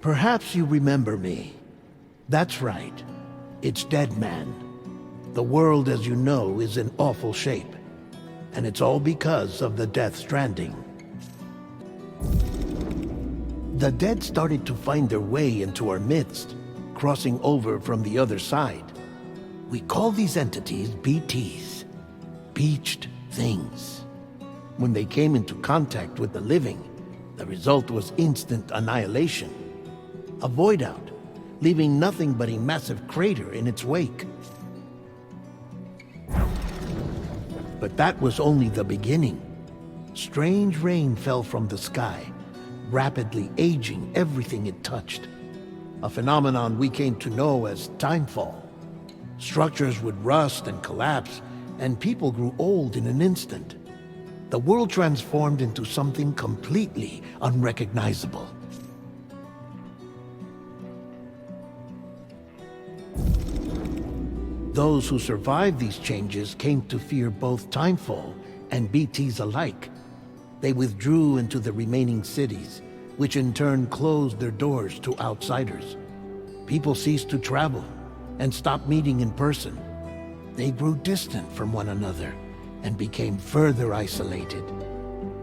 Perhaps you remember me. That's right. It's Dead Man. The world, as you know, is in awful shape. And it's all because of the Death Stranding. The dead started to find their way into our midst, crossing over from the other side. We call these entities BTs, Beached Things. When they came into contact with the living, the result was instant annihilation. A void out, leaving nothing but a massive crater in its wake. But that was only the beginning. Strange rain fell from the sky, rapidly aging everything it touched. A phenomenon we came to know as timefall. Structures would rust and collapse, and people grew old in an instant. The world transformed into something completely unrecognizable. Those who survived these changes came to fear both timefall and BTs alike. They withdrew into the remaining cities, which in turn closed their doors to outsiders. People ceased to travel and stopped meeting in person. They grew distant from one another and became further isolated.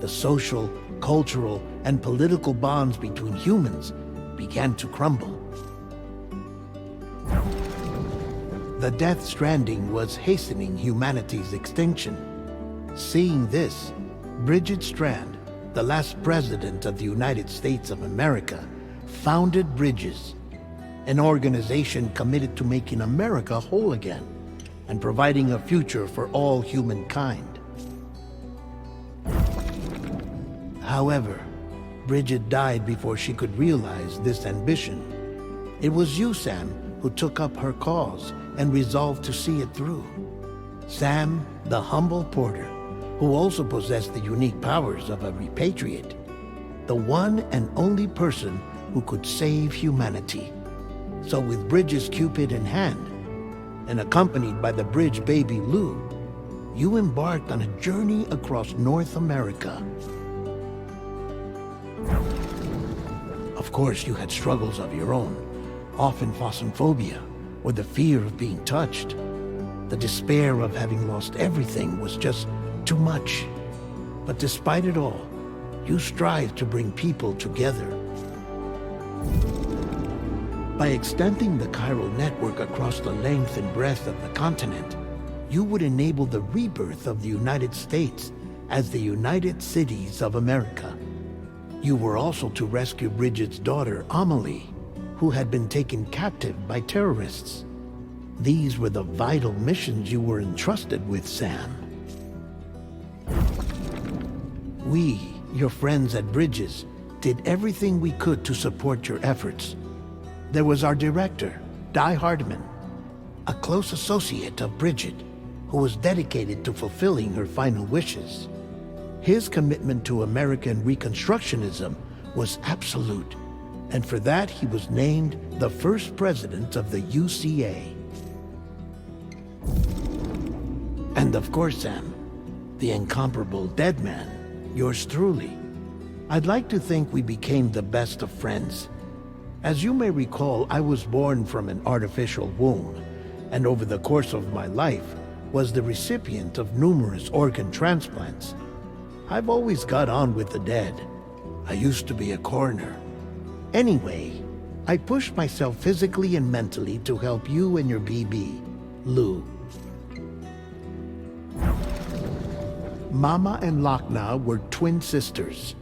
The social, cultural, and political bonds between humans began to crumble. The Death Stranding was hastening humanity's extinction. Seeing this, Bridget Strand, the last president of the United States of America, founded Bridges, an organization committed to making America whole again and providing a future for all humankind. However, Bridget died before she could realize this ambition. It was you, Sam, who took up her cause and resolved to see it through. Sam, the humble porter, who also possessed the unique powers of a repatriate, the one and only person who could save humanity. So with Bridges' Cupid in hand, and accompanied by the bridge baby Lou, you embarked on a journey across North America. Of course, you had struggles of your own, often phasmophobia, or the fear of being touched. The despair of having lost everything was just too much. But despite it all, you strived to bring people together. By extending the chiral network across the length and breadth of the continent, you would enable the rebirth of the United States as the United Cities of America. You were also to rescue Bridget's daughter, Amelie, who had been taken captive by terrorists. These were the vital missions you were entrusted with, Sam. We, your friends at Bridges, did everything we could to support your efforts. There was our director, Di Hardman, a close associate of Bridget, who was dedicated to fulfilling her final wishes. His commitment to American Reconstructionism was absolute, and for that he was named the first president of the UCA. And of course, Sam, the incomparable Dead Man, yours truly. I'd like to think we became the best of friends. As you may recall, I was born from an artificial womb, and over the course of my life was the recipient of numerous organ transplants. I've always got on with the dead. I used to be a coroner. Anyway, I pushed myself physically and mentally to help you and your BB, Lou. Mama and Lakna were twin sisters,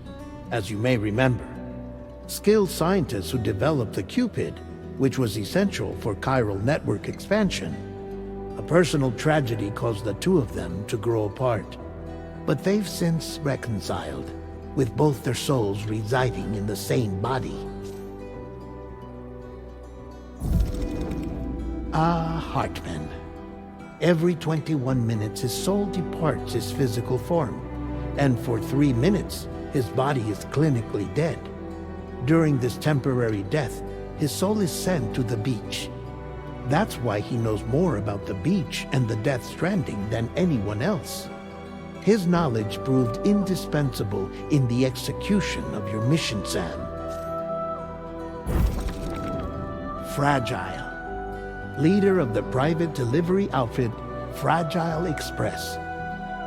as you may remember. Skilled scientists who developed the Cupid, which was essential for chiral network expansion. A personal tragedy caused the two of them to grow apart. But they've since reconciled, with both their souls residing in the same body. Ah, Hartman. Every 21 minutes his soul departs his physical form, and for 3 minutes his body is clinically dead. During this temporary death, his soul is sent to the beach. That's why he knows more about the beach and the Death Stranding than anyone else. His knowledge proved indispensable in the execution of your mission, Sam. Fragile, leader of the private delivery outfit Fragile Express.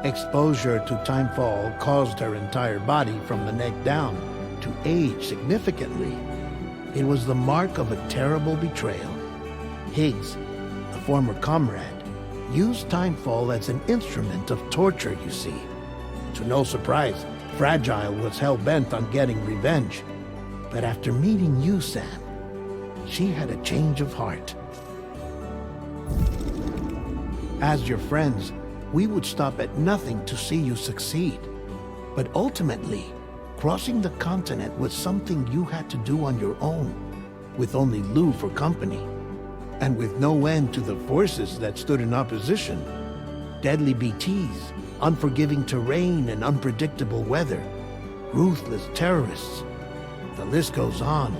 Exposure to timefall caused her entire body from the neck down to age significantly. It was the mark of a terrible betrayal. Higgs, a former comrade, used timefall as an instrument of torture, you see. To no surprise, Fragile was hell-bent on getting revenge. But after meeting you, Sam, she had a change of heart. As your friends, we would stop at nothing to see you succeed. But ultimately, crossing the continent was something you had to do on your own, with only Lou for company, and with no end to the forces that stood in opposition. Deadly BTs, unforgiving terrain and unpredictable weather, ruthless terrorists. The list goes on.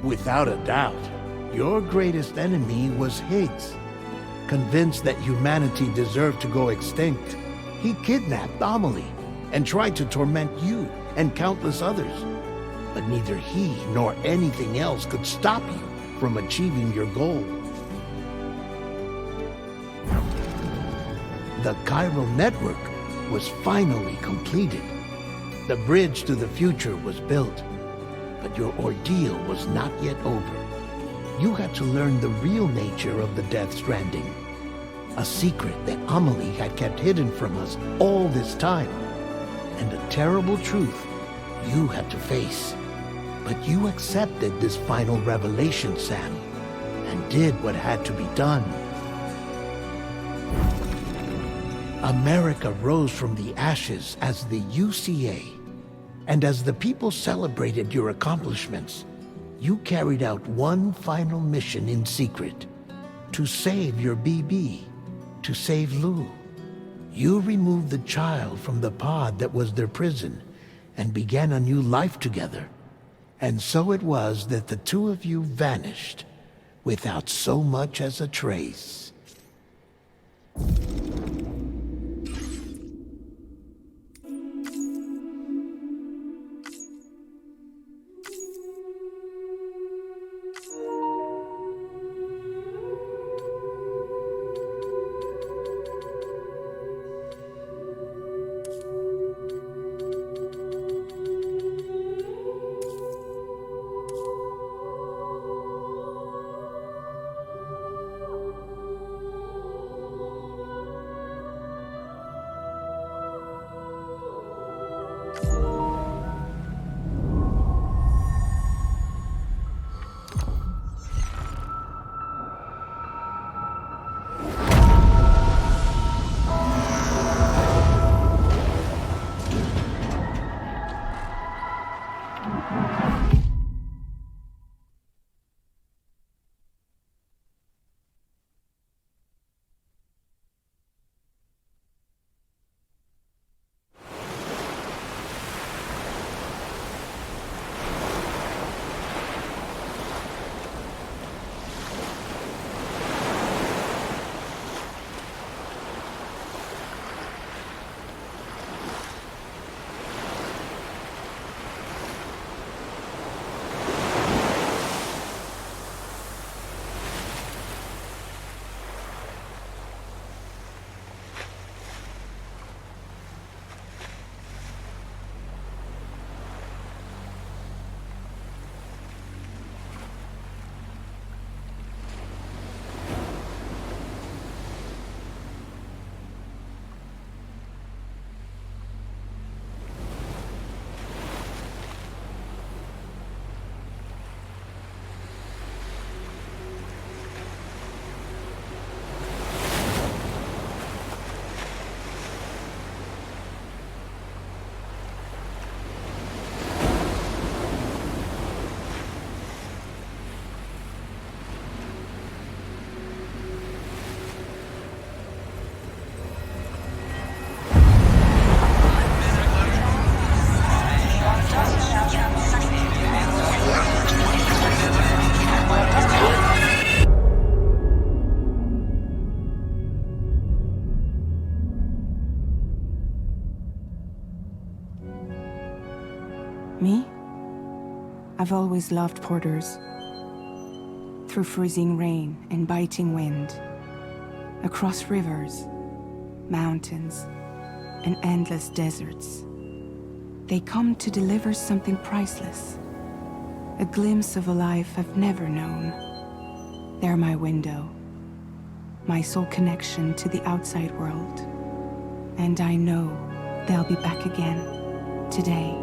Without a doubt, your greatest enemy was Higgs. Convinced that humanity deserved to go extinct, he kidnapped Amelie and tried to torment you and countless others. But neither he nor anything else could stop you from achieving your goal. The chiral network was finally completed. The bridge to the future was built, but your ordeal was not yet over. You had to learn the real nature of the Death Stranding, a secret that Amelie had kept hidden from us all this time, and a terrible truth you had to face. But you accepted this final revelation, Sam, and did what had to be done. America rose from the ashes as the UCA, and as the people celebrated your accomplishments, you carried out one final mission in secret, to save your BB, to save Lou. You removed the child from the pod that was their prison and began a new life together. And so it was that the two of you vanished without so much as a trace. I've always loved porters. Through freezing rain and biting wind, across rivers, mountains, and endless deserts, they come to deliver something priceless, a glimpse of a life I've never known. They're my window, my sole connection to the outside world. And I know they'll be back again, today.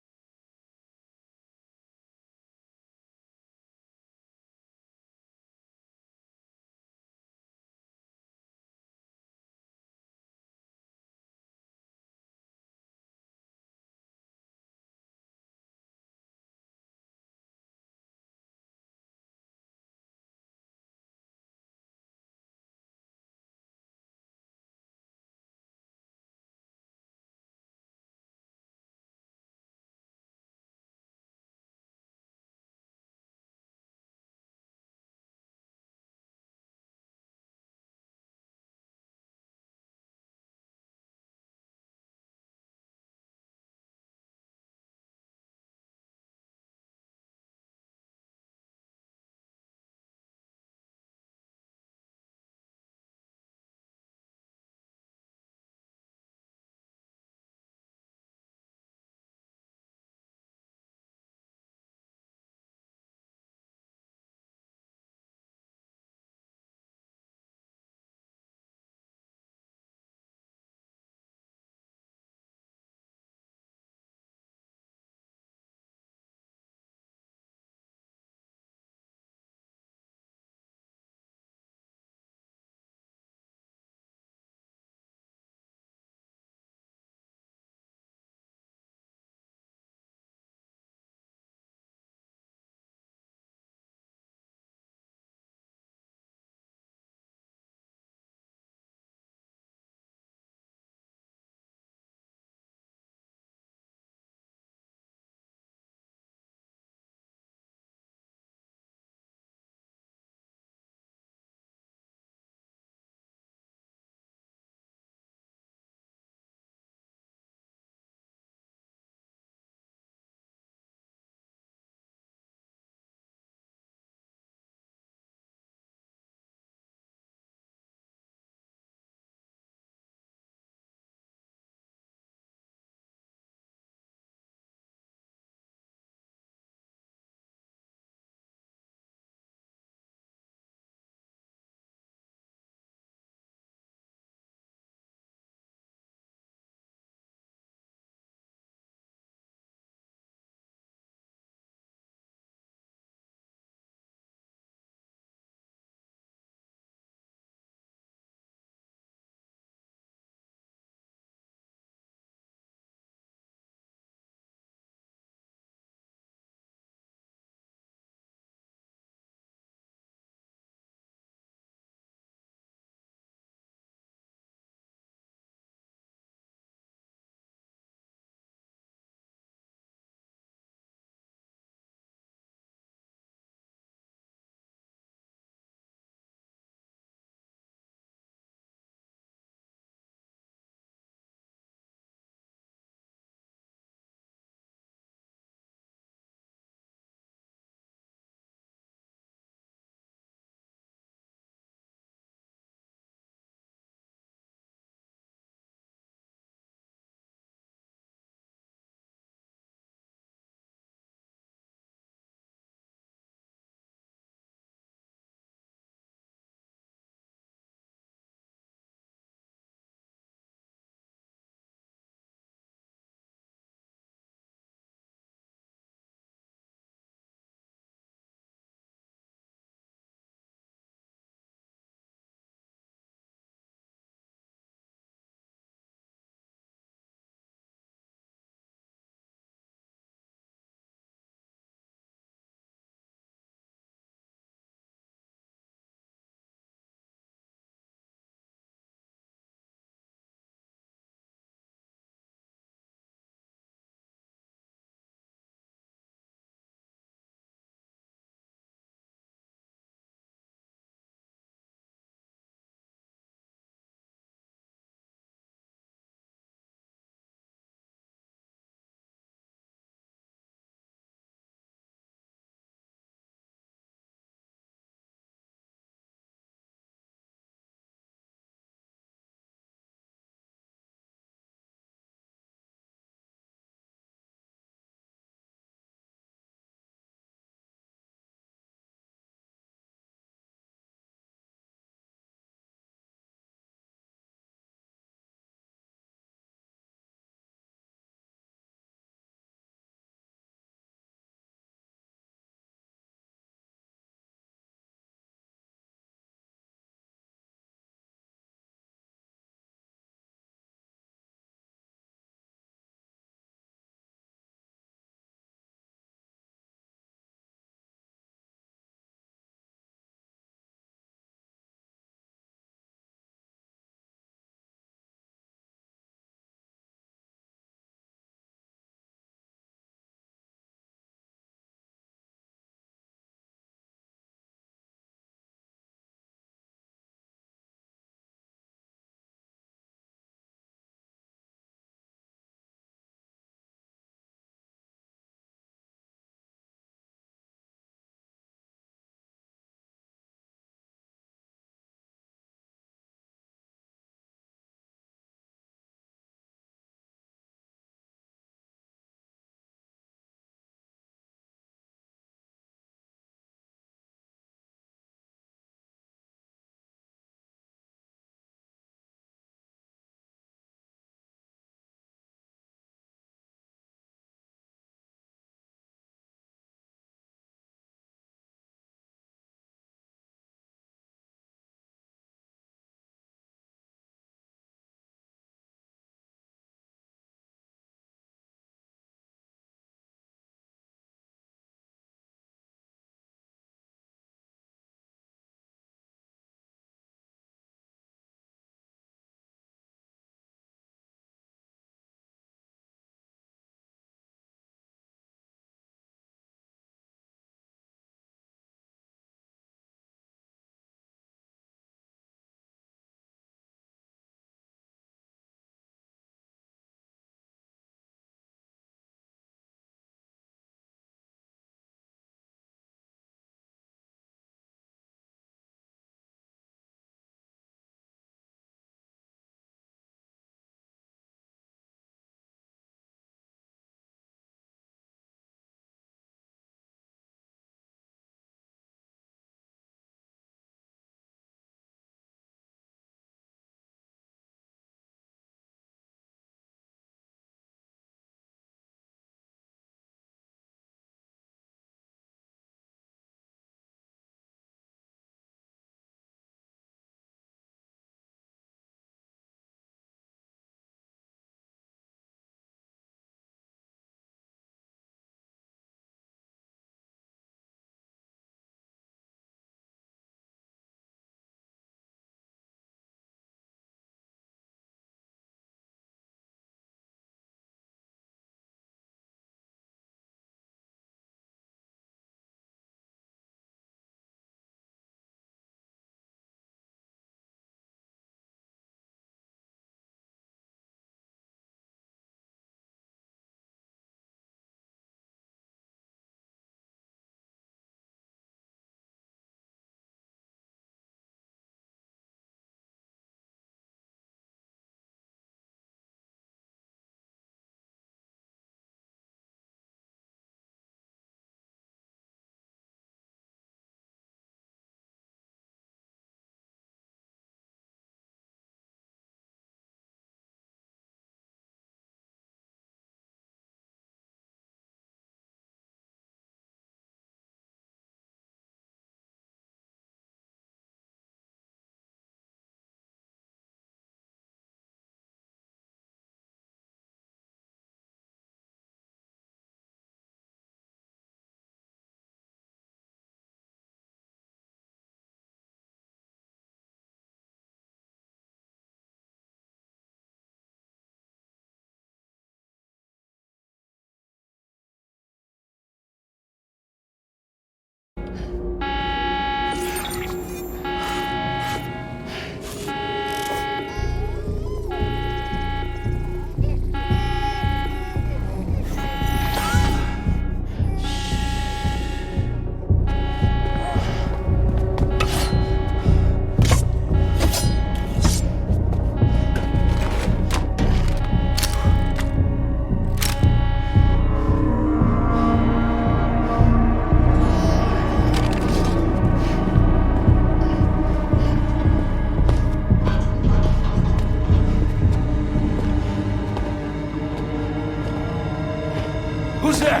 Who's there?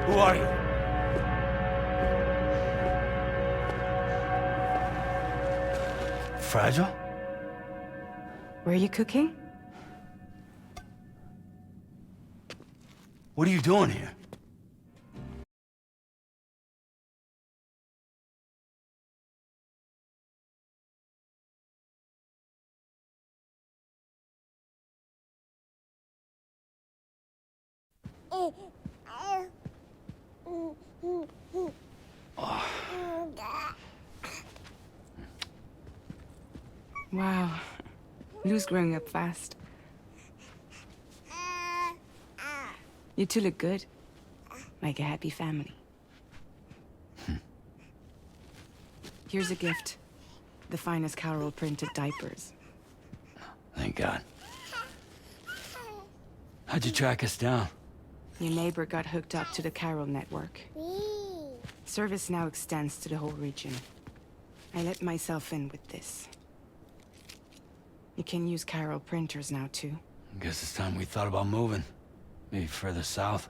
Who are you? Fragile? Were you cooking? What are you doing here? Wow. Lou's growing up fast. You two look good. Like a happy family. Here's a gift. The finest Carol printed diapers. Thank God. How'd you track us down? Your neighbor got hooked up to the Carol network. Service now extends to the whole region. I let myself in with this. You can use Carol printers now, too. Guess it's time we thought about moving. Maybe further south.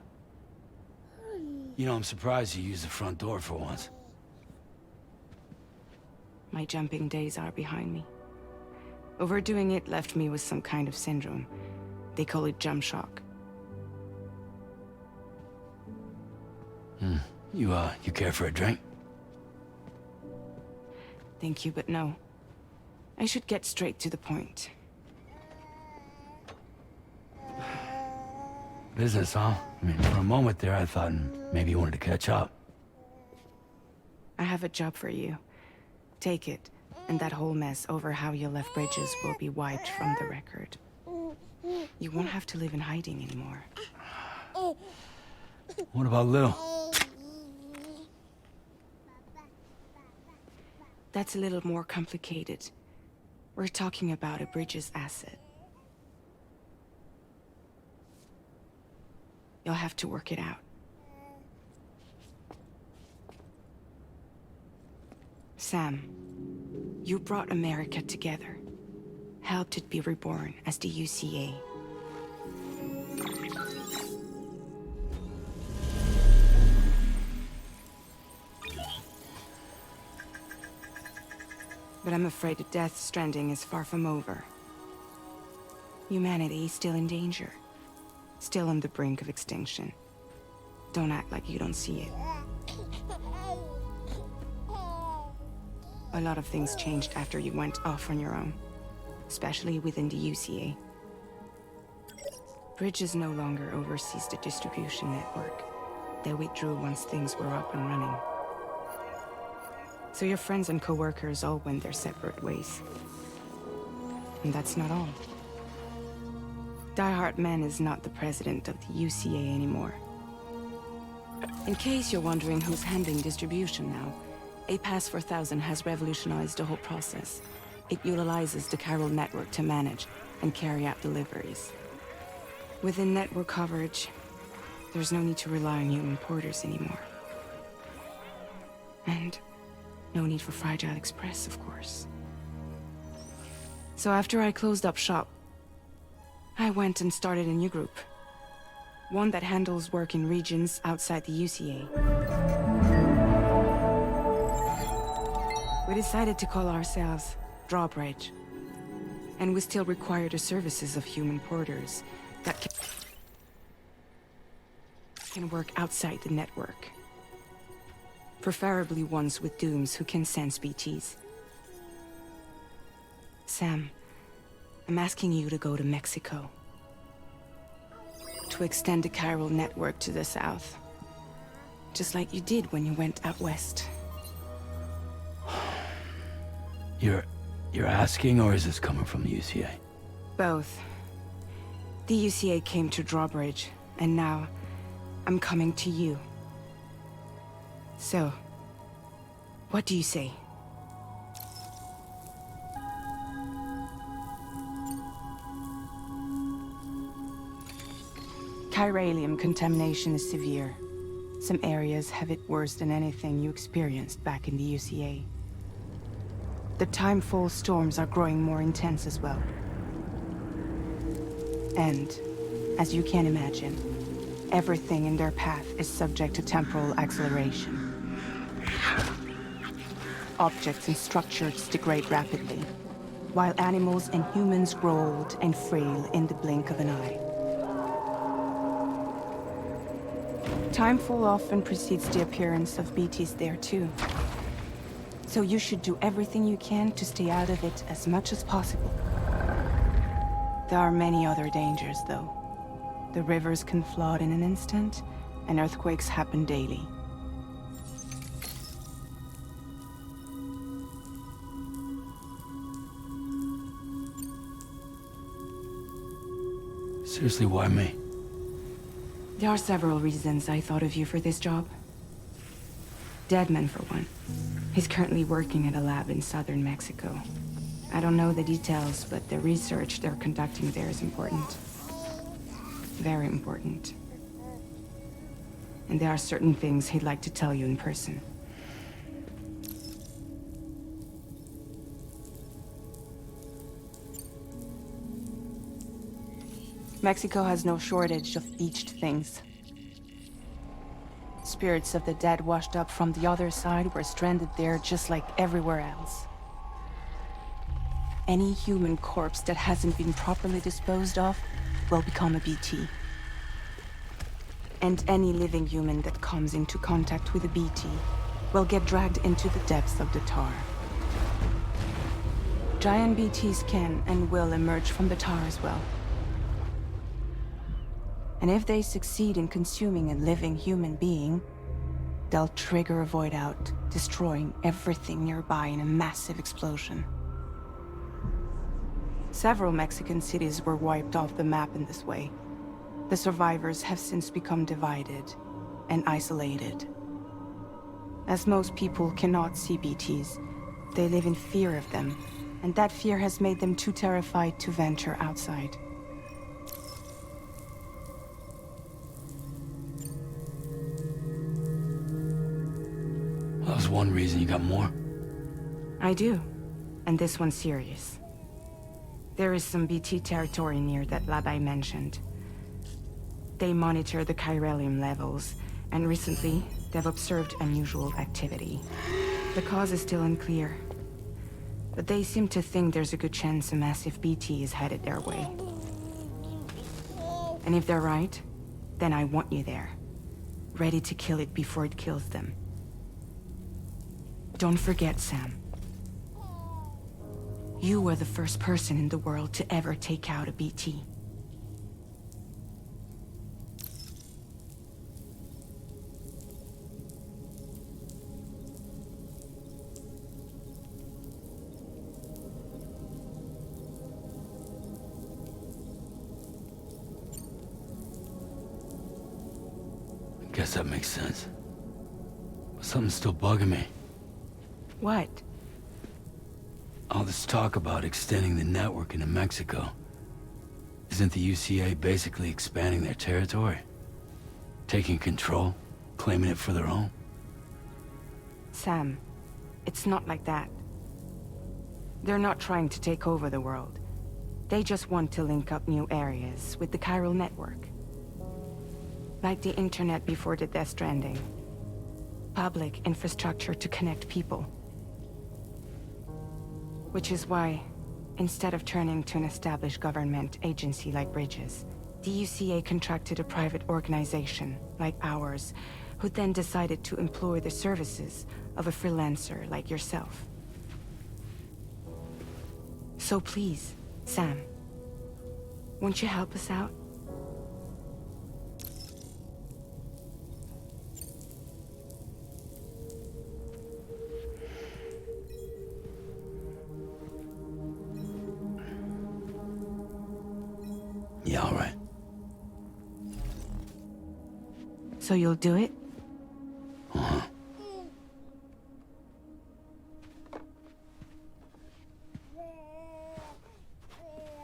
You know, I'm surprised you used the front door for once. My jumping days are behind me. Overdoing it left me with some kind of syndrome. They call it jump shock. You care for a drink? Thank you, but no. I should get straight to the point. Business, huh? I mean, for a moment there, I thought maybe you wanted to catch up. I have a job for you. Take it, and that whole mess over how you left Bridges will be wiped from the record. You won't have to live in hiding anymore. What about Lil? That's a little more complicated. We're talking about a Bridges asset. You'll have to work it out. Sam, you brought America together. Helped it be reborn as the UCA. But I'm afraid that Death Stranding is far from over. Humanity is still in danger. Still on the brink of extinction. Don't act like you don't see it. A lot of things changed after you went off on your own. Especially within the UCA. Bridges no longer oversees the distribution network. They withdrew once things were up and running. So your friends and co-workers all went their separate ways. And that's not all. Die Hard Man is not the president of the UCA anymore. In case you're wondering who's handling distribution now, A Pass 4000 has revolutionized the whole process. It utilizes the Carol network to manage and carry out deliveries. Within network coverage, there's no need to rely on human porters anymore. And no need for Fragile Express, of course. So after I closed up shop, I went and started a new group. One that handles work in regions outside the UCA. We decided to call ourselves Drawbridge. And we still require the services of human porters that can work outside the network. Preferably ones with dooms who can sense BTs. Sam, I'm asking you to go to Mexico. To extend the chiral network to the south. Just like you did when you went out west. You're asking, or is this coming from the UCA? Both. The UCA came to Drawbridge, and now I'm coming to you. So, what do you say? Chiralium contamination is severe. Some areas have it worse than anything you experienced back in the UCA. The timefall storms are growing more intense as well. And, as you can imagine, everything in their path is subject to temporal acceleration. Objects and structures degrade rapidly, while animals and humans grow old and frail in the blink of an eye. Timefall often precedes the appearance of BTs there too. So you should do everything you can to stay out of it as much as possible. There are many other dangers, though. The rivers can flood in an instant, and earthquakes happen daily. Seriously, why me? There are several reasons I thought of you for this job. Deadman, for one. He's currently working at a lab in southern Mexico. I don't know the details, but the research they're conducting there is important. Very important. And there are certain things he'd like to tell you in person. Mexico has no shortage of beached things. Spirits of the dead washed up from the other side were stranded there just like everywhere else. Any human corpse that hasn't been properly disposed of will become a BT. And any living human that comes into contact with a BT will get dragged into the depths of the tar. Giant BTs can and will emerge from the tar as well. And if they succeed in consuming a living human being, they'll trigger a void out, destroying everything nearby in a massive explosion. Several Mexican cities were wiped off the map in this way. The survivors have since become divided and isolated. As most people cannot see BTs, they live in fear of them, and that fear has made them too terrified to venture outside. That was one reason. You got more? I do, and this one's serious. There is some BT territory near that lab I mentioned. They monitor the chiralium levels, and recently, they've observed unusual activity. The cause is still unclear, but they seem to think there's a good chance a massive BT is headed their way. And if they're right, then I want you there, ready to kill it before it kills them. Don't forget, Sam. You were the first person in the world to ever take out a BT. I guess that makes sense. But something's still bugging me. What? All this talk about extending the network into Mexico. Isn't the UCA basically expanding their territory? Taking control? Claiming it for their own? Sam, it's not like that. They're not trying to take over the world. They just want to link up new areas with the chiral network. Like the internet before the Death Stranding. Public infrastructure to connect people. Which is why, instead of turning to an established government agency like Bridges, the UCA contracted a private organization, like ours, who then decided to employ the services of a freelancer like yourself. So please, Sam, won't you help us out? Yeah, all right. So you'll do it? Uh-huh.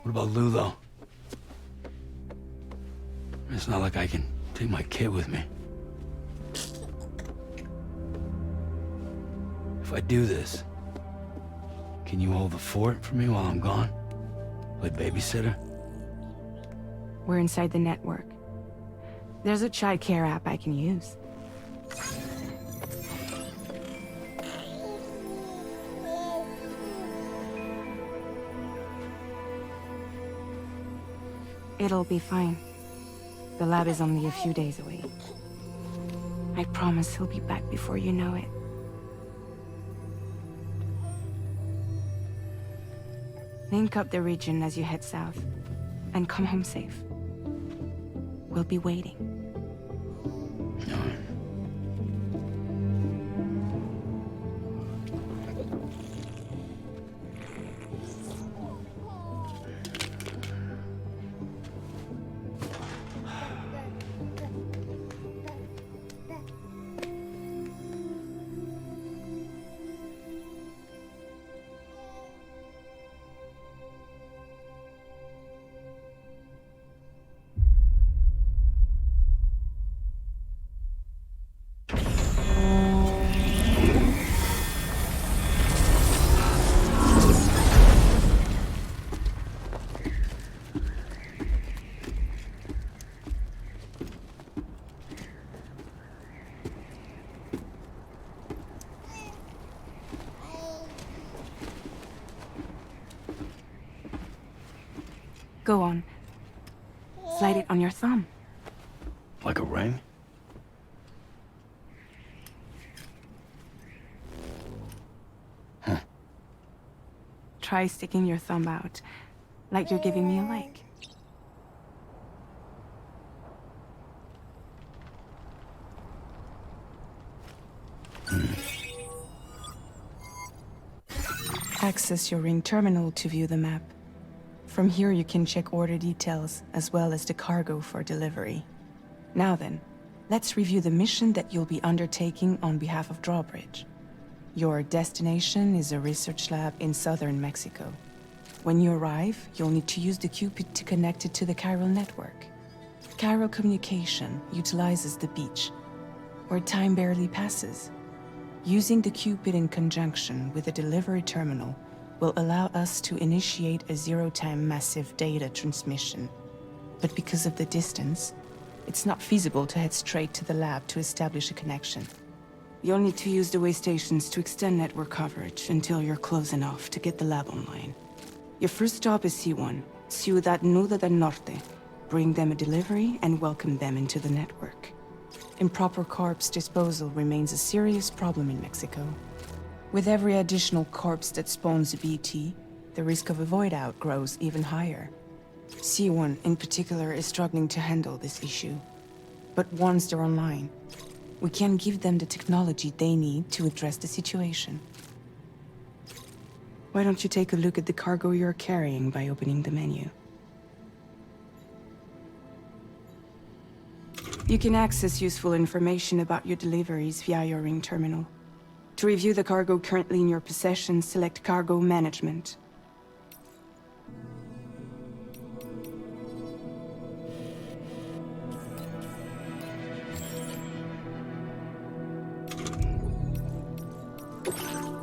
What about Lou, though? It's not like I can take my kid with me. If I do this, can you hold the fort for me while I'm gone? Play babysitter? We're inside the network. There's a child care app I can use. It'll be fine. The lab is only a few days away. I promise he'll be back before you know it. Link up the region as you head south, and come home safe. We'll be waiting. All right. Go on. Slide it on your thumb. Like a ring? Huh. Try sticking your thumb out, like you're giving me a like. Access your ring terminal to view the map. From here you can check order details, as well as the cargo for delivery. Now then, let's review the mission that you'll be undertaking on behalf of Drawbridge. Your destination is a research lab in southern Mexico. When you arrive, you'll need to use the Cupid to connect it to the chiral network. Chiral communication utilizes the beach, where time barely passes. Using the Cupid in conjunction with a delivery terminal will allow us to initiate a zero-time massive data transmission. But because of the distance, it's not feasible to head straight to the lab to establish a connection. You'll need to use the way stations to extend network coverage until you're close enough to get the lab online. Your first stop is C1, Ciudad Nuda del Norte. Bring them a delivery and welcome them into the network. Improper corpse disposal remains a serious problem in Mexico. With every additional corpse that spawns a BT, the risk of a void out grows even higher. C1 in particular is struggling to handle this issue. But once they're online, we can give them the technology they need to address the situation. Why don't you take a look at the cargo you're carrying by opening the menu? You can access useful information about your deliveries via your ring terminal. To review the cargo currently in your possession, select Cargo Management.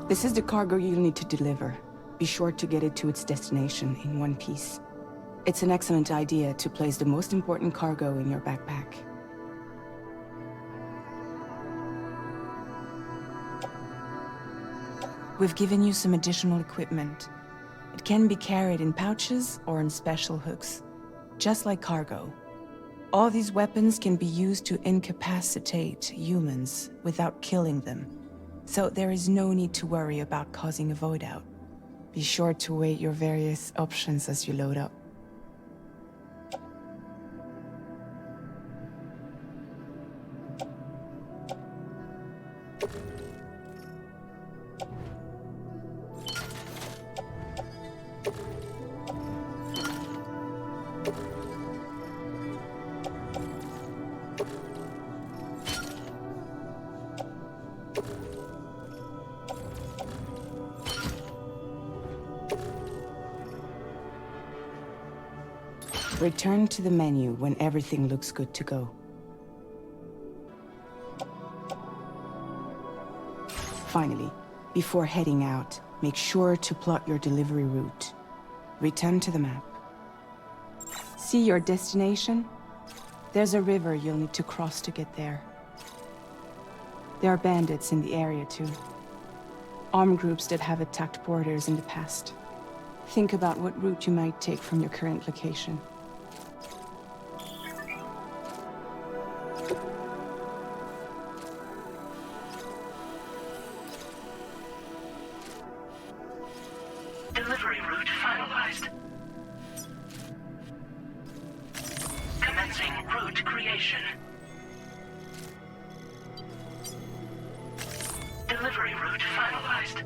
This is the cargo you'll need to deliver. Be sure to get it to its destination in one piece. It's an excellent idea to place the most important cargo in your backpack. We've given you some additional equipment. It can be carried in pouches or in special hooks, just like cargo. All these weapons can be used to incapacitate humans without killing them, so there is no need to worry about causing a void out. Be sure to weigh your various options as you load up. Return to the menu when everything looks good to go. Finally, before heading out, make sure to plot your delivery route. Return to the map. See your destination? There's a river you'll need to cross to get there. There are bandits in the area too. Armed groups that have attacked borders in the past. Think about what route you might take from your current location. Delivery route finalized. Commencing route creation. Delivery route finalized.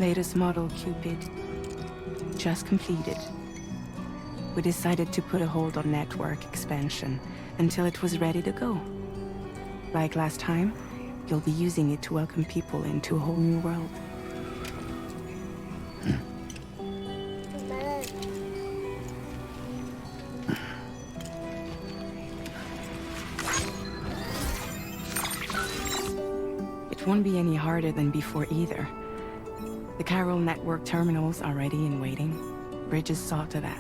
Latest model, Cupid. Just completed. We decided to put a hold on network expansion until it was ready to go. Like last time, you'll be using it to welcome people into a whole new world. It won't be any harder than before either. The Chiral network terminals are ready and waiting. Bridges saw to that.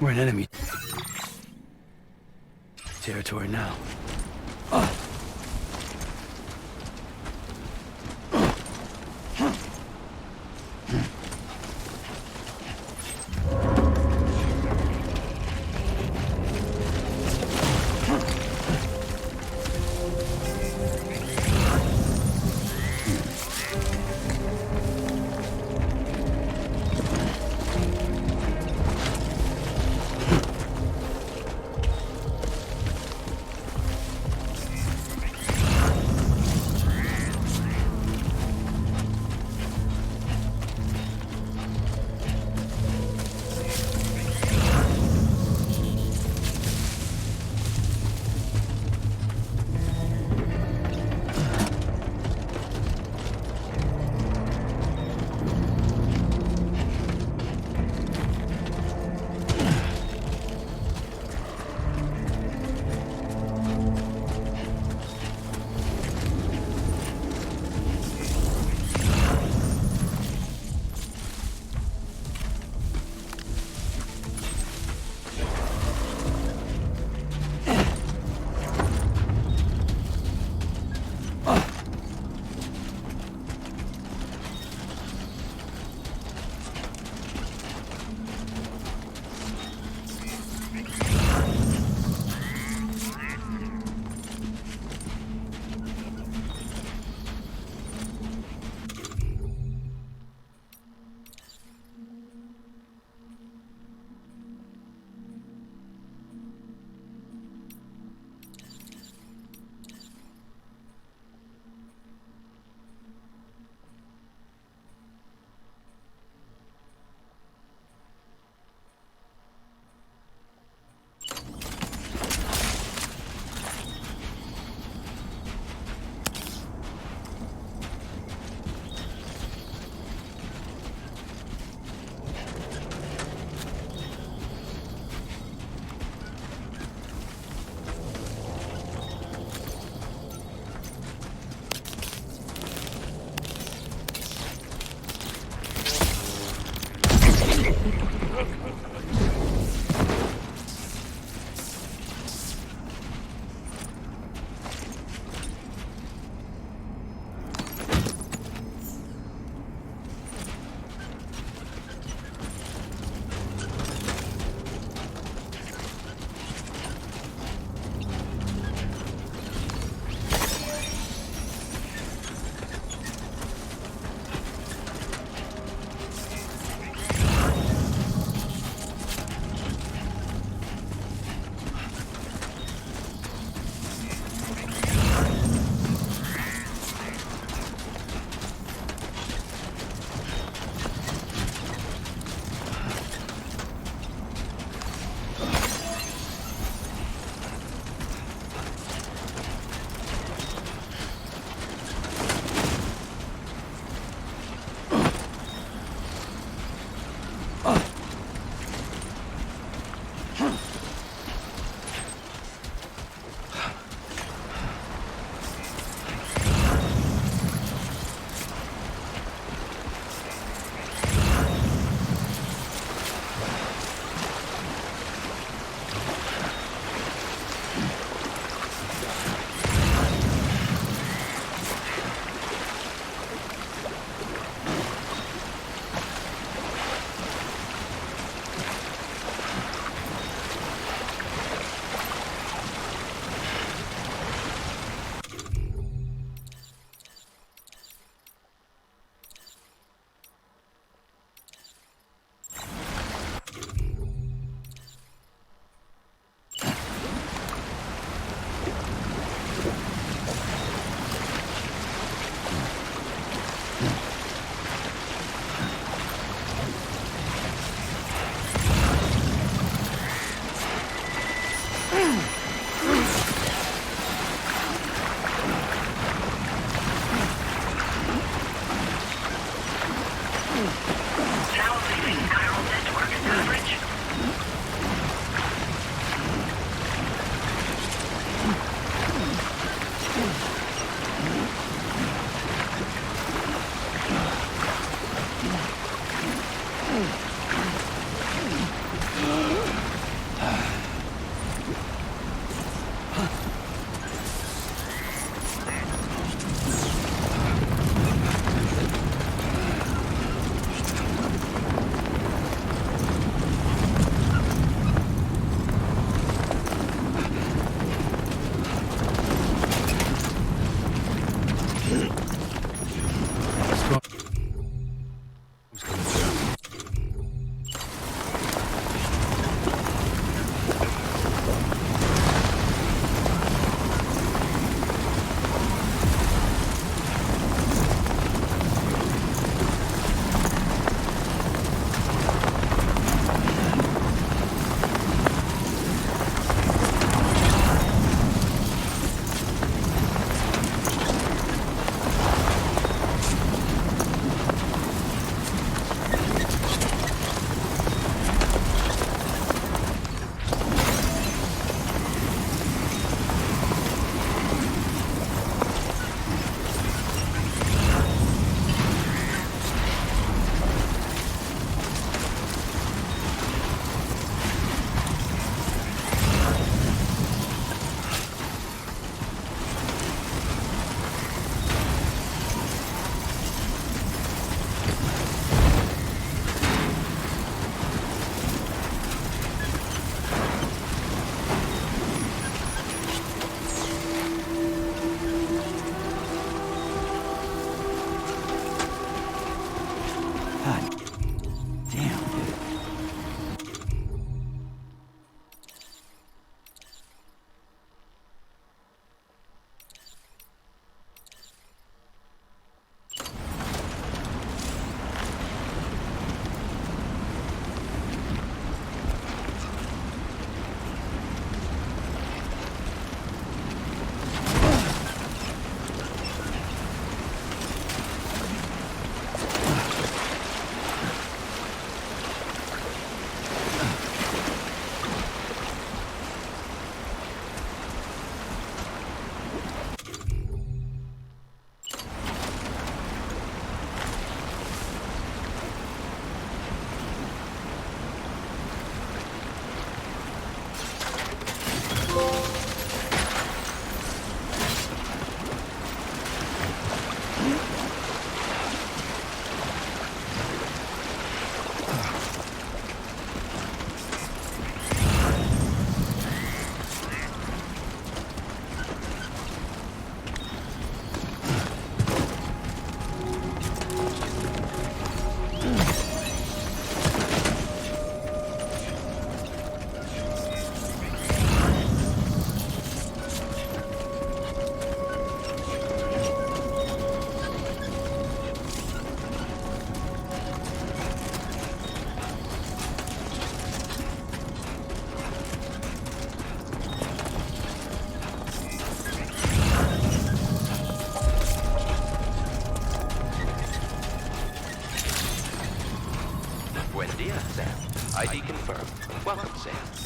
We're in enemy territory now.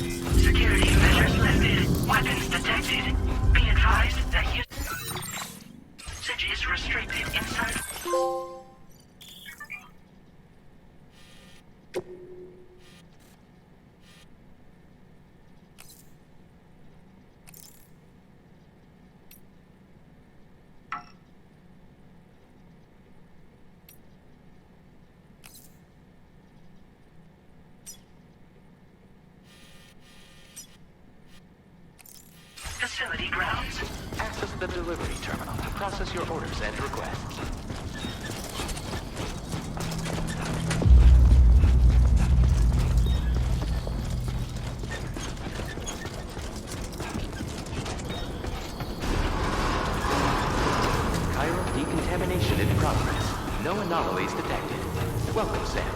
Security measures lifted. Weapons detected. Be advised that usage is restricted inside. Facility grounds. Access the delivery terminal to process your orders and requests. Chiral decontamination in progress. No anomalies detected. Welcome, Sam.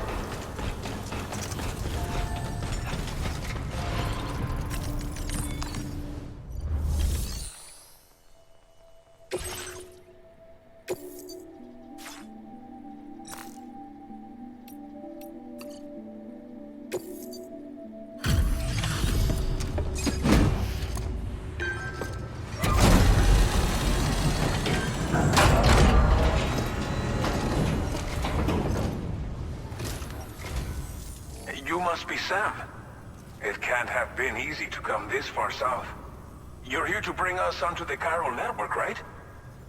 You must be Sam. It can't have been easy to come this far south. You're here to bring us onto the chiral network, right?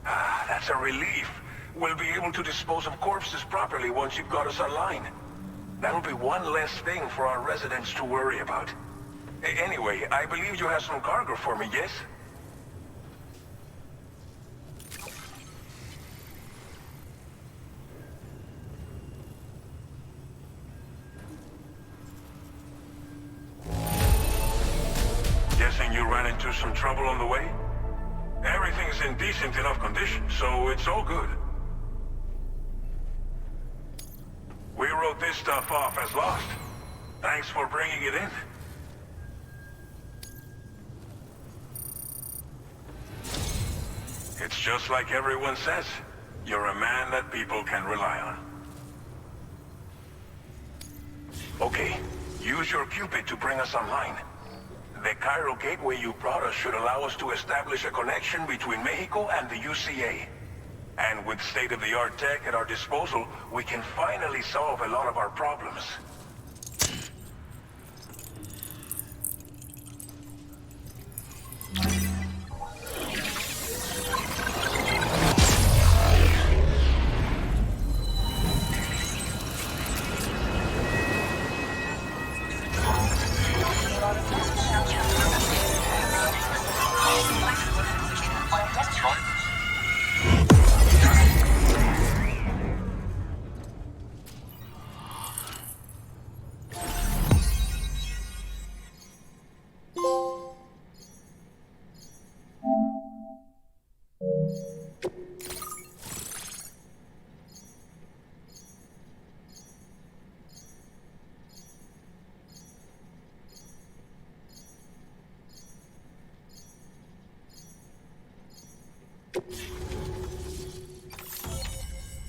Ah, that's a relief. We'll be able to dispose of corpses properly once you've got us online. That'll be one less thing for our residents to worry about. Anyway, I believe you have some cargo for me, yes? Guessing you ran into some trouble on the way? Everything's in decent enough condition, so it's all good. We wrote this stuff off as lost. Thanks for bringing it in. It's just like everyone says. You're a man that people can rely on. Okay, use your Cupid to bring us online. The chiral gateway you brought us should allow us to establish a connection between Mexico and the UCA. And with state-of-the-art tech at our disposal, we can finally solve a lot of our problems.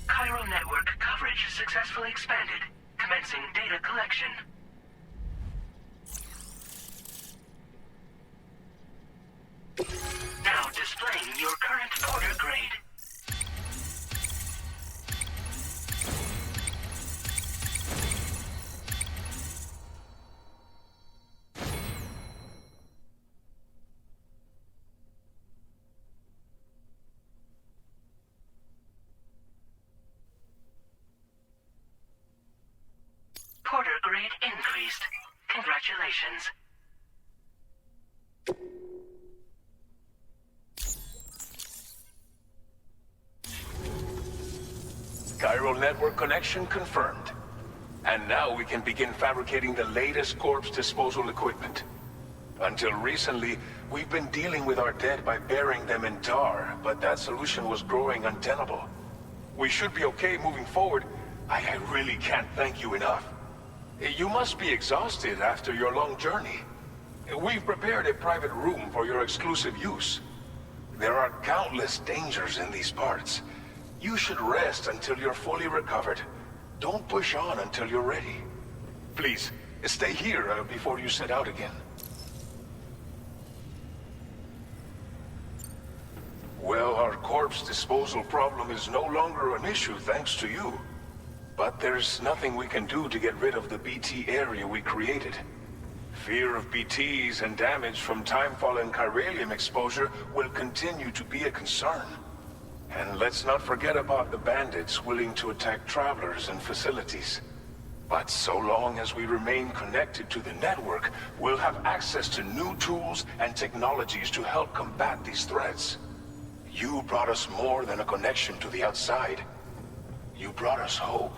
Chiral network coverage successfully expanded. Commencing data collection. Now displaying your current order grade. Porter grade increased. Congratulations. Chiral network connection confirmed. And now we can begin fabricating the latest corpse disposal equipment. Until recently, we've been dealing with our dead by burying them in tar, but that solution was growing untenable. We should be okay moving forward. I really can't thank you enough. You must be exhausted after your long journey. We've prepared a private room for your exclusive use. There are countless dangers in these parts. You should rest until you're fully recovered. Don't push on until you're ready. Please, stay here before you set out again. corpse disposal problem is no longer an issue thanks to you. But there's nothing we can do to get rid of the BT area we created. Fear of BTs and damage from timefall and chiralium exposure will continue to be a concern. And let's not forget about the bandits willing to attack travelers and facilities. But so long as we remain connected to the network, we'll have access to new tools and technologies to help combat these threats. You brought us more than a connection to the outside. You brought us hope.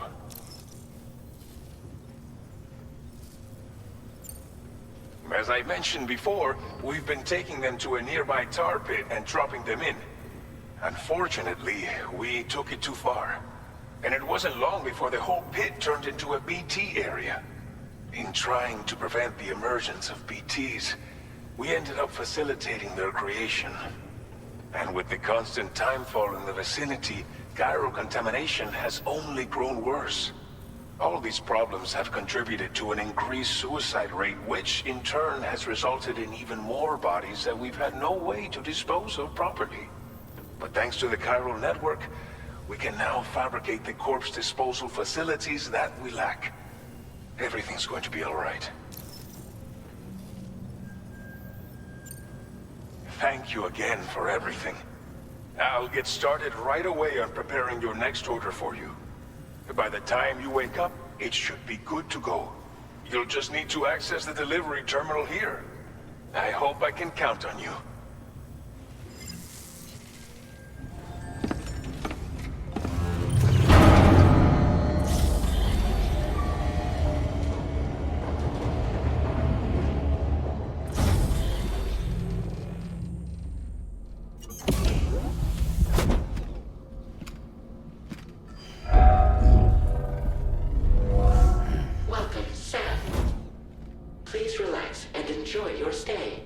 As I mentioned before, we've been taking them to a nearby tar pit and dropping them in. Unfortunately, we took it too far. And it wasn't long before the whole pit turned into a BT area. In trying to prevent the emergence of BTs, we ended up facilitating their creation. And with the constant timefall in the vicinity, gyro contamination has only grown worse. All these problems have contributed to an increased suicide rate, which in turn has resulted in even more bodies that we've had no way to dispose of properly. But thanks to the chiral network, we can now fabricate the corpse disposal facilities that we lack. Everything's going to be all right. Thank you again for everything. I'll get started right away on preparing your next order for you. By the time you wake up, it should be good to go. You'll just need to access the delivery terminal here. I hope I can count on you. Welcome, Sam. Please relax and enjoy your stay.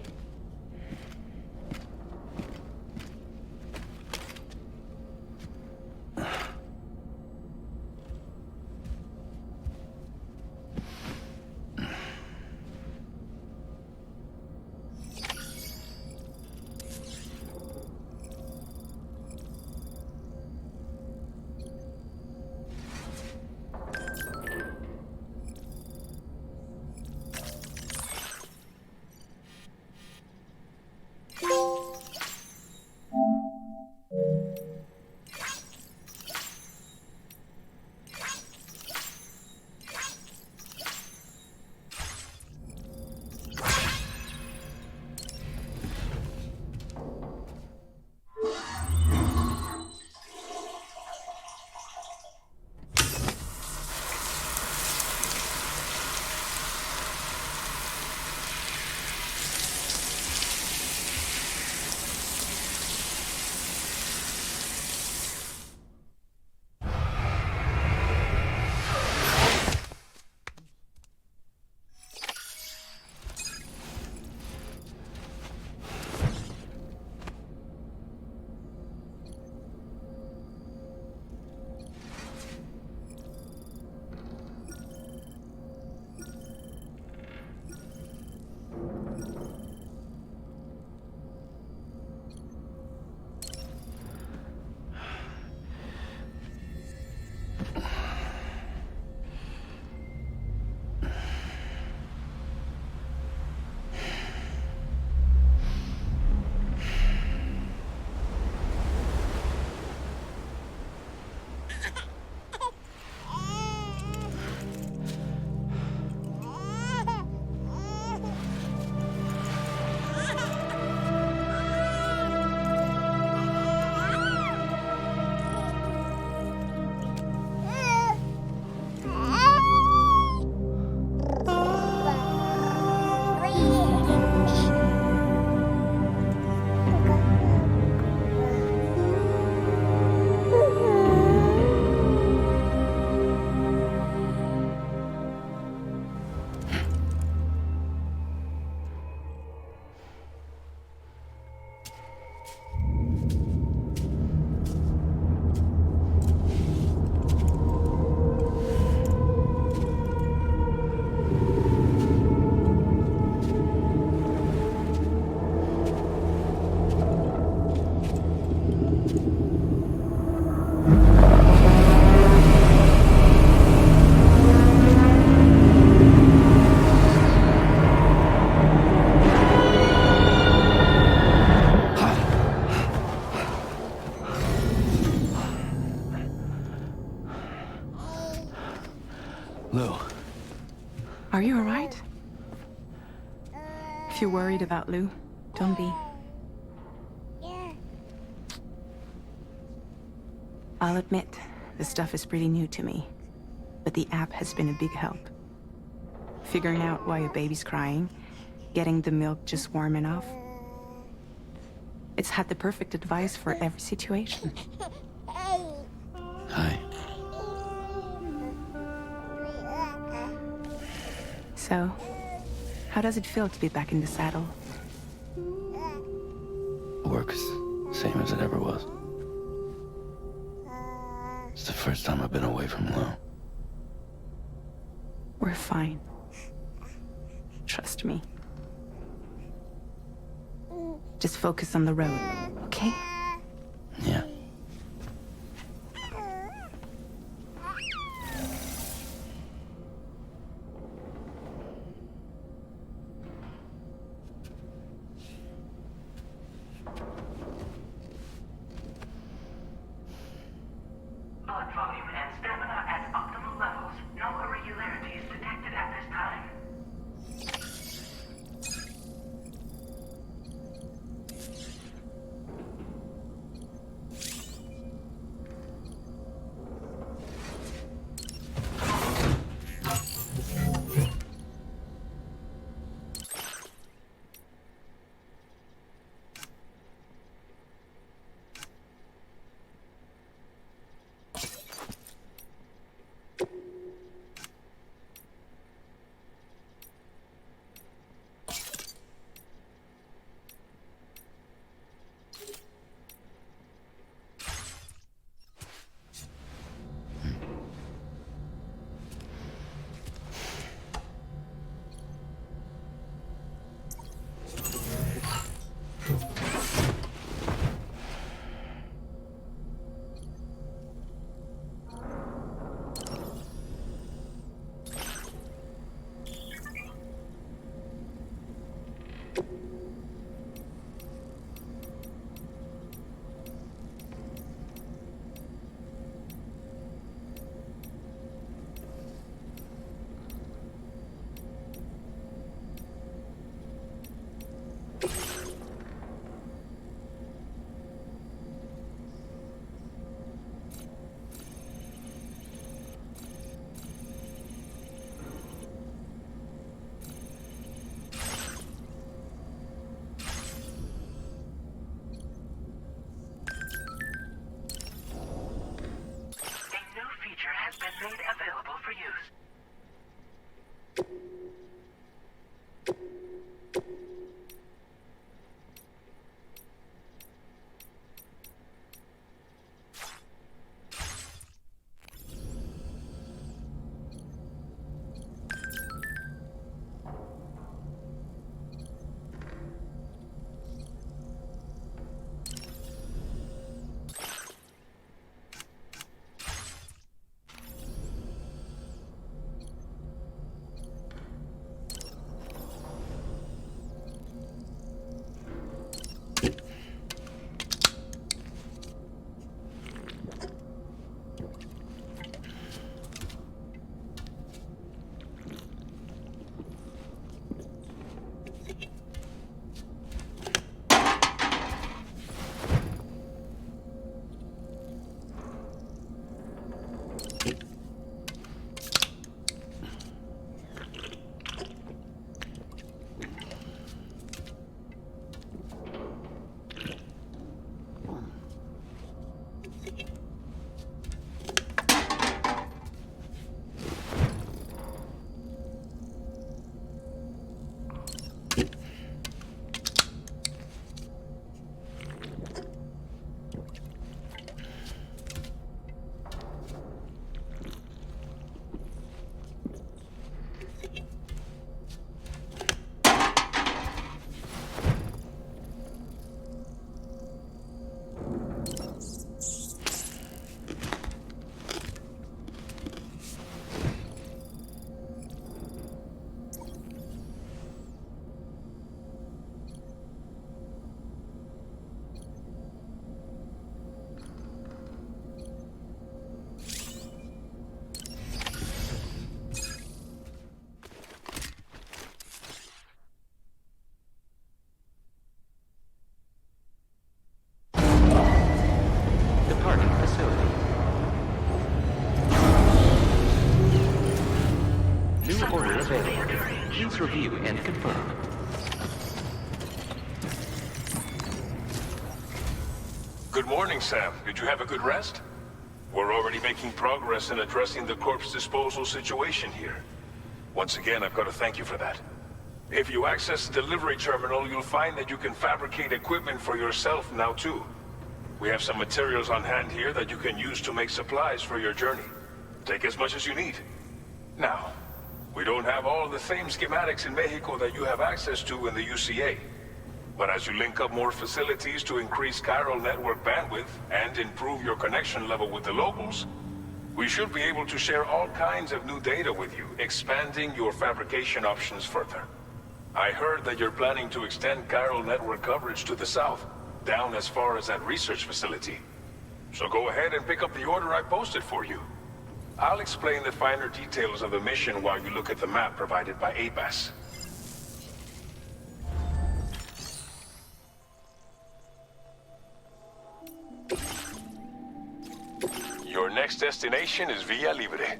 Are you alright? If you're worried about Lou, don't be. I'll admit, this stuff is pretty new to me, but the app has been a big help. Figuring out why a baby's crying, getting the milk just warm enough. It's had the perfect advice for every situation. Hi. So, how does it feel to be back in the saddle? Work is same as it ever was. It's the first time I've been away from Lou. We're fine. Trust me. Just focus on the road, okay? Yeah. Blood volume and stamina at optimal levels. No irregularities detected at this time. Let's review and confirm. Good morning, Sam. Did you have a good rest? We're already making progress in addressing the corpse disposal situation here. Once again, I've got to thank you for that. If you access the delivery terminal, you'll find that you can fabricate equipment for yourself now too. We have some materials on hand here that you can use to make supplies for your journey. Take as much as you need. Now, we don't have all the same schematics in Mexico that you have access to in the UCA. But as you link up more facilities to increase chiral network bandwidth and improve your connection level with the locals, we should be able to share all kinds of new data with you, expanding your fabrication options further. I heard that you're planning to extend chiral network coverage to the south, down as far as that research facility. So go ahead and pick up the order I posted for you. I'll explain the finer details of the mission while you look at the map provided by ABAS. Your next destination is Villa Libre.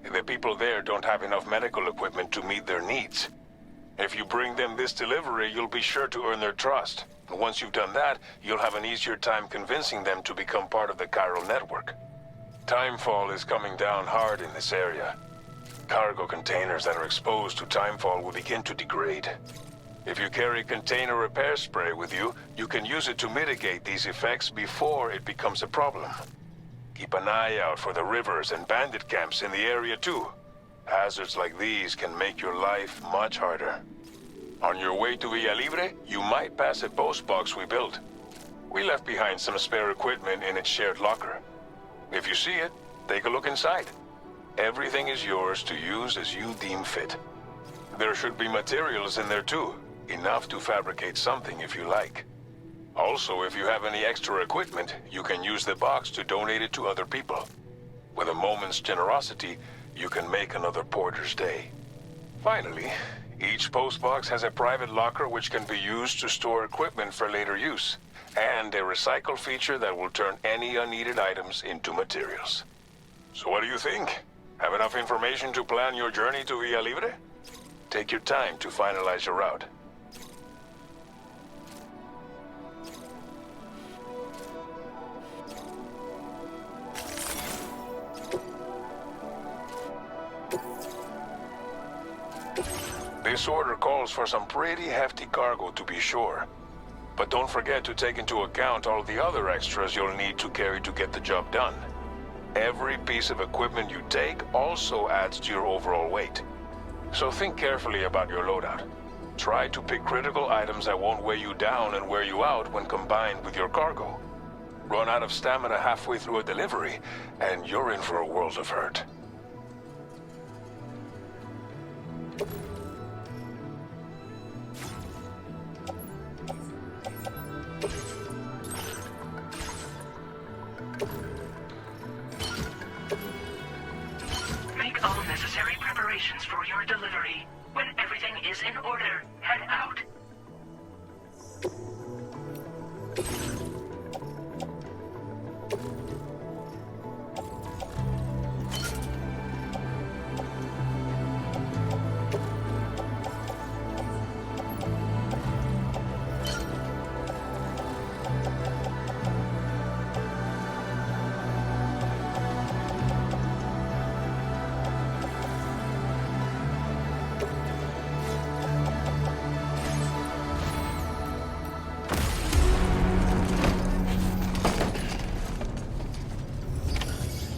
The people there don't have enough medical equipment to meet their needs. If you bring them this delivery, you'll be sure to earn their trust. Once you've done that, you'll have an easier time convincing them to become part of the chiral network. Timefall is coming down hard in this area. Cargo containers that are exposed to timefall will begin to degrade. If you carry container repair spray with you, you can use it to mitigate these effects before it becomes a problem. Keep an eye out for the rivers and bandit camps in the area too. Hazards like these can make your life much harder. On your way to Villa Libre, you might pass a post box we built. We left behind some spare equipment in its shared locker. If you see it, take a look inside. Everything is yours to use as you deem fit. There should be materials in there too, enough to fabricate something if you like. Also, if you have any extra equipment, you can use the box to donate it to other people. With a moment's generosity, you can make another porter's day. Finally, each postbox has a private locker which can be used to store equipment for later use, and a recycle feature that will turn any unneeded items into materials. So what do you think? Have enough information to plan your journey to Villa Libre? Take your time to finalize your route. This order calls for some pretty hefty cargo to be sure. But don't forget to take into account all the other extras you'll need to carry to get the job done. Every piece of equipment you take also adds to your overall weight. So think carefully about your loadout. Try to pick critical items that won't weigh you down and wear you out when combined with your cargo. Run out of stamina halfway through a delivery, and you're in for a world of hurt. Make all necessary preparations for your delivery. When everything is in order, head out.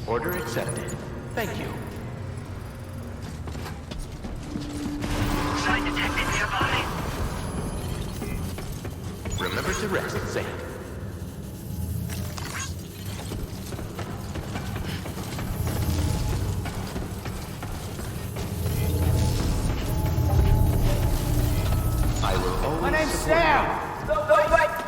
Order accepted. Thank you. Site detected nearby. Remember to rest, Sam. I will always. My name's support Sam! Don't fight!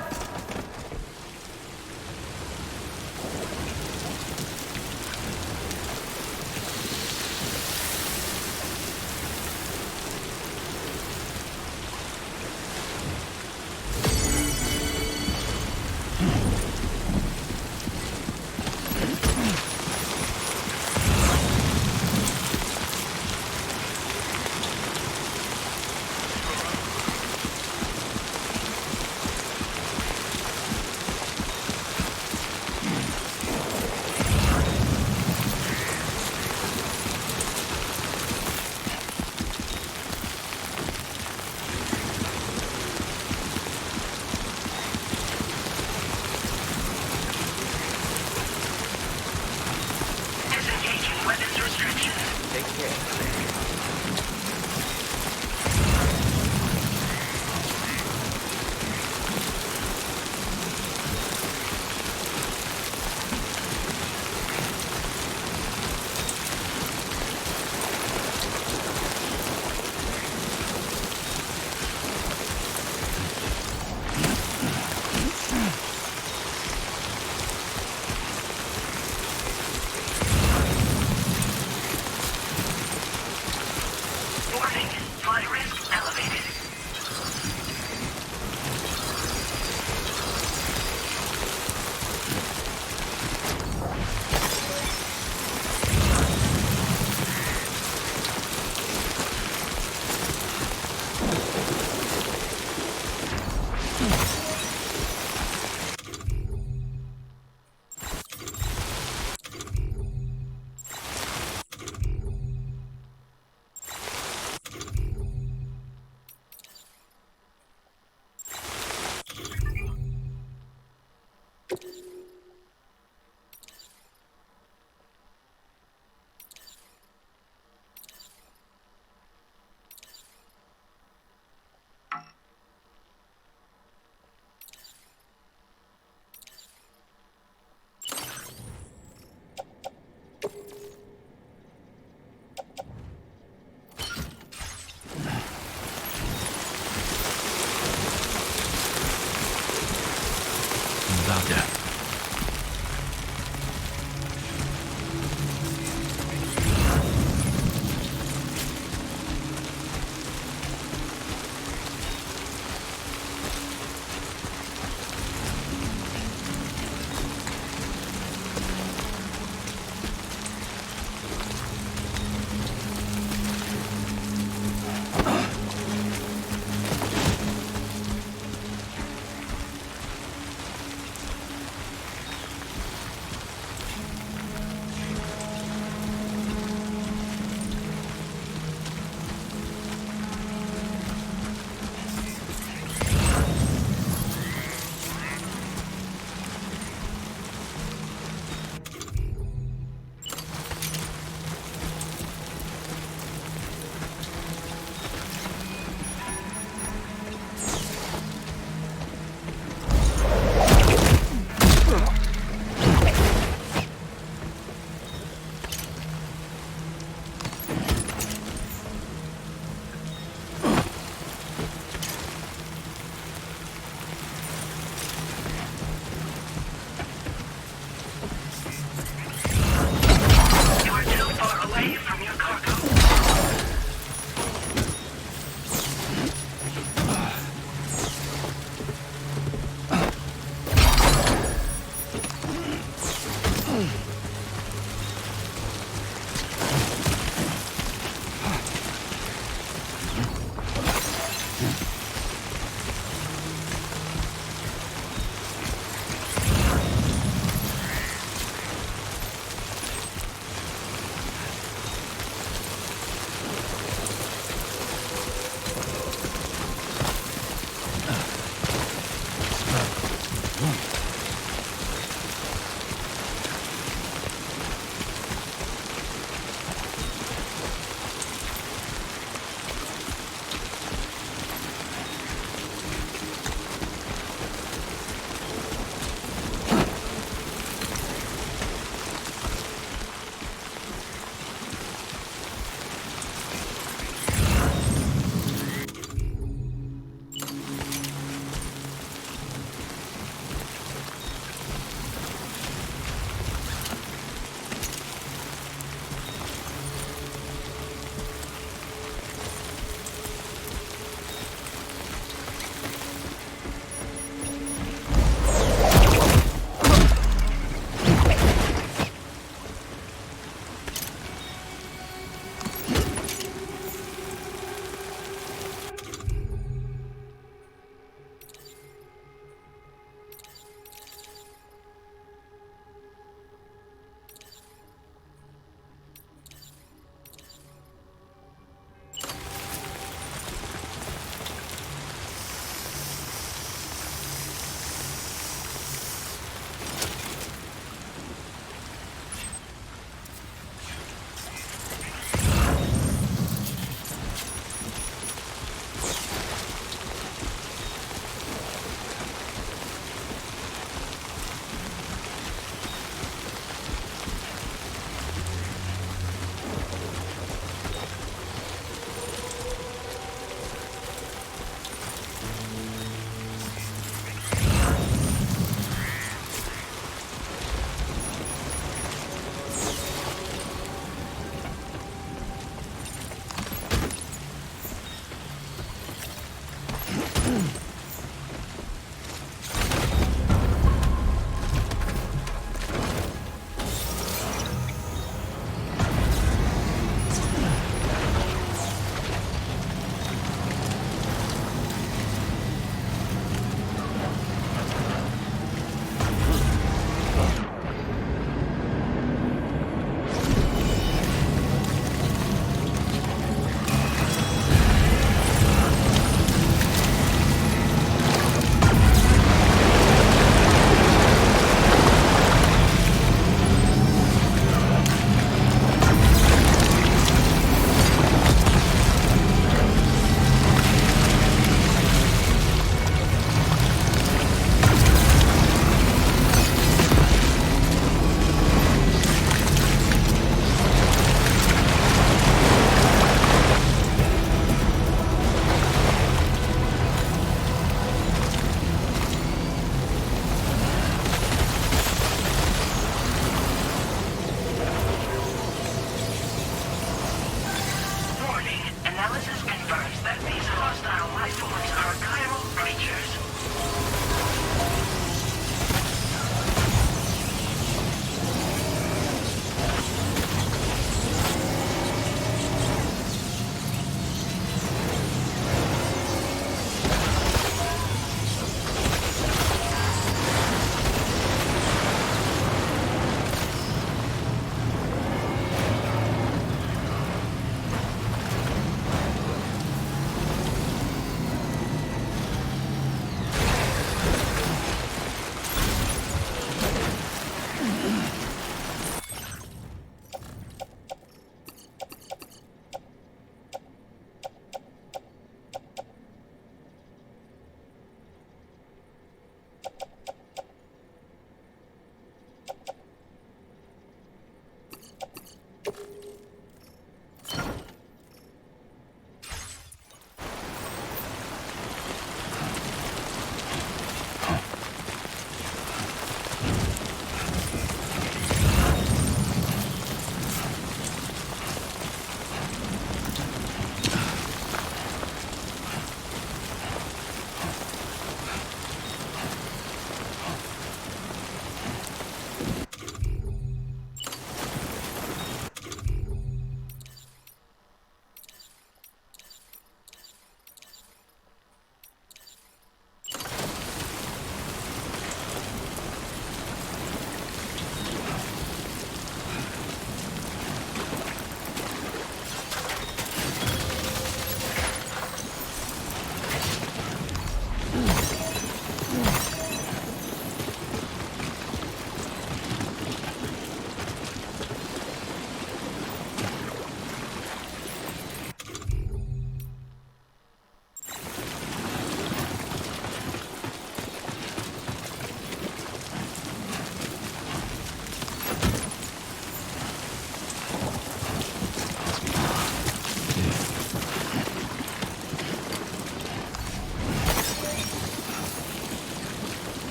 move out there.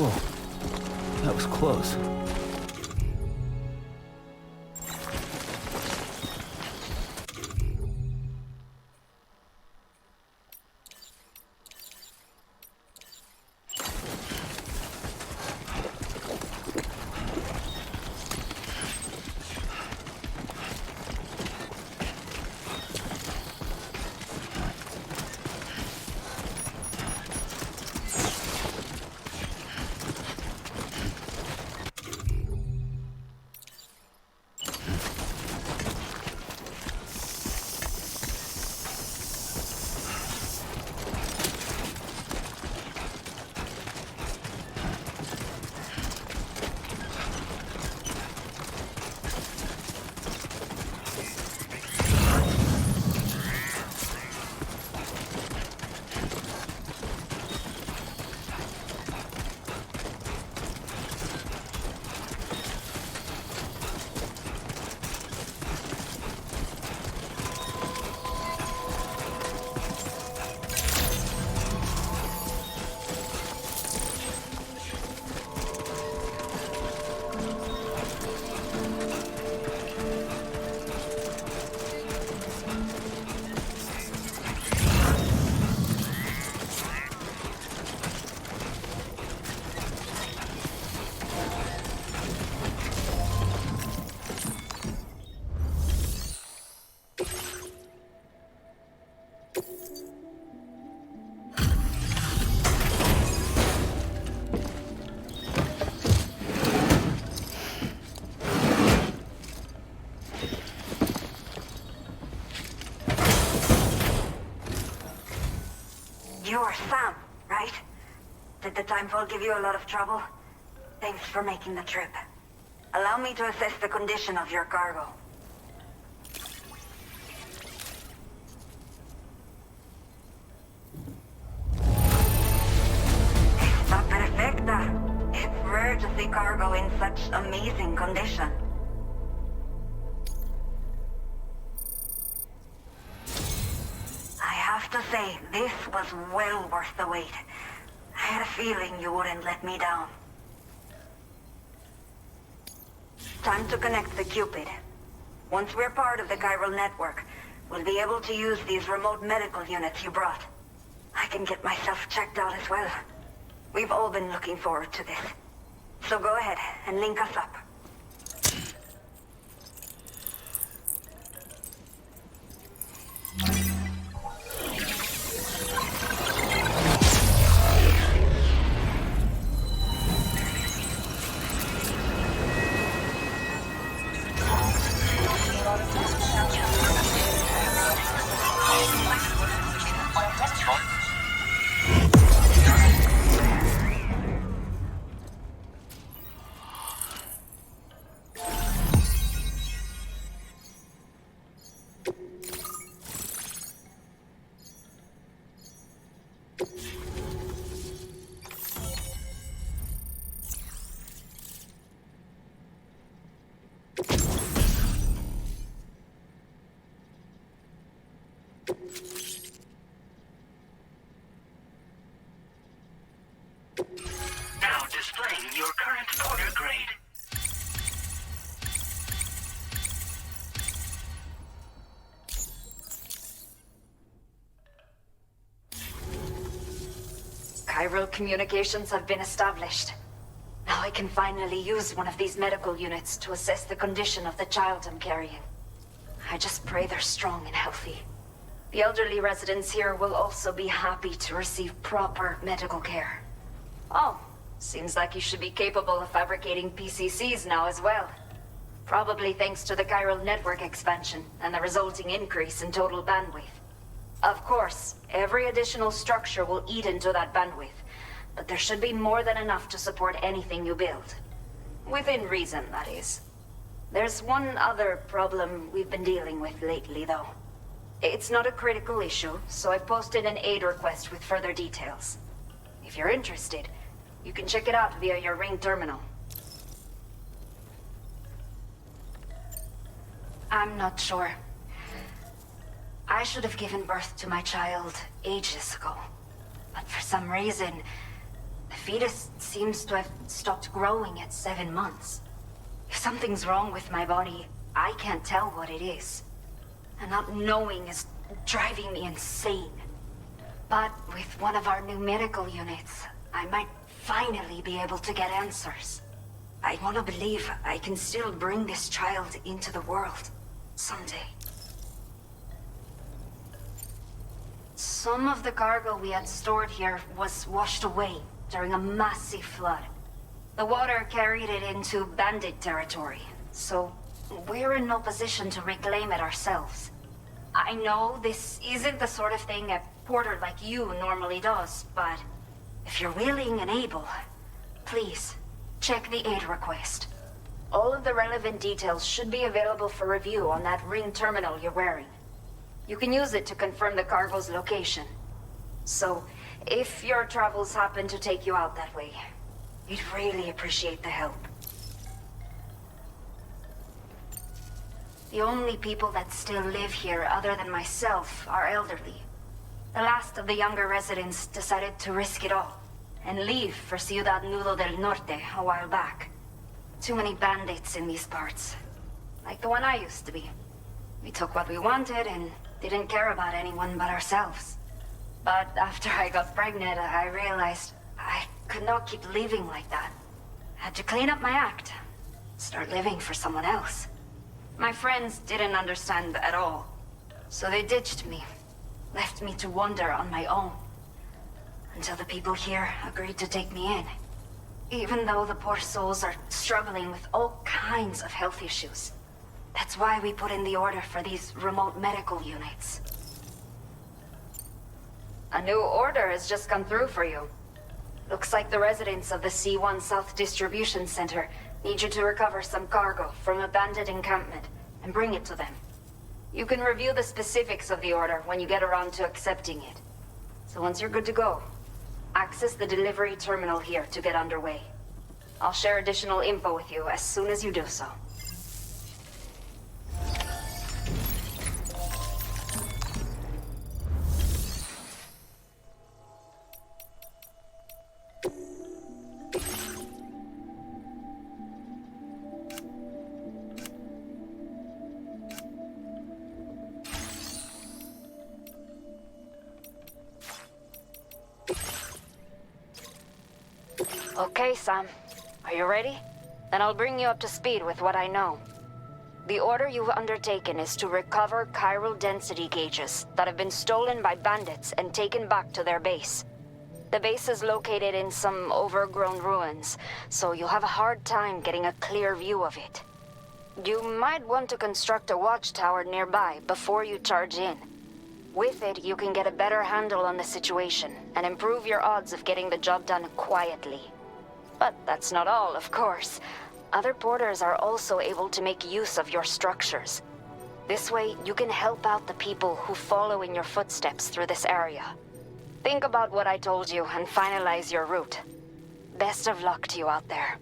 Whoa. That was close. You're Sam, right? Did the timefall give you a lot of trouble? Thanks for making the trip. Allow me to assess the condition of your cargo. Está perfecta. It's rare to see cargo in such amazing condition. I have to say, this was well worth the wait. I had a feeling you wouldn't let me down. Time to connect the Cupid. Once we're part of the chiral network, we'll be able to use these remote medical units you brought. I can get myself checked out as well. We've all been looking forward to this. So go ahead and link us up. Now displaying your current order grade. Chiral communications have been established. Now I can finally use one of these medical units to assess the condition of the child I'm carrying. I just pray they're strong and healthy. The elderly residents here will also be happy to receive proper medical care. Oh, seems like you should be capable of fabricating PCCs now as well. Probably thanks to the chiral network expansion and the resulting increase in total bandwidth. Of course, every additional structure will eat into that bandwidth, but there should be more than enough to support anything you build. Within reason, that is. There's one other problem we've been dealing with lately, though. It's not a critical issue, so I've posted an aid request with further details. If you're interested, you can check it out via your Ring terminal. I'm not sure. I should have given birth to my child ages ago. But for some reason, the fetus seems to have stopped growing at 7 months. If something's wrong with my body, I can't tell what it is. And not knowing is driving me insane. But with one of our new medical units, I might finally be able to get answers. I want to believe I can still bring this child into the world someday. Some of the cargo we had stored here was washed away during a massive flood. The water carried it into bandit territory, so we're in no position to reclaim it ourselves. I know this isn't the sort of thing a porter like you normally does, but if you're willing and able, please, check the aid request. All of the relevant details should be available for review on that ring terminal you're wearing. You can use it to confirm the cargo's location. So, if your travels happen to take you out that way, we'd really appreciate the help. The only people that still live here other than myself are elderly. The last of the younger residents decided to risk it all and leave for Ciudad Nudo del Norte a while back. Too many bandits in these parts. Like the one I used to be. We took what we wanted and didn't care about anyone but ourselves. But after I got pregnant, I realized I could not keep living like that. Had to clean up my act. Start living for someone else. My friends didn't understand at all. So they ditched me. Left me to wander on my own. Until the people here agreed to take me in. Even though the poor souls are struggling with all kinds of health issues. That's why we put in the order for these remote medical units. A new order has just come through for you. Looks like the residents of the C1 South Distribution Center need you to recover some cargo from a bandit encampment and bring it to them. You can review the specifics of the order when you get around to accepting it. So once you're good to go, access the delivery terminal here to get underway. I'll share additional info with you as soon as you do so. Okay, Sam. Are you ready? Then I'll bring you up to speed with what I know. The order you've undertaken is to recover chiral density gauges that have been stolen by bandits and taken back to their base. The base is located in some overgrown ruins, so you'll have a hard time getting a clear view of it. You might want to construct a watchtower nearby before you charge in. With it, you can get a better handle on the situation and improve your odds of getting the job done quietly. But that's not all, of course. Other porters are also able to make use of your structures. This way, you can help out the people who follow in your footsteps through this area. Think about what I told you and finalize your route. Best of luck to you out there.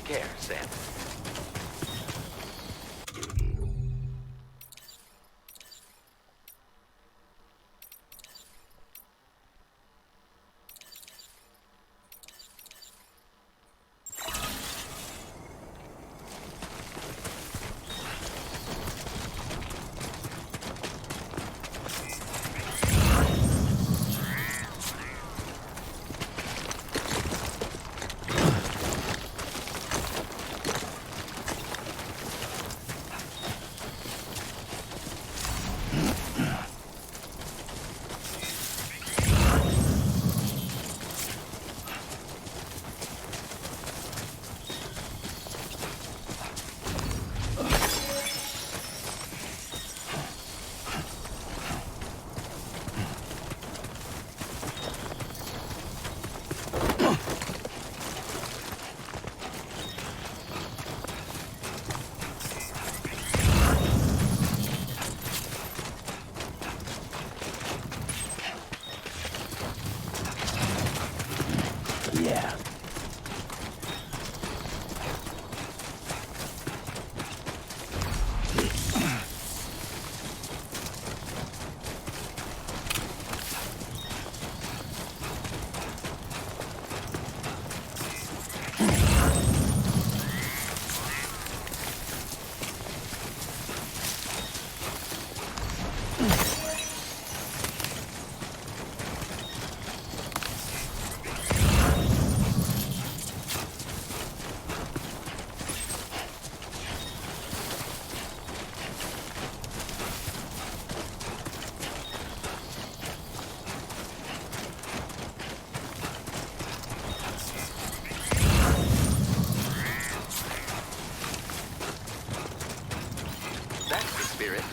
care, Sam. Yeah. That's the spirit.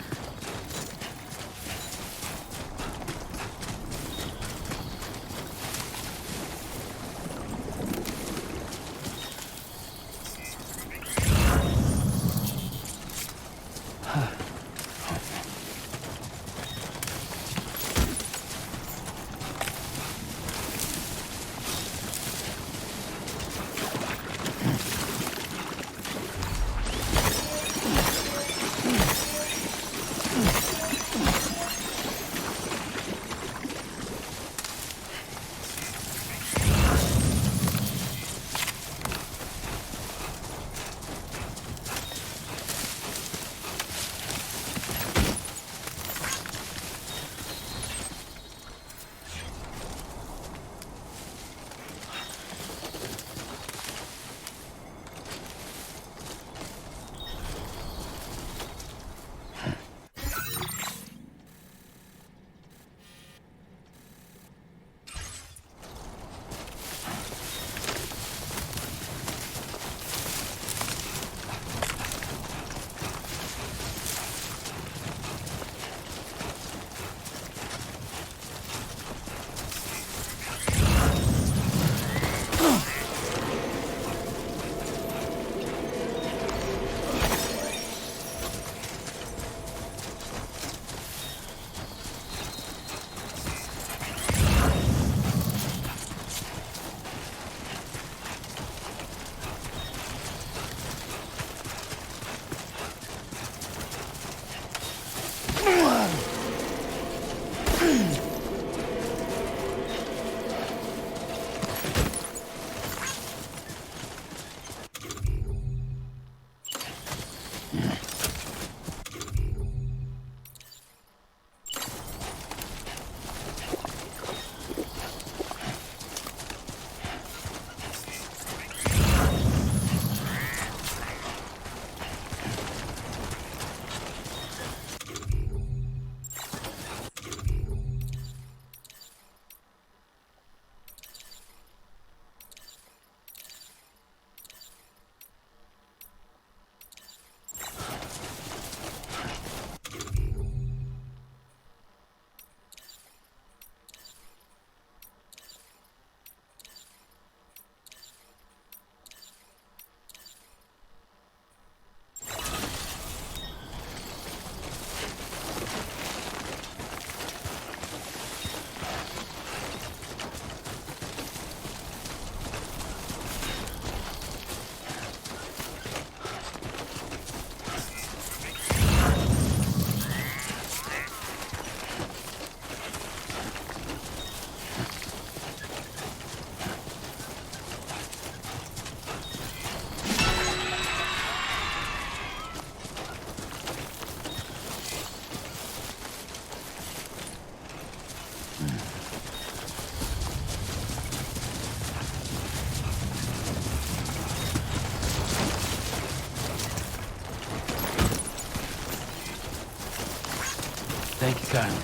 Thank you kindly.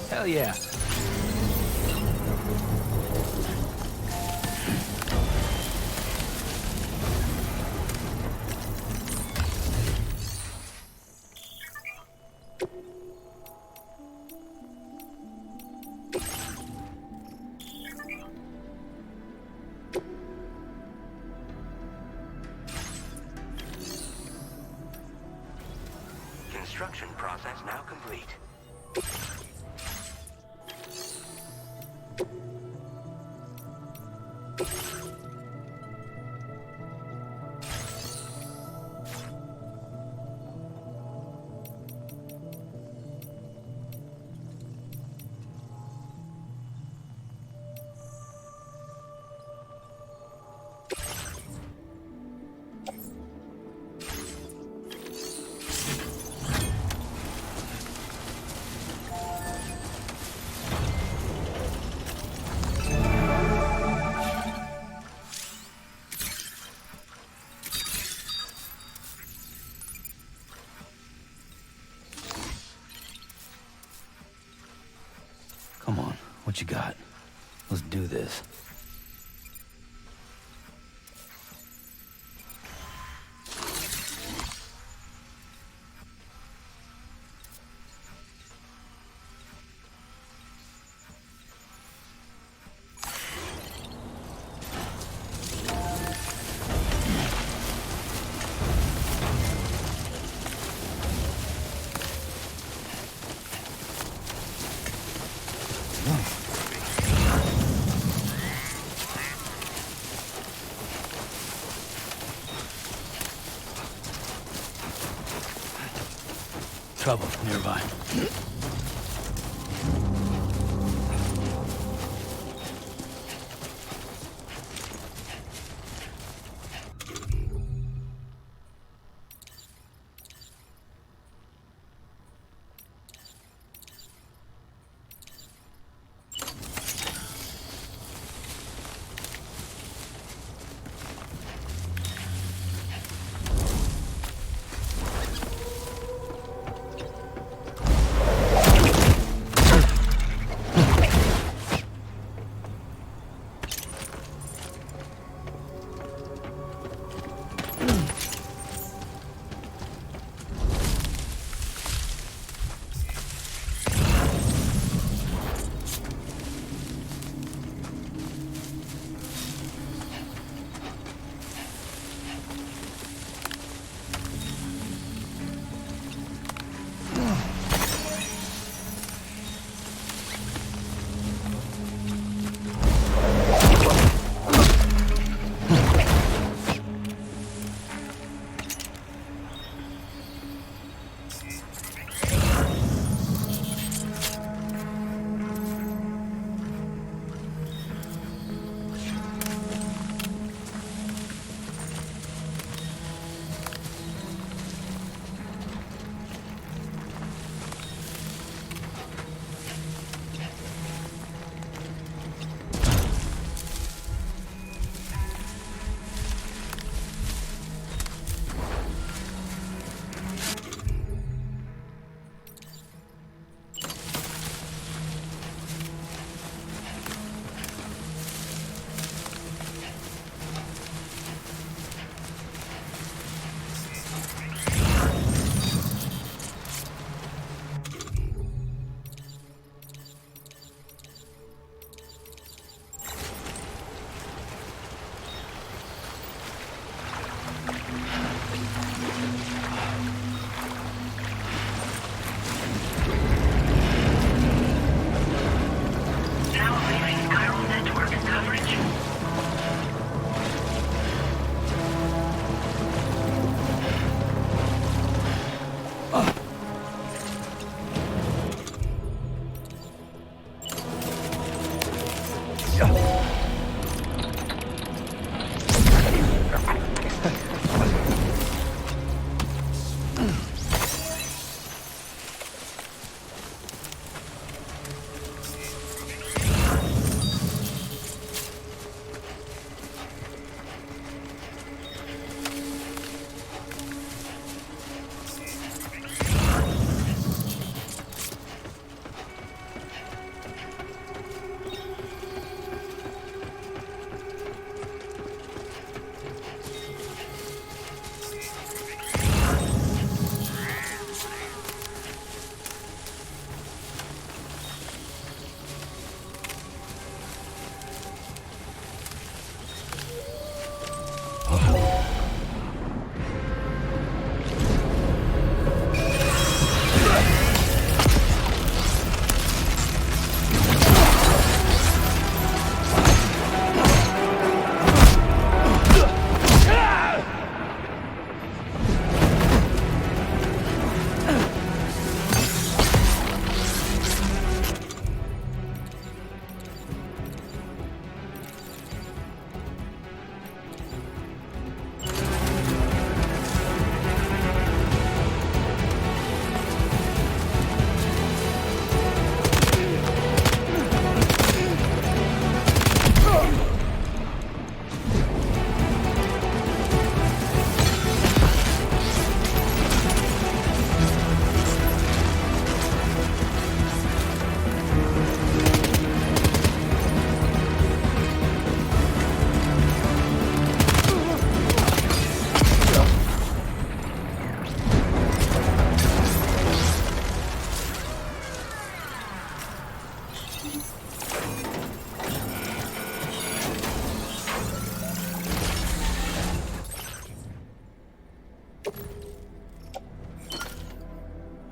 Hell yeah. Construction process now complete. Come on, what you got? Let's do this. Trouble nearby.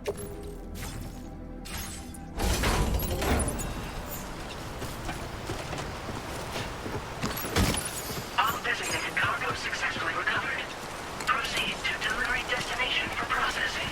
All designated cargo successfully recovered. Proceed to delivery destination for processing.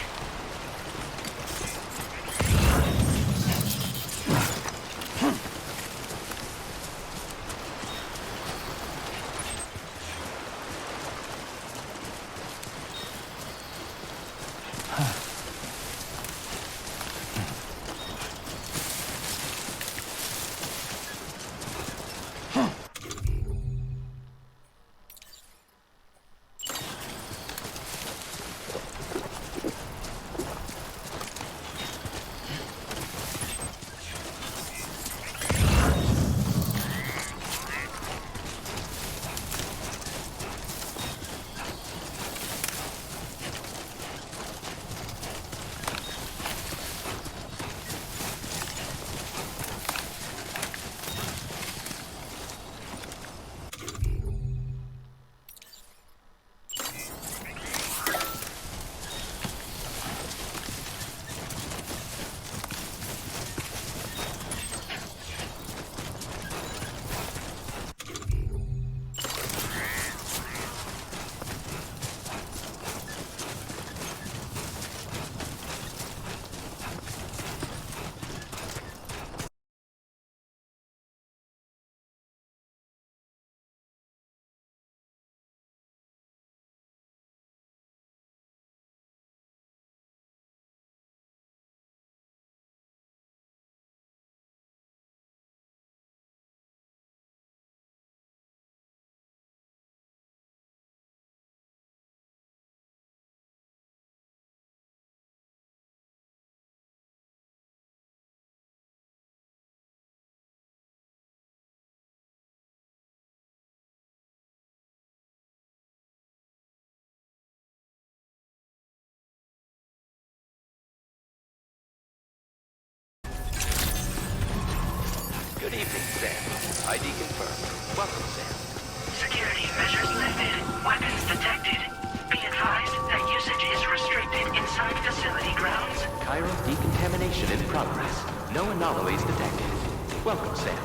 Good evening, Sam. ID confirmed. Welcome, Sam. Security measures lifted. Weapons detected. Be advised that usage is restricted inside facility grounds. Chiral decontamination in progress. No anomalies detected. Welcome, Sam.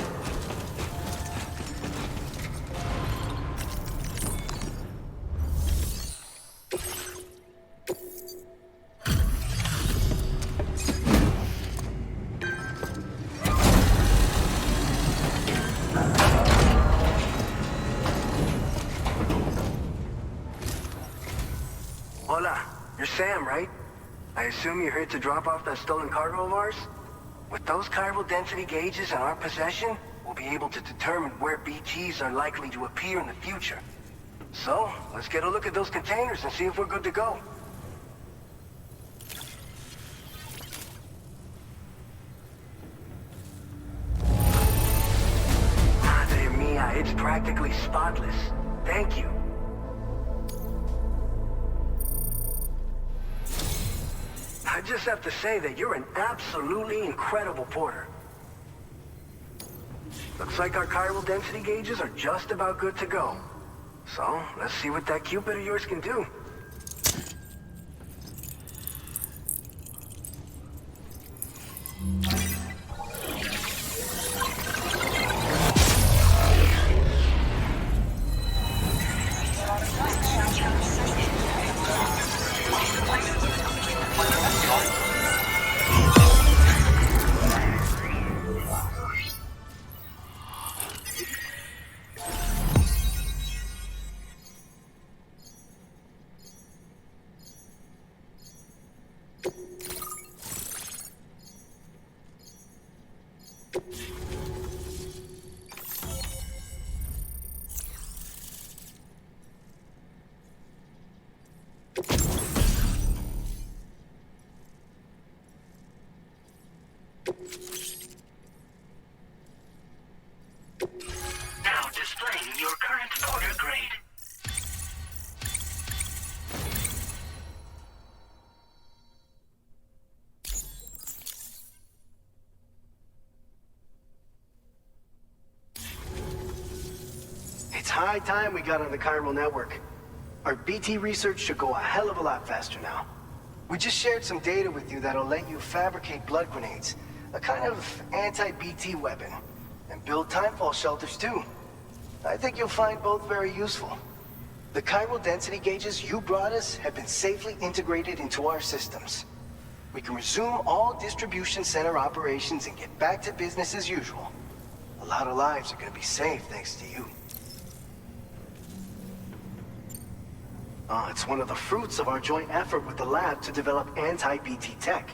Hola, you're Sam, right? I assume you're here to drop off that stolen cargo of ours? With those chiral density gauges in our possession, we'll be able to determine where BGs are likely to appear in the future. So, let's get a look at those containers and see if we're good to go. Madre mia, it's practically spotless. Thank you. I just have to say that you're an absolutely incredible porter. Looks like our chiral density gauges are just about good to go. So, let's see what that Cupid of yours can do. Now displaying your current porter grade. It's high time we got on the chiral network. Our BT research should go a hell of a lot faster now. We just shared some data with you that'll let you fabricate blood grenades, a kind of anti-BT weapon, and build timefall shelters too. I think you'll find both very useful. The chiral density gauges you brought us have been safely integrated into our systems. We can resume all distribution center operations and get back to business as usual. A lot of lives are gonna be saved thanks to you. It's one of the fruits of our joint effort with the lab to develop anti-BT tech.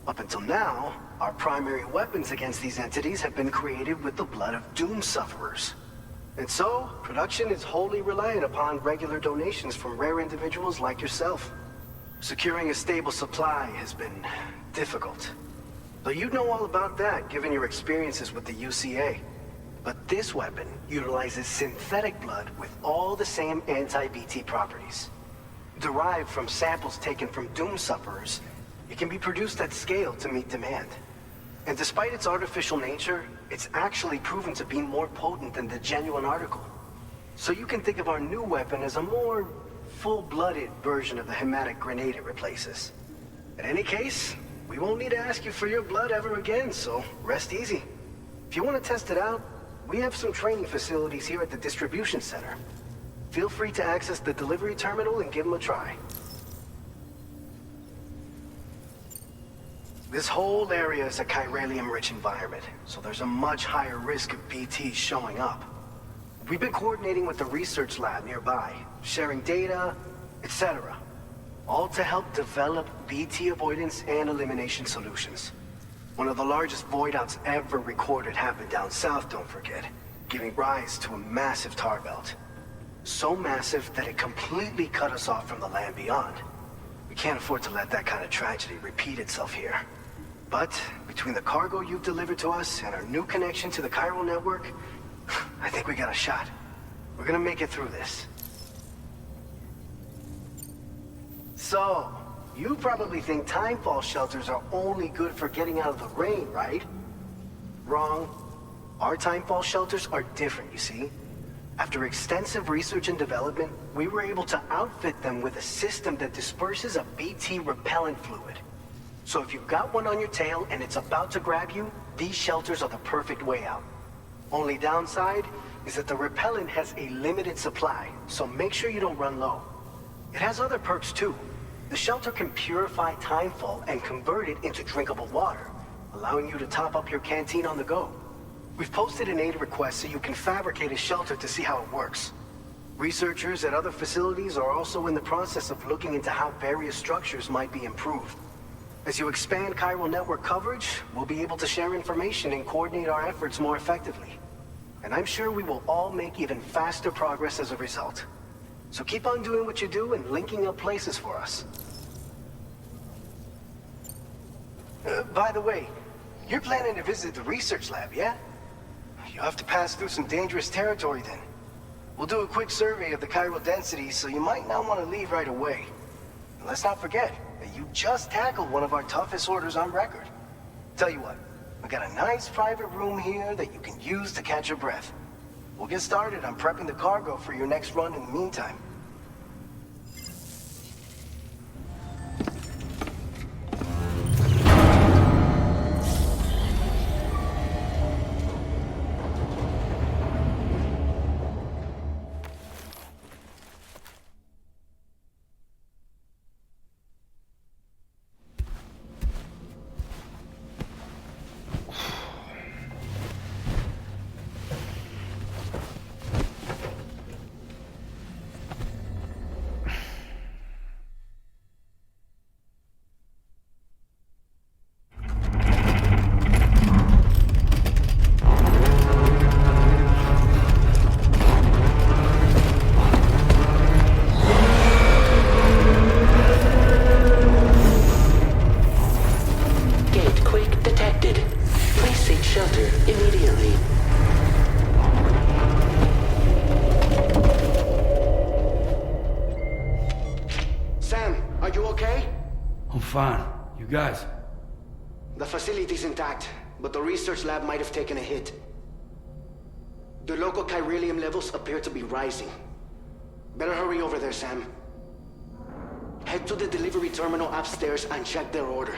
Up until now, our primary weapons against these entities have been created with the blood of doom sufferers. And so, production is wholly reliant upon regular donations from rare individuals like yourself. Securing a stable supply has been difficult. Though you'd know all about that, given your experiences with the UCA. But this weapon utilizes synthetic blood with all the same anti-BT properties. Derived from samples taken from doom sufferers, it can be produced at scale to meet demand. And despite its artificial nature, it's actually proven to be more potent than the genuine article. So you can think of our new weapon as a more full-blooded version of the hematic grenade it replaces. In any case, we won't need to ask you for your blood ever again, so rest easy. If you want to test it out, we have some training facilities here at the distribution center. Feel free to access the delivery terminal and give them a try. This whole area is a chiralium-rich environment, so there's a much higher risk of BTs showing up. We've been coordinating with the research lab nearby, sharing data, etc. All to help develop BT avoidance and elimination solutions. One of the largest void outs ever recorded happened down south, don't forget, giving rise to a massive tar belt. So massive that it completely cut us off from the land beyond. We can't afford to let that kind of tragedy repeat itself here. But between the cargo you've delivered to us and our new connection to the chiral network, I think we got a shot. We're gonna make it through this. So, you probably think timefall shelters are only good for getting out of the rain, right? Wrong. Our timefall shelters are different, you see. After extensive research and development, we were able to outfit them with a system that disperses a BT repellent fluid. So if you've got one on your tail and it's about to grab you, these shelters are the perfect way out. Only downside is that the repellent has a limited supply, so make sure you don't run low. It has other perks too. The shelter can purify timefall and convert it into drinkable water, allowing you to top up your canteen on the go. We've posted an aid request so you can fabricate a shelter to see how it works. Researchers at other facilities are also in the process of looking into how various structures might be improved. As you expand chiral network coverage, we'll be able to share information and coordinate our efforts more effectively. And I'm sure we will all make even faster progress as a result. So keep on doing what you do and linking up places for us. By the way, you're planning to visit the research lab, yeah? You'll have to pass through some dangerous territory then. We'll do a quick survey of the chiral density, so you might not want to leave right away. And let's not forget that you just tackled one of our toughest orders on record. Tell you what, we got a nice private room here that you can use to catch your breath. We'll get started on prepping the cargo for your next run in the meantime. Fine. You guys? The facility's intact, but the research lab might have taken a hit. The local chiralium levels appear to be rising. Better hurry over there, Sam. Head to the delivery terminal upstairs and check their order.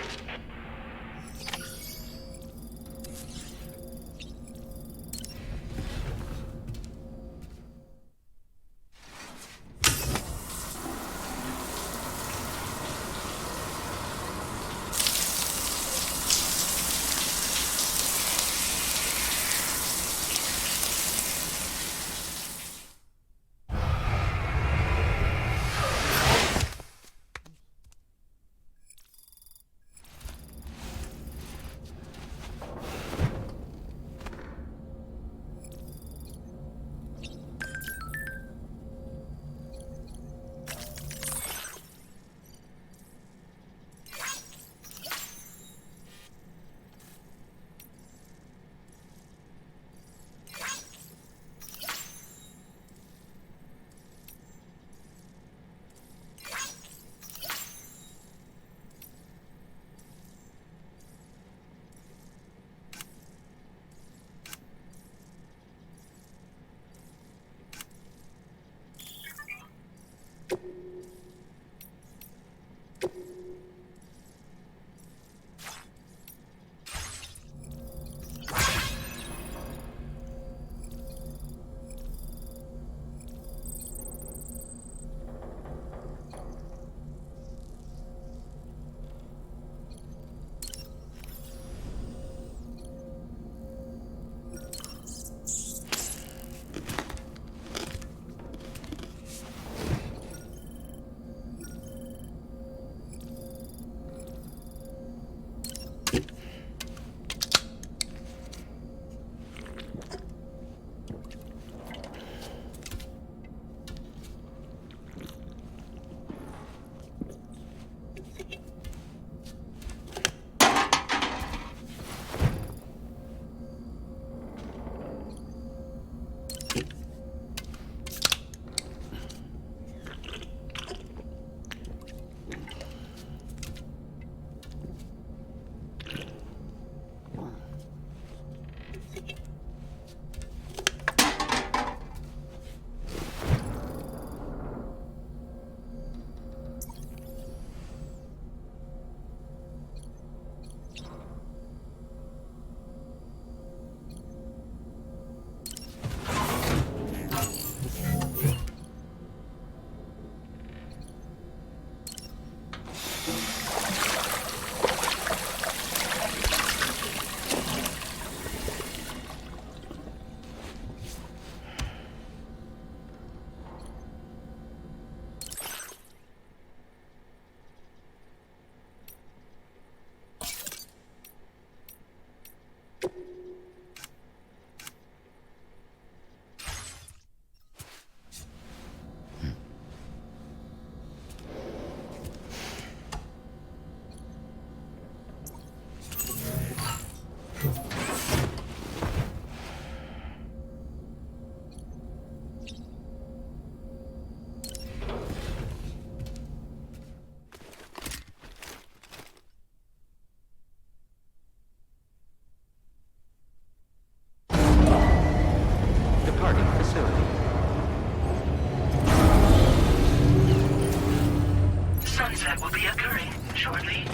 Sunset will be occurring shortly.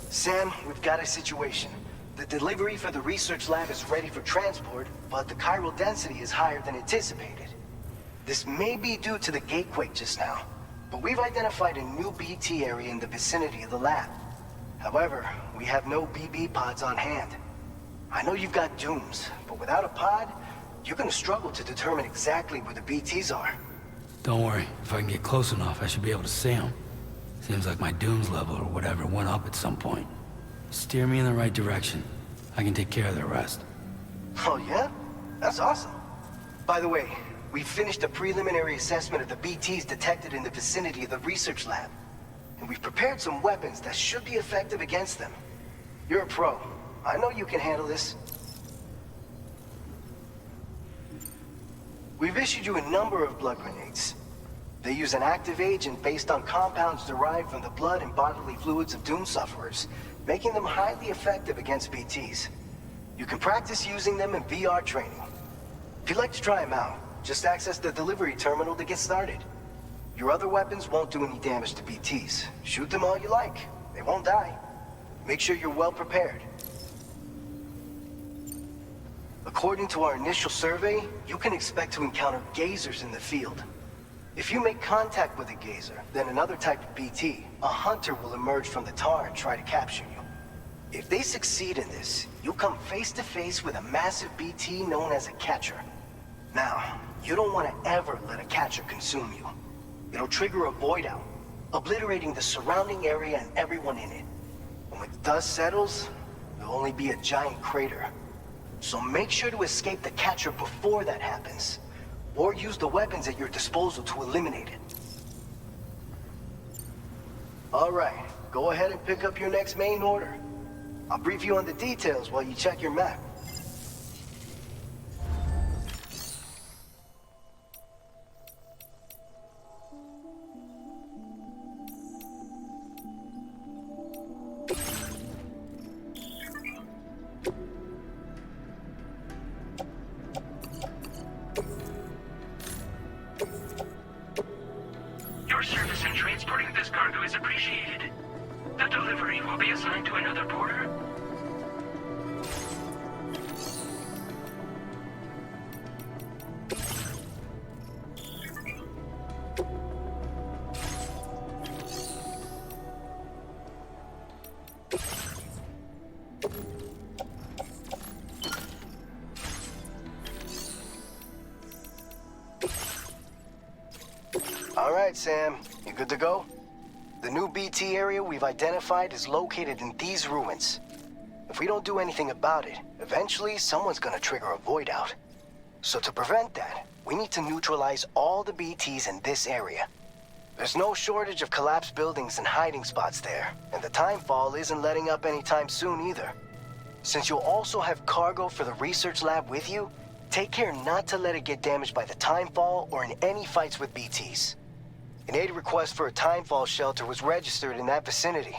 Sam, we've got a situation. The delivery for the research lab is ready for transport, but the chiral density is higher than anticipated. This may be due to the gatequake just now, but we've identified a new BT area in the vicinity of the lab. However, we have no BB pods on hand. I know you've got dooms, but without a pod, you're gonna struggle to determine exactly where the BTs are. Don't worry. If I can get close enough, I should be able to see them. Seems like my dooms level or whatever went up at some point. Steer me in the right direction. I can take care of the rest. Oh yeah? That's awesome. By the way, we finished a preliminary assessment of the BTs detected in the vicinity of the research lab. And we've prepared some weapons that should be effective against them. You're a pro. I know you can handle this. We've issued you a number of blood grenades. They use an active agent based on compounds derived from the blood and bodily fluids of Doom sufferers, making them highly effective against BTs. You can practice using them in VR training. If you'd like to try them out, Just access the delivery terminal to get started. Your other weapons won't do any damage to BTs. Shoot them all you like. They won't die. Make sure you're well prepared. According to our initial survey, you can expect to encounter gazers in the field. If you make contact with a gazer, then another type of BT, a hunter will emerge from the tar and try to capture you. If they succeed in this, you'll come face to face with a massive BT known as a catcher. Now, you don't want to ever let a catcher consume you. It'll trigger a void out, obliterating the surrounding area and everyone in it. And when the dust settles, there'll only be a giant crater. So make sure to escape the catcher before that happens, or use the weapons at your disposal to eliminate it. All right, go ahead and pick up your next main order. I'll brief you on the details while you check your map. Your service in transporting this cargo is appreciated. The delivery will be assigned to another porter. All right, Sam. You good to go? The new BT area we've identified is located in these ruins. If we don't do anything about it, eventually someone's gonna trigger a void out. So to prevent that, we need to neutralize all the BTs in this area. There's no shortage of collapsed buildings and hiding spots there, and the timefall isn't letting up anytime soon either. Since you'll also have cargo for the research lab with you, take care not to let it get damaged by the timefall or in any fights with BTs. An aid request for a timefall shelter was registered in that vicinity.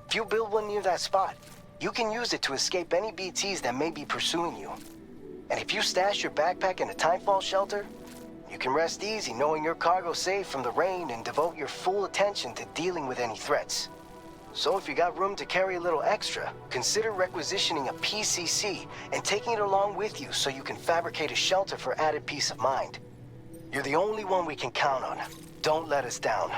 If you build one near that spot, you can use it to escape any BTs that may be pursuing you. And if you stash your backpack in a timefall shelter, you can rest easy knowing your cargo's safe from the rain and devote your full attention to dealing with any threats. So if you got room to carry a little extra, consider requisitioning a PCC and taking it along with you so you can fabricate a shelter for added peace of mind. You're the only one we can count on. Don't let us down.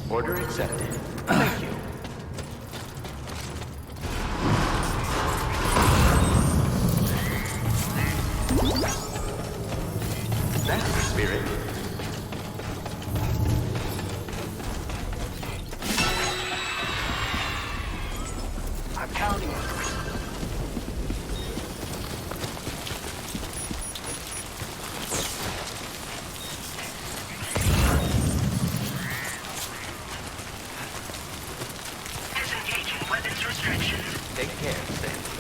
Order accepted. Thank you. That's the spirit. I'm counting it. restrictions. Take care, Sam.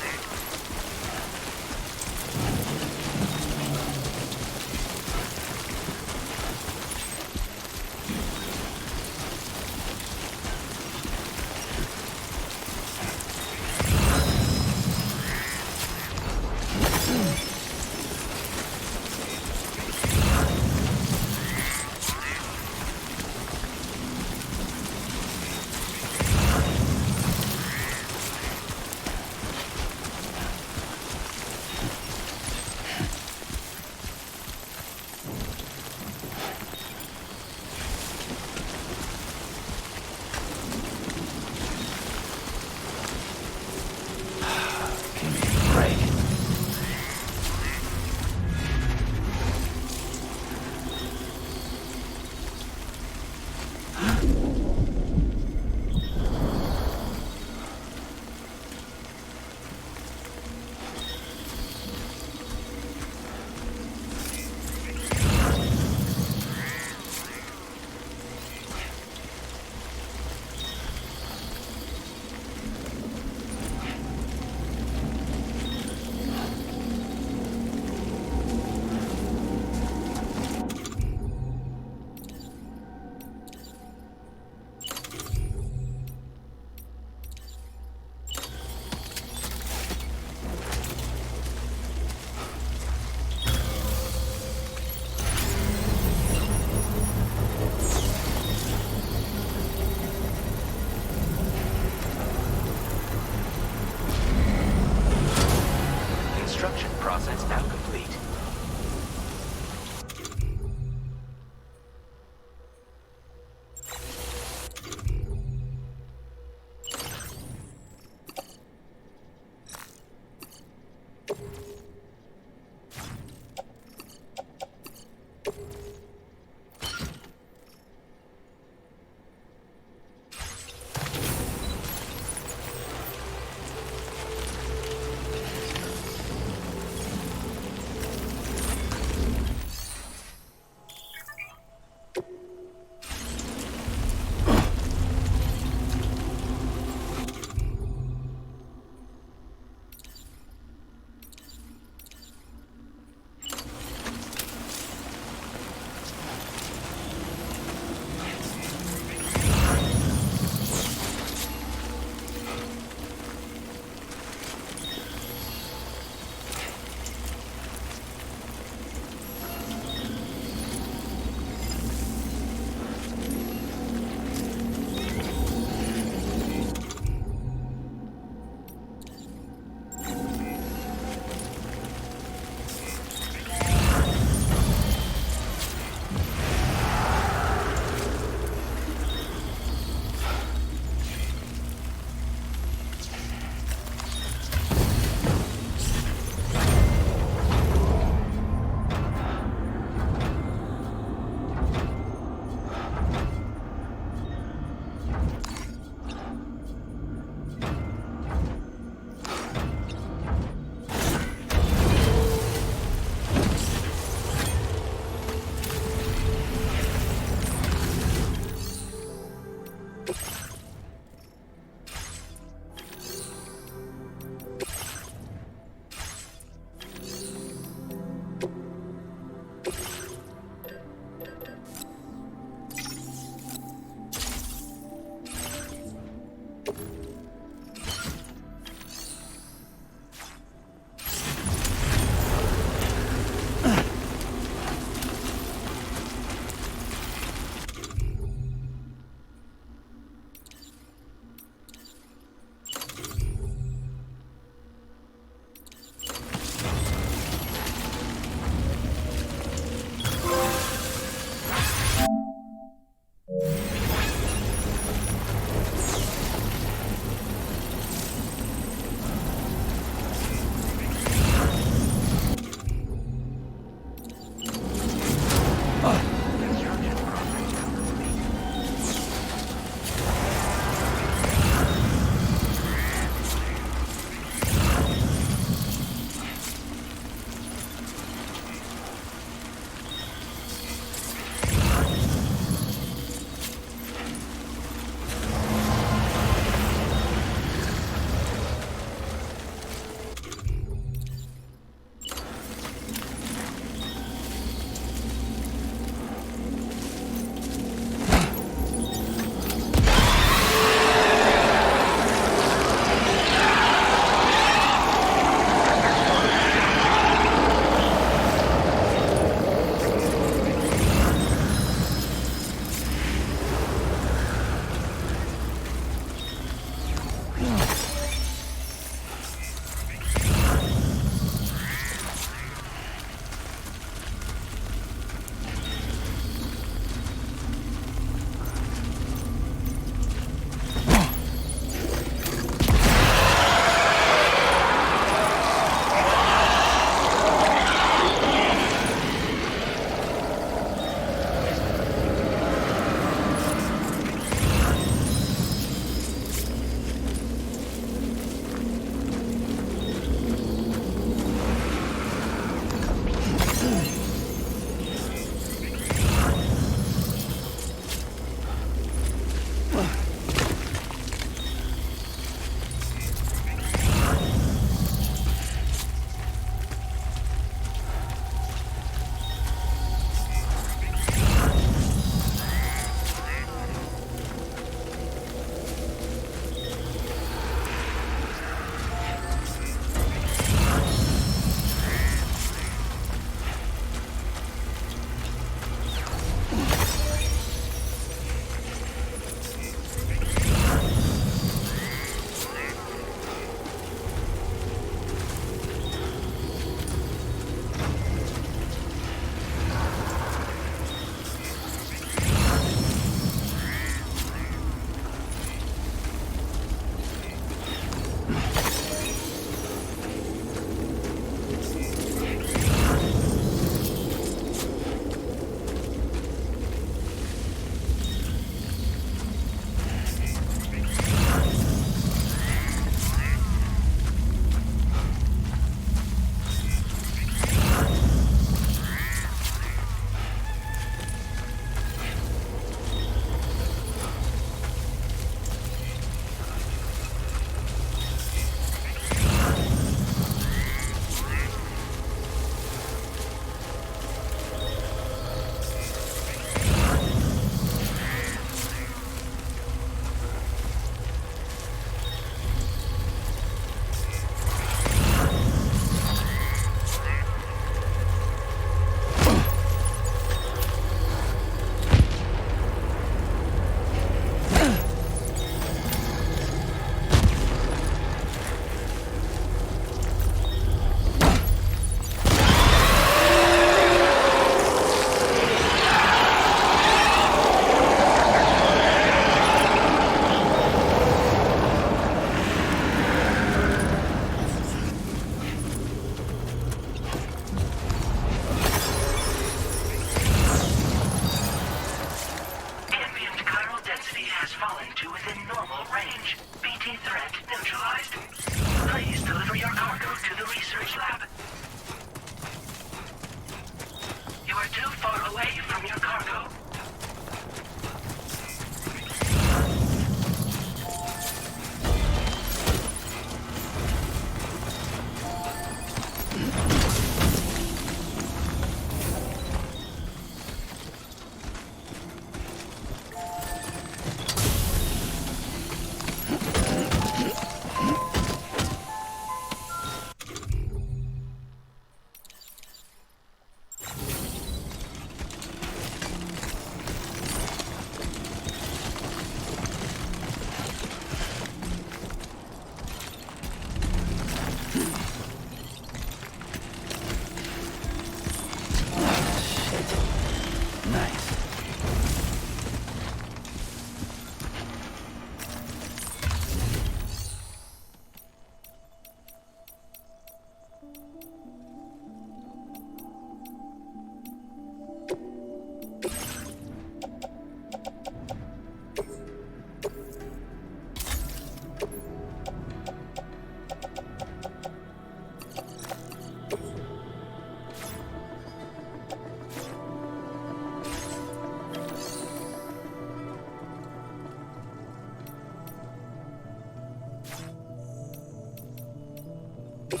A new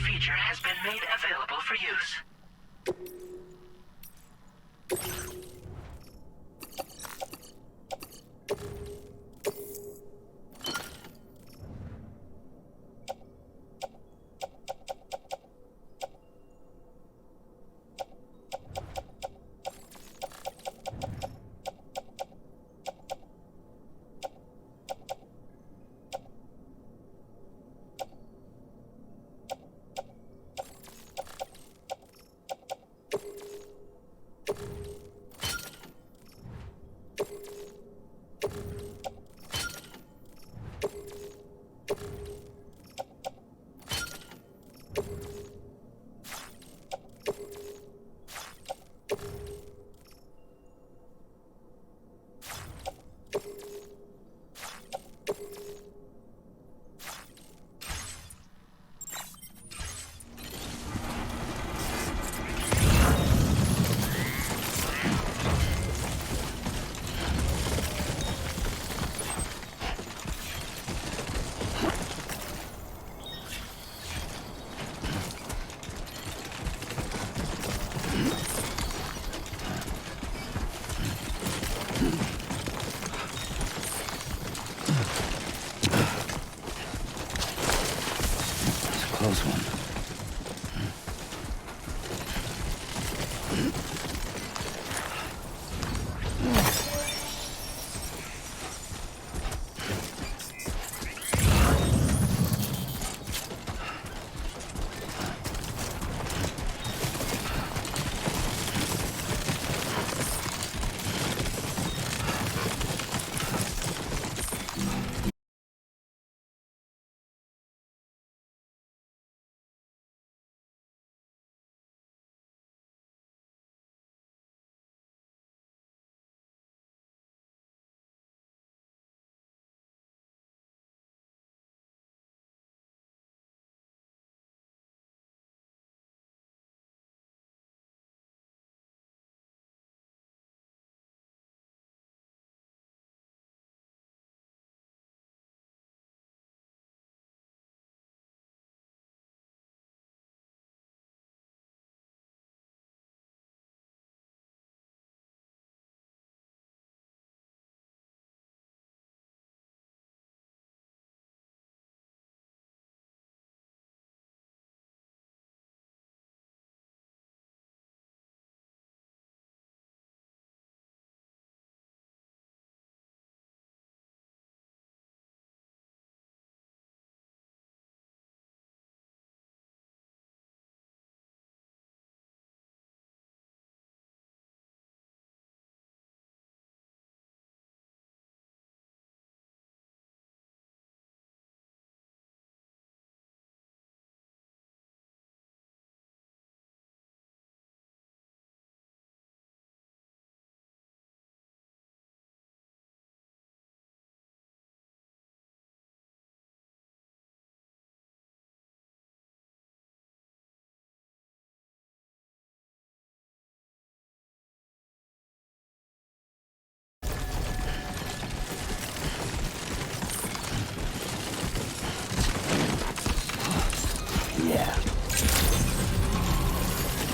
feature has been made available for use. Close one.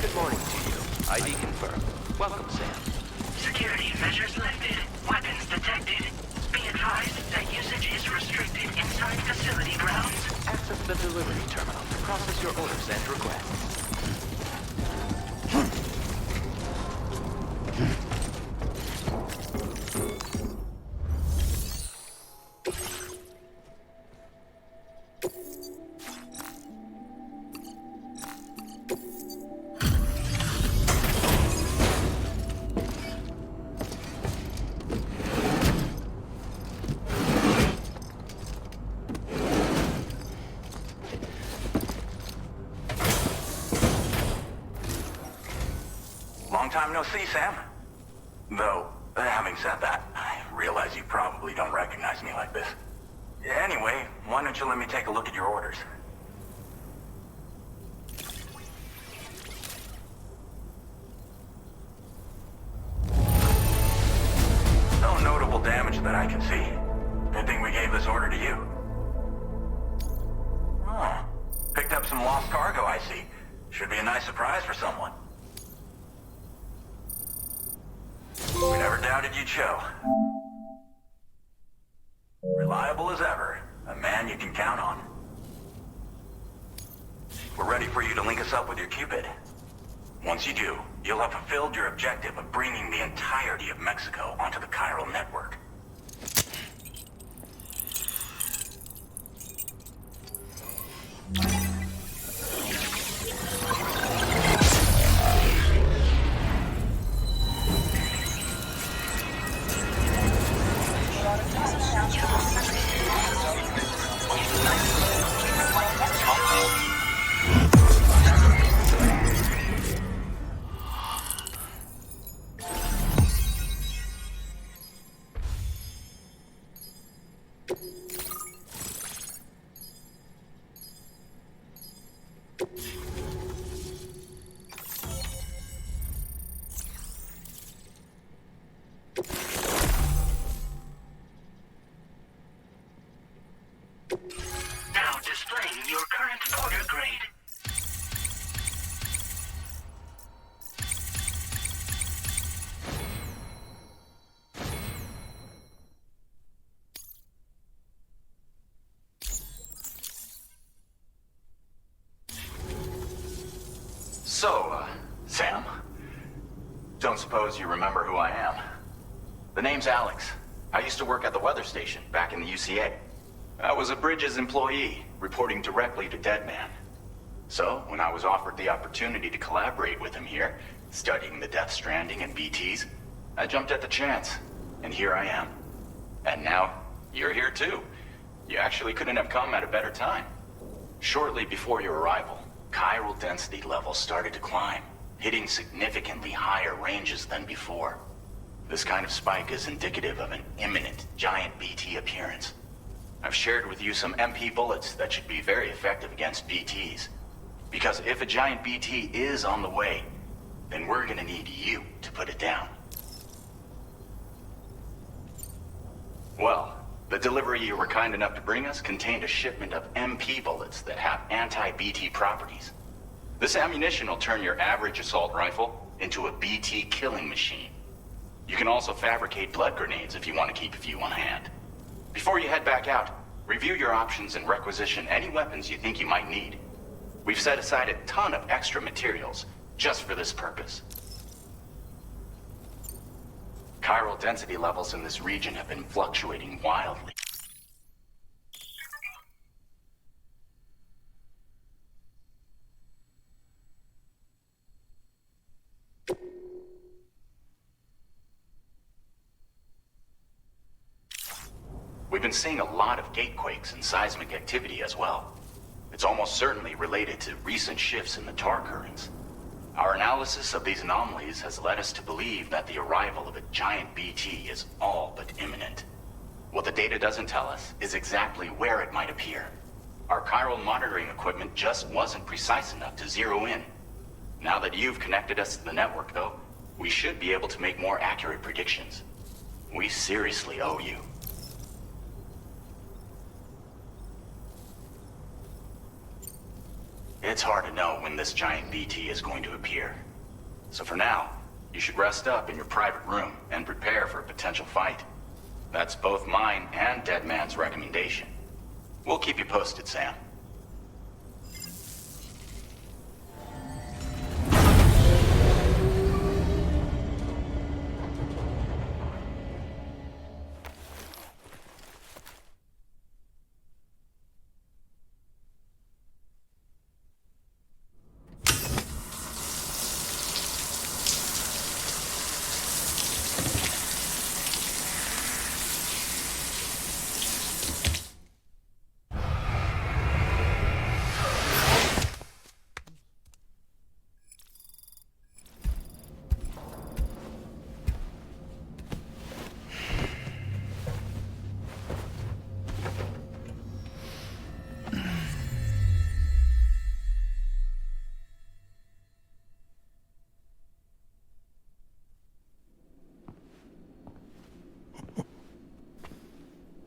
Good morning to you. ID confirmed. Welcome, Sam. Security measures lifted. Weapons detected. Be advised that usage is restricted inside facility grounds. Access the delivery terminal to process your orders and requests. Long time no see, Sam. Though, having said that, I realize you probably don't recognize me like this. Anyway, why don't you let me take a look at your orders? lost cargo, I see. Should be a nice surprise for someone. We never doubted you'd show. Reliable as ever. A man you can count on. We're ready for you to link us up with your Cupid. Once you do, you'll have fulfilled your objective of bringing the entirety of Mexico onto the chiral network. Now displaying your current order grade. So, Sam, don't suppose you remember who I am? The name's Alex. I used to work at the weather station back in the UCA. I was a Bridges employee, reporting directly to Deadman. So, when I was offered the opportunity to collaborate with him here, studying the Death Stranding and BTs, I jumped at the chance, and here I am. And now, you're here too. You actually couldn't have come at a better time. Shortly before your arrival, chiral density levels started to climb, hitting significantly higher ranges than before. This kind of spike is indicative of an imminent giant BT appearance. I've shared with you some MP bullets that should be very effective against BTs. Because if a giant BT is on the way, then we're gonna need you to put it down. Well, the delivery you were kind enough to bring us contained a shipment of MP bullets that have anti-BT properties. This ammunition will turn your average assault rifle into a BT killing machine. You can also fabricate blood grenades if you want to keep a few on hand. Before you head back out, review your options and requisition any weapons you think you might need. We've set aside a ton of extra materials just for this purpose. Chiral density levels in this region have been fluctuating wildly. We've been seeing a lot of gatequakes and seismic activity as well. It's almost certainly related to recent shifts in the tar currents. Our analysis of these anomalies has led us to believe that the arrival of a giant BT is all but imminent. What the data doesn't tell us is exactly where it might appear. Our chiral monitoring equipment just wasn't precise enough to zero in. Now that you've connected us to the network, though, we should be able to make more accurate predictions. We seriously owe you. It's hard to know when this giant BT is going to appear. So for now, you should rest up in your private room and prepare for a potential fight. That's both mine and Deadman's recommendation. We'll keep you posted, Sam.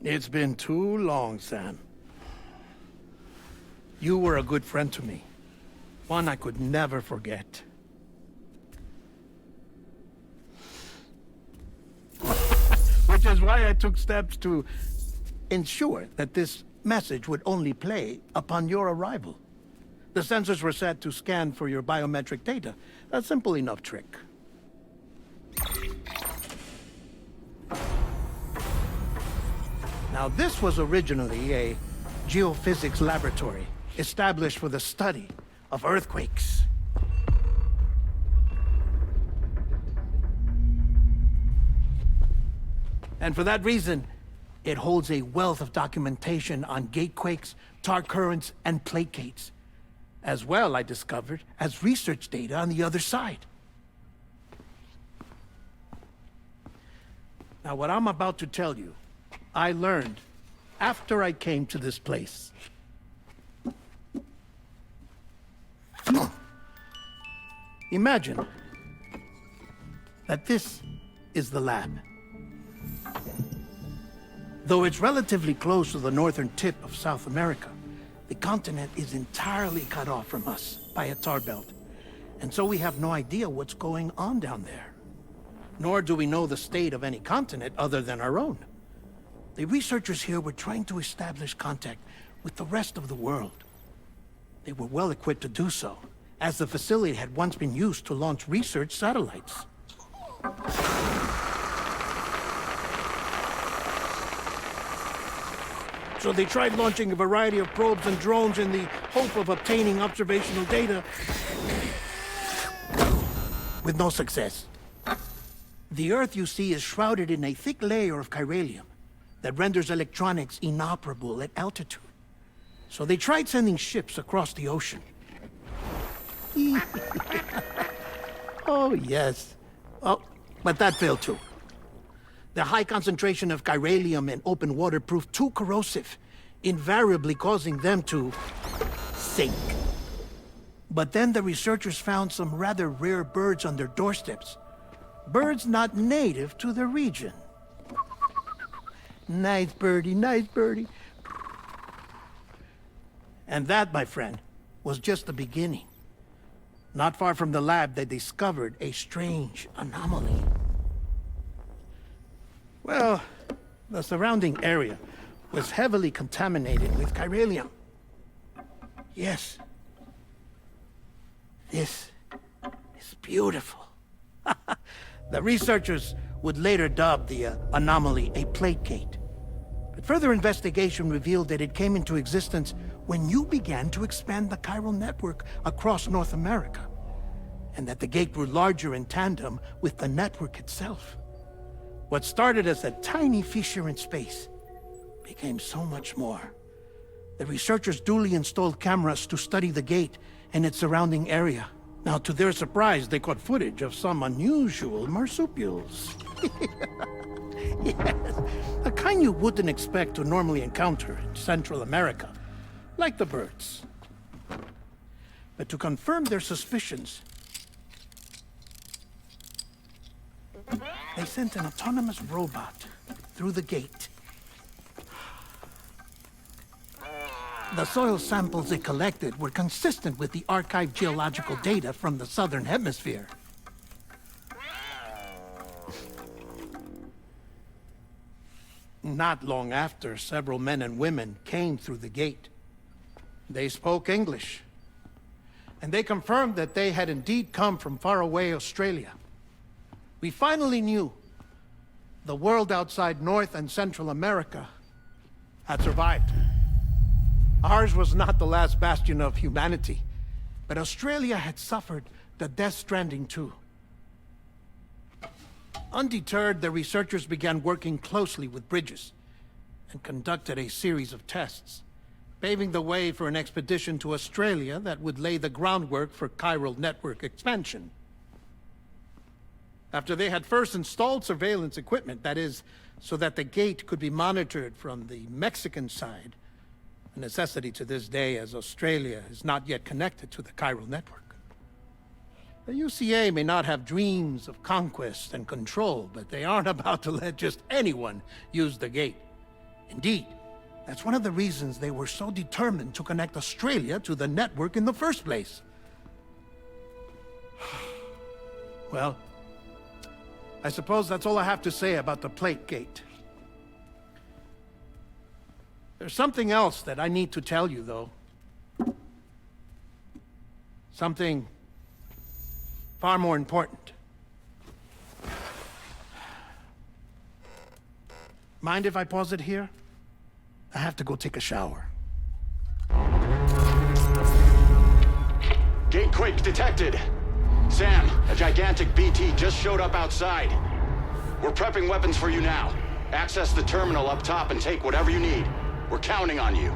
It's been too long, Sam. You were a good friend to me, One I could never forget. Which is why I took steps to ensure that this message would only play upon your arrival. The sensors were set to scan for your biometric data. A simple enough trick. Now, this was originally a geophysics laboratory established for the study of earthquakes. And for that reason, it holds a wealth of documentation on gatequakes, tar currents, and plate gates. As well, I discovered, as research data on the other side. Now, what I'm about to tell you, I learned after I came to this place. Imagine that this is the lab. Though it's relatively close to the northern tip of South America, the continent is entirely cut off from us by a tar belt. And so we have no idea what's going on down there. Nor do we know the state of any continent other than our own. The researchers here were trying to establish contact with the rest of the world. They were well equipped to do so, as the facility had once been used to launch research satellites. So they tried launching a variety of probes and drones in the hope of obtaining observational data, with no success. The Earth, you see, is shrouded in a thick layer of chiralium that renders electronics inoperable at altitude. So they tried sending ships across the ocean. Oh, yes. Oh, but that failed too. The high concentration of chiralium in open water proved too corrosive, invariably causing them to sink. But then the researchers found some rather rare birds on their doorsteps. Birds not native to the region. Nice birdie, nice birdie. And that, my friend, was just the beginning. Not far from the lab, they discovered a strange anomaly. Well, the surrounding area was heavily contaminated with chiralium. Yes. This is beautiful. The researchers would later dub the anomaly a plate gate. But further investigation revealed that it came into existence when you began to expand the chiral network across North America, and that the gate grew larger in tandem with the network itself. What started as a tiny fissure in space became so much more. The researchers duly installed cameras to study the gate and its surrounding area. Now, to their surprise, they caught footage of some unusual marsupials. Yes, a kind you wouldn't expect to normally encounter in Central America, like the birds. But to confirm their suspicions, they sent an autonomous robot through the gate. The soil samples it collected were consistent with the archived geological data from the southern hemisphere. Not long after, several men and women came through the gate. They spoke English, and they confirmed that they had indeed come from faraway Australia. We finally knew the world outside North and Central America had survived. Ours was not the last bastion of humanity, but Australia had suffered the Death Stranding too. Undeterred, the researchers began working closely with Bridges and conducted a series of tests, paving the way for an expedition to Australia that would lay the groundwork for chiral network expansion. After they had first installed surveillance equipment, that is, so that the gate could be monitored from the Mexican side, a necessity to this day as Australia is not yet connected to the chiral network. The UCA may not have dreams of conquest and control, but they aren't about to let just anyone use the gate. Indeed, that's one of the reasons they were so determined to connect Australia to the network in the first place. Well, I suppose that's all I have to say about the plate gate. There's something else that I need to tell you, though. Something far more important. Mind if I pause it here? I have to go take a shower. Gate quake detected. Sam, a gigantic BT just showed up outside. We're prepping weapons for you now. Access the terminal up top and take whatever you need. We're counting on you.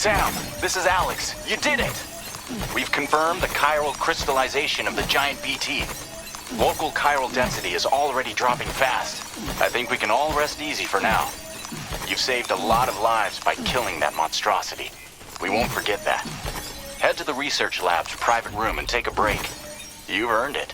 Sam, this is Alex. You did it! We've confirmed the chiral crystallization of the giant BT. Local chiral density is already dropping fast. I think we can all rest easy for now. You've saved a lot of lives by killing that monstrosity. We won't forget that. Head to the research lab's private room and take a break. You've earned it.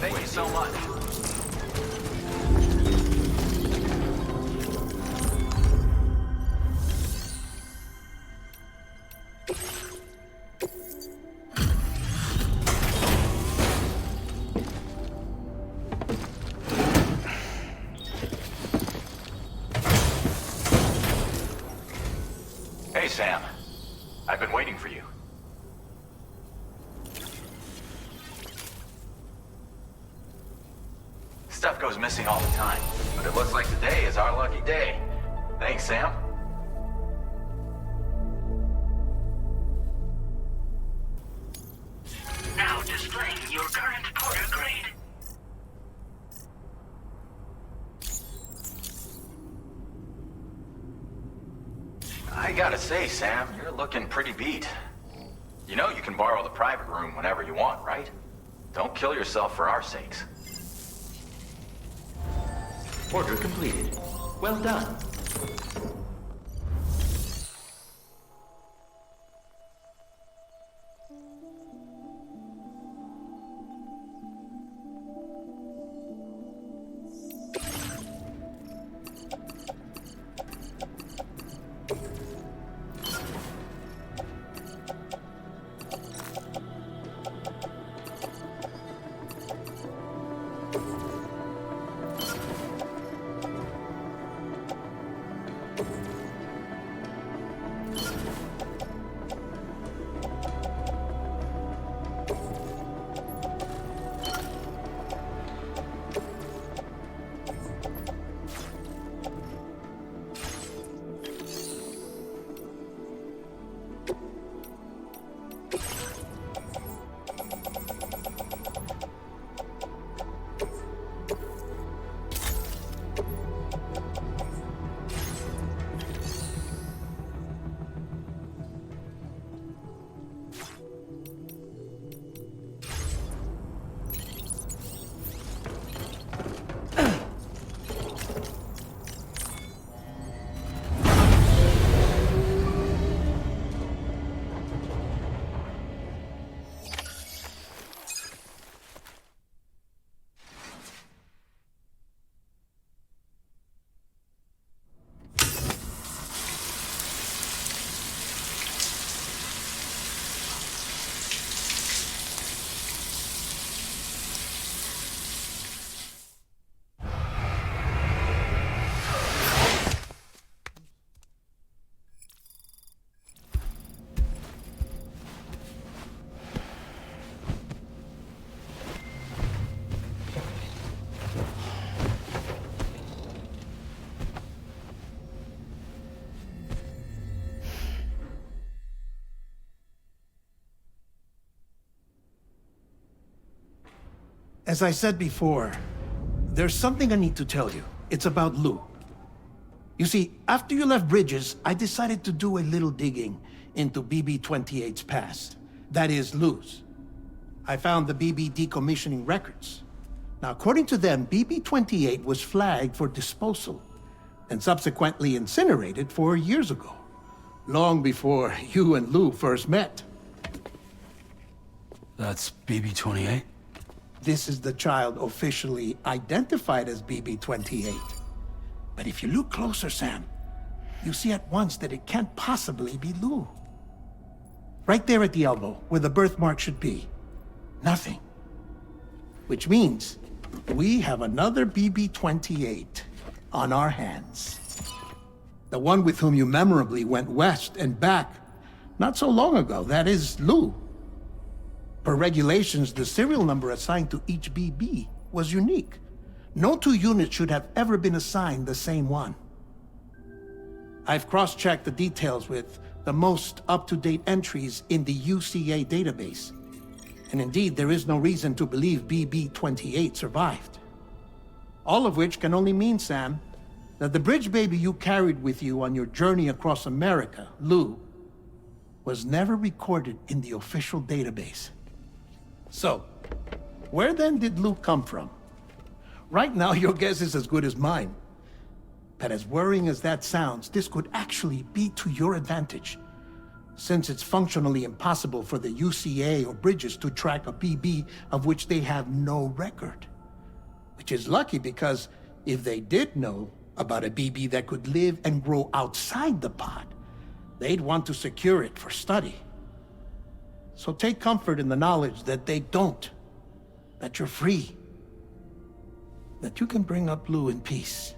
Thank you so much. Hey, Sam. I've been waiting for you. Stuff goes missing all the time, but it looks like today is our lucky day. Thanks, Sam. Now displaying your current Porter grade. I gotta say, Sam, you're looking pretty beat. You know you can borrow the private room whenever you want, right? Don't kill yourself for our sakes. Order completed. Well done. As I said before, there's something I need to tell you. It's about Lou. You see, after you left Bridges, I decided to do a little digging into BB-28's past. That is, Lou's. I found the BB decommissioning records. Now, according to them, BB-28 was flagged for disposal and subsequently incinerated 4 years ago, long before you and Lou first met. That's BB-28? This is the child officially identified as BB-28. But if you look closer, Sam, you see at once that it can't possibly be Lou. Right there at the elbow, where the birthmark should be. Nothing. Which means we have another BB-28 on our hands. The one with whom you memorably went west and back not so long ago, that is Lou. Per regulations, the serial number assigned to each BB was unique. No two units should have ever been assigned the same one. I've cross-checked the details with the most up-to-date entries in the UCA database. And indeed, there is no reason to believe BB-28 survived. All of which can only mean, Sam, that the bridge baby you carried with you on your journey across America, Lou, was never recorded in the official database. So, where then did Lou come from? Right now, your guess is as good as mine. But as worrying as that sounds, this could actually be to your advantage, since it's functionally impossible for the UCA or Bridges to track a BB of which they have no record. Which is lucky because if they did know about a BB that could live and grow outside the pod, they'd want to secure it for study. So take comfort in the knowledge that they don't, that you're free, that you can bring up Lou in peace.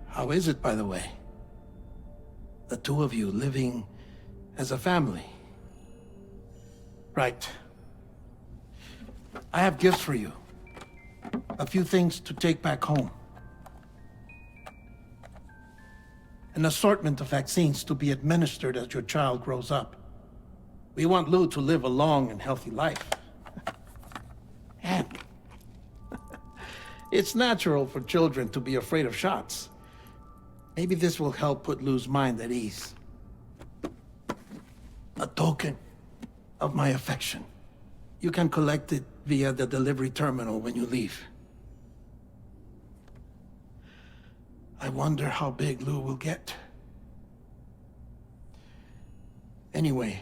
How is it, by the way? The two of you living as a family. Right. I have gifts for you. A few things to take back home. An assortment of vaccines to be administered as your child grows up. We want Lou to live a long and healthy life. And it's natural for children to be afraid of shots. Maybe this will help put Lou's mind at ease. A token of my affection. You can collect it via the delivery terminal when you leave. I wonder how big Lou will get. Anyway,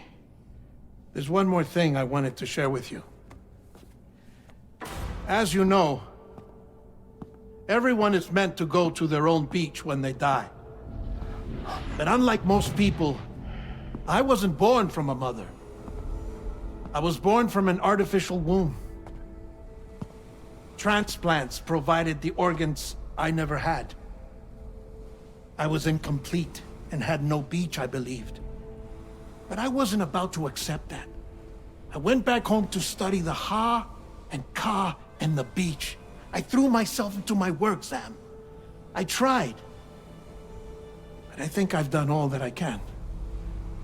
there's one more thing I wanted to share with you. As you know, everyone is meant to go to their own beach when they die. But unlike most people, I wasn't born from a mother. I was born from an artificial womb. Transplants provided the organs I never had. I was incomplete and had no beach, I believed. But I wasn't about to accept that. I went back home to study the Ha and Ka and the beach. I threw myself into my work, Sam. I tried. But I think I've done all that I can.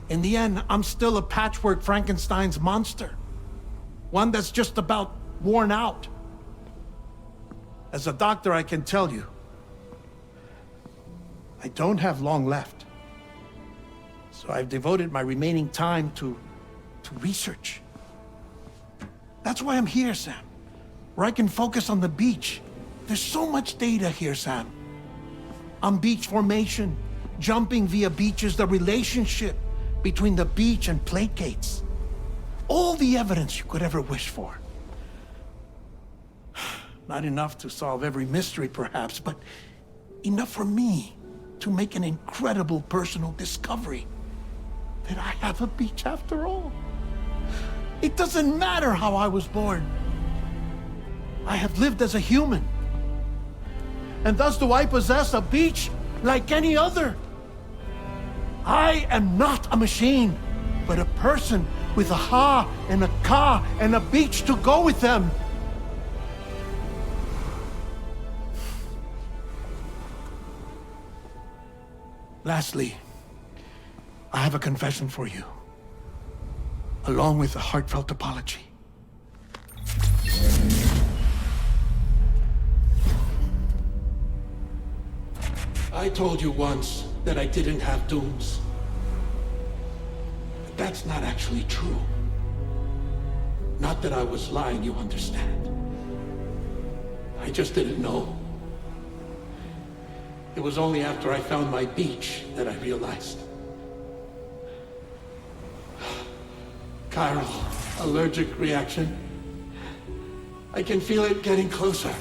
In the end, I'm still a patchwork Frankenstein's monster. One that's just about worn out. As a doctor, I can tell you, I don't have long left. So I've devoted my remaining time to research. That's why I'm here, Sam. Where I can focus on the beach. There's so much data here, Sam. On beach formation, jumping via beaches, the relationship between the beach and plate gates. All the evidence you could ever wish for. Not enough to solve every mystery, perhaps, but enough for me to make an incredible personal discovery that I have a beach after all. It doesn't matter how I was born. I have lived as a human. And thus do I possess a beach like any other. I am not a machine, but a person with a Ha and a Ka and a beach to go with them. Lastly, I have a confession for you, along with a heartfelt apology. I told you once that I didn't have dooms. But that's not actually true. Not that I was lying, you understand. I just didn't know. It was only after I found my beach that I realized. Chiral allergic reaction. I can feel it getting closer.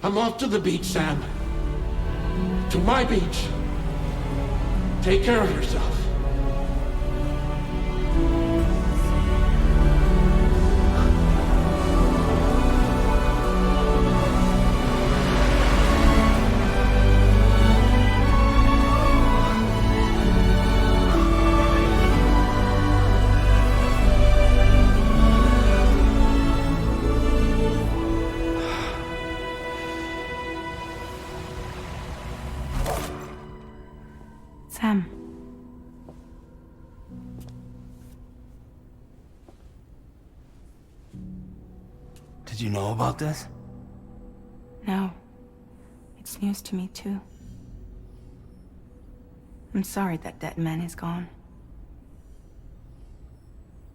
I'm off to the beach, Sam. To my beach. Take care of yourself. Sam. Did you know about this? No. It's news to me, too. I'm sorry that that man is gone.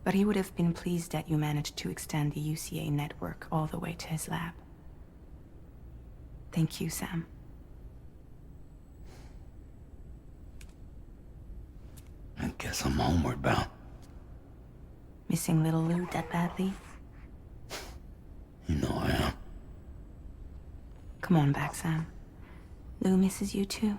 But he would have been pleased that you managed to extend the UCA network all the way to his lab. Thank you, Sam. I guess I'm homeward bound. Missing little Lou that badly? You know I am. Come on back, Sam. Lou misses you too.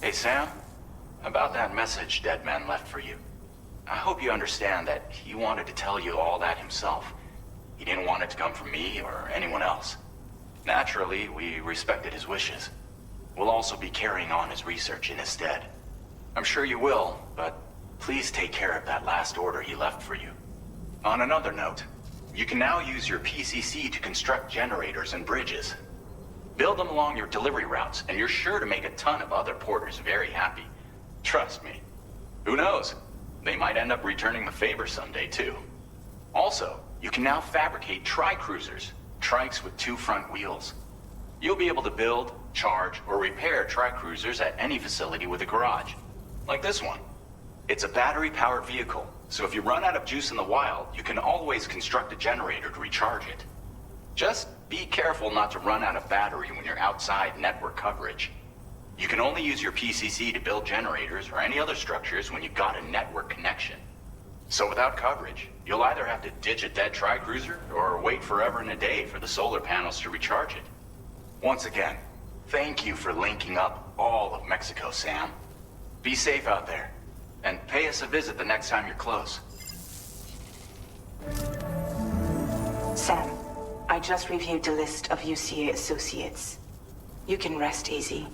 Hey, Sam. About that message Deadman left for you. I hope you understand that he wanted to tell you all that himself. He didn't want it to come from me or anyone else. Naturally, we respected his wishes. We'll also be carrying on his research in his stead. I'm sure you will, but please take care of that last order he left for you. On another note, you can now use your PCC to construct generators and bridges. Build them along your delivery routes, and you're sure to make a ton of other porters very happy. Trust me. Who knows? They might end up returning the favor someday, too. Also, you can now fabricate tri-cruisers, trikes with 2 front wheels. You'll be able to build, charge, or repair tri-cruisers at any facility with a garage. Like this one. It's a battery-powered vehicle, so if you run out of juice in the wild, you can always construct a generator to recharge it. Just be careful not to run out of battery when you're outside network coverage. You can only use your PCC to build generators or any other structures when you've got a network connection. So without coverage, you'll either have to ditch a dead tri-cruiser or wait forever and a day for the solar panels to recharge it. Once again, thank you for linking up all of Mexico, Sam. Be safe out there, and pay us a visit the next time you're close. Sam, I just reviewed the list of UCA associates. You can rest easy.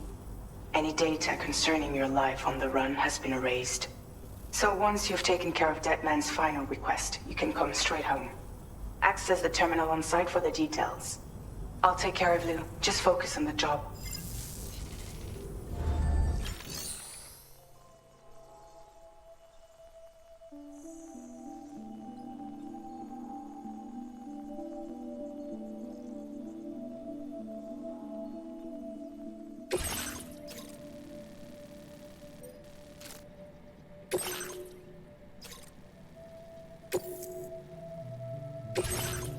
Any data concerning your life on the run has been erased. So once you've taken care of Deadman's final request, you can come straight home. Access the terminal on site for the details. I'll take care of Lou. Just focus on the job.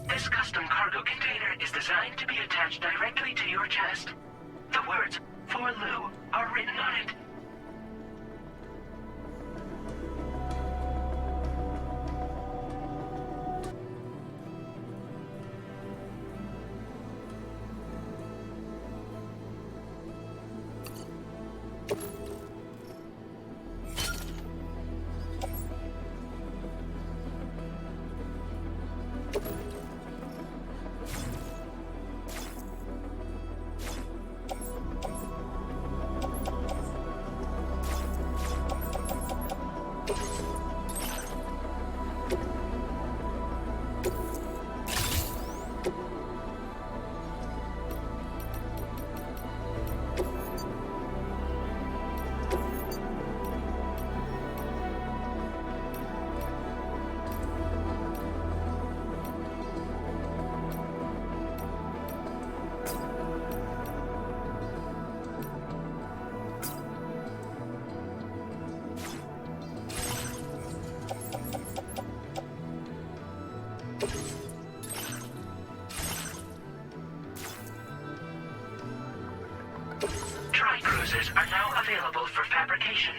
This custom cargo container is designed to be attached directly to your chest. The words, "For Lou," are written on it. Tri-cruisers are now available for fabrication.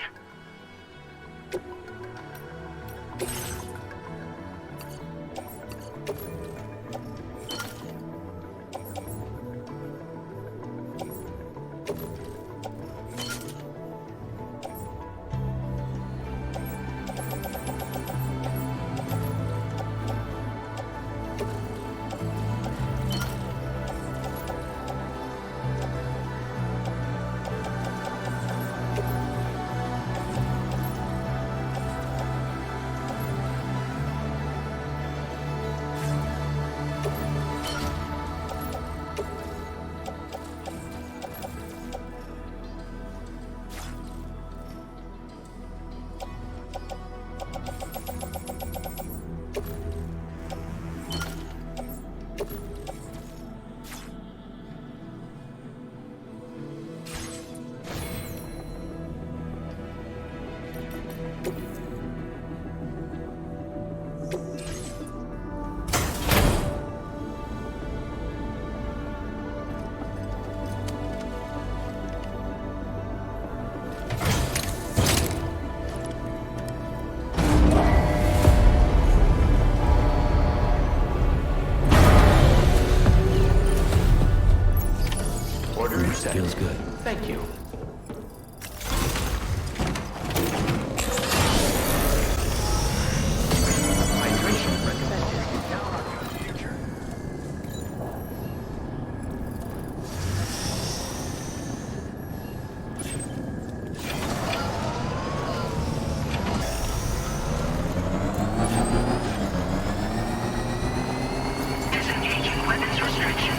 Feels good. Thank you. Hydration recommended. Down on your future. Disengaging weapons restrictions.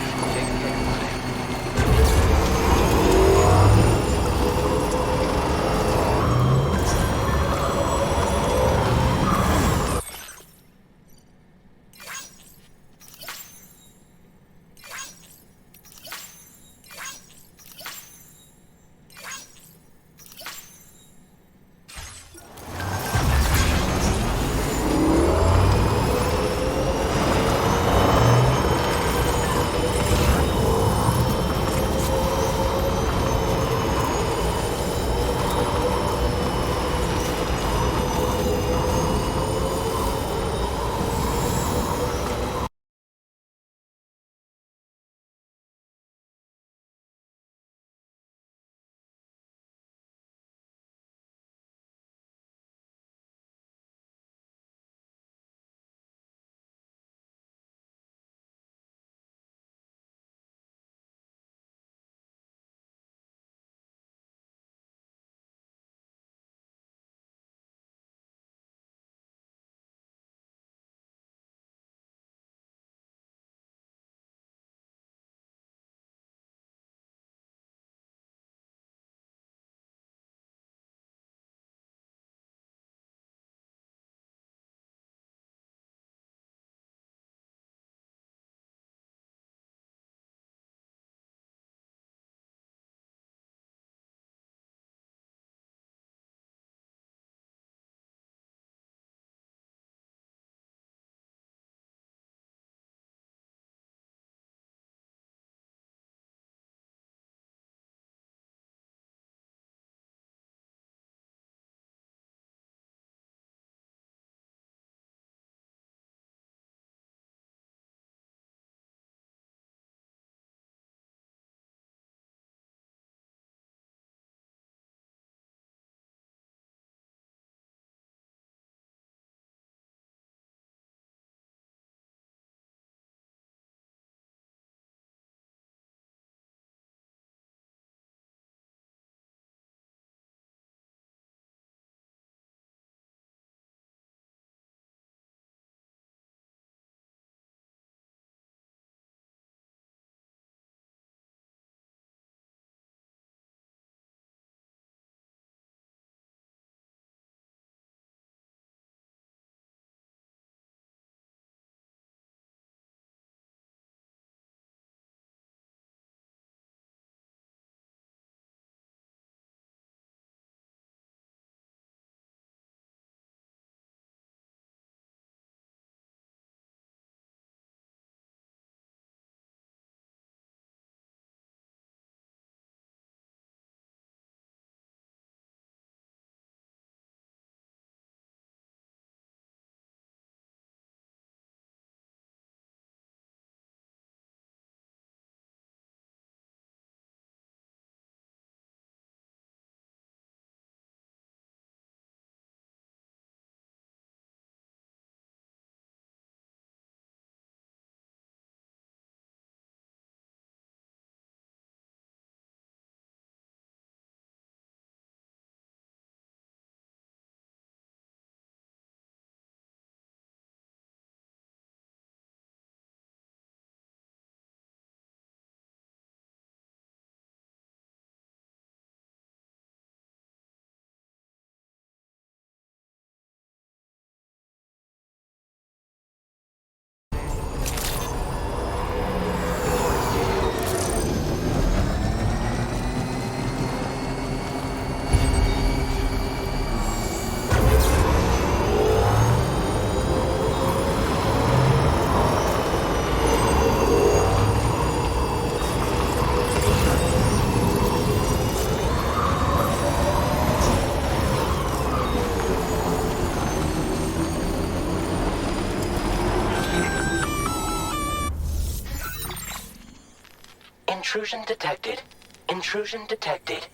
Intrusion detected. Intrusion detected.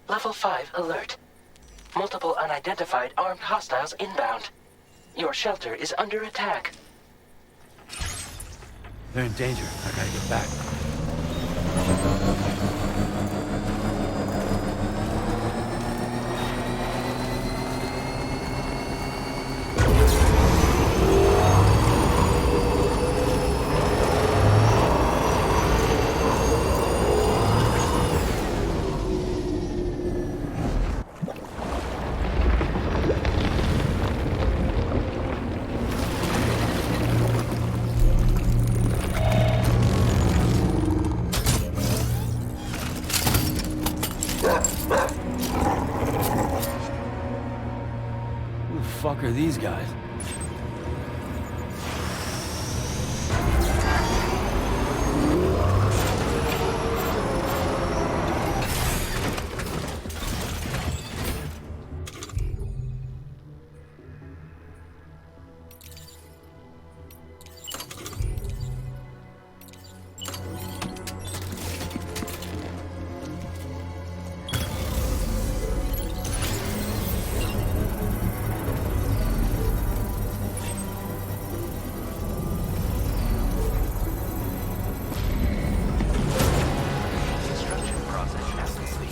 Level 5 alert. Multiple unidentified armed hostiles inbound. Your shelter is under attack. They're in danger. I gotta get back. Who the fuck are these guys? Construction process has complete.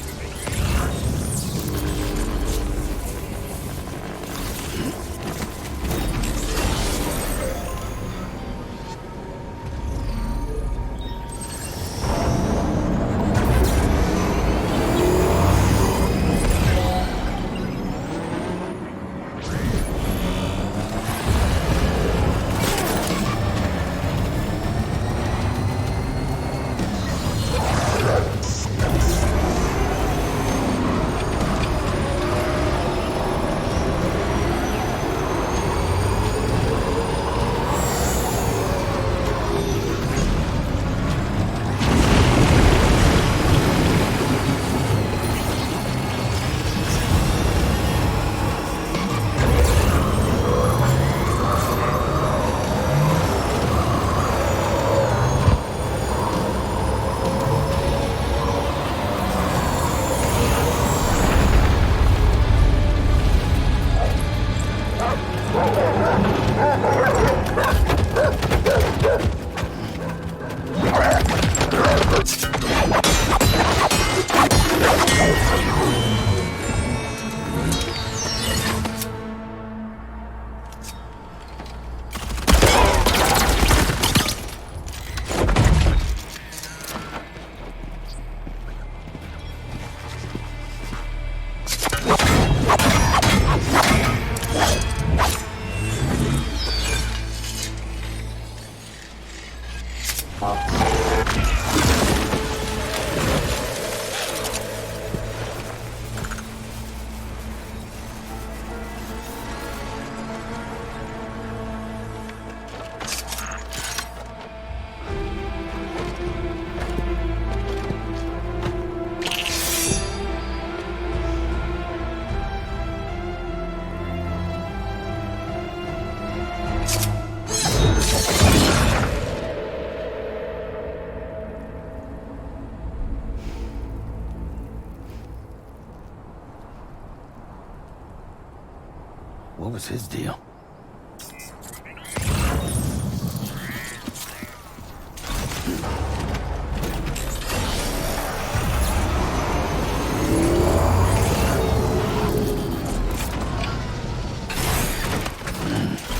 What was his deal?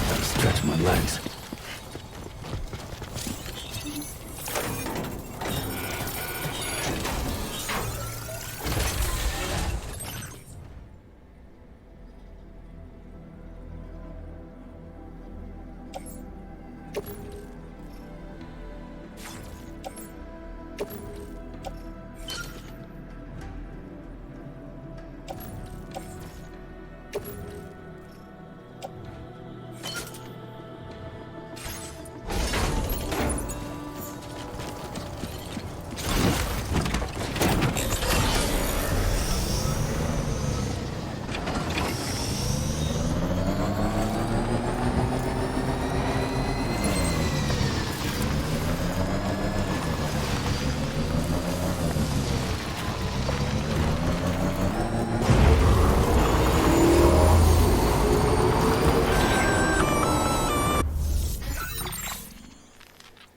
Gotta stretch my legs.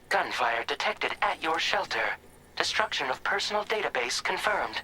Gunfire detected at your shelter. Destruction of personal database confirmed.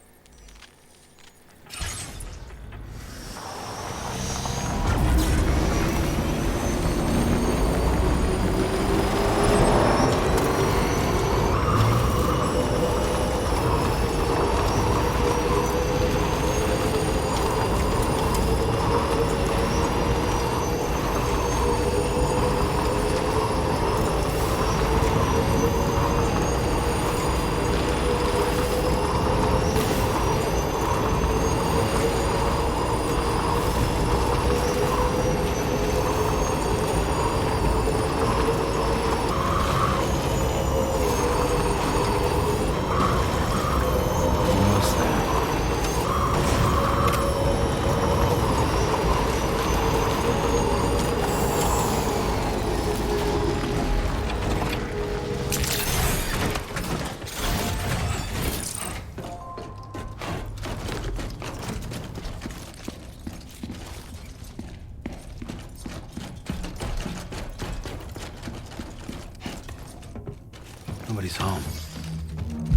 Nobody's home.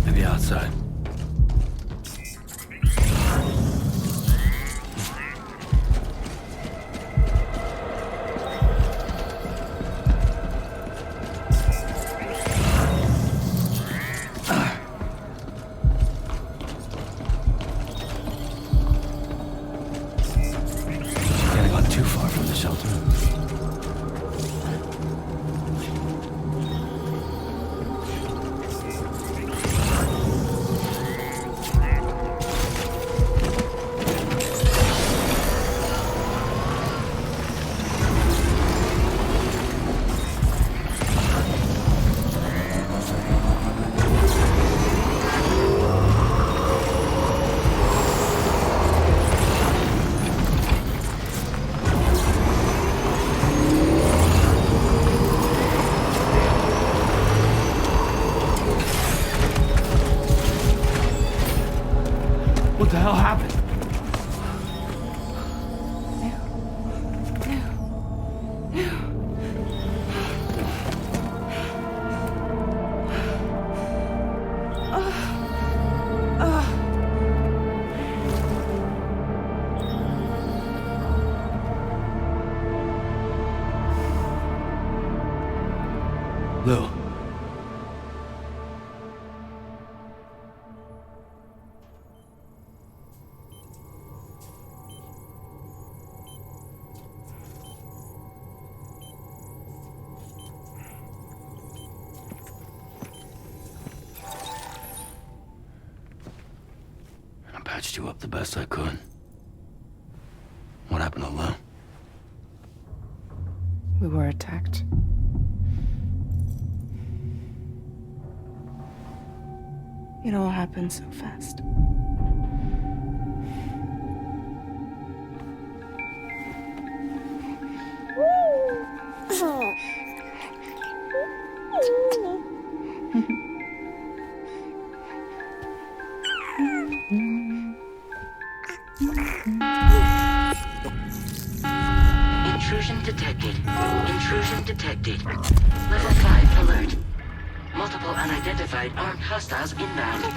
Maybe outside. Can't have gone too far from the shelter. What the hell happened? Lou. I patched you up the best I could. What happened to Lou? We were attacked. It all happened so fast. Intrusion detected. Intrusion detected. Level 5 alert. Multiple unidentified armed hostiles inbound.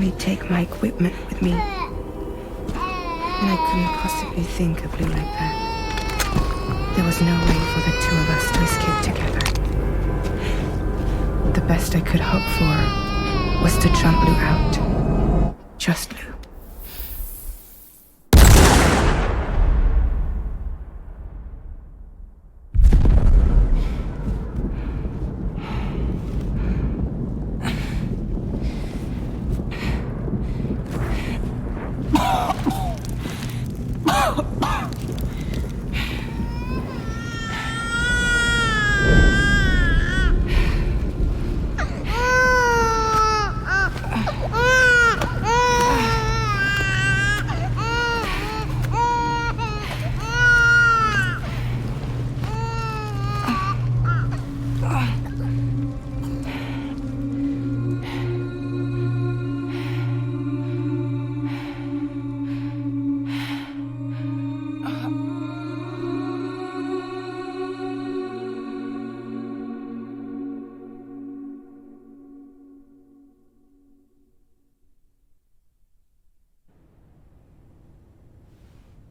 only take my equipment with me. And I couldn't possibly think of Lou like that. There was no way for the two of us to escape together. The best I could hope for was to jump Lou out. Just Lou.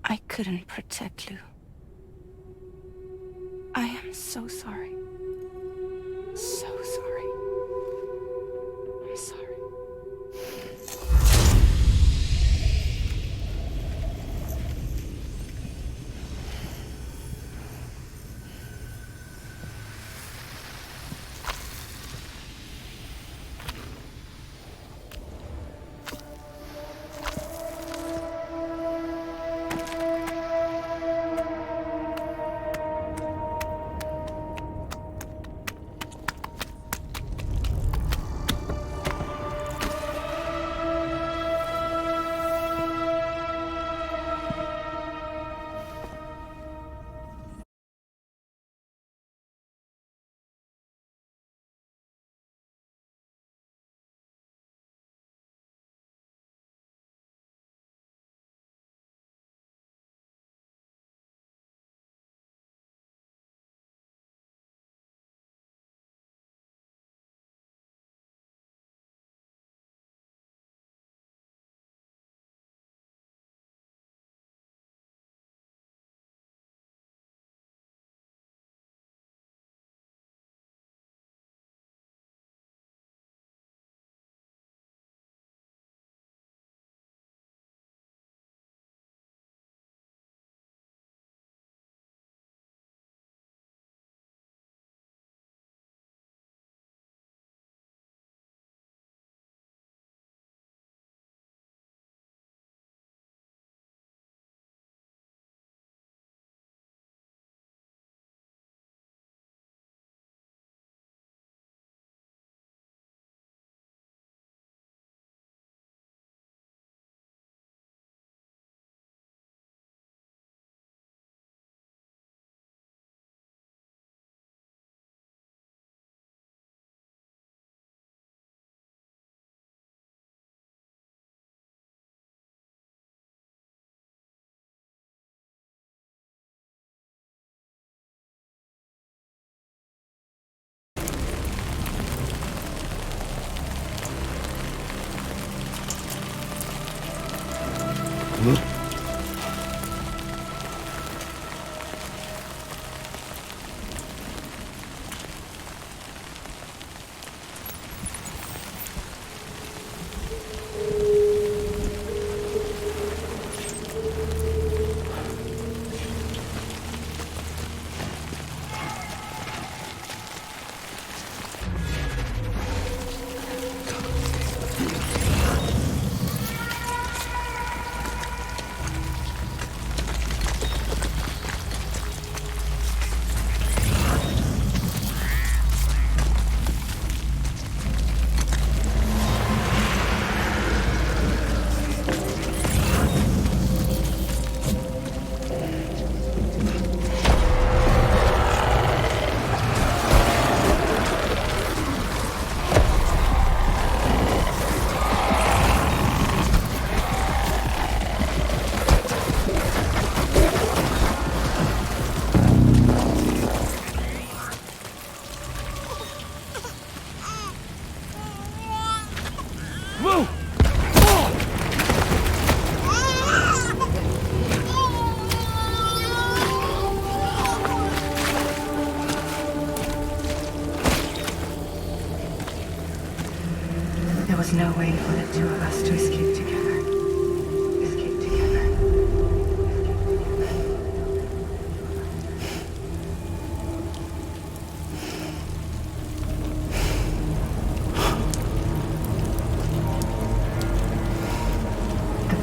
I couldn't protect Lou. I am so sorry. So sorry. I'm sorry.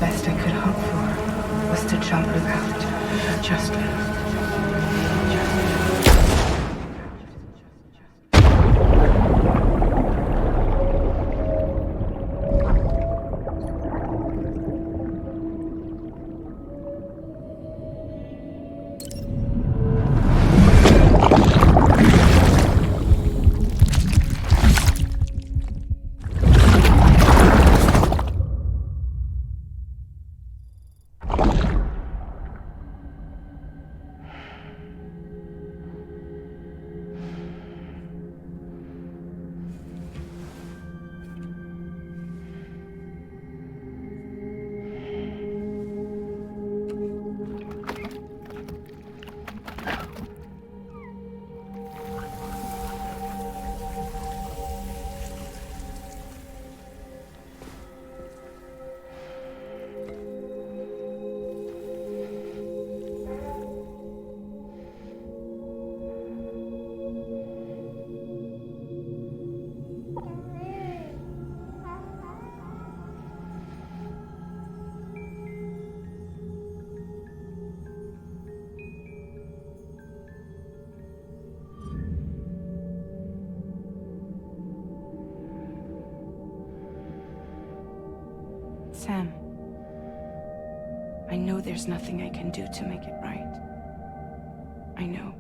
best I could hope for was to jump without adjustment. Sam, I know there's nothing I can do to make it right. I know.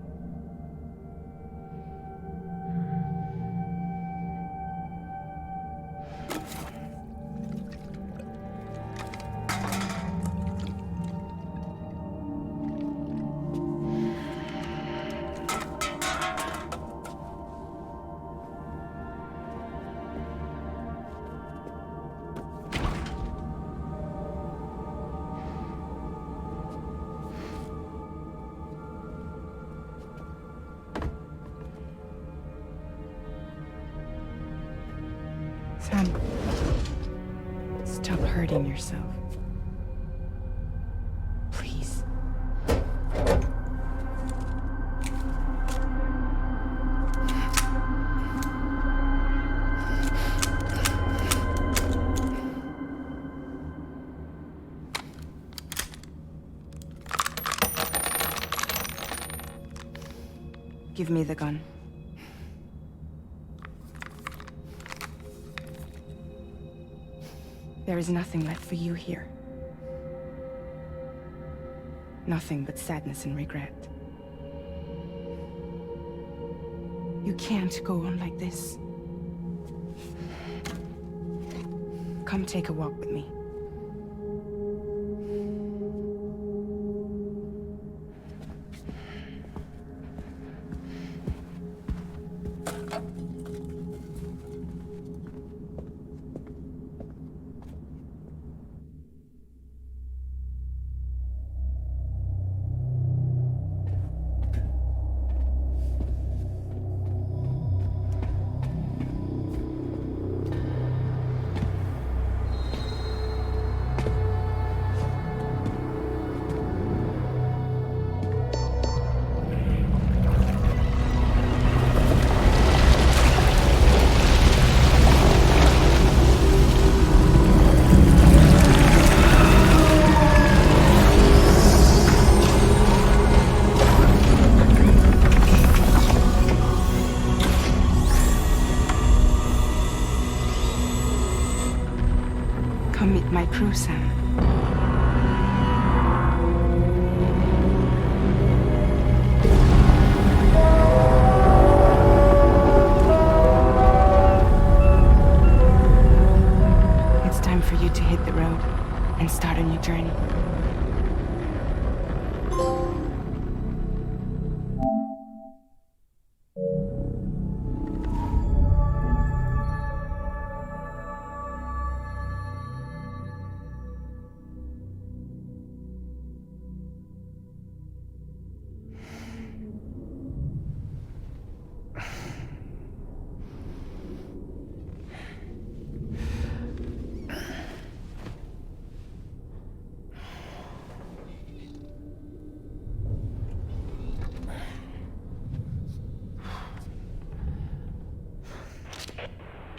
Sam, stop hurting yourself. Please. Give me the gun. There is nothing left for you here. Nothing but sadness and regret. You can't go on like this. Come take a walk with me. Come meet my crew, Sam. It's time for you to hit the road and start a new journey.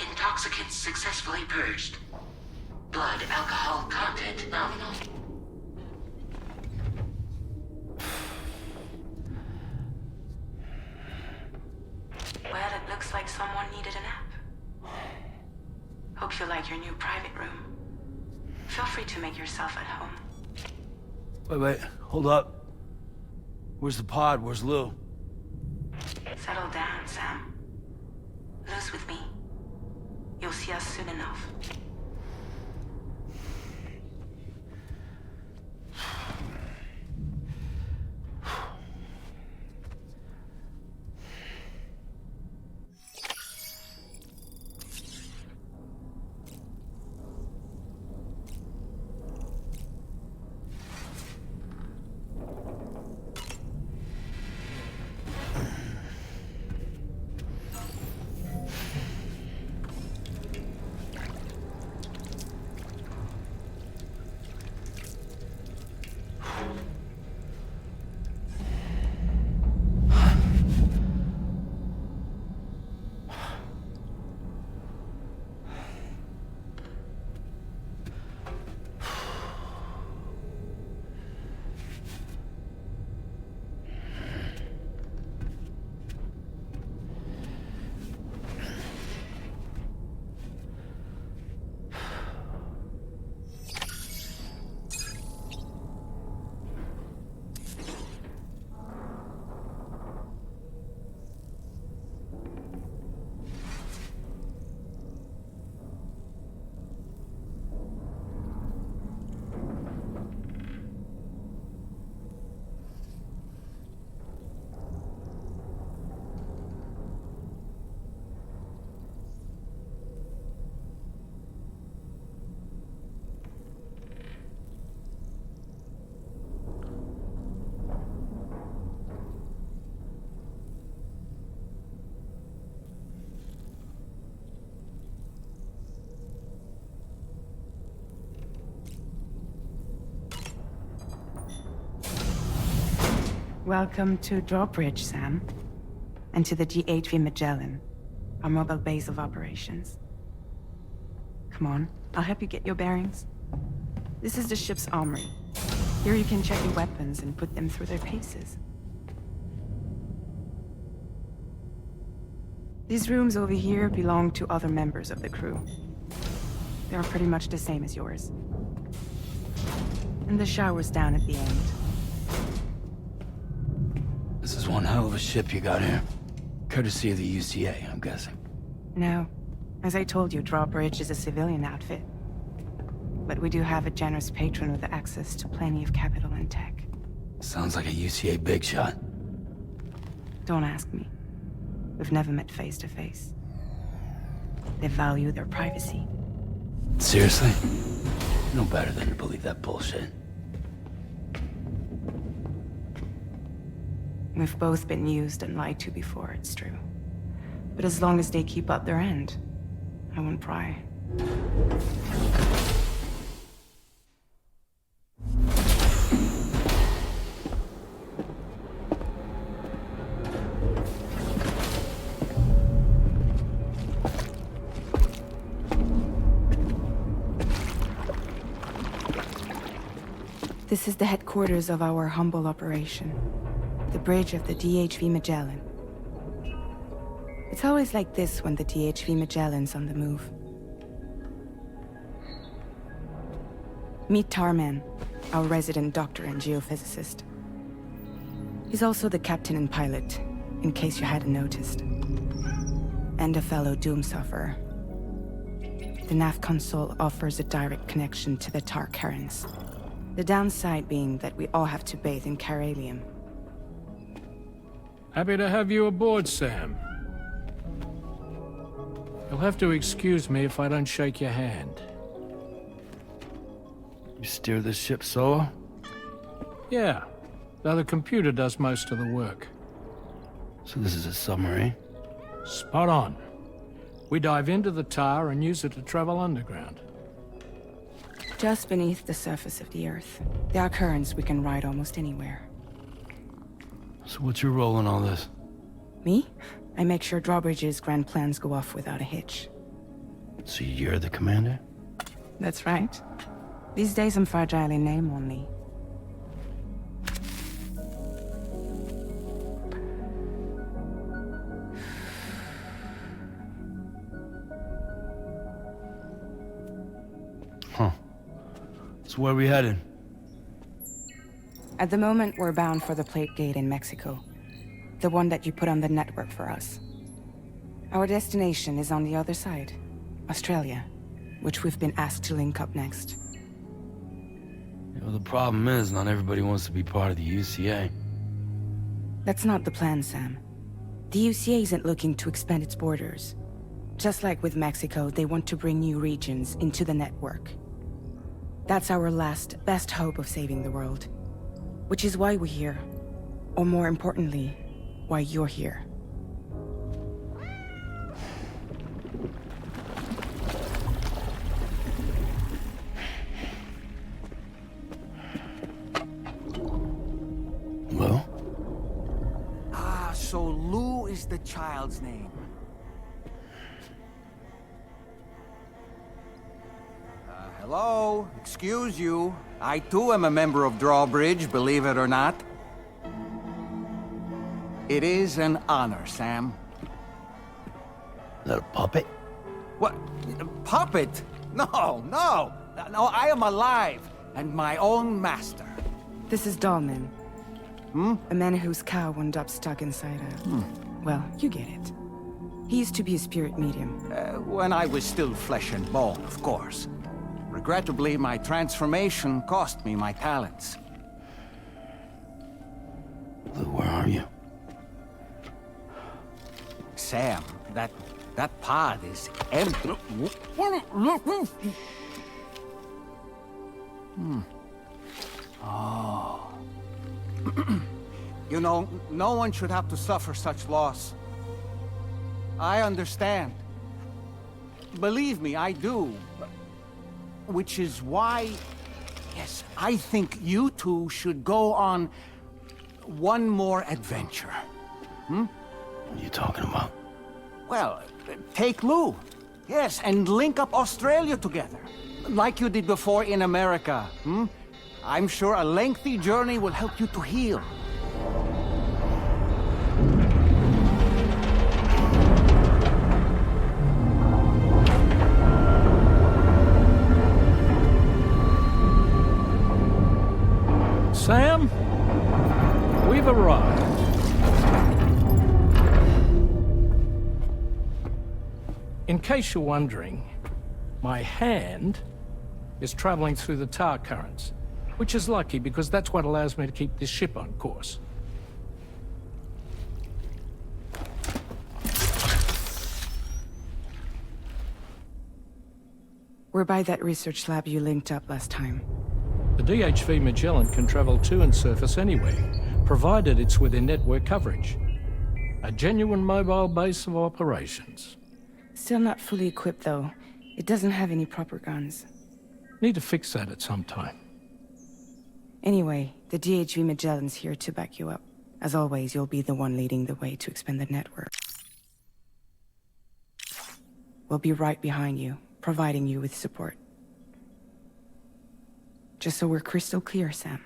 Intoxicants successfully purged. Blood alcohol content nominal. hope you like your new private room. Feel free to make yourself at home. Wait, hold up. Where's the pod? Where's Lou? Settle down, Sam. Lou's with me. You'll see us soon enough. Welcome to Drawbridge, Sam. And to the GHV Magellan, our mobile base of operations. Come on, I'll help you get your bearings. This is the ship's armory. Here you can check your weapons and put them through their paces. These rooms over here belong to other members of the crew. They are pretty much the same as yours. And the shower's down at the end. This is one hell of a ship you got here. Courtesy of the UCA, I'm guessing. No. As I told you, Drawbridge is a civilian outfit. But we do have a generous patron with access to plenty of capital and tech. Sounds like a UCA big shot. Don't ask me. We've never met face to face. They value their privacy. Seriously? No better than to believe that bullshit. We've both been used and lied to before, it's true. But as long as they keep up their end, I won't pry. This is the headquarters of our humble operation. The bridge of the DHV Magellan. It's always like this when the DHV Magellan's on the move. Meet Tarman, our resident doctor and geophysicist. He's also the captain and pilot, in case you hadn't noticed. And a fellow doom sufferer. The nav console offers a direct connection to the tar currents. The downside being that we all have to bathe in caralium. Happy to have you aboard, Sam. You'll have to excuse me if I don't shake your hand. You steer this ship solo? Yeah, though the computer does most of the work. So this is a submarine? Spot on. We dive into the tar and use it to travel underground. Just beneath the surface of the Earth, there are currents we can ride almost anywhere. So what's your role in all this? Me? I make sure Drawbridge's grand plans go off without a hitch. So you're the commander? That's right. These days I'm fragile in name only. So where are we headed? At the moment, we're bound for the plate gate in Mexico. The one that you put on the network for us. Our destination is on the other side, Australia, which we've been asked to link up next. Well, the problem is, not everybody wants to be part of the UCA. That's not the plan, Sam. The UCA isn't looking to expand its borders. Just like with Mexico, they want to bring new regions into the network. That's our last, best hope of saving the world. Which is why we're here. Or more importantly, why you're here. Well? So Lou is the child's name. Hello? Excuse you. I too am a member of Drawbridge, believe it or not. It is an honor, Sam. Is that a puppet? What? A puppet? No, no! No, I am alive, and my own master. This is Dahlman. A man whose cow wound up stuck inside a... Well, you get it. He used to be a spirit medium. When I was still flesh and bone, of course. Regrettably, my transformation cost me my talents. Lou, where are you? Sam, that pod is empty. Oh. You know, no one should have to suffer such loss. I understand. Believe me, I do. Which is why, yes, I think you two should go on one more adventure. What are you talking about? Well, take Lou. Yes, and link up Australia together. Like you did before in America. I'm sure a lengthy journey will help you to heal. Sam, we've arrived. In case you're wondering, my hand is traveling through the tar currents, which is lucky because that's what allows me to keep this ship on course. We're by that research lab you linked up last time. The DHV Magellan can travel to and surface anywhere, provided it's within network coverage. A genuine mobile base of operations. Still not fully equipped, though. It doesn't have any proper guns. Need to fix that at some time. Anyway, the DHV Magellan's here to back you up. As always, you'll be the one leading the way to expand the network. We'll be right behind you, providing you with support. Just so we're crystal clear, Sam.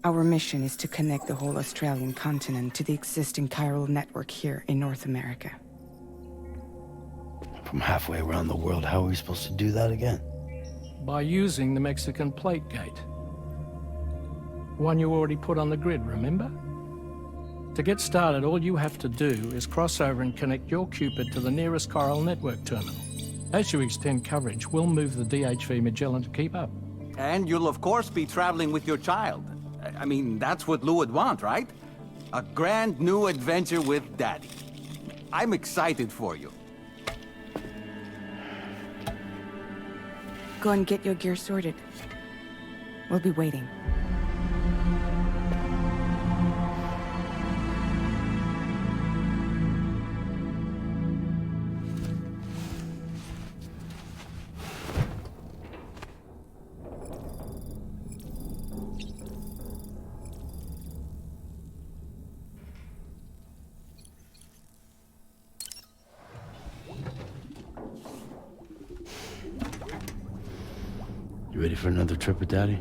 Our mission is to connect the whole Australian continent to the existing chiral network here in North America. From halfway around the world, how are we supposed to do that again? By using the Mexican plate gate. One you already put on the grid, remember? To get started, all you have to do is cross over and connect your Cupid to the nearest chiral network terminal. As you extend coverage, we'll move the DHV Magellan to keep up. And you'll of course be traveling with your child. I mean, that's what Lou would want, right? A grand new adventure with Daddy. I'm excited for you. Go and get your gear sorted. We'll be waiting. You ready for another trip with Daddy?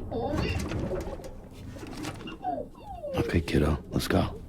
Okay, kiddo, let's go.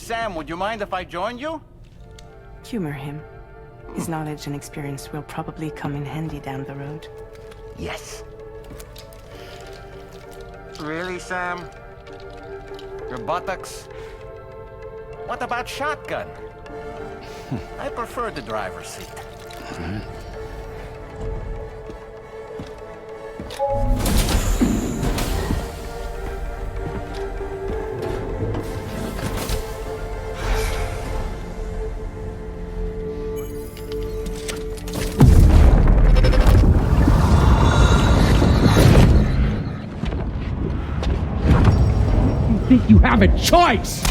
Sam, would you mind if I joined you? Humor him. His knowledge and experience will probably come in handy down the road. Yes. Really, Sam? Your buttocks? What about shotgun? I prefer the driver's seat. Think you have a choice?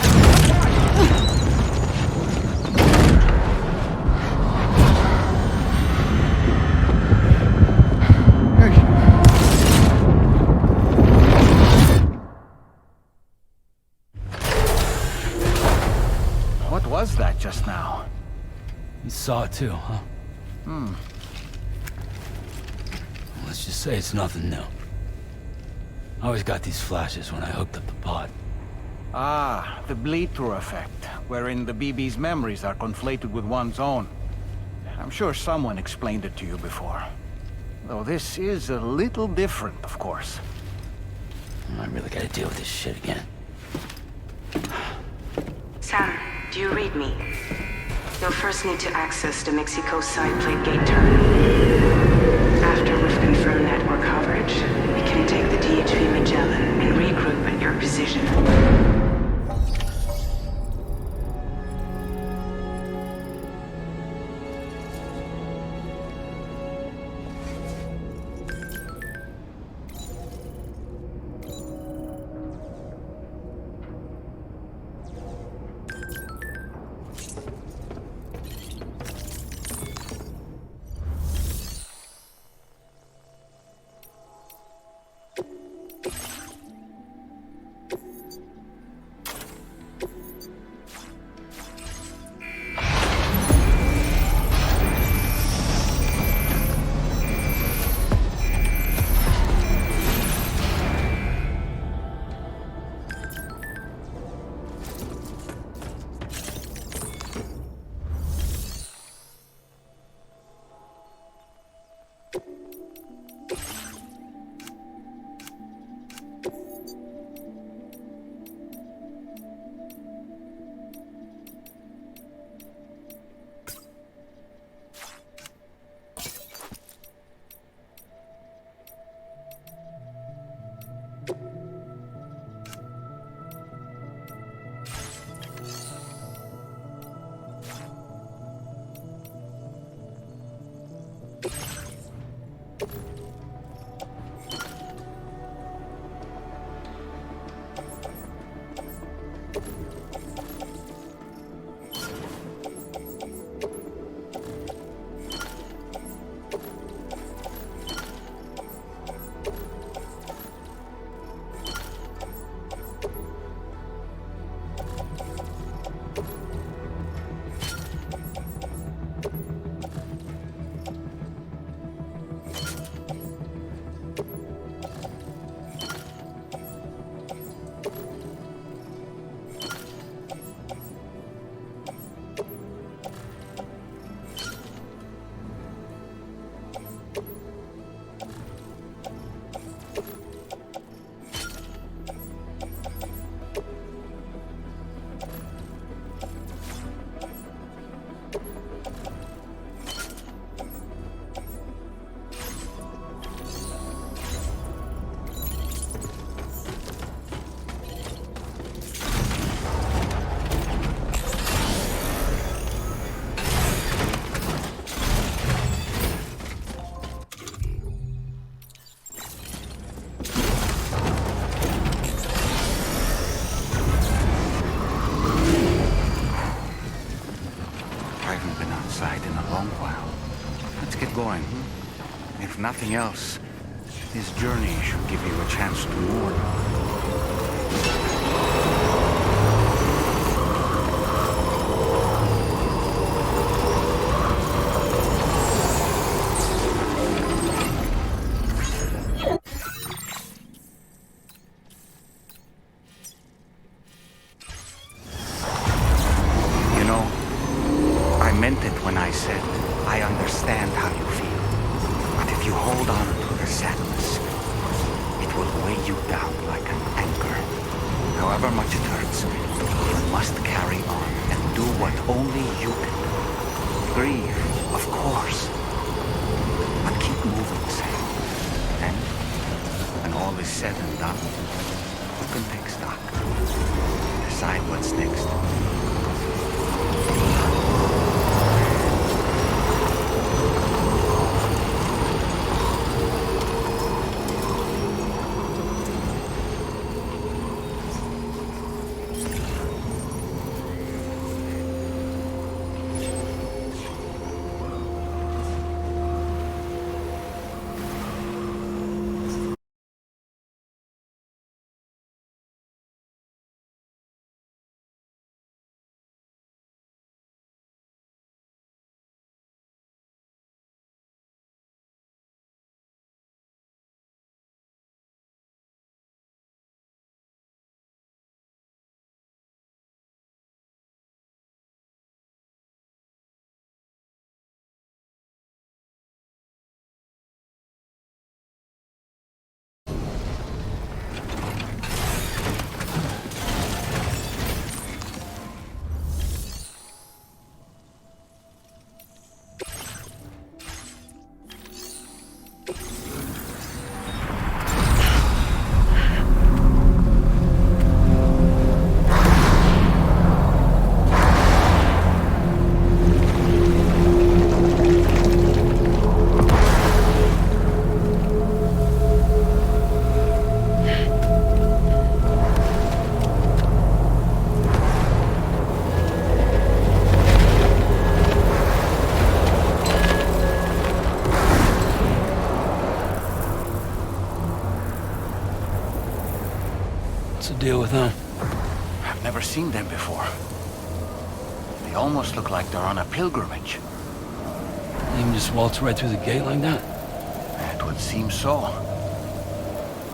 What was that just now? You saw it too, huh? Hmm. Let's just say it's nothing new. I always got these flashes when I hooked up the pod. Ah, the bleed-through effect, wherein the BB's memories are conflated with one's own. I'm sure someone explained it to you before. Though this is a little different, of course. I really gotta deal with this shit again. Sam, do you read me? You'll first need to access the Mexico side plate gate terminal. After we've confirmed network coverage, we can take the DHV Magellan and regroup at your position. If nothing else, this journey should give you a chance to mourn. however much it hurts, you must carry on and do what only you can do. Grieve, of course. But keep moving, Sam. And when all is said and done, you can take stock. Decide what's next. What's the deal with them? I've never seen them before. They almost look like they're on a pilgrimage. They can just waltz right through the gate like that? It would seem so.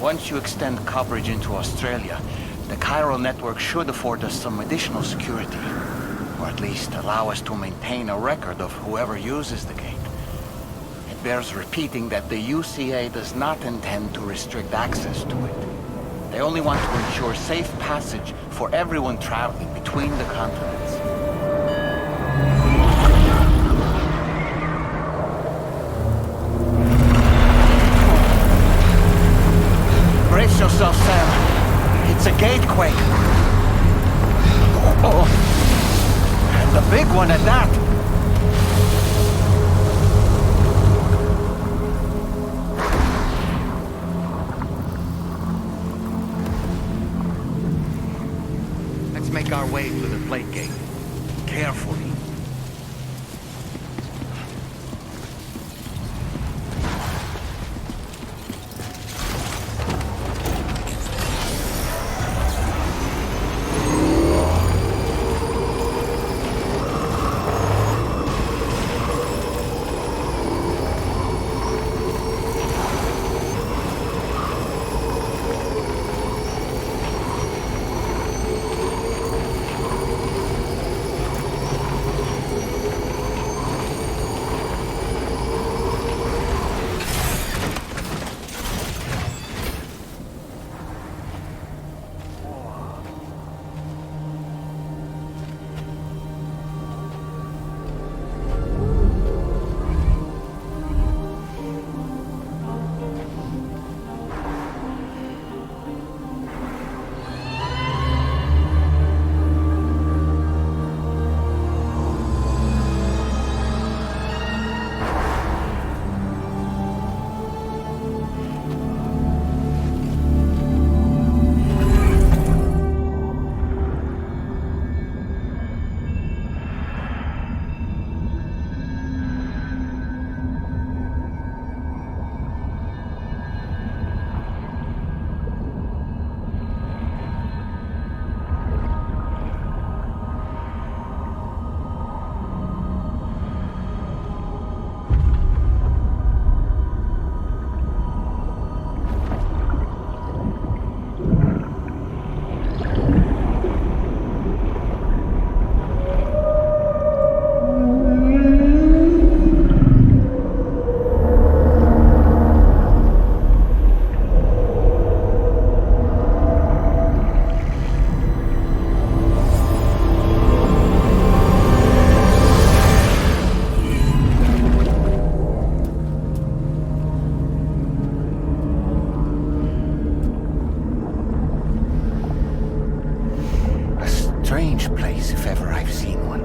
Once you extend coverage into Australia, the chiral network should afford us some additional security. Or at least allow us to maintain a record of whoever uses the gate. It bears repeating that the UCA does not intend to restrict access to it. They only want to ensure safe passage for everyone traveling between the continents. Brace yourself, Sam. It's a gatequake. Oh. And a big one at that. Make our way through the plate gate. Carefully. strange place if ever I've seen one.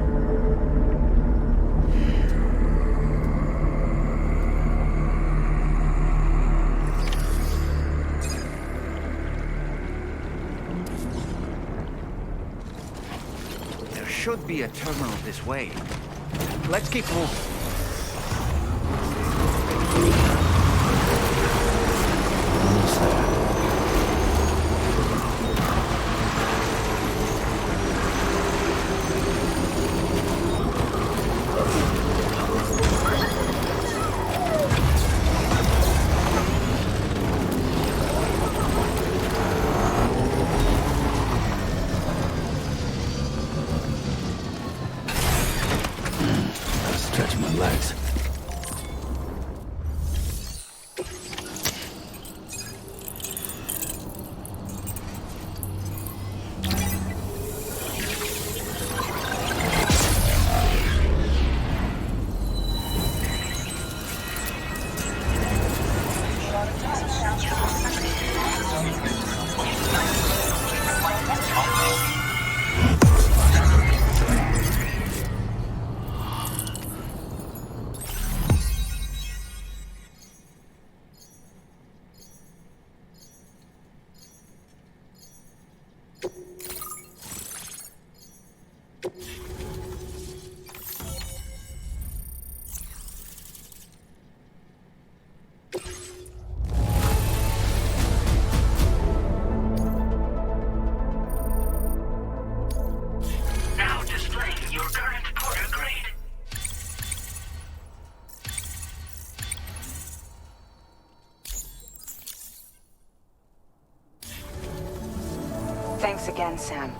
There should be a terminal this way. Let's keep moving. Stretch my legs. Thanks again, Sam.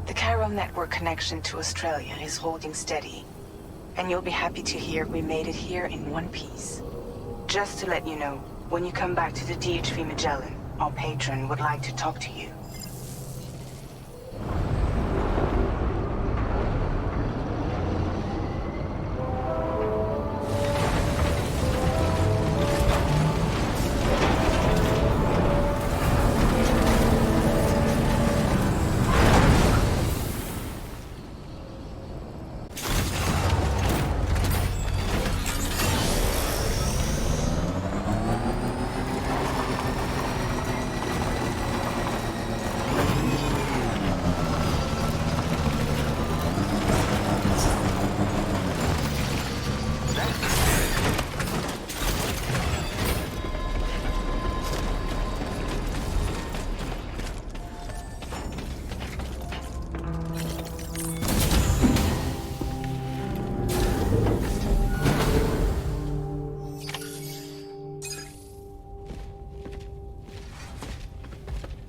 The chiral network connection to Australia is holding steady. And you'll be happy to hear we made it here in one piece. Just to let you know, when you come back to the DHV Magellan, our patron would like to talk to you.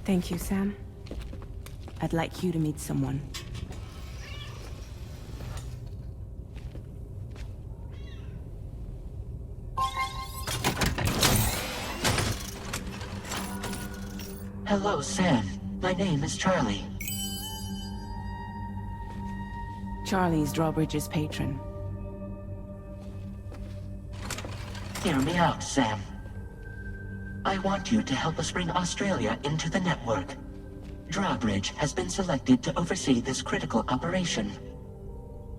Thank you, Sam. I'd like you to meet someone. Hello, Sam. My name is Charlie. Charlie's Drawbridge's patron. Hear me out, Sam. I want you to help us bring Australia into the network. Drawbridge has been selected to oversee this critical operation.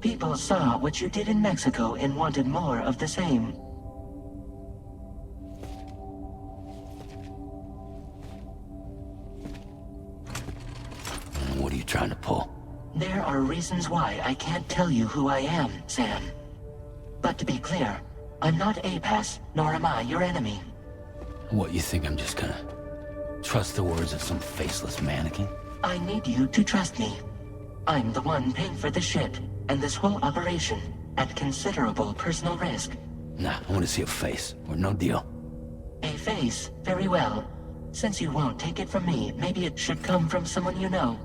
People saw what you did in Mexico and wanted more of the same. What are you trying to pull? There are reasons why I can't tell you who I am, Sam. But to be clear, I'm not APAS, nor am I your enemy. What, you think I'm just gonna trust the words of some faceless mannequin? I need you to trust me. I'm the one paying for the ship, and this whole operation, at considerable personal risk. Nah, I want to see a face, or no deal. A face? Very well. Since you won't take it from me, maybe it should come from someone you know.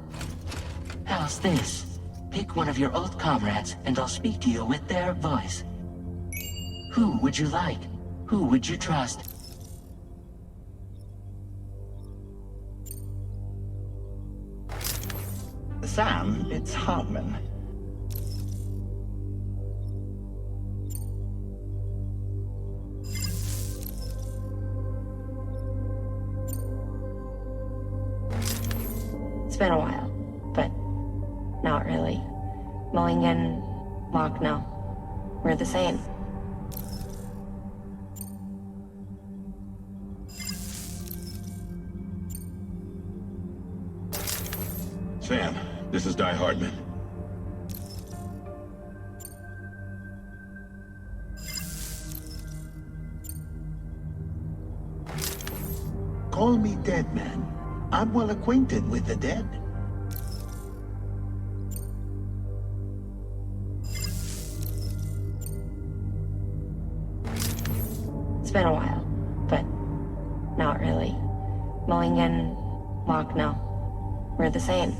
How's this? Pick one of your old comrades, and I'll speak to you with their voice. Who would you like? Who would you trust? Sam, it's Hartman. It's been a while, but Not really. Mulligan, Locke, no. We're the same. Sam, this is Die Hardman. Call me dead man. I'm well acquainted with the dead. It's been a while, but not really. Mulligan, Locke, no. We're the same.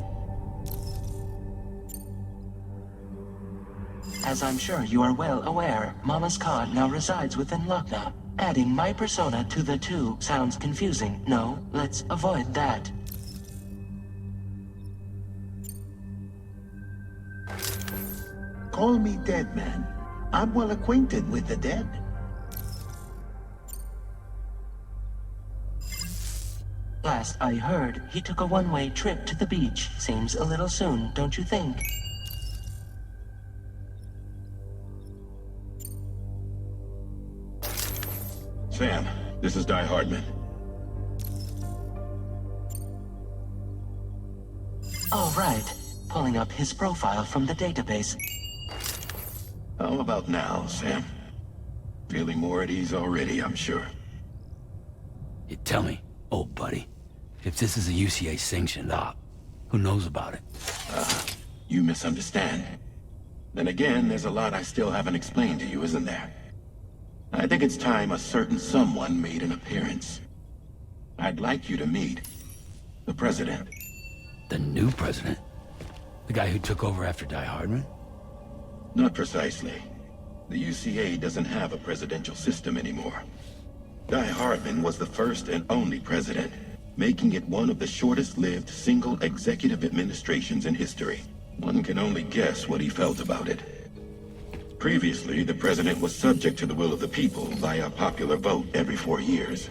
As I'm sure you are well aware, Mama's Cod now resides within Lochna. Adding my persona to the two sounds confusing. No, let's avoid that. Call me dead man. I'm well acquainted with the dead. Last I heard, he took a one-way trip to the beach. Seems a little soon, don't you think? Sam, this is Die Hardman. All right. Pulling up his profile from the database. How about now, Sam? Feeling more at ease already, I'm sure. You tell me, old buddy, if this is a UCA-sanctioned op, who knows about it? You misunderstand. Then again, there's a lot I still haven't explained to you, isn't there? I think it's time a certain someone made an appearance. I'd like you to meet the President. The new president? The guy who took over after Die Hardman? Not precisely. The UCA doesn't have a presidential system anymore. Die Hardman was the first and only president, making it one of the shortest-lived single executive administrations in history. One can only guess what he felt about it. Previously, the president was subject to the will of the people via popular vote every 4 years.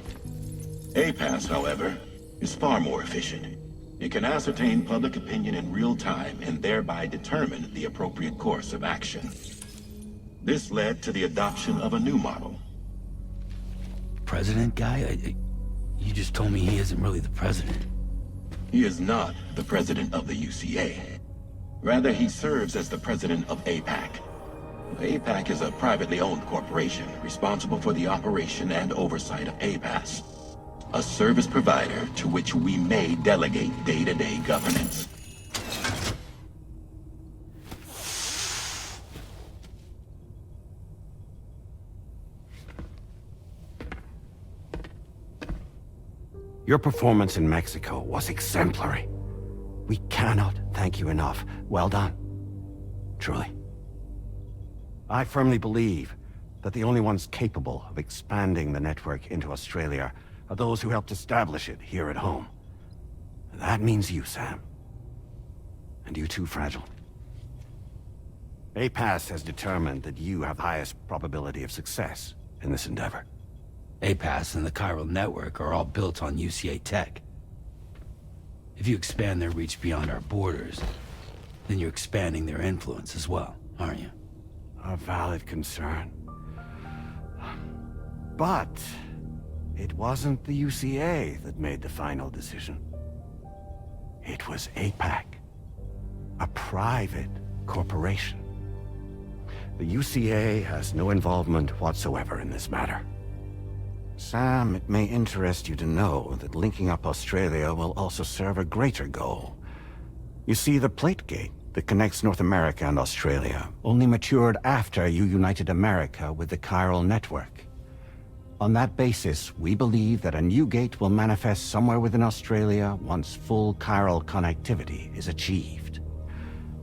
APAS, however, is far more efficient. It can ascertain public opinion in real time and thereby determine the appropriate course of action. This led to the adoption of a new model. President guy? You just told me he isn't really the president. He is not the president of the UCA. Rather, he serves as the president of APAC. APAC is a privately owned corporation responsible for the operation and oversight of APAS, a service provider to which we may delegate day-to-day governance. Your performance in Mexico was exemplary. We cannot thank you enough. Well done. Truly. I firmly believe that the only ones capable of expanding the network into Australia are those who helped establish it here at home. That means you, Sam. And you too, Fragile. APAS has determined that you have the highest probability of success in this endeavor. APAS and the chiral network are all built on UCA tech. If you expand their reach beyond our borders, then you're expanding their influence as well, aren't you? A valid concern. But it wasn't the UCA that made the final decision. It was APAC, a private corporation. The UCA has no involvement whatsoever in this matter. Sam, it may interest you to know that linking up Australia will also serve a greater goal. You see, the plate gate that connects North America and Australia only matured after you united America with the chiral network. On that basis, we believe that a new gate will manifest somewhere within Australia once full chiral connectivity is achieved.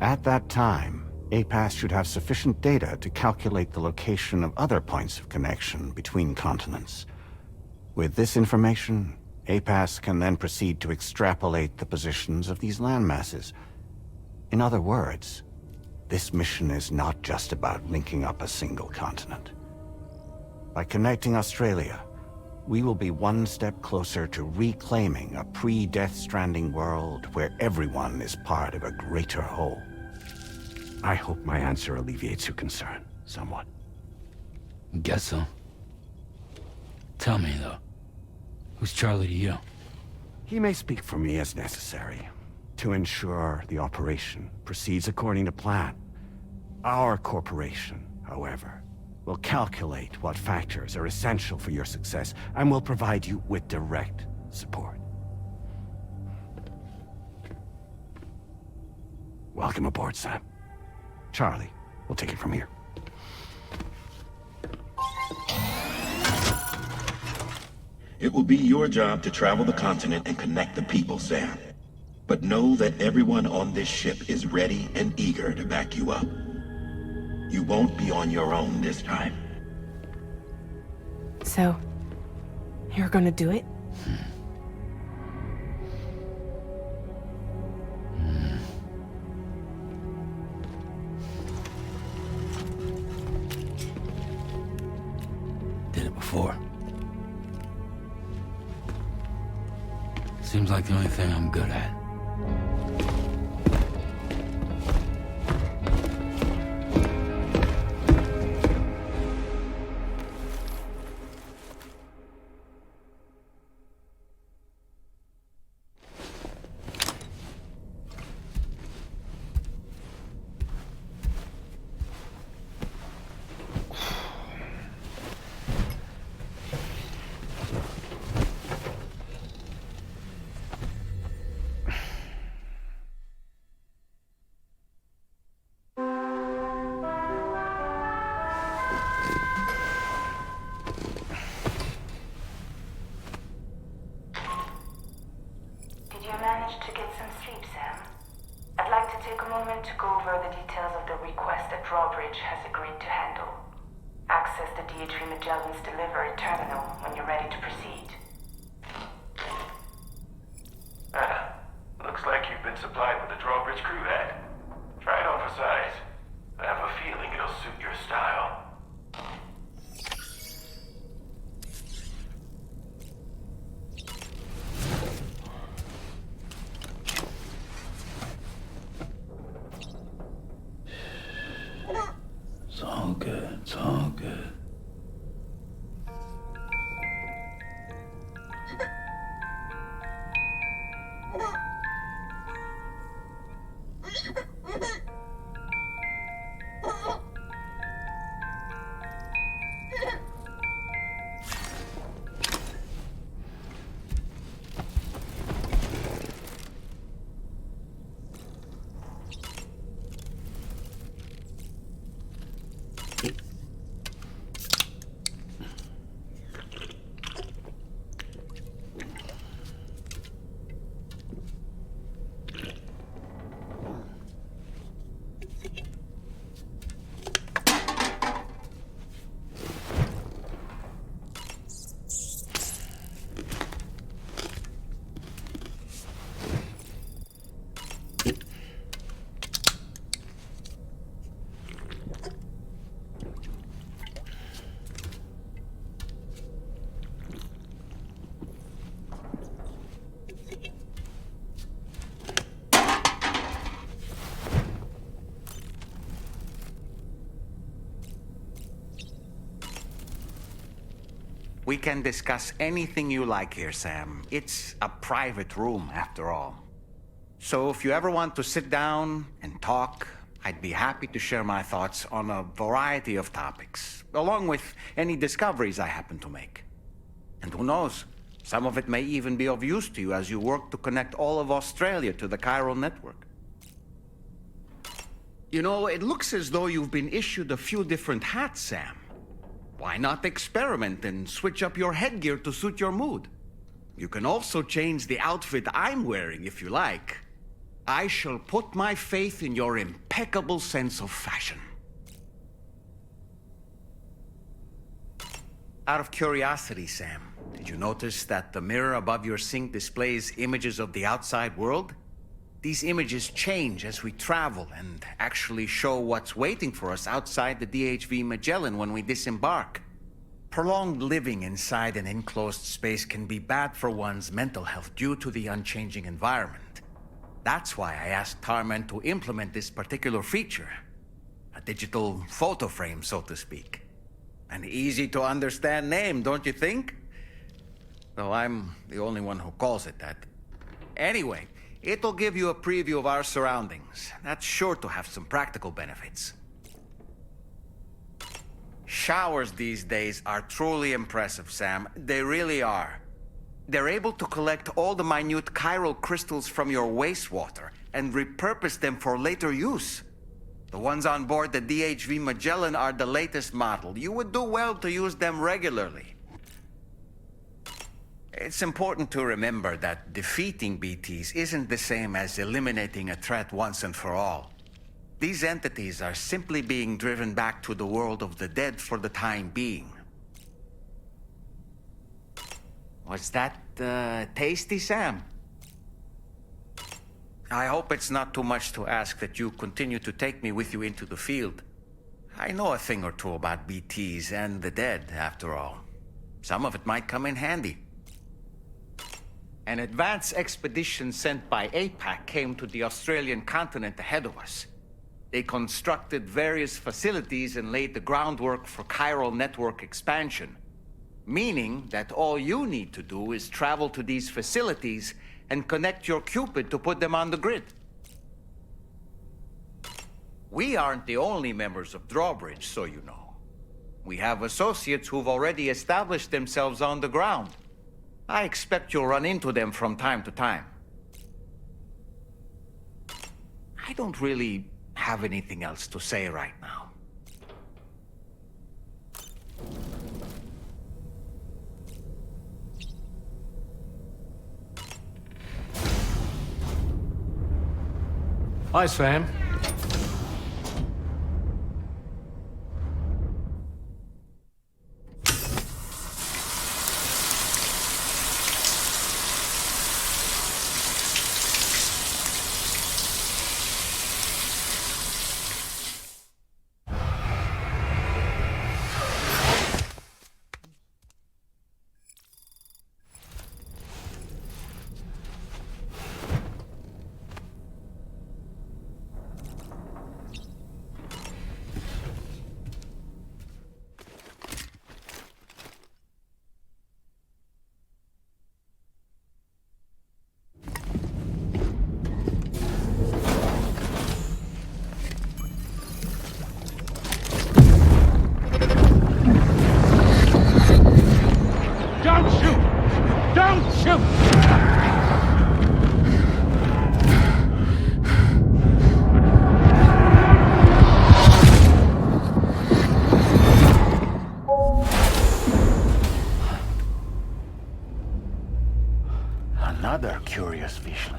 At that time, APAS should have sufficient data to calculate the location of other points of connection between continents. With this information, APAS can then proceed to extrapolate the positions of these landmasses. In other words, this mission is not just about linking up a single continent. By connecting Australia, we will be one step closer to reclaiming a pre-Death Stranding world where everyone is part of a greater whole. I hope my answer alleviates your concern somewhat. Guess so. Tell me, though. Who's Charlie to you? He may speak for me as necessary, to ensure the operation proceeds according to plan. Our corporation, however, will calculate what factors are essential for your success and will provide you with direct support. Welcome aboard, Sam. Charlie, we'll take it from here. It will be your job to travel the continent and connect the people, Sam. But know that everyone on this ship is ready and eager to back you up. You won't be on your own this time. So, you're gonna do it? Did it before. Seems like the only thing I'm good at. To get some sleep, Sam. I'd like to take a moment to go over the details of the request that Drawbridge has agreed to handle. Access the DHV Magellan's delivery terminal when you're ready to proceed. Looks like you've been supplied with a Drawbridge crew hat. Try it on for size. I have a feeling it'll suit your style. It's all good. It's all good. We can discuss anything you like here, Sam. It's a private room, after all. So if you ever want to sit down and talk, I'd be happy to share my thoughts on a variety of topics, along with any discoveries I happen to make. And who knows, some of it may even be of use to you as you work to connect all of Australia to the chiral network. You know, it looks as though you've been issued a few different hats, Sam. Why not experiment and switch up your headgear to suit your mood? You can also change the outfit I'm wearing if you like. I shall put my faith in your impeccable sense of fashion. Out of curiosity, Sam, did you notice that the mirror above your sink displays images of the outside world? These images change as we travel and actually show what's waiting for us outside the DHV Magellan when we disembark. Prolonged living inside an enclosed space can be bad for one's mental health due to the unchanging environment. That's why I asked Tarman to implement this particular feature, A digital photo frame, so to speak. An easy-to-understand name, don't you think? Though I'm the only one who calls it that. Anyway, it'll give you a preview of our surroundings. That's sure to have some practical benefits. Showers these days are truly impressive, Sam. They really are. They're able to collect all the minute chiral crystals from your wastewater and repurpose them for later use. The ones on board the DHV Magellan are the latest model. You would do well to use them regularly. It's important to remember that defeating BTs isn't the same as eliminating a threat once and for all. These entities are simply being driven back to the world of the dead for the time being. Was that, tasty, Sam? I hope it's not too much to ask that you continue to take me with you into the field. I know a thing or two about BTs and the dead, after all. Some of it might come in handy. An advance expedition sent by APAC came to the Australian continent ahead of us. They constructed various facilities and laid the groundwork for chiral network expansion. Meaning that all you need to do is travel to these facilities and connect your Cupid to put them on the grid. We aren't the only members of Drawbridge, so you know. We have associates who've already established themselves on the ground. I expect you'll run into them from time to time. I don't really have anything else to say right now. Hi, Sam. Another curious vision.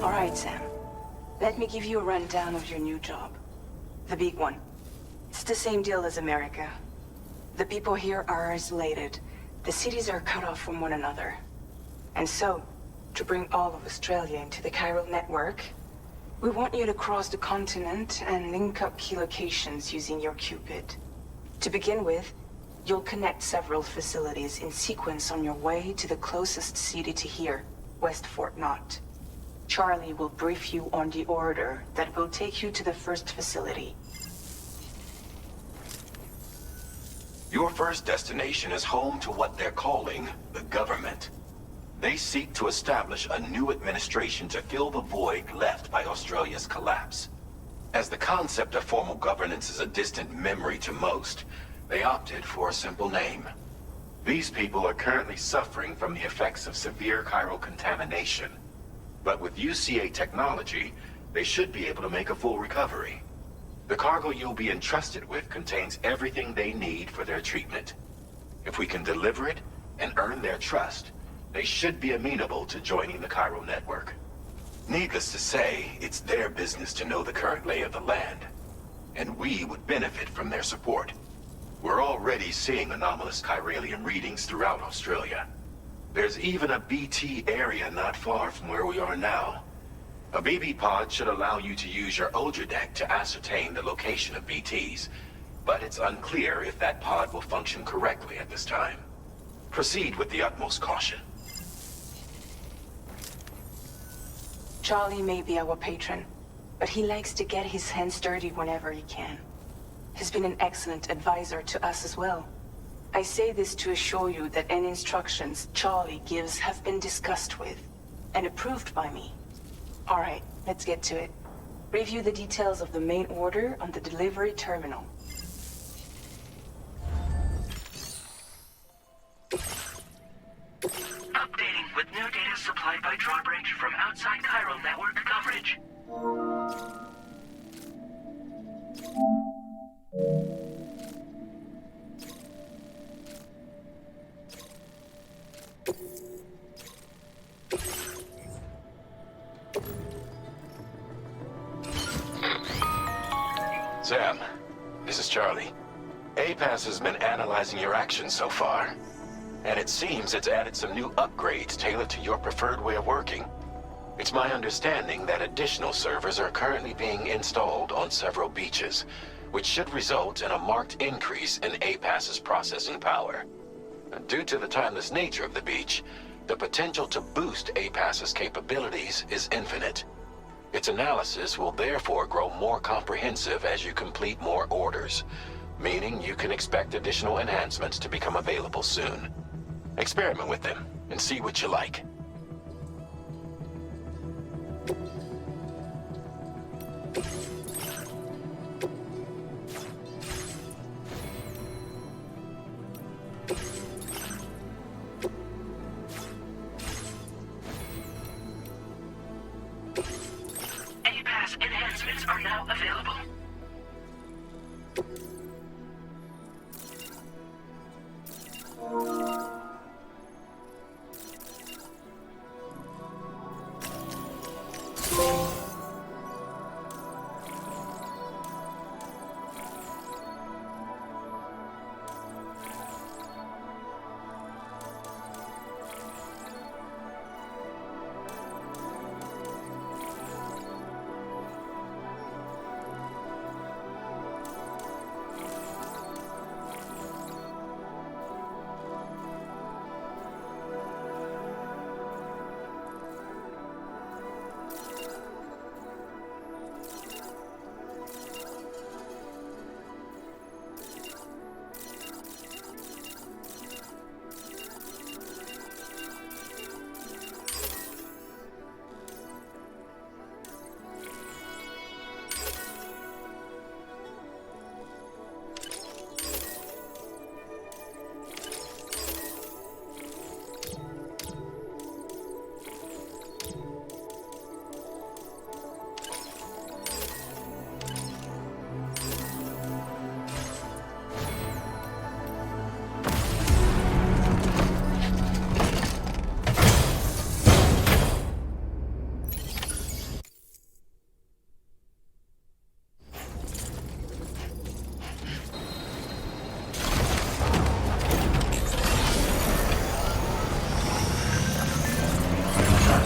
All right, Sam. Let me give you a rundown of your new job. The big one. It's the same deal as America. The people here are isolated. The cities are cut off from one another. And so, to bring all of Australia into the chiral network, we want you to cross the continent and link up key locations using your Cupid. To begin with, you'll connect several facilities in sequence on your way to the closest city to here, West Fort Knott. Charlie will brief you on the order that will take you to the first facility. Your first destination is home to what they're calling the government. They seek to establish a new administration to fill the void left by Australia's collapse. As the concept of formal governance is a distant memory to most, they opted for a simple name. These people are currently suffering from the effects of severe chiral contamination. But with UCA technology, they should be able to make a full recovery. The cargo you'll be entrusted with contains everything they need for their treatment. If we can deliver it and earn their trust, they should be amenable to joining the chiral network. Needless to say, it's their business to know the current lay of the land, and we would benefit from their support. We're already seeing anomalous chiralian readings throughout Australia. There's even a BT area not far from where we are now. A BB pod should allow you to use your Ultra deck to ascertain the location of BTs, but it's unclear if that pod will function correctly at this time. Proceed with the utmost caution. Charlie may be our patron, but he likes to get his hands dirty whenever he can. He's been an excellent advisor to us as well. I say this to assure you that any instructions Charlie gives have been discussed with and approved by me. All right, let's get to it. Review the details of the main order on the delivery terminal. Updating with new data supplied by Drawbridge from outside chiral network coverage. Sam, this is Charlie. APAS has been analyzing your actions so far, and it seems it's added some new upgrades tailored to your preferred way of working. It's my understanding that additional servers are currently being installed on several beaches, which should result in a marked increase in APAS's processing power. Due to the timeless nature of the beach, the potential to boost APAS's capabilities is infinite. Its analysis will therefore grow more comprehensive as you complete more orders, meaning you can expect additional enhancements to become available soon. Experiment with them and see what you like. APAS enhancements are now available.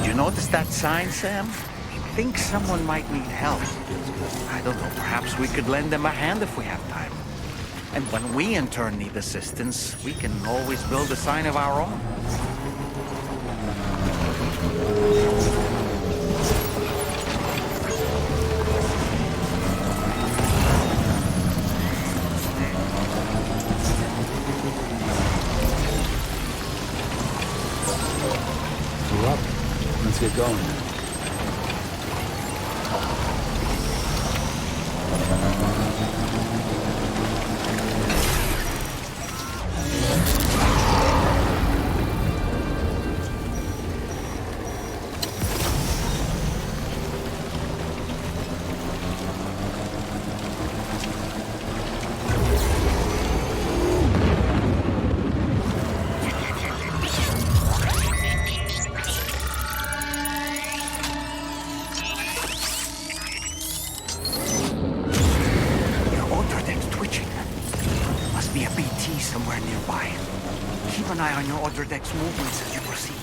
You notice that sign, Sam? I think someone might need help. I don't know, perhaps we could lend them a hand if we have time. And when we in turn need assistance, we can always build a sign of our own. We're up. Let's get going. Somewhere nearby. Keep an eye on your other deck's movements as you proceed.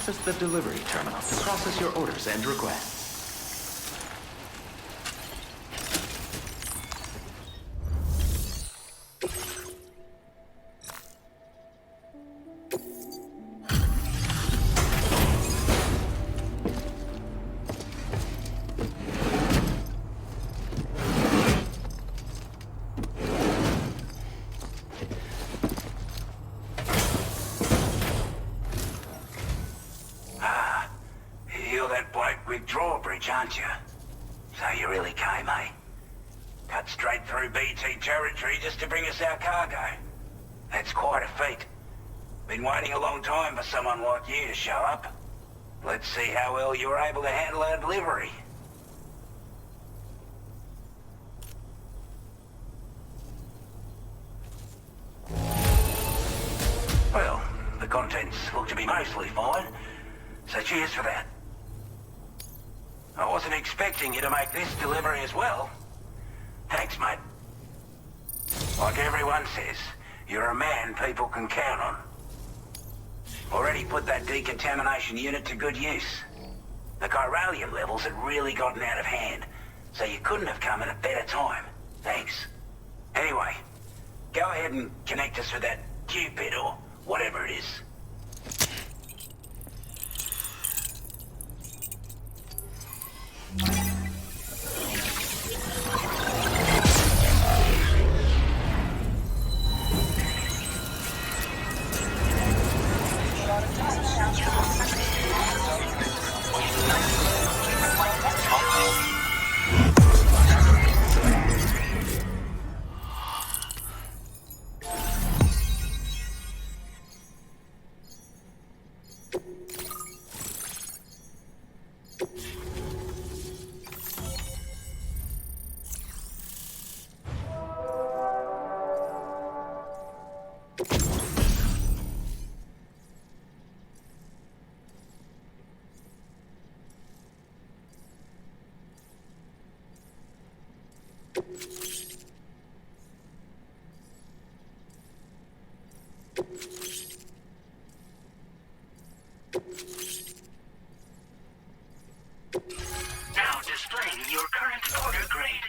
access the delivery terminal to process your orders and requests. You're that bloke with drawbridge, aren't you? So you really came, eh? Cut straight through BT territory just to bring us our cargo. That's quite a feat. Been waiting a long time for someone like you to show up. Let's see how well you were able to handle our delivery. Well, the contents look to be mostly fine, so cheers for that. I wasn't expecting you to make this delivery as well. Thanks, mate. Like everyone says, you're a man people can count on. Already put that decontamination unit to good use. The chiralium levels had really gotten out of hand, so you couldn't have come at a better time. Thanks. Anyway, go ahead and connect us with that Cupid or whatever it is. Now displaying your current order grade.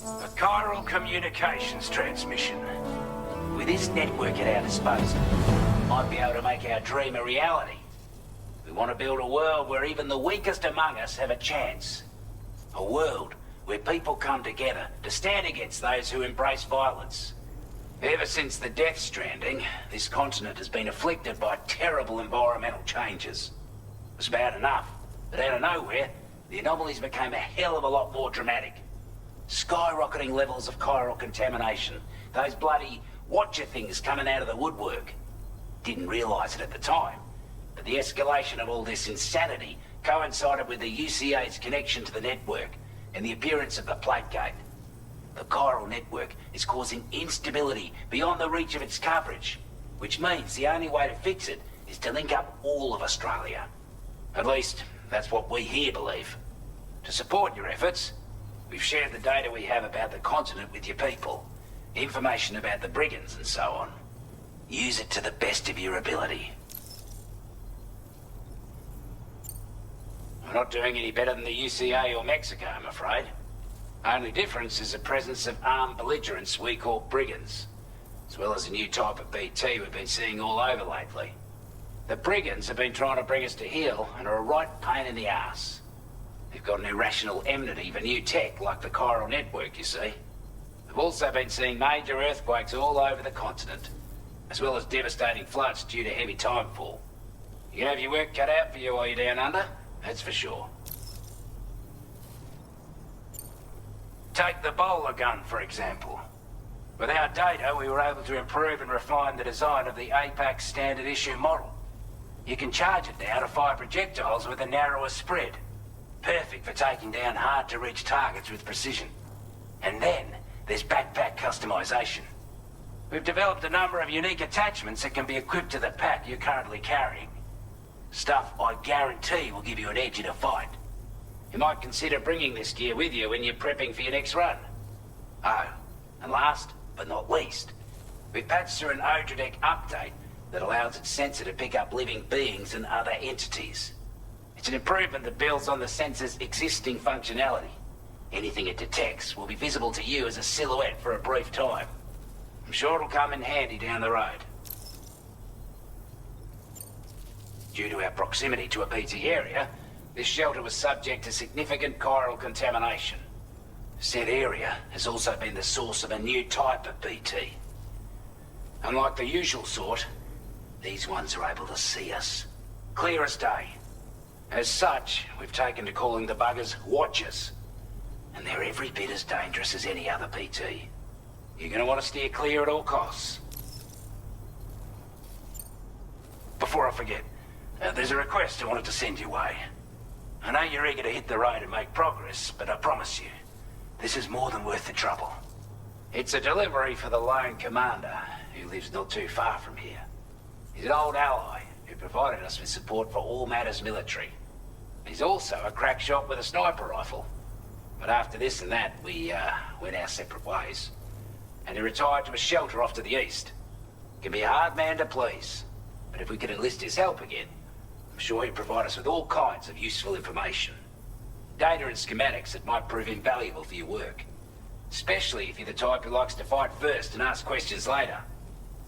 A chiral communications transmission. With this network at our disposal, we might be able to make our dream a reality. We want to build a world where even the weakest among us have a chance. A world where people come together to stand against those who embrace violence. Ever since the Death Stranding, this continent has been afflicted by terrible environmental changes. It was bad enough, but out of nowhere, the anomalies became a hell of a lot more dramatic. Skyrocketing levels of chiral contamination. Those bloody watcher things coming out of the woodwork. Didn't realize it at the time, but the escalation of all this insanity coincided with the UCA's connection to the network and the appearance of the plate gate. The chiral network is causing instability beyond the reach of its coverage, which means the only way to fix it is to link up all of Australia. At least, that's what we here believe. To support your efforts, we've shared the data we have about the continent with your people, information about the brigands and so on. Use it to the best of your ability. We're not doing any better than the UCA or Mexico, I'm afraid. Only difference is the presence of armed belligerents we call brigands, as well as a new type of BT we've been seeing all over lately. The brigands have been trying to bring us to heel and are a right pain in the ass. They've got an irrational enmity for new tech like the chiral network, you see. We've also been seeing major earthquakes all over the continent, as well as devastating floods due to heavy timefall. You can have your work cut out for you while you're down under, that's for sure. Take the bowler gun, for example. With our data, we were able to improve and refine the design of the APAC standard issue model. You can charge it now to fire projectiles with a narrower spread. Perfect for taking down hard-to-reach targets with precision. And then, there's backpack customization. We've developed a number of unique attachments that can be equipped to the pack you're currently carrying. Stuff I guarantee will give you an edge in a fight. You might consider bringing this gear with you when you're prepping for your next run. Oh, and last but not least, we've patched through an Odradek update that allows its sensor to pick up living beings and other entities. It's an improvement that builds on the sensor's existing functionality. Anything it detects will be visible to you as a silhouette for a brief time. I'm sure it'll come in handy down the road. Due to our proximity to a BT area, this shelter was subject to significant chiral contamination. Said area has also been the source of a new type of BT. Unlike the usual sort, these ones are able to see us. Clear as day. As such, we've taken to calling the buggers Watchers. And they're every bit as dangerous as any other BT. You're gonna want to steer clear at all costs. Before I forget, there's a request I wanted to send your way. I know you're eager to hit the road and make progress, but I promise you, this is more than worth the trouble. It's a delivery for the lone commander, who lives not too far from here. He's an old ally who provided us with support for all matters military. He's also a crack shot with a sniper rifle. But after this and that, we went our separate ways. And he retired to a shelter off to the east. Can be a hard man to please, but if we could enlist his help again, I'm sure he'd provide us with all kinds of useful information. Data and schematics that might prove invaluable for your work. Especially if you're the type who likes to fight first and ask questions later.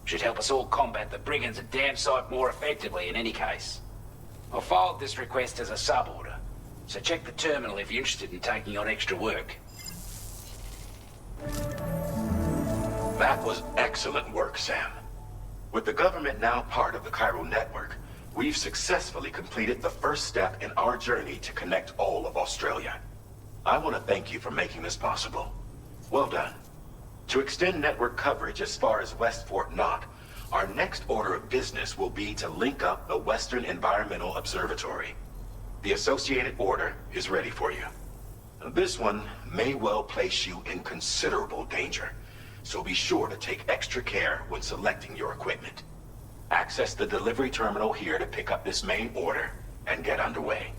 Should help us all combat the brigands a damn sight more effectively in any case. I'll filed this request as a sub-order, so check the terminal if you're interested in taking on extra work. That was excellent work, Sam. With the government now part of the Chiral network, we've successfully completed the first step in our journey to connect all of Australia. I want to thank you for making this possible. Well done. To extend network coverage as far as West Fort Knott, our next order of business will be to link up the Western Environmental Observatory. The associated order is ready for you. This one may well place you in considerable danger, so be sure to take extra care when selecting your equipment. Access the delivery terminal here to pick up this main order and get underway.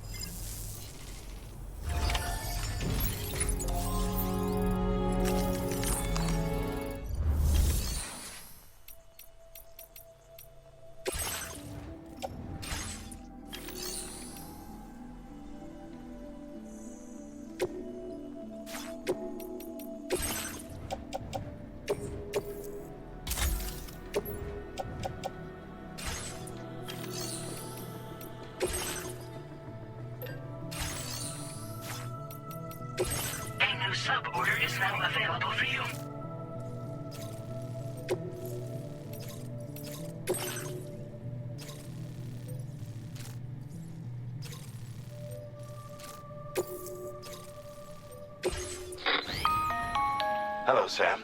Sub-order is now available for you. Hello, Sam.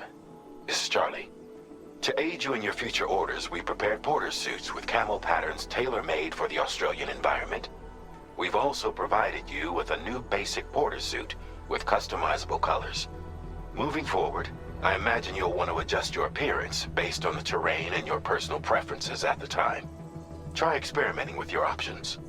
This is Charlie. To aid you in your future orders, we prepared porter suits with camo patterns tailor-made for the Australian environment. We've also provided you with a new basic porter suit with customizable colors. Moving forward, I imagine you'll want to adjust your appearance based on the terrain and your personal preferences at the time. Try experimenting with your options.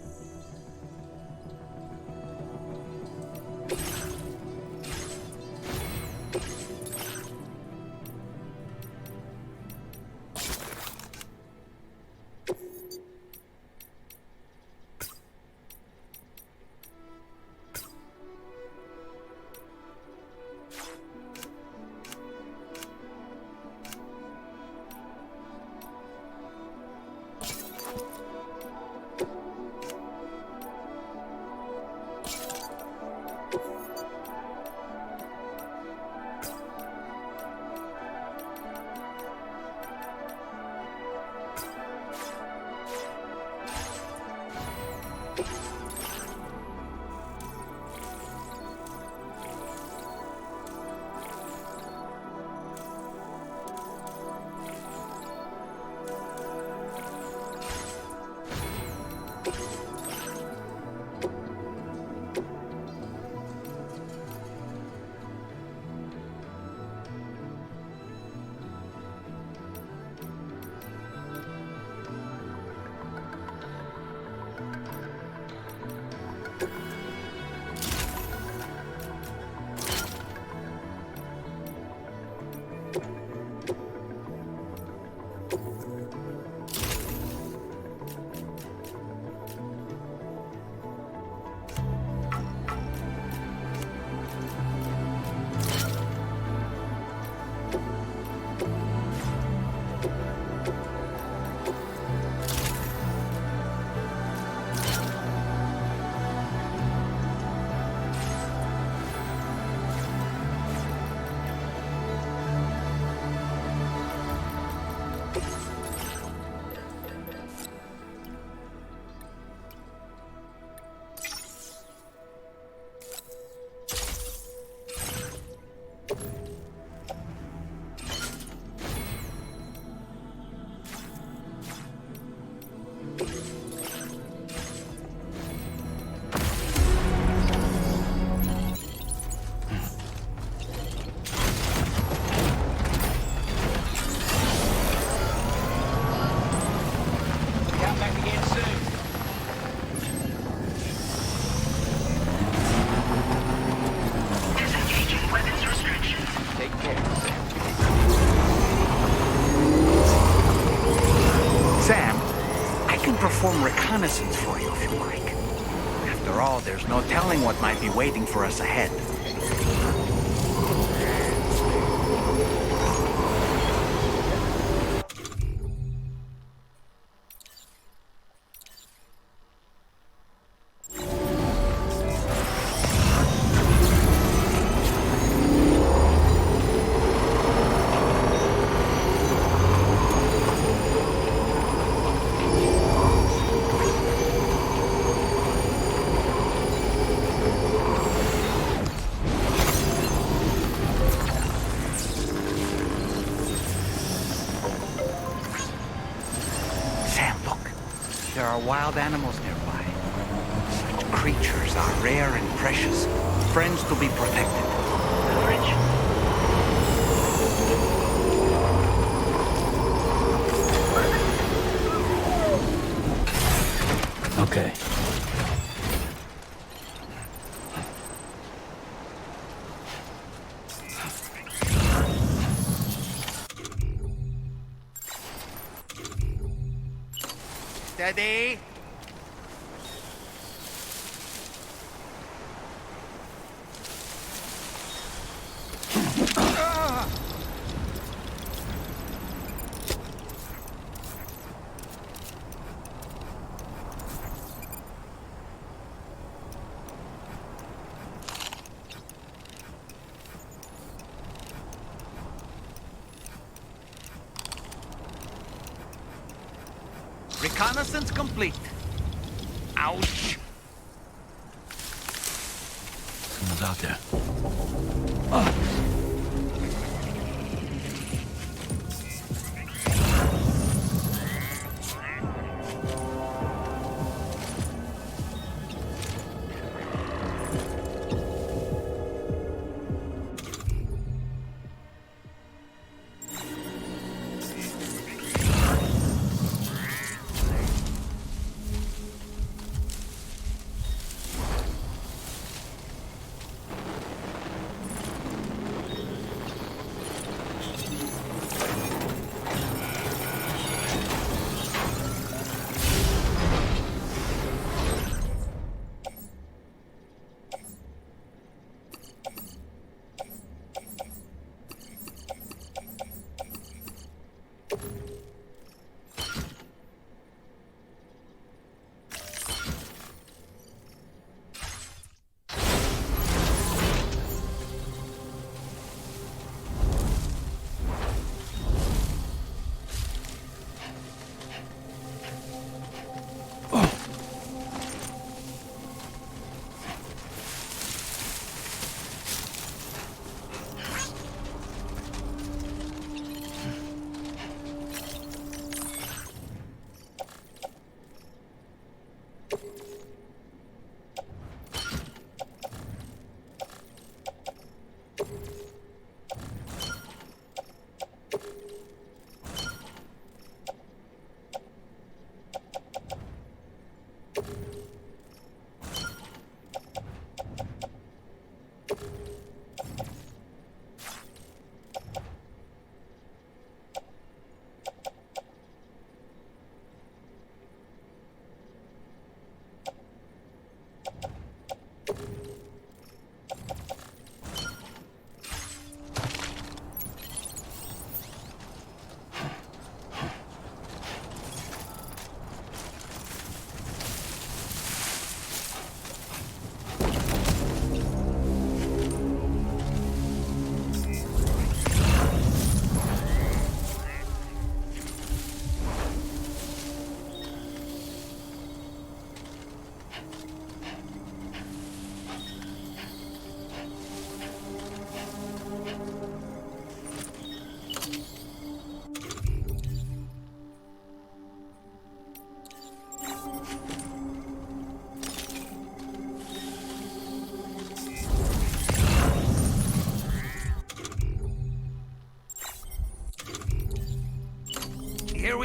Perform reconnaissance for you if you like. After all, there's no telling what might be waiting for us ahead. There are wild animals nearby. Such creatures are rare and precious, friends to be protected. Courage. Okay. Steady. Reconnaissance complete. Ouch. Someone's out there.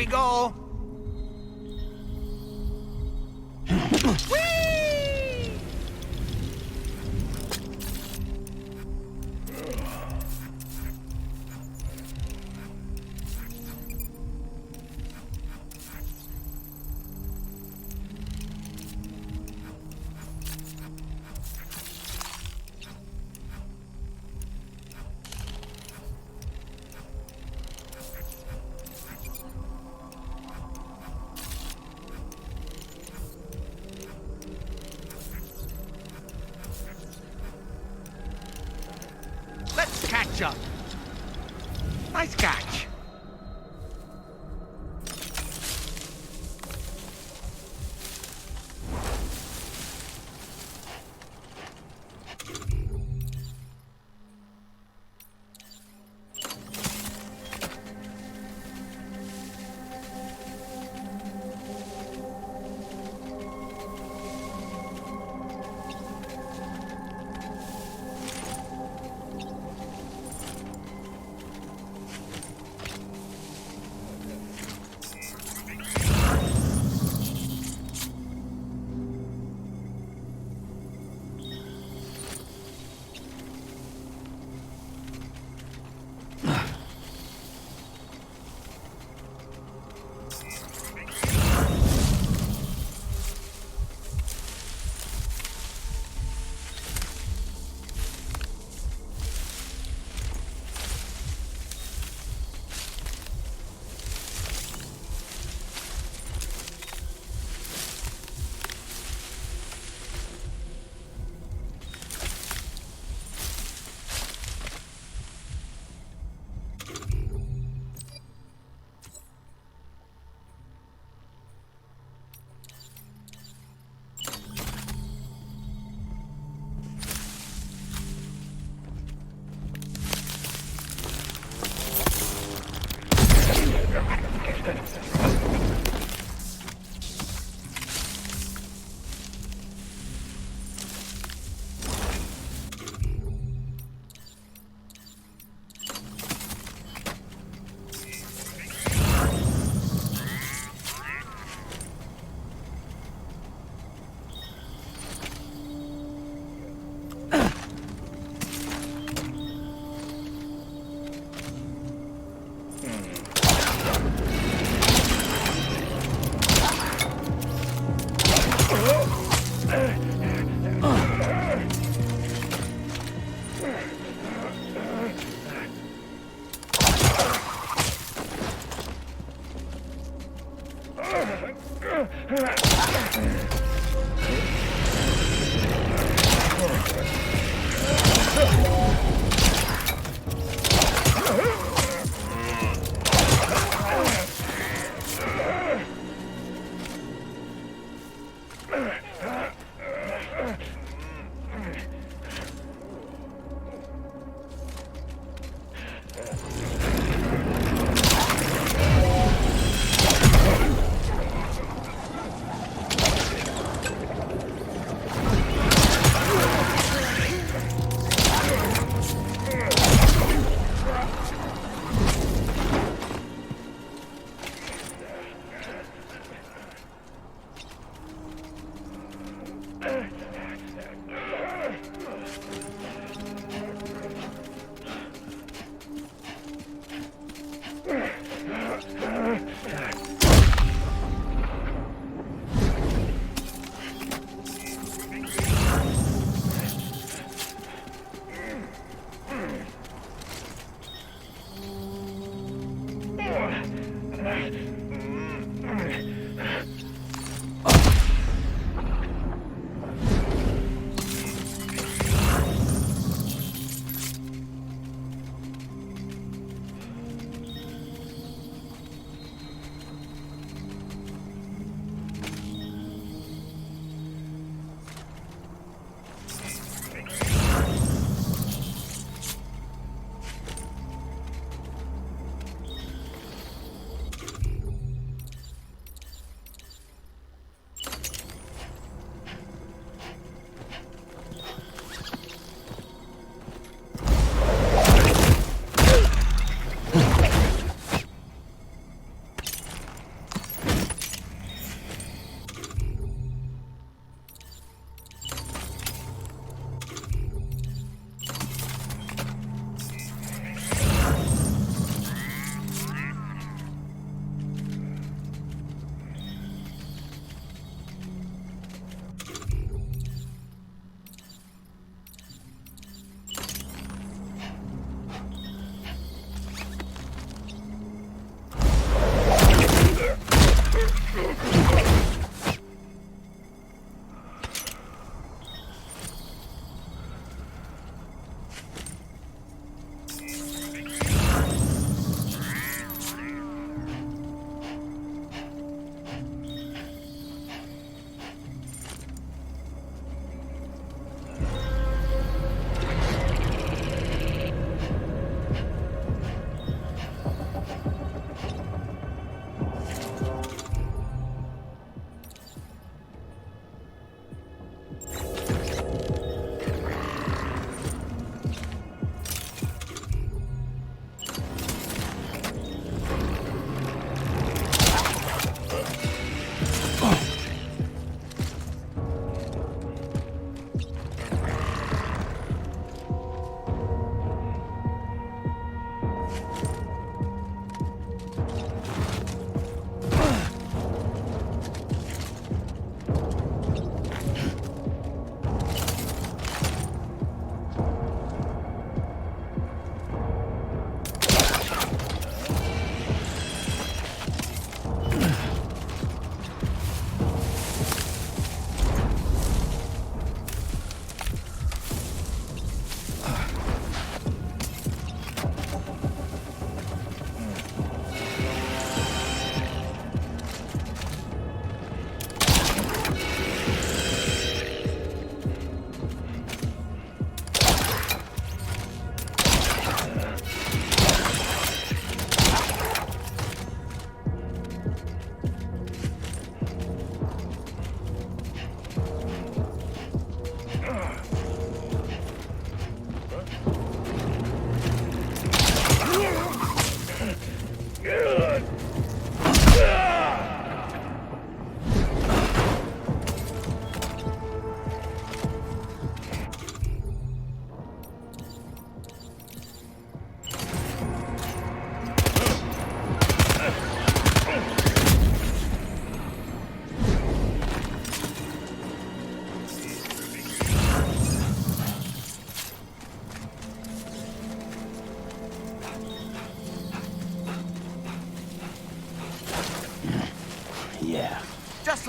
we go. Let's catch up. Nice catch.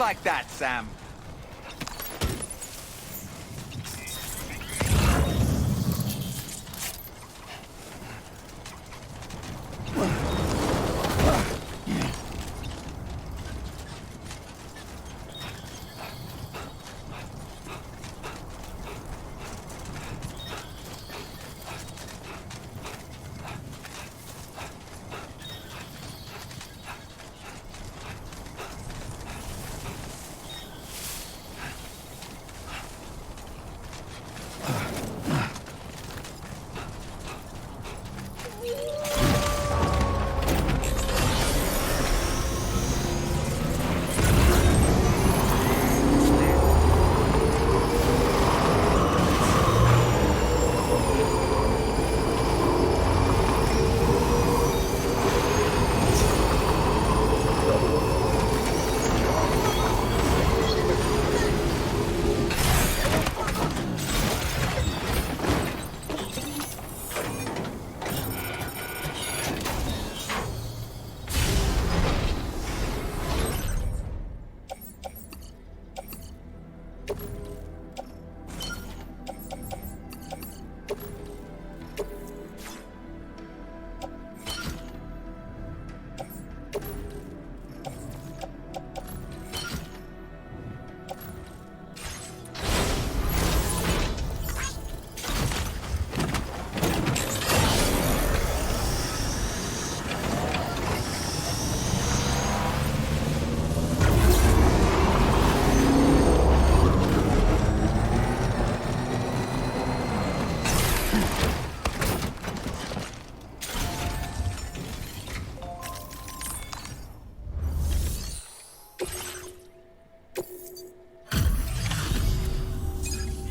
like that, Sam.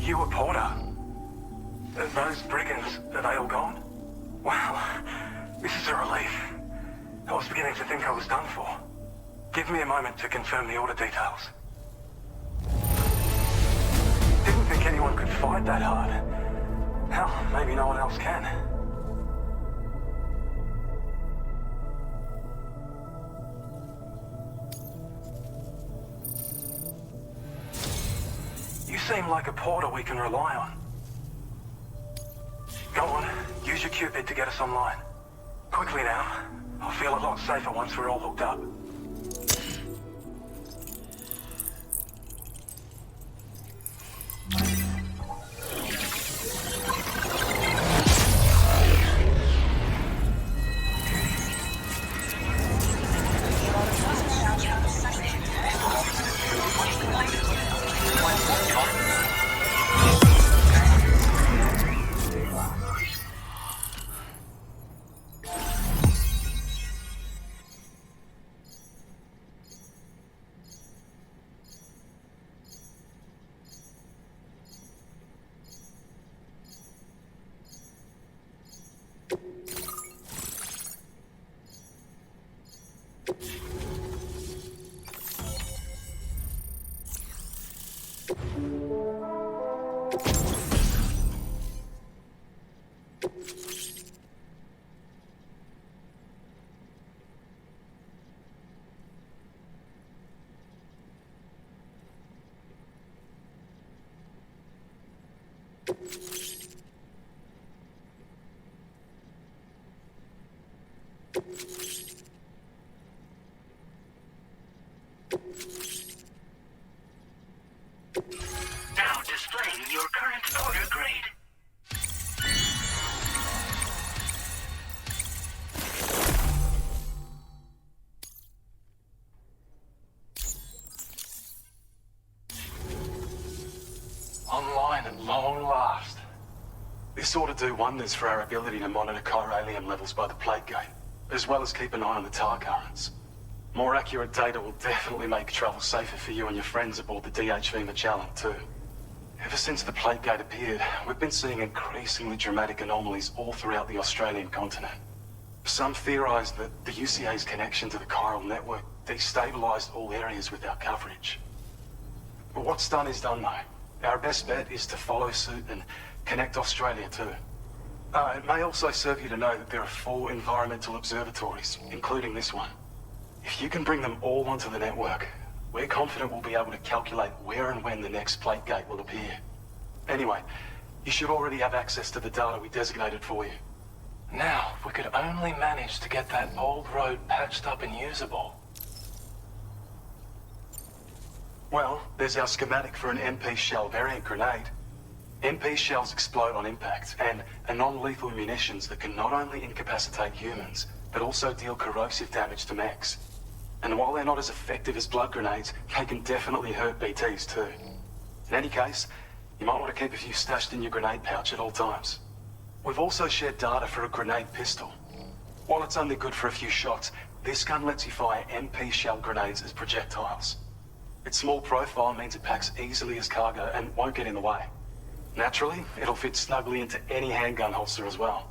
You a Porter? Those brigands, are they all gone? Wow, this is a relief. I was beginning to think I was done for. Give me a moment to confirm the order details. Didn't think anyone could fight that hard. Hell, maybe no one else can. You seem like a Porter we can rely on. Go on, use your Cupid to get us online. Quickly now. I'll feel a lot safer once we're all hooked up. Now displaying your current order grade. Online at long last. This ought to do wonders for our ability to monitor chiralium levels by the plate gate, as well as keep an eye on the tar currents. More accurate data will definitely make travel safer for you and your friends aboard the DHV Magellan, too. Ever since the plate gate appeared, we've been seeing increasingly dramatic anomalies all throughout the Australian continent. Some theorize that the UCA's connection to the chiral network destabilized all areas with our coverage. But what's done is done, though. Our best bet is to follow suit and connect Australia, too. It may also serve you to know that there are 4 environmental observatories, including this one. If you can bring them all onto the network, we're confident we'll be able to calculate where and when the next plate gate will appear. Anyway, you should already have access to the data we designated for you. Now, if we could only manage to get that old road patched up and usable. Well, there's our schematic for an MP shell variant grenade. MP shells explode on impact, and are non-lethal munitions that can not only incapacitate humans, but also deal corrosive damage to mechs. And while they're not as effective as blood grenades, they can definitely hurt BTs too. In any case, you might want to keep a few stashed in your grenade pouch at all times. We've also shared data for a grenade pistol. While it's only good for a few shots, this gun lets you fire MP shell grenades as projectiles. Its small profile means it packs easily as cargo and won't get in the way. Naturally, it'll fit snugly into any handgun holster as well.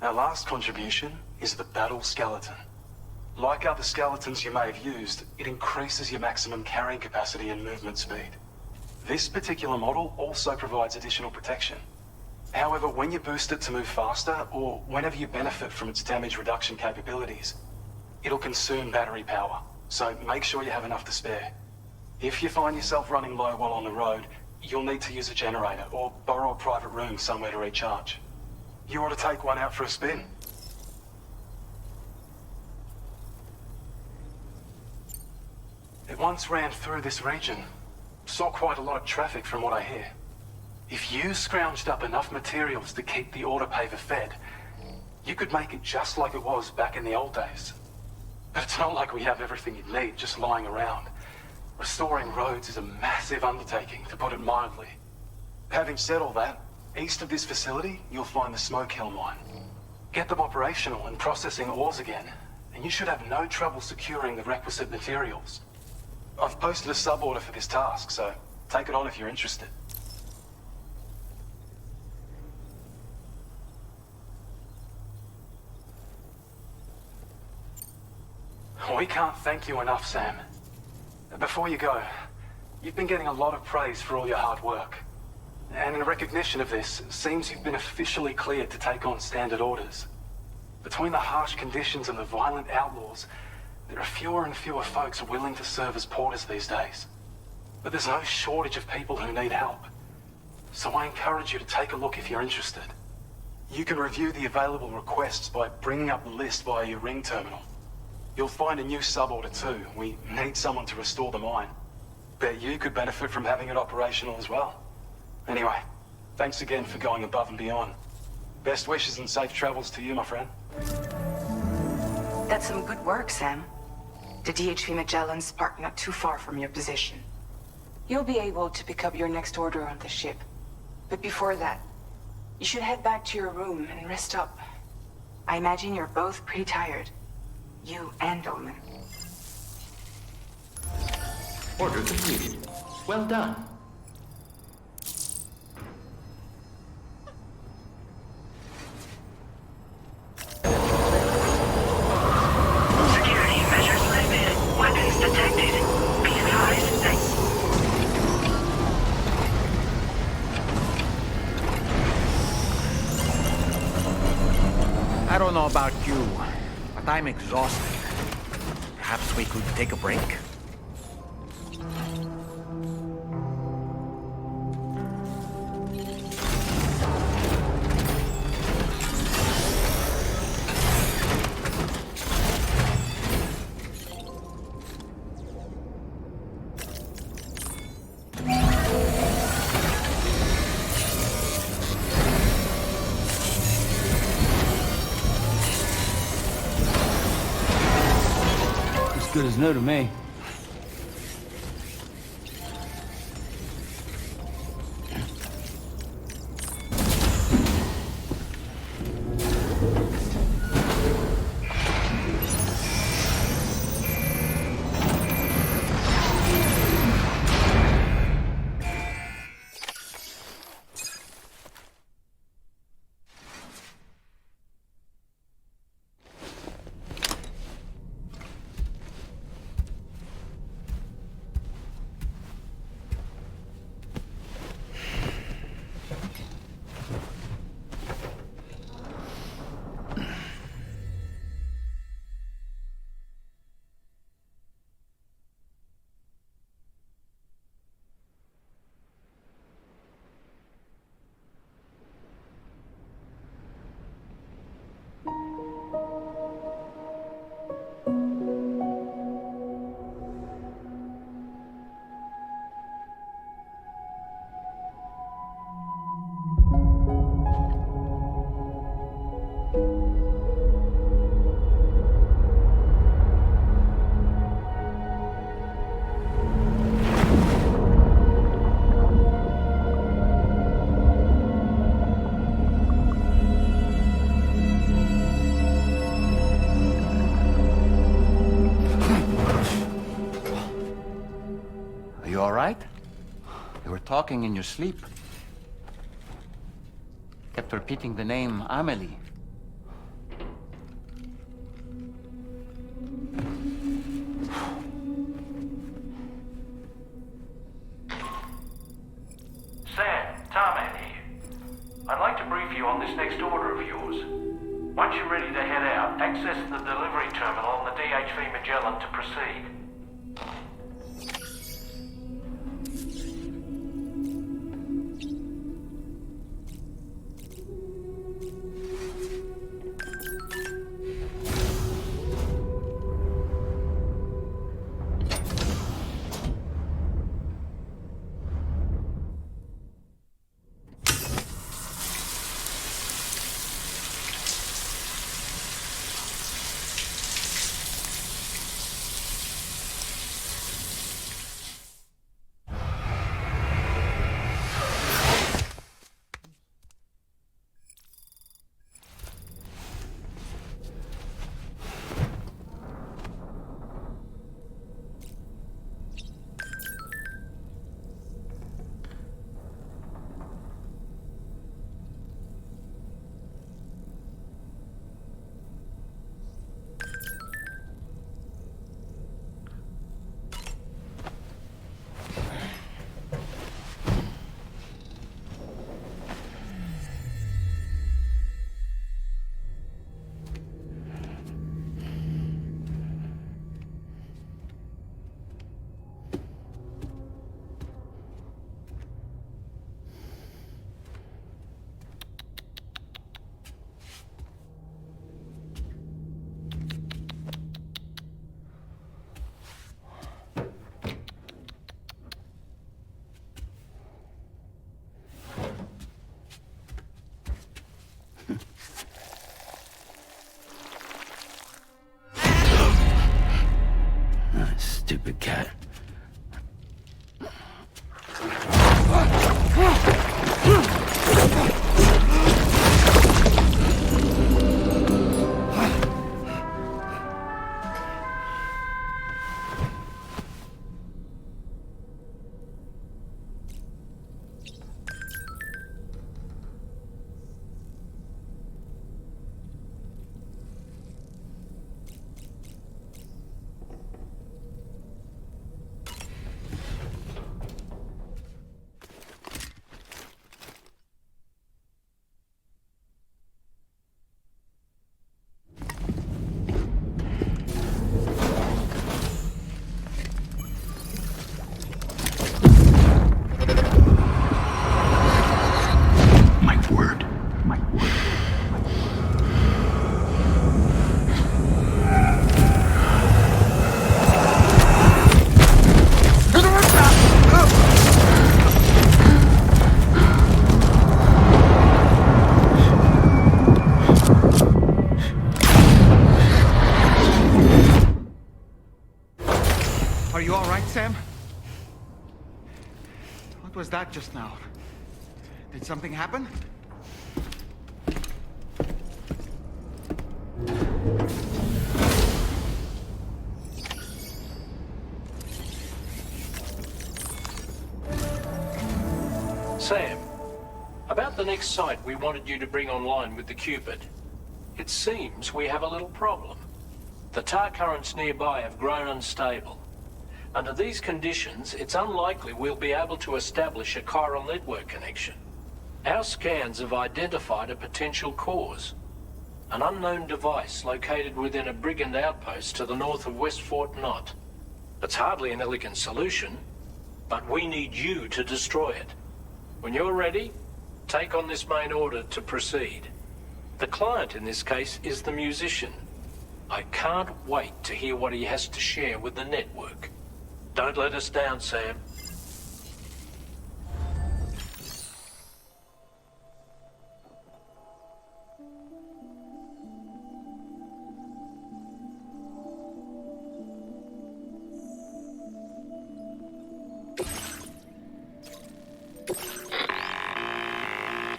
Our last contribution is the battle skeleton. Like other skeletons you may have used, it increases your maximum carrying capacity and movement speed. This particular model also provides additional protection. However, when you boost it to move faster, or whenever you benefit from its damage reduction capabilities, it'll consume battery power, so make sure you have enough to spare. If you find yourself running low while on the road, you'll need to use a generator or borrow a private room somewhere to recharge. You ought to take one out for a spin. It once ran through this region. Saw quite a lot of traffic from what I hear. If you scrounged up enough materials to keep the autopaver fed, you could make it just like it was back in the old days. But it's not like we have everything you'd need just lying around. Restoring roads is a massive undertaking, to put it mildly. Having said all that, east of this facility, you'll find the Smoke Hill mine. Get them operational and processing ores again, and you should have no trouble securing the requisite materials. I've posted a sub-order for this task, so take it on if you're interested. We can't thank you enough, Sam. Before you go, you've been getting a lot of praise for all your hard work. And in recognition of this, it seems you've been officially cleared to take on standard orders. Between the harsh conditions and the violent outlaws, there are fewer and fewer folks willing to serve as porters these days. But there's no shortage of people who need help. So I encourage you to take a look if you're interested. You can review the available requests by bringing up the list via your ring terminal. You'll find a new sub-order too. We need someone to restore the mine. Bet you could benefit from having it operational as well. Anyway, thanks again for going above and beyond. Best wishes and safe travels to you, my friend. That's some good work, Sam. The DHV Magellan's parked not too far from your position. You'll be able to pick up your next order on the ship. But before that, you should head back to your room and rest up. I imagine you're both pretty tired. You and Dolman. Order completed. Well done. Security measures lifted. Weapons detected. Be advised that... I don't know about you, but I'm exhausted. Perhaps we could take a break? Good as new to me. You were talking in your sleep. Kept repeating the name Amelie. Sam, Tarman here. I'd like to brief you on this next order of yours. Once you're ready to head out, access the delivery terminal on the DHV Magellan to proceed. Stupid cat. Are you all right, Sam? What was that just now? Did something happen? Sam, about the next site we wanted you to bring online with the Cupid. It seems we have a little problem. The tar currents nearby have grown unstable. Under these conditions, it's unlikely we'll be able to establish a chiral network connection. Our scans have identified a potential cause. An unknown device located within a brigand outpost to the north of West Fort Knott. It's hardly an elegant solution, but we need you to destroy it. When you're ready, take on this main order to proceed. The client in this case is the musician. I can't wait to hear what he has to share with the network. Don't let us down, Sam.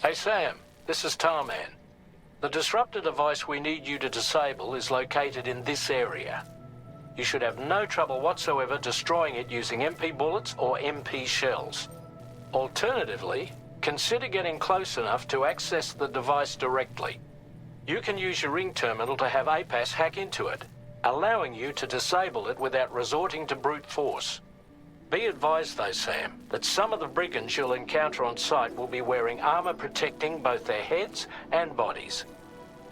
Hey, Sam. This is Tarman. The disruptor device we need you to disable is located in this area. You should have no trouble whatsoever destroying it using MP bullets or MP shells. Alternatively, consider getting close enough to access the device directly. You can use your ring terminal to have APAS hack into it, allowing you to disable it without resorting to brute force. Be advised though, Sam, that some of the brigands you'll encounter on site will be wearing armor protecting both their heads and bodies,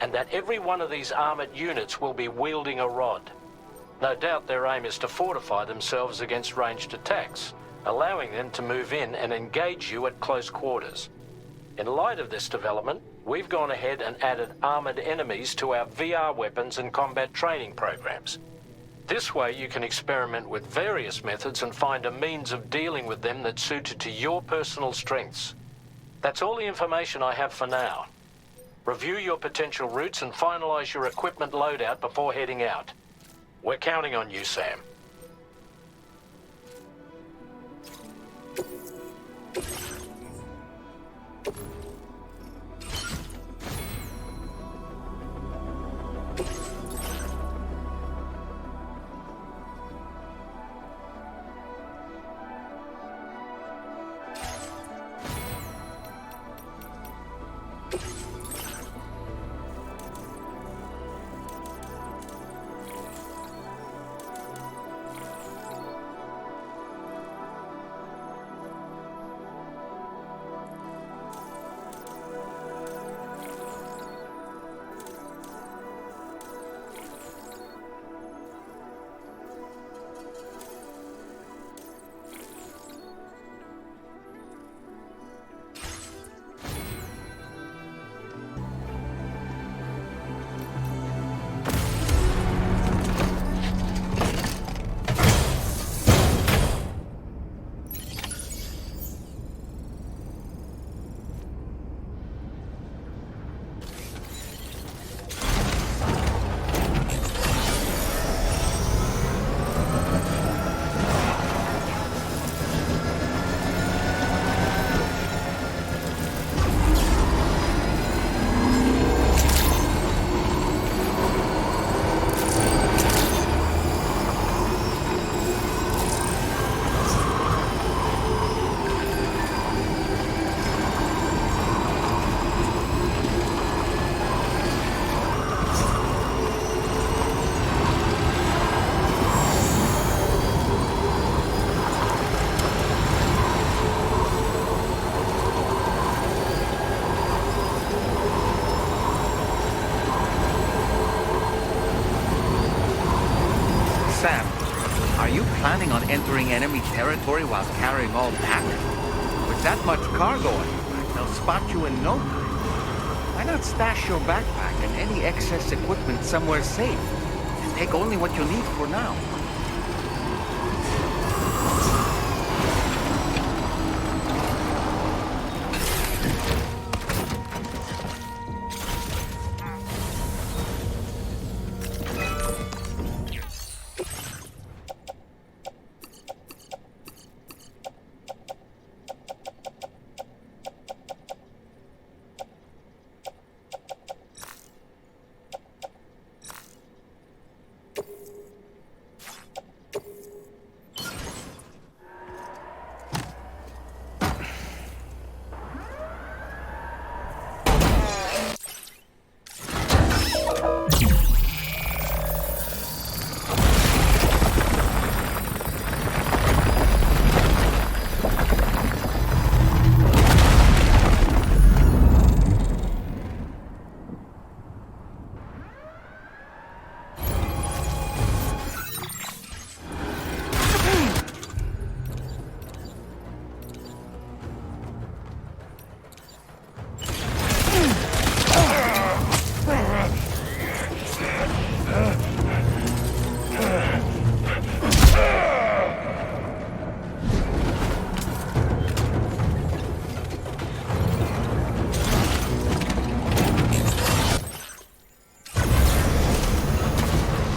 and that every one of these armored units will be wielding a rod. No doubt their aim is to fortify themselves against ranged attacks, allowing them to move in and engage you at close quarters. In light of this development, we've gone ahead and added armored enemies to our VR weapons and combat training programs. This way you can experiment with various methods and find a means of dealing with them that's suited to your personal strengths. That's all the information I have for now. Review your potential routes and finalize your equipment loadout before heading out. We're counting on you, Sam. Sam, are you planning on entering enemy territory while carrying all that? With that much cargo on your back, they'll spot you in no time. Why not stash your backpack and any excess equipment somewhere safe? And take only what you need for now.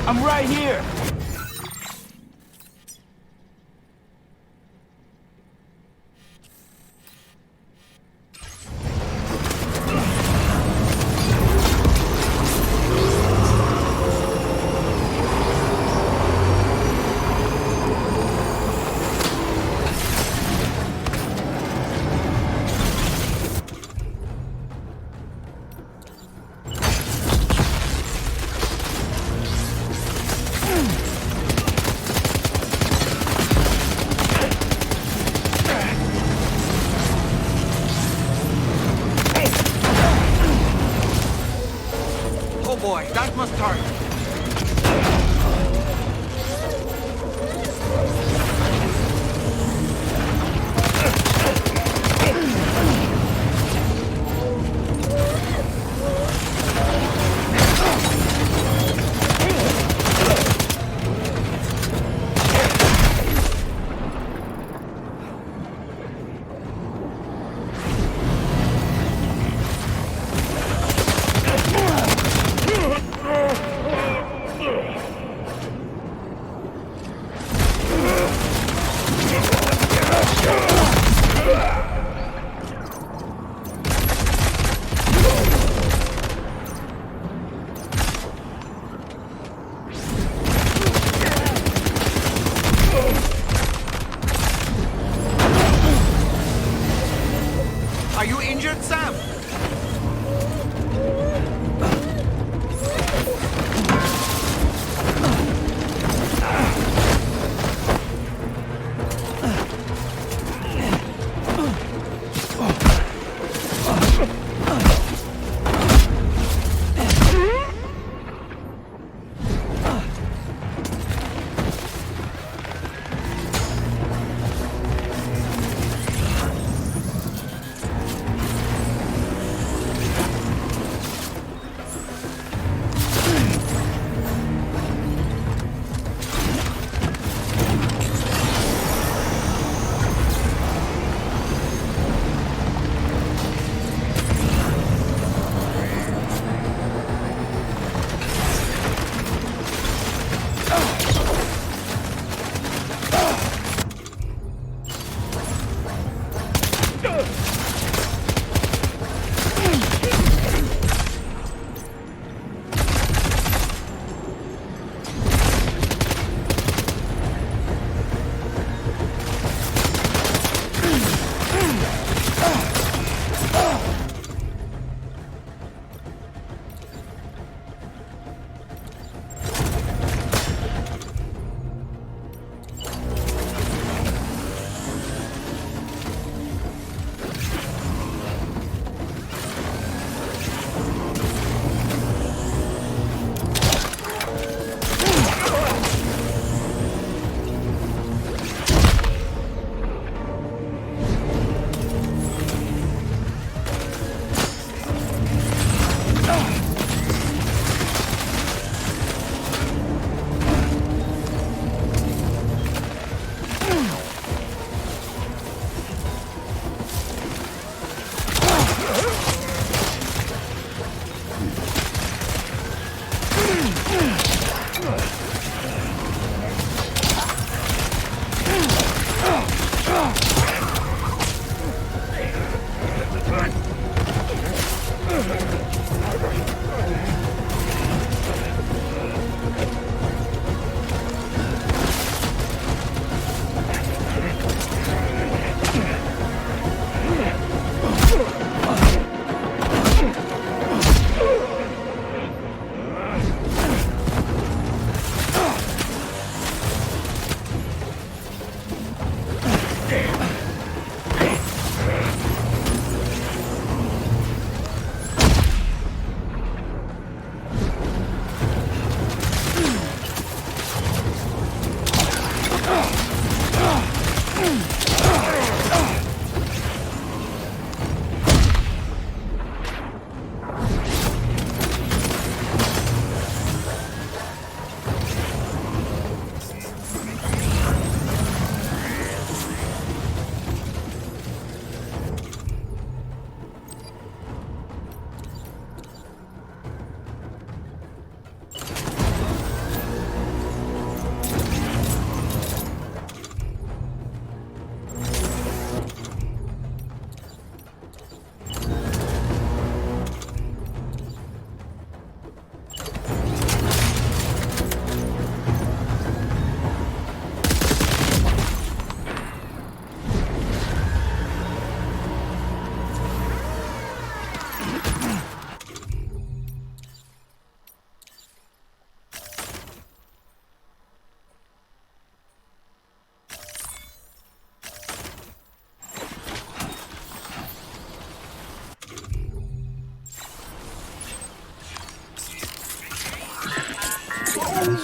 I'm right here! boy, that must hurt. Are you injured, Sam?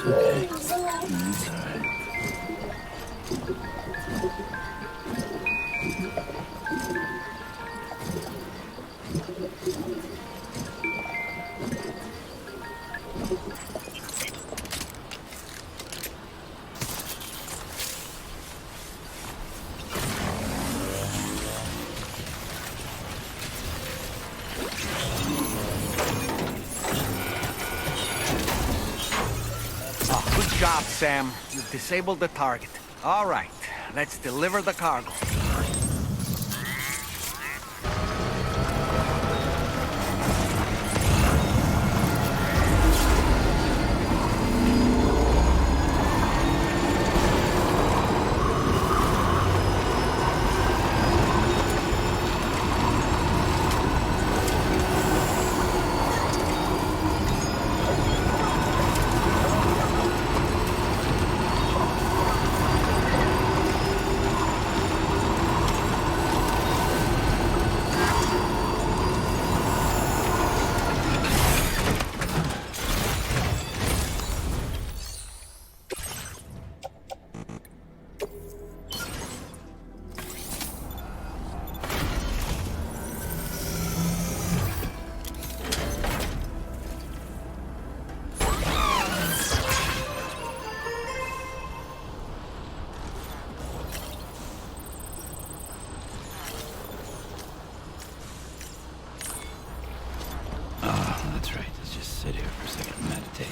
It's okay. It's all right. Oh, good job, Sam. You've disabled the target. All right, let's deliver the cargo. Oh, that's right. Let's just sit here for a second and meditate.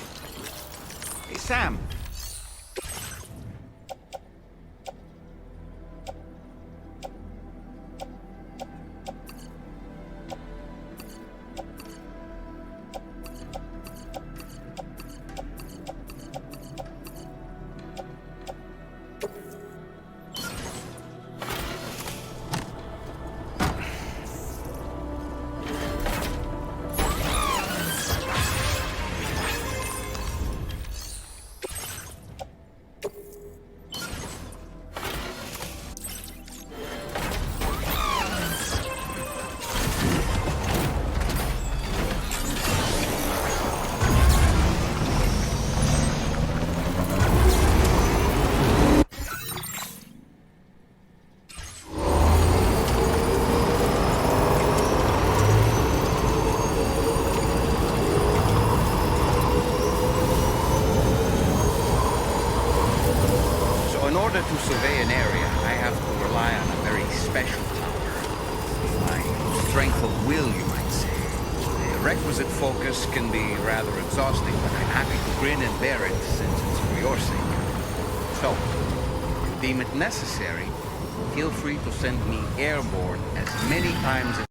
Hey, Sam. In order to survey an area, I have to rely on a very special power. My strength of will, you might say. The requisite focus can be rather exhausting, but I'm happy to grin and bear it since it's for your sake. So, if you deem it necessary, feel free to send me airborne as many times as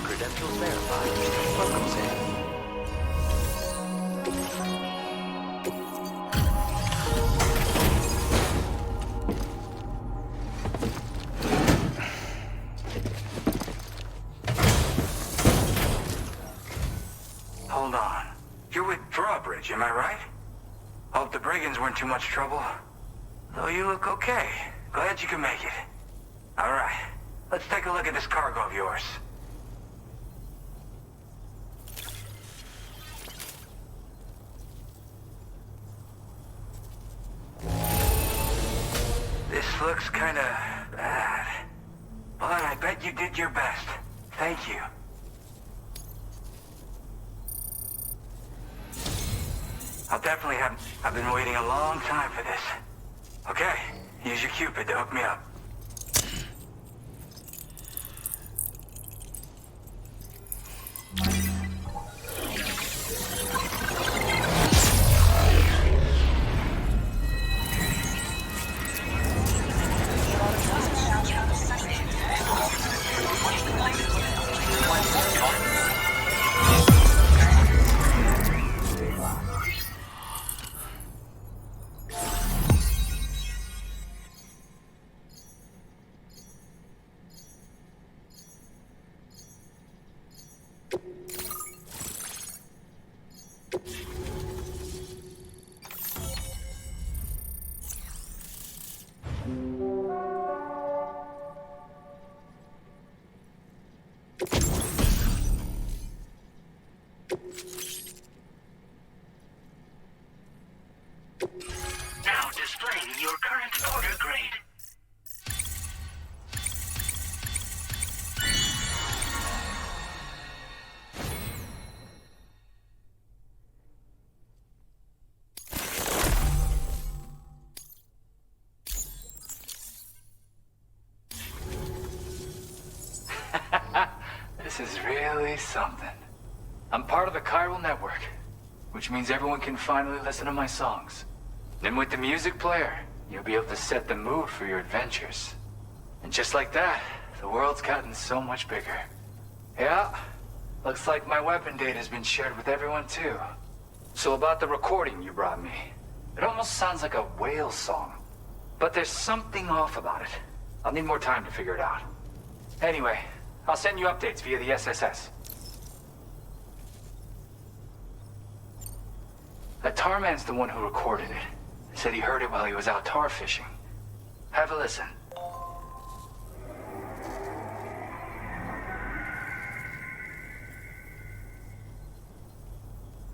Credentials verified. Welcome, Sam. Hold on. You're with Drawbridge, am I right? Hope the brigands weren't too much trouble. Though you look okay. Glad you can make it. All right. Let's take a look at this cargo of yours. This looks kinda bad. But I bet you did your best. Thank you. I'll definitely have... I've been waiting a long time for this. Okay, use your Cupid to hook me up. Now displaying your current order grade. This is really something. I'm part of the chiral network, which means everyone can finally listen to my songs. And with the music player, you'll be able to set the mood for your adventures. And just like that, the world's gotten so much bigger. Yeah, looks like my weapon data has been shared with everyone too. So about the recording you brought me, it almost sounds like a whale song. But there's something off about it. I'll need more time to figure it out. Anyway, I'll send you updates via the SSS. That tar man's the one who recorded it. Said he heard it while he was out tar fishing. Have a listen.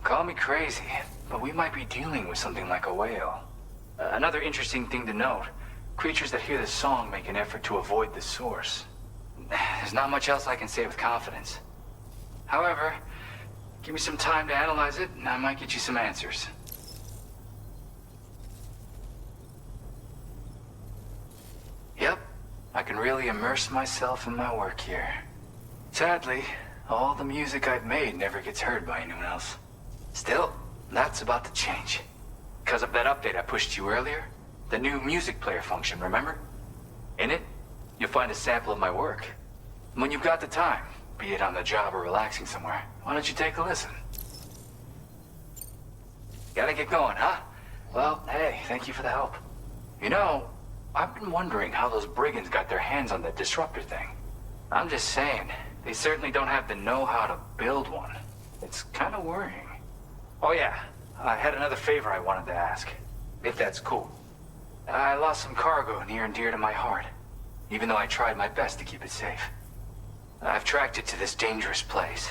Call me crazy, but we might be dealing with something like a whale. Another interesting thing to note, creatures that hear the song make an effort to avoid the source. There's not much else I can say with confidence. However, give me some time to analyze it, and I might get you some answers. Yep, I can really immerse myself in my work here. Sadly, all the music I've made never gets heard by anyone else. Still, that's about to change. Because of that update I pushed you earlier, the new music player function, remember? In it, you'll find a sample of my work. When you've got the time, be it on the job or relaxing somewhere, why don't you take a listen? Gotta get going, huh? Well, hey, thank you for the help. You know, I've been wondering how those brigands got their hands on that disruptor thing. I'm just saying, they certainly don't have the know-how to build one. It's kind of worrying. Oh yeah, I had another favor I wanted to ask, if that's cool. I lost some cargo near and dear to my heart, even though I tried my best to keep it safe. I've tracked it to this dangerous place.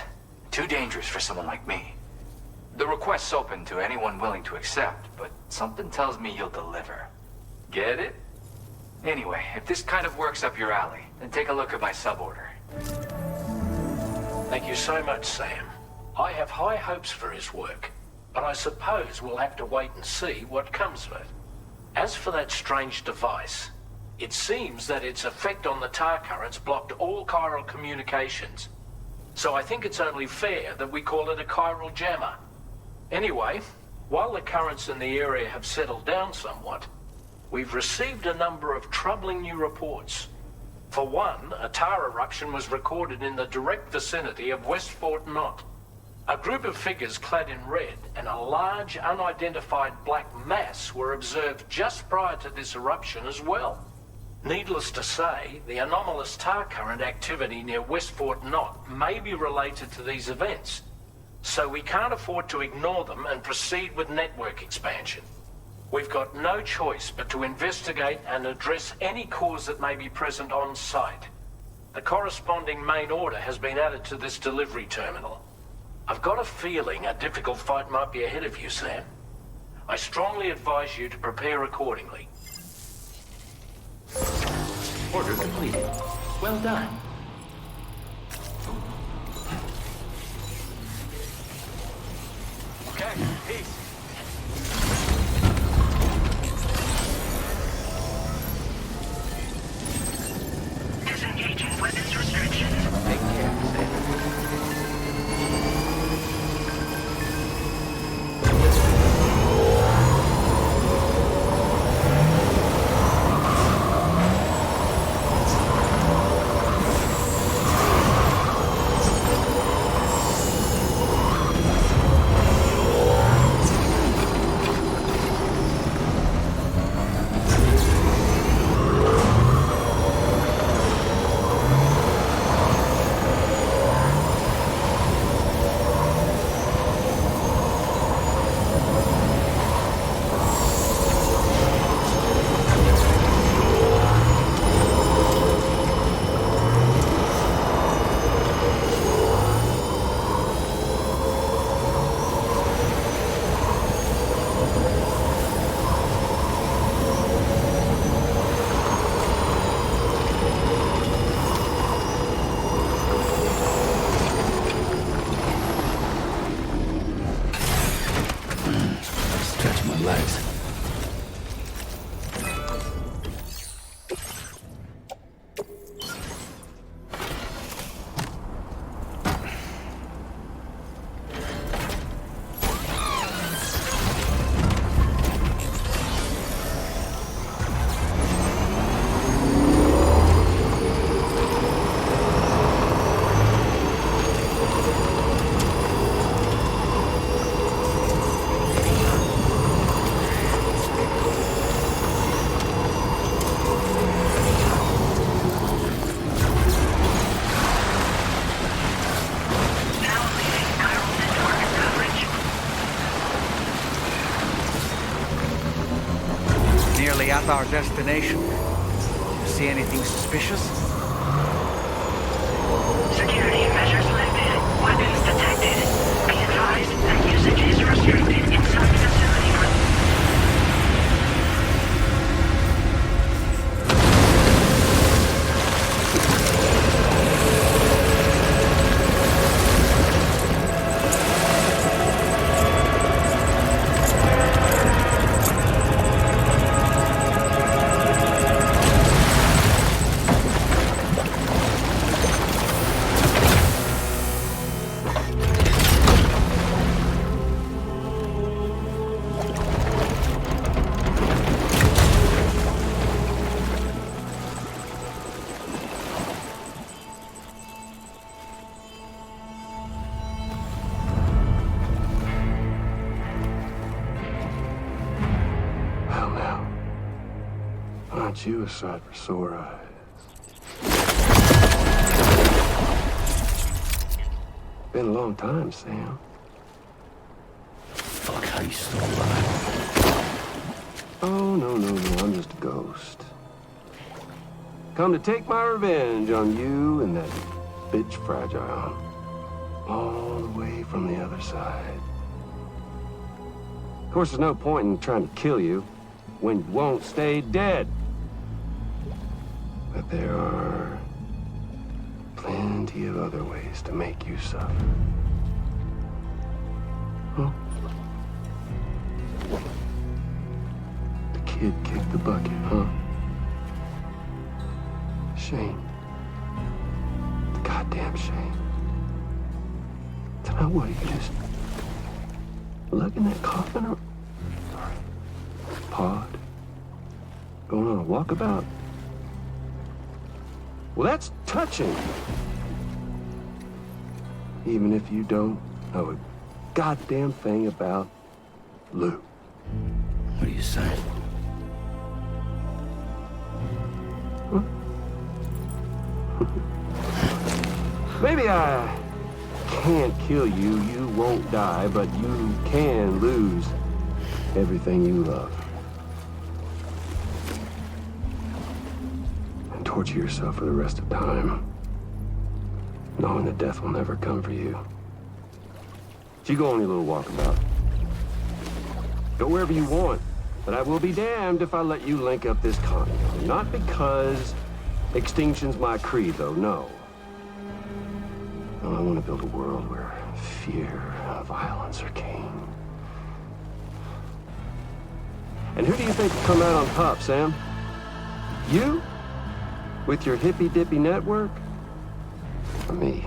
Too dangerous for someone like me. The request's open to anyone willing to accept, but something tells me you'll deliver. Get it? Anyway, if this kind of works up your alley, then take a look at my suborder. Thank you so much, Sam. I have high hopes for his work, but I suppose we'll have to wait and see what comes of it. As for that strange device, it seems that its effect on the tar currents blocked all chiral communications. So I think it's only fair that we call it a chiral jammer. Anyway, while the currents in the area have settled down somewhat, we've received a number of troubling new reports. For one, a tar eruption was recorded in the direct vicinity of West Fort Knot. A group of figures clad in red and a large unidentified black mass were observed just prior to this eruption as well. Needless to say, the anomalous tar current activity near West Fort Knot may be related to these events, so we can't afford to ignore them and proceed with network expansion. We've got no choice but to investigate and address any cause that may be present on site. The corresponding main order has been added to this delivery terminal. I've got a feeling a difficult fight might be ahead of you, Sam. I strongly advise you to prepare accordingly. Order completed. Well done. Okay, peace. Disengaging weapons restrictions. Take care, Sam. At our destination. See anything suspicious? Security measures lifted. Weapons detected. Be advised that usage is restricted inside the facility. You a sight for sore eyes. Been a long time, Sam. Fuck, how you still alive? Oh, no, I'm just a ghost. Come to take my revenge on you and that bitch Fragile. All the way from the other side. Of course, there's no point in trying to kill you when you won't stay dead. But there are plenty of other ways to make you suffer. Huh? The kid kicked the bucket, huh? Shame. The goddamn shame. Tonight what, you just lug in that coffin or pod? Going on a walkabout? Well, that's touching. Even if you don't know a goddamn thing about Lou. What are you saying? Maybe I can't kill you, you won't die, but you can lose everything you love. And torture yourself for the rest of time, knowing that death will never come for you. So you go on your little walkabout. Go wherever you want, but I will be damned if I let you link up this continent. Not because extinction's my creed, though, no. No, I want to build a world where fear and violence are king. And who do you think will come out on top, Sam? You? With your hippy-dippy network? Or me?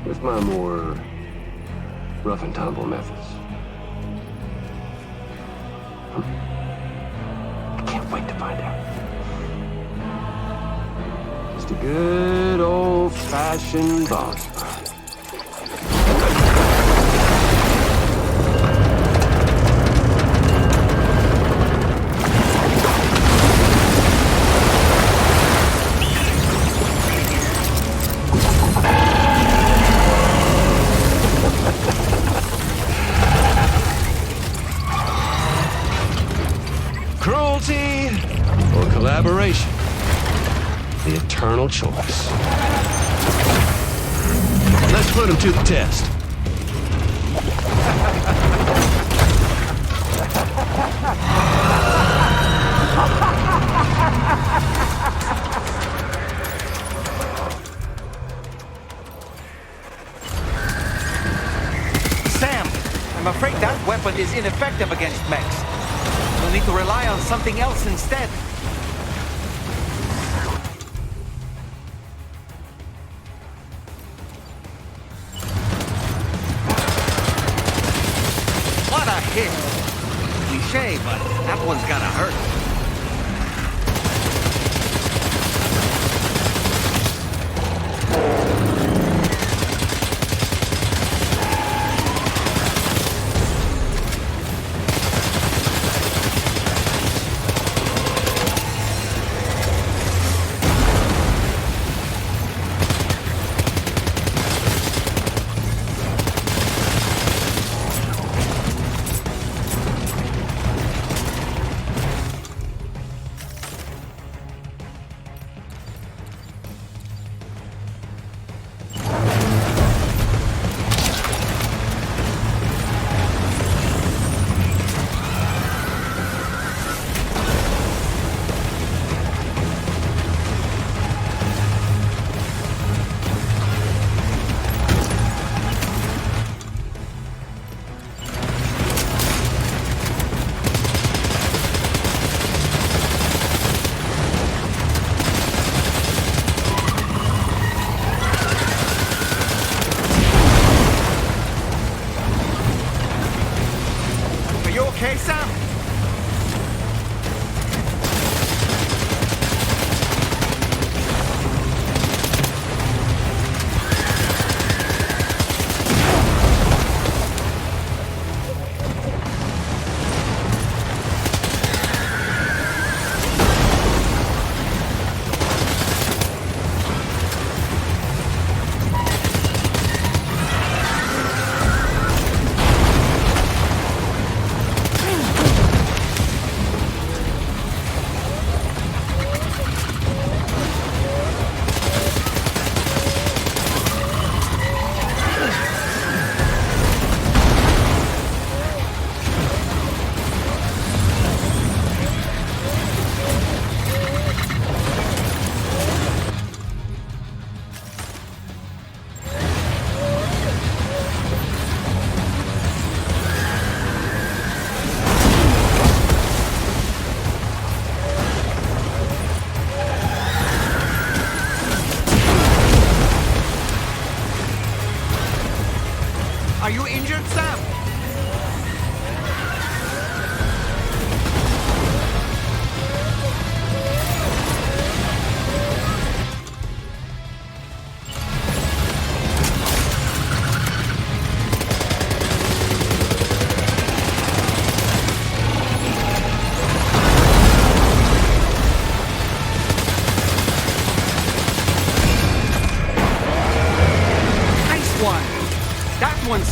With my more rough-and-tumble methods? I can't wait to find out. Just a good old-fashioned boss fight. Cruelty or collaboration? The eternal choice. Let's put him to the test. Sam, I'm afraid that weapon is ineffective against mechs. We'll need to rely on something else instead. What a hit! Cliché, but that one's gotta hurt.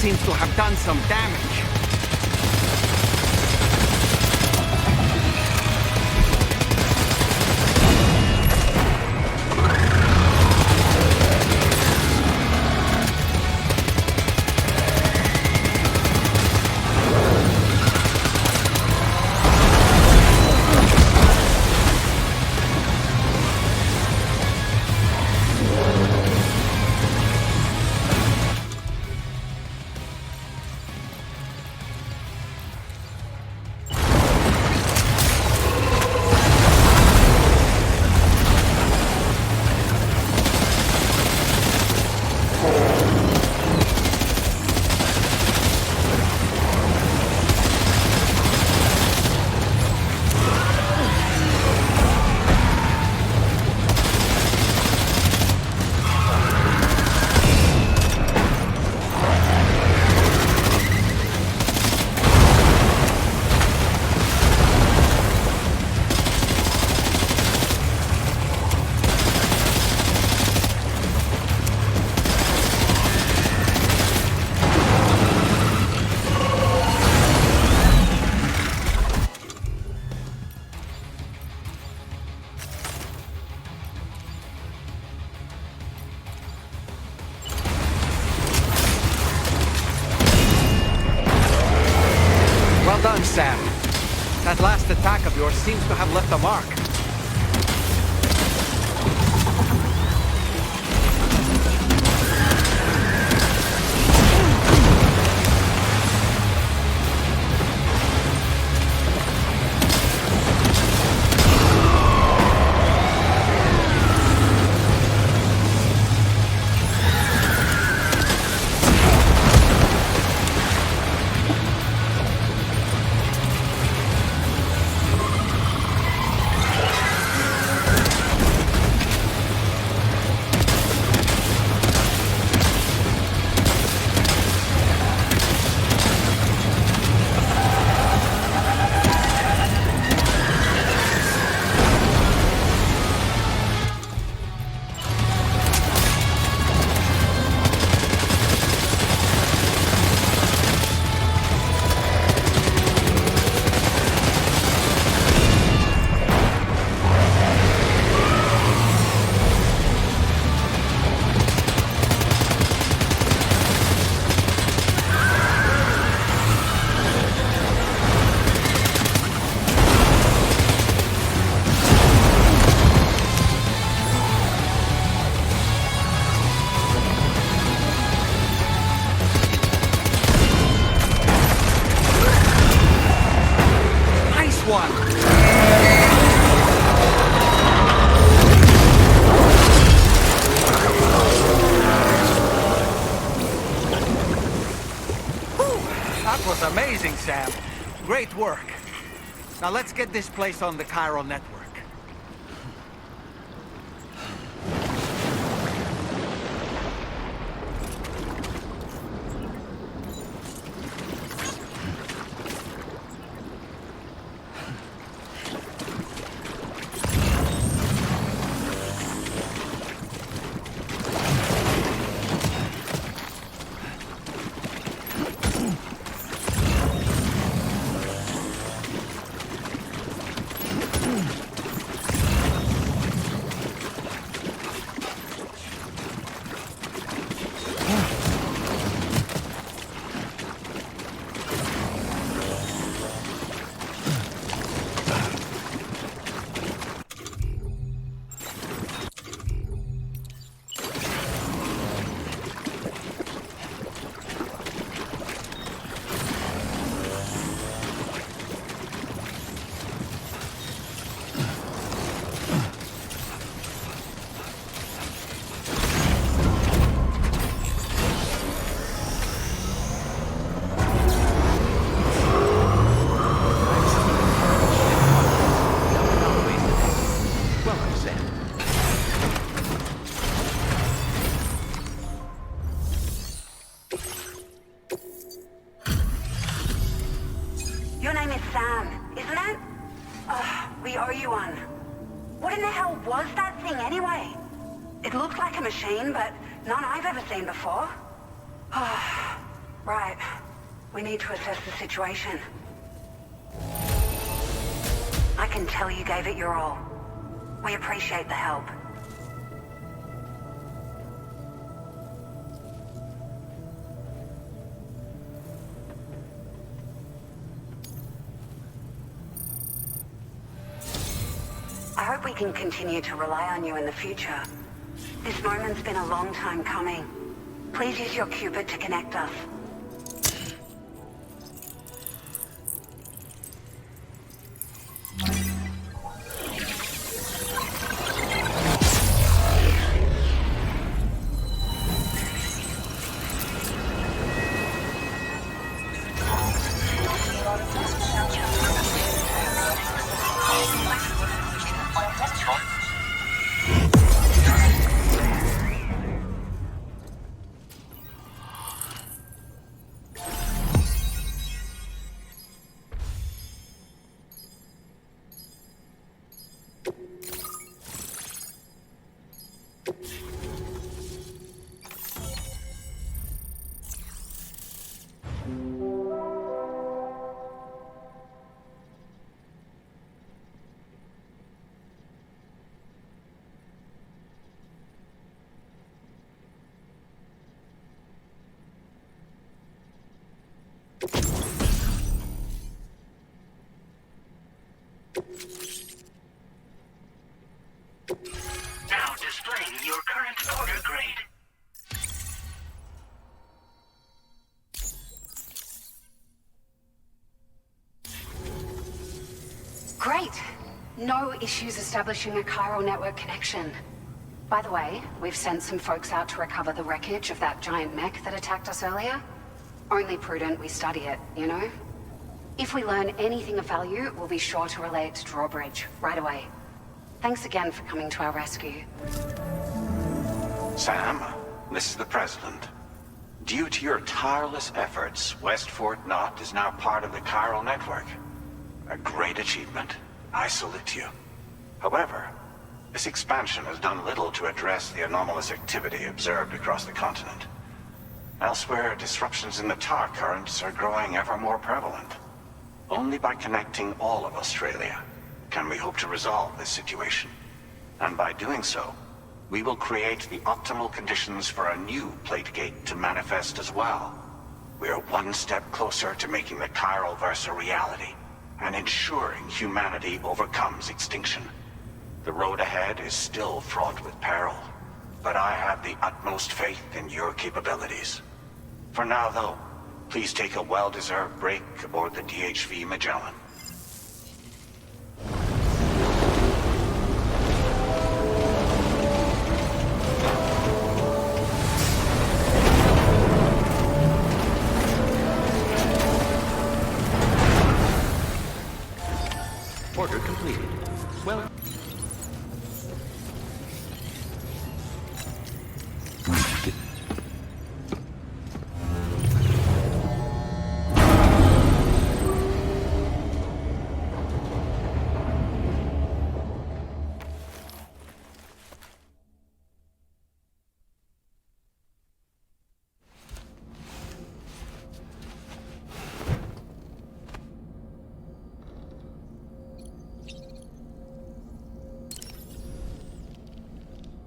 seems to have done some damage. Sam. That last attack of yours seems to have left a mark. Amazing, Sam. Great work. Now let's get this place on the chiral network. Your name is Sam, isn't it? We owe you one. What in the hell was that thing anyway? It looked like a machine, but none I've ever seen before. Right. We need to assess the situation. I can tell you gave it your all. We appreciate the help. I hope we can continue to rely on you in the future. This moment's been a long time coming. Please use your Cupid to connect us. Now displaying your current order grade. Great. No issues establishing a chiral network connection. By the way, we've sent some folks out to recover the wreckage of that giant mech that attacked us earlier. Only prudent we study it, you know? If we learn anything of value, we'll be sure to relay it to Drawbridge right away. Thanks again for coming to our rescue. Sam, this is the President. Due to your tireless efforts, West Fort Knot is now part of the chiral network. A great achievement. I salute you. However, this expansion has done little to address the anomalous activity observed across the continent. Elsewhere, disruptions in the tar currents are growing ever more prevalent. Only by connecting all of Australia can we hope to resolve this situation. And by doing so, we will create the optimal conditions for a new Plategate to manifest as well. We are one step closer to making the chiral verse a reality, and ensuring humanity overcomes extinction. The road ahead is still fraught with peril, but I have the utmost faith in your capabilities. For now, though, please take a well-deserved break aboard the DHV Magellan. Order completed. Well...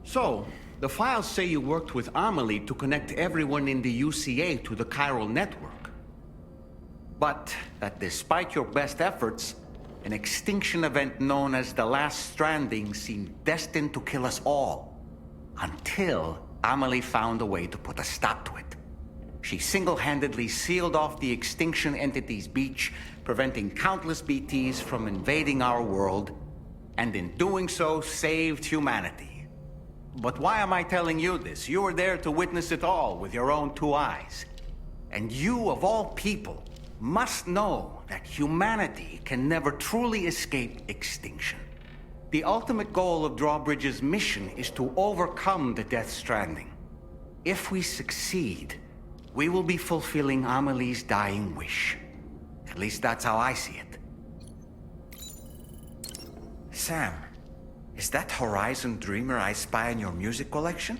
So, the files say you worked with Amelie to connect everyone in the UCA to the chiral network. But that despite your best efforts, an extinction event known as the Last Stranding seemed destined to kill us all. Until Amelie found a way to put a stop to it. She single-handedly sealed off the extinction entity's beach, preventing countless BTs from invading our world, and in doing so, saved humanity. But why am I telling you this? You were there to witness it all with your own two eyes. And you, of all people, must know that humanity can never truly escape extinction. The ultimate goal of Drawbridge's mission is to overcome the Death Stranding. If we succeed, we will be fulfilling Amelie's dying wish. At least that's how I see it. Sam, is that Horizon Dreamer I spy in your music collection?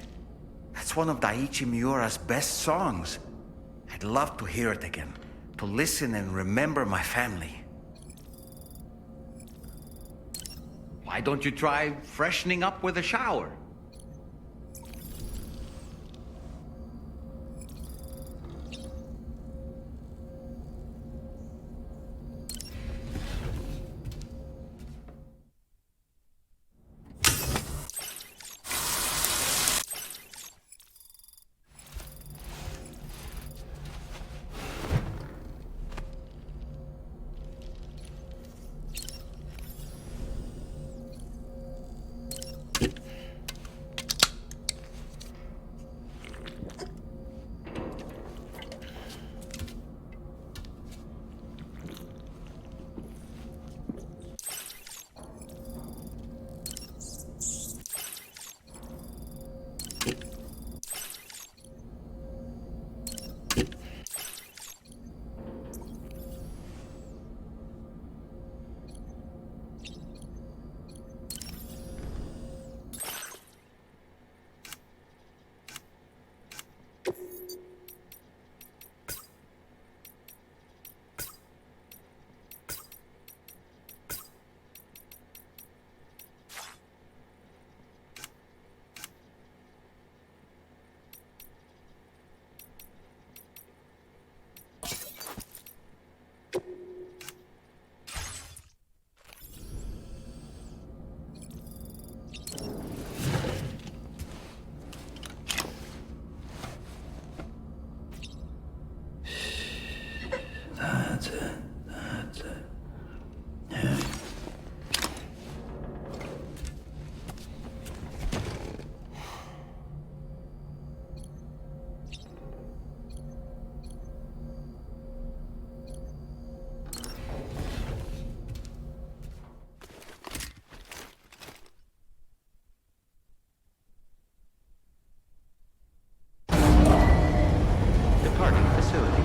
That's one of Daiichi Miura's best songs. I'd love to hear it again, to listen and remember my family. Why don't you try freshening up with a shower? That's it. Yeah. Departing facility.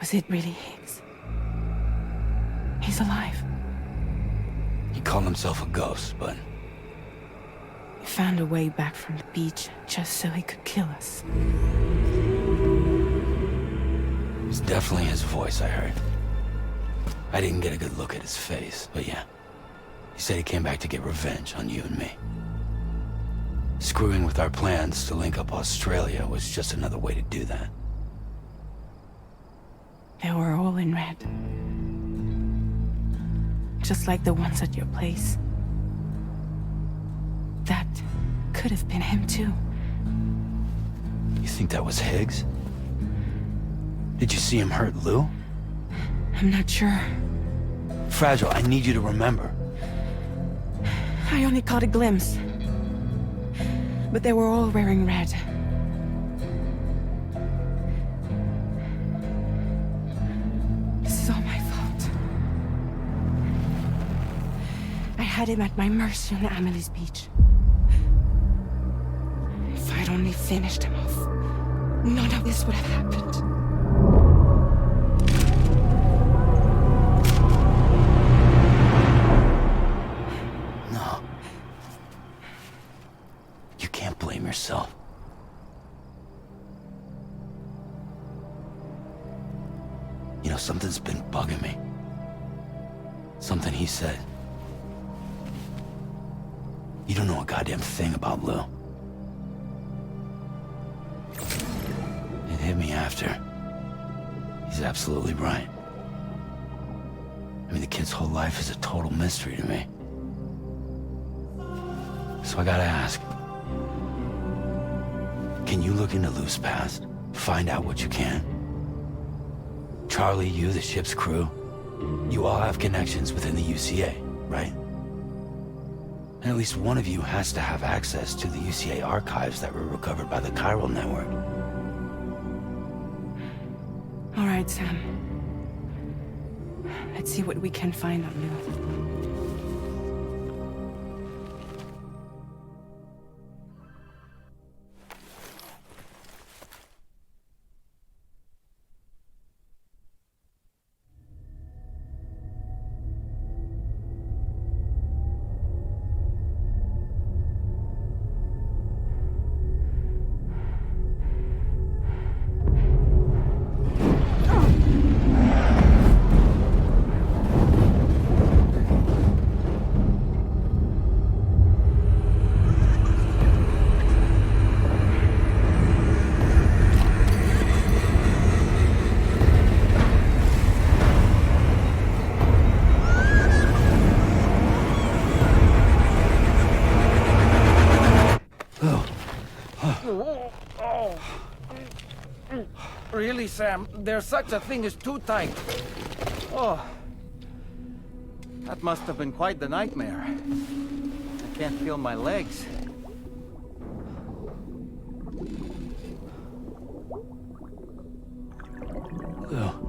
Was it really Higgs? He's alive. He called himself a ghost, but He found a way back from the beach just so he could kill us. it was definitely his voice I heard. I didn't get a good look at his face, but yeah. He said he came back to get revenge on you and me. Screwing with our plans to link up Australia was just another way to do that. They were all in red. Just like the ones at your place. That could have been him too. You think that was Higgs? Did you see him hurt Lou? I'm not sure. Fragile, I need you to remember. I only caught a glimpse. But they were all wearing red. This is all my fault. I had him at my mercy on Amelie's beach. If I'd only finished him off, none of this would have happened. No. You can't blame yourself. You know, something's been bugging me. Something he said. You don't know a goddamn thing about Lou. It hit me after. He's absolutely right. I mean, the kid's whole life is a total mystery to me. So I gotta ask. Can you look into Lou's past? Find out what you can? Charlie, you, the ship's crew, you all have connections within the UCA, right? At least one of you has to have access to the UCA archives that were recovered by the chiral network. All right, Sam. Let's see what we can find on you. Really, Sam? There's such a thing as too tight. Oh. That must have been quite the nightmare. I can't feel my legs. Ugh.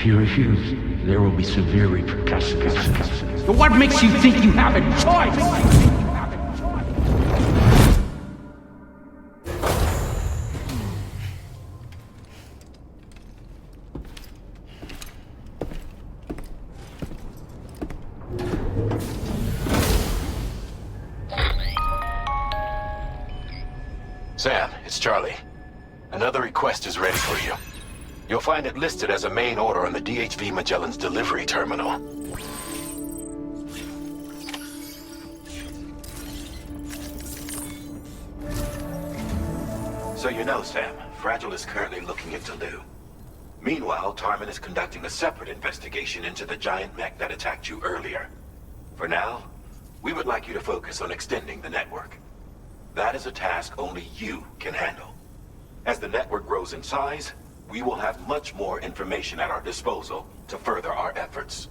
If you refuse, there will be severe repercussions. But what makes you think you have a choice? Sam, it's Charlie. Another request is ready for you. You'll find it listed as a main order on the DHV Magellan's delivery terminal. So you know, Sam, Fragile is currently looking into Lou. Meanwhile, Tarman is conducting a separate investigation into the giant mech that attacked you earlier. For now, we would like you to focus on extending the network. That is a task only you can handle. As the network grows in size, we will have much more information at our disposal to further our efforts.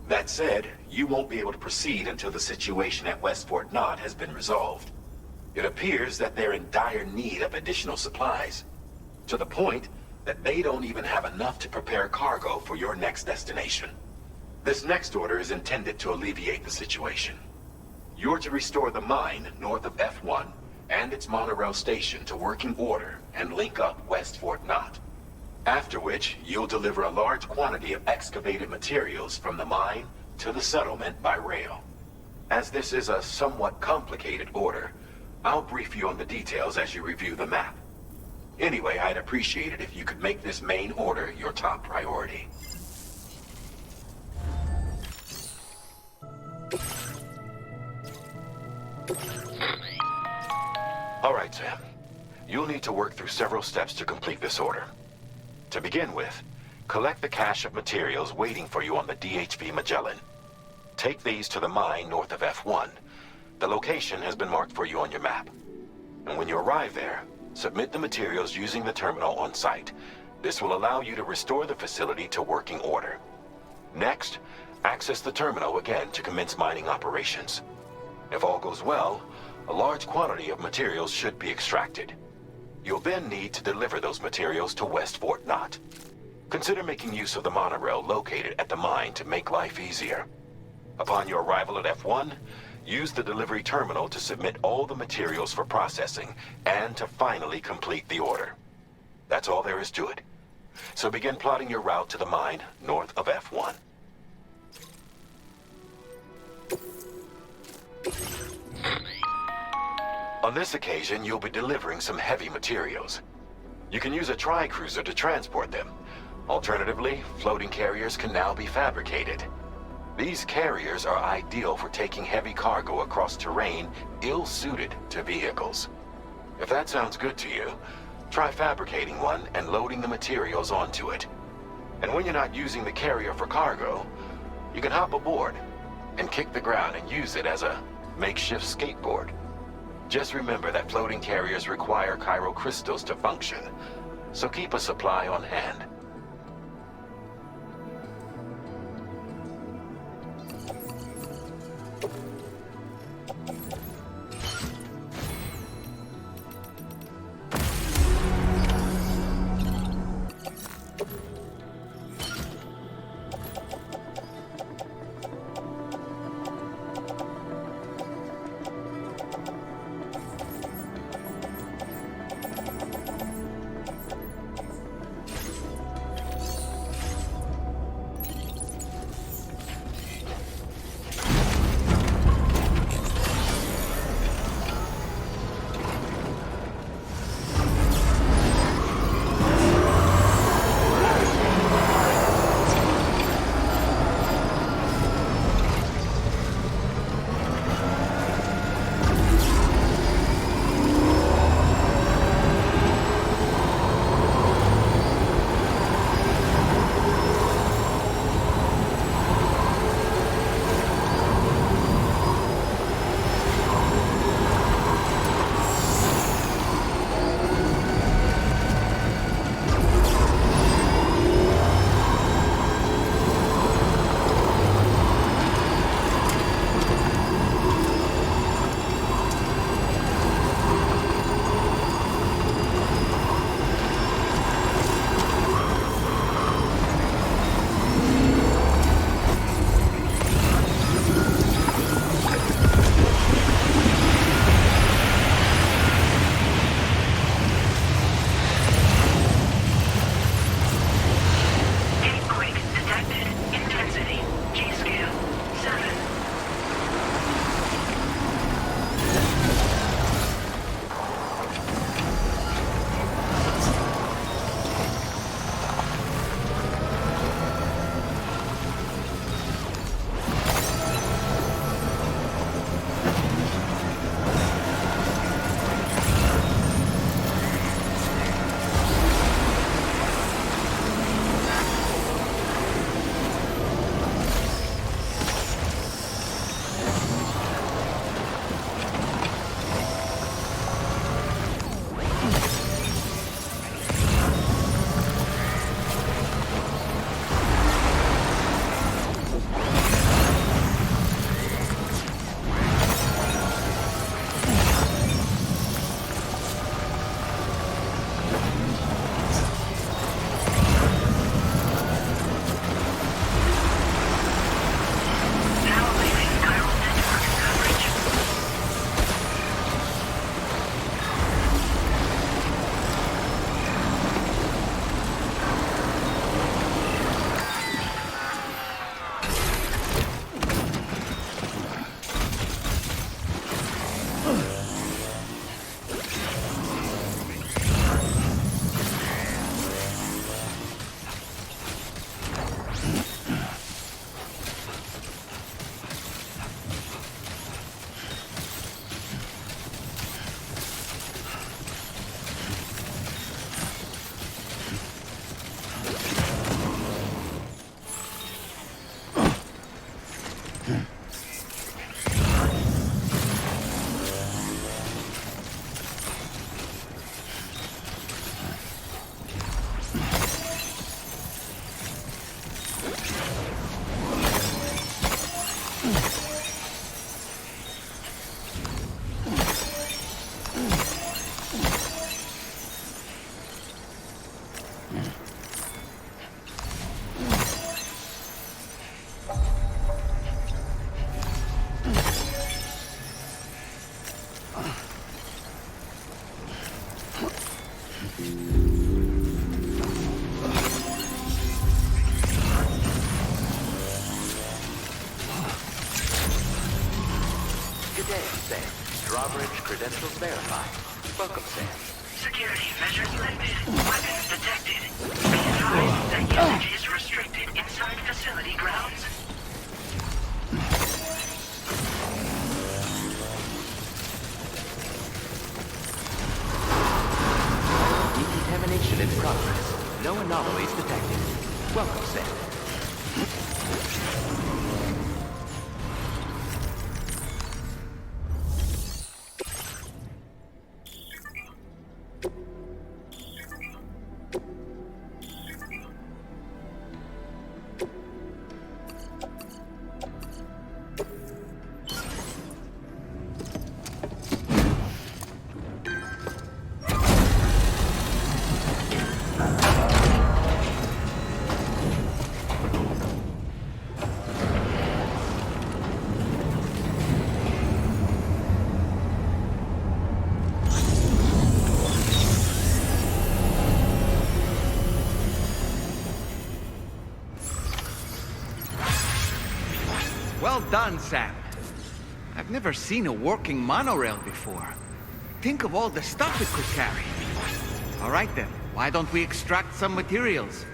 That said, you won't be able to proceed until the situation at West Fort Knott has been resolved. It appears that they're in dire need of additional supplies, to the point that they don't even have enough to prepare cargo for your next destination. This next order is intended to alleviate the situation. You're to restore the mine north of F1 and its monorail station to working order and link up West Fort Knott. After which, you'll deliver a large quantity of excavated materials from the mine to the settlement by rail. As this is a somewhat complicated order, I'll brief you on the details as you review the map. Anyway, I'd appreciate it if you could make this main order your top priority. All right, Sam. You'll need to work through several steps to complete this order. To begin with, collect the cache of materials waiting for you on the DHP Magellan. Take these to the mine north of F1. The location has been marked for you on your map. And when you arrive there, submit the materials using the terminal on site. This will allow you to restore the facility to working order. Next, access the terminal again to commence mining operations. If all goes well, a large quantity of materials should be extracted. You'll then need to deliver those materials to West Fort Knott. Consider making use of the monorail located at the mine to make life easier. Upon your arrival at F1, use the delivery terminal to submit all the materials for processing and to finally complete the order. That's all there is to it. So begin plotting your route to the mine north of F1. On this occasion, you'll be delivering some heavy materials. You can use a tri-cruiser to transport them. Alternatively, floating carriers can now be fabricated. These carriers are ideal for taking heavy cargo across terrain ill-suited to vehicles. If that sounds good to you, try fabricating one and loading the materials onto it. And when you're not using the carrier for cargo, you can hop aboard and kick the ground and use it as a makeshift skateboard. Just remember that floating carriers require chiral crystals to function, so keep a supply on hand. Good day, Sam. Drawbridge credentials verified. Welcome, Sam. Security measures lifted. Weapons detected. Be advised that usage is restricted inside facility grounds. Decontamination in progress. No anomalies detected. Welcome, Sam. Well done, Sam. I've never seen a working monorail before. Think of all the stuff it could carry. All right then, why don't we extract some materials?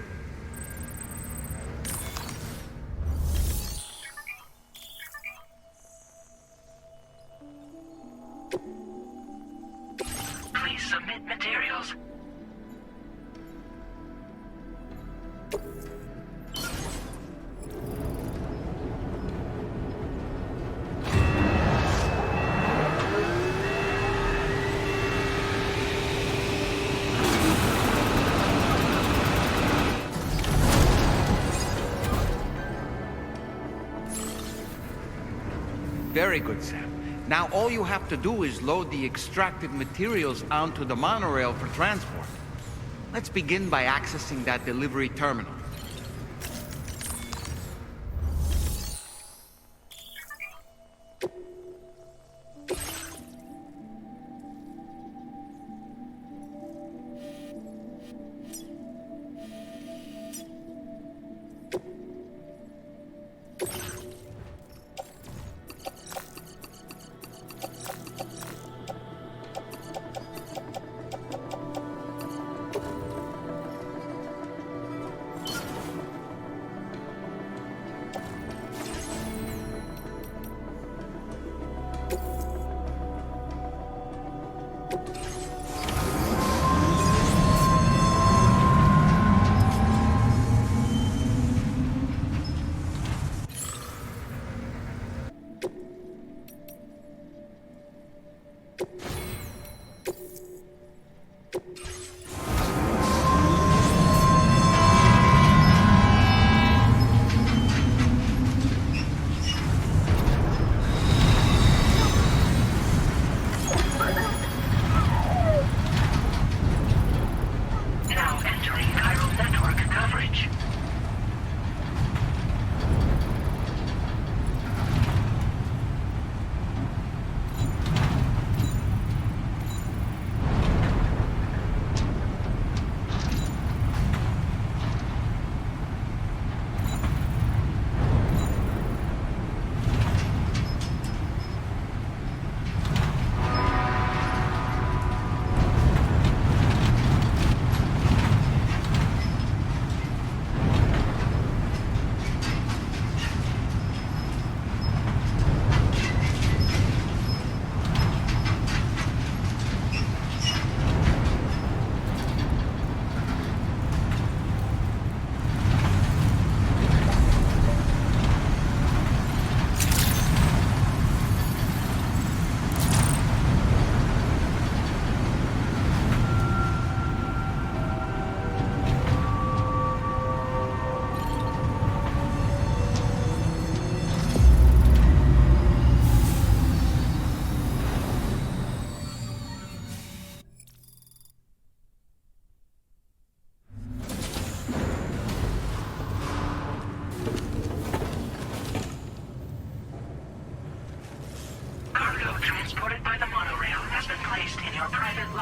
Please submit materials. Very good, Sam. Now all you have to do is load the extracted materials onto the monorail for transport. Let's begin by accessing that delivery terminal.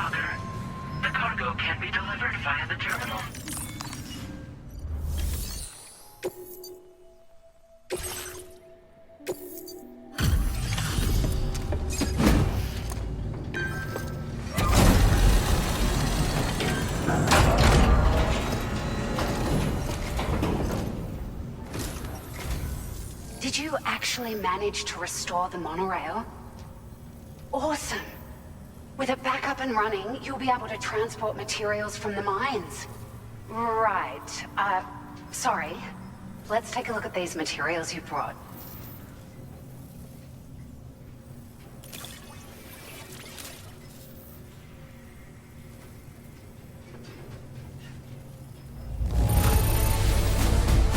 locker. The cargo can be delivered via the terminal. Did you actually manage to restore the monorail? Awesome! With it back up and running, you'll be able to transport materials from the mines. Right. Sorry. Let's take a look at these materials you brought.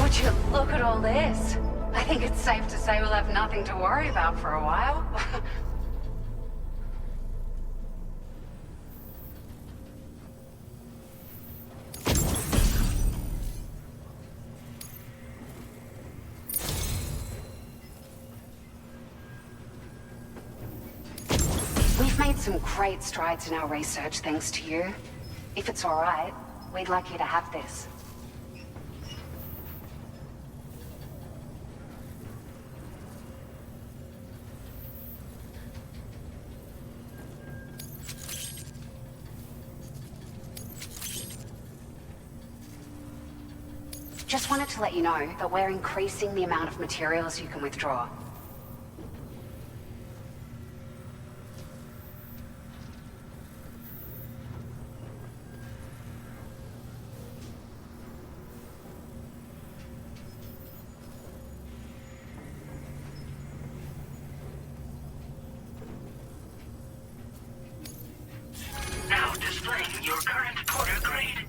Would you look at all this? I think it's safe to say we'll have nothing to worry about for a while. We've made some great strides in our research thanks to you. If it's all right, we'd like you to have this. Just wanted to let you know that we're increasing the amount of materials you can withdraw. Now displaying your current porter grade.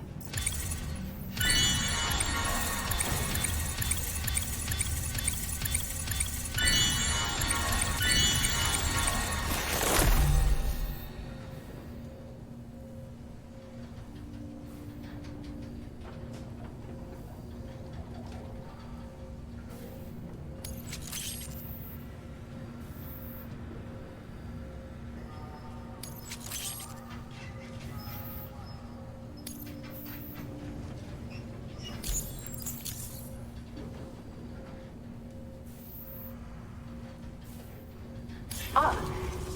Oh,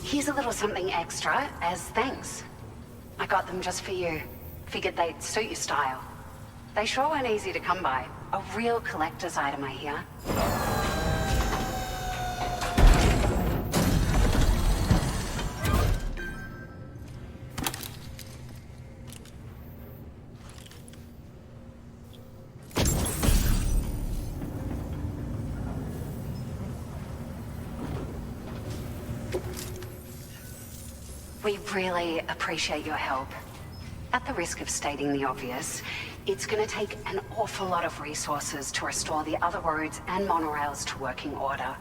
here's a little something extra as thanks. I got them just for you. Figured they'd suit your style. They sure weren't easy to come by. A real collector's item, I hear. We really appreciate your help. At the risk of stating the obvious, it's going to take an awful lot of resources to restore the other roads and monorails to working order.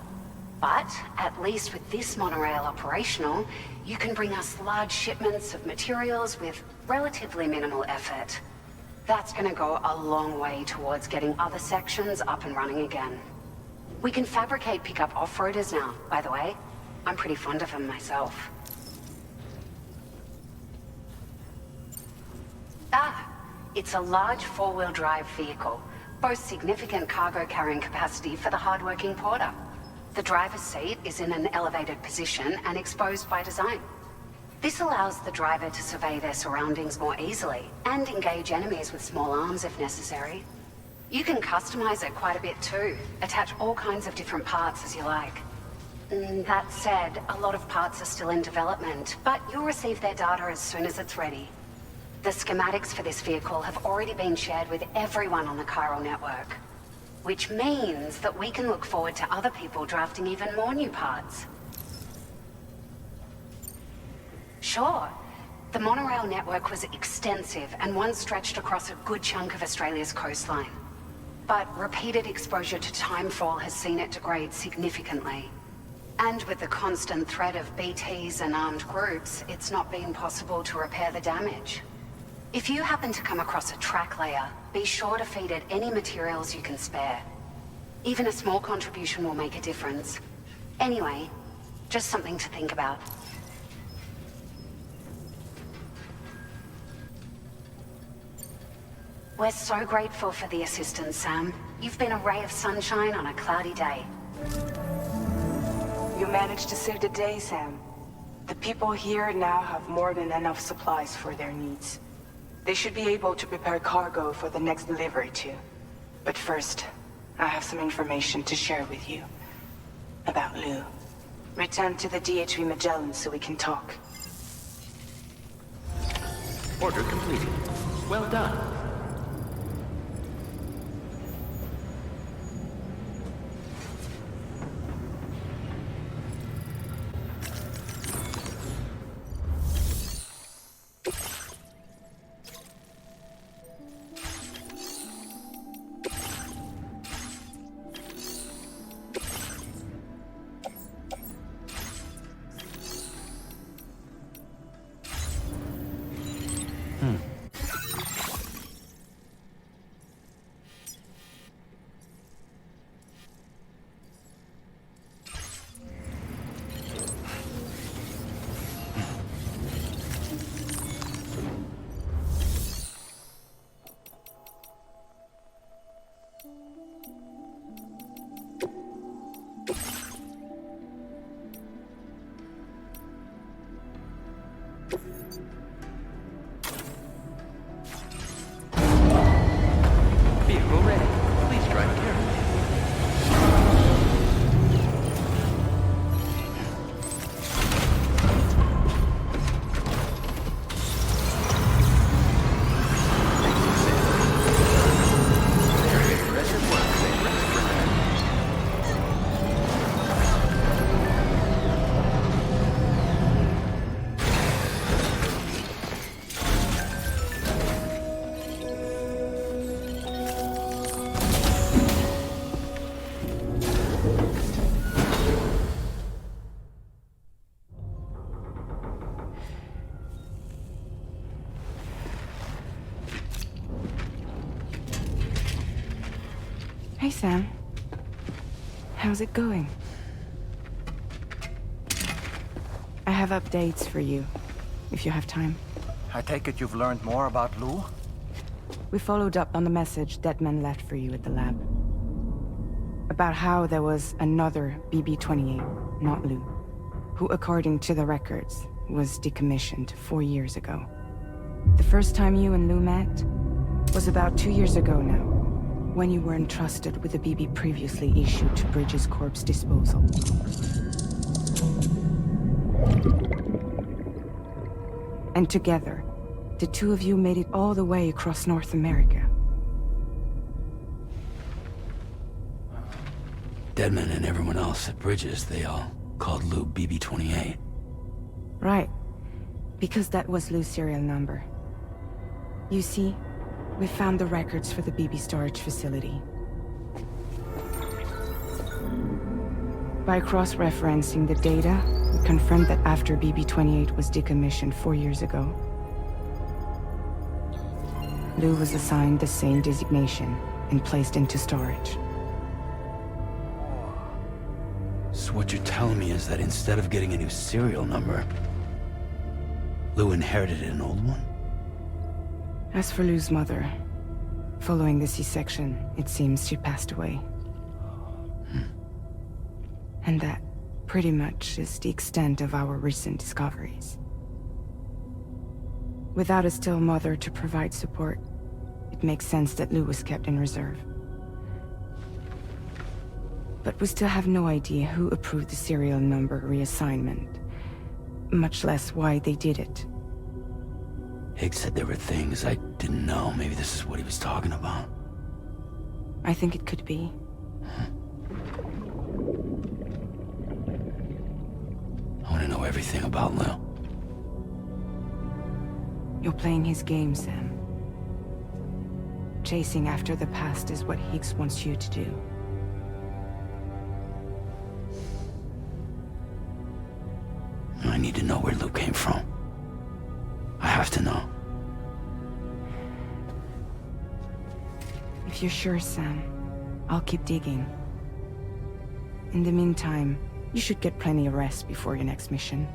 But, at least with this monorail operational, you can bring us large shipments of materials with relatively minimal effort. That's going to go a long way towards getting other sections up and running again. We can fabricate pickup off-roaders now, by the way. I'm pretty fond of them myself. It's a large four-wheel drive vehicle, boasts significant cargo carrying capacity for the hard-working porter. The driver's seat is in an elevated position and exposed by design. This allows the driver to survey their surroundings more easily and engage enemies with small arms if necessary. You can customize it quite a bit too, attach all kinds of different parts as you like. That said, a lot of parts are still in development, but you'll receive their data as soon as it's ready. The schematics for this vehicle have already been shared with everyone on the Chiral network, which means that we can look forward to other people drafting even more new parts. Sure, the monorail network was extensive and once stretched across a good chunk of Australia's coastline. But repeated exposure to timefall has seen it degrade significantly. And with the constant threat of BTs and armed groups, it's not been possible to repair the damage. If you happen to come across a track layer, be sure to feed it any materials you can spare. Even a small contribution will make a difference. Anyway, just something to think about. We're so grateful for the assistance, Sam. You've been a ray of sunshine on a cloudy day. You managed to save the day, Sam. The people here now have more than enough supplies for their needs. They should be able to prepare cargo for the next delivery too. But first, I have some information to share with you. About Lou. Return to the DHV Magellan so we can talk. Order completed. Well done. Vehicle ready. Please drive carefully. Hey, Sam. How's it going? I have updates for you, if you have time. I take it you've learned more about Lou? We followed up on the message Deadman left for you at the lab. About how there was another BB-28, not Lou, who, according to the records, was decommissioned 4 years ago. The first time you and Lou met was about 2 years ago now, when you were entrusted with the BB previously issued to Bridges Corp's disposal. And together, the two of you made it all the way across North America. Deadman and everyone else at Bridges, they all called Lou BB-28. Right. Because that was Lou's serial number. You see, we found the records for the BB storage facility. By cross-referencing the data, we confirmed that after BB-28 was decommissioned 4 years ago, Lou was assigned the same designation and placed into storage. So what you're telling me is that instead of getting a new serial number, Lou inherited an old one? As for Lou's mother, following the C-section, it seems she passed away. And that, pretty much, is the extent of our recent discoveries. Without a still mother to provide support, it makes sense that Lou was kept in reserve. But we still have no idea who approved the serial number reassignment, much less why they did it. Higgs said there were things I didn't know. Maybe this is what he was talking about. I think it could be. I want to know everything about Lou. You're playing his game, Sam. Chasing after the past is what Higgs wants you to do. I need to know where Lou came from. I have to know. If you're sure, Sam, I'll keep digging. In the meantime, you should get plenty of rest before your next mission.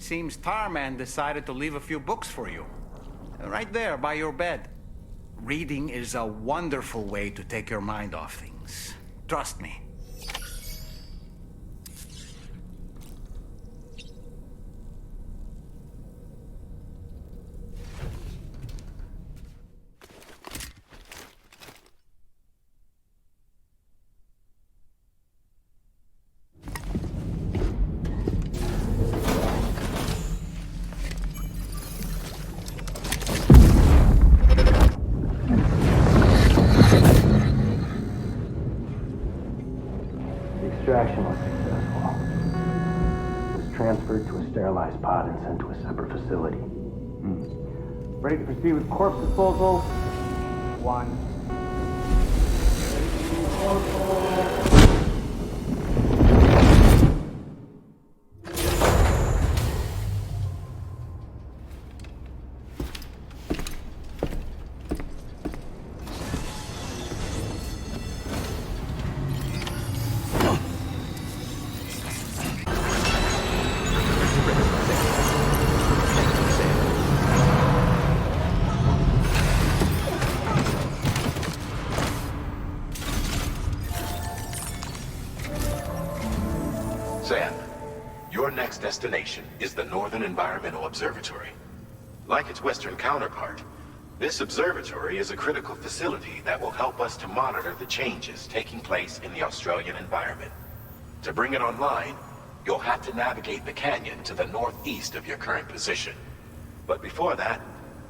Seems Tarman decided to leave a few books for you. Right there, by your bed. Reading is a wonderful way to take your mind off things. Trust me. Extraction was successful. It was transferred to a sterilized pod and sent to a separate facility. Ready to proceed with corpse disposal? 1. Sam, your next destination is the Northern Environmental Observatory. Like its Western counterpart, this observatory is a critical facility that will help us to monitor the changes taking place in the Australian environment. To bring it online, you'll have to navigate the canyon to the northeast of your current position. But before that,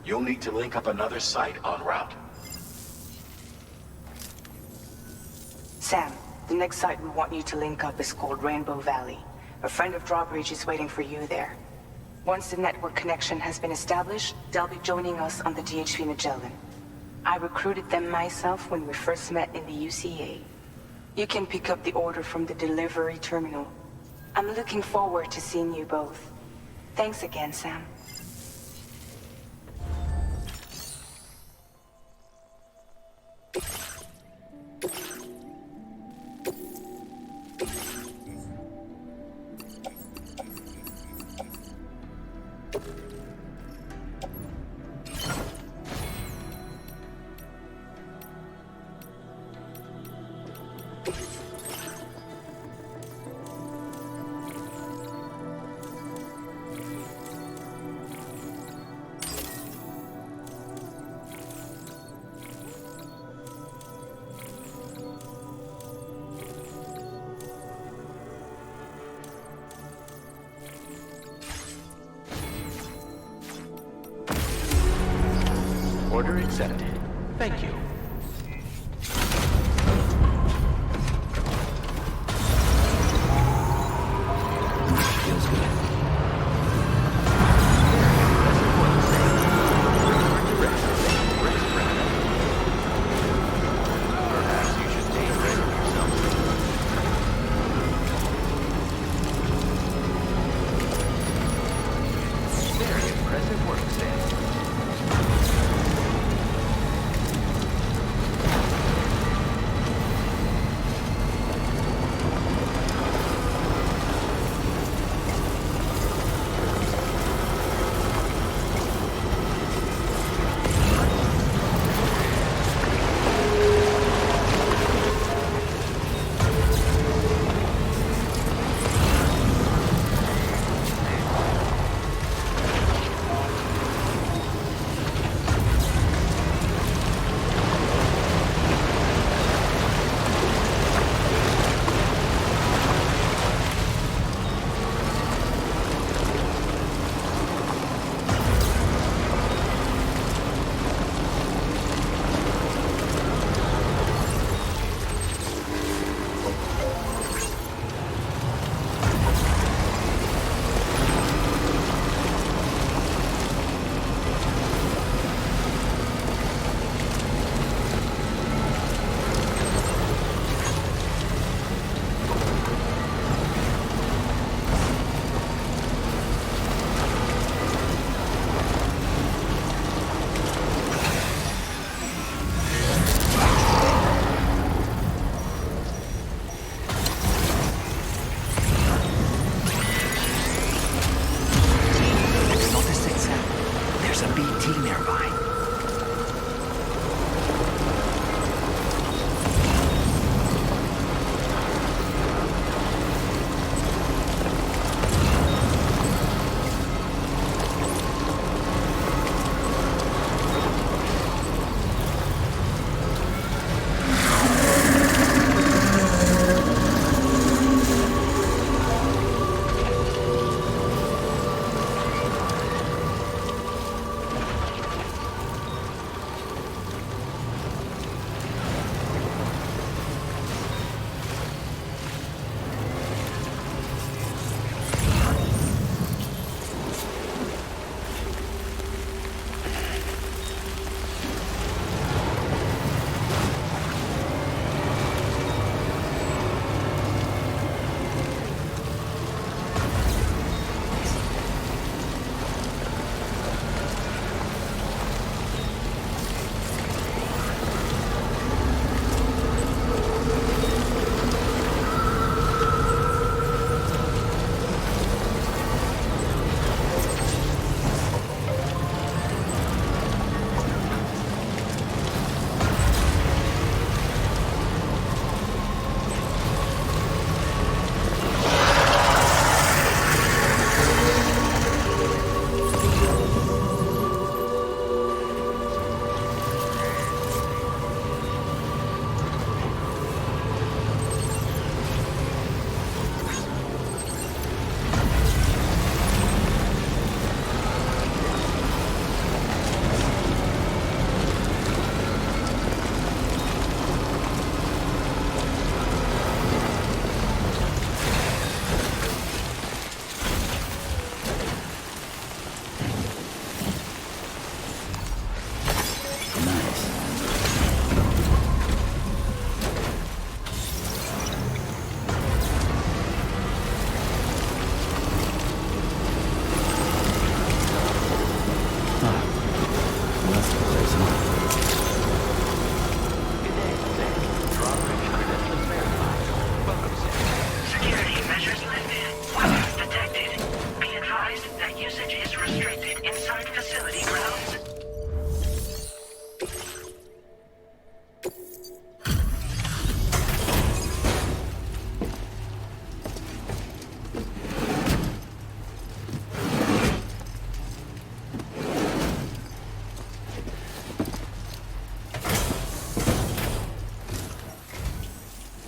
you'll need to link up another site en route. Sam, the next site we want you to link up is called Rainbow Valley. A friend of Drawbridge is waiting for you there. Once the network connection has been established, they'll be joining us on the DHV Magellan. I recruited them myself when we first met in the UCA. You can pick up the order from the delivery terminal. I'm looking forward to seeing you both. Thanks again, Sam. Order accepted. Thank you. Feels good. Perhaps you should take care of yourself. Very impressive work, Sam. BT nearby.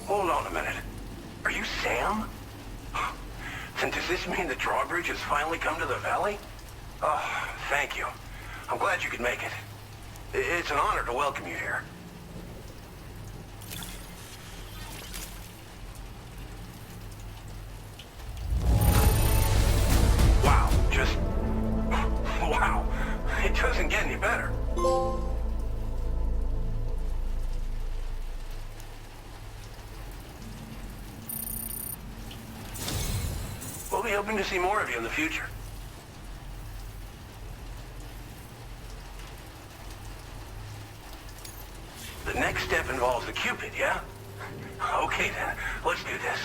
Hold on a minute. Are you Sam? Then does this mean the drawbridge has finally come to the valley? Oh, thank you. I'm glad you could make it. It's an honor to welcome you here. Wow, just... wow. It doesn't get any better. We'll be hoping to see more of you in the future. The next step involves the Cupid, yeah? Okay then, let's do this.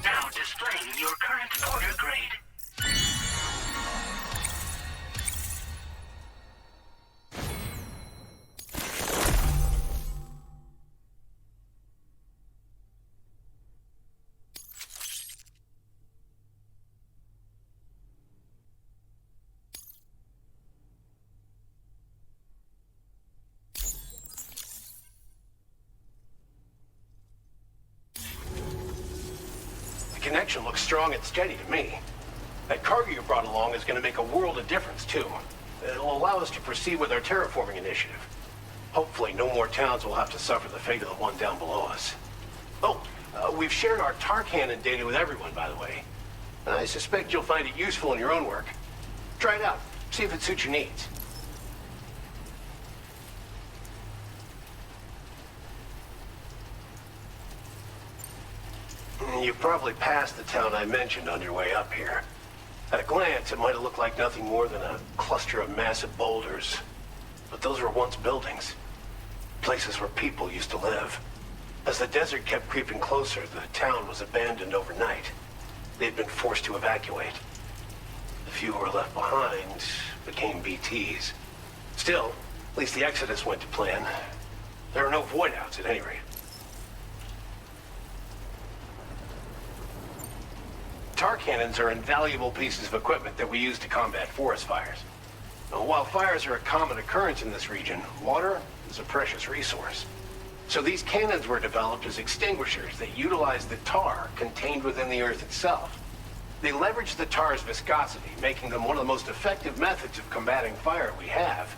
Now displaying your current order grade. connection looks strong and steady to me. That cargo you brought along is going to make a world of difference, too. It'll allow us to proceed with our terraforming initiative. Hopefully, no more towns will have to suffer the fate of the one down below us. Oh, we've shared our tar cannon data with everyone, by the way. I suspect you'll find it useful in your own work. Try it out. See if it suits your needs. You probably passed the town I mentioned on your way up here. At a glance, it might have looked like nothing more than a cluster of massive boulders. But those were once buildings. Places where people used to live. As the desert kept creeping closer, the town was abandoned overnight. They'd been forced to evacuate. The few who were left behind became BTs. Still, at least the exodus went to plan. There are no void-outs at any rate. Tar cannons are invaluable pieces of equipment that we use to combat forest fires. Now, while fires are a common occurrence in this region, water is a precious resource. So these cannons were developed as extinguishers that utilize the tar contained within the earth itself. They leverage the tar's viscosity, making them one of the most effective methods of combating fire we have.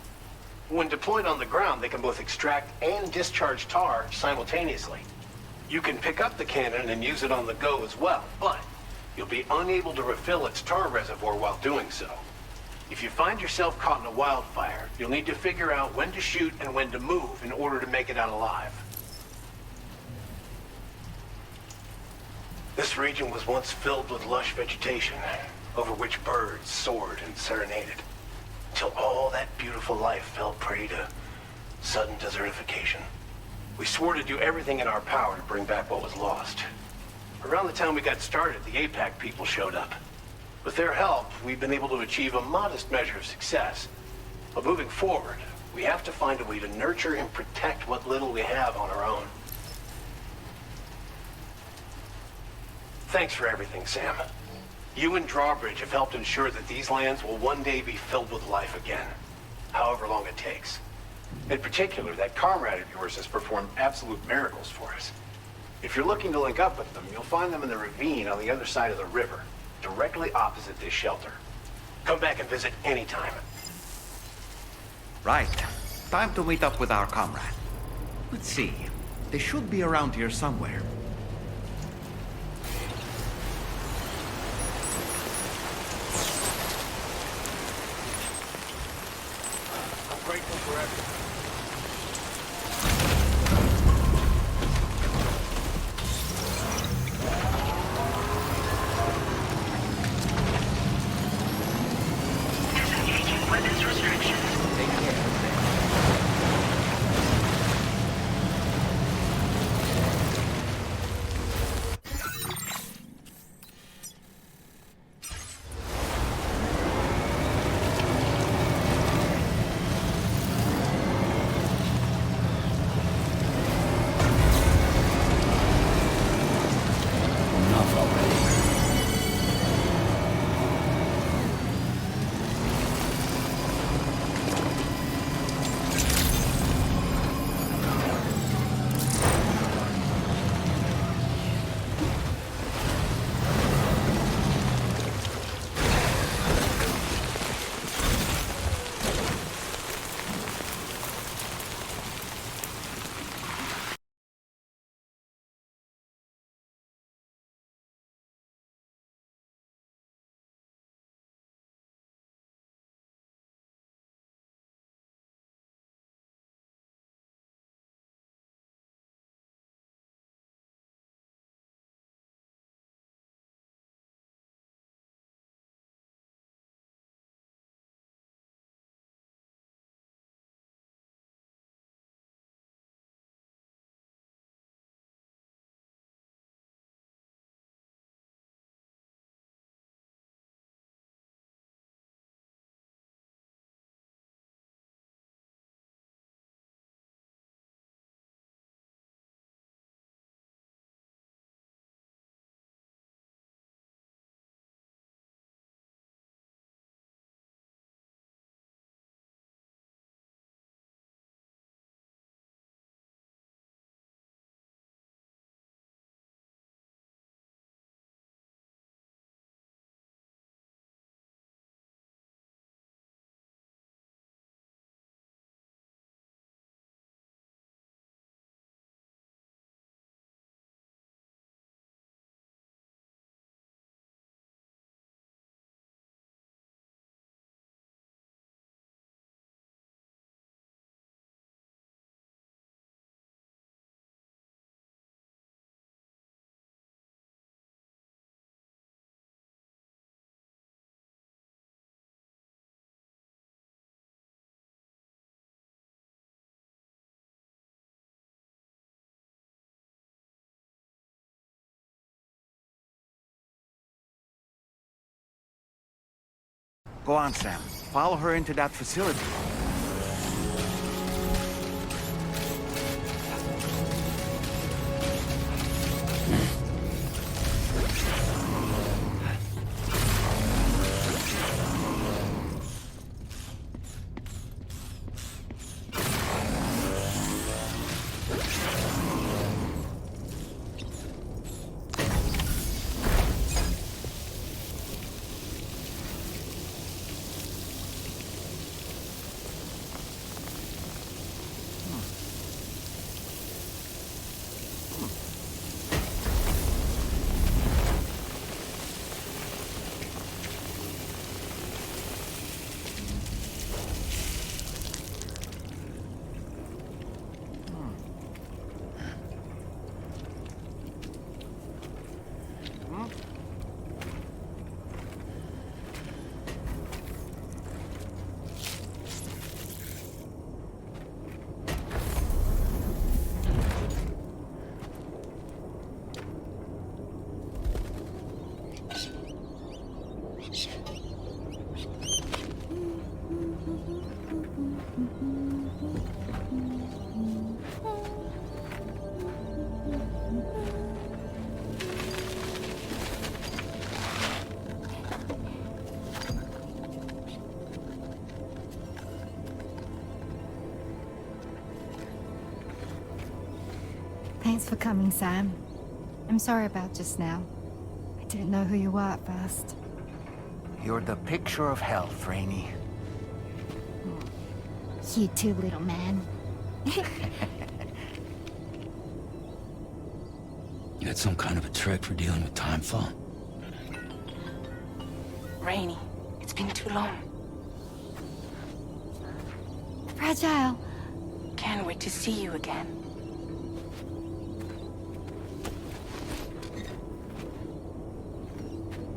When deployed on the ground, they can both extract and discharge tar simultaneously. You can pick up the cannon and use it on the go as well, but you'll be unable to refill its tar reservoir while doing so. If you find yourself caught in a wildfire, you'll need to figure out when to shoot and when to move in order to make it out alive. This region was once filled with lush vegetation, over which birds soared and serenaded, until all that beautiful life fell prey to sudden desertification. We swore to do everything in our power to bring back what was lost. Around the time we got started, the APAC people showed up. With their help, we've been able to achieve a modest measure of success. But moving forward, we have to find a way to nurture and protect what little we have on our own. Thanks for everything, Sam. You and Drawbridge have helped ensure that these lands will one day be filled with life again, however long it takes. In particular, that comrade of yours has performed absolute miracles for us. If you're looking to link up with them, you'll find them in the ravine on the other side of the river, directly opposite this shelter. Come back and visit anytime. Right. Time to meet up with our comrade. Let's see. They should be around here somewhere. I'm grateful for everything. Weapons restrictions. Take care. Go on, Sam. Follow her into that facility. Thanks for coming, Sam. I'm sorry about just now. I didn't know who you were at first. You're the picture of health, Rainey. You too, little man. You got some kind of a trick for dealing with time fall? Rainey, it's been too long. Fragile. Can't wait to see you again.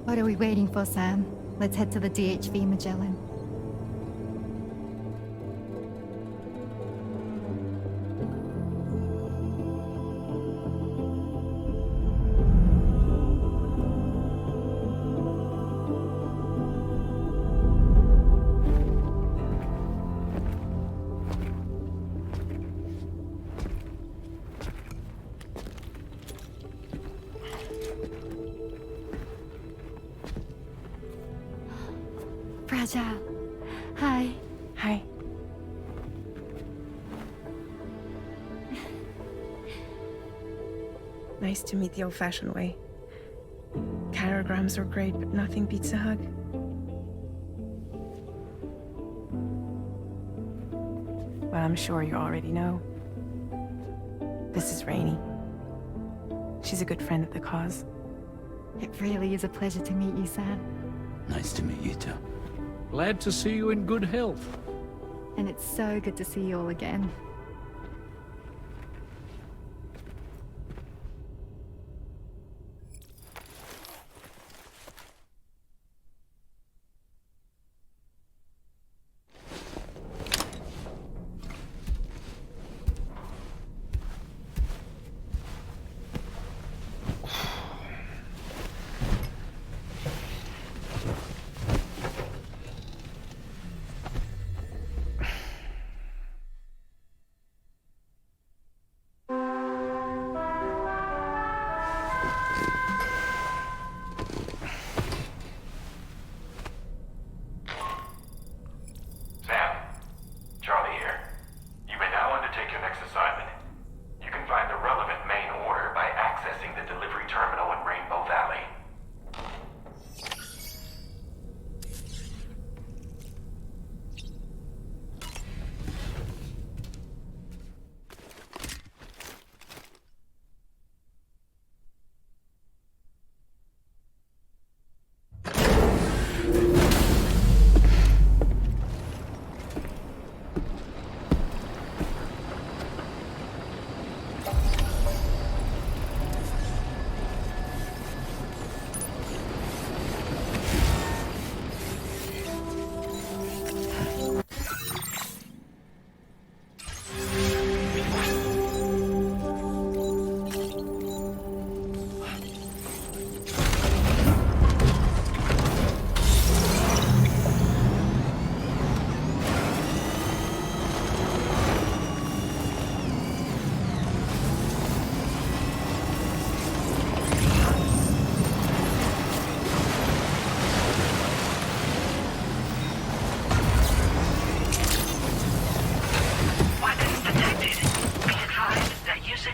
What are we waiting for, Sam? Let's head to the DHV Magellan. Fragile. Hi. Hi. Nice to meet the old-fashioned way. Carograms are great, but nothing beats a hug. Well, I'm sure you already know. This is Rainey. She's a good friend of the cause. It really is a pleasure to meet you, Sam. Nice to meet you too. Glad to see you in good health. And it's so good to see you all again.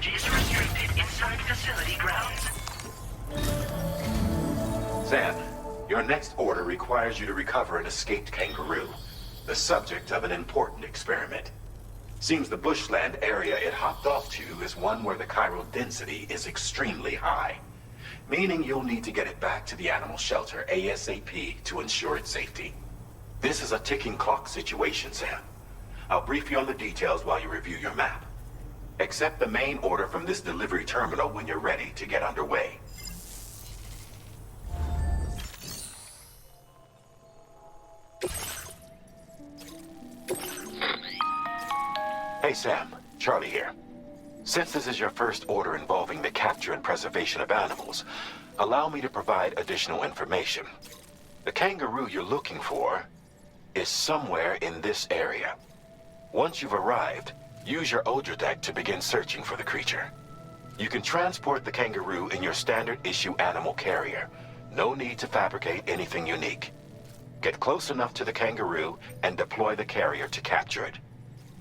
usage is restricted inside facility grounds. Sam, your next order requires you to recover an escaped kangaroo, the subject of an important experiment. Seems the bushland area it hopped off to is one where the chiral density is extremely high, meaning you'll need to get it back to the animal shelter ASAP to ensure its safety. This is a ticking clock situation, Sam. I'll brief you on the details while you review your map. Accept the main order from this delivery terminal when you're ready to get underway. Hey Sam, Charlie here. Since this is your first order involving the capture and preservation of animals, allow me to provide additional information. The kangaroo you're looking for is somewhere in this area. Once you've arrived, use your Odra deck to begin searching for the creature. You can transport the kangaroo in your standard issue animal carrier. No need to fabricate anything unique. Get close enough to the kangaroo and deploy the carrier to capture it.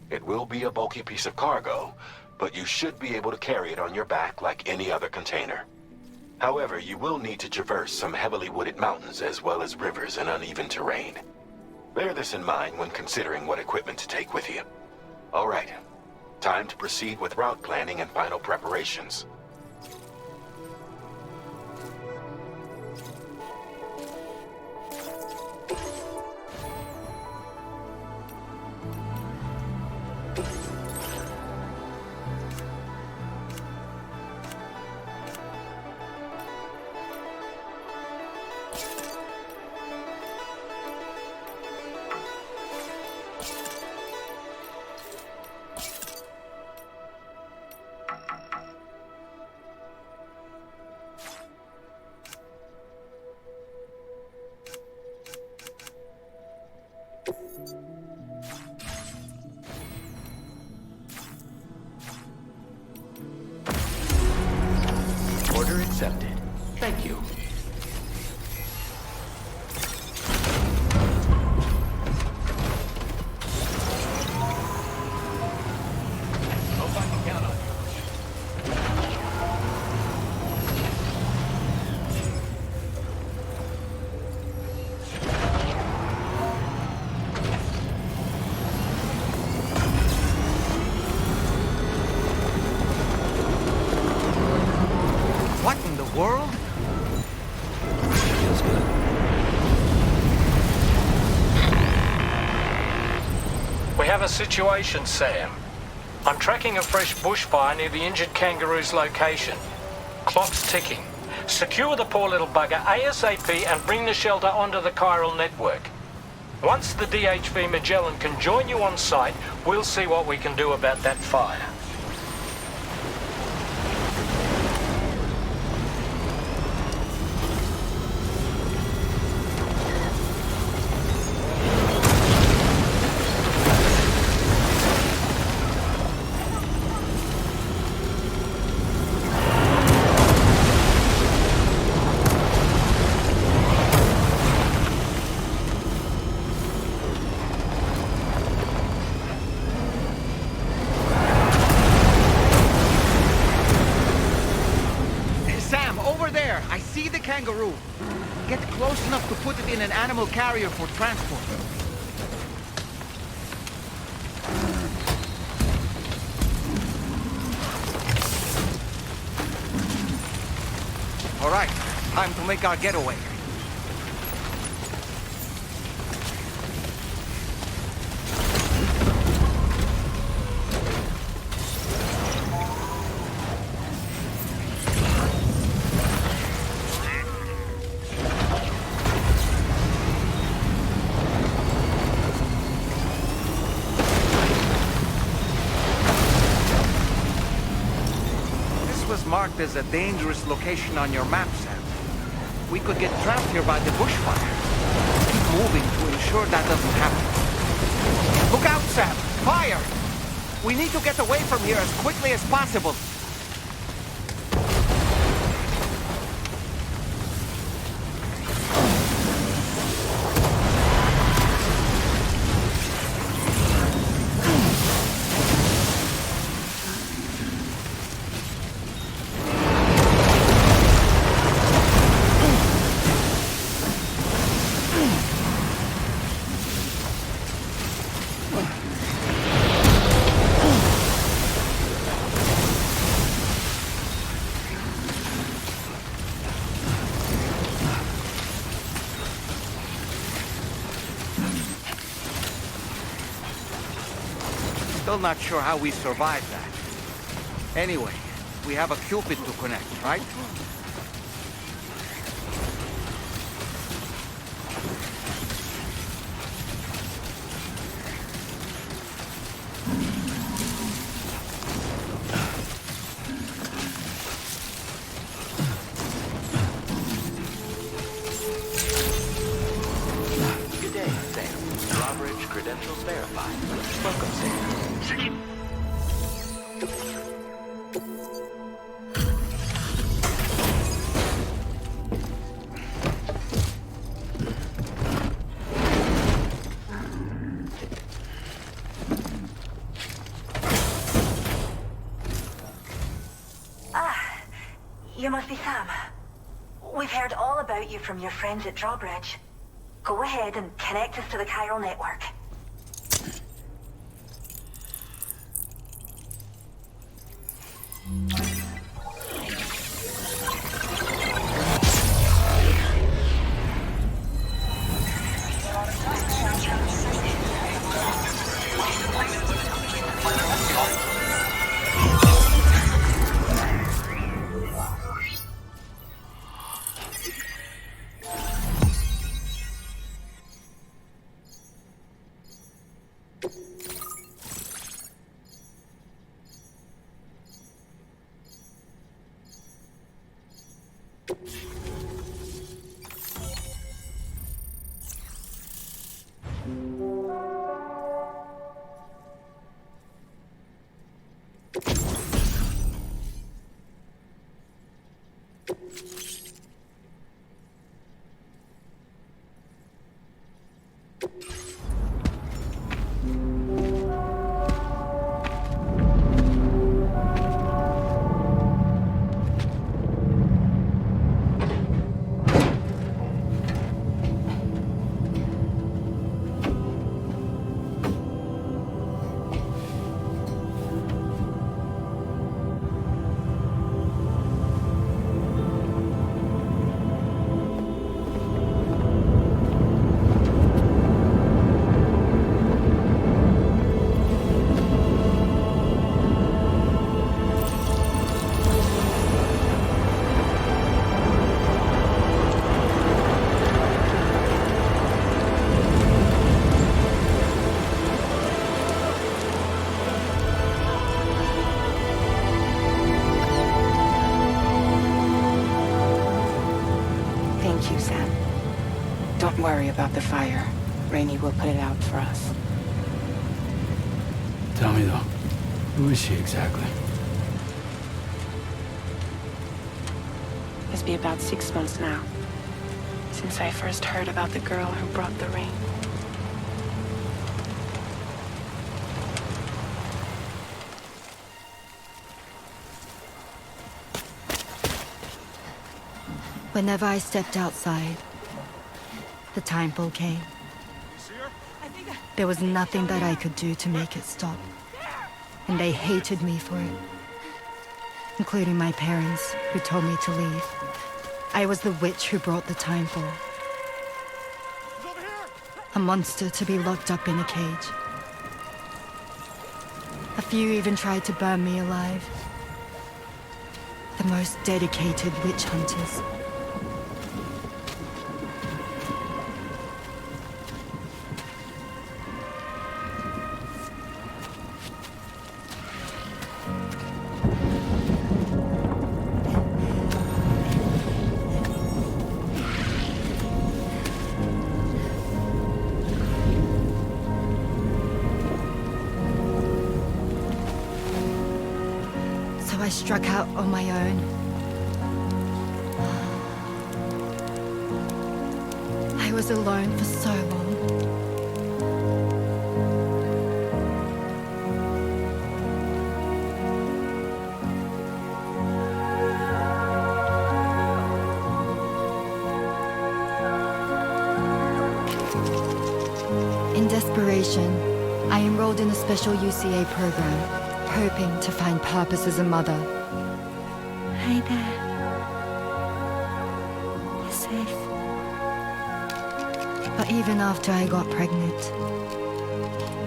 It will be a bulky piece of cargo, but you should be able to carry it on your back like any other container. However, you will need to traverse some heavily wooded mountains as well as rivers and uneven terrain. Bear this in mind when considering what equipment to take with you. All right, time to proceed with route planning and final preparations. Order accepted. Thank you. Hope I can count on you. What in the world? Feels good. We have a situation, Sam. I'm tracking a fresh bushfire near the injured kangaroo's location. Clock's ticking. Secure the poor little bugger ASAP and bring the shelter onto the chiral network. Once the DHV Magellan can join you on site, we'll see what we can do about that fire. Kangaroo. Get close enough to put it in an animal carrier for transport. All right, time to make our getaway. Marked as a dangerous location on your map, Sam. We could get trapped here by the bushfire. Keep moving to ensure that doesn't happen. Look out, Sam! Fire! We need to get away from here as quickly as possible. Still not sure how we survived that. Anyway, we have a Cupid to connect, right? Good day, Sam. Drawbridge credentials verified. Welcome, Sam. You must be Sam. We've heard all about you from your friends at Drawbridge. Go ahead and connect us to the chiral network. Thank you, Sam. Don't worry about the fire. Rainey will put it out for us. Tell me though, who is she exactly? It's been about 6 months now, since I first heard about the girl who brought the rain. Whenever I stepped outside, the time pull came. There was nothing that I could do to make it stop. And they hated me for it. Including my parents, who told me to leave. I was the witch who brought the time pull. A monster to be locked up in a cage. A few even tried to burn me alive. The most dedicated witch hunters. I struck out on my own. I was alone for so long. In desperation, I enrolled in a special UCA program. Hoping to find purpose as a mother. Hi there. You're safe. But even after I got pregnant,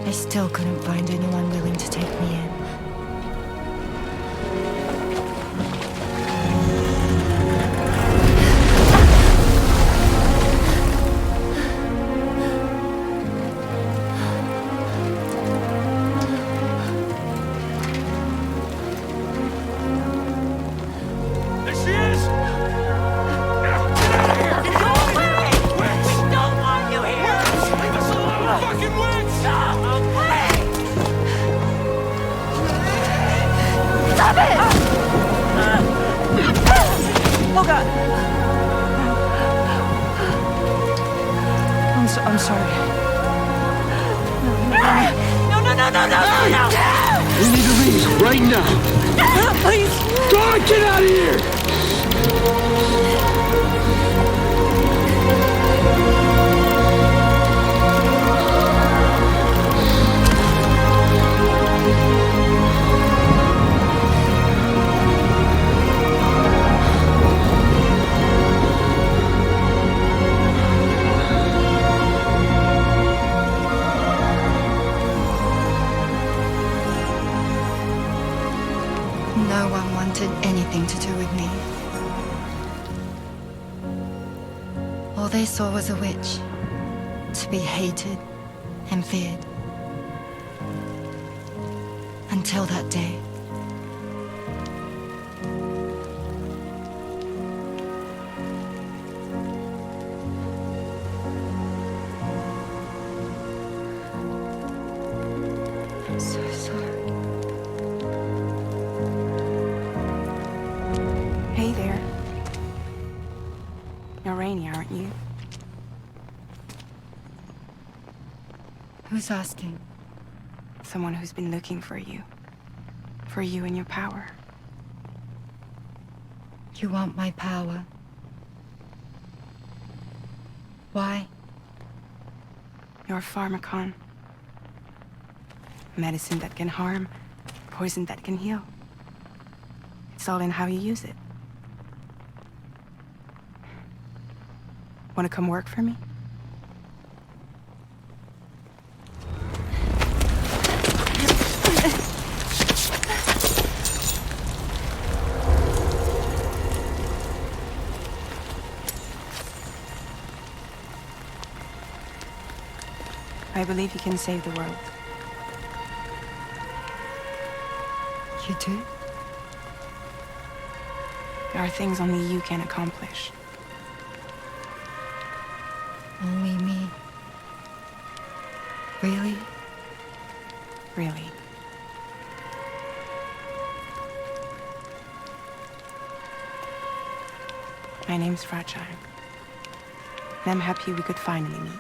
I still couldn't find anyone willing to take me in. I'm sorry. No! We need to leave right now. Please. God, get out of here! No one wanted anything to do with me. All they saw was a witch, to be hated and feared. Until that day. I'm so sorry. Hey there. You're Rainey, aren't you? Who's asking? Someone who's been looking for you. For you and your power. You want my power? Why? You're a pharmacon. Medicine that can harm, poison that can heal. It's all in how you use it. Want to come work for me? I believe you can save the world. You do? There are things only you can accomplish. Only me. Really? Really. My name's Fragile. And I'm happy we could finally meet.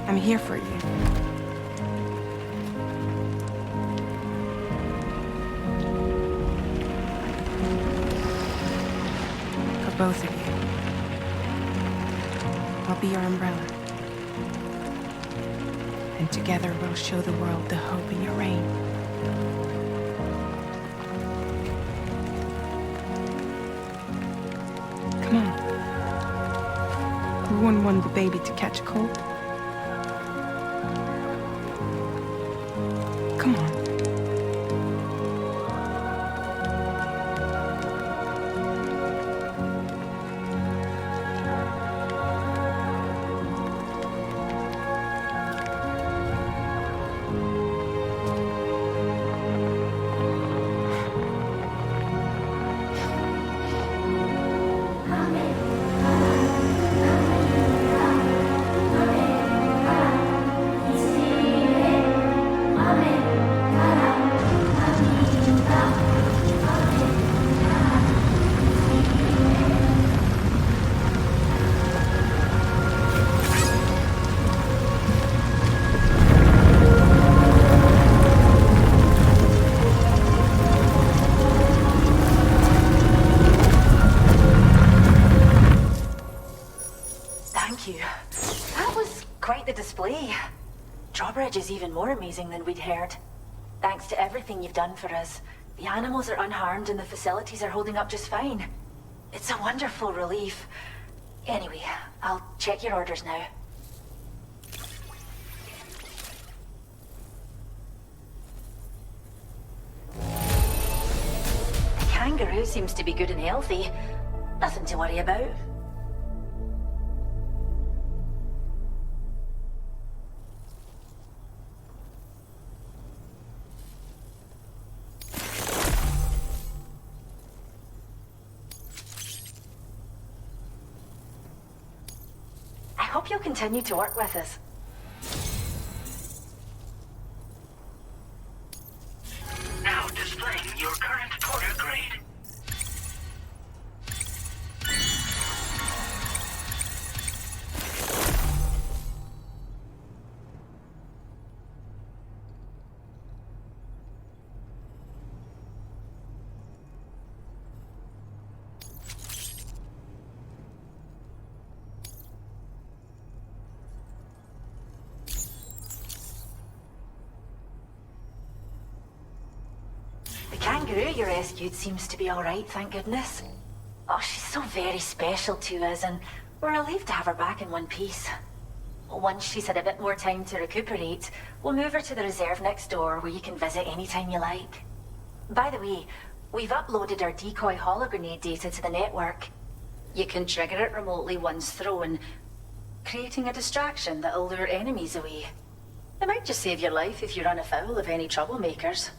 I'm here for you. For both of you. I'll be your umbrella. And together we'll show the world the hope in your reign. Come on. Who wouldn't want the baby to catch a cold? Come on. Drawbridge is even more amazing than we'd heard. Thanks to everything you've done for us. The animals are unharmed and the facilities are holding up just fine. It's a wonderful relief. Anyway, I'll check your orders now. The kangaroo seems to be good and healthy. Nothing to worry about. I hope you'll continue to work with us. Now displaying your current porter grade. The kangaroo you rescued seems to be alright, thank goodness. Oh, she's so very special to us, and we're relieved to have her back in one piece. Once she's had a bit more time to recuperate, we'll move her to the reserve next door where you can visit anytime you like. By the way, we've uploaded our decoy hologrenade data to the network. You can trigger it remotely once thrown, creating a distraction that'll lure enemies away. It might just save your life if you run afoul of any troublemakers.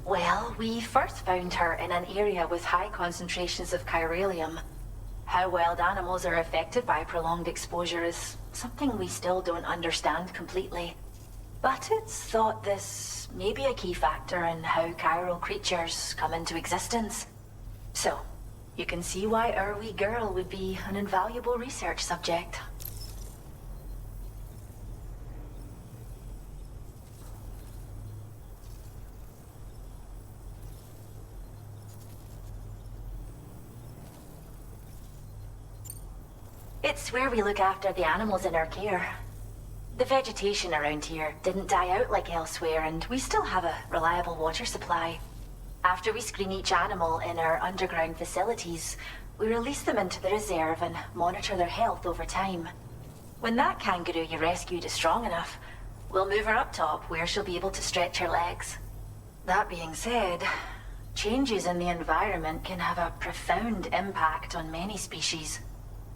Well, we first found her in an area with high concentrations of chiralium. How wild animals are affected by prolonged exposure is something we still don't understand completely. But it's thought this may be a key factor in how chiral creatures come into existence. So, you can see why our wee girl would be an invaluable research subject. It's where we look after the animals in our care. The vegetation around here didn't die out like elsewhere, and we still have a reliable water supply. After we screen each animal in our underground facilities, we release them into the reserve and monitor their health over time. When that kangaroo you rescued is strong enough, we'll move her up top where she'll be able to stretch her legs. That being said, changes in the environment can have a profound impact on many species,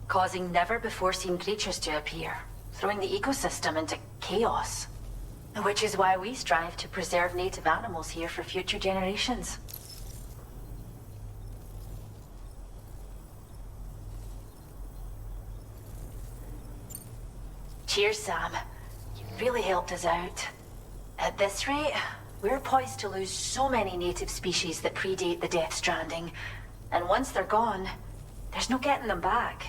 causing never-before-seen creatures to appear, throwing the ecosystem into chaos. Which is why we strive to preserve native animals here for future generations. Cheers, Sam. You really helped us out. At this rate, we're poised to lose so many native species that predate the Death Stranding, and once they're gone, there's no getting them back.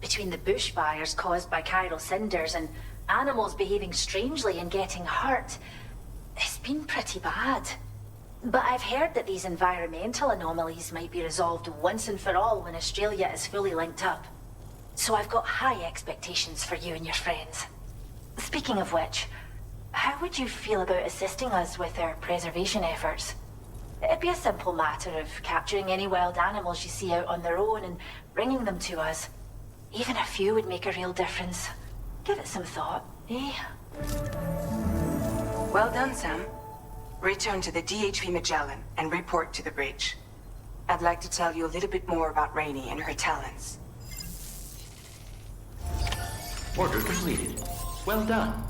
Between the bushfires caused by chiral cinders and animals behaving strangely and getting hurt, it's been pretty bad. But I've heard that these environmental anomalies might be resolved once and for all when Australia is fully linked up. So I've got high expectations for you and your friends. Speaking of which, how would you feel about assisting us with our preservation efforts? It'd be a simple matter of capturing any wild animals you see out on their own and bringing them to us. Even a few would make a real difference. Give it some thought, eh? Well done, Sam. Return to the DHV Magellan and report to the bridge. I'd like to tell you a little bit more about Rainey and her talents. Order completed. Well done.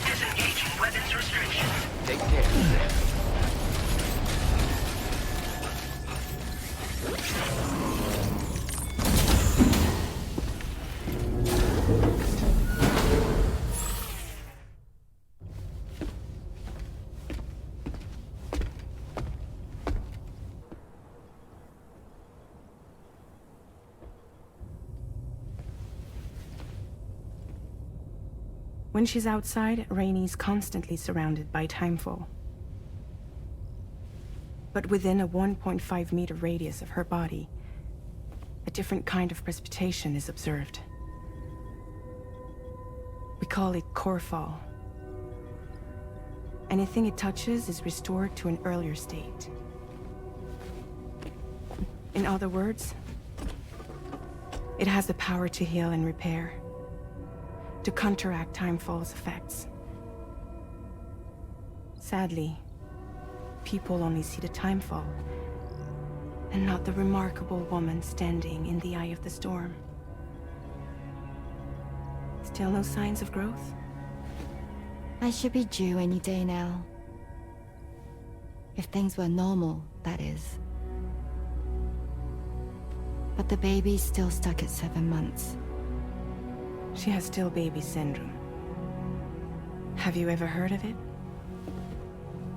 Disengaging weapons restrictions. Take care. When she's outside, Rainie's constantly surrounded by timefall. But within a 1.5-meter radius of her body, a different kind of precipitation is observed. We call it core fall. Anything it touches is restored to an earlier state. In other words, it has the power to heal and repair, to counteract timefall's effects. Sadly, people only see the timefall, and not the remarkable woman standing in the eye of the storm. Still no signs of growth? I should be due any day now. If things were normal, that is. But the baby's still stuck at 7 months. She has still baby syndrome. Have you ever heard of it?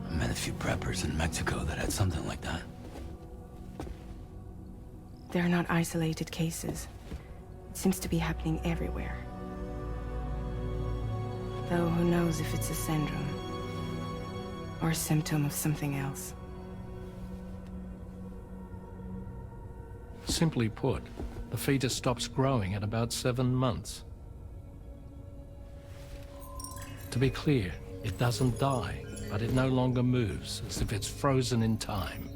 I met a few preppers in Mexico that had something like that. They're not isolated cases. It seems to be happening everywhere. Though who knows if it's a syndrome or a symptom of something else. Simply put, the fetus stops growing at about 7 months. To be clear, it doesn't die, but it no longer moves, as if it's frozen in time.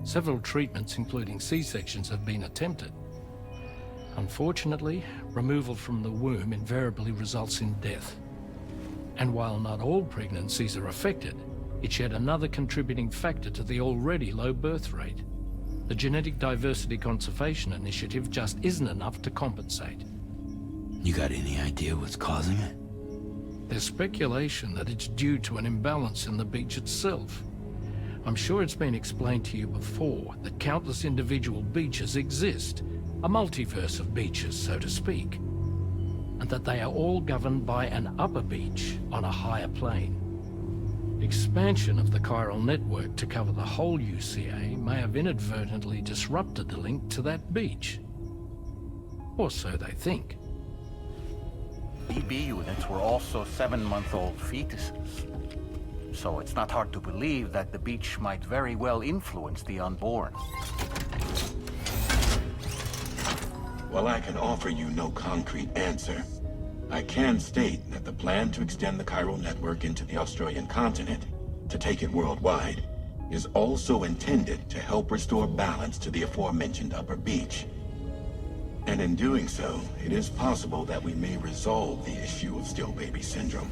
Several treatments, including C-sections, have been attempted. Unfortunately, removal from the womb invariably results in death. And while not all pregnancies are affected, it's yet another contributing factor to the already low birth rate. The Genetic Diversity Conservation Initiative just isn't enough to compensate. You got any idea what's causing it? There's speculation that it's due to an imbalance in the beach itself. I'm sure it's been explained to you before that countless individual beaches exist, a multiverse of beaches, so to speak, and that they are all governed by an upper beach on a higher plane. Expansion of the chiral network to cover the whole UCA may have inadvertently disrupted the link to that beach. Or so they think. BB units were also 7-month-old fetuses. So it's not hard to believe that the beach might very well influence the unborn. While I can offer you no concrete answer, I can state that the plan to extend the chiral network into the Australian continent, to take it worldwide, is also intended to help restore balance to the aforementioned upper beach. And in doing so, it is possible that we may resolve the issue of still baby syndrome.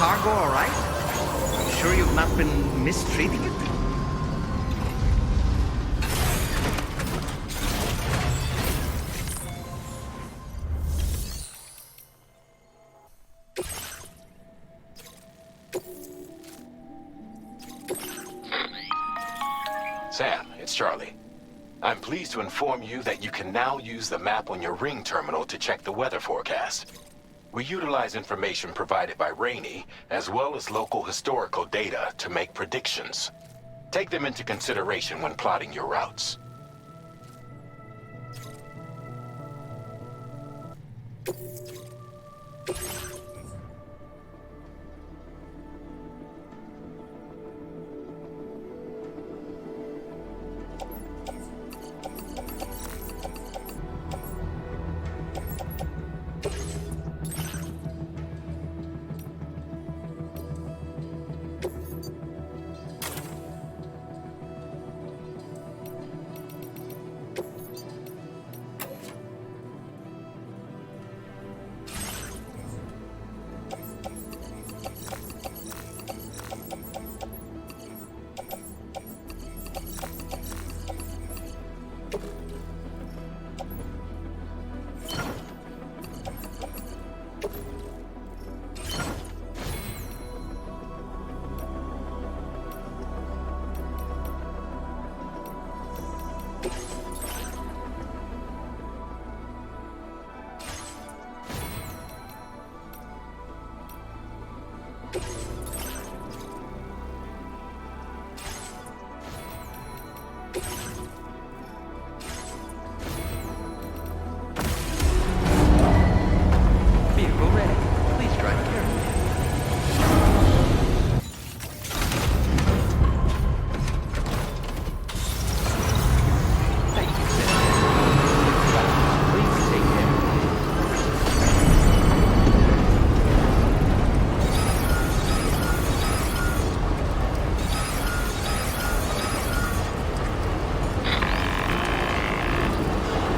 cargo all right? Sure you've not been mistreating it? Sam, it's Charlie. I'm pleased to inform you that you can now use the map on your Ring terminal to check the weather forecast. We utilize information provided by Rainey, as well as local historical data to make predictions. Take them into consideration when plotting your routes. Vehicle ready. Please drive carefully. Thank you, sir. Please take care.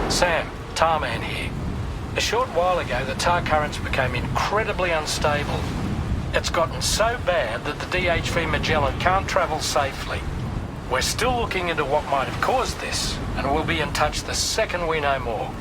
Sam, Tarman here. A short while ago, the tar currents became incredibly unstable. It's gotten so bad that the DHV Magellan can't travel safely. We're still looking into what might have caused this, and we'll be in touch the second we know more.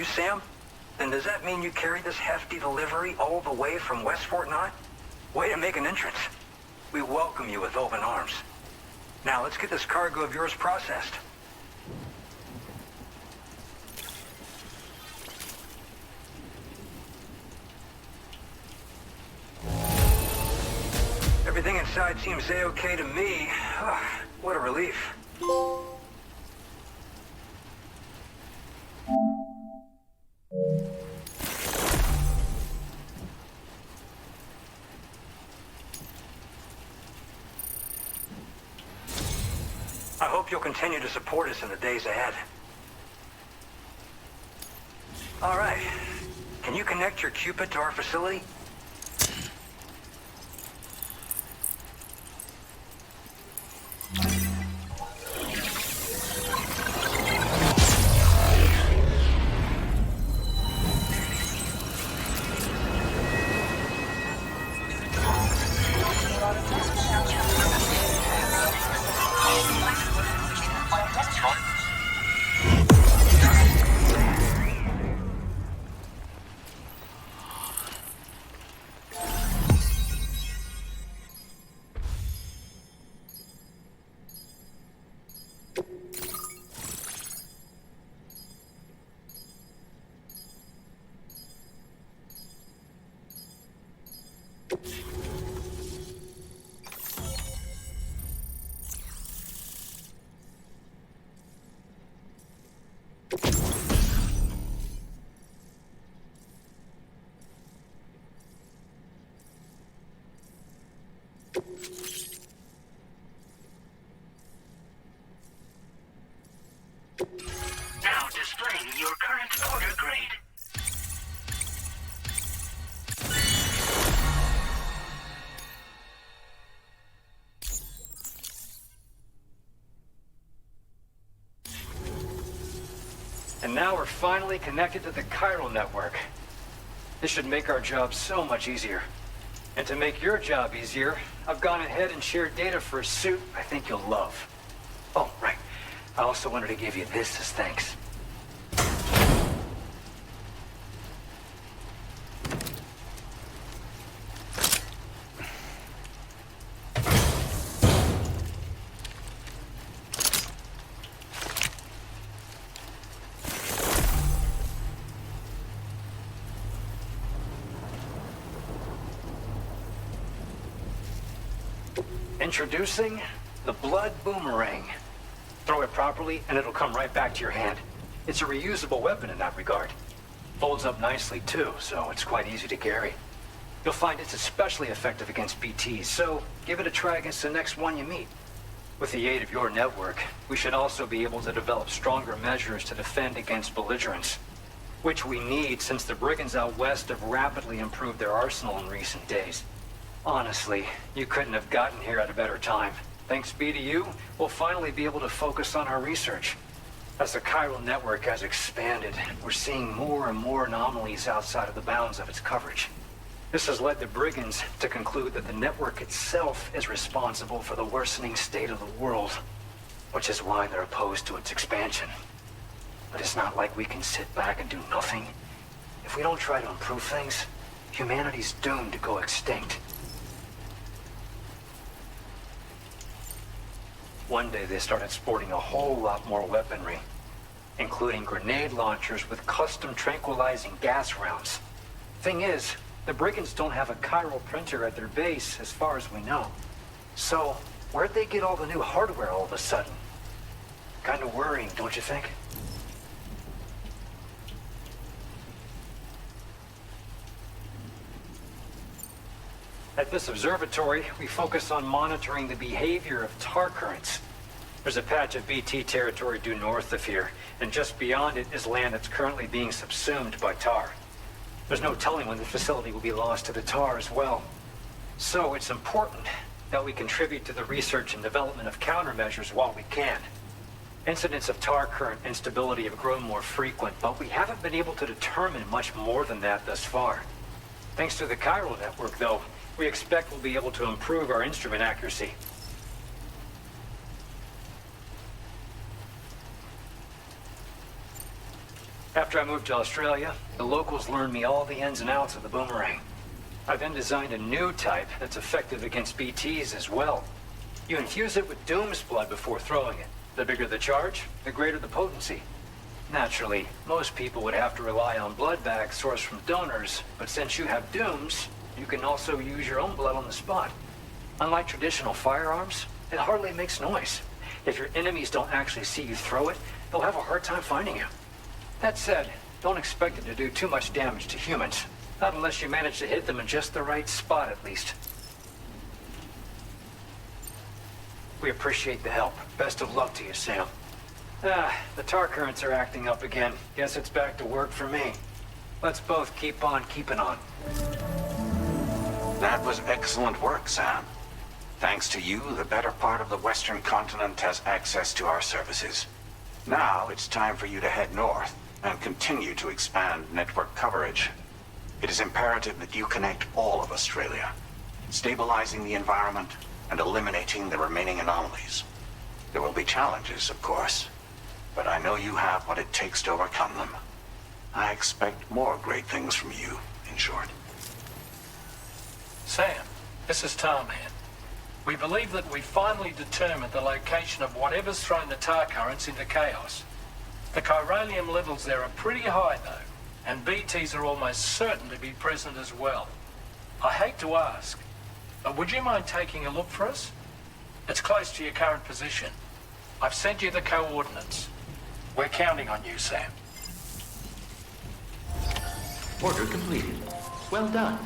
you, Sam? Then does that mean you carried this hefty delivery all the way from West Fort Knott? Way to make an entrance. We welcome you with open arms. Now let's get this cargo of yours processed. Everything inside seems A-okay to me. What a relief. I hope you'll continue to support us in the days ahead. All right. Can you connect your Cupid to our facility? Now displaying your current order grade. And now we're finally connected to the chiral network. This should make our job so much easier. And to make your job easier, I've gone ahead and shared data for a suit I think you'll love. Oh, right. I also wanted to give you this as thanks. Introducing the Blood Boomerang. Throw it properly and it'll come right back to your hand. It's a reusable weapon in that regard. Folds up nicely too, so it's quite easy to carry. You'll find it's especially effective against BTs, so give it a try against the next one you meet. With the aid of your network, we should also be able to develop stronger measures to defend against belligerents, which we need since the brigands out west have rapidly improved their arsenal in recent days. Honestly, you couldn't have gotten here at a better time. Thanks be to you, we'll finally be able to focus on our research. As the chiral network has expanded, we're seeing more and more anomalies outside of the bounds of its coverage. This has led the brigands to conclude that the network itself is responsible for the worsening state of the world, which is why they're opposed to its expansion. But it's not like we can sit back and do nothing. If we don't try to improve things, humanity's doomed to go extinct. One day they started sporting a whole lot more weaponry, including grenade launchers with custom tranquilizing gas rounds. Thing is, the brigands don't have a chiral printer at their base as far as we know. So, where'd they get all the new hardware all of a sudden? Kind of worrying, don't you think? At this observatory, we focus on monitoring the behavior of tar currents. There's a patch of BT territory due north of here, and just beyond it is land that's currently being subsumed by tar. There's no telling when the facility will be lost to the tar as well. So it's important that we contribute to the research and development of countermeasures while we can. Incidents of tar current instability have grown more frequent, but we haven't been able to determine much more than that thus far. Thanks to the chiral network, though, we expect we'll be able to improve our instrument accuracy. After I moved to Australia, the locals learned me all the ins and outs of the boomerang. I then designed a new type that's effective against BTs as well. You infuse it with Doom's blood before throwing it. The bigger the charge, the greater the potency. Naturally, most people would have to rely on blood bags sourced from donors, but since you have Doom's, you can also use your own blood on the spot. Unlike traditional firearms, it hardly makes noise. If your enemies don't actually see you throw it, they'll have a hard time finding you. That said, don't expect it to do too much damage to humans. Not unless you manage to hit them in just the right spot, at least. We appreciate the help. Best of luck to you, Sam. The tar currents are acting up again. Guess it's back to work for me. Let's both keep on keeping on. That was excellent work, Sam. Thanks to you, the better part of the Western continent has access to our services. Now it's time for you to head north and continue to expand network coverage. It is imperative that you connect all of Australia, stabilizing the environment and eliminating the remaining anomalies. There will be challenges, of course, but I know you have what it takes to overcome them. I expect more great things from you, in short. Sam, this is Tarman. We believe that we finally determined the location of whatever's thrown the tar currents into chaos. The chiralium levels there are pretty high, though, and BTs are almost certain to be present as well. I hate to ask, but would you mind taking a look for us? It's close to your current position. I've sent you the coordinates. We're counting on you, Sam. Order completed. Well done.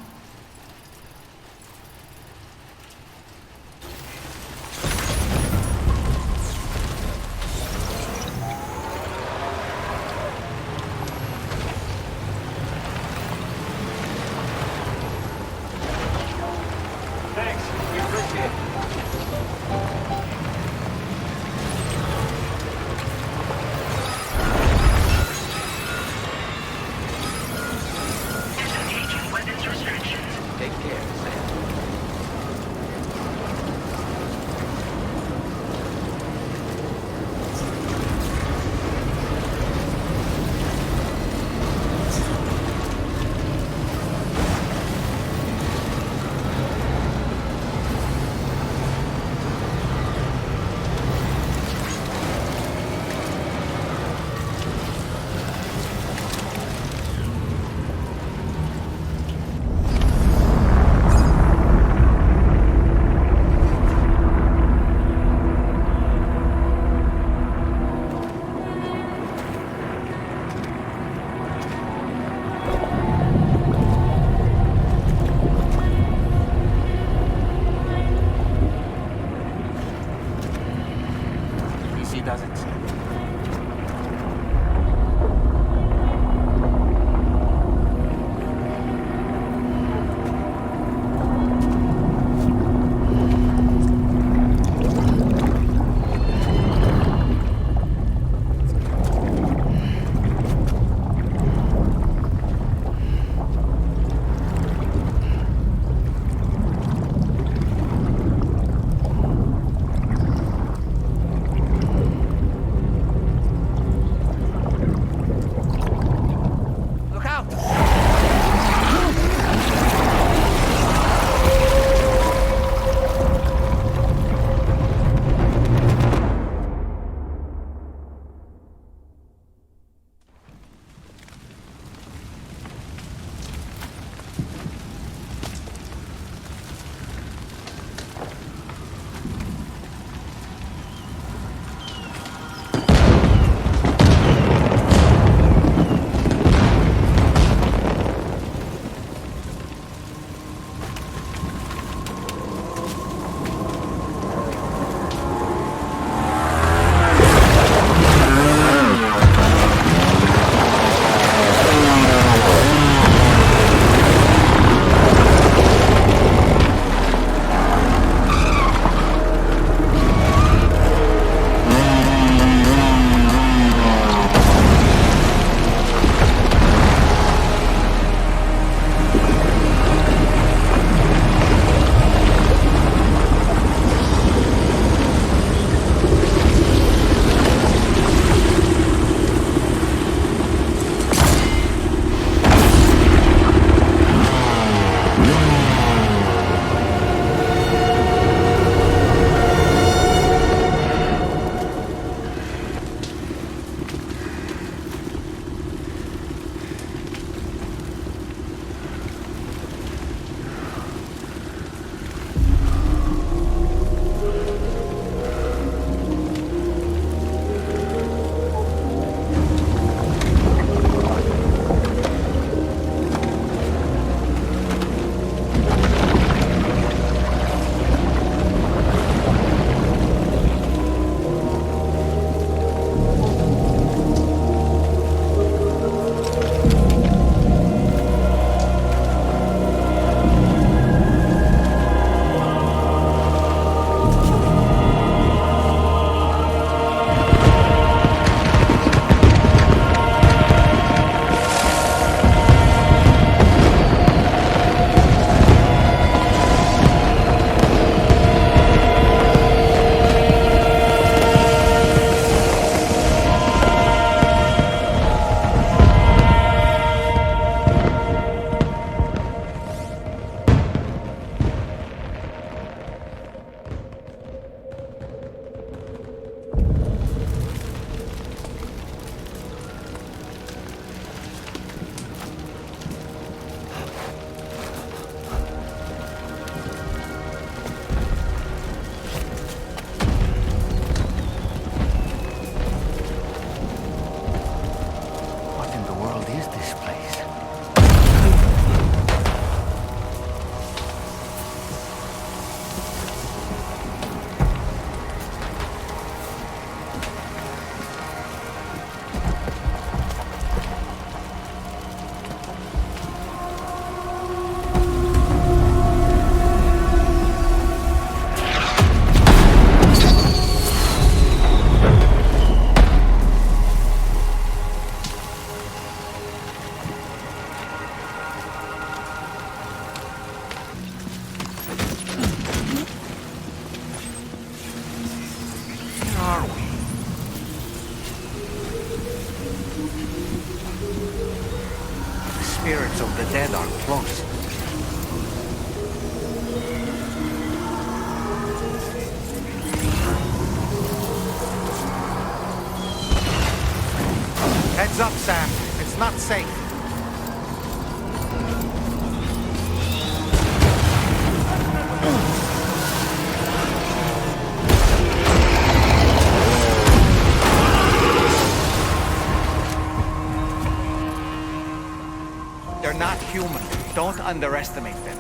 dead are close. Heads up, Sam. It's not safe. They're not human. Don't underestimate them.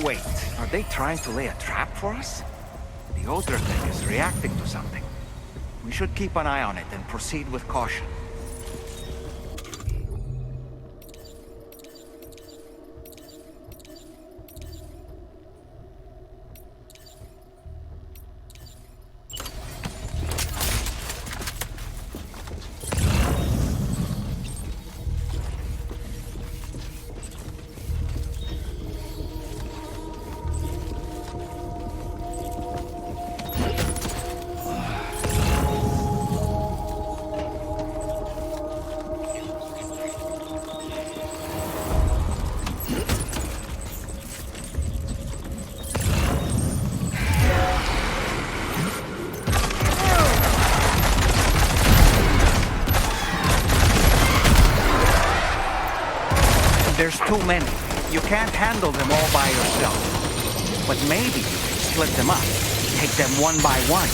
Wait, are they trying to lay a trap for us? The Odra thing is reacting to something. We should keep an eye on it and proceed with caution. There's too many. You can't handle them all by yourself. But maybe you can split them up. Take them one by one.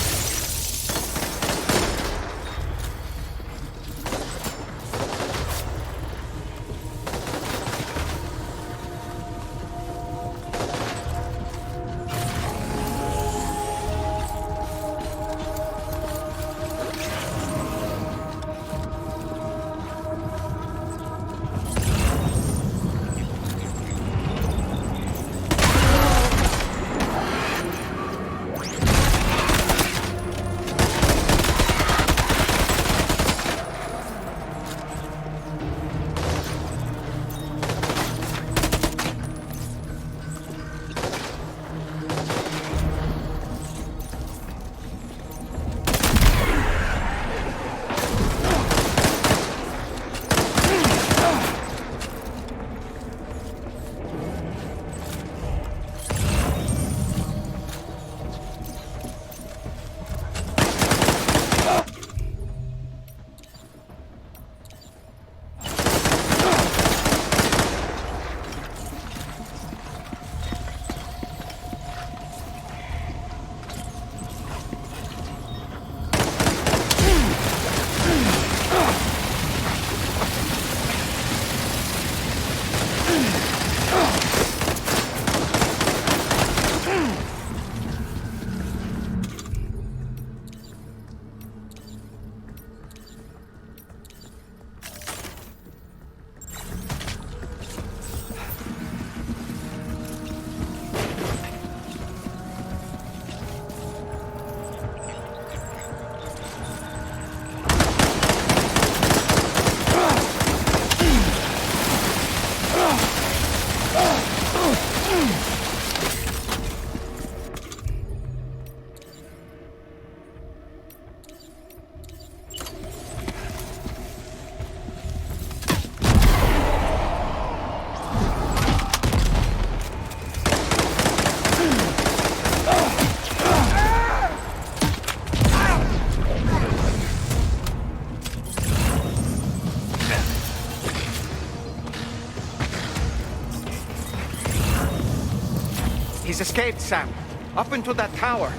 He's escaped, Sam. Up into that tower.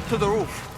up to the roof.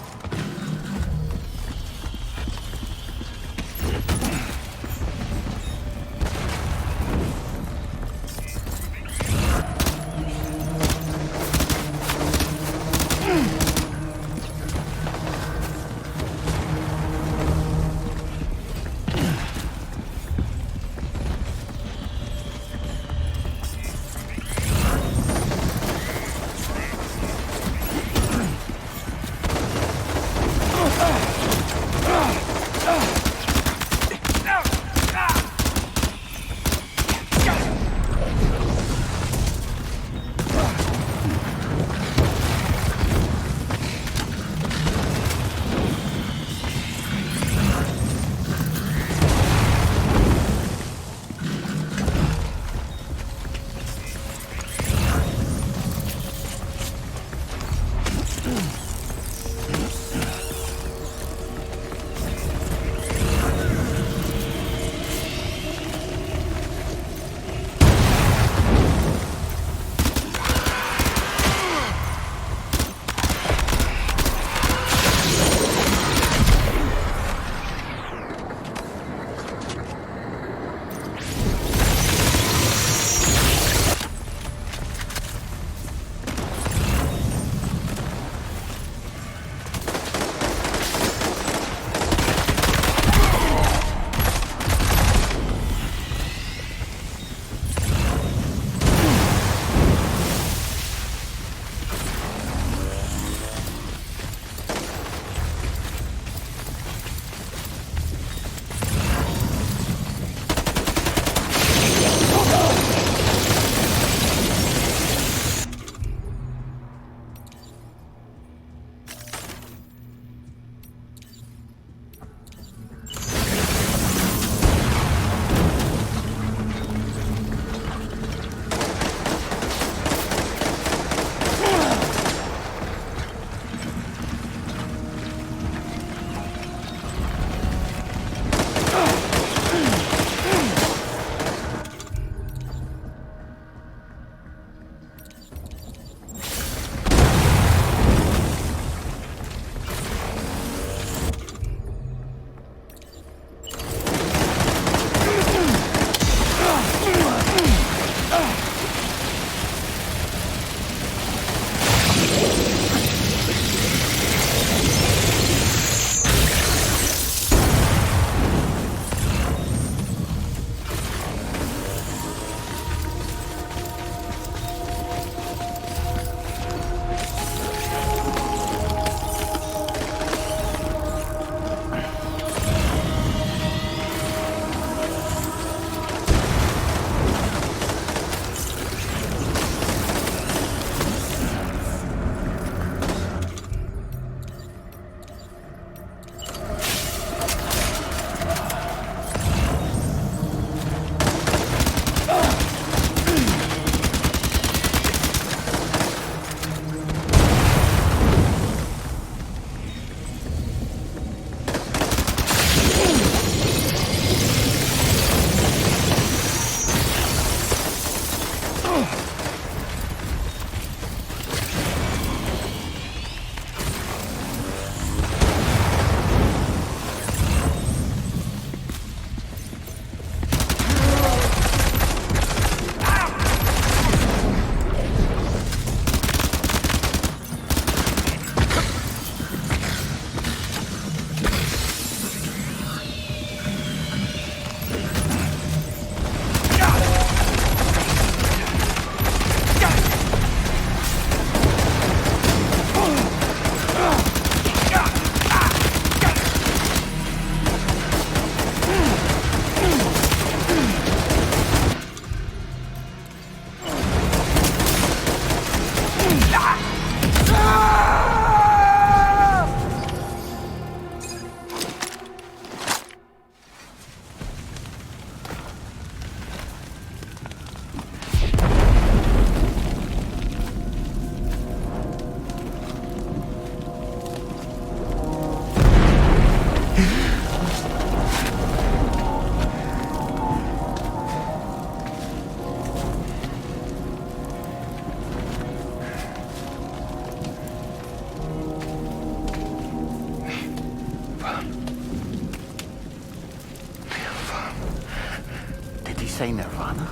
say Nirvana?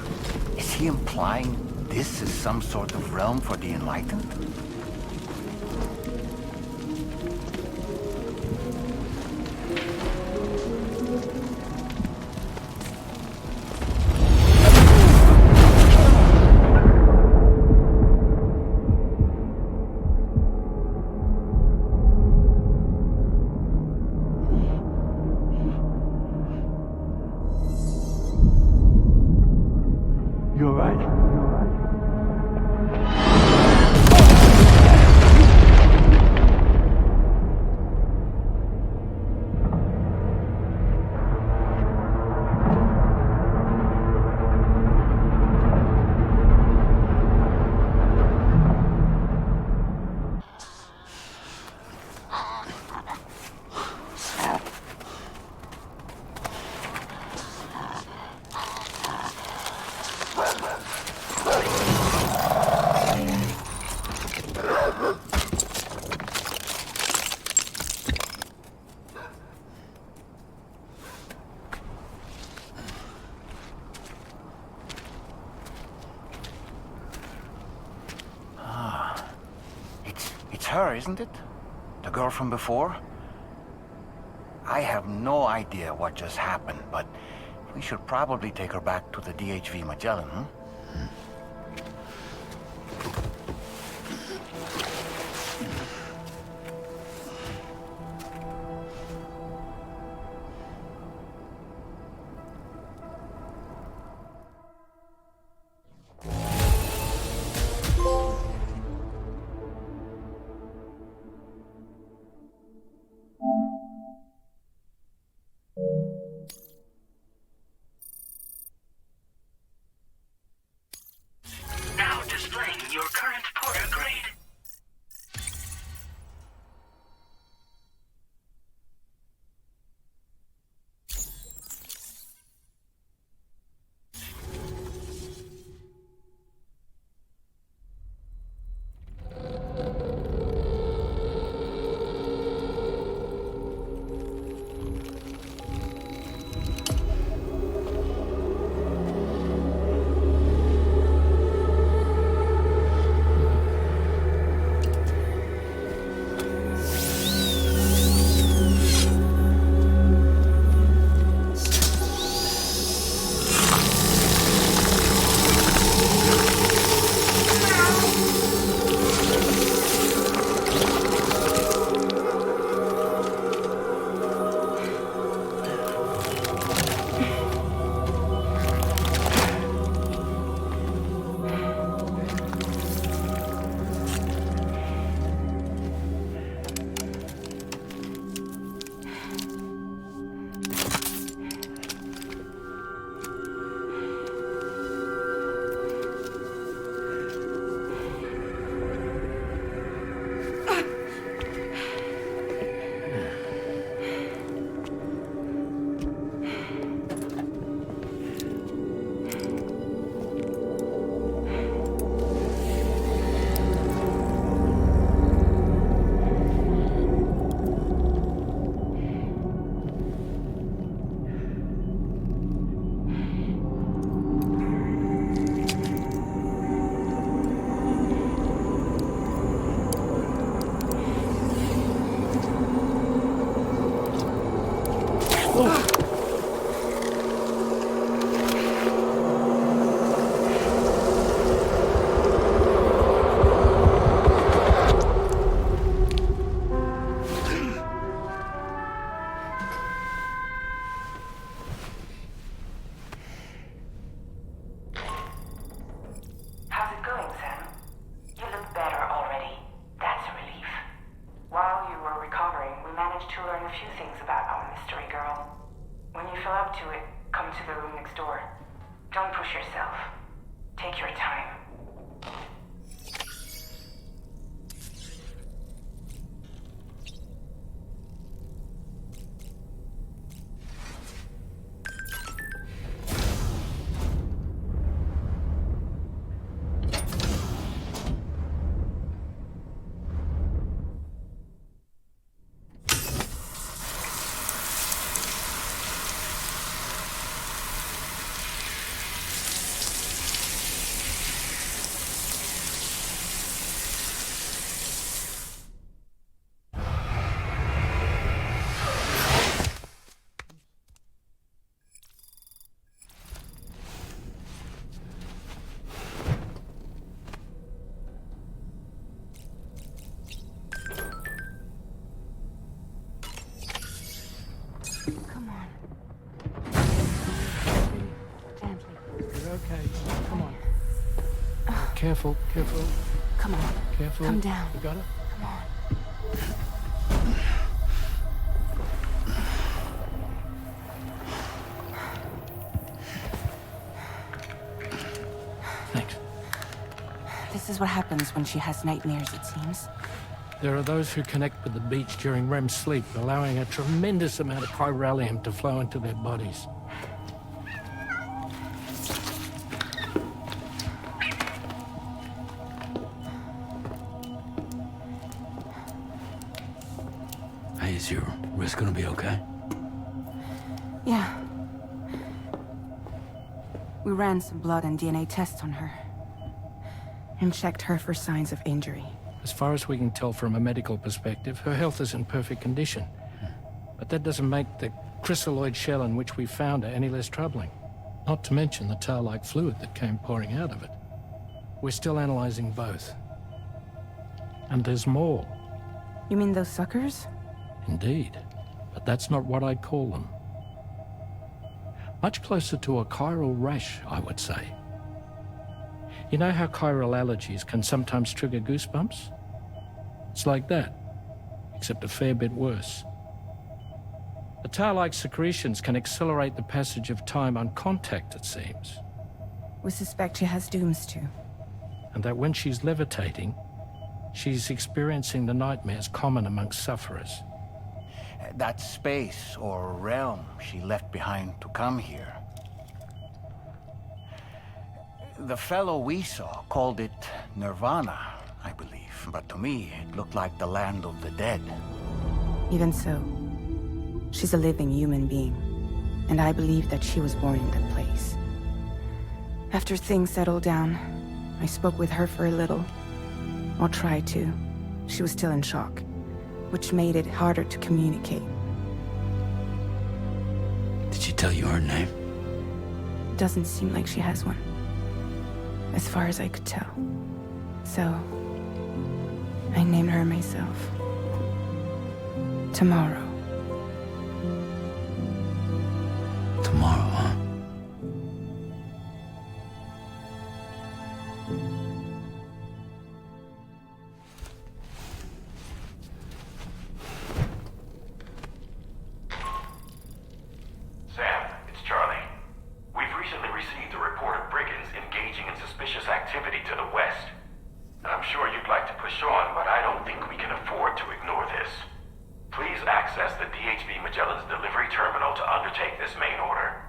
Is he implying this is some sort of realm for the enlightened? You're right. It's her, isn't it? The girl from before? I have no idea what just happened, but we should probably take her back to the DHV Magellan, huh? Now displaying your current porter grade. on. Gently. You're okay. Come on. Careful, careful. Come on. Careful. Come down. You got it? Come on. Thanks. This is what happens when she has nightmares, it seems. There are those who connect with the beach during REM sleep, allowing a tremendous amount of chiralium to flow into their bodies. Hey, is your wrist gonna be okay? Yeah. We ran some blood and DNA tests on her. And checked her for signs of injury. As far as we can tell from a medical perspective, her health is in perfect condition. But that doesn't make the chrysaloid shell in which we found her any less troubling. Not to mention the tar-like fluid that came pouring out of it. We're still analyzing both. And there's more. You mean those suckers? Indeed. But that's not what I'd call them. Much closer to a chiral rash, I would say. You know how chiral allergies can sometimes trigger goosebumps? It's like that, except a fair bit worse. The tar-like secretions can accelerate the passage of time on contact, it seems. We suspect she has dooms too. And that when she's levitating, she's experiencing the nightmares common amongst sufferers. That space or realm she left behind to come here. The fellow we saw called it Nirvana, I believe. But to me, it looked like the land of the dead. Even so, she's a living human being. And I believe that she was born in that place. After things settled down, I spoke with her for a little. Or tried to. She was still in shock, which made it harder to communicate. Did she tell you her name? Doesn't seem like she has one. As far as I could tell. So, I named her myself. Tomorrow. Tomorrow, huh? Sam, it's Charlie. We've recently received a report of brigands engaging in suspicious activity to the west. I'm sure you'd like to push on, but I don't think we can afford to ignore this. Please access the DHV Magellan's delivery terminal to undertake this main order.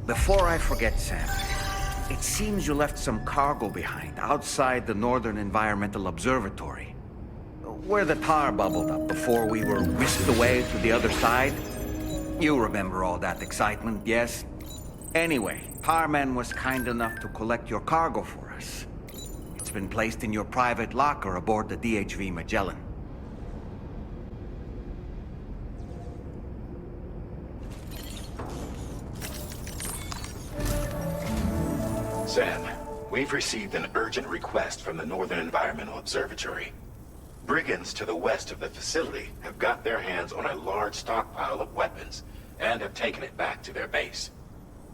Before I forget, Sam, it seems you left some cargo behind outside the Northern Environmental Observatory, where the tar bubbled up before we were whisked away to the other side. You remember all that excitement, yes? Anyway, Tarman was kind enough to collect your cargo for us. It's been placed in your private locker aboard the DHV Magellan. Sam, we've received an urgent request from the Northern Environmental Observatory. Brigands to the west of the facility have got their hands on a large stockpile of weapons and have taken it back to their base.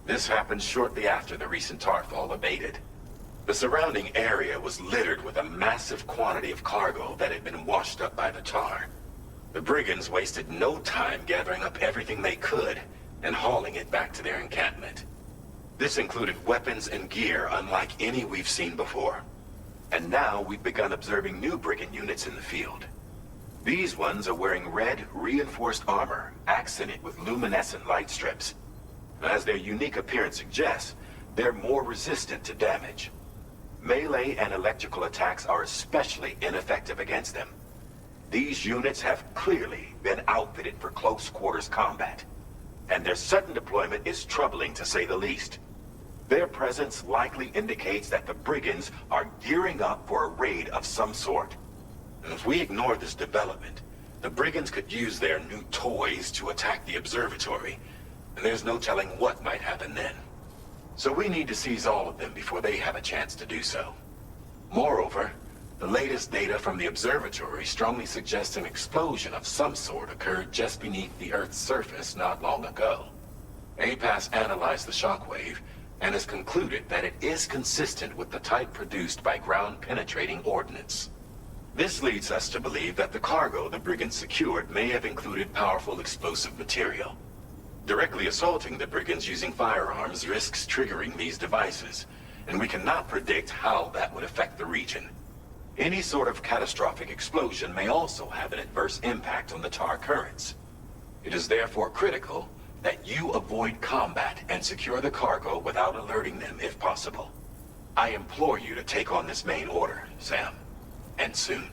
This happened shortly after the recent tarfall abated. The surrounding area was littered with a massive quantity of cargo that had been washed up by the tar. The brigands wasted no time gathering up everything they could and hauling it back to their encampment. This included weapons and gear unlike any we've seen before. And now we've begun observing new brigand units in the field. These ones are wearing red, reinforced armor, accented with luminescent light strips. As their unique appearance suggests, they're more resistant to damage. Melee and electrical attacks are especially ineffective against them. These units have clearly been outfitted for close quarters combat. and their sudden deployment is troubling to say the least. Their presence likely indicates that the brigands are gearing up for a raid of some sort. And if we ignore this development, the brigands could use their new toys to attack the observatory, and there's no telling what might happen then. So we need to seize all of them before they have a chance to do so. Moreover, the latest data from the observatory strongly suggests an explosion of some sort occurred just beneath the Earth's surface not long ago. APAS analyzed the shockwave and has concluded that it is consistent with the type produced by ground-penetrating ordnance. This leads us to believe that the cargo the brigands secured may have included powerful explosive material. Directly assaulting the brigands using firearms risks triggering these devices, and we cannot predict how that would affect the region. Any sort of catastrophic explosion may also have an adverse impact on the tar currents. It is therefore critical that you avoid combat and secure the cargo without alerting them if possible. I implore you to take on this main order, Sam. And soon.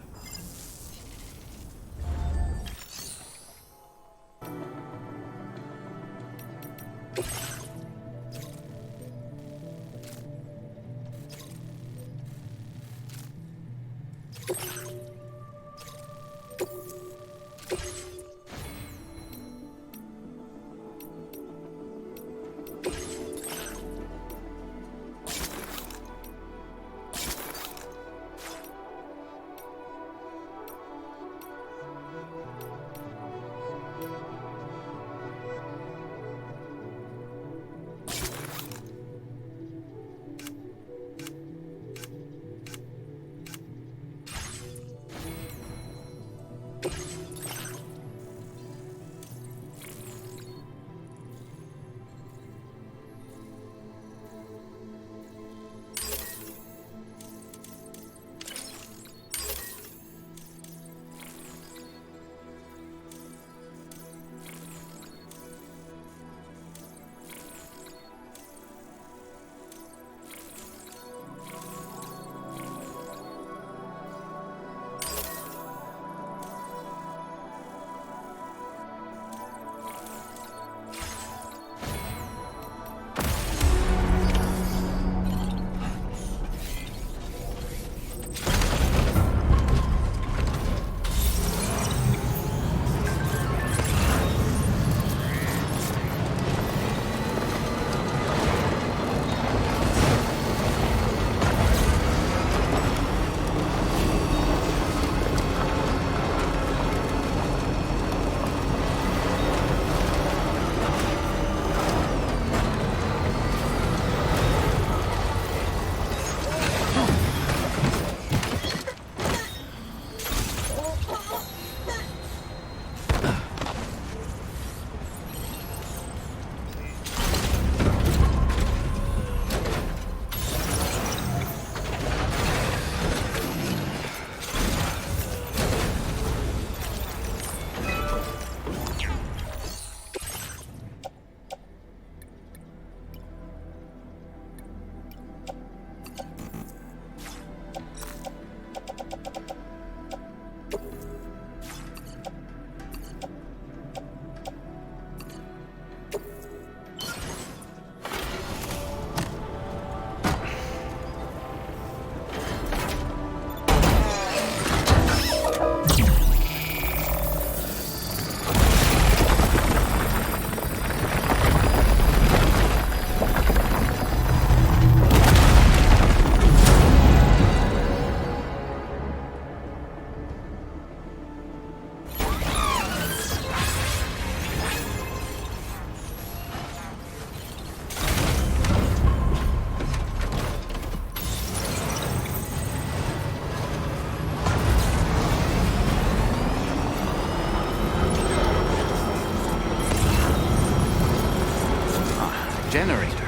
Generator.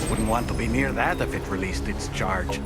Wouldn't want to be near that if it released its charge.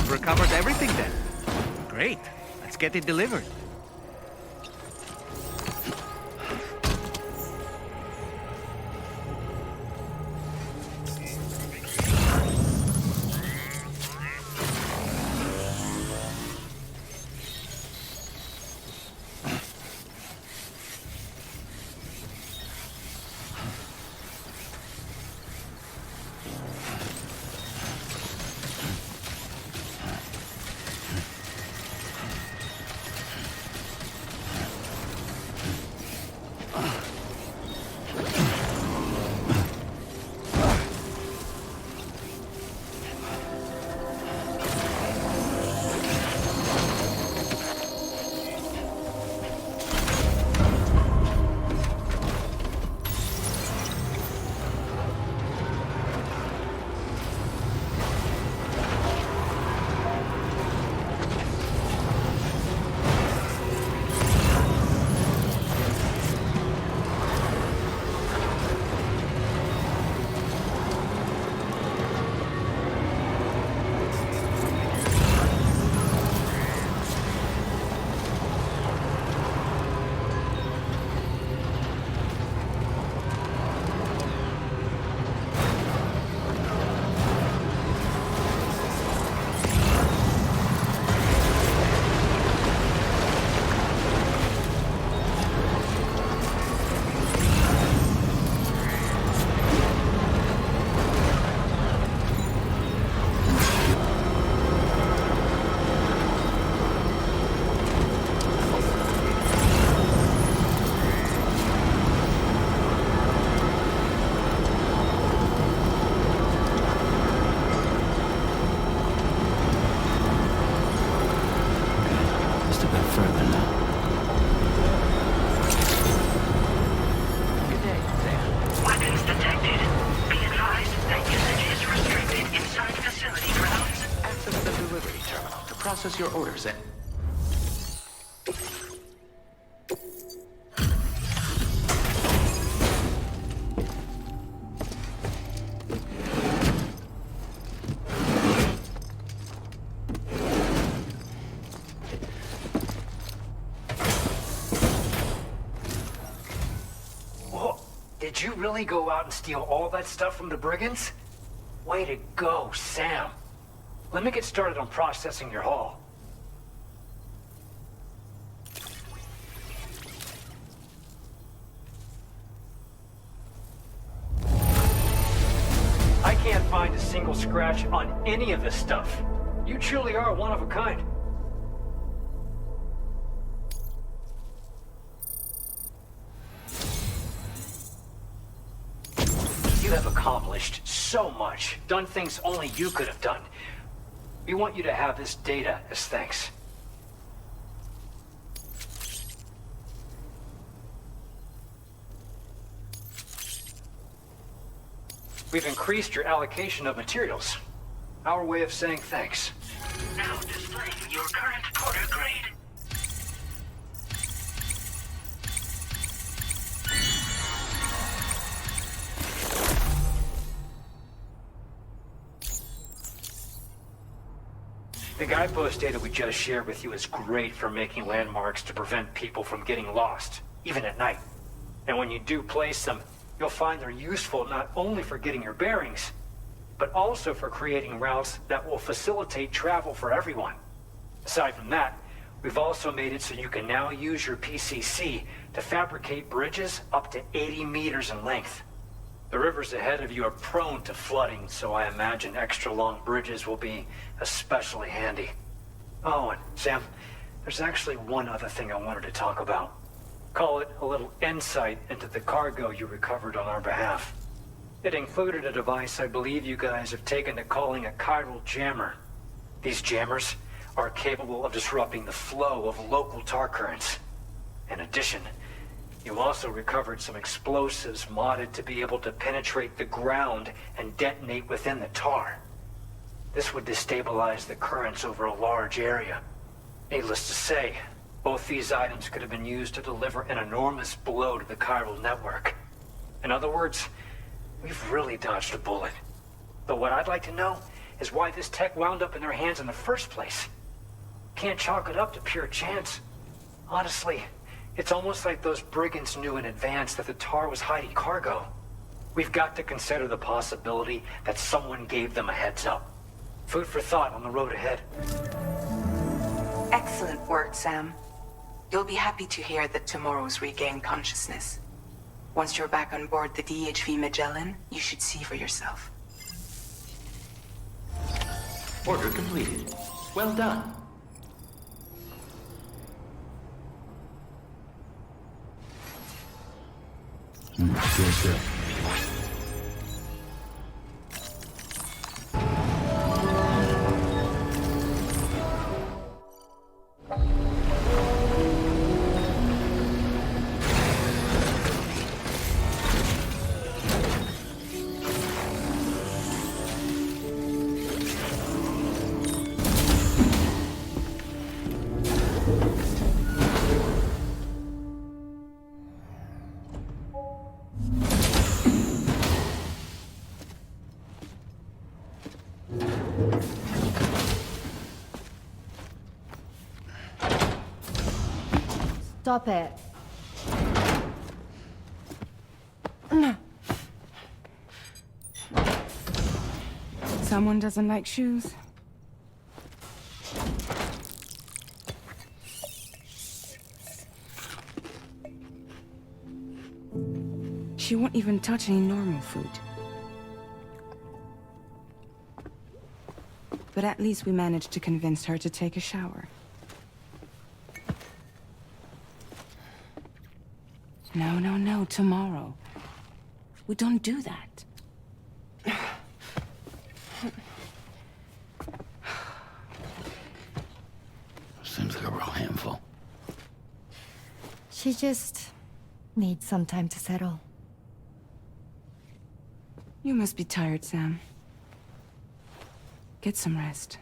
Recovered everything then. Great. Let's get it delivered. Process your orders in. Whoa, did you really go out and steal all that stuff from the brigands? Way to go, Sam. Let me get started on processing your haul. I can't find a single scratch on any of this stuff. You truly are one of a kind. You have accomplished so much, done things only you could have done. We want you to have this data as thanks. We've increased your allocation of materials. Our way of saying thanks. Now displaying your current quarter grade. The guidepost data we just shared with you is great for making landmarks to prevent people from getting lost, even at night. And when you do place them, you'll find they're useful not only for getting your bearings, but also for creating routes that will facilitate travel for everyone. Aside from that, we've also made it so you can now use your PCC to fabricate bridges up to 80 meters in length. The rivers ahead of you are prone to flooding, so I imagine extra long bridges will be especially handy. Oh, and Sam, there's actually one other thing I wanted to talk about. Call it a little insight into the cargo you recovered on our behalf. It included a device I believe you guys have taken to calling a chiral jammer. These jammers are capable of disrupting the flow of local tar currents. In addition, You also recovered some explosives modded to be able to penetrate the ground and detonate within the tar. This would destabilize the currents over a large area. Needless to say, both these items could have been used to deliver an enormous blow to the chiral network. In other words, we've really dodged a bullet. But what I'd like to know is why this tech wound up in their hands in the first place. Can't chalk it up to pure chance. Honestly, it's almost like those brigands knew in advance that the tar was hiding cargo. We've got to consider the possibility that someone gave them a heads up. Food for thought on the road ahead. Excellent work, Sam. You'll be happy to hear that tomorrow's regained consciousness. Once you're back on board the DHV Magellan, you should see for yourself. Order completed. Well done. Sure. Stop it. Someone doesn't like shoes. She won't even touch any normal food. But at least we managed to convince her to take a shower. No, tomorrow. We don't do that. Seems like a real handful. She just needs some time to settle. You must be tired, Sam. Get some rest.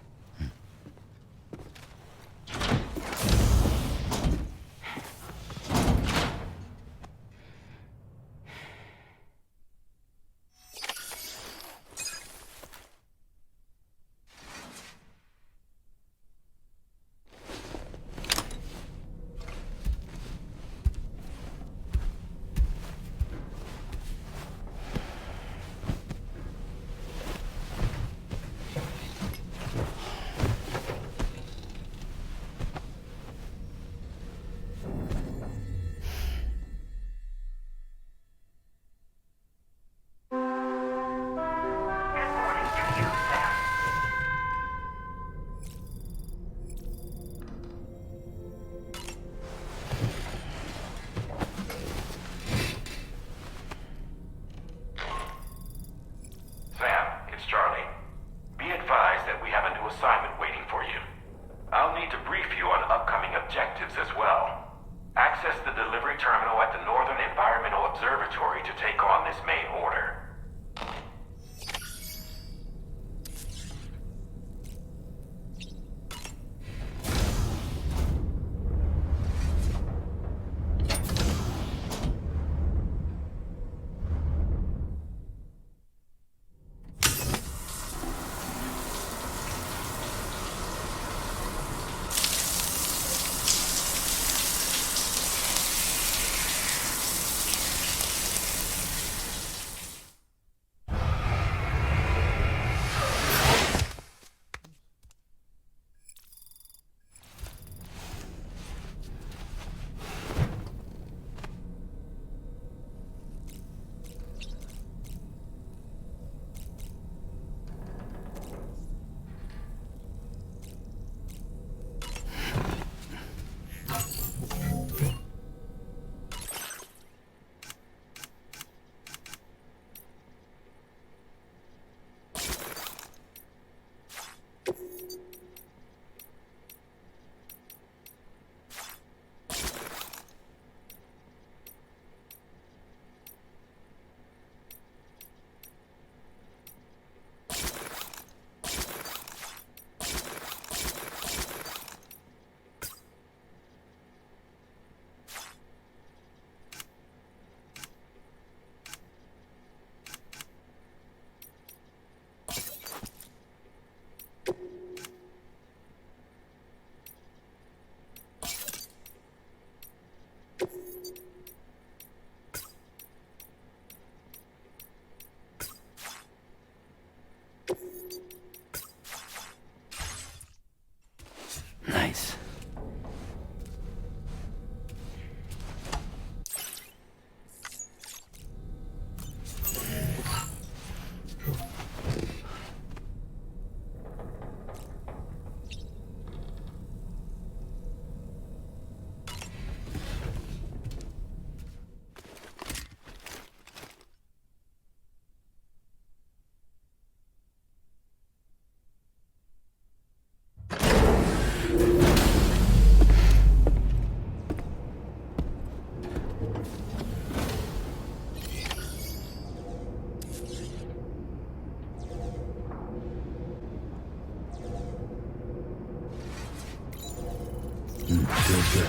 Feels good.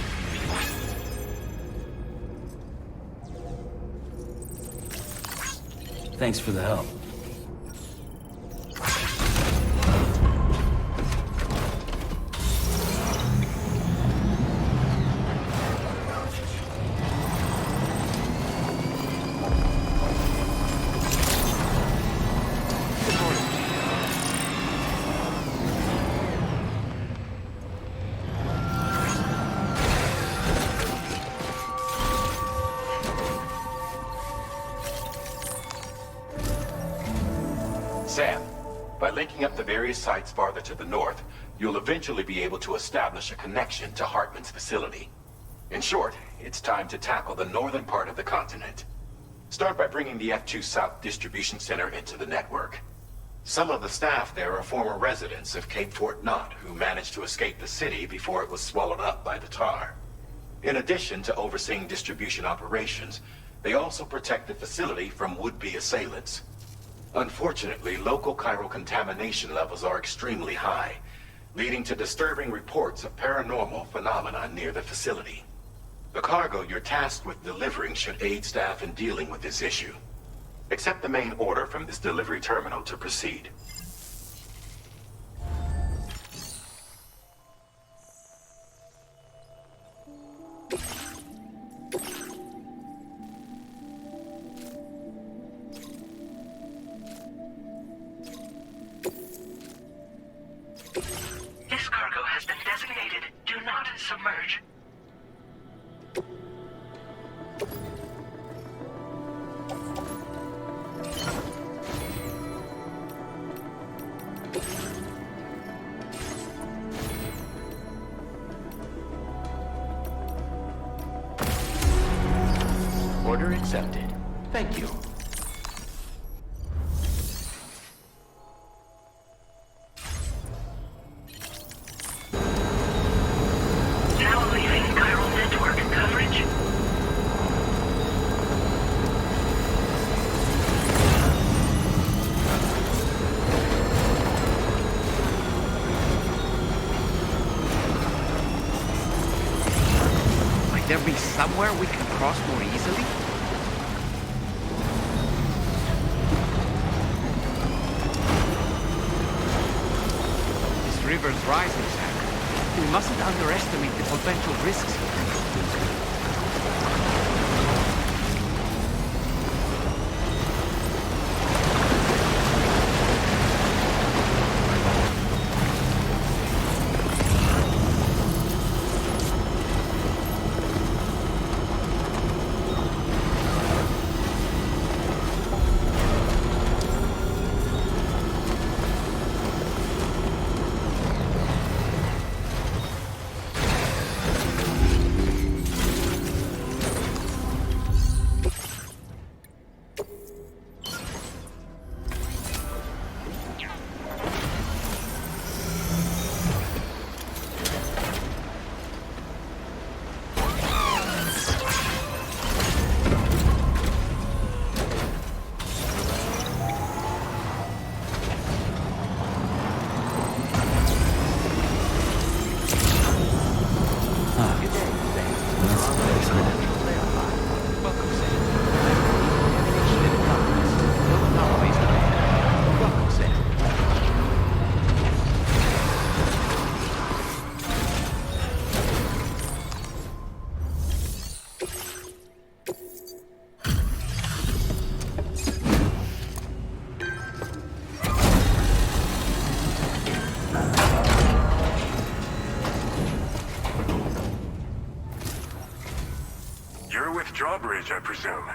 Thanks for the help. Sam, by linking up the various sites farther to the north, you'll eventually be able to establish a connection to Hartman's facility. In short, it's time to tackle the northern part of the continent. Start by bringing the F2 South Distribution Center into the network. Some of the staff there are former residents of Cape Fort Knott who managed to escape the city before it was swallowed up by the tar. In addition to overseeing distribution operations, they also protect the facility from would-be assailants. Unfortunately, local chiral contamination levels are extremely high, leading to disturbing reports of paranormal phenomena near the facility. The cargo you're tasked with delivering should aid staff in dealing with this issue. Accept the main order from this delivery terminal to proceed. This cargo has been designated Do Not Submerge. Order accepted. Thank you. Now leaving chiral network coverage. Might there be somewhere we can cross more easily? This river's rising, Sam. We mustn't underestimate the potential risks here. Drawbridge, I presume.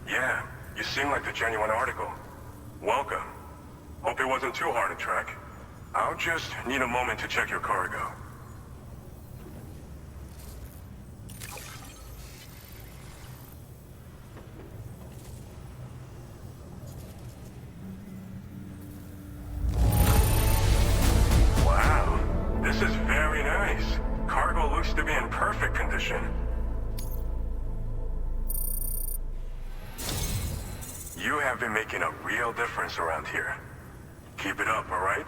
Yeah, you seem like the genuine article. Welcome. Hope it wasn't too hard to track. I'll just need a moment to check your cargo. Wow, this is very nice. Cargo looks to be in perfect condition. You have been making a real difference around here. Keep it up, all right?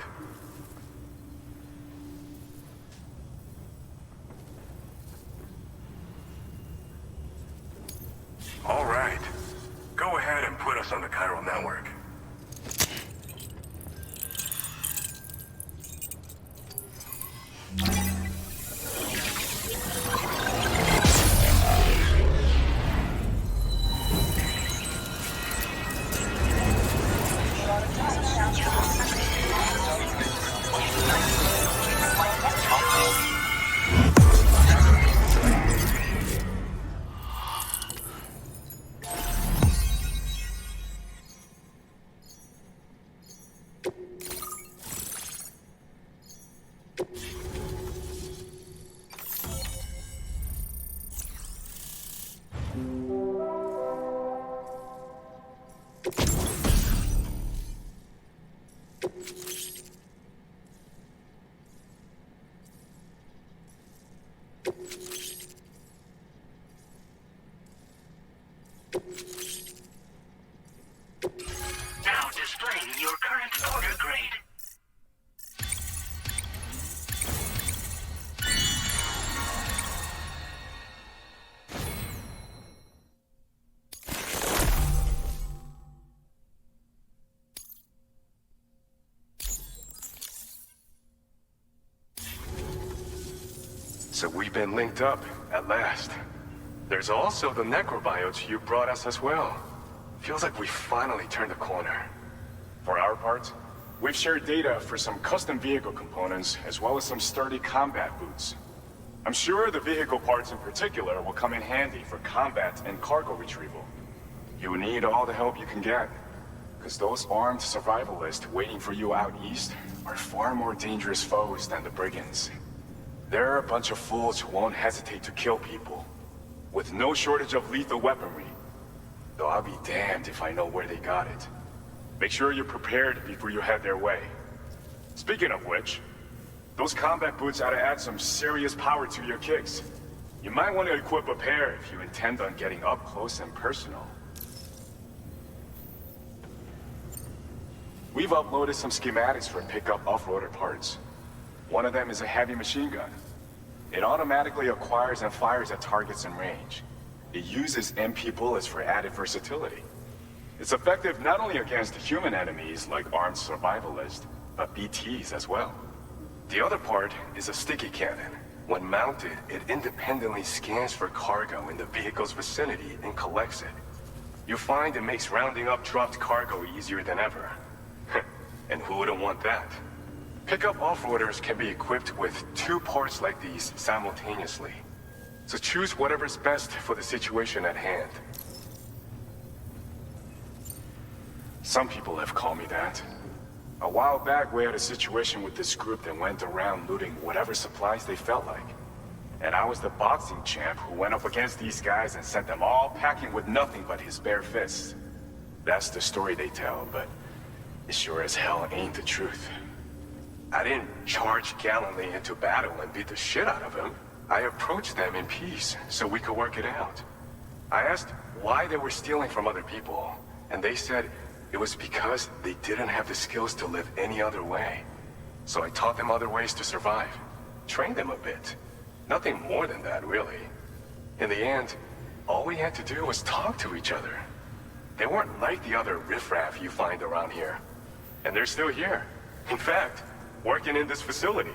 on the chiral network. Now displaying your current order grade. So we've been linked up, at last. There's also the necrobiotes you brought us as well. Feels like we finally turned the corner. For our part, we've shared data for some custom vehicle components, as well as some sturdy combat boots. I'm sure the vehicle parts in particular will come in handy for combat and cargo retrieval. You need all the help you can get, because those armed survivalists waiting for you out east are far more dangerous foes than the brigands. They're a bunch of fools who won't hesitate to kill people, with no shortage of lethal weaponry. Though I'll be damned if I know where they got it. Make sure you're prepared before you head their way. Speaking of which, those combat boots ought to add some serious power to your kicks. You might want to equip a pair if you intend on getting up close and personal. We've uploaded some schematics for pickup off-roader parts. One of them is a heavy machine gun. It automatically acquires and fires at targets in range. It uses MP bullets for added versatility. It's effective not only against human enemies like armed survivalists, but BTs as well. The other part is a sticky cannon. When mounted, it independently scans for cargo in the vehicle's vicinity and collects it. You'll find it makes rounding up dropped cargo easier than ever. And who wouldn't want that? Pickup off-roaders can be equipped with 2 parts like these simultaneously. So choose whatever's best for the situation at hand. Some people have called me that. A while back, we had a situation with this group that went around looting whatever supplies they felt like. And I was the boxing champ who went up against these guys and sent them all packing with nothing but his bare fists. That's the story they tell, but it sure as hell ain't the truth. I didn't charge gallantly into battle and beat the shit out of them. I approached them in peace so we could work it out. I asked why they were stealing from other people, and they said it was because they didn't have the skills to live any other way. So I taught them other ways to survive, trained them a bit. Nothing more than that, really. In the end, all we had to do was talk to each other. They weren't like the other riffraff you find around here. And they're still here. In fact, working in this facility.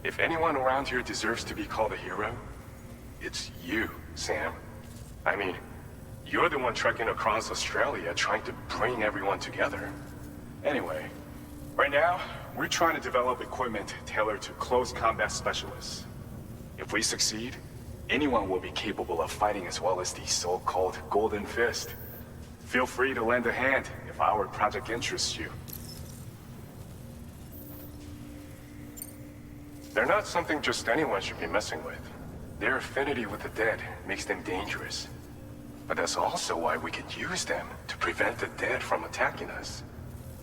If anyone around here deserves to be called a hero, it's you, Sam. I mean, you're the one trekking across Australia trying to bring everyone together. Anyway, right now, we're trying to develop equipment tailored to close combat specialists. If we succeed, anyone will be capable of fighting as well as the so-called Golden Fist. Feel free to lend a hand if our project interests you. They're not something just anyone should be messing with. Their affinity with the dead makes them dangerous. But that's also why we can use them to prevent the dead from attacking us.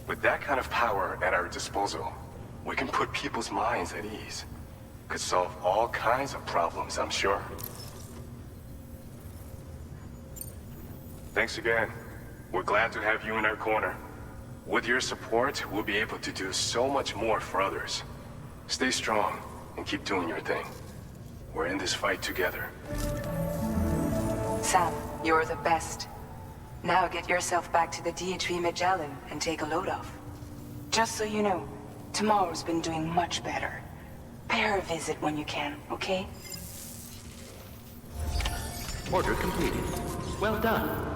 With that kind of power at our disposal, we can put people's minds at ease. Could solve all kinds of problems, I'm sure. Thanks again. We're glad to have you in our corner. With your support, we'll be able to do so much more for others. Stay strong and keep doing your thing. We're in this fight together. Sam, you're the best. Now get yourself back to the DHV Magellan and take a load off. Just so you know, Tomorrow's been doing much better. Pay her a visit when you can, okay? Order completed. Well done.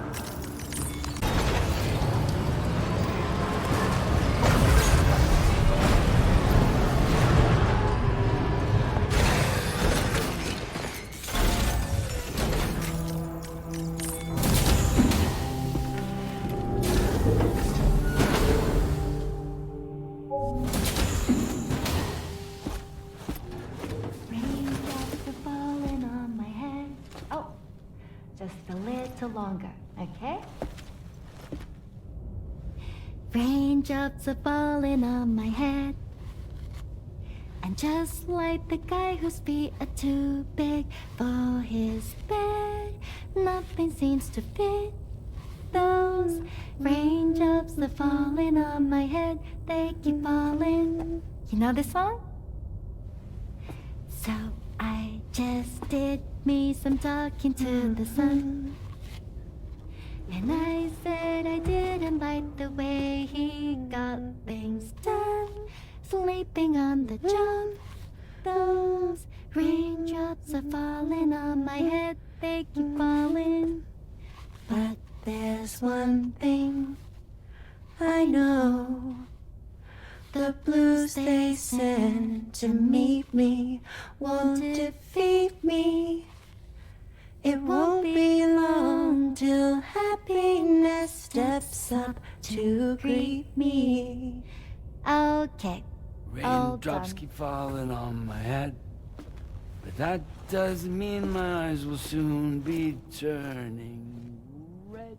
Longer, okay? Raindrops are falling on my head. And just like the guy whose feet are too big for his bed, nothing seems to fit. Those raindrops are falling on my head, they keep falling. You know this song? So I just did me some talking to the sun. And I said I didn't like the way he got things done, sleeping on the job. Those raindrops are falling on my head, they keep falling. But there's one thing I know. The blues they send to meet me won't defeat me. It won't be long till happiness steps up to greet me. Okay. Raindrops keep falling on my head, but that doesn't mean my eyes will soon be turning red.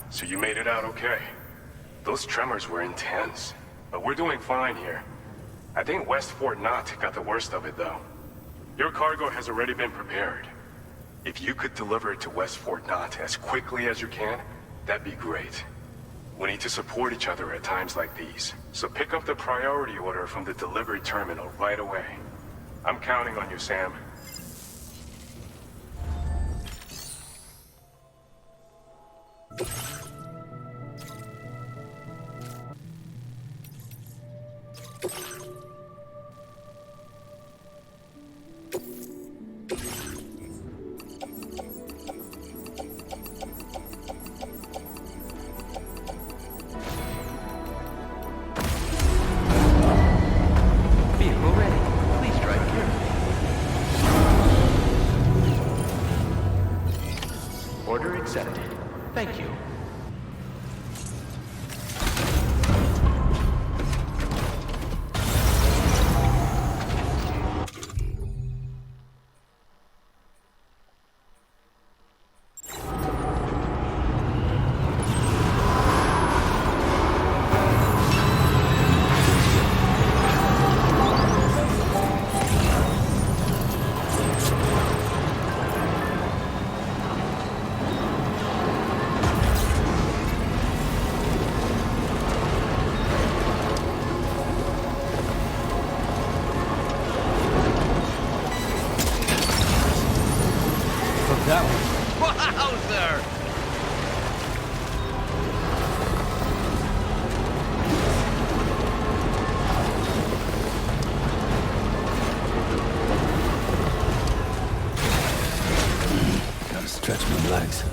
So you made it out okay. Those tremors were intense, but we're doing fine here. I think West Fort Knott got the worst of it, though. Your cargo has already been prepared. If you could deliver it to West Fort Knott as quickly as you can, that'd be great. We need to support each other at times like these, so pick up the priority order from the delivery terminal right away. I'm counting on you, Sam. Vehicle ready. Please drive carefully. Order accepted. Thank you. That one. Wowzer! Gotta stretch my legs.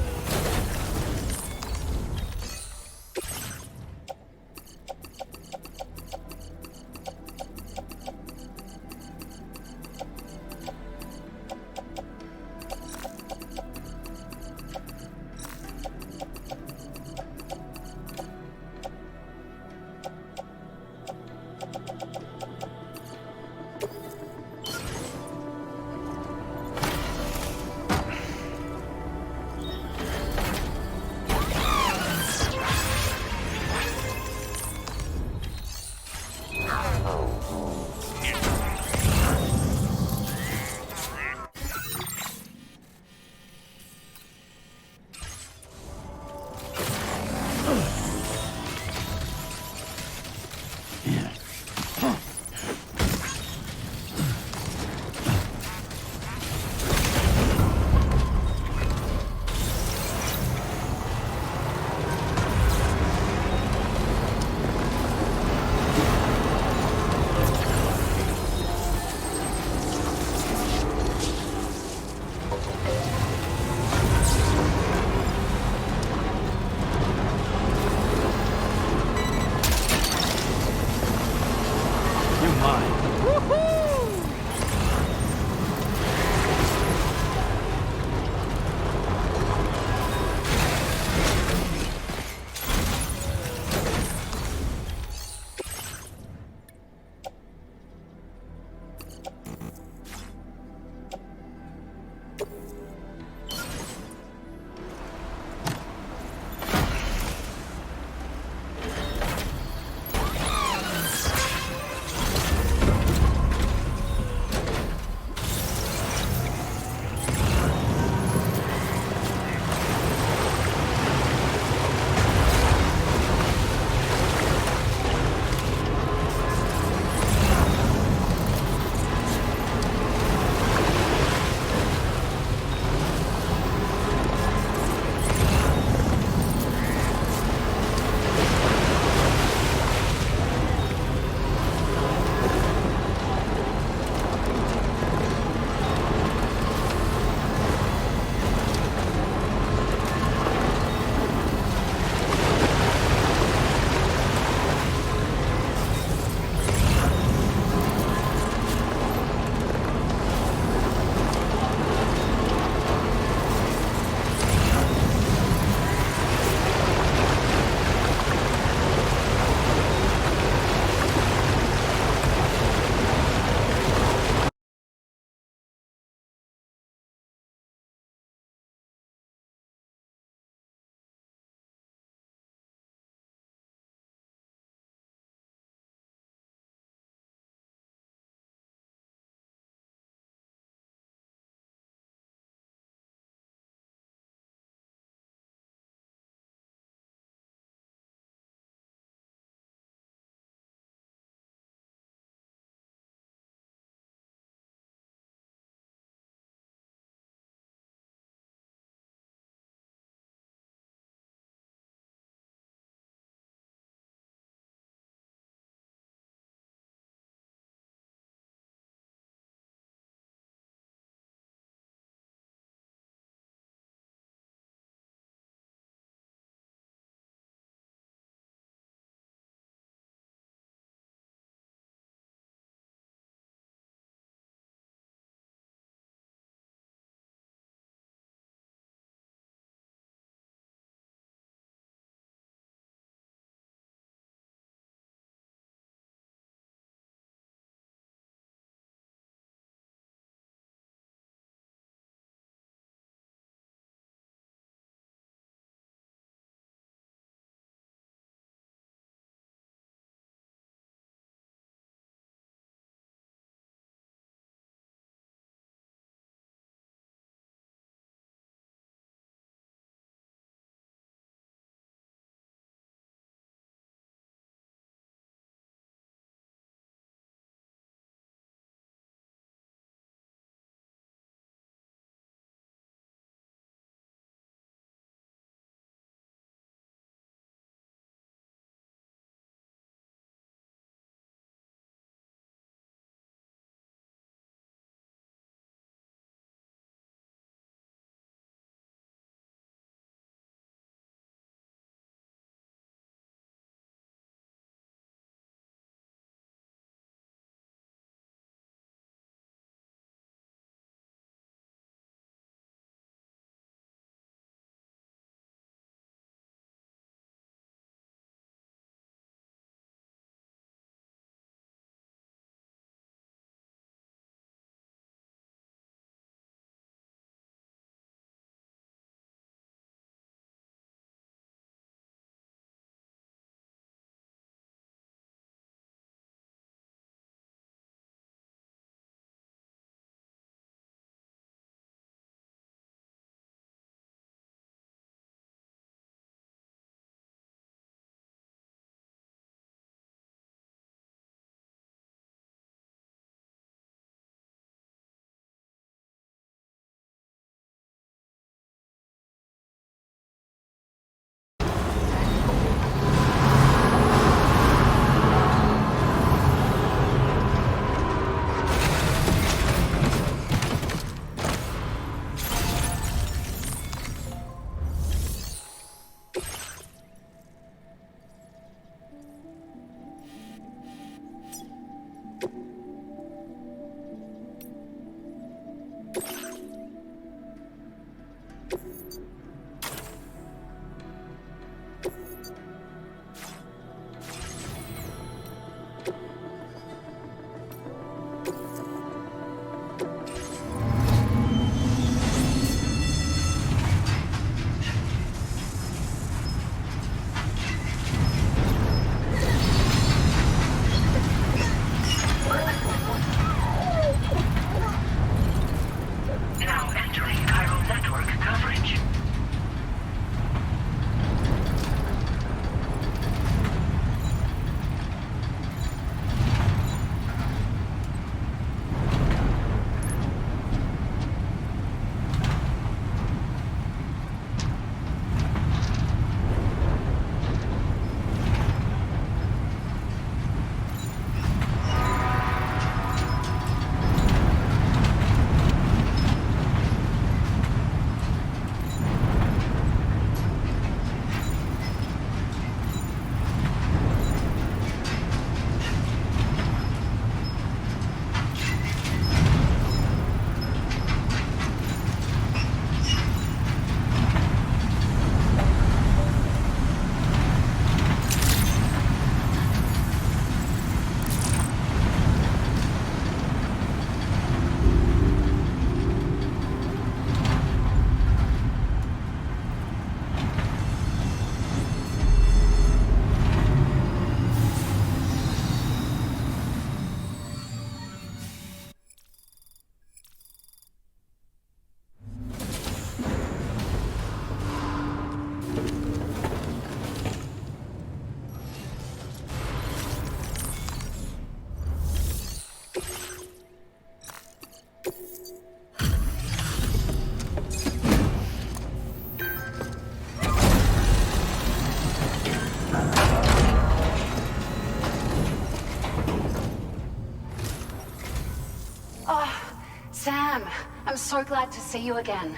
So glad to see you again.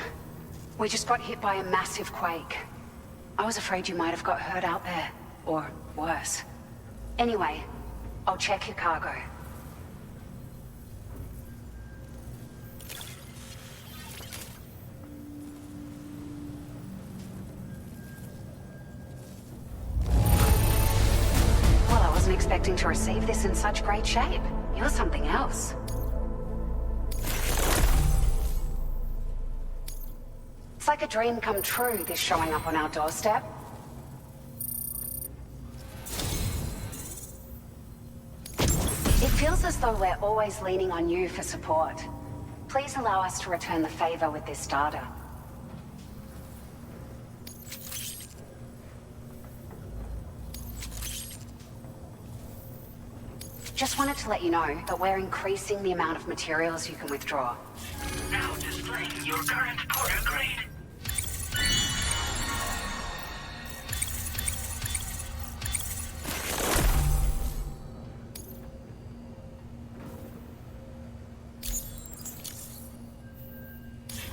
We just got hit by a massive quake. I was afraid you might have got hurt out there, or worse. Anyway, I'll check your cargo. Well, I wasn't expecting to receive this in such great shape. You're something else. It's like a dream come true, this showing up on our doorstep. It feels as though we're always leaning on you for support. Please allow us to return the favor with this data. Just wanted to let you know that we're increasing the amount of materials you can withdraw. Now displaying your current porter grade.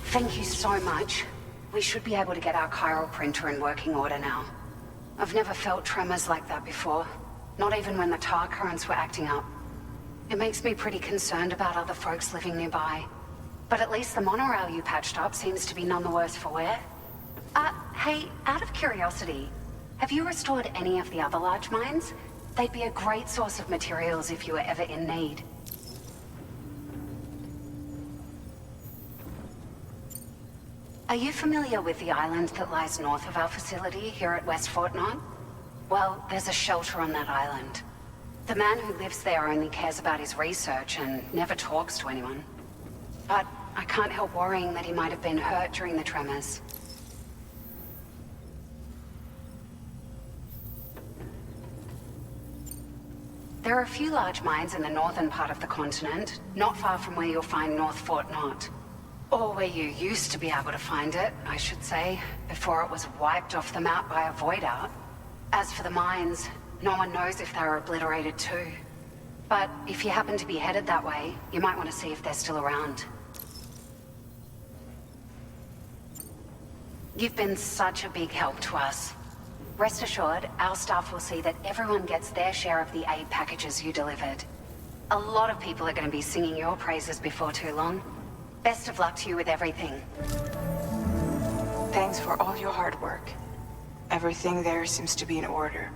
Thank you so much. We should be able to get our chiral printer in working order now. I've never felt tremors like that before. Not even when the tar currents were acting up. It makes me pretty concerned about other folks living nearby. But at least the monorail you patched up seems to be none the worse for wear. Hey, out of curiosity, have you restored any of the other large mines? They'd be a great source of materials if you were ever in need. Are you familiar with the island that lies north of our facility here at West Fort Knox? Well, there's a shelter on that island. The man who lives there only cares about his research and never talks to anyone. But I can't help worrying that he might have been hurt during the tremors. There are a few large mines in the northern part of the continent, not far from where you'll find North Fort Knox. Or where you used to be able to find it, I should say, before it was wiped off the map by a void out. As for the mines, no one knows if they were obliterated too. But if you happen to be headed that way, you might want to see if they're still around. You've been such a big help to us. Rest assured, our staff will see that everyone gets their share of the aid packages you delivered. A lot of people are going to be singing your praises before too long. Best of luck to you with everything. Thanks for all your hard work. Everything there seems to be in order.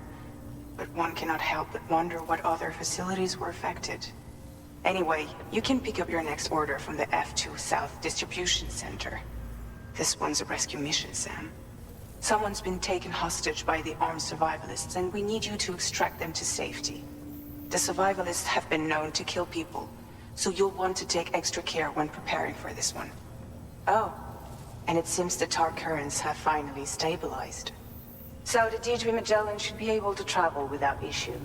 But one cannot help but wonder what other facilities were affected. Anyway, you can pick up your next order from the F2 South Distribution Center. This one's a rescue mission, Sam. Someone's been taken hostage by the armed survivalists, and we need you to extract them to safety. The survivalists have been known to kill people, so you'll want to take extra care when preparing for this one. Oh, and it seems the tar currents have finally stabilized. So the Deirdre Magellan should be able to travel without issue.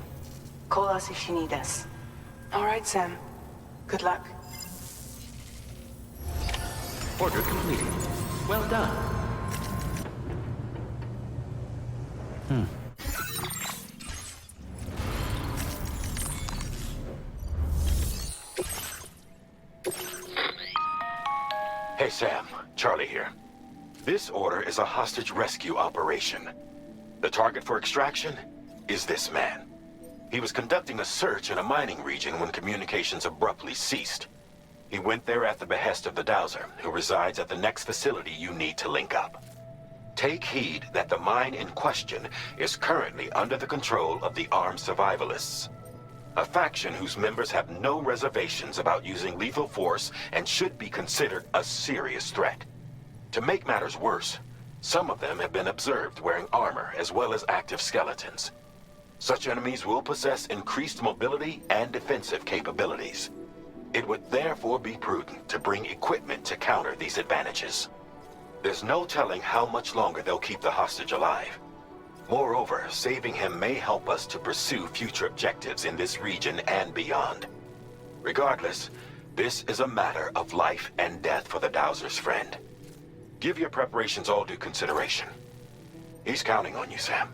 Call us if you need us. All right, Sam. Good luck. Order completed. Well done. Hey, Sam. Charlie here. This order is a hostage rescue operation. The target for extraction is this man. He was conducting a search in a mining region when communications abruptly ceased. He went there at the behest of the Dowser, who resides at the next facility you need to link up. Take heed that the mine in question is currently under the control of the armed survivalists, a faction whose members have no reservations about using lethal force and should be considered a serious threat. To make matters worse, some of them have been observed wearing armor as well as active skeletons. Such enemies will possess increased mobility and defensive capabilities. It would therefore be prudent to bring equipment to counter these advantages. There's no telling how much longer they'll keep the hostage alive. Moreover, saving him may help us to pursue future objectives in this region and beyond. Regardless, this is a matter of life and death for the Dowser's friend. Give your preparations all due consideration. He's counting on you, Sam.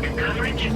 network coverage.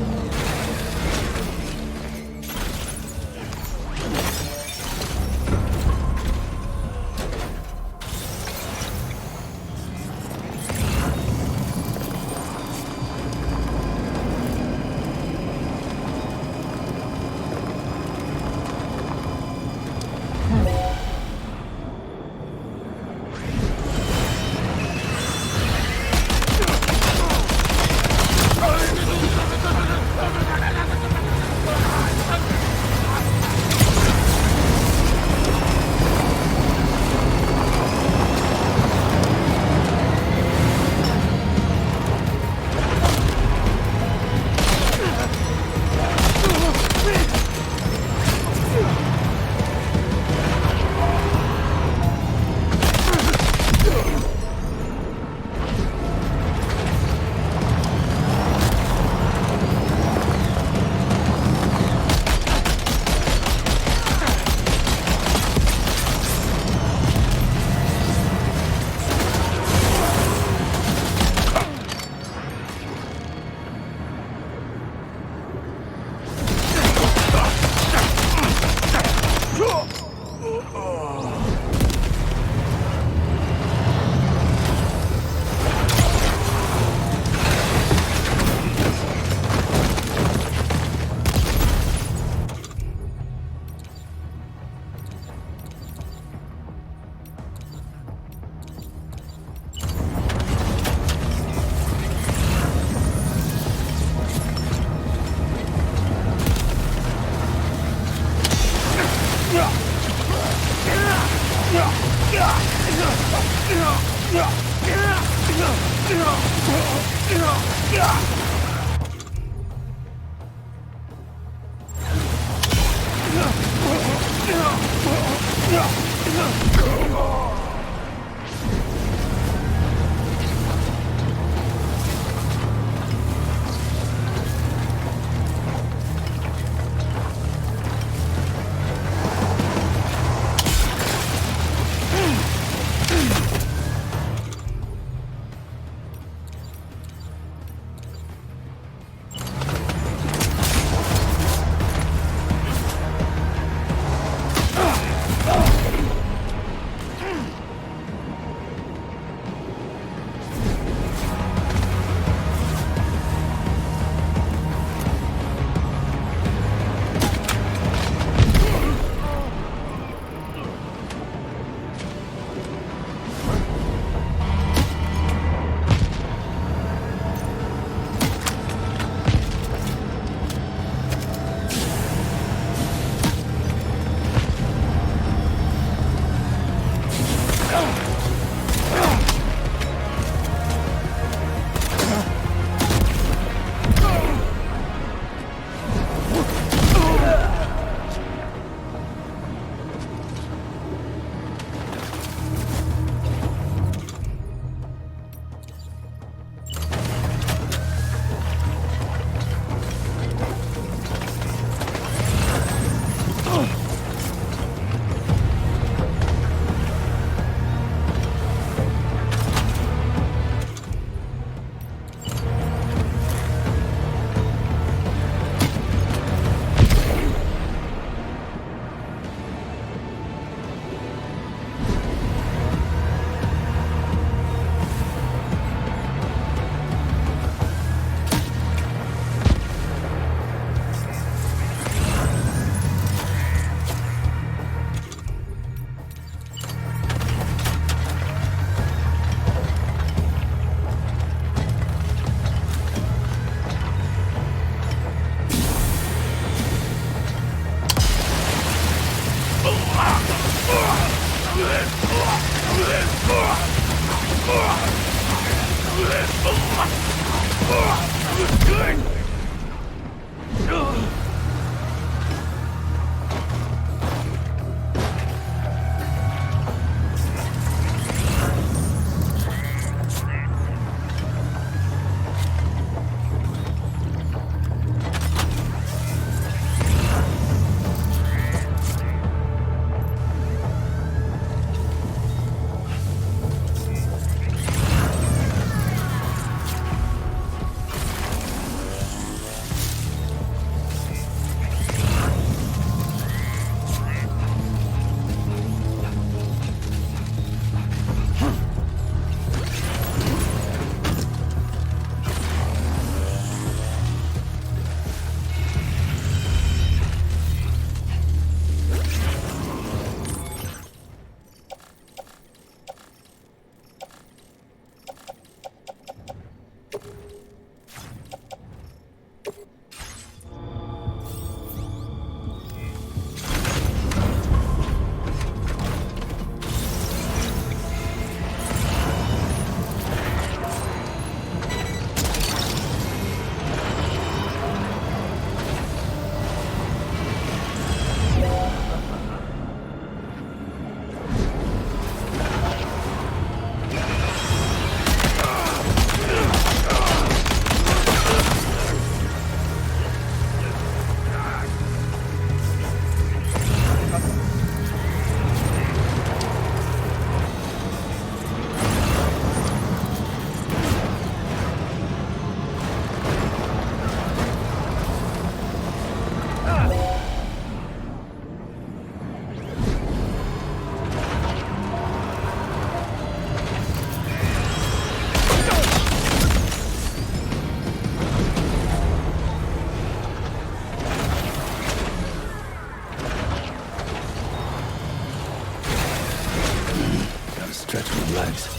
Stretch my legs.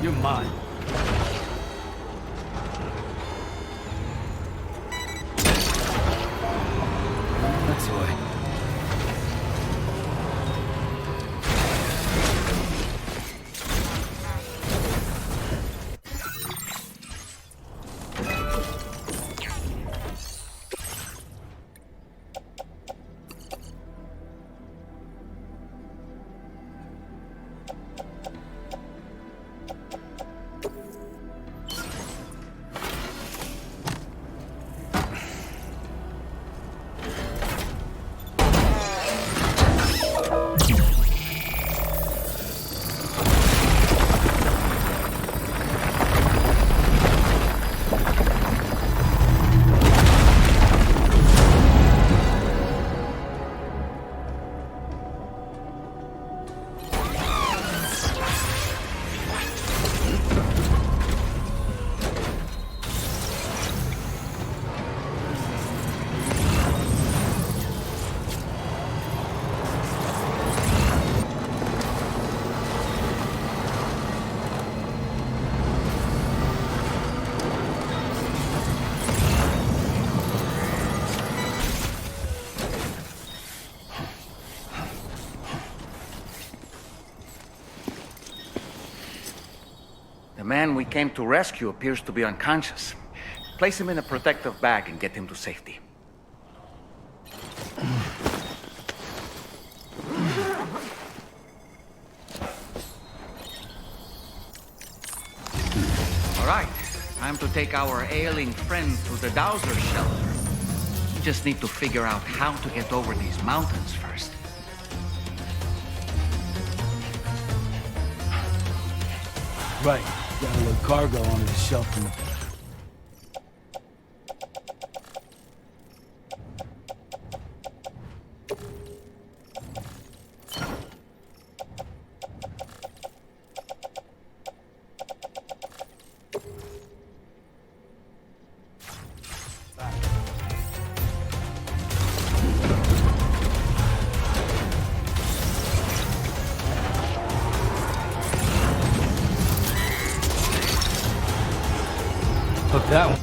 You're mine. That's the way. The man we came to rescue appears to be unconscious. Place him in a protective bag and get him to safety. All right, time to take our ailing friend to the Dowser shelter. We just need to figure out how to get over these mountains first. Right. Gotta load cargo onto the shelf in the... Hook that one.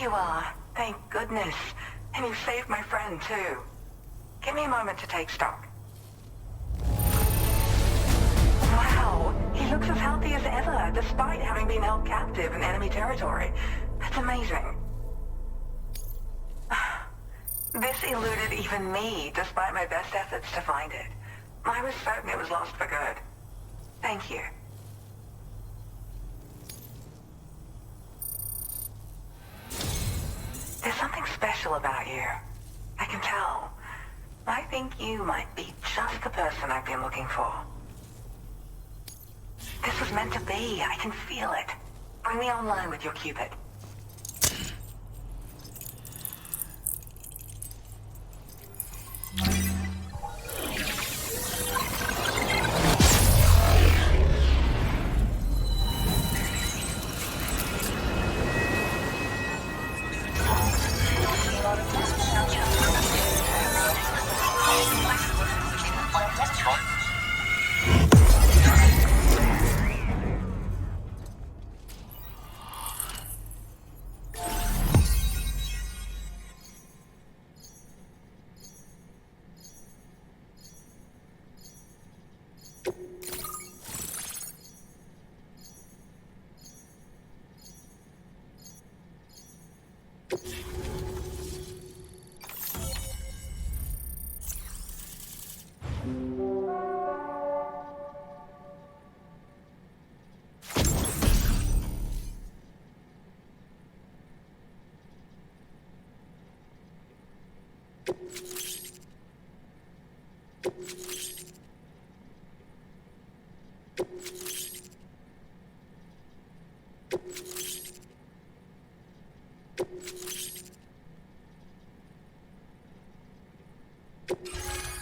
you are. Thank goodness. And you saved my friend, too. Give me a moment to take stock. Wow, he looks as healthy as ever, despite having been held captive in enemy territory. That's amazing. This eluded even me, despite my best efforts to find it. I was certain it was lost for good. Thank you. There's something special about you. I can tell. I think you might be just the person I've been looking for. This was meant to be. I can feel it. Bring me online with your Cupid.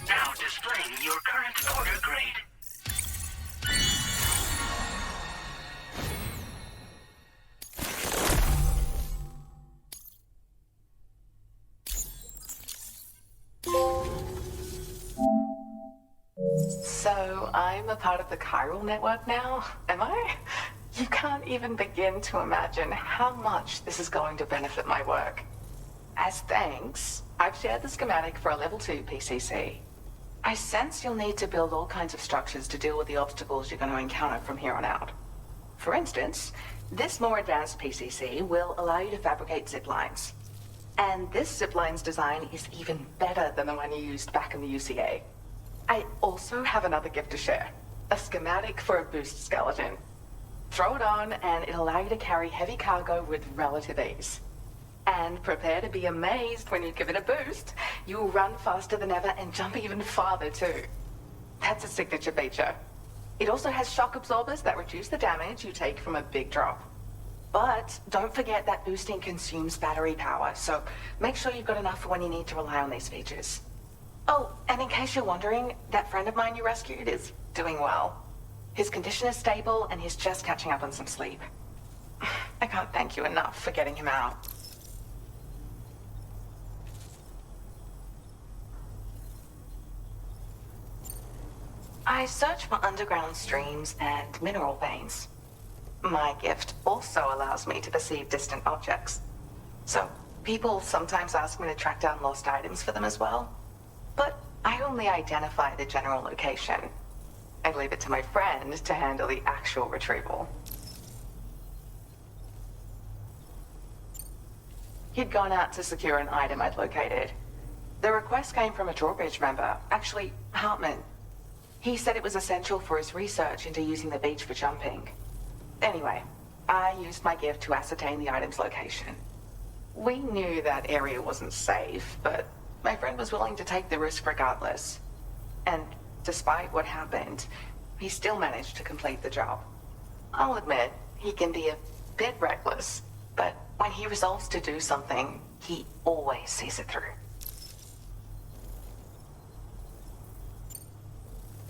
Now displaying your current order grade. So, I'm a part of the chiral network now, am I? You can't even begin to imagine how much this is going to benefit my work. As thanks, I've shared the schematic for a level 2 PCC. I sense you'll need to build all kinds of structures to deal with the obstacles you're going to encounter from here on out. For instance, this more advanced PCC will allow you to fabricate zip lines. And this zip line's design is even better than the one you used back in the UCA. I also have another gift to share. A schematic for a boost skeleton. Throw it on and it'll allow you to carry heavy cargo with relative ease. And prepare to be amazed when you give it a boost. You'll run faster than ever and jump even farther too. That's a signature feature. It also has shock absorbers that reduce the damage you take from a big drop. But don't forget that boosting consumes battery power, so make sure you've got enough for when you need to rely on these features. Oh, and in case you're wondering, that friend of mine you rescued is doing well. His condition is stable and he's just catching up on some sleep. I can't thank you enough for getting him out. I search for underground streams and mineral veins. My gift also allows me to perceive distant objects. So, people sometimes ask me to track down lost items for them as well. But I only identify the general location. I leave it to my friend to handle the actual retrieval. He'd gone out to secure an item I'd located. The request came from a drawbridge member, actually, Hartman. He said it was essential for his research into using the beach for jumping. Anyway, I used my gift to ascertain the item's location. We knew that area wasn't safe, but my friend was willing to take the risk regardless. And despite what happened, he still managed to complete the job. I'll admit, he can be a bit reckless, but when he resolves to do something, he always sees it through.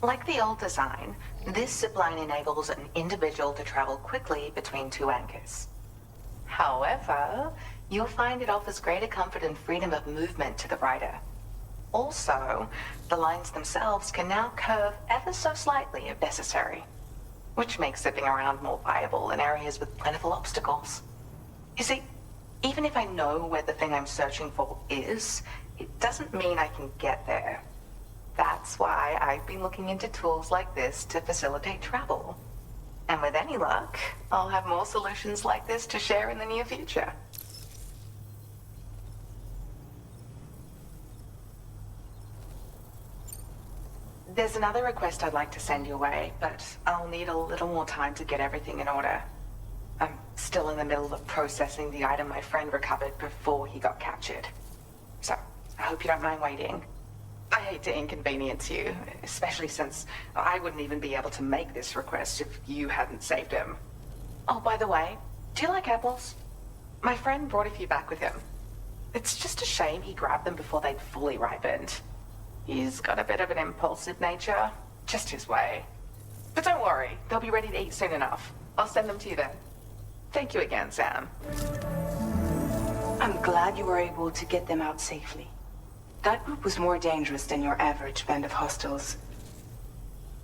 Like the old design, this zipline enables an individual to travel quickly between two anchors. However, you'll find it offers greater comfort and freedom of movement to the rider. Also, the lines themselves can now curve ever so slightly if necessary, which makes zipping around more viable in areas with plentiful obstacles. You see, Even if I know where the thing I'm searching for is, it doesn't mean I can get there. That's why I've been looking into tools like this to facilitate travel. And with any luck, I'll have more solutions like this to share in the near future. There's another request I'd like to send your way, but I'll need a little more time to get everything in order. I'm still in the middle of processing the item my friend recovered before he got captured. So, I hope you don't mind waiting. I hate to inconvenience you, especially since I wouldn't even be able to make this request if you hadn't saved him. Oh, by the way, do you like apples? My friend brought a few back with him. It's just a shame he grabbed them before they'd fully ripened. He's got a bit of an impulsive nature, just his way. But don't worry, they'll be ready to eat soon enough. I'll send them to you then. Thank you again, Sam. I'm glad you were able to get them out safely. That group was more dangerous than your average band of hostiles.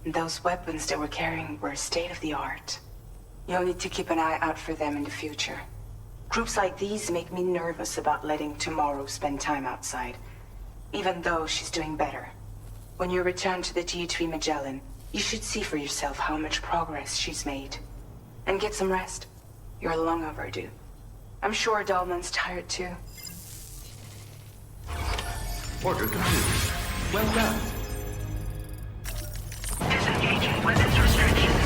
Those weapons they were carrying were state-of-the-art. You'll need to keep an eye out for them in the future. Groups like these make me nervous about letting Tomorrow spend time outside, even though she's doing better. When you return to the G3 Magellan, you should see for yourself how much progress she's made. And get some rest. You're long overdue. I'm sure Dahlman's tired too. Order complete. Well done. Disengaging weapons restrictions.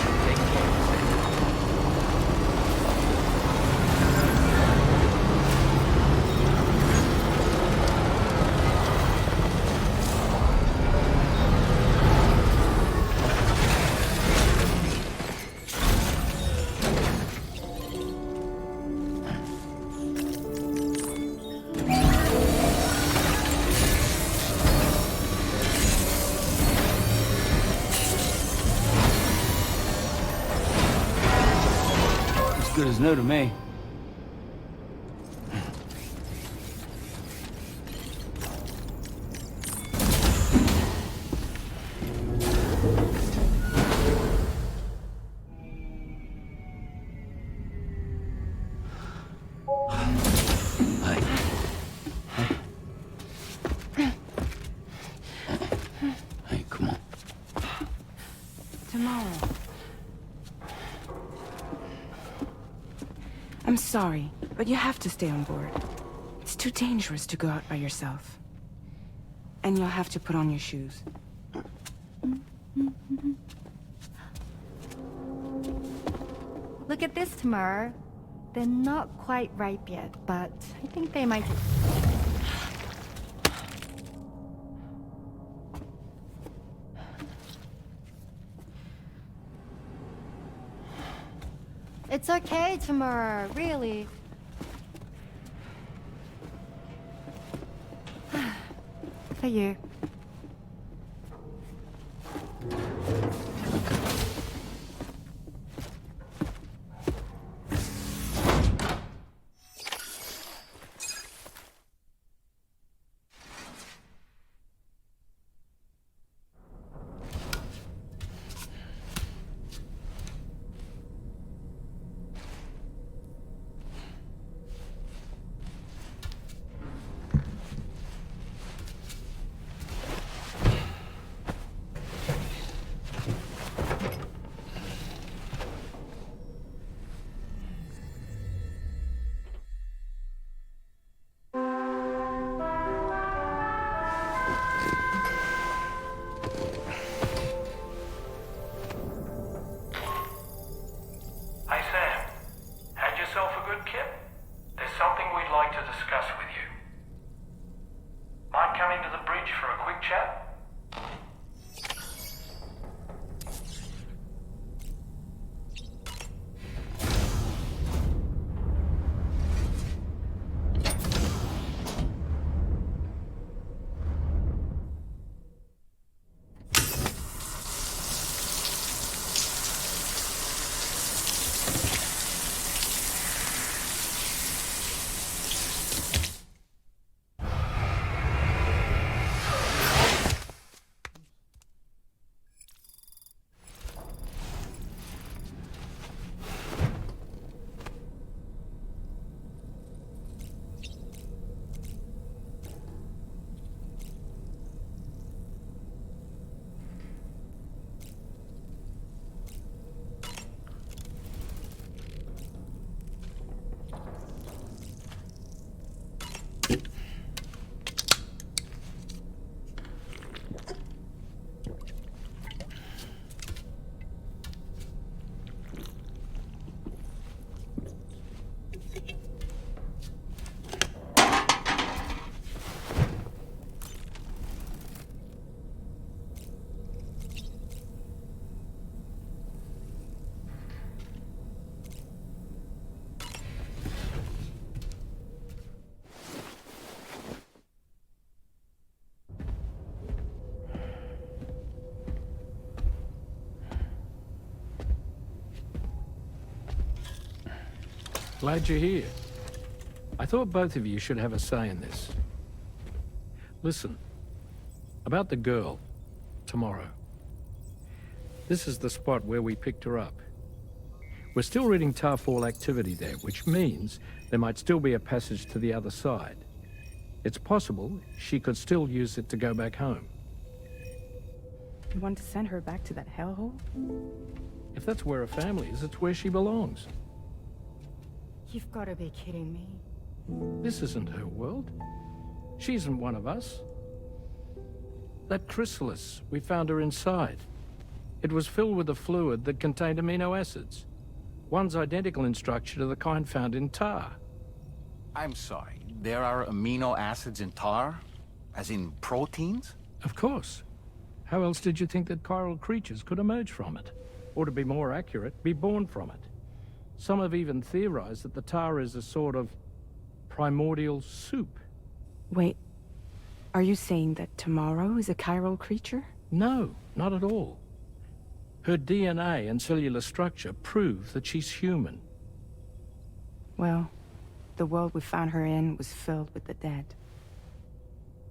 Good as new to me. Hey, come on. Tomorrow. I'm sorry, but you have to stay on board. It's too dangerous to go out by yourself. And you'll have to put on your shoes. Look at this, Tamar. They're not quite ripe yet, but I think they might... It's okay, Tamara, really. For you. Glad you're here. I thought both of you should have a say in this. Listen, about the girl, tomorrow. This is the spot where we picked her up. We're still reading Tarfall activity there, which means there might still be a passage to the other side. It's possible she could still use it to go back home. You want to send her back to that hellhole? If that's where her family is, it's where she belongs. You've got to be kidding me. This isn't her world. She isn't one of us. That chrysalis, we found her inside. It was filled with a fluid that contained amino acids. One's identical in structure to the kind found in tar. I'm sorry, there are amino acids in tar? As in proteins? Of course. How else did you think that chiral creatures could emerge from it? Or to be more accurate, be born from it? Some have even theorized that the tar is a sort of primordial soup. Wait, are you saying that Tomorrow is a chiral creature? No, not at all. Her DNA and cellular structure prove that she's human. Well, the world we found her in was filled with the dead.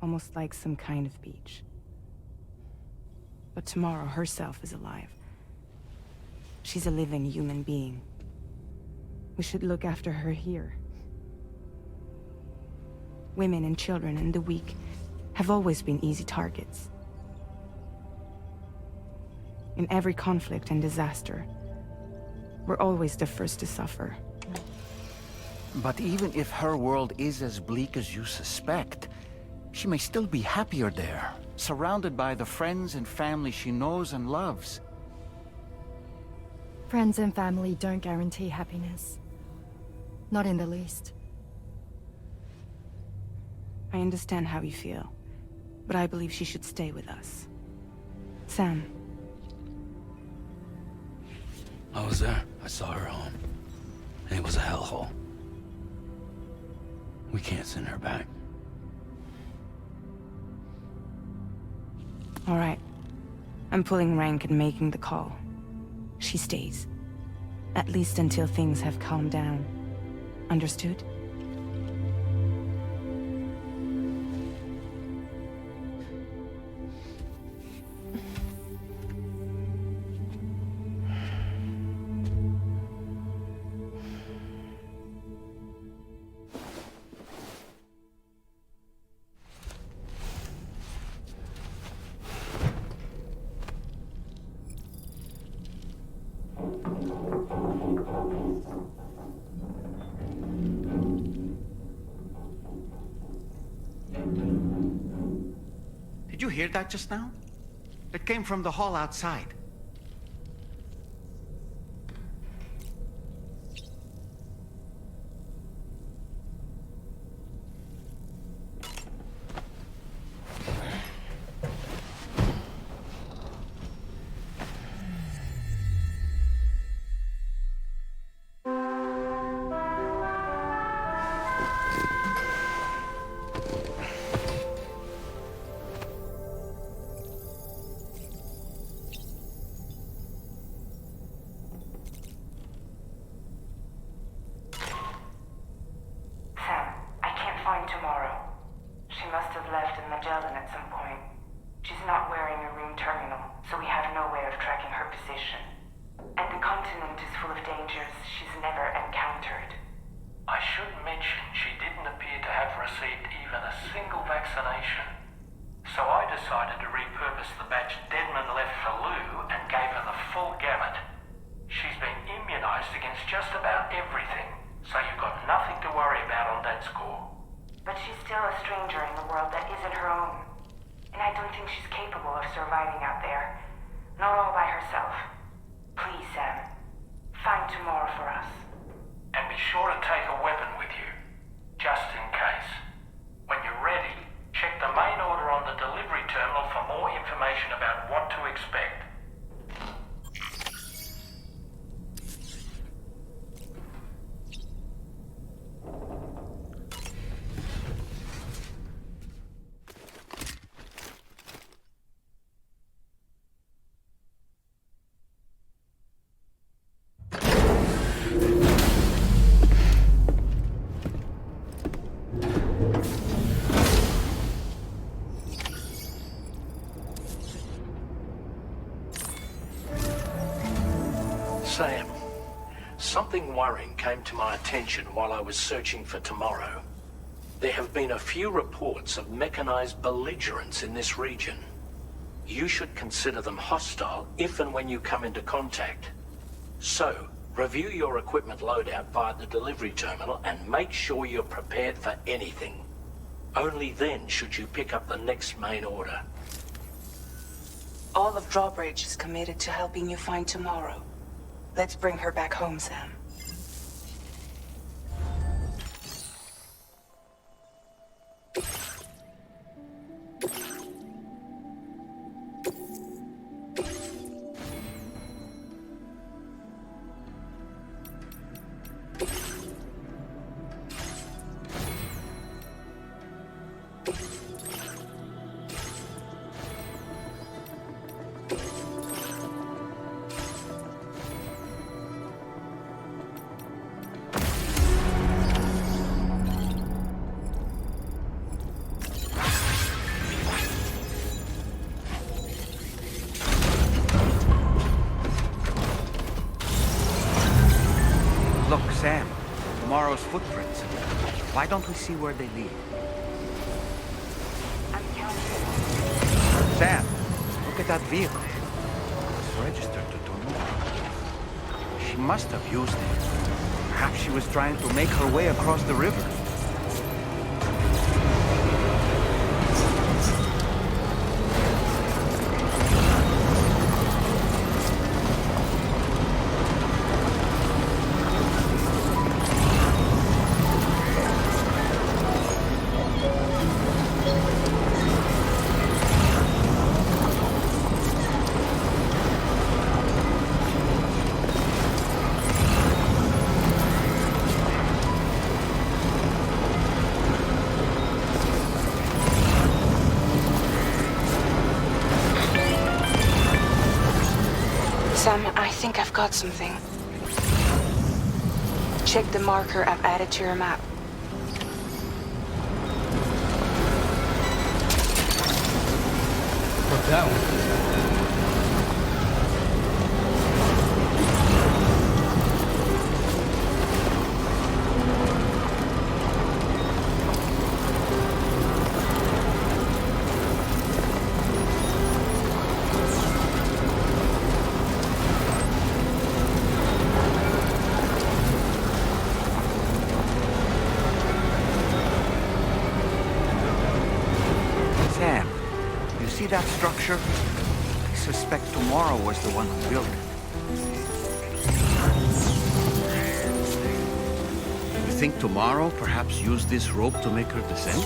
Almost like some kind of beach. But Tomorrow herself is alive. She's a living human being. We should look after her here. Women and children and the weak have always been easy targets. In every conflict and disaster, we're always the first to suffer. But even if her world is as bleak as you suspect, she may still be happier there, surrounded by the friends and family she knows and loves. Friends and family don't guarantee happiness. Not in the least. I understand how you feel, but I believe she should stay with us. Sam. I was there. I saw her home. And it was a hellhole. We can't send her back. All right. I'm pulling rank and making the call. She stays. At least until things have calmed down. Understood? Did you hear that just now? It came from the hall outside. Sam, something worrying came to my attention while I was searching for Tomorrow. There have been a few reports of mechanized belligerents in this region. You should consider them hostile if and when you come into contact. So, review your equipment loadout via the delivery terminal and make sure you're prepared for anything. Only then should you pick up the next main order. All of Drawbridge is committed to helping you find Tomorrow. Let's bring her back home, Sam. Look, Sam. Tomorrow's footprints. Why don't we see where they lead? Sam, look at that vehicle. It's registered to Tomorrow. She must have used it. Perhaps she was trying to make her way across the river. Sam, I think I've got something. Check the marker I've added to your map. What's that one? Sam, you see that structure? I suspect Tomorrow was the one who built it. You think Tomorrow perhaps used this rope to make her descend?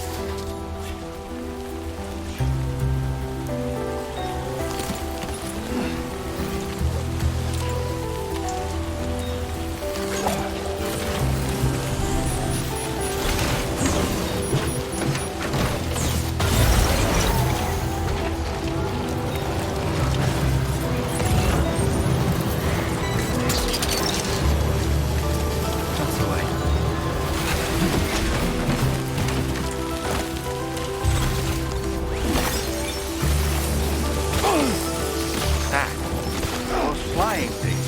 Flying things.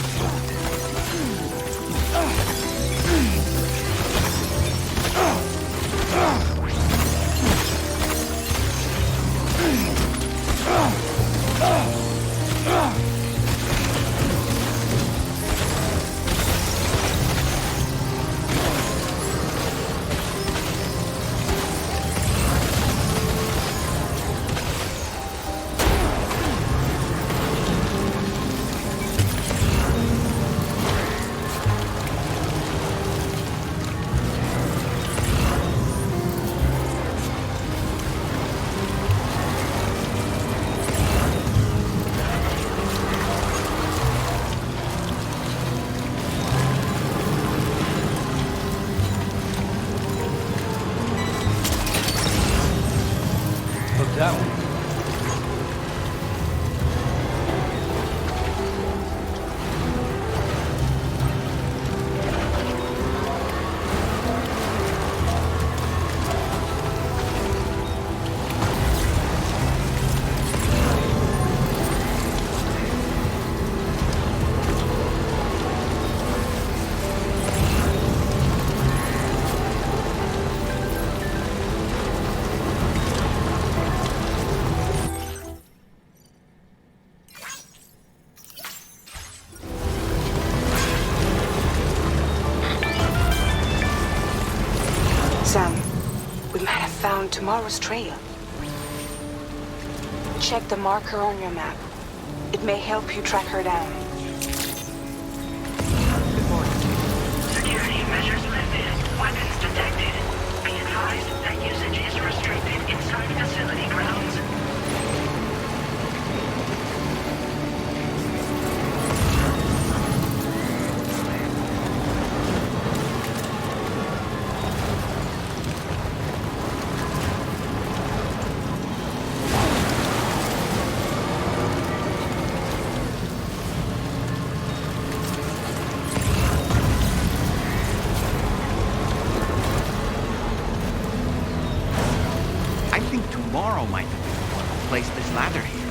found tomorrow's trail. Check the marker on your map. It may help you track her down. Security measures lifted. Weapons detected. Be advised that usage is restricted inside facility grounds. Tomorrow might place this ladder here.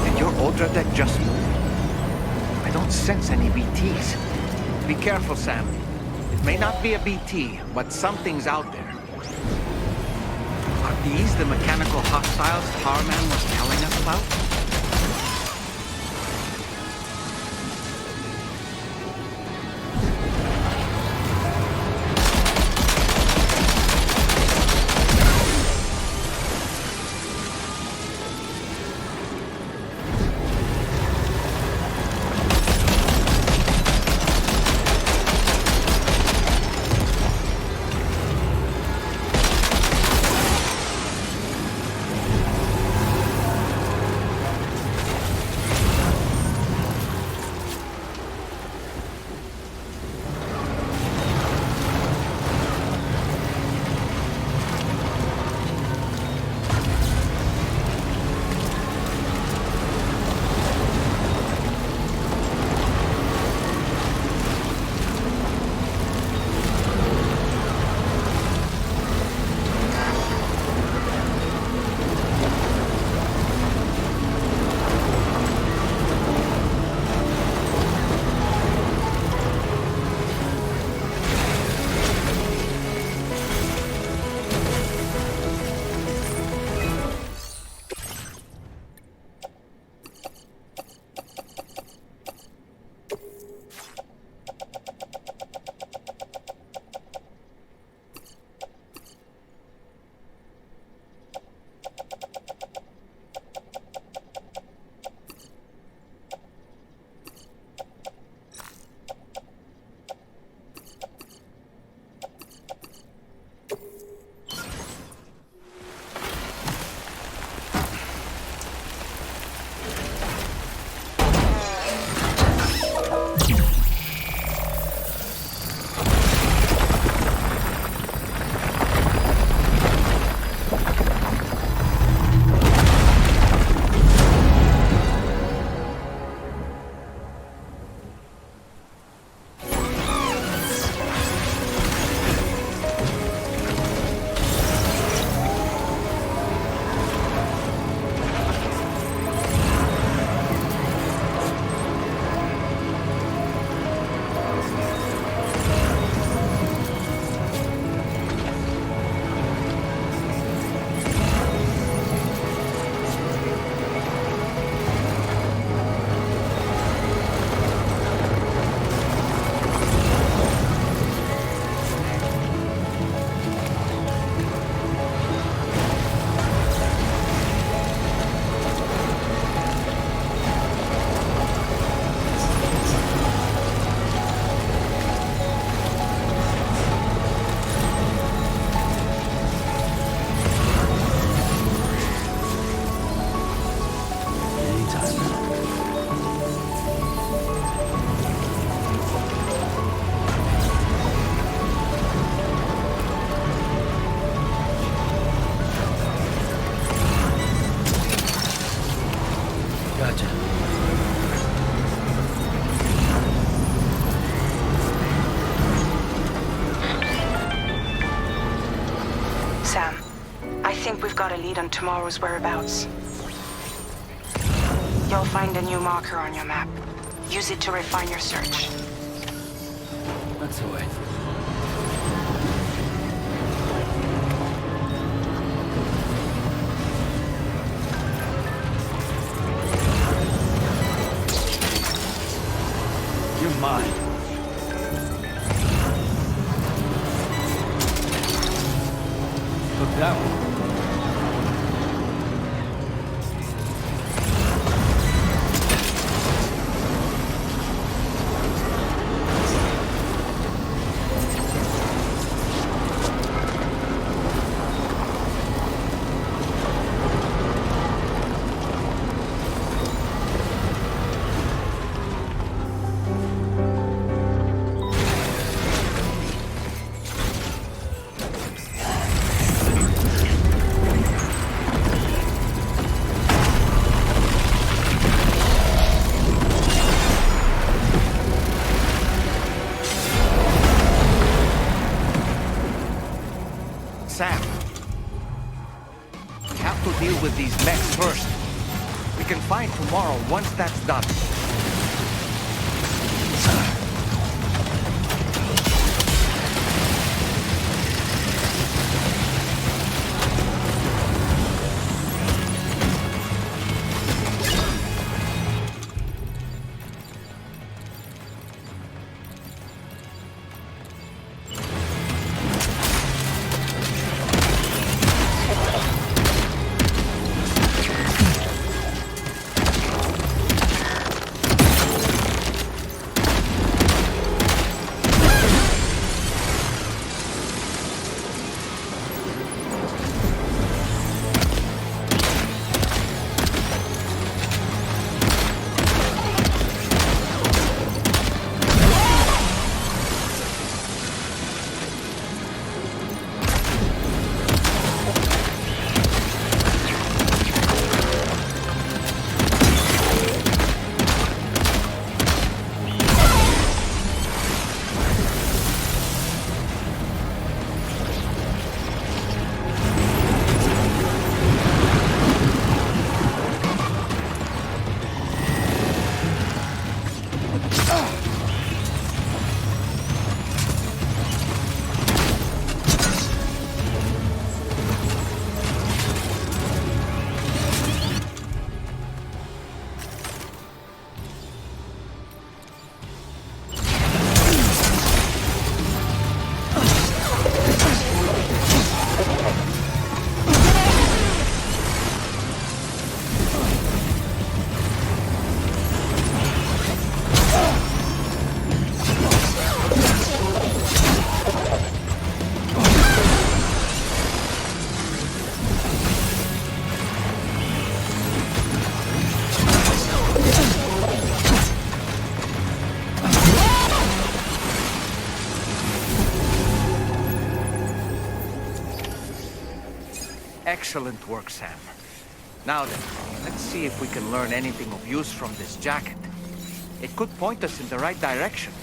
Did your Ultra deck just move? I don't sense any BTs. Be careful, Sam. It may not be a BT, but something's out there. Are these the mechanical hostiles Tarman was telling us about? Got a lead on tomorrow's whereabouts. You'll find a new marker on your map. Use it to refine your search. Let's wait. mine. Look that way. Sam, we have to deal with these mechs first. We can find tomorrow once that's done. Excellent work, Sam. Now then, let's see if we can learn anything of use from this jacket. It could point us in the right direction.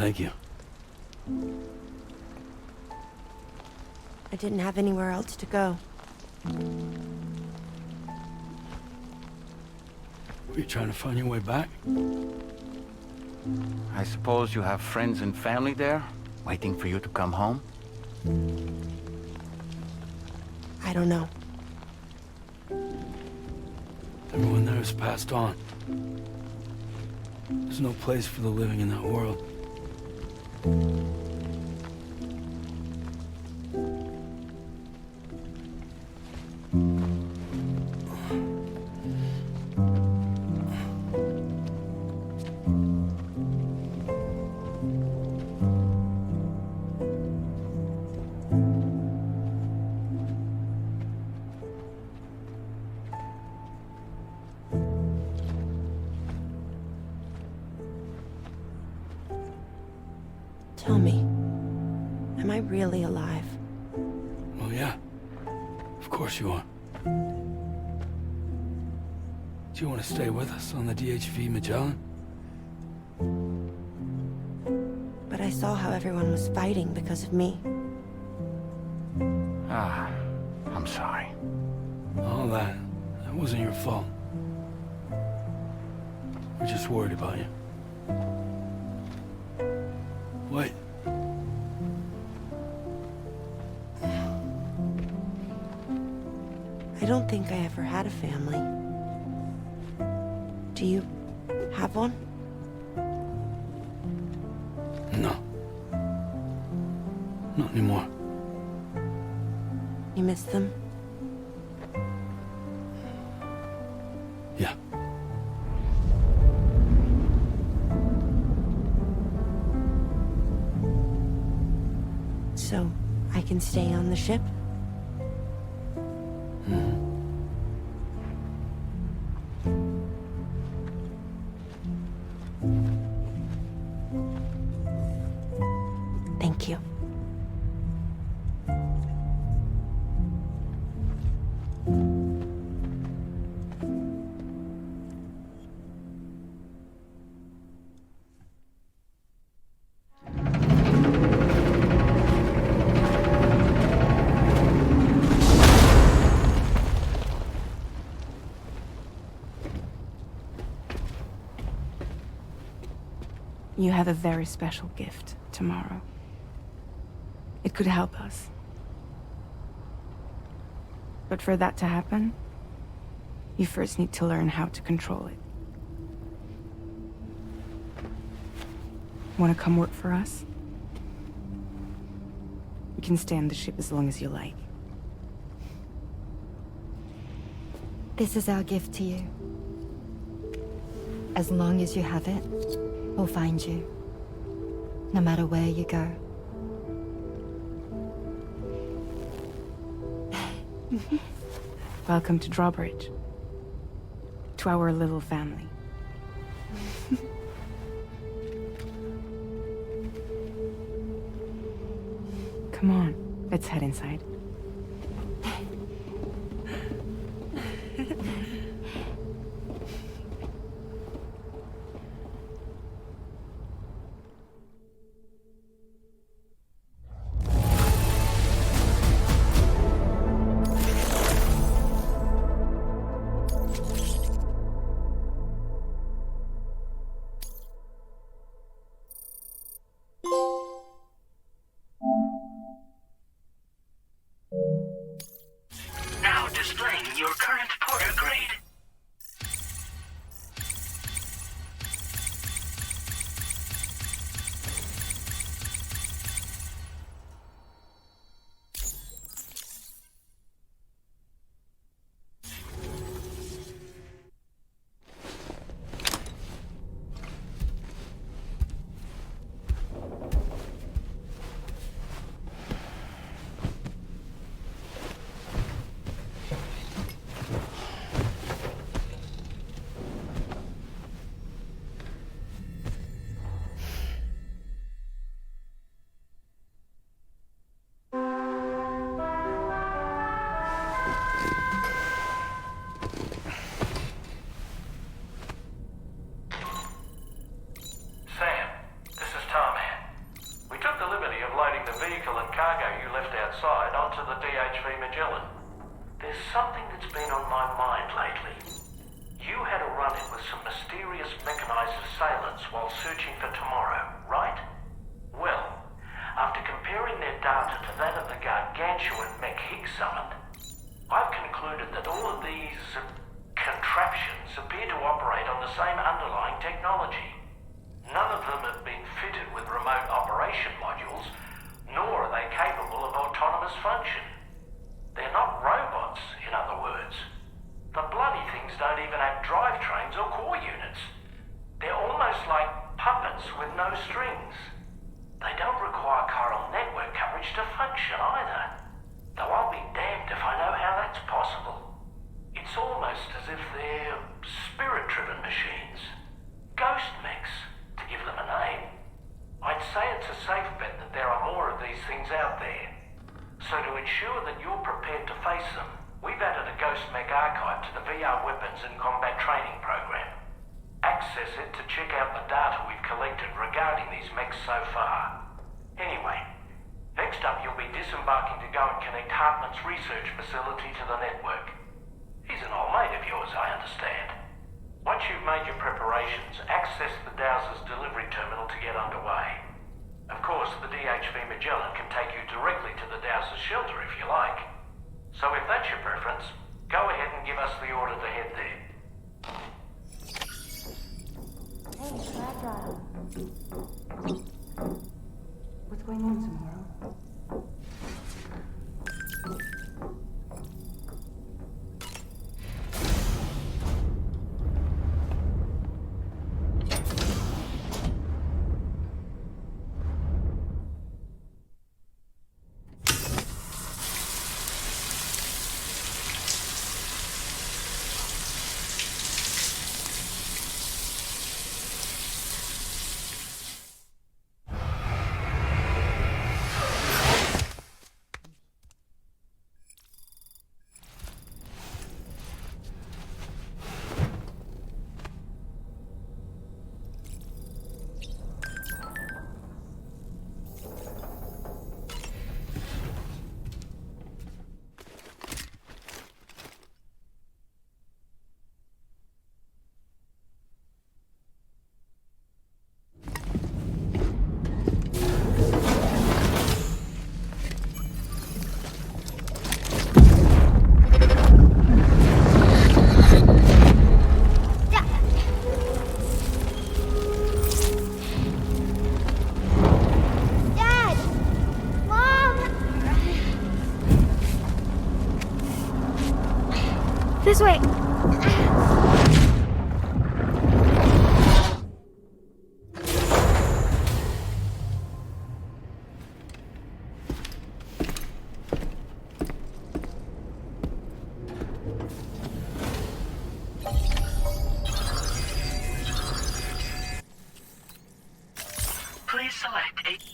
Thank you. I didn't have anywhere else to go. Were you trying to find your way back? I suppose you have friends and family there, waiting for you to come home? I don't know. Everyone there has passed on. There's no place for the living in that world. Tell me, am I really alive? Well, yeah. Of course you are. Do you want to stay with us on the DHV Magellan? But I saw how everyone was fighting because of me. I'm sorry. All that wasn't your fault. We're just worried about you. Wait. I don't think I ever had a family. Do you have one? No. Not anymore. You miss them? Yeah. So, I can stay on the ship? Thank you. You have a very special gift tomorrow. It could help us. But for that to happen, you first need to learn how to control it. Want to come work for us? You can stay on the ship as long as you like. This is our gift to you. As long as you have it, we'll find you. No matter where you go. Welcome to Drawbridge. To our little family. Come on, let's head inside. Now displaying your current Porter grade. DHV Magellan. There's something that's been on my mind lately. You had a run-in with some mysterious mechanized assailants while searching for tomorrow, right? Well, after comparing their data to that of the gargantuan mech Higgs summoned, I've concluded that all of these contraptions appear to operate on the same underlying technology. None of them have been fitted with remote operation modules, nor are they capable of autonomous function. They're not robots, in other words. The bloody things don't even have drivetrains or core units. They're almost like puppets with no strings. They don't require chiral network coverage to function either. Though I'll be damned if I know how that's possible. It's almost as if they're spirit-driven machines. Ghost mechs, to give them a name. I'd say it's a safe bet that there are more of these things out there. So to ensure that you're prepared to face them, we've added a Ghost Mech archive to the VR Weapons and Combat Training program. Access it to check out the data we've collected regarding these mechs so far. Anyway, next up you'll be disembarking to go and connect Hartman's research facility to the network. He's an old mate of yours, I understand. Once you've made your preparations, access the Dowser's delivery terminal to get underway. Of course, the DHV Magellan can take you directly to the Dowser's shelter if you like. So if that's your preference, go ahead and give us the order to head there. Hey, Fragile. What's going on tomorrow? This way! Please select a...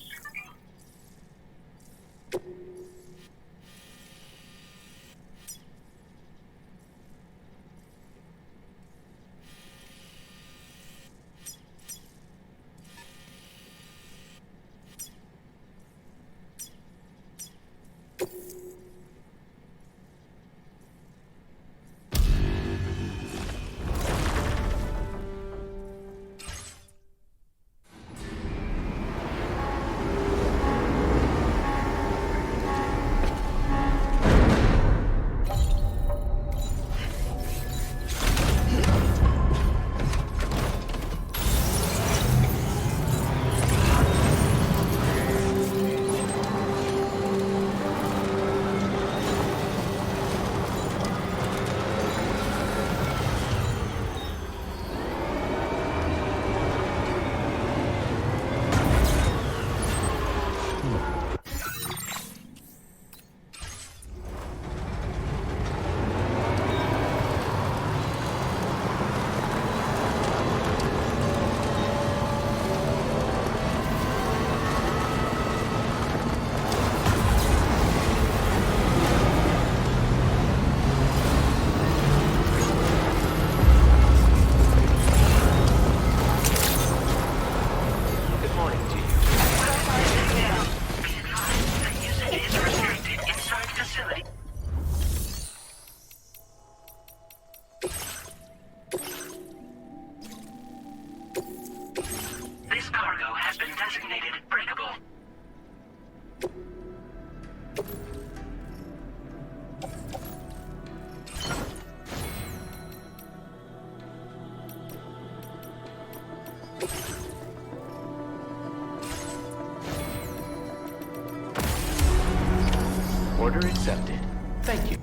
Order accepted. Thank you.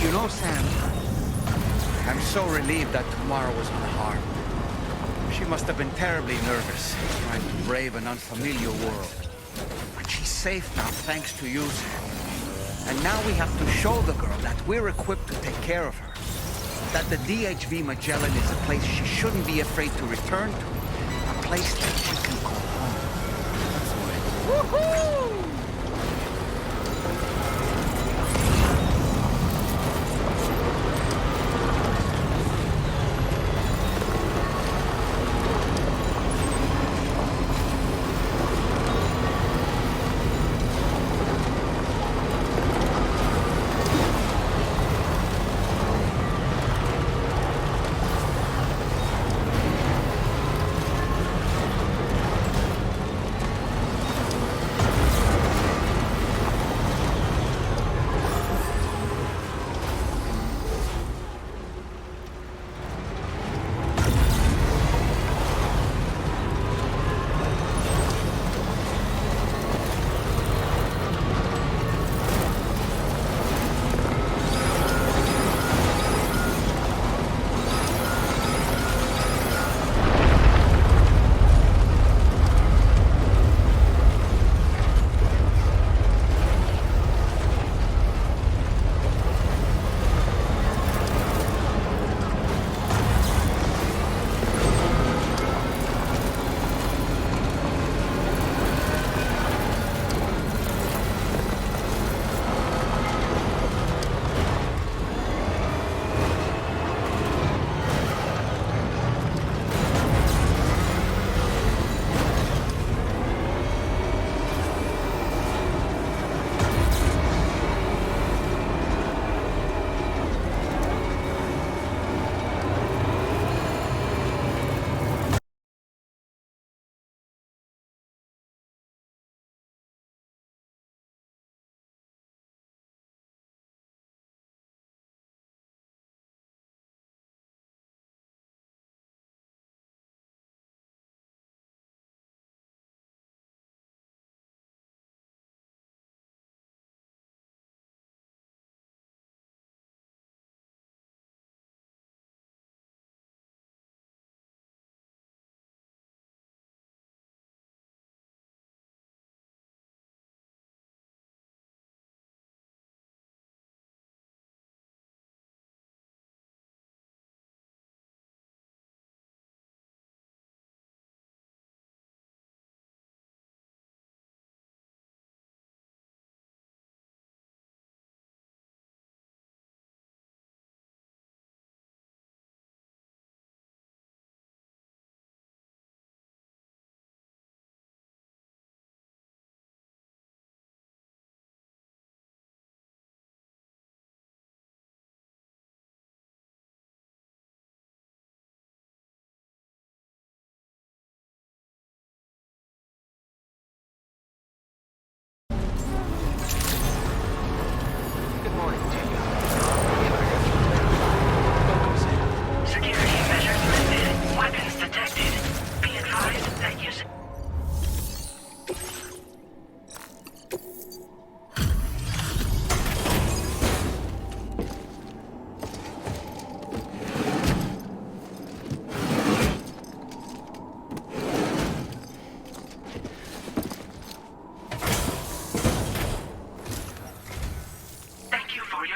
You know, Sam, I'm so relieved that tomorrow was unharmed. She must have been terribly nervous, trying to brave an unfamiliar world. But she's safe now, thanks to you, Sam. And now we have to show the girl that we're equipped to take care of her. That the DHV Magellan is a place she shouldn't be afraid to return to. A place that she can call home. Woohoo!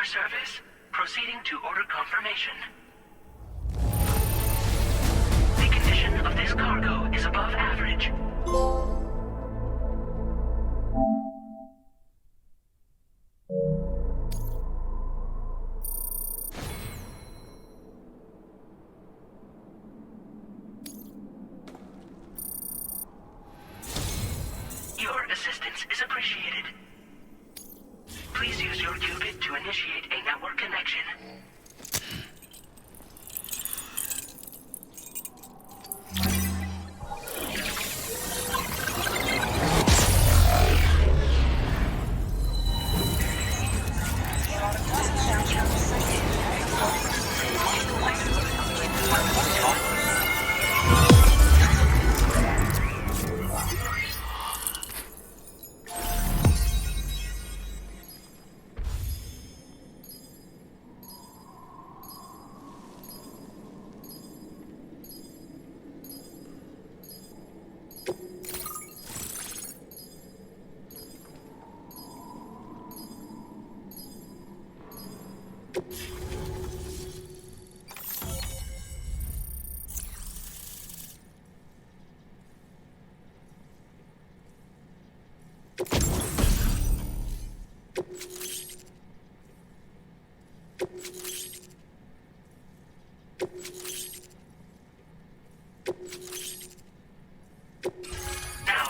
service. Proceeding to order confirmation. The condition of this cargo is above average. Your assistance is appreciated. Please use your qubit to initiate a network connection. Now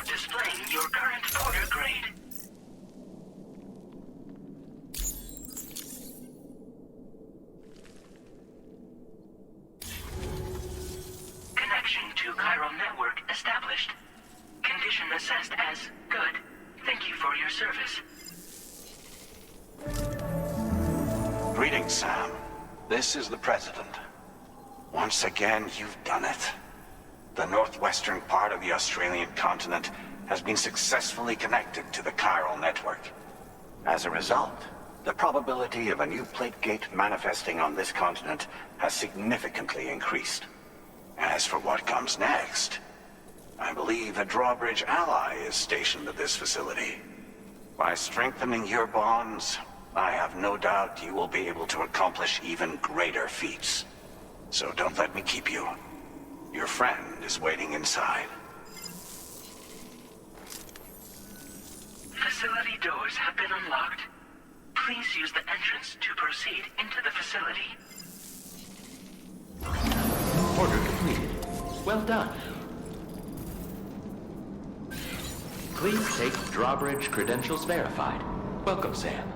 displaying your current porter grade. Connection to chiral network established. Condition assessed as good. Thank you for your service. Greetings, Sam. This is the President. Once again, you've done it. The northwestern part of the Australian continent has been successfully connected to the chiral network. As a result, the probability of a new plate gate manifesting on this continent has significantly increased. As for what comes next, I believe a drawbridge ally is stationed at this facility. By strengthening your bonds, I have no doubt you will be able to accomplish even greater feats. So don't let me keep you. Your friend is waiting inside. Facility doors have been unlocked. Please use the entrance to proceed into the facility. Order completed. Well done. Please take drawbridge credentials verified. Welcome, Sam.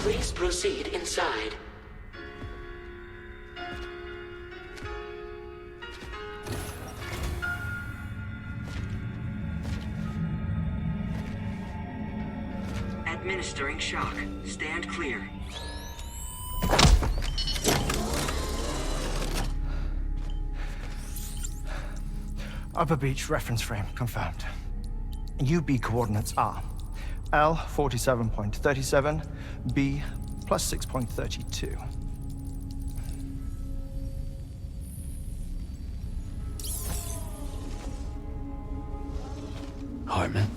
Please proceed inside. Administering shock. Stand clear. Upper Beach reference frame confirmed. UB coordinates are L 47.37, B plus 6.32. Hartman?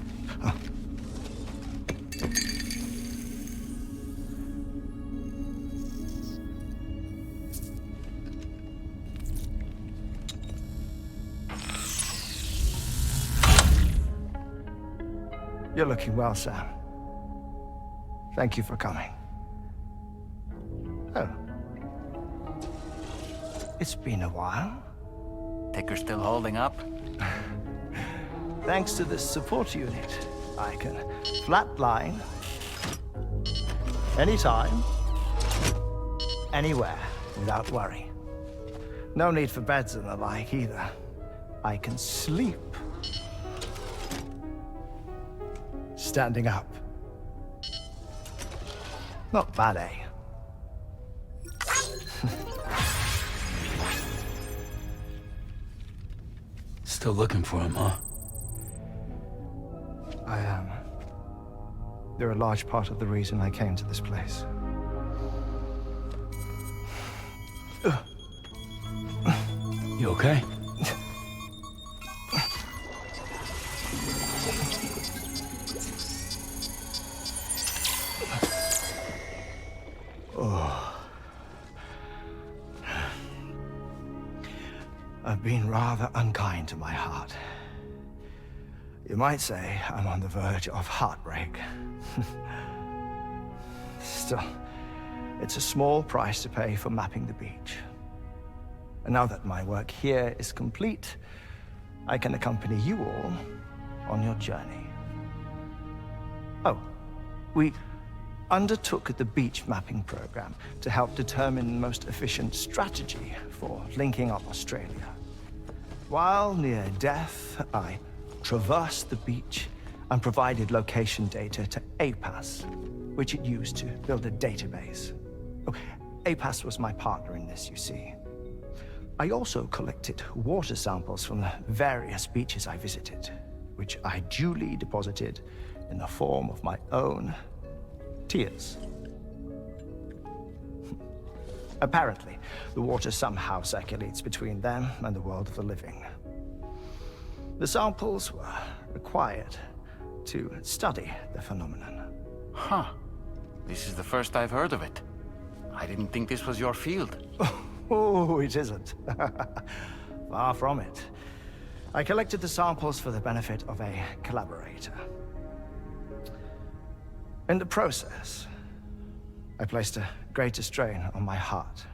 You're looking well, Sam. Thank you for coming. Oh. It's been a while. Ticker's still holding up? Thanks to this support unit, I can flatline anytime, anywhere, without worry. No need for beds and the like either. I can sleep standing up. Not bad, eh? Still looking for him, huh? I am. They're a large part of the reason I came to this place. You okay? I've been rather unkind to my heart. You might say I'm on the verge of heartbreak. Still, it's a small price to pay for mapping the beach. And now that my work here is complete, I can accompany you all on your journey. Oh, we undertook the beach mapping program to help determine the most efficient strategy for linking up Australia. While near Death, I traversed the beach and provided location data to APAS, which it used to build a database. Oh, APAS was my partner in this, you see. I also collected water samples from the various beaches I visited, which I duly deposited in the form of my own tears. Apparently, the water somehow circulates between them and the world of the living. The samples were required to study the phenomenon. Huh. This is the first I've heard of it. I didn't think this was your field. Oh, it isn't. Far from it. I collected the samples for the benefit of a collaborator. In the process, I placed a greater strain on my heart.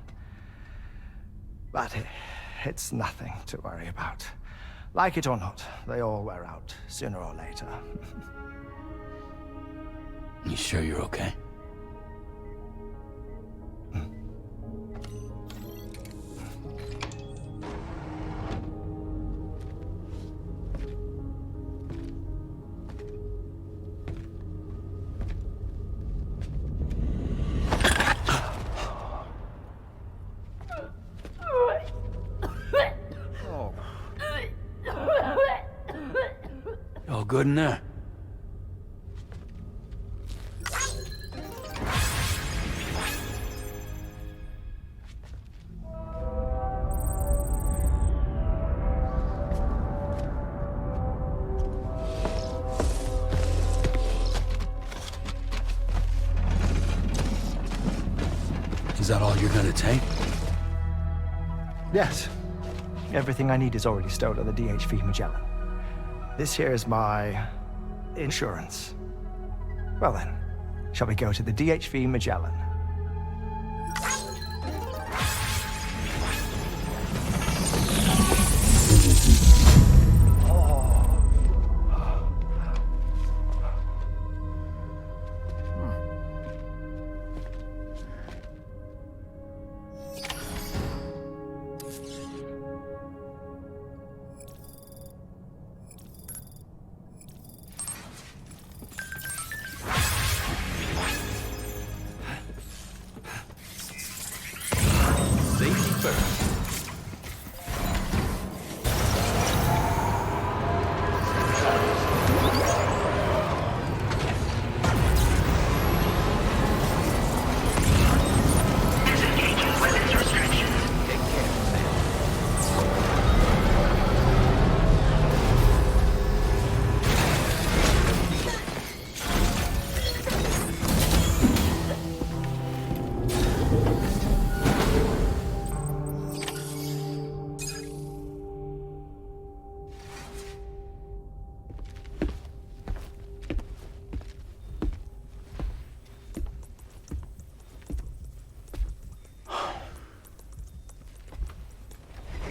But it's nothing to worry about. Like it or not, they all wear out, sooner or later. You sure you're okay? All good in there? Is that all you're gonna take? Yes. Everything I need is already stowed at the DHV Magellan. This here is my insurance. Well then, shall we go to the DHV Magellan?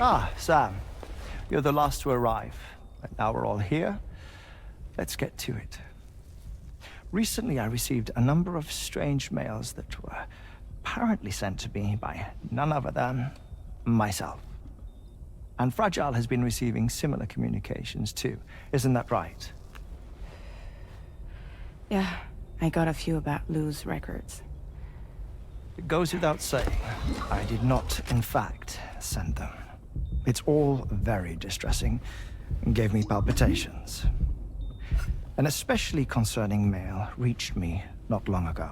Ah, Sam. You're the last to arrive. And now we're all here. Let's get to it. Recently, I received a number of strange mails that were apparently sent to me by none other than myself. And Fragile has been receiving similar communications too. Isn't that right? Yeah, I got a few about Lou's records. It goes without saying, I did not, in fact, send them. It's all very distressing and gave me palpitations. An especially concerning mail reached me not long ago.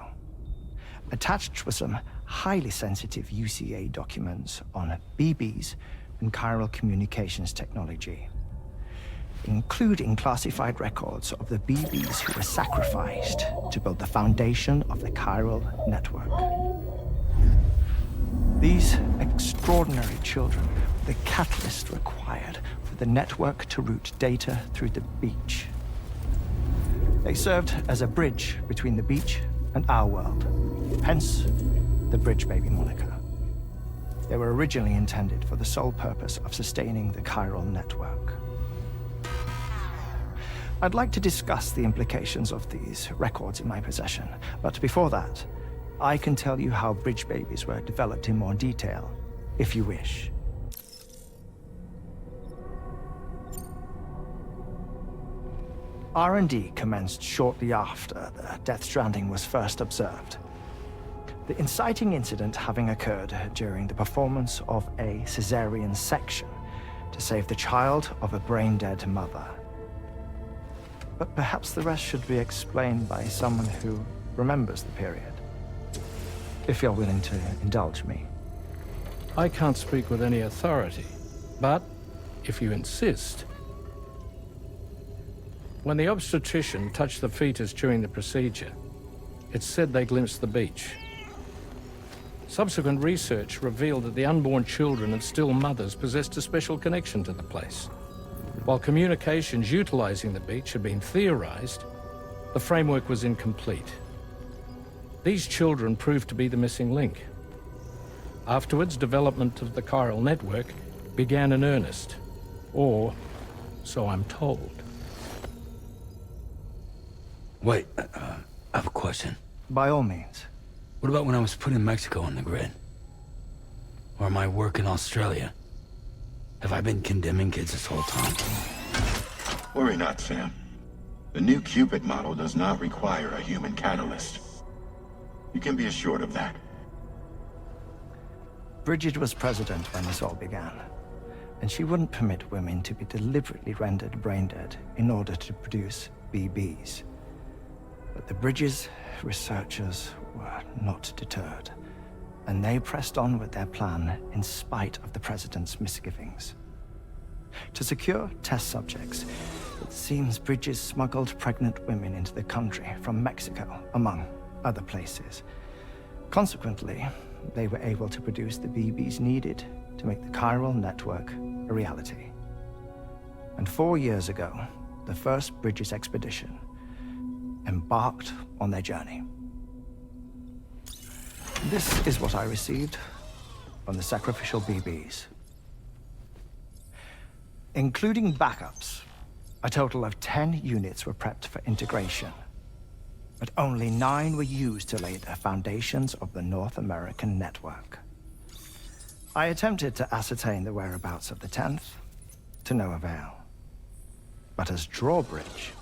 Attached were some highly sensitive UCA documents on BBs and chiral communications technology, including classified records of the BBs who were sacrificed to build the foundation of the chiral network. These extraordinary children were the catalyst required for the network to route data through the beach. They served as a bridge between the beach and our world, hence the Bridge Baby moniker. They were originally intended for the sole purpose of sustaining the chiral network. I'd like to discuss the implications of these records in my possession, but before that, I can tell you how Bridge Babies were developed in more detail, if you wish. R&D commenced shortly after the Death Stranding was first observed. The inciting incident having occurred during the performance of a cesarean section to save the child of a brain-dead mother. But perhaps the rest should be explained by someone who remembers the period. If you're willing to indulge me. I can't speak with any authority, but if you insist. When the obstetrician touched the fetus during the procedure, it said they glimpsed the beach. Subsequent research revealed that the unborn children and still mothers possessed a special connection to the place. While communications utilizing the beach had been theorized, the framework was incomplete. These children proved to be the missing link. Afterwards, development of the chiral network began in earnest, or so I'm told. Wait, I have a question. By all means. What about when I was putting Mexico on the grid? Or my work in Australia? Have I been condemning kids this whole time? Worry not, Sam. The new Cupid model does not require a human catalyst. You can be assured of that. Bridget was president when this all began, and she wouldn't permit women to be deliberately rendered brain-dead in order to produce BBs. But the Bridges researchers were not deterred, and they pressed on with their plan in spite of the president's misgivings. To secure test subjects, it seems Bridges smuggled pregnant women into the country from Mexico, among other places. Consequently, they were able to produce the BBs needed to make the chiral network a reality. And 4 years ago, the first Bridges expedition embarked on their journey. This is what I received from the sacrificial BBs. Including backups, a total of 10 units were prepped for integration, but only 9 were used to lay the foundations of the North American network. I attempted to ascertain the whereabouts of the 10th, to no avail. But as drawbridge,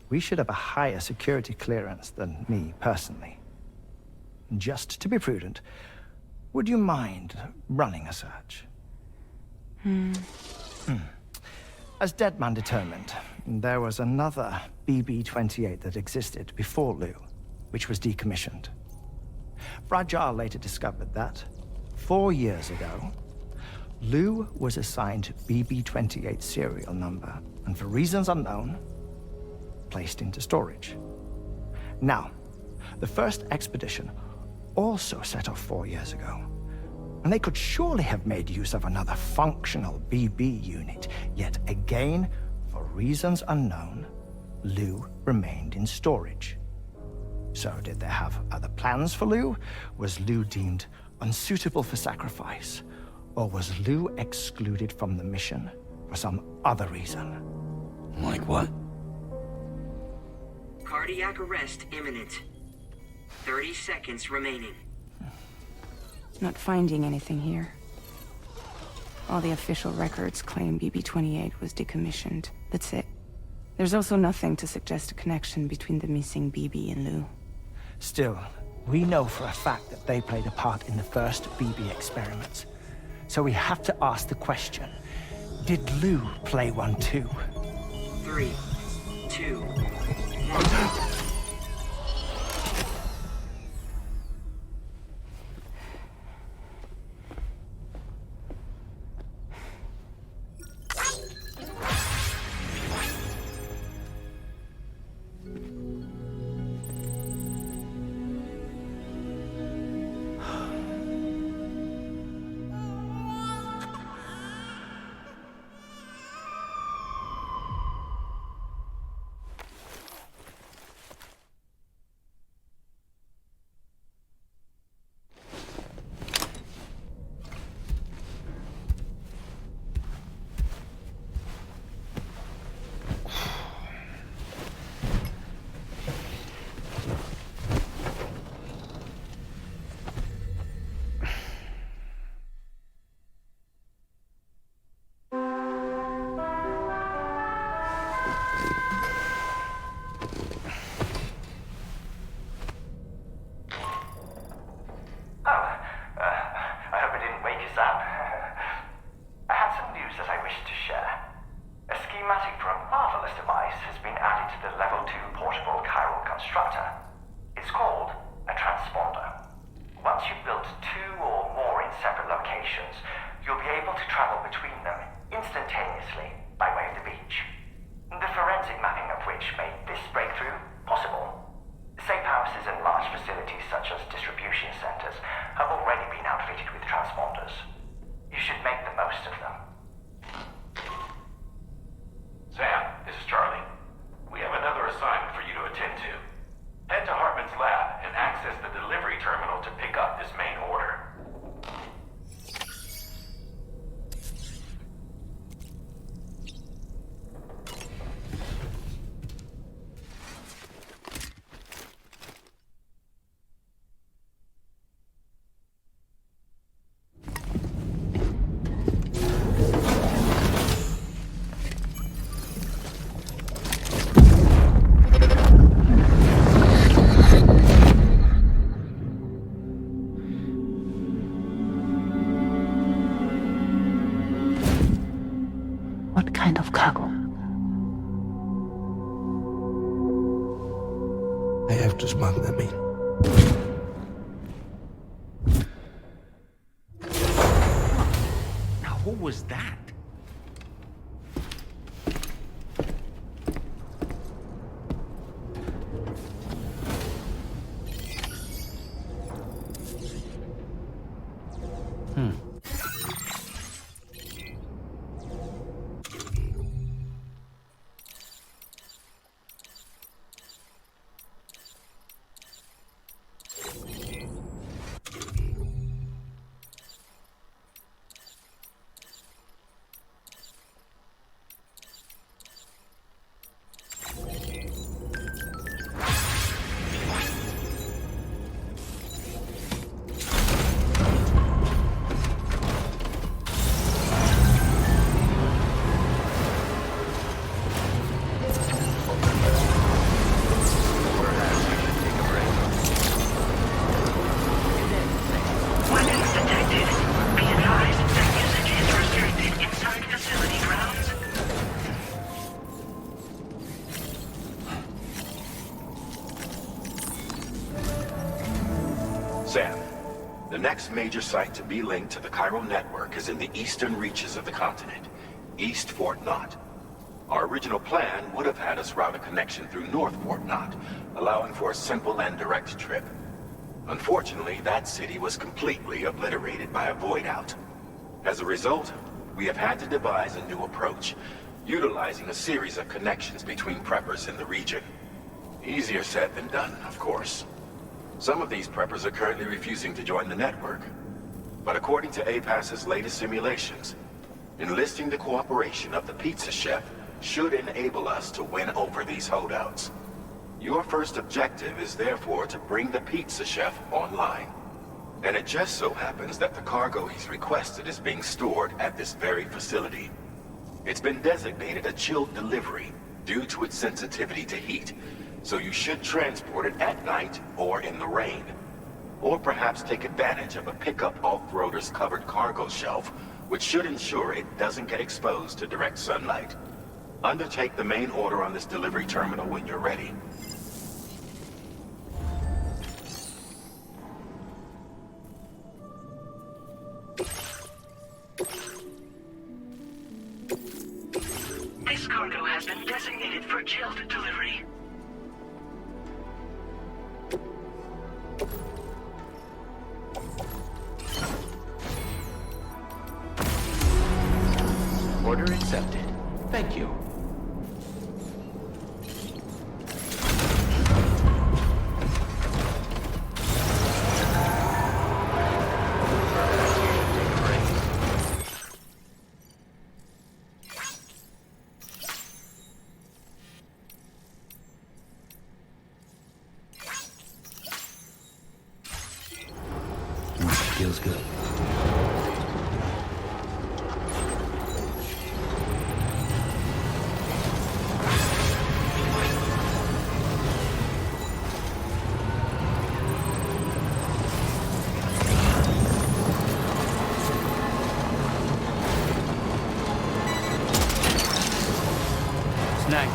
we should have a higher security clearance than me personally. Just to be prudent, would you mind running a search? As Deadman determined, there was another BB-28 that existed before Lou, which was decommissioned. Fragile later discovered that, 4 years ago, Lou was assigned BB-28 serial number, and for reasons unknown, placed into storage. Now, the first expedition also set off 4 years ago, and they could surely have made use of another functional BB unit, yet again, for reasons unknown, Lou remained in storage. So did they have other plans for Lou? Was Lou deemed unsuitable for sacrifice? Or was Lou excluded from the mission for some other reason? Like what? Cardiac arrest imminent. 30 seconds remaining. Not finding anything here. All the official records claim BB-28 was decommissioned. That's it. There's also nothing to suggest a connection between the missing BB and Lou. Still, we know for a fact that they played a part in the first BB experiments. So we have to ask the question, did Lou play one too? 3, 2, 1. Safe houses and large facilities such as distribution centers have already kind of cargo. I have to smuggle them in. Now, who was that? Sam, the next major site to be linked to the chiral network is in the eastern reaches of the continent, East Fort Knott. Our original plan would have had us route a connection through North Fort Knott, allowing for a simple and direct trip. Unfortunately, that city was completely obliterated by a void out. As a result, we have had to devise a new approach, utilizing a series of connections between preppers in the region. Easier said than done, of course. Some of these preppers are currently refusing to join the network. But according to APAS's latest simulations, enlisting the cooperation of the pizza chef should enable us to win over these holdouts. Your first objective is therefore to bring the pizza chef online. And it just so happens that the cargo he's requested is being stored at this very facility. It's been designated a chilled delivery due to its sensitivity to heat, so you should transport it at night or in the rain. Or perhaps take advantage of a pickup off-roader's covered cargo shelf, which should ensure it doesn't get exposed to direct sunlight. Undertake the main order on this delivery terminal when you're ready. This cargo has been designated for chilled delivery. Order accepted. Thank you. Feels good. Snack.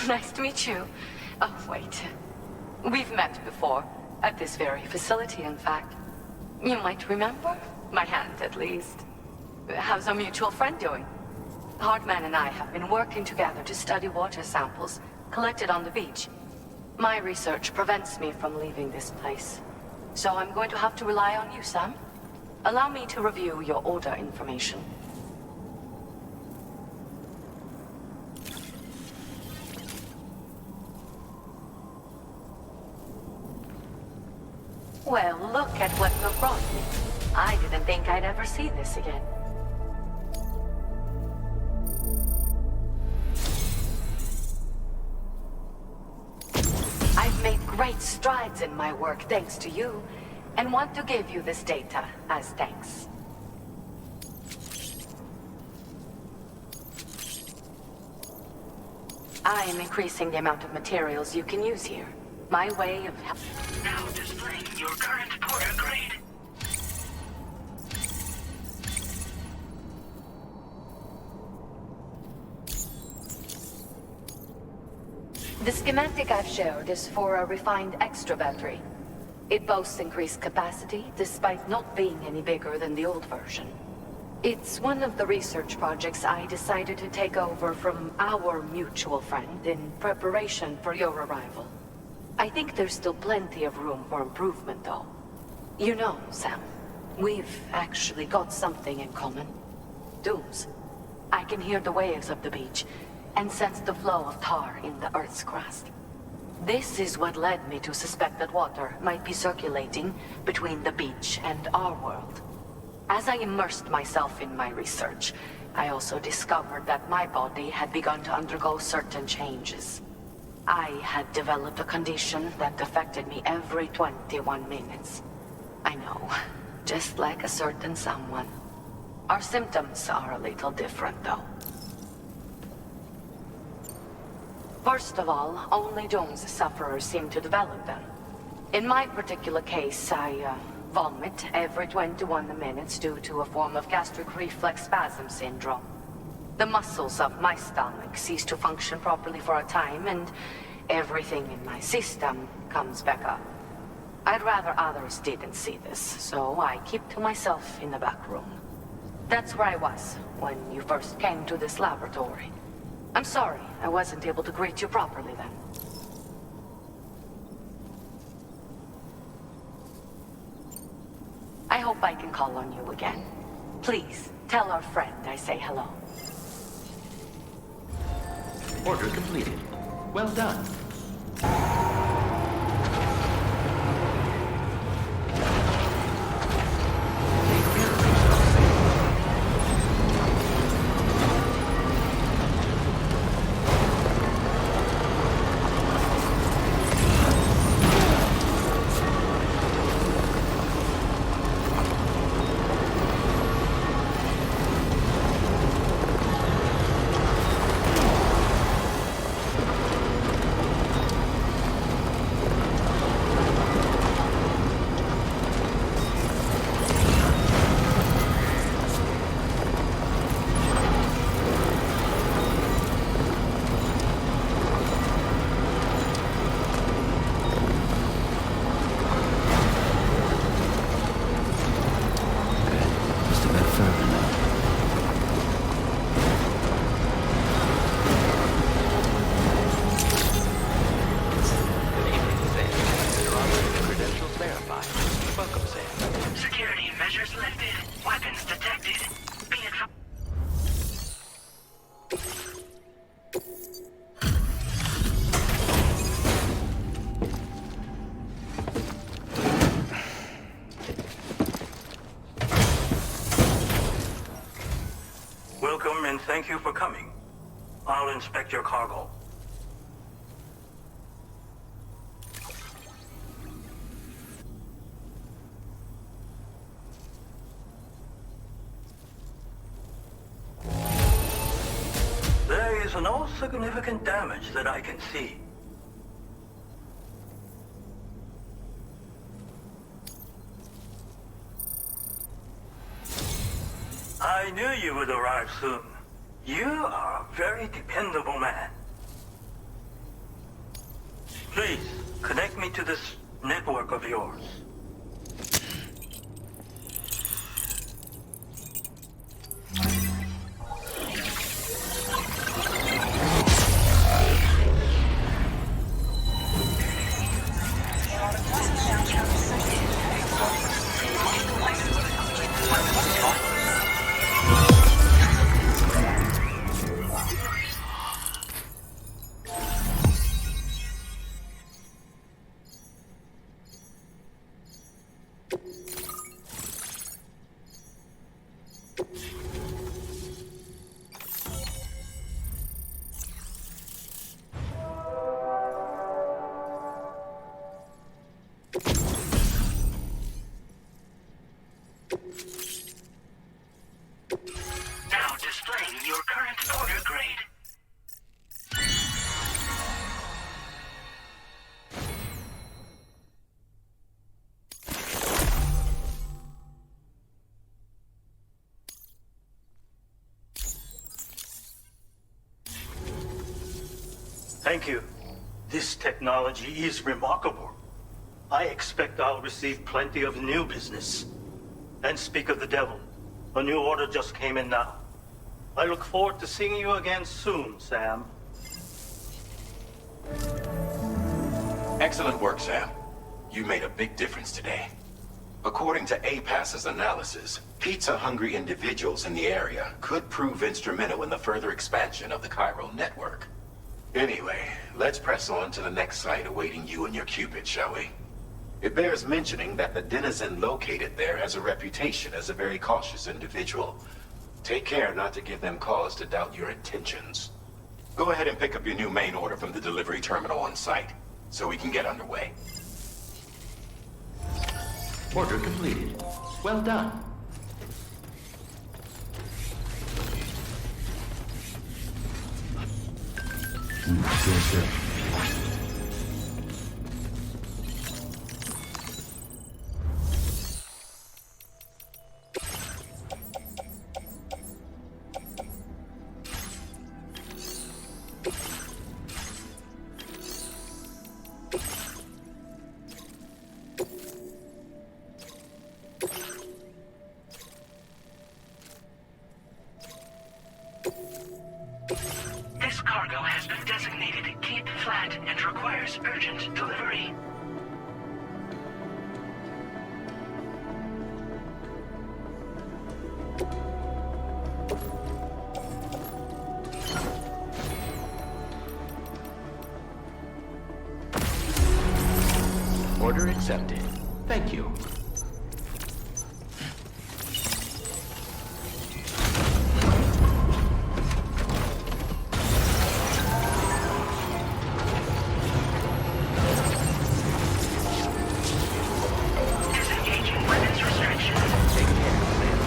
Nice to meet you. Oh, wait. We've met before. At this very facility, in fact. You might remember? My hand, at least. How's our mutual friend doing? Hartman and I have been working together to study water samples collected on the beach. My research prevents me from leaving this place. So I'm going to have to rely on you, Sam. Allow me to review your order information. Well, look at what you brought me. I didn't think I'd ever see this again. I've made great strides in my work thanks to you, and want to give you this data as thanks. I am increasing the amount of materials you can use here. My way of now displaying your current porter grade. The schematic I've shared is for a refined extra battery. It boasts increased capacity, despite not being any bigger than the old version. It's one of the research projects I decided to take over from our mutual friend in preparation for your arrival. I think there's still plenty of room for improvement, though. You know, Sam, we've actually got something in common. Dooms. I can hear the waves of the beach, and sense the flow of tar in the Earth's crust. This is what led me to suspect that water might be circulating between the beach and our world. As I immersed myself in my research, I also discovered that my body had begun to undergo certain changes. I had developed a condition that affected me every 21 minutes. I know, just like a certain someone. Our symptoms are a little different, though. First of all, only Doom's sufferers seem to develop them. In my particular case, I vomit every 21 minutes due to a form of gastric reflex spasm syndrome. The muscles of my stomach cease to function properly for a time, and everything in my system comes back up. I'd rather others didn't see this, so I keep to myself in the back room. That's where I was when you first came to this laboratory. I'm sorry I wasn't able to greet you properly then. I hope I can call on you again. Please, tell our friend I say hello. Order completed. Well done. Welcome and thank you for coming. I'll inspect your cargo. There is no significant damage that I can see. I knew you would arrive soon. You are a very dependable man. Please, connect me to this network of yours. Now displaying your current order grade. Thank you. This technology is remarkable. I expect I'll receive plenty of new business. And speak of the devil, a new order just came in now. I look forward to seeing you again soon, Sam. Excellent work, Sam. You made a big difference today. According to APAS's analysis, pizza-hungry individuals in the area could prove instrumental in the further expansion of the chiral network. Anyway, let's press on to the next site awaiting you and your Cupid, shall we? It bears mentioning that the denizen located there has a reputation as a very cautious individual. Take care not to give them cause to doubt your intentions. Go ahead and pick up your new main order from the delivery terminal on site, so we can get underway. Order completed. Well done. Yes, sir. This cargo has been designated Cape Flat and requires urgent delivery. Order accepted. Thank you. Disengaging weapons restriction. Take care, Sam.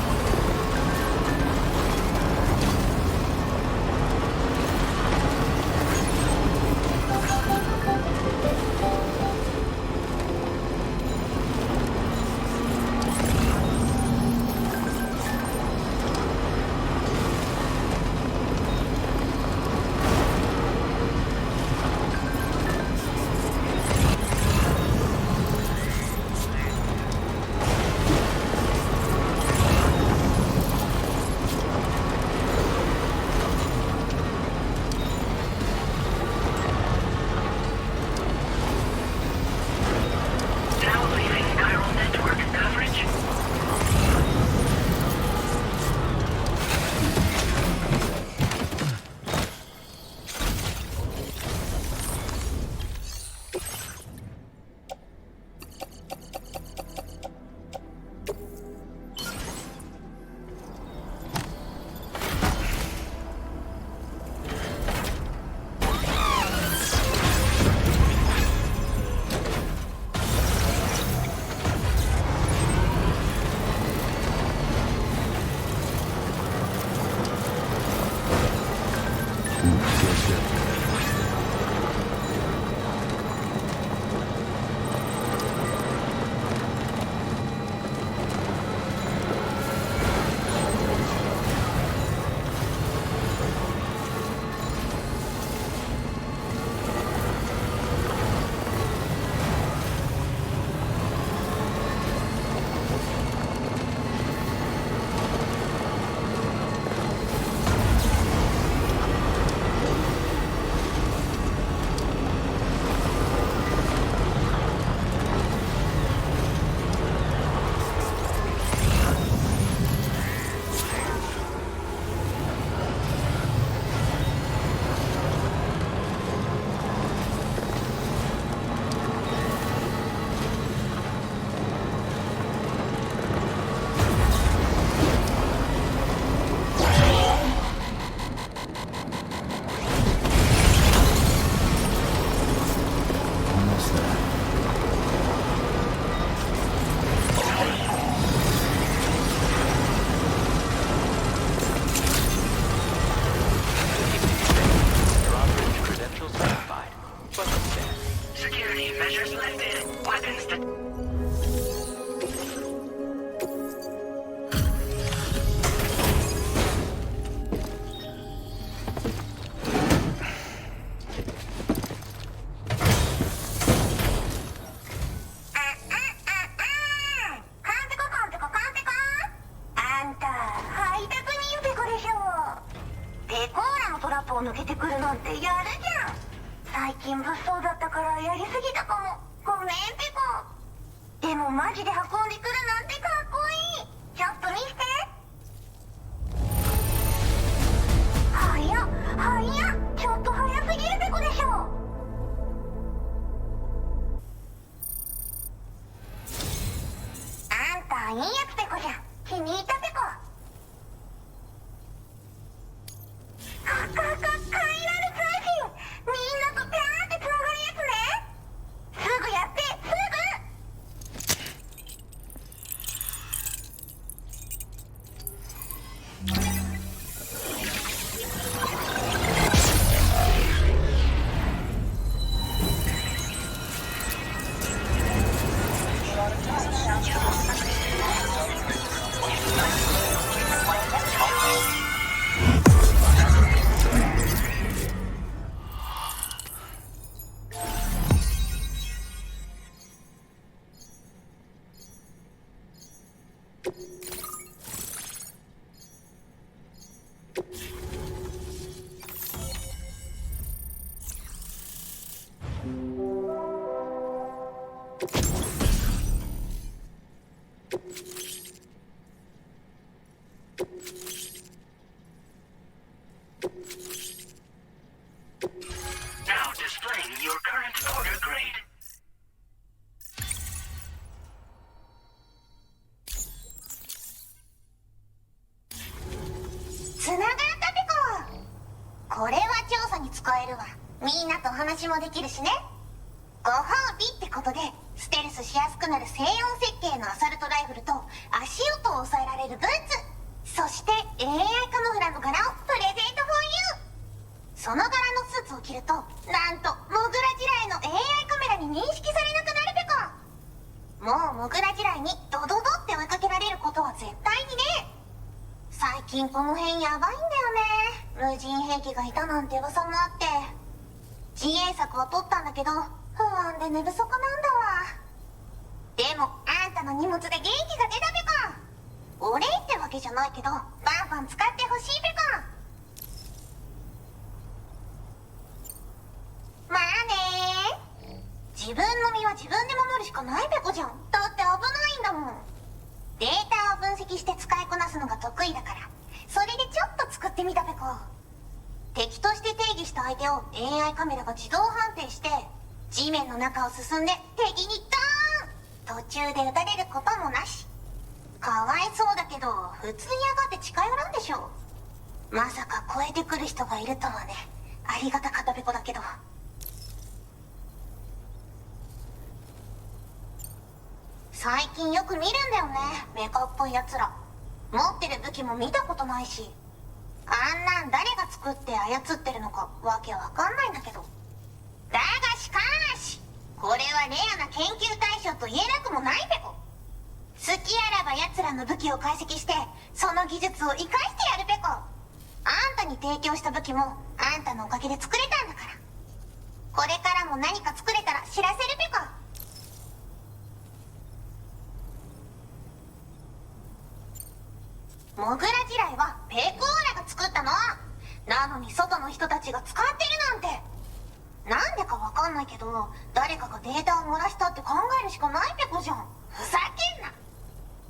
を抜けてくるなんてやるじゃん。最近物騒だったからやりすぎたかも。ごめんペコ。でもマジで運んでくるなんてかっこいい。ちょっと見せて。早っちょっと早すぎるペコでしょ。あんたいいやつペコじゃん。気に入ったペコ。快楽通信。みんなとピャーってつながるやつね。すぐやってすぐ。Now displaying your current order grade. つながったペコ。これは調査に使えるわ。みんなと話もできるしね。ご褒美ってことでステルスしやすくなる静音設計のアサルトライフルと足音を抑えられるブーツ、そして AI カモフラの柄をプレゼントフォーユー。その柄のスーツを着るとなんとモグラ地雷の AI カメラに認識されなくなるペコ。もうモグラ地雷にドドドって追いかけられることは絶対にね。最近この辺やばいんだよね。無人兵器がいたなんて噂もあって、自衛策は取ったんだけど不安で寝不足なんだわ。でもあんたの荷物で元気が出たペコ。お礼ってわけじゃないけどバンバン使ってほしいペコ。まあね。自分の身は自分で守るしかないペコじゃん。だって危ないんだもん。データを分析して使いこなすのが得意だから、それでちょっと作ってみたペコ。敵として定義した相手を AI カメラが自動判定して地面の中を進んで敵にドーン。途中で撃たれることもなし。かわいそうだけど普通に上がって近寄らんでしょ。まさか超えてくる人がいるとはね。ありがたかったペコだけど。最近よく見るんだよね、メカっぽいやつら。持ってる武器も見たことないし、あんなん誰が作って操ってるのかわけわかんないんだけど。だがしかしこれはレアな研究対象と言えなくもないペコ。好きあらば奴らの武器を解析してその技術を生かしてやるペコ。あんたに提供した武器もあんたのおかげで作れたんだから。これからも何か作れたら知らせるペコ。モグラ地雷はペコーラが作ったの。なのに外の人たちが使ってるなんて。なんでかわかんないけど誰かがデータを漏らしたって考えるしかないペコじゃん。ふざけんな。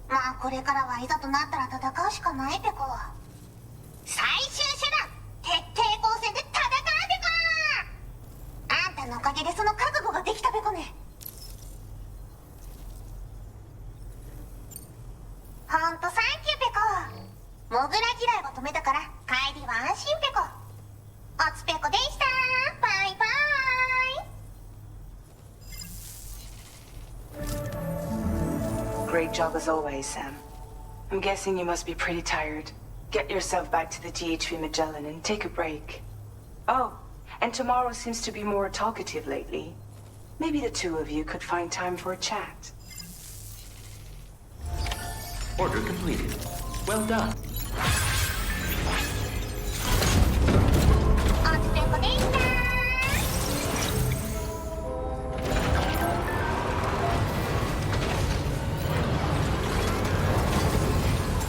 まあこれからはいざとなったら戦うしかないペコ。最終手段徹底抗戦で戦うペコ。あんたのおかげでその覚悟ができたペコね。ほんとサンキューペコ。モグラ地雷は止めたから帰りは安心ペコ。おつペコでした。バイバイ。 Great job as always, Sam. I'm guessing you must be pretty tired. Get yourself back to the GHV Magellan and take a break. Oh, and tomorrow seems to be more talkative lately. Maybe the two of you could find time for a chat. Order completed. Well done. おつペコでした。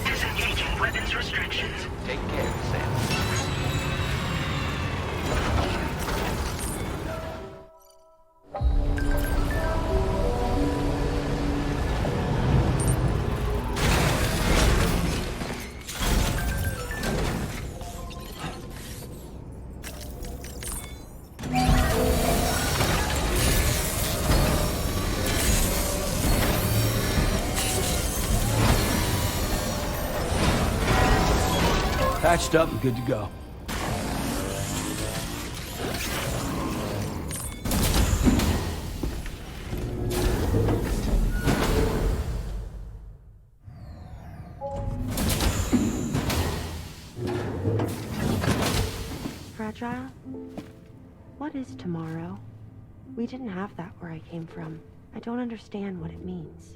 Disengaging weapons restrictions. Take care, Sam. Patched up and good to go. Fragile? What is tomorrow? We didn't have that where I came from. I don't understand what it means.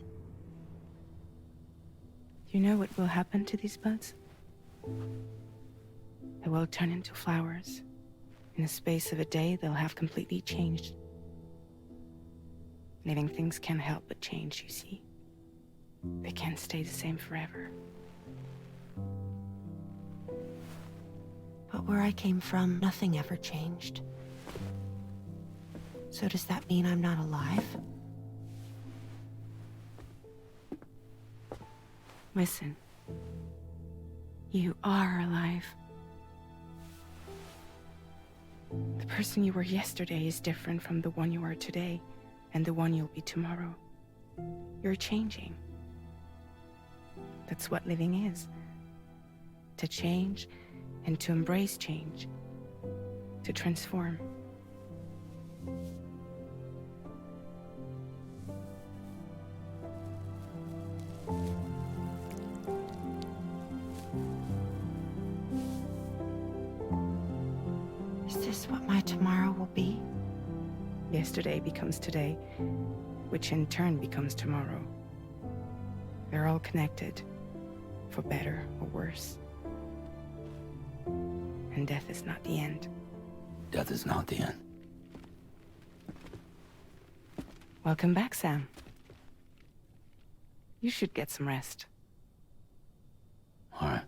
You know what will happen to these buds? They will turn into flowers. In the space of a day, they'll have completely changed. Living things can't help but change, you see. They can't stay the same forever. But where I came from, nothing ever changed. So does that mean I'm not alive? Listen. You are alive. The person you were yesterday is different from the one you are today, and the one you'll be tomorrow. You're changing. That's what living is. To change, and to embrace change. To transform. Is this what my tomorrow will be? Yesterday becomes today, which in turn becomes tomorrow. They're all connected, for better or worse. And death is not the end. Death is not the end. Welcome back, Sam. You should get some rest. All right.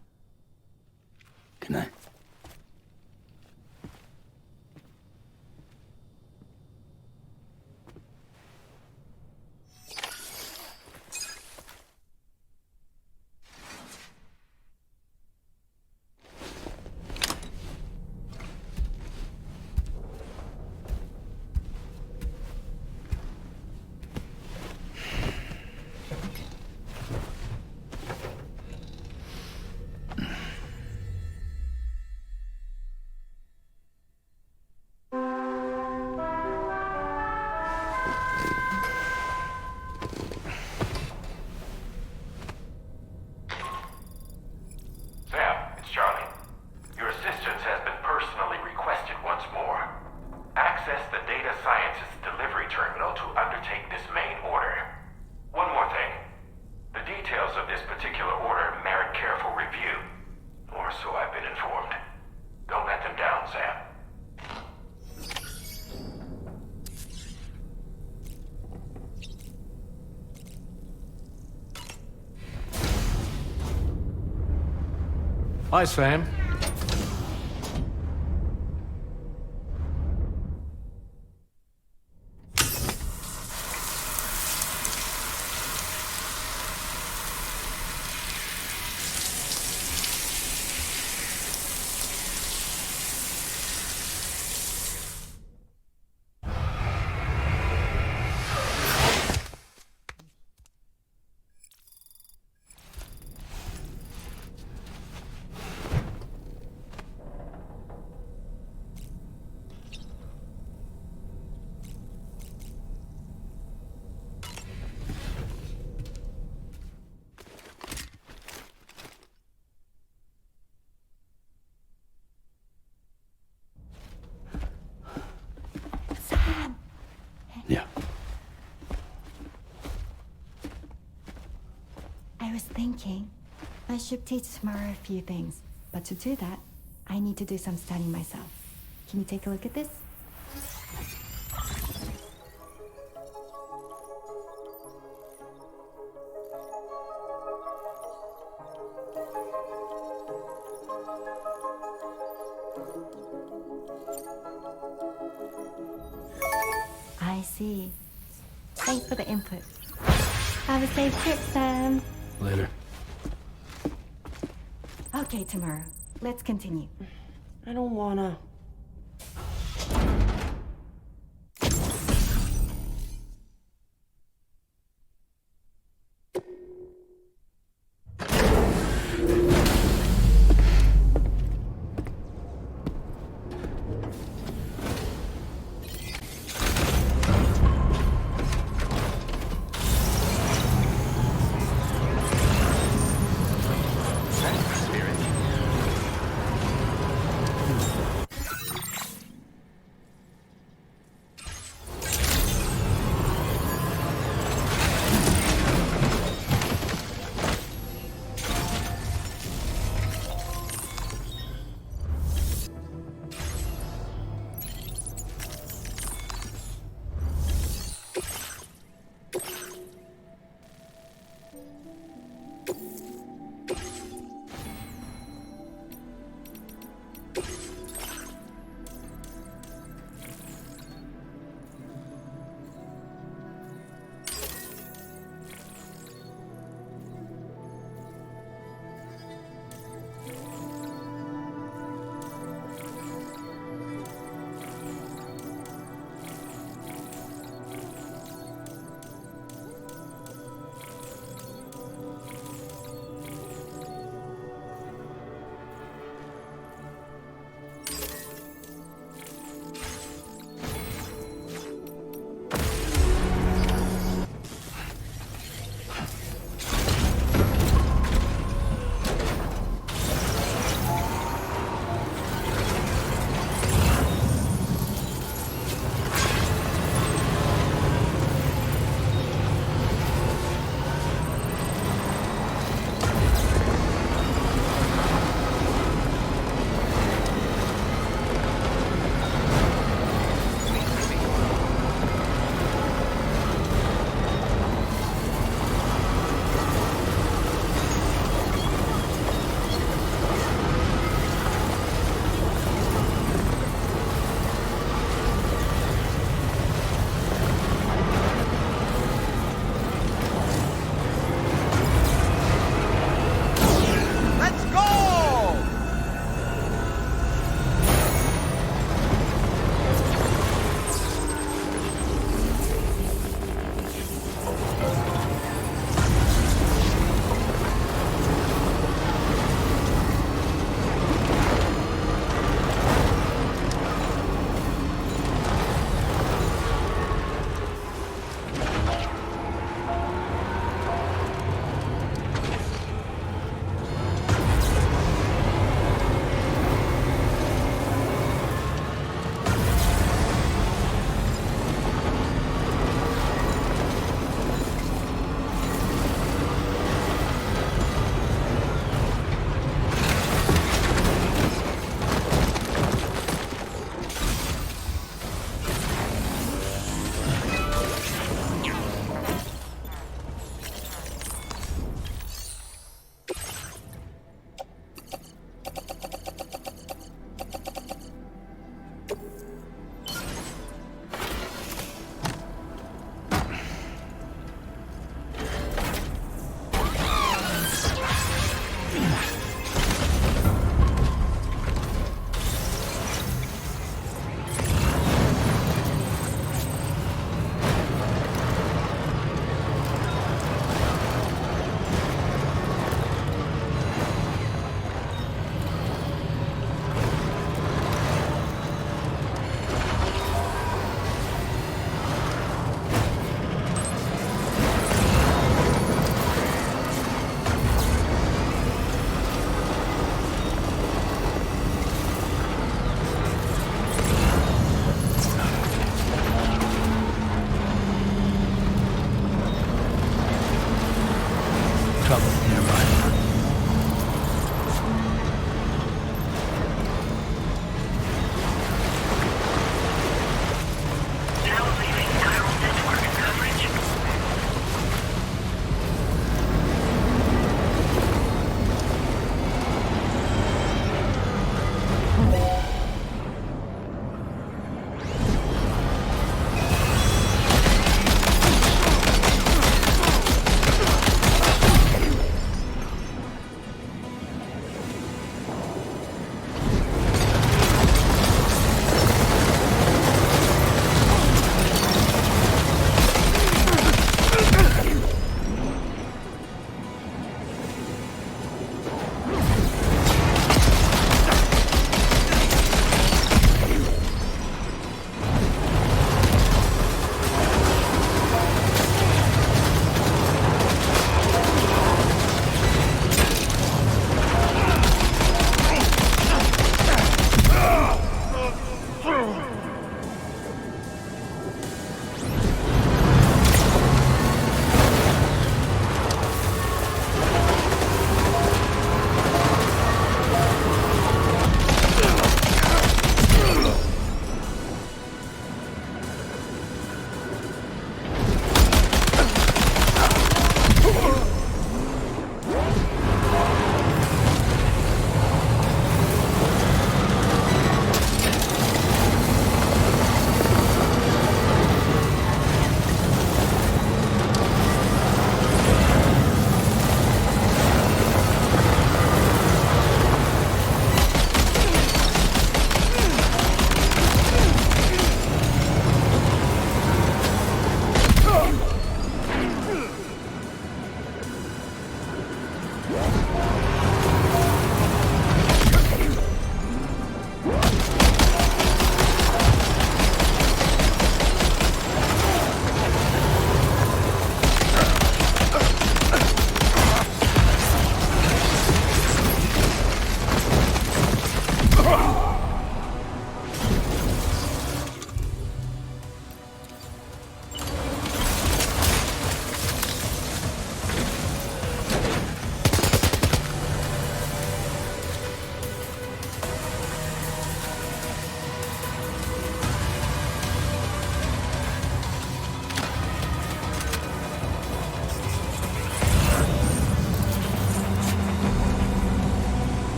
Good night. Hi, Sam. I was thinking I should teach Samara a few things, but to do that, I need to do some studying myself. Can you take a look at this? I see. Thanks for the input. Have a safe trip, Sam. Later. Okay, tomorrow. Let's continue. I don't wanna. cover nearby.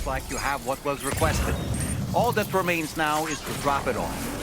Like you have what was requested. All that remains now is to drop it off.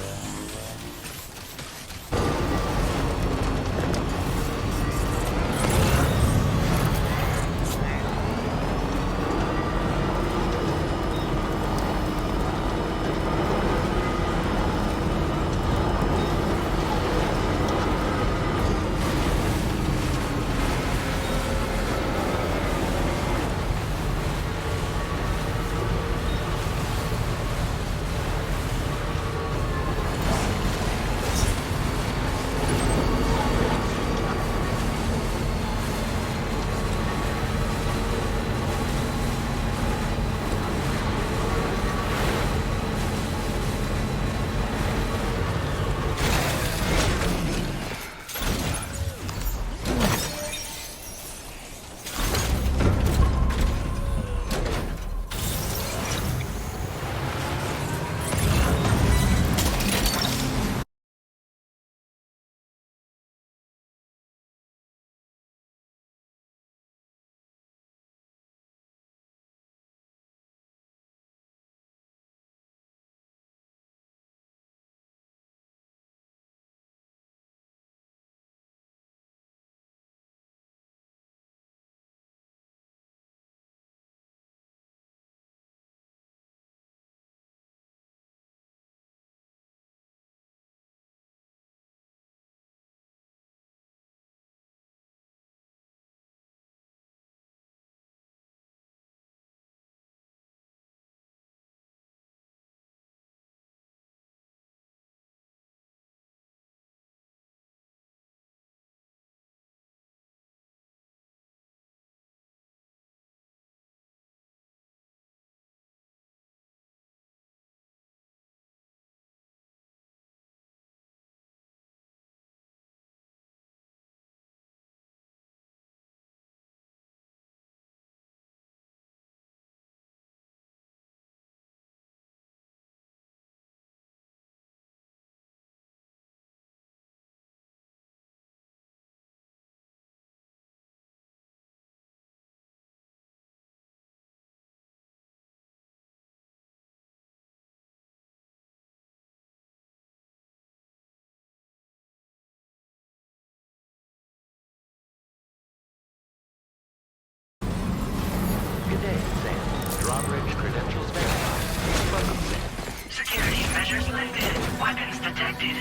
Roderick's credentials verified. Welcome, Sam. Security measures lifted. Weapons detected.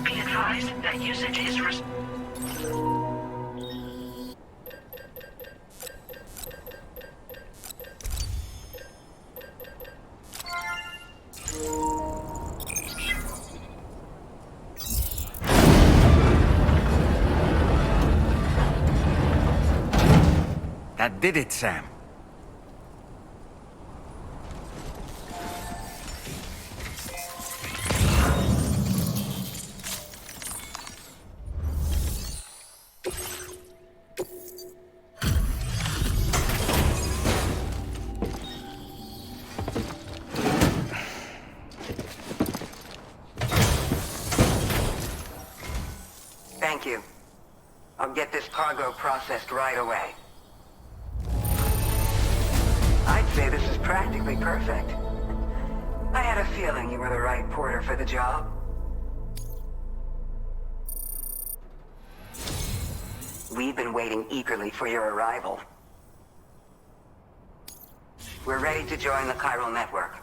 Be advised that usage is That did it, Sam. Thank you. I'll get this cargo processed right away. I'd say this is practically perfect. I had a feeling you were the right porter for the job. We've been waiting eagerly for your arrival. We're ready to join the chiral network.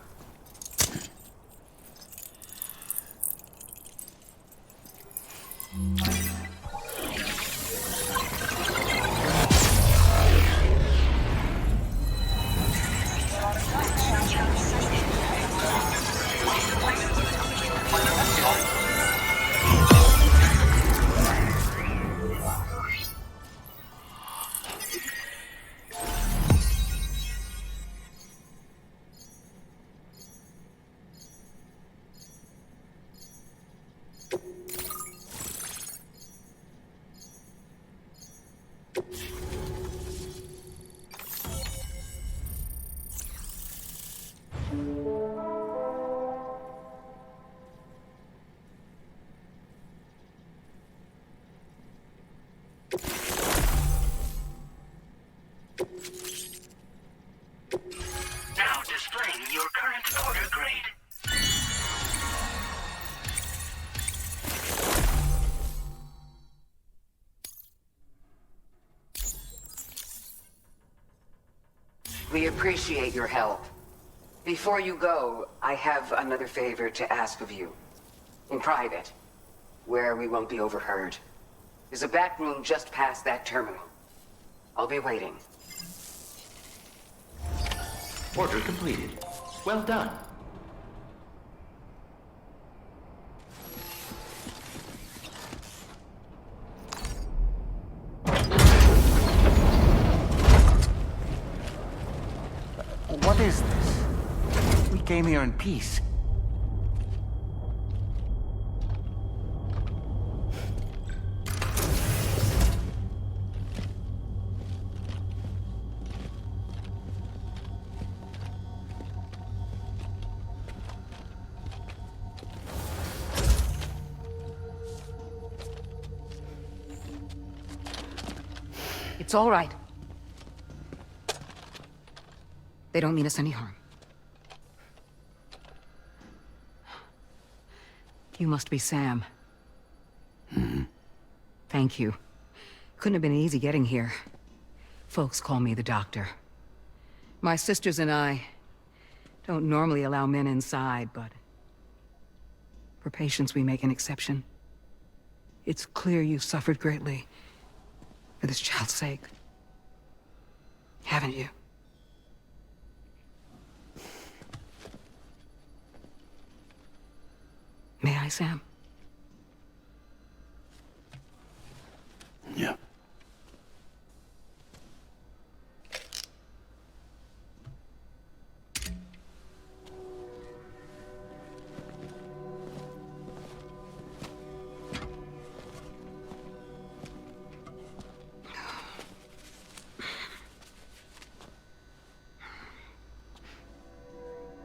now displaying your current order grade. We appreciate your help. Before you go, I have another favor to ask of you. In private, where we won't be overheard. There's a back room just past that terminal. I'll be waiting. Order completed. Well done. What is this? We came here in peace. It's all right. They don't mean us any harm. You must be Sam. Thank you. Couldn't have been easy getting here. Folks call me the doctor. My sisters and I don't normally allow men inside, but for patients we make an exception. It's clear you suffered greatly for this child's sake. Haven't you? May I, Sam? Yeah.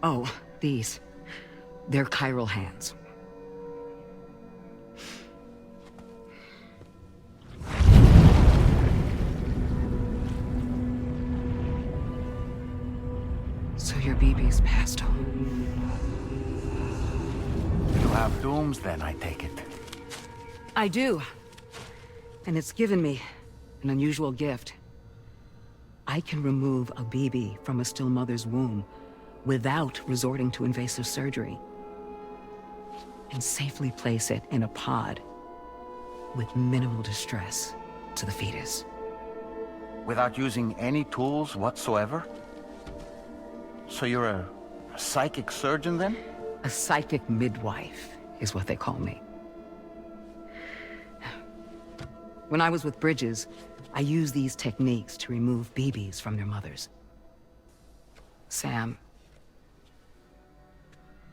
Oh, these. They're chiral hands. So your BB's passed on. You have dooms then, I take it. I do. And it's given me an unusual gift. I can remove a baby from a still mother's womb without resorting to invasive surgery and safely place it in a pod with minimal distress to the fetus. Without using any tools whatsoever? So you're a psychic surgeon then? A psychic midwife is what they call me. When I was with Bridges, I used these techniques to remove babies from their mothers. Sam,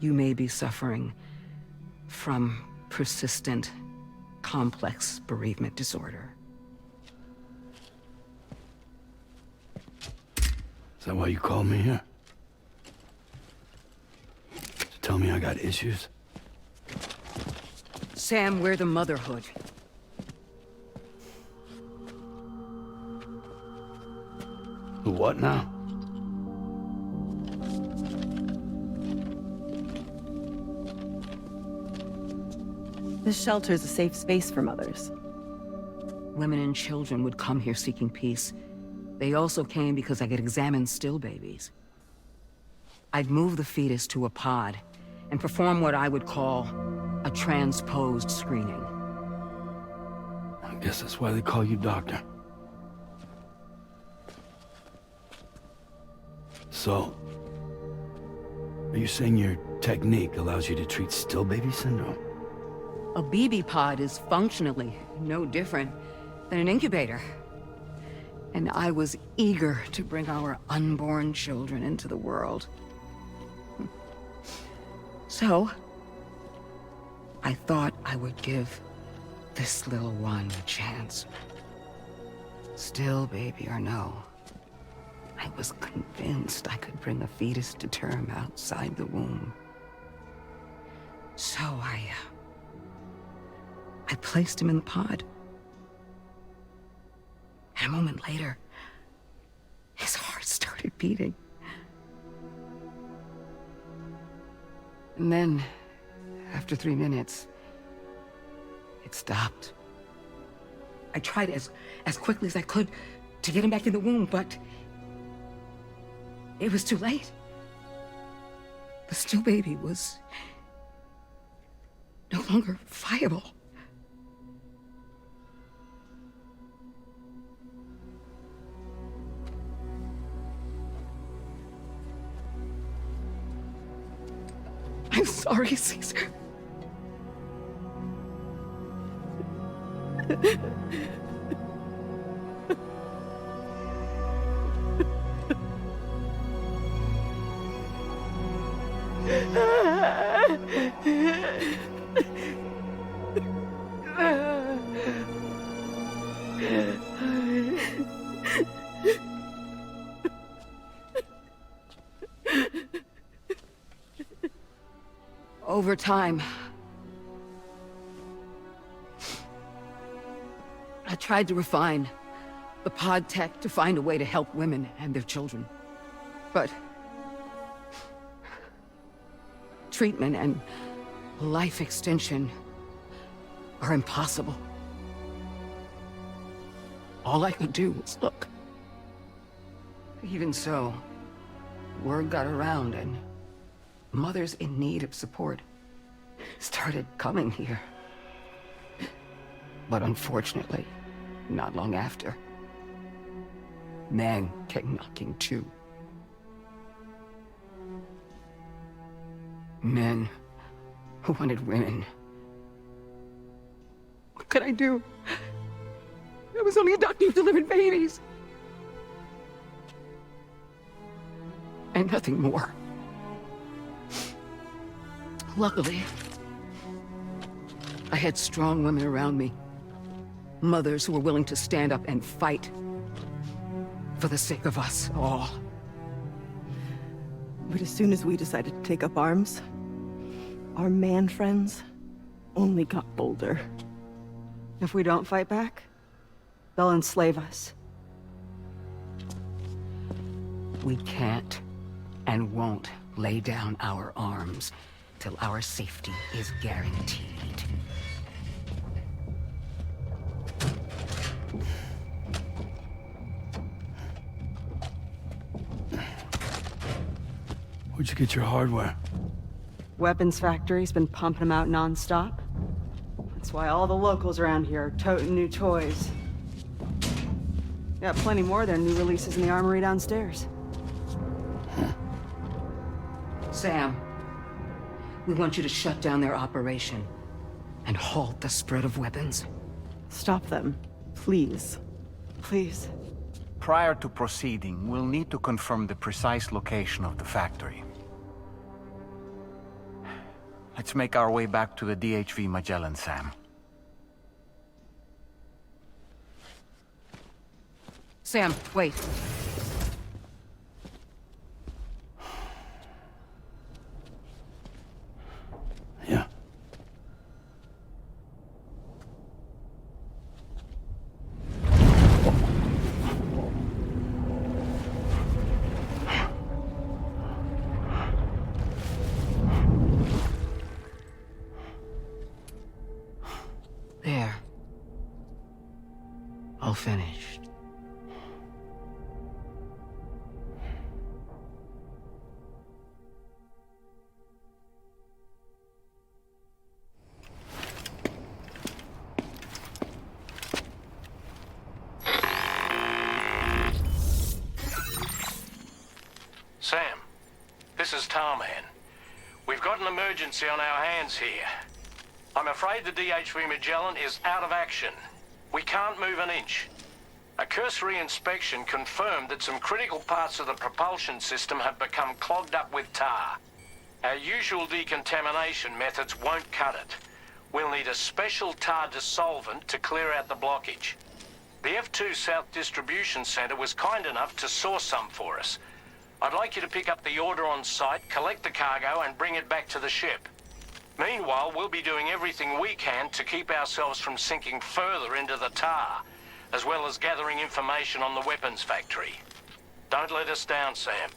you may be suffering from persistent, complex bereavement disorder. Is that why you called me here? To tell me I got issues? Sam, we're the motherhood. The what now? This shelter is a safe space for mothers. Women and children would come here seeking peace. They also came because I could examine still babies. I'd move the fetus to a pod and perform what I would call a transposed screening. I guess that's why they call you doctor. So, are you saying your technique allows you to treat still baby syndrome? A BB pod is functionally no different than an incubator. And I was eager to bring our unborn children into the world. So, I thought I would give this little one a chance. Still baby or no, I was convinced I could bring a fetus to term outside the womb. So I placed him in the pod. And a moment later, his heart started beating. And then, after 3 minutes, it stopped. I tried as quickly as I could to get him back in the womb, but it was too late. The still baby was no longer viable. I'm sorry, Caesar. Over time, I tried to refine the pod tech to find a way to help women and their children. But treatment and life extension are impossible. All I could do was look. Even so, word got around and mothers in need of support started coming here. But unfortunately, not long after, men came knocking too. Men who wanted women. What could I do? I was only a doctor who delivered babies. And nothing more. Luckily, I had strong women around me. Mothers who were willing to stand up and fight for the sake of us all. But as soon as we decided to take up arms, our man friends only got bolder. If we don't fight back, they'll enslave us. We can't and won't lay down our arms till our safety is guaranteed. Where'd you get your hardware? Weapons factory's been pumping them out non-stop. That's why all the locals around here are toting new toys. Got plenty more of their new releases in the armory downstairs. Sam, we want you to shut down their operation and halt the spread of weapons. Stop them, please. Please. Prior to proceeding, we'll need to confirm the precise location of the factory. Let's make our way back to the DHV Magellan, Sam. Sam, wait. Yeah. There. All finished. Sam, this is Tarman. We've got an emergency on our hands here. I'm afraid the DHV Magellan is out of action. We can't move an inch. A cursory inspection confirmed that some critical parts of the propulsion system have become clogged up with tar. Our usual decontamination methods won't cut it. We'll need a special tar dissolvent to clear out the blockage. The F2 South Distribution Center was kind enough to source some for us. I'd like you to pick up the order on site, collect the cargo, and bring it back to the ship. Meanwhile, we'll be doing everything we can to keep ourselves from sinking further into the tar, as well as gathering information on the weapons factory. Don't let us down, Sam.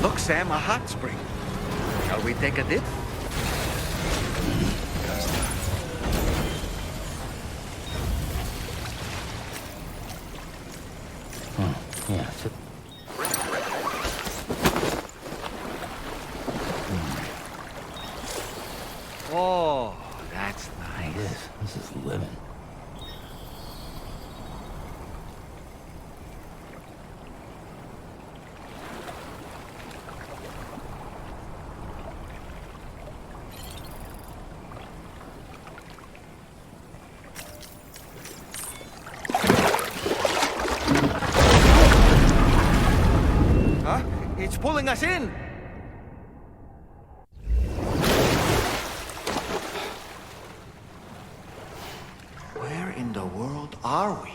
Look, Sam, a hot spring. Shall we take a dip? Yeah. Oh, that's nice. This is living. Huh? It's pulling us in! Where in the world are we?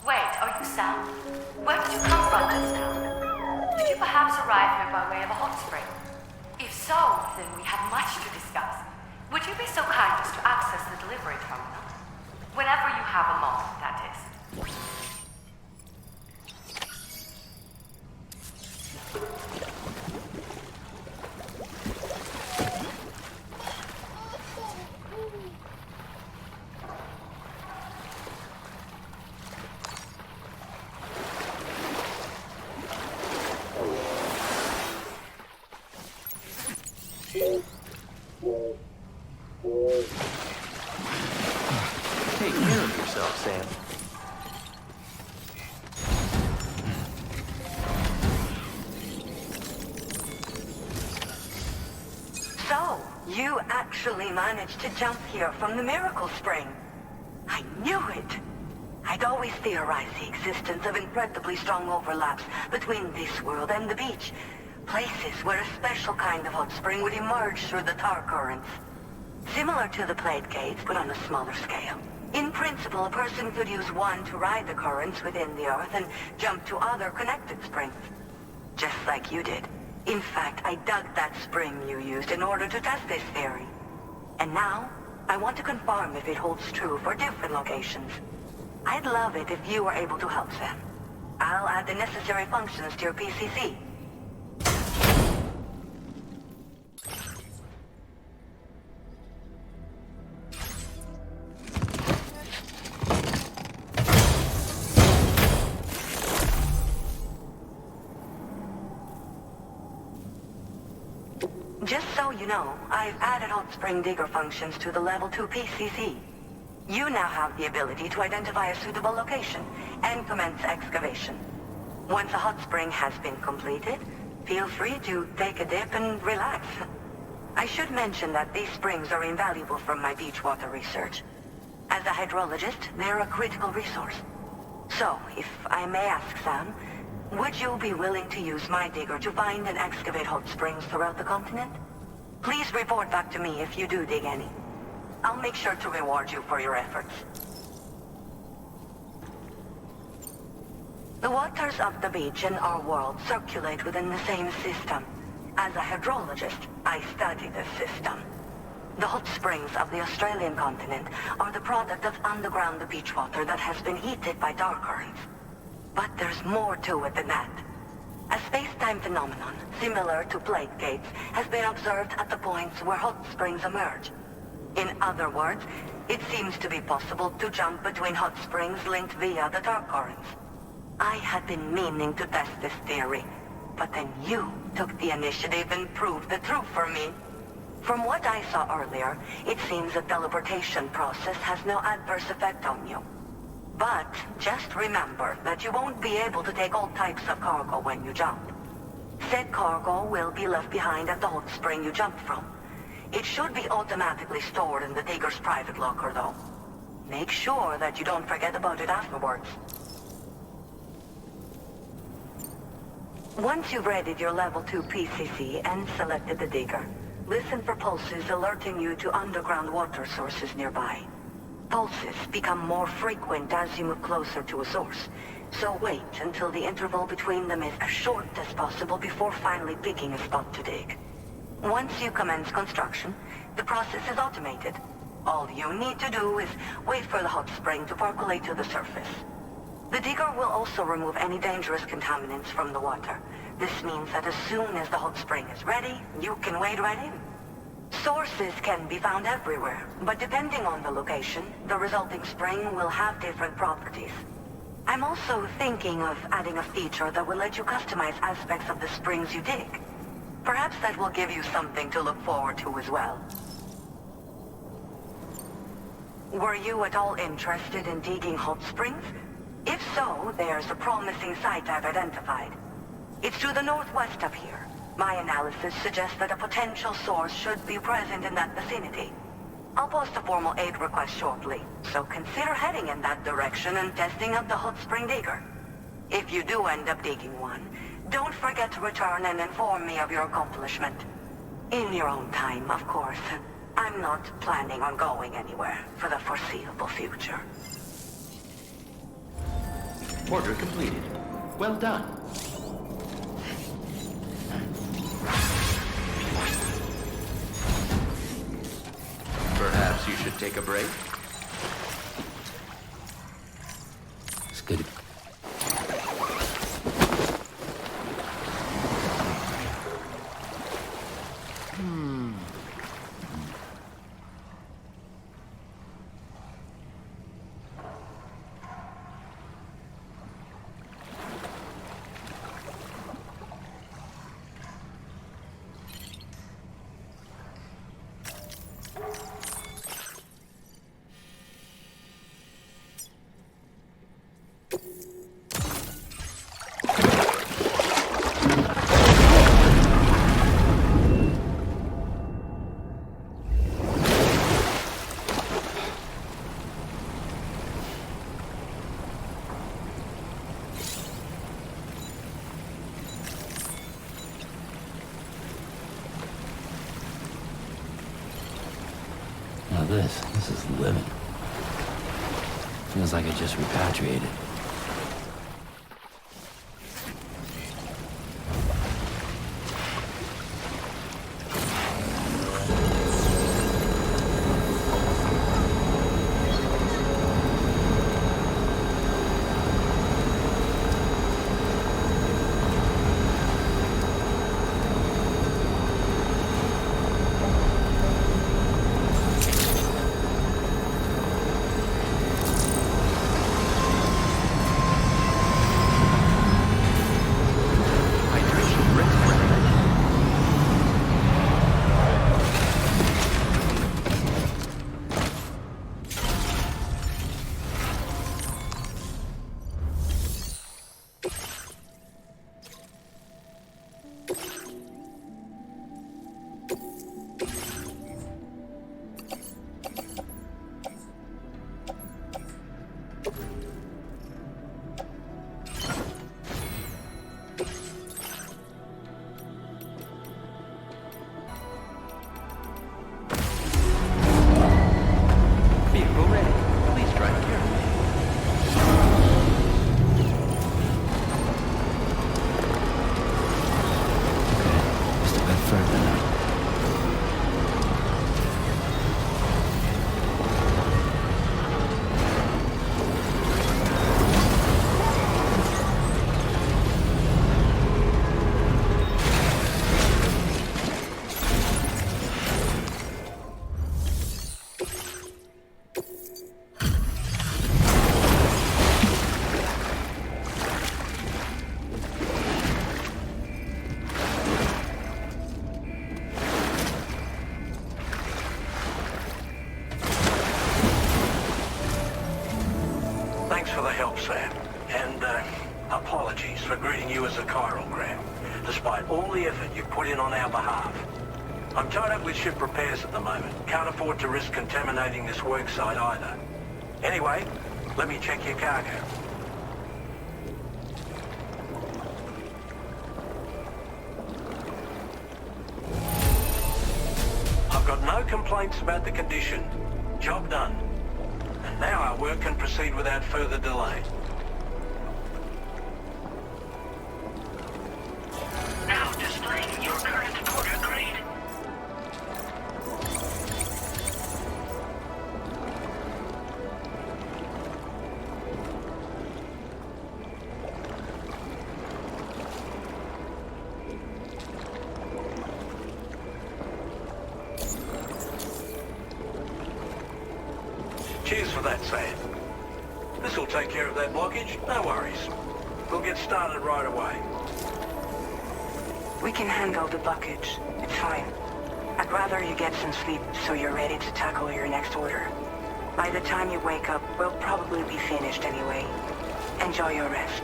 Wait, are you Sam? Where did you come from just now? Did you perhaps arrive here by way of a hot spring? If so, then we have much to discuss. Would you be so kind as to access the delivery terminal? Whenever you have a moment, that is. Take care of yourself, Sam. So, you actually managed to jump here from the Miracle Spring. I knew it. I'd always theorized the existence of incredibly strong overlaps between this world and the beach. Places where a special kind of hot spring would emerge through the tar currents. Similar to the plate gates, but on a smaller scale. In principle, a person could use one to ride the currents within the Earth and jump to other connected springs. Just like you did. In fact, I dug that spring you used in order to test this theory. And now, I want to confirm if it holds true for different locations. I'd love it if you were able to help Sam. I'll add the necessary functions to your PCC. Just so you know, I've added hot spring digger functions to the level 2 PCC. You now have the ability to identify a suitable location and commence excavation. Once a hot spring has been completed, feel free to take a dip and relax. I should mention that these springs are invaluable from my beach water research. As a hydrologist, they're a critical resource. So, if I may ask, Sam, would you be willing to use my digger to find and excavate hot springs throughout the continent? Please report back to me if you do dig any. I'll make sure to reward you for your efforts. The waters of the beach and our world circulate within the same system. As a hydrologist, I study this system. The hot springs of the Australian continent are the product of underground beach water that has been heated by dark currents. But there's more to it than that. A space-time phenomenon, similar to plate gates, has been observed at the points where hot springs emerge. In other words, it seems to be possible to jump between hot springs linked via the dark currents. I had been meaning to test this theory, but then you took the initiative and proved the truth for me. From what I saw earlier, it seems the teleportation process has no adverse effect on you. But just remember that you won't be able to take all types of cargo when you jump. Said cargo will be left behind at the hot spring you jumped from. It should be automatically stored in the digger's private locker, though. Make sure that you don't forget about it afterwards. Once you've readied your level 2 PCC and selected the digger, listen for pulses alerting you to underground water sources nearby. Pulses become more frequent as you move closer to a source, so wait until the interval between them is as short as possible before finally picking a spot to dig. Once you commence construction, the process is automated. All you need to do is wait for the hot spring to percolate to the surface. The digger will also remove any dangerous contaminants from the water. This means that as soon as the hot spring is ready, you can wade right in. Sources can be found everywhere, but depending on the location, the resulting spring will have different properties. I'm also thinking of adding a feature that will let you customize aspects of the springs you dig. Perhaps that will give you something to look forward to as well. Were you at all interested in digging hot springs? If so, there's a promising site I've identified. It's to the northwest of here. My analysis suggests that a potential source should be present in that vicinity. I'll post a formal aid request shortly, so consider heading in that direction and testing out the hot spring digger. If you do end up digging one, don't forget to return and inform me of your accomplishment. In your own time, of course. I'm not planning on going anywhere for the foreseeable future. Order completed. Well done. Perhaps you should take a break? It's good. Now this is living. Feels like I just repatriated. Vehicle ready. Please drive carefully. Just a bit further now. Thanks for the help, Sam. And, apologies for greeting you as a chirogram, despite all the effort you've put in on our behalf. I'm tied up with ship repairs at the moment. Can't afford to risk contaminating this work site either. Anyway, let me check your cargo. I've got no complaints about the condition. Job done. And now our work can proceed without further delay. Now displaying your current order grade. Cheers for that, Sam. This'll take care of that blockage, no worries. We'll get started right away. We can handle the blockage. It's fine. I'd rather you get some sleep so you're ready to tackle your next order. By the time you wake up, we'll probably be finished anyway. Enjoy your rest.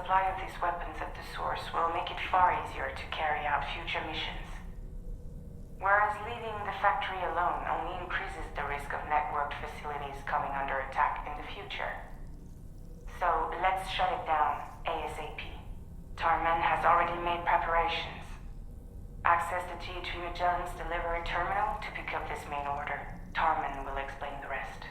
supply of these weapons at the source will make it far easier to carry out future missions. Whereas leaving the factory alone only increases the risk of networked facilities coming under attack in the future. So let's shut it down ASAP. Tarman has already made preparations. Access the key to Magellan's delivery terminal to pick up this main order. Tarman will explain the rest.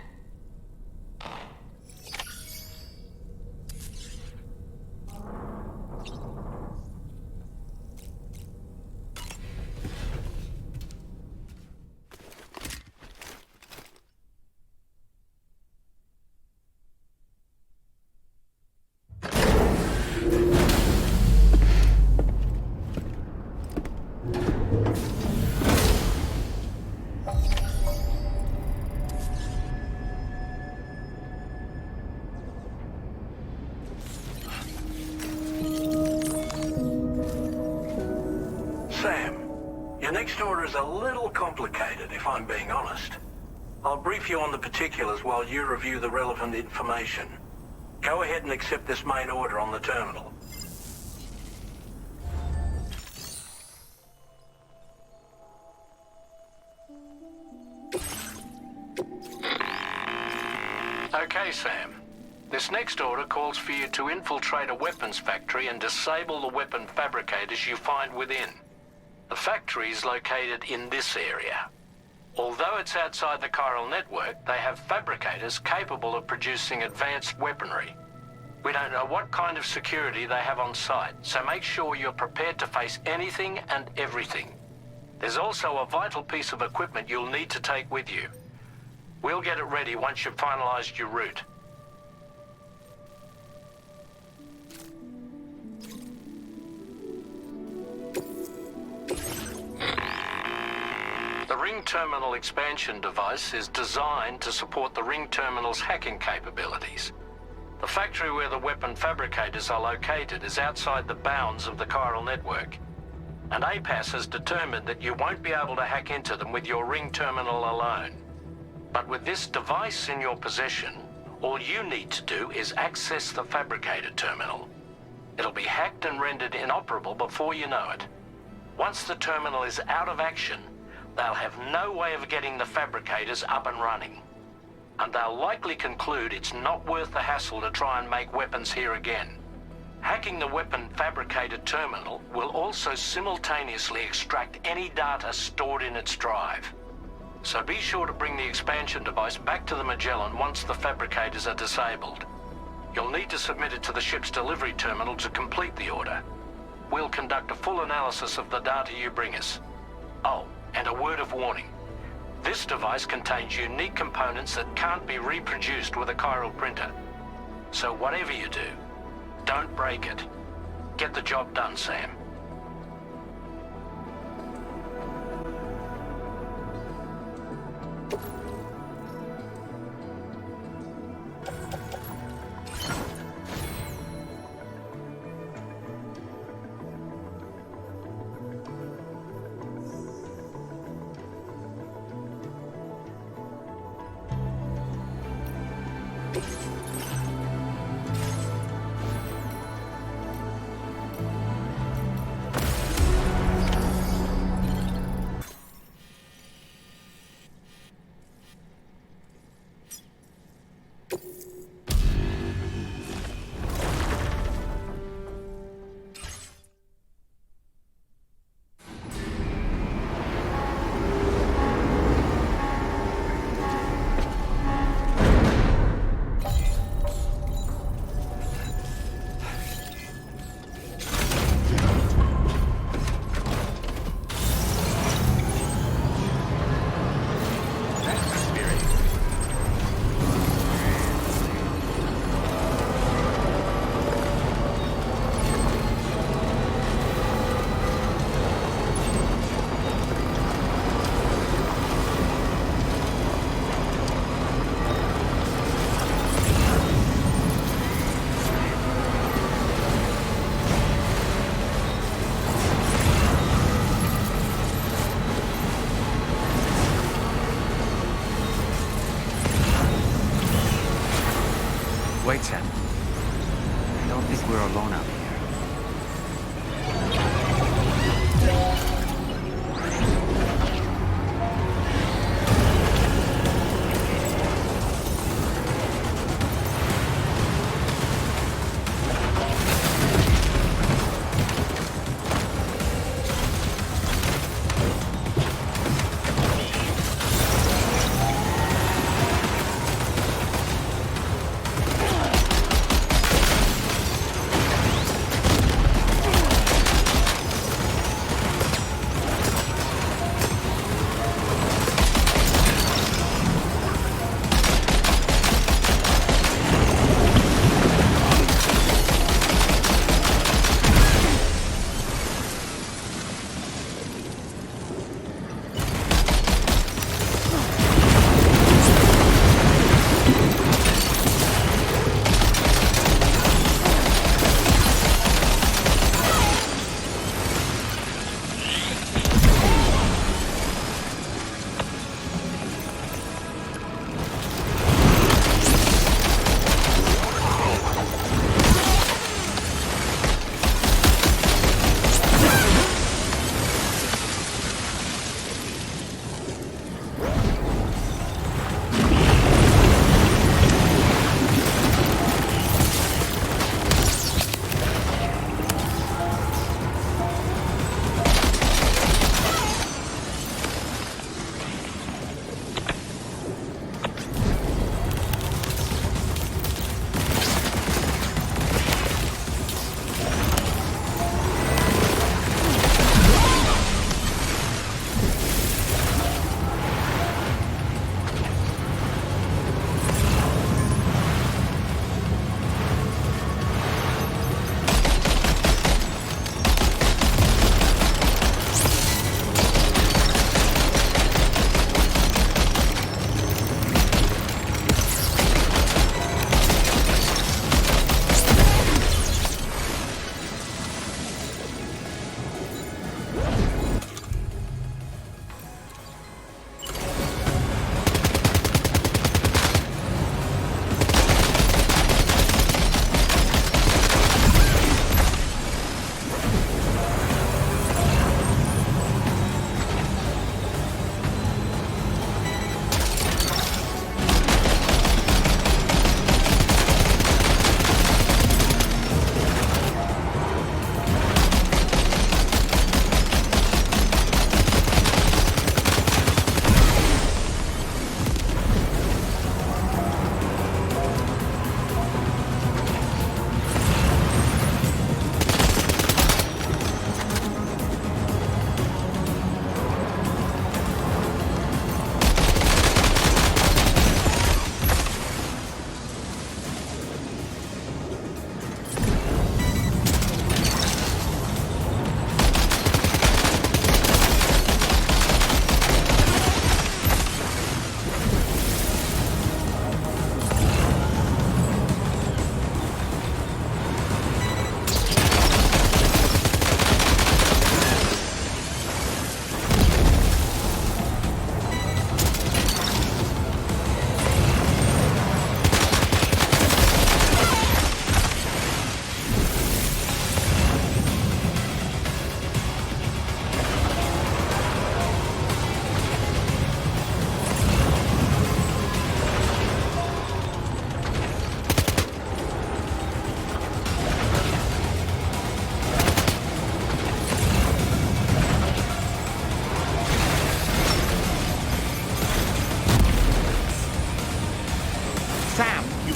Next order is a little complicated, if I'm being honest. I'll brief you on the particulars while you review the relevant information. Go ahead and accept this main order on the terminal. Okay, Sam. This next order calls for you to infiltrate a weapons factory and disable the weapon fabricators you find within. The factory is located in this area. Although it's outside the chiral network, they have fabricators capable of producing advanced weaponry. We don't know what kind of security they have on site, so make sure you're prepared to face anything and everything. There's also a vital piece of equipment you'll need to take with you. We'll get it ready once you've finalized your route. The Ring Terminal expansion device is designed to support the Ring Terminal's hacking capabilities. The factory where the weapon fabricators are located is outside the bounds of the chiral network, and APAS has determined that you won't be able to hack into them with your Ring Terminal alone. But with this device in your possession, all you need to do is access the fabricator terminal. It'll be hacked and rendered inoperable before you know it. Once the terminal is out of action, they'll have no way of getting the fabricators up and running. And they'll likely conclude it's not worth the hassle to try and make weapons here again. Hacking the weapon fabricator terminal will also simultaneously extract any data stored in its drive. So be sure to bring the expansion device back to the Magellan once the fabricators are disabled. You'll need to submit it to the ship's delivery terminal to complete the order. We'll conduct a full analysis of the data you bring us. Oh, and a word of warning. This device contains unique components that can't be reproduced with a chiral printer. So whatever you do, don't break it. Get the job done, Sam. don't think we're alone out here.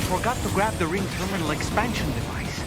Forgot to grab the ring terminal expansion device.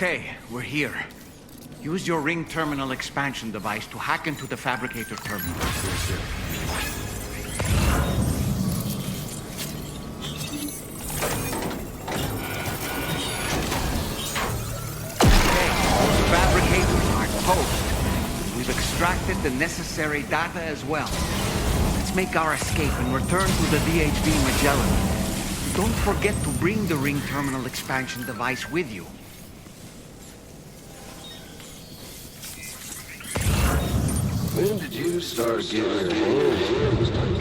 Okay, we're here. Use your ring terminal expansion device to hack into the fabricator terminal. Okay, those fabricators are toast. We've extracted the necessary data as well. Let's make our escape and return to the DHB Magellan. Don't forget to bring the ring terminal expansion device with you. When did you start getting your hands dirty?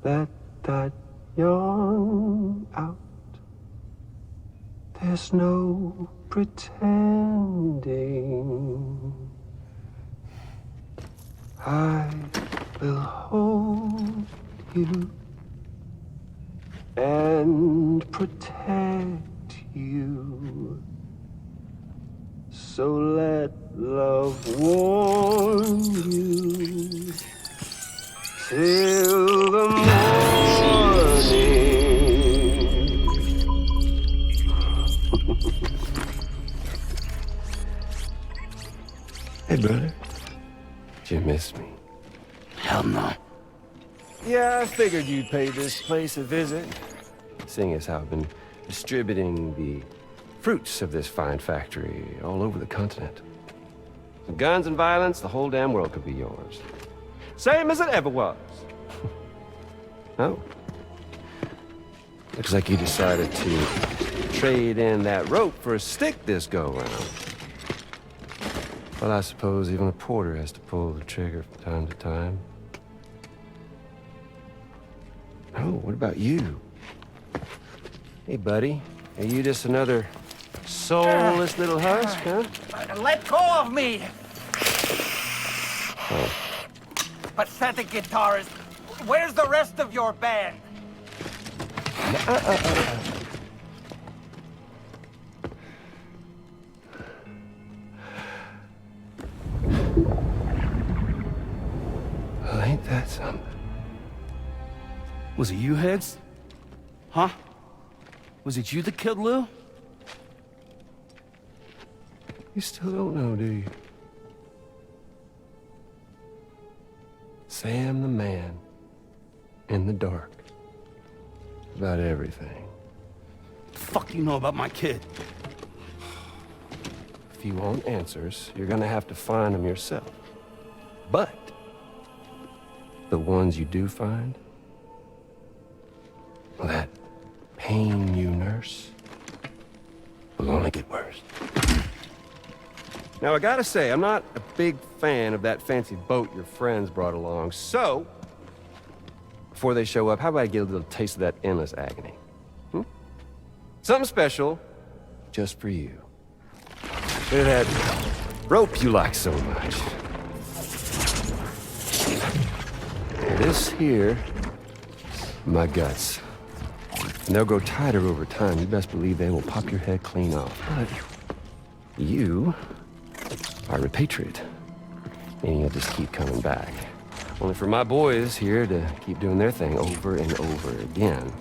Let that yawn out. There's no pretending. I will hold you and protect you. So let love warm you till the morning. Hey, brother. Did you miss me? Hell no. Yeah, I figured you'd pay this place a visit, seeing as how I've been distributing the fruits of this fine factory all over the continent. With guns and violence, the whole damn world could be yours. Same as it ever was. Oh. Looks like you decided to trade in that rope for a stick this go-round. Well, I suppose even a porter has to pull the trigger from time to time. Oh, what about you? Hey, buddy. Are you just another soulless little husk, huh? Let go of me! Oh. Pathetic guitarist. Where's the rest of your band? Well, ain't that something? Was it you, Heads? Huh? Was it you that killed Lou? You still don't know, do you? Sam the man. In the dark. About everything. The fuck you know about my kid? If you want answers, you're gonna have to find them yourself. But the ones you do find, well, that pain you nurse will only get worse. Now, I gotta say, I'm not a big fan of that fancy boat your friends brought along, so before they show up, how about I get a little taste of that endless agony? Something special just for you. Look at that rope you like so much. This here, my guts. And they'll grow tighter over time. You best believe they will pop your head clean off. But you are a patriot, meaning you'll just keep coming back. Only for my boys here to keep doing their thing over and over again.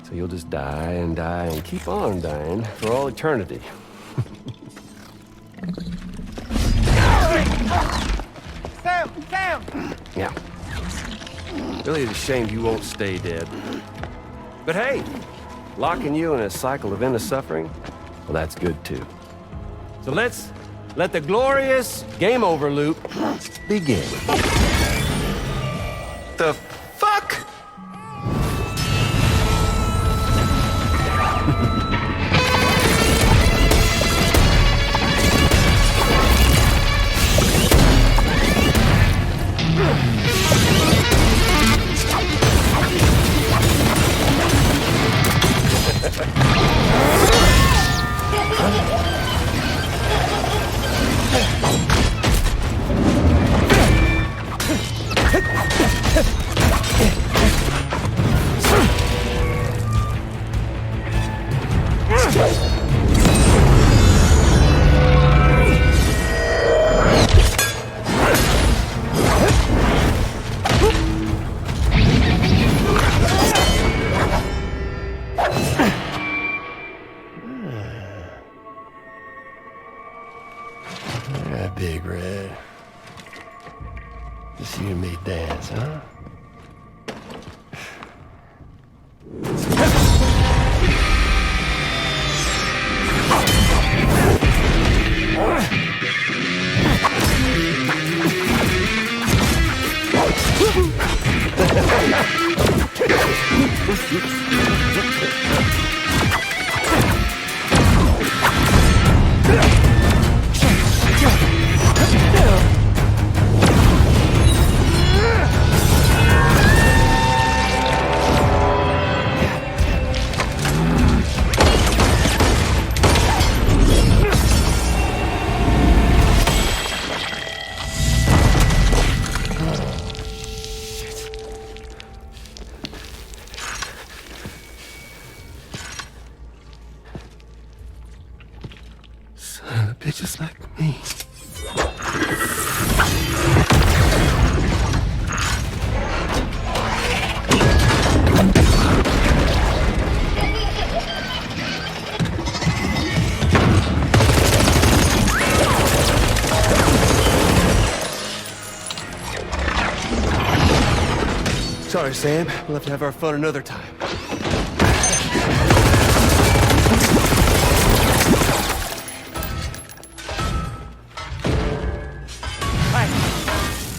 So you'll just die and die and keep on dying for all eternity. Sam! Yeah. Really, it's a shame you won't stay dead. But hey, locking you in a cycle of endless suffering, well, that's good too. So let's Let the glorious game over loop begin. The fuck? Big Red. Just you and me dance, huh? Son of bitches like me. Sorry, Sam. We'll have to have our fun another time.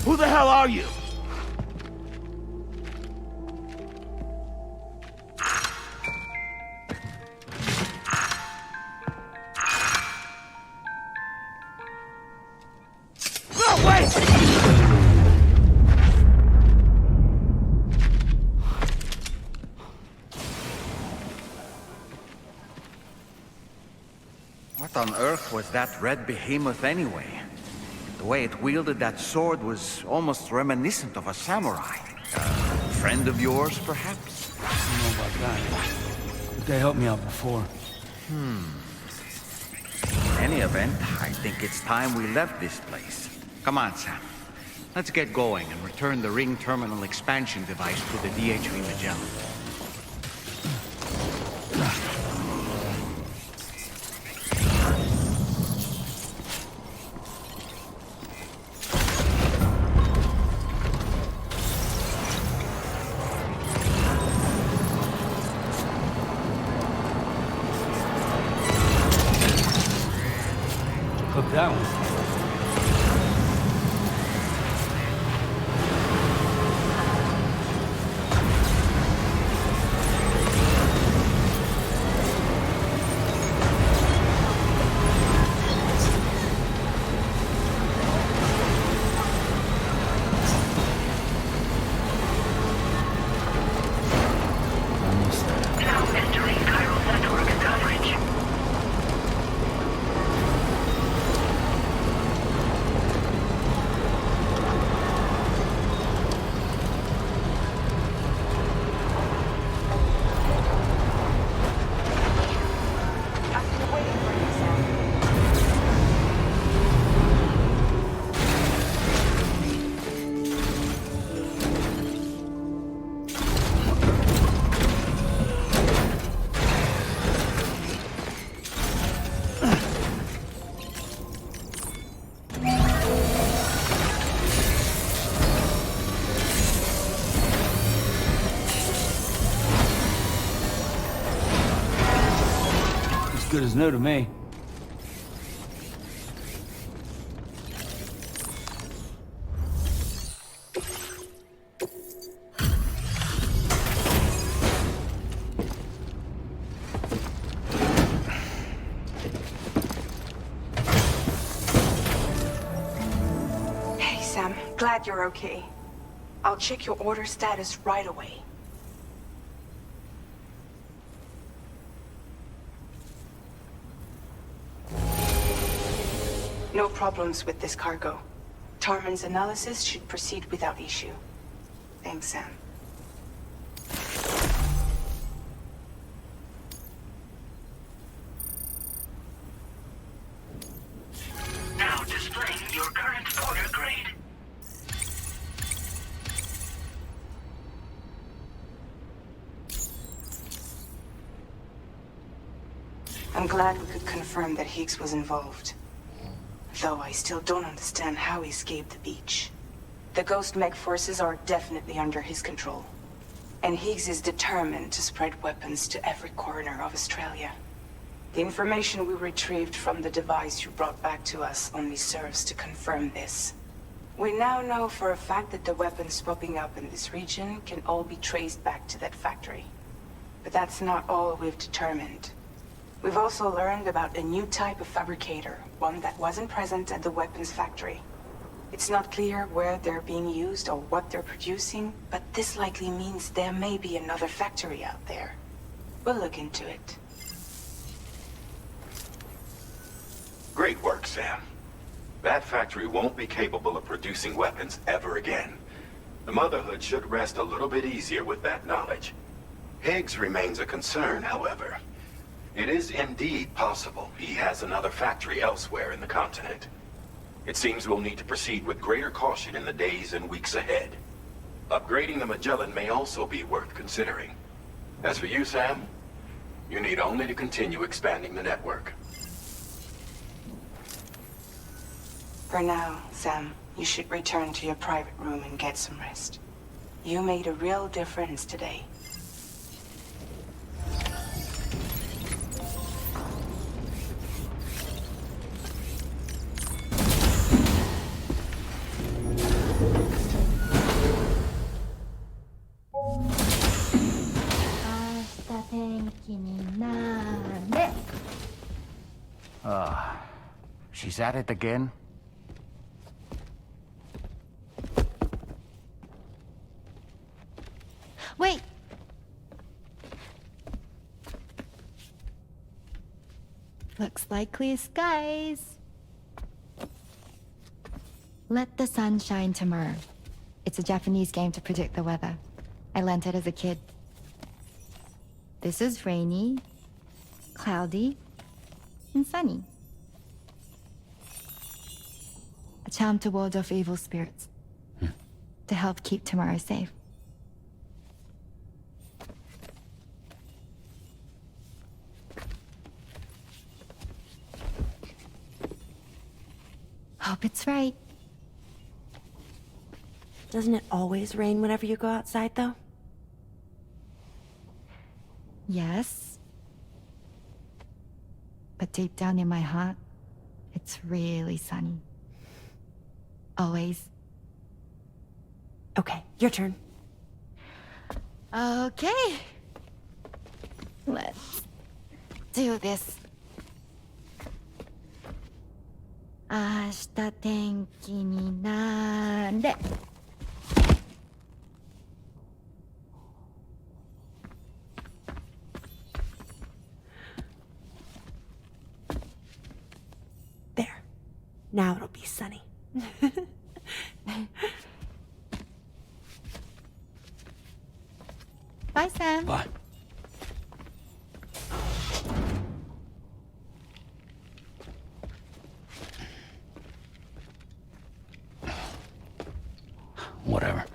Who the hell are you? No, wait! What on earth was that red behemoth anyway? The way it wielded that sword was almost reminiscent of a samurai. A friend of yours, perhaps? I don't know about that. But they helped me out before. In any event, I think it's time we left this place. Come on, Sam. Let's get going and return the ring terminal expansion device to the DHV Magellan. Hook that one. Now entering chiral network coverage. Good as new to me. Sam. Glad you're okay. I'll check your order status right away. No problems with this cargo. Tarman's analysis should proceed without issue. Thanks, Sam. Now displaying your current order grade. I'm glad we could confirm that Higgs was involved. Though I still don't understand how he escaped the beach. The Ghost Mech forces are definitely under his control. And Higgs is determined to spread weapons to every corner of Australia. The information we retrieved from the device you brought back to us only serves to confirm this. We now know for a fact that the weapons popping up in this region can all be traced back to that factory. But that's not all we've determined. We've also learned about a new type of fabricator, one that wasn't present at the weapons factory. It's not clear where they're being used or what they're producing, but this likely means there may be another factory out there. We'll look into it. Great work, Sam. That factory won't be capable of producing weapons ever again. The Motherhood should rest a little bit easier with that knowledge. Higgs remains a concern, however. It is indeed possible he has another factory elsewhere in the continent. It seems we'll need to proceed with greater caution in the days and weeks ahead. Upgrading the Magellan may also be worth considering. As for you, Sam, you need only to continue expanding the network. For now, Sam, you should return to your private room and get some rest. You made a real difference today. She's at it again? Wait! Looks like clear skies. Let the sun shine tomorrow. It's a Japanese game to predict the weather. I learned it as a kid. This is rainy, cloudy, and sunny. A charm to ward off evil spirits. To help keep tomorrow safe. Hope it's right. Doesn't it always rain whenever you go outside, though? Yes. But deep down in my heart, it's really sunny. Always. Okay, your turn. Okay. Let's do this. 明日天気になれ。There. Now it'll be sunny. Bye, Sam. Bye. Whatever.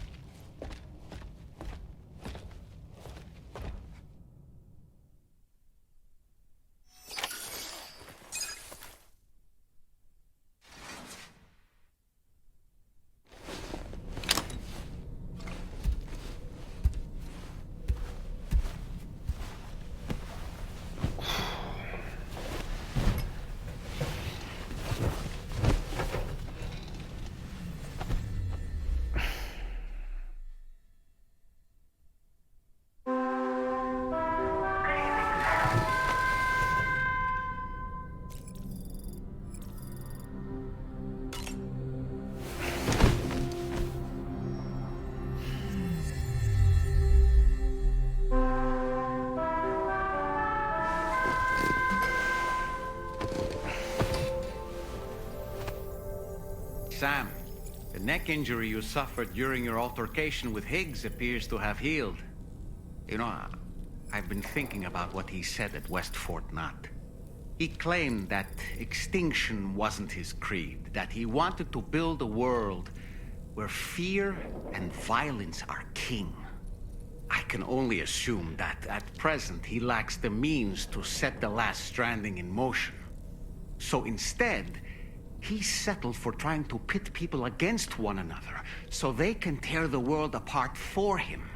Sam, the neck injury you suffered during your altercation with Higgs appears to have healed. You know, I've been thinking about what he said at West Fort Knot. He claimed that extinction wasn't his creed, that he wanted to build a world where fear and violence are king. I can only assume that at present he lacks the means to set the last stranding in motion. So instead, he settled for trying to pit people against one another so they can tear the world apart for him.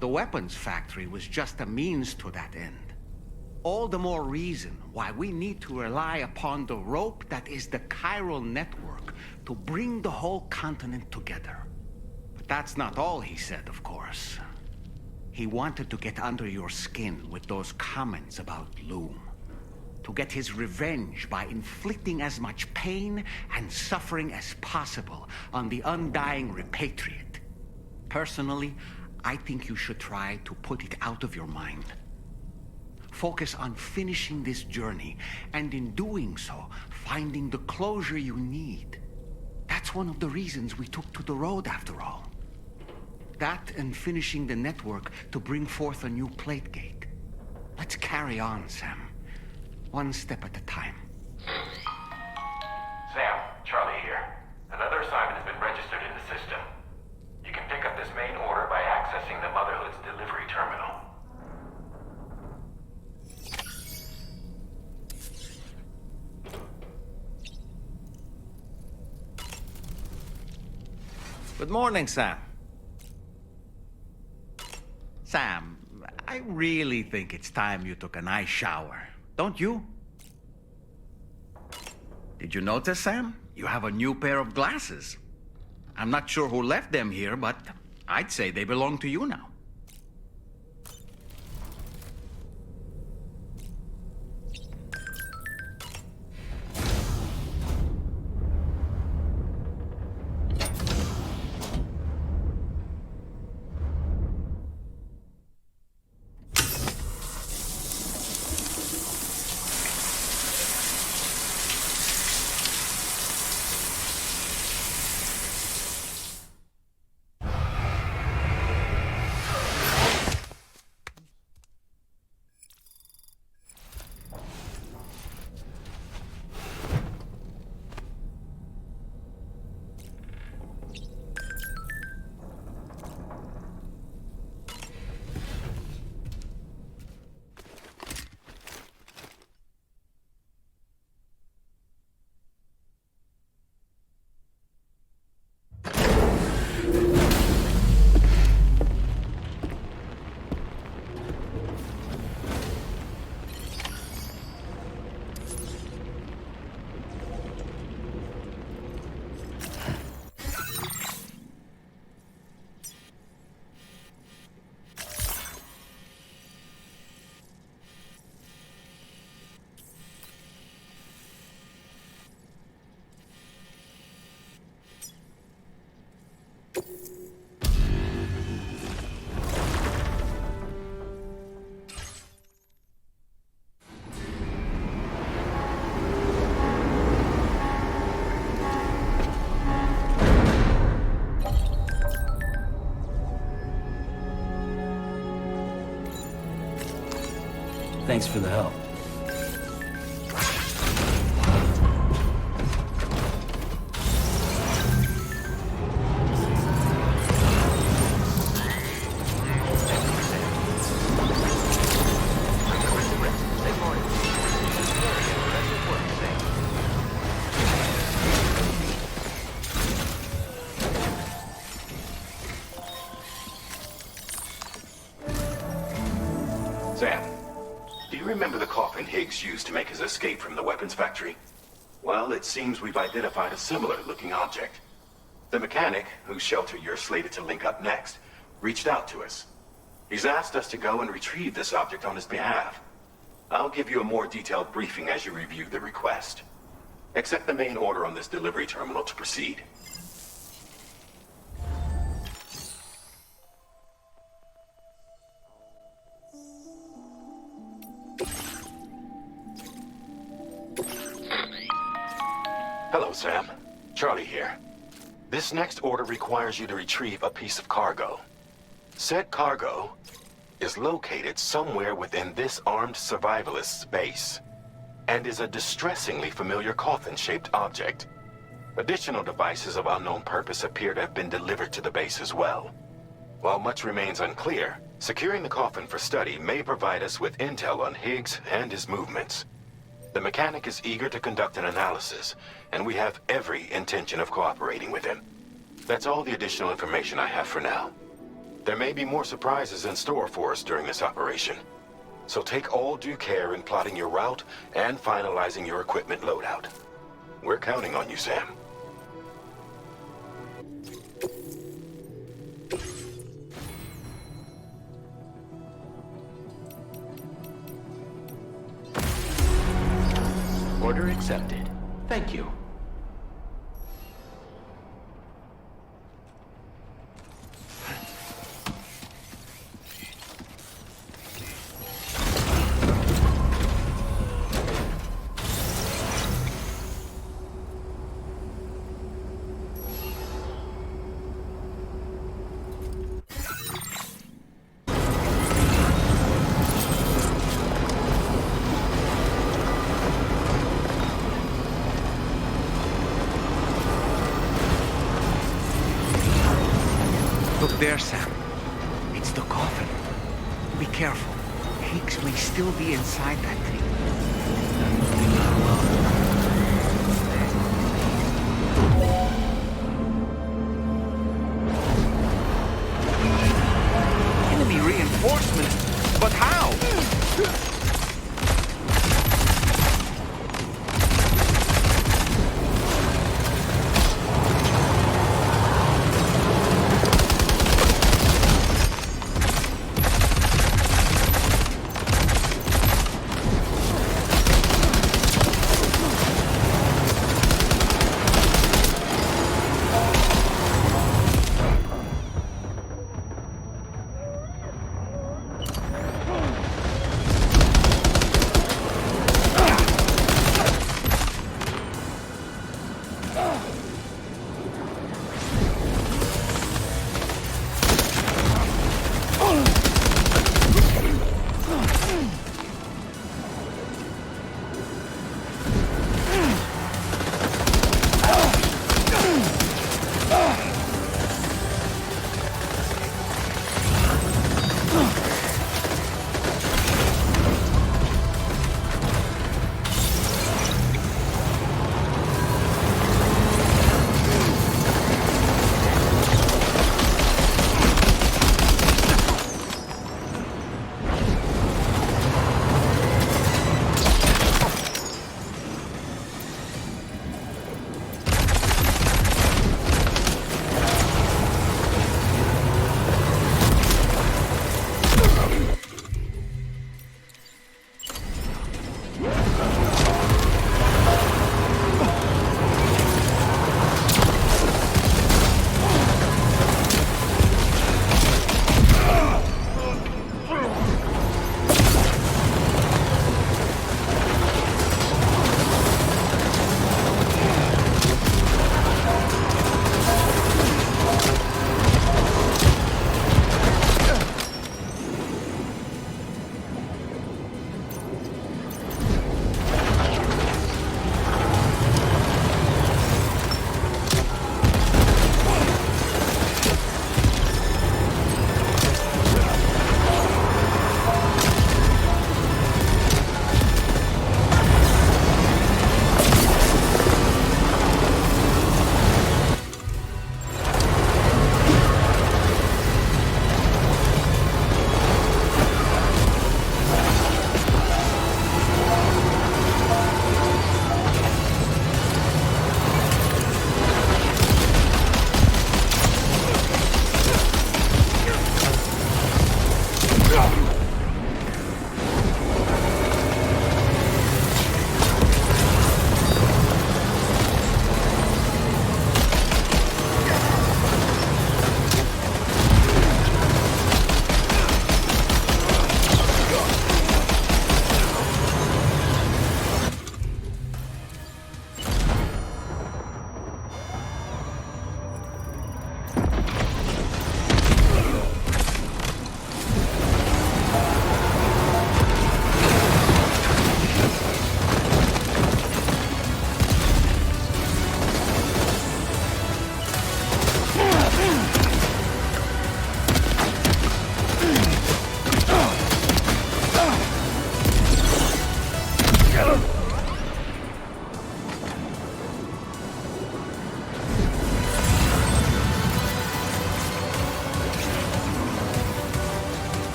The weapons factory was just a means to that end. All the more reason why we need to rely upon the rope that is the chiral network to bring the whole continent together. But that's not all he said, of course. He wanted to get under your skin with those comments about Loom. To get his revenge by inflicting as much pain and suffering as possible on the undying repatriate. Personally, I think you should try to put it out of your mind. Focus on finishing this journey, and in doing so, finding the closure you need. That's one of the reasons we took to the road, after all. That and finishing the network to bring forth a new plate gate. Let's carry on, Sam. One step at a time. Sam, Charlie here. Another assignment has been registered in the system. You can pick up this main order by accessing the Motherhood's delivery terminal. Good morning, Sam. Sam, I really think it's time you took a nice shower. Don't you? Did you notice, Sam? You have a new pair of glasses. I'm not sure who left them here, but I'd say they belong to you now. Thanks for the help. Sam, do you remember the coffin Higgs used to make his escape from the weapons factory? Well, it seems we've identified a similar-looking object. The mechanic, whose shelter you're slated to link up next, reached out to us. He's asked us to go and retrieve this object on his behalf. I'll give you a more detailed briefing as you review the request. Accept the main order on this delivery terminal to proceed. Hello, Sam. Charlie here. This next order requires you to retrieve a piece of cargo. Said cargo is located somewhere within this armed survivalist's base, and is a distressingly familiar coffin-shaped object. Additional devices of unknown purpose appear to have been delivered to the base as well. While much remains unclear, securing the coffin for study may provide us with intel on Higgs and his movements. The mechanic is eager to conduct an analysis, and we have every intention of cooperating with him. That's all the additional information I have for now. There may be more surprises in store for us during this operation, so take all due care in plotting your route and finalizing your equipment loadout. We're counting on you, Sam. Order accepted. Thank you. Look there, Sam. It's the coffin. Be careful. Higgs may still be inside that thing. Enemy reinforcements? But how?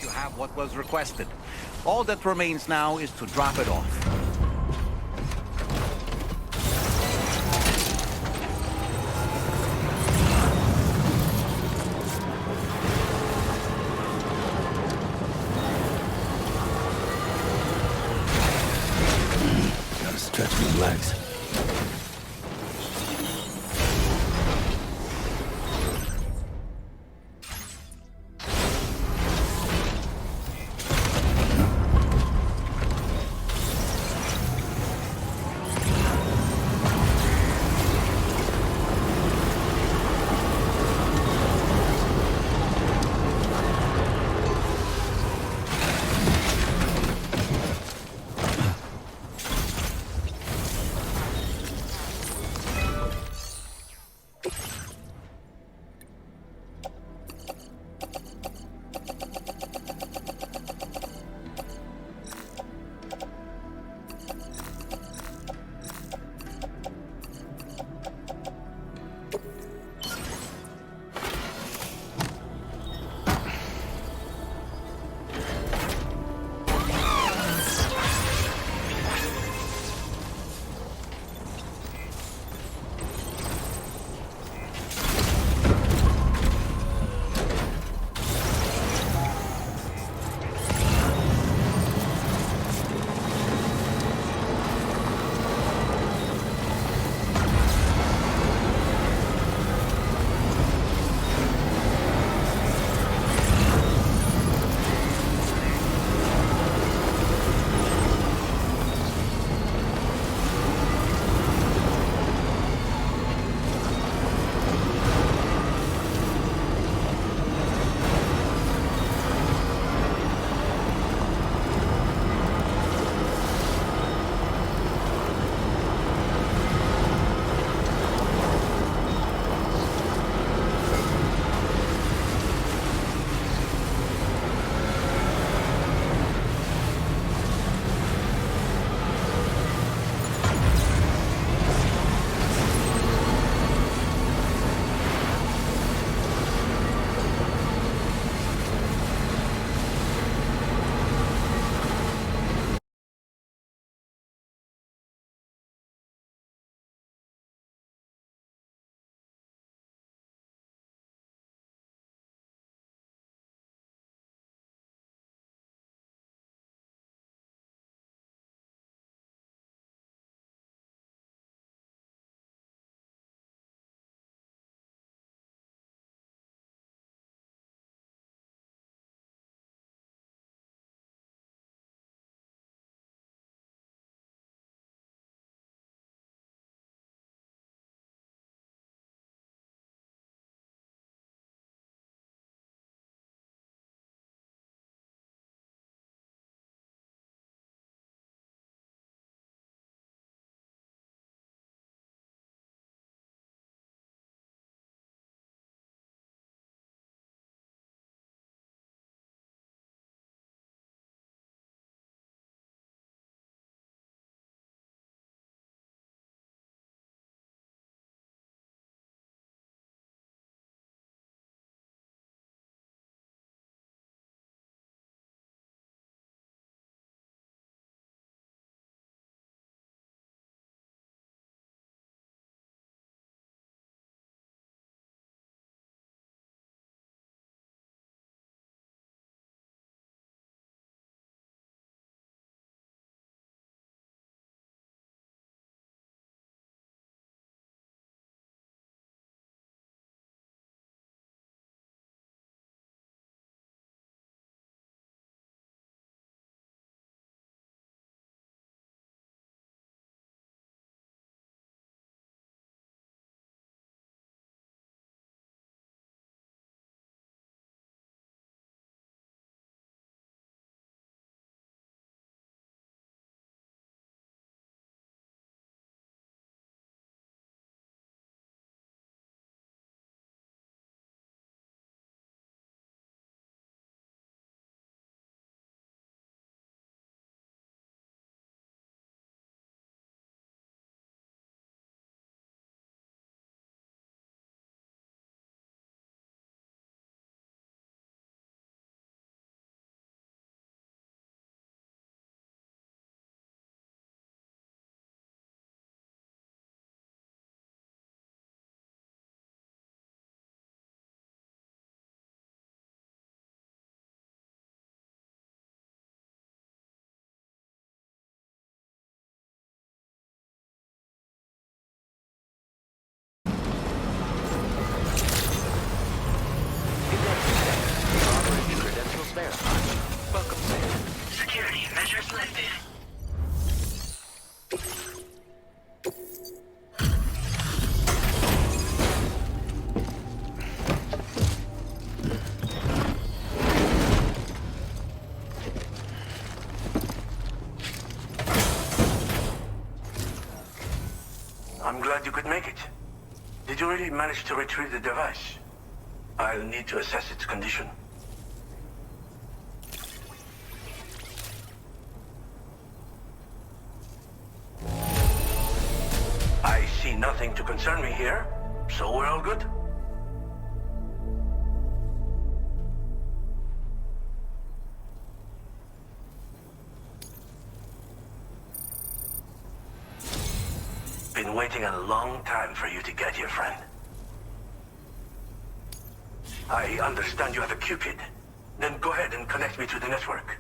You have what was requested. All that remains now is to drop it off. Gotta stretch my legs. I'm glad you could make it. Did you really manage to retrieve the device? I'll need to assess its condition. I see nothing to concern me here, so we're all good. Been waiting a long time for you to get here, friend. I understand you have a Cupid. Then go ahead and connect me to the network.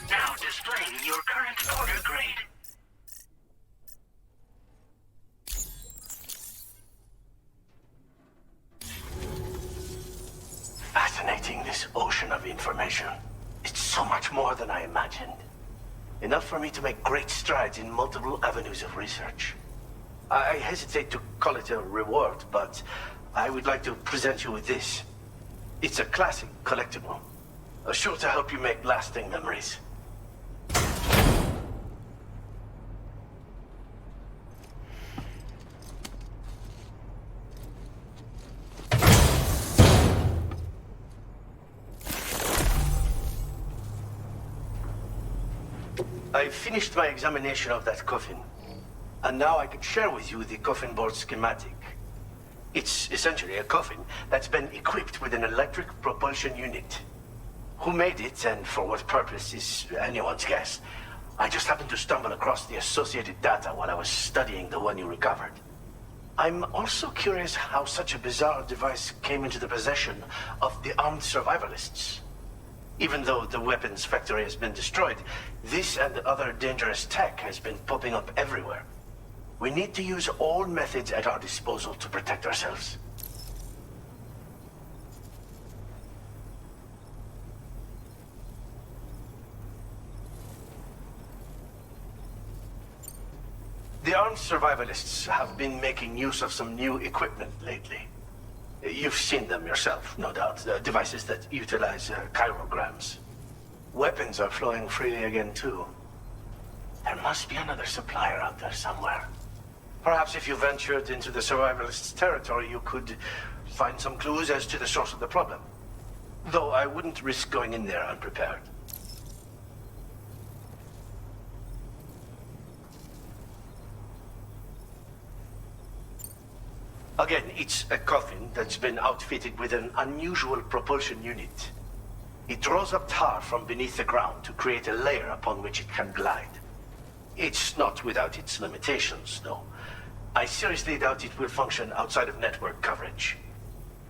Now displaying your current order grade. Fascinating, this ocean of information. It's so much more than I imagined. Enough for me to make great strides in multiple avenues of research. I hesitate to call it a reward, but I would like to present you with this. It's a classic collectible, sure to help you make lasting memories. I finished my examination of that coffin, and now I can share with you the coffin board schematic. It's essentially a coffin that's been equipped with an electric propulsion unit. Who made it and for what purpose is anyone's guess. I just happened to stumble across the associated data while I was studying the one you recovered. I'm also curious how such a bizarre device came into the possession of the armed survivalists. Even though the weapons factory has been destroyed, this and other dangerous tech has been popping up everywhere. We need to use all methods at our disposal to protect ourselves. The armed survivalists have been making use of some new equipment lately. You've seen them yourself, no doubt. The devices that utilize chirograms. Weapons are flowing freely again, too. There must be another supplier out there somewhere. Perhaps if you ventured into the survivalists' territory, you could find some clues as to the source of the problem. Though I wouldn't risk going in there unprepared. Again, it's a coffin that's been outfitted with an unusual propulsion unit. It draws up tar from beneath the ground to create a layer upon which it can glide. It's not without its limitations, though. I seriously doubt it will function outside of network coverage.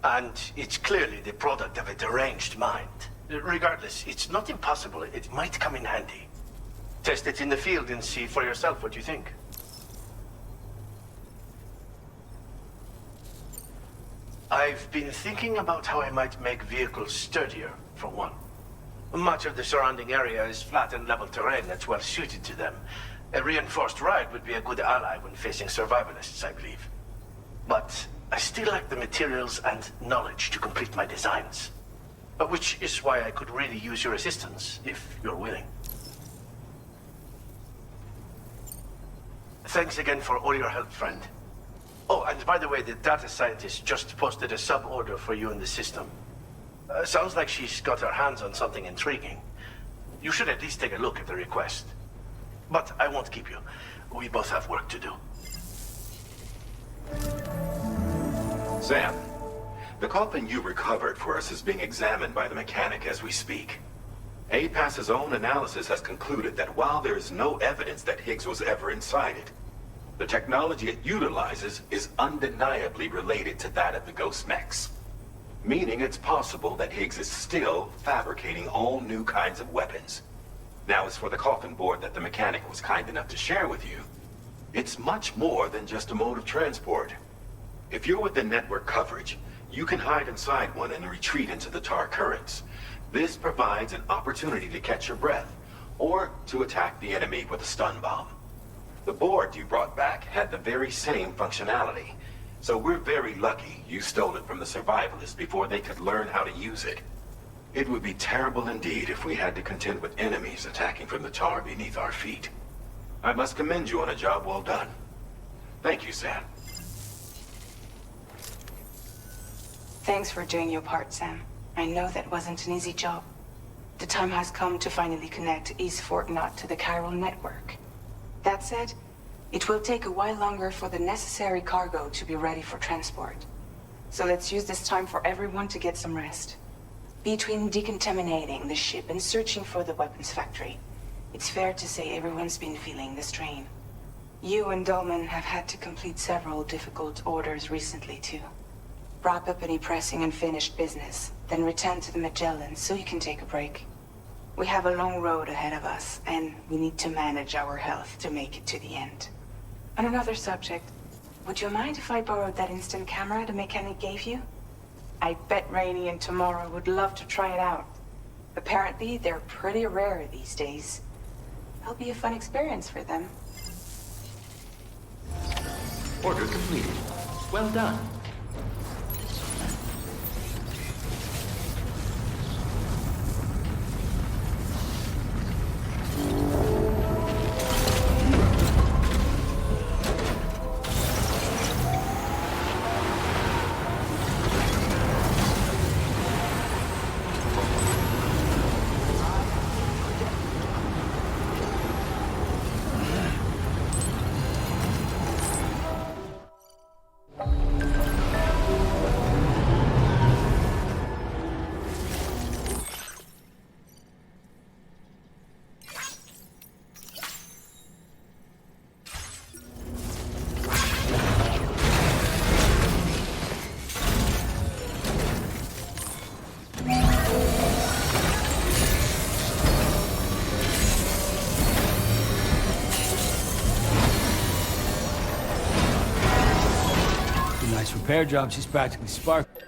And it's clearly the product of a deranged mind. Regardless, it's not impossible. It might come in handy. Test it in the field and see for yourself what you think. I've been thinking about how I might make vehicles sturdier, for one. Much of the surrounding area is flat and level terrain that's well suited to them. A reinforced ride would be a good ally when facing survivalists, I believe. But I still lack the materials and knowledge to complete my designs. Which is why I could really use your assistance, if you're willing. Thanks again for all your help, friend. Oh, and by the way, the data scientist just posted a sub-order for you in the system. Sounds like she's got her hands on something intriguing. You should at least take a look at the request. But I won't keep you. We both have work to do. Sam, the coffin you recovered for us is being examined by the mechanic as we speak. APAS's own analysis has concluded that while there is no evidence that Higgs was ever inside it, the technology it utilizes is undeniably related to that of the Ghost Mechs. Meaning it's possible that Higgs is still fabricating all new kinds of weapons. Now, as for the coffin board that the mechanic was kind enough to share with you, it's much more than just a mode of transport. If you're within network coverage, you can hide inside one and retreat into the tar currents. This provides an opportunity to catch your breath, or to attack the enemy with a stun bomb. The board you brought back had the very same functionality, so we're very lucky you stole it from the survivalists before they could learn how to use it. It would be terrible indeed if we had to contend with enemies attacking from the tar beneath our feet. I must commend you on a job well done. Thank you, Sam. Thanks for doing your part, Sam. I know that wasn't an easy job. The time has come to finally connect East Fort Knot to the chiral network. That said, it will take a while longer for the necessary cargo to be ready for transport. So let's use this time for everyone to get some rest. Between decontaminating the ship and searching for the weapons factory, it's fair to say everyone's been feeling the strain. You and Dolman have had to complete several difficult orders recently, too. Wrap up any pressing and finished business, then return to the Magellan so you can take a break. We have a long road ahead of us, and we need to manage our health to make it to the end. On another subject, would you mind if I borrowed that instant camera the mechanic gave you? I bet Rainey and Tamara would love to try it out. Apparently, they're pretty rare these days. It'll be a fun experience for them. Order completed. Well done. Repair job, she's practically sparked.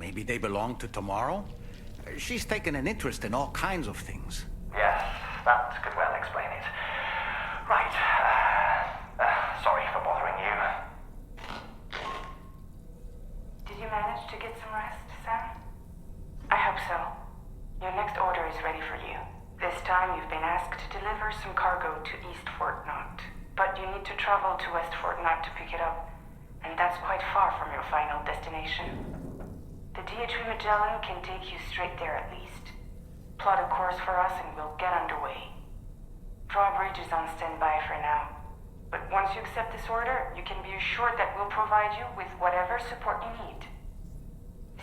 Maybe they belong to Tomorrow? She's taken an interest in all kinds of things. Yes, that could well explain it. Right. Sorry for bothering you. Did you manage to get some rest, Sam? I hope so. Your next order is ready for you. This time you've been asked to deliver some cargo to East Fort Knot. But you need to travel to West Fort Knot to pick it up. And that's quite far from your final destination. The DHV Magellan can take you straight there at least. Plot a course for us and we'll get underway. Drawbridge is on standby for now. But once you accept this order, you can be assured that we'll provide you with whatever support you need.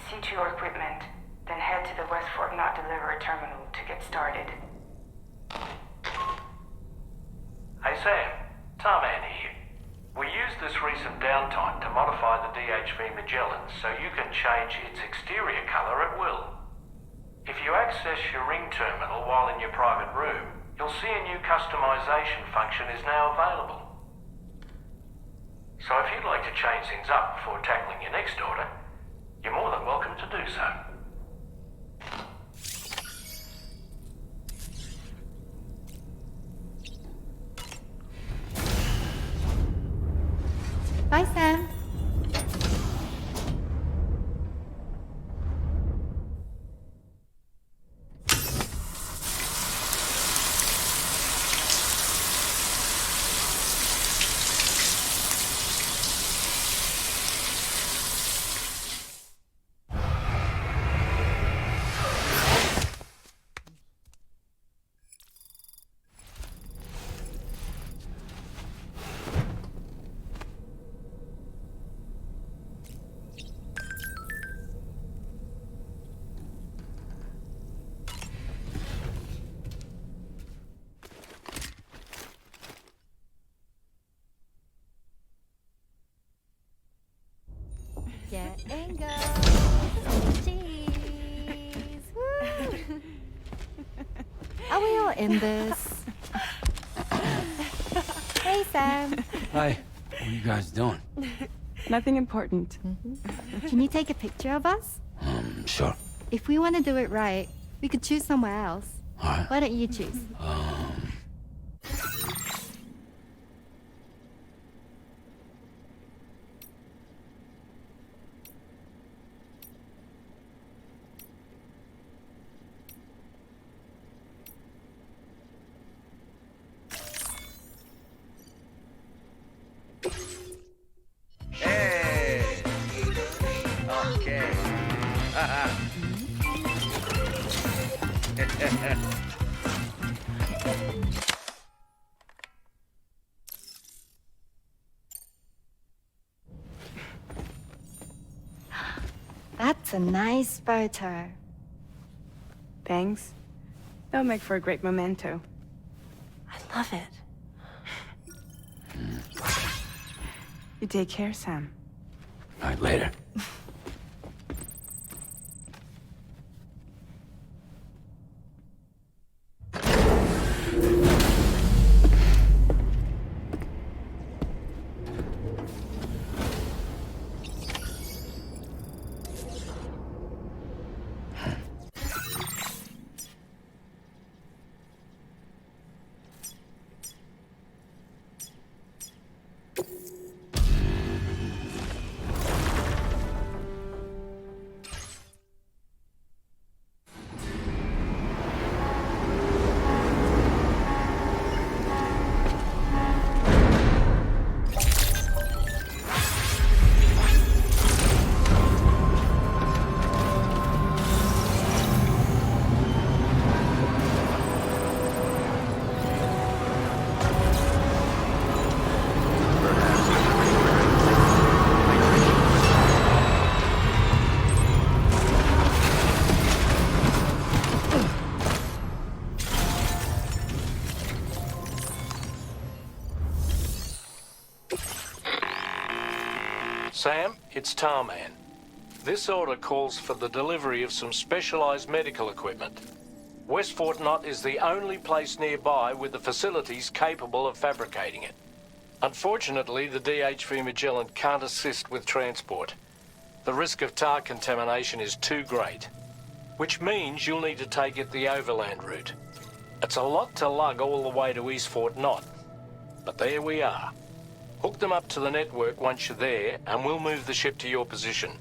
See to your equipment, then head to the West Fort Knot delivery terminal to get started. Hey Sam, Tarman here. We used this recent downtime to modify the DHV Magellan so you can change its exterior color at will. If you access your ring terminal while in your private room, you'll see a new customization function is now available. So if you'd like to change things up before tackling your next order, you're more than welcome to do so. Bye, Sam. Get and go. Cheese. Woo. Are we all in this? Hey, Sam. Hi. What are you guys doing? Nothing important. Can you take a picture of us? Sure. If we want to do it right, we could choose somewhere else. All right. Why don't you choose? Hey! Okay. That's a nice photo. Thanks. That'll make for a great memento. I love it. You take care, Sam. All right, later. Sam, it's Tarman. This order calls for the delivery of some specialized medical equipment. West Fort Knot is the only place nearby with the facilities capable of fabricating it. Unfortunately, the DHV Magellan can't assist with transport. The risk of tar contamination is too great, which means you'll need to take it the overland route. It's a lot to lug all the way to East Fort Knott, but there we are. Hook them up to the network once you're there, and we'll move the ship to your position.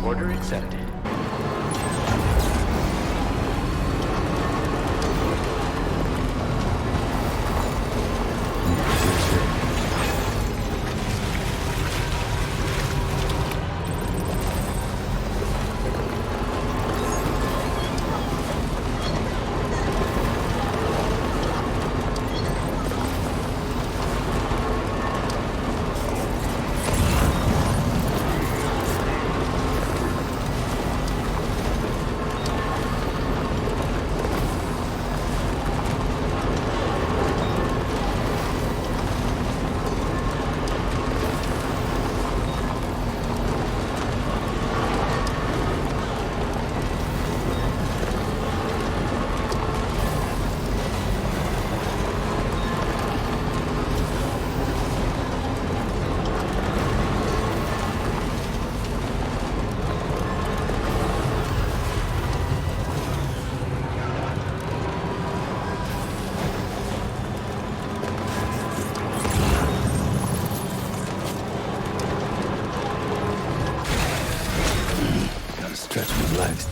Order accepted. Stretch my legs.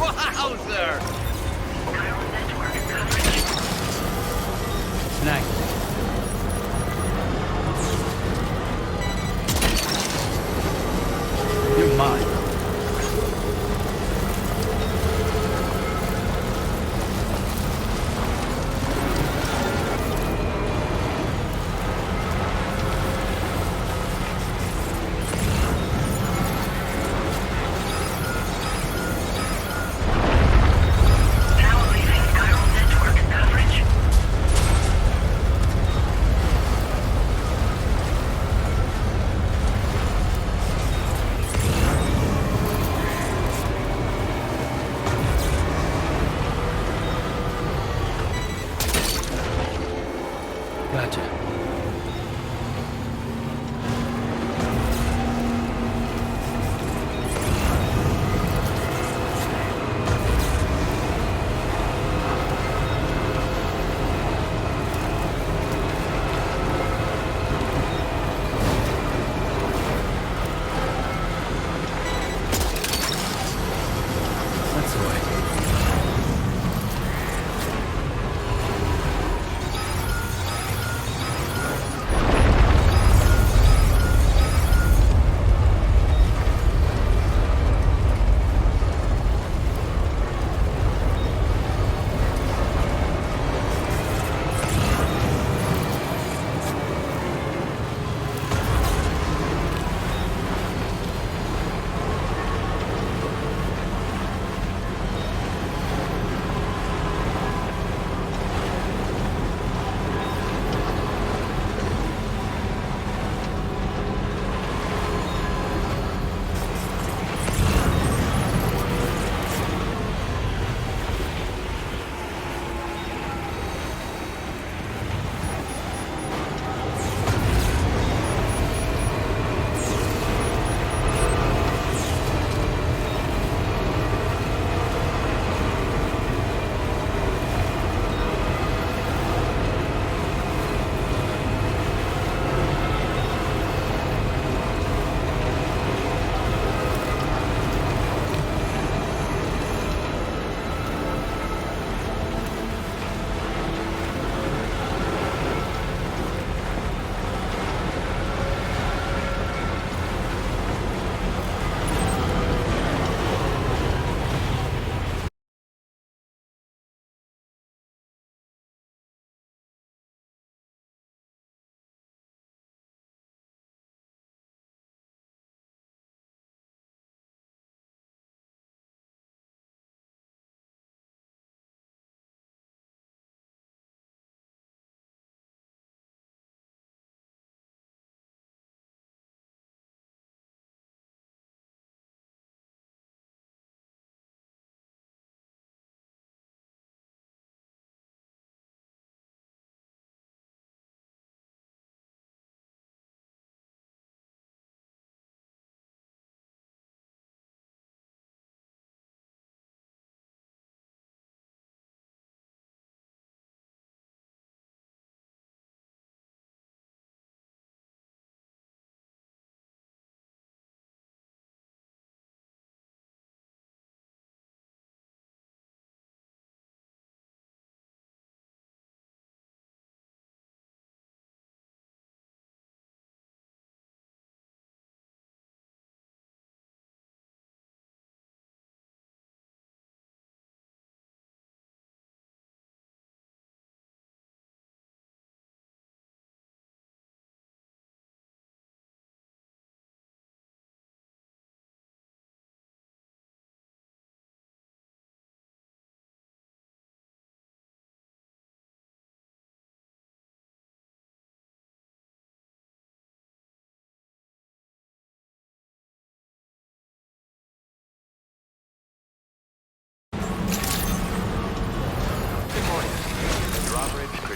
Wowzer! Snag. You're mine.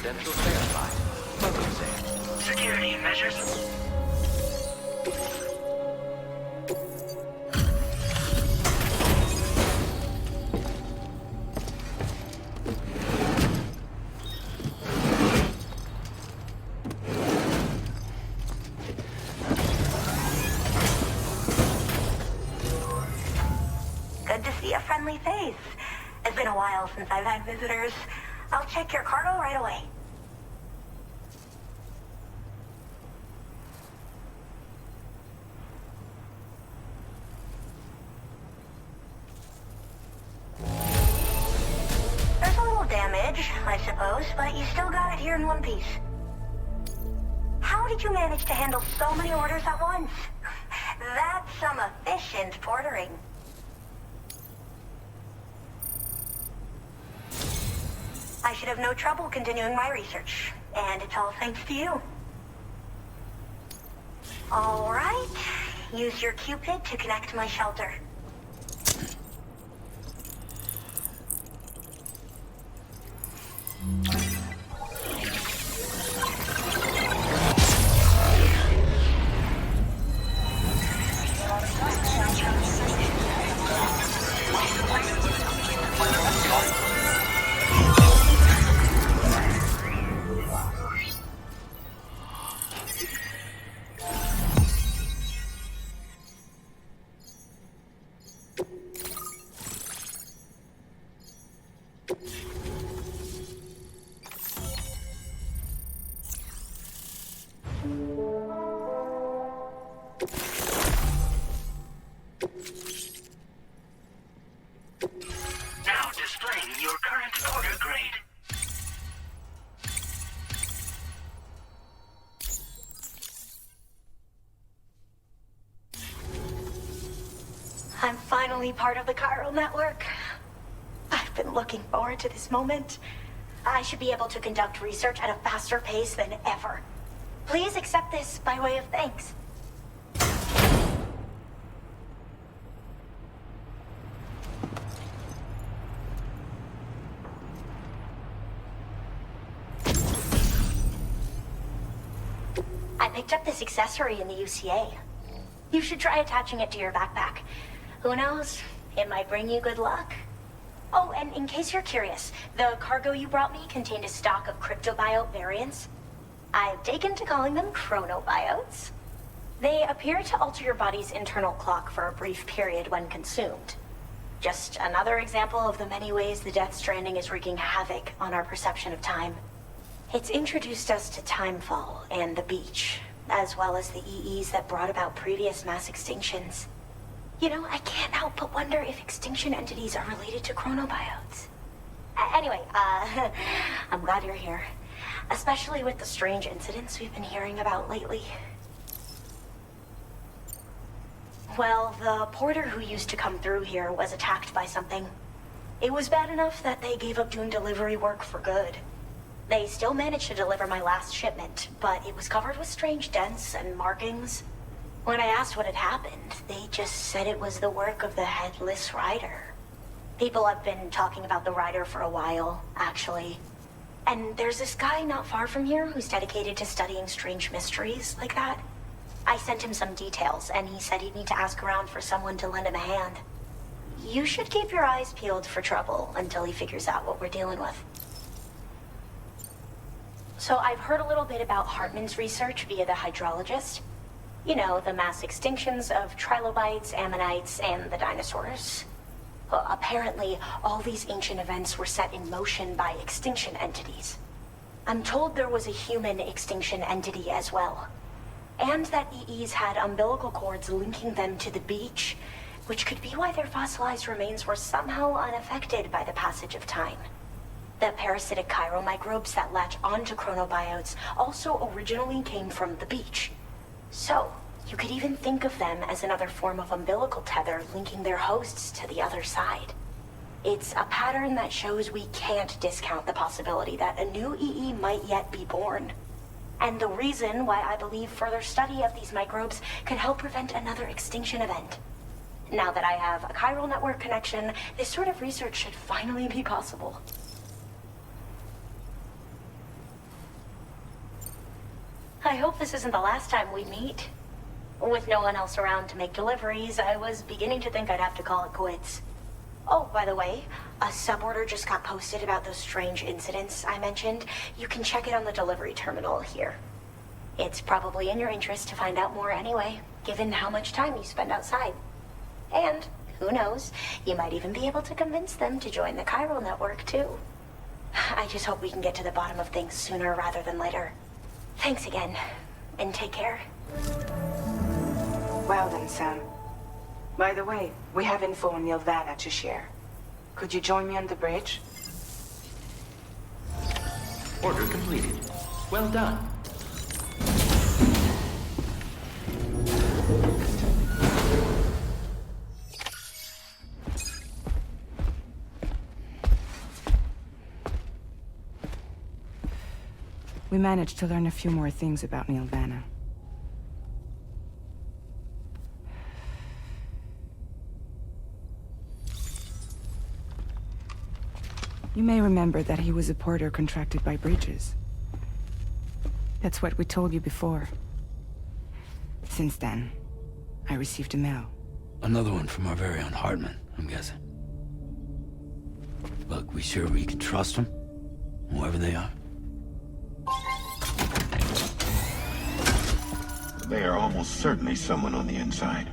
confidential sales line. Welcome, Sam. Security measures. Good to see a friendly face. It's been a while since I've had visitors. I'll check your cargo right away. There's a little damage, I suppose, but you still got it here in one piece. How did you manage to handle so many orders at once? That's some efficient portering. I should have no trouble continuing my research, and it's all thanks to you. All right, use your Cupid to connect to my shelter. Now displaying your current order grade. I'm finally part of the chiral network. I've been looking forward to this moment. I should be able to conduct research at a faster pace than ever. Please accept this by way of thanks. I picked up this accessory in the UCA. You should try attaching it to your backpack. Who knows? It might bring you good luck. Oh, and in case you're curious, the cargo you brought me contained a stock of cryptobiote variants. I've taken to calling them chronobiotes. They appear to alter your body's internal clock for a brief period when consumed. Just another example of the many ways the Death Stranding is wreaking havoc on our perception of time. It's introduced us to Timefall and the beach, as well as the EEs that brought about previous mass extinctions. You know, I can't help but wonder if extinction entities are related to chronobiotes. Anyway, I'm glad you're here. Especially with the strange incidents we've been hearing about lately. Well, the porter who used to come through here was attacked by something. It was bad enough that they gave up doing delivery work for good. They still managed to deliver my last shipment, but it was covered with strange dents and markings. When I asked what had happened, they just said it was the work of the Headless Rider. People have been talking about the Rider for a while, actually. And there's this guy not far from here who's dedicated to studying strange mysteries like that. I sent him some details, and he said he'd need to ask around for someone to lend him a hand. You should keep your eyes peeled for trouble until he figures out what we're dealing with. So I've heard a little bit about Hartman's research via the hydrologist. You know, the mass extinctions of trilobites, ammonites, and the dinosaurs. Well, apparently, all these ancient events were set in motion by extinction entities. I'm told there was a human extinction entity as well. And that EEs had umbilical cords linking them to the beach, which could be why their fossilized remains were somehow unaffected by the passage of time. The parasitic chiromicrobes that latch onto chronobiotes also originally came from the beach. So, you could even think of them as another form of umbilical tether linking their hosts to the other side. It's a pattern that shows we can't discount the possibility that a new EE might yet be born. And the reason why I believe further study of these microbes could help prevent another extinction event. Now that I have a chiral network connection, this sort of research should finally be possible. I hope this isn't the last time we meet. With no one else around to make deliveries, I was beginning to think I'd have to call it quits. Oh, by the way, a suborder just got posted about those strange incidents I mentioned. You can check it on the delivery terminal here. It's probably in your interest to find out more anyway, given how much time you spend outside. And, who knows, you might even be able to convince them to join the chiral network, too. I just hope we can get to the bottom of things sooner rather than later. Thanks again, and take care. Well then, Sam. By the way, we have info on Nilvana to share. Could you join me on the bridge? Order completed. Well done. We managed to learn a few more things about Nilvana. You may remember that he was a porter contracted by Bridges. That's what we told you before. Since then, I received a mail. Another one from our very own Hartman, I'm guessing. Look, we sure we can trust them? Whoever they are? They are almost certainly someone on the inside.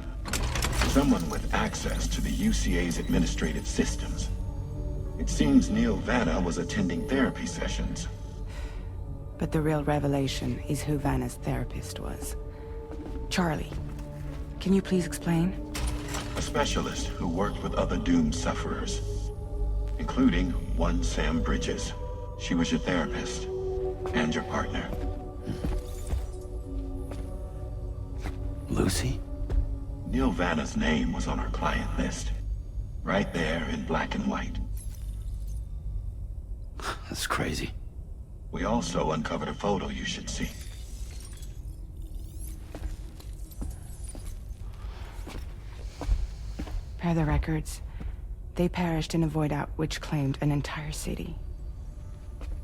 Someone with access to the UCA's administrative systems. It seems Neil Vanna was attending therapy sessions. But the real revelation is who Vanna's therapist was. Charlie, can you please explain? A specialist who worked with other doomed sufferers, including one Sam Bridges. She was your therapist and your partner. Lucy? Neil Vanna's name was on our client list. Right there in black and white. That's crazy. We also uncovered a photo you should see. Per the records, they perished in a void out which claimed an entire city.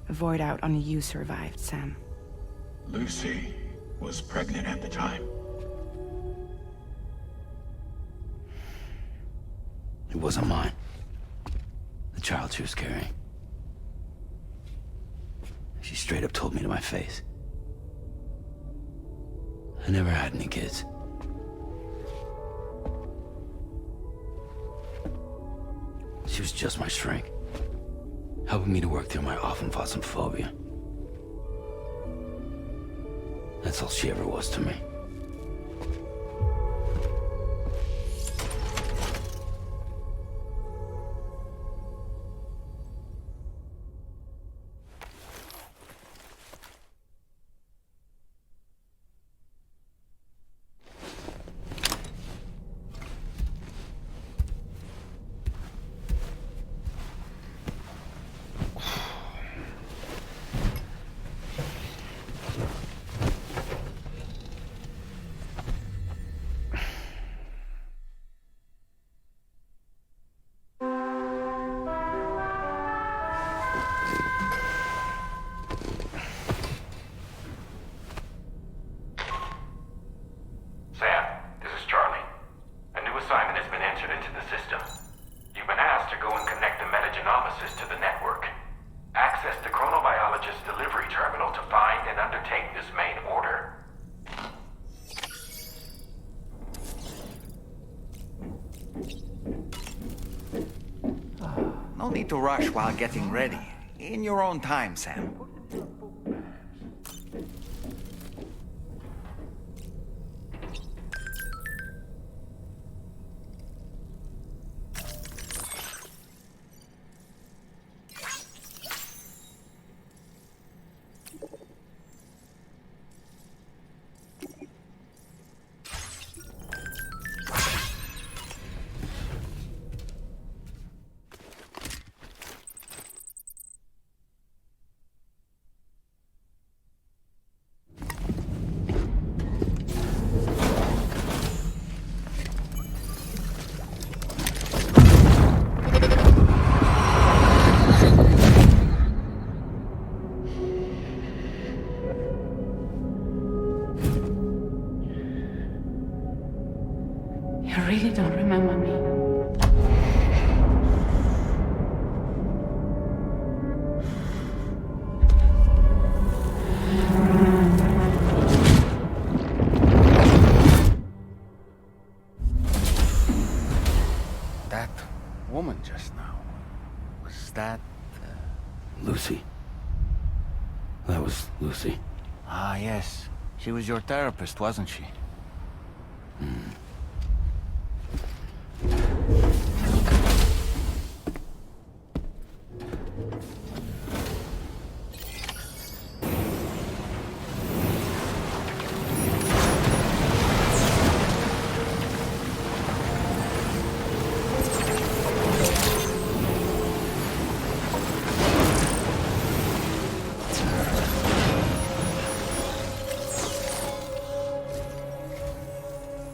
A void out only you survived, Sam. Lucy was pregnant at the time. It wasn't mine. The child she was carrying. She straight up told me to my face. I never had any kids. She was just my shrink, helping me to work through my often phobia. That's all she ever was to me. No need to rush while getting ready. In your own time, Sam. woman just now. Was that... Lucy. That was Lucy. Ah, yes. She was your therapist, wasn't she?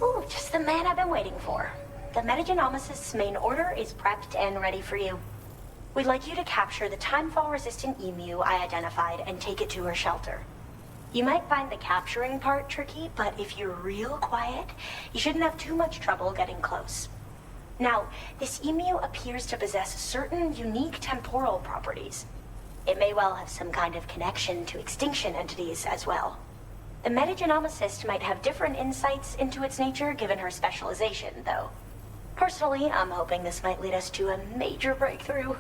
Ooh, just the man I've been waiting for. The Metagenomicist's main order is prepped and ready for you. We'd like you to capture the timefall-resistant emu I identified and take it to her shelter. You might find the capturing part tricky, but if you're real quiet, you shouldn't have too much trouble getting close. Now, this emu appears to possess certain unique temporal properties. It may well have some kind of connection to extinction entities as well. The metagenomicist might have different insights into its nature given her specialization, though. Personally, I'm hoping this might lead us to a major breakthrough.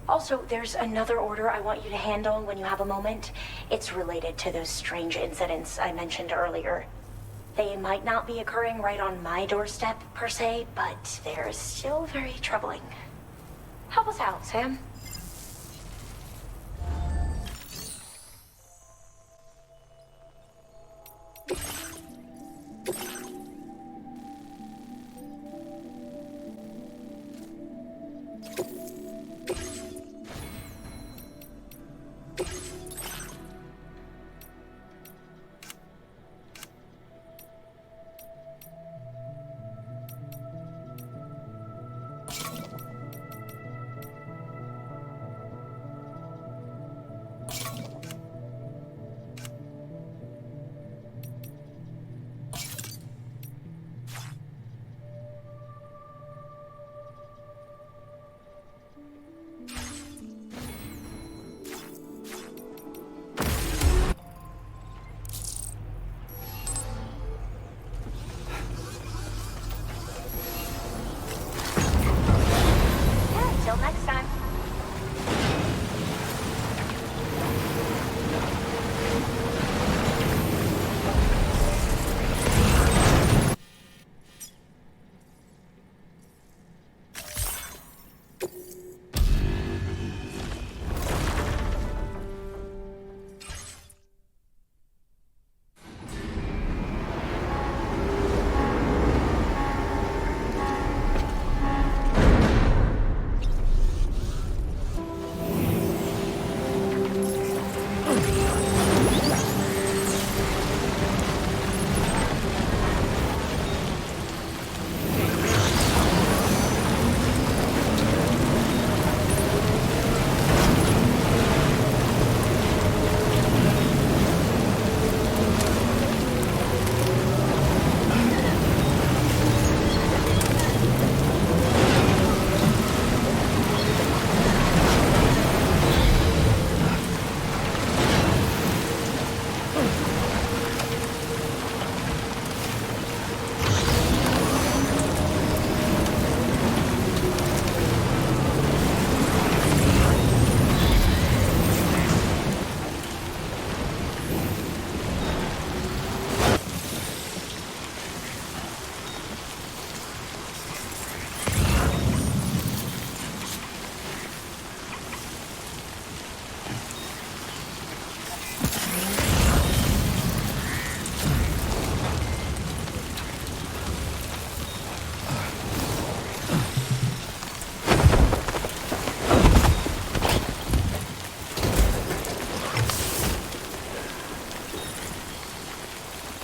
Also, there's another order I want you to handle when you have a moment. It's related to those strange incidents I mentioned earlier. They might not be occurring right on my doorstep, per se, but they're still very troubling. Help us out, Sam. Till next time.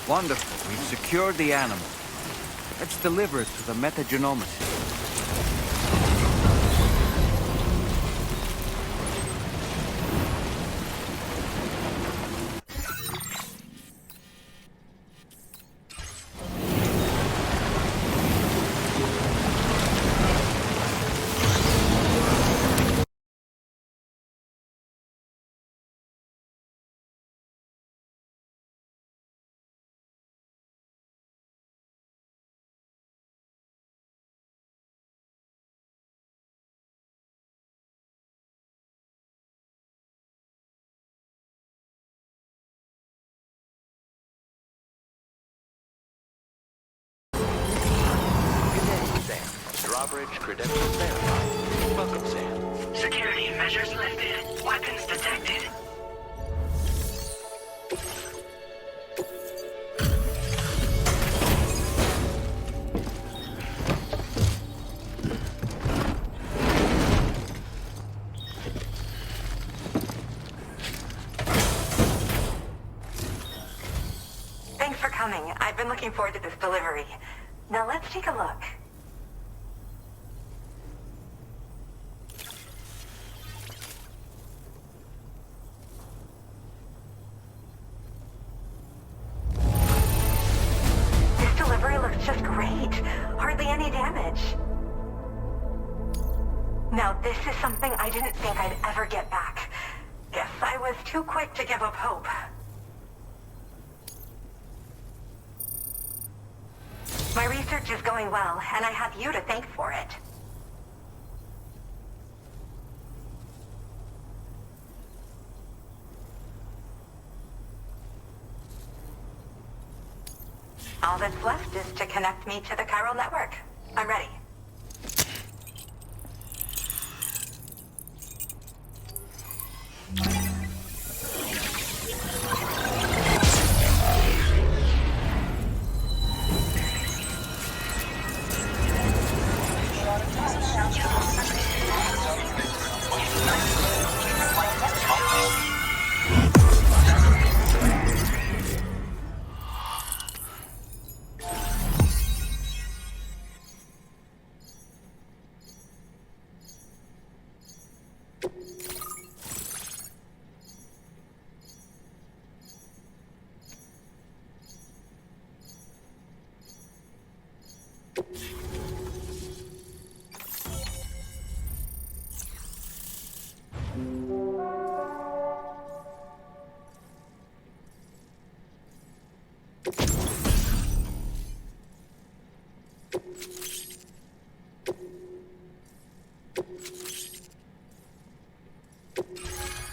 Wonderful. We've secured the animal. Let's deliver it to the metagenomicist. coverage, credentials verified. Welcome, Sam. Security measures lifted. Weapons detected. Thanks for coming. I've been looking forward to this delivery. Now let's take a look. This delivery looks just great. Hardly any damage. Now this is something I didn't think I'd ever get back. Guess I was too quick to give up hope. My research is going well, and I have you to thank for it. All that's left is to connect me to the chiral network. I'm ready.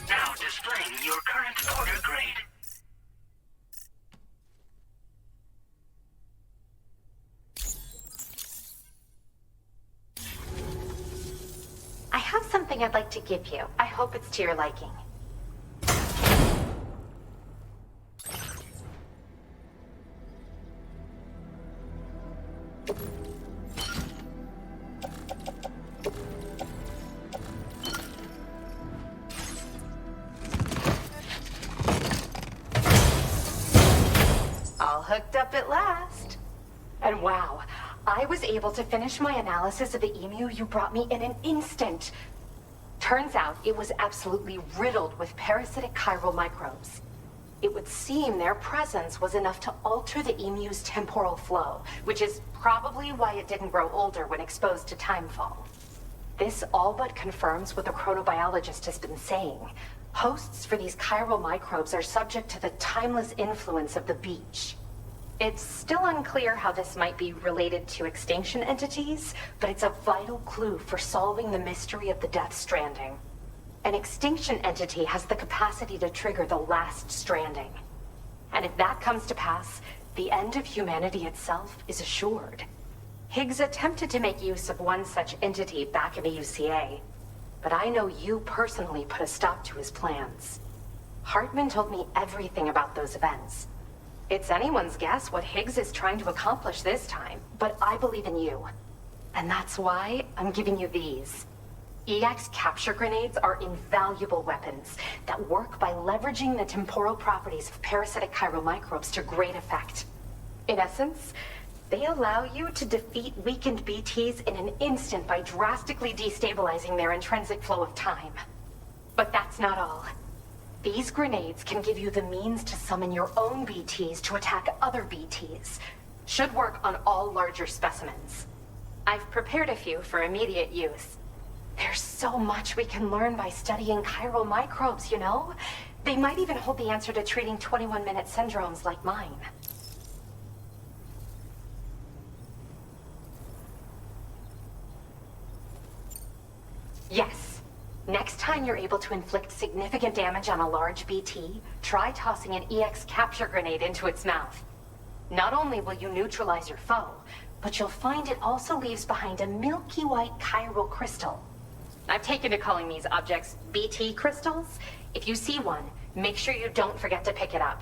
Now displaying your current order grade. I have something I'd like to give you. I hope it's to your liking. All hooked up at last. And wow, I was able to finish my analysis of the emu you brought me in an instant. Turns out it was absolutely riddled with parasitic chiral microbes. It would seem their presence was enough to alter the emu's temporal flow, which is probably why it didn't grow older when exposed to timefall. This all but confirms what the chronobiologist has been saying. Hosts for these chiral microbes are subject to the timeless influence of the beach. It's still unclear how this might be related to extinction entities, but it's a vital clue for solving the mystery of the Death Stranding. An extinction entity has the capacity to trigger the last stranding. And if that comes to pass, the end of humanity itself is assured. Higgs attempted to make use of one such entity back in the UCA, but I know you personally put a stop to his plans. Hartman told me everything about those events. It's anyone's guess what Higgs is trying to accomplish this time, but I believe in you. And that's why I'm giving you these. EX capture grenades are invaluable weapons that work by leveraging the temporal properties of parasitic chiral microbes to great effect. In essence, they allow you to defeat weakened BTs in an instant by drastically destabilizing their intrinsic flow of time. But that's not all. These grenades can give you the means to summon your own BTs to attack other BTs. Should work on all larger specimens. I've prepared a few for immediate use. There's so much we can learn by studying chiral microbes, you know? They might even hold the answer to treating 21-minute syndromes like mine. Yes. Next time you're able to inflict significant damage on a large BT, try tossing an EX capture grenade into its mouth. Not only will you neutralize your foe, but you'll find it also leaves behind a milky white chiral crystal. I've taken to calling these objects BT crystals. If you see one, make sure you don't forget to pick it up.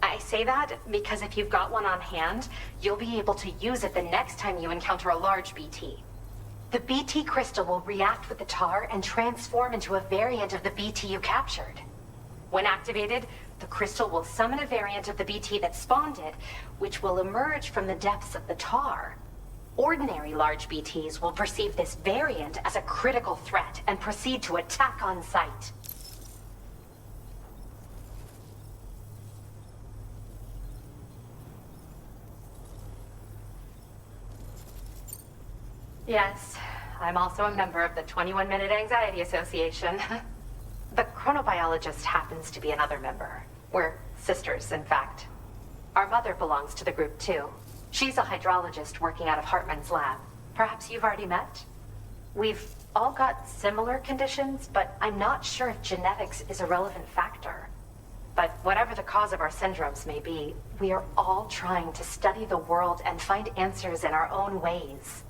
I say that because if you've got one on hand, you'll be able to use it the next time you encounter a large BT. The BT crystal will react with the tar and transform into a variant of the BT you captured. When activated, the crystal will summon a variant of the BT that spawned it, which will emerge from the depths of the tar. Ordinary large BTs will perceive this variant as a critical threat and proceed to attack on sight. Yes, I'm also a member of the 21-Minute Anxiety Association. The chronobiologist happens to be another member. We're sisters, in fact. Our mother belongs to the group, too. She's a hydrologist working out of Hartman's lab. Perhaps you've already met? We've all got similar conditions, but I'm not sure if genetics is a relevant factor. But whatever the cause of our syndromes may be, we are all trying to study the world and find answers in our own ways.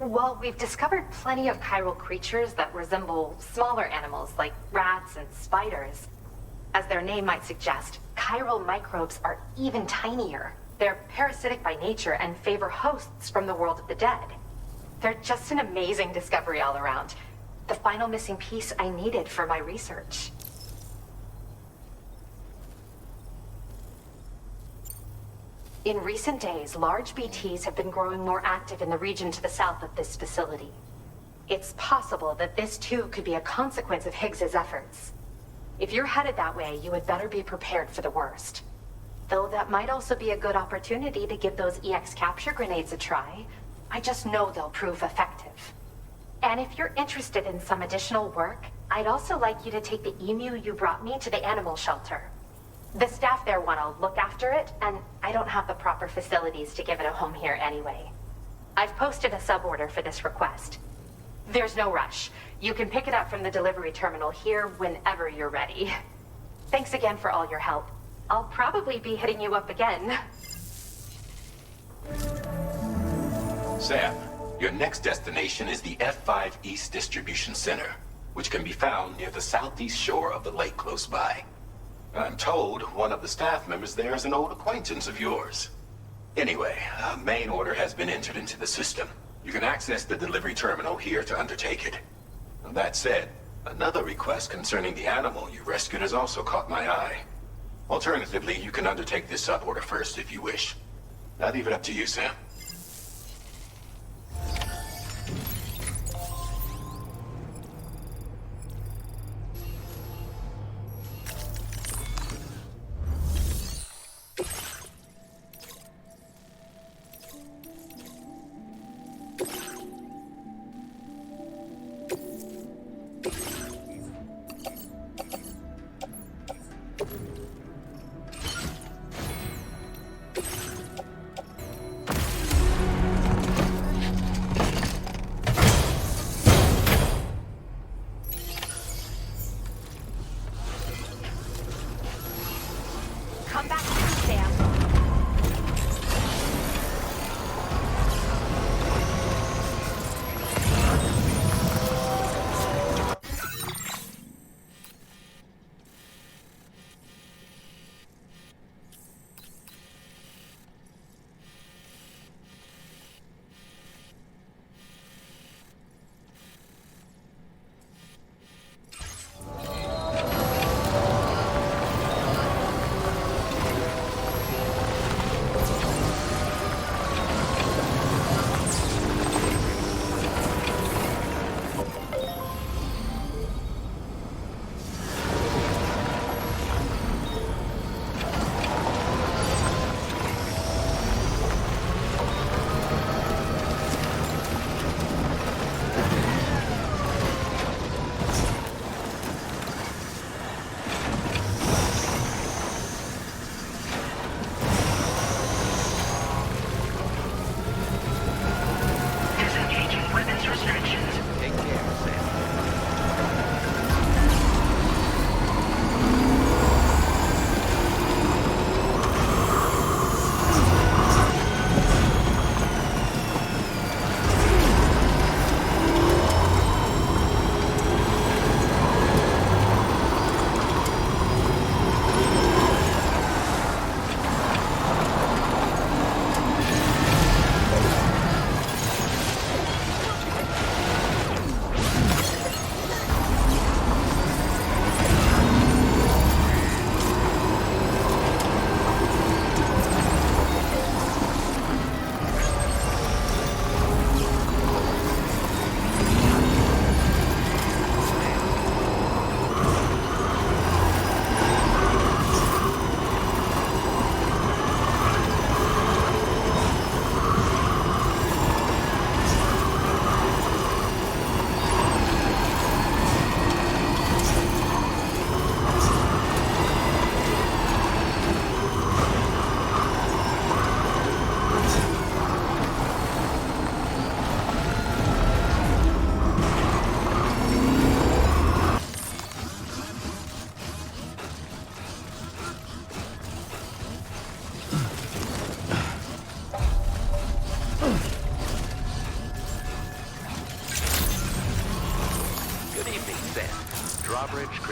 Well, we've discovered plenty of chiral creatures that resemble smaller animals like rats and spiders. As their name might suggest, chiral microbes are even tinier. They're parasitic by nature and favor hosts from the world of the dead. They're just an amazing discovery all around. The final missing piece I needed for my research. In recent days, large BTs have been growing more active in the region to the south of this facility. It's possible that this too could be a consequence of Higgs's efforts. If you're headed that way, you had better be prepared for the worst. Though that might also be a good opportunity to give those EX capture grenades a try. I just know they'll prove effective. And if you're interested in some additional work, I'd also like you to take the emu you brought me to the animal shelter. The staff there want to look after it, and I don't have the proper facilities to give it a home here anyway. I've posted a suborder for this request. There's no rush. You can pick it up from the delivery terminal here whenever you're ready. Thanks again for all your help. I'll probably be hitting you up again. Sam, your next destination is the F5 East Distribution Center, which can be found near the southeast shore of the lake close by. I'm told one of the staff members there is an old acquaintance of yours. Anyway, a main order has been entered into the system. You can access the delivery terminal here to undertake it. That said, another request concerning the animal you rescued has also caught my eye. Alternatively, you can undertake this suborder first if you wish. I'll leave it up to you, Sam.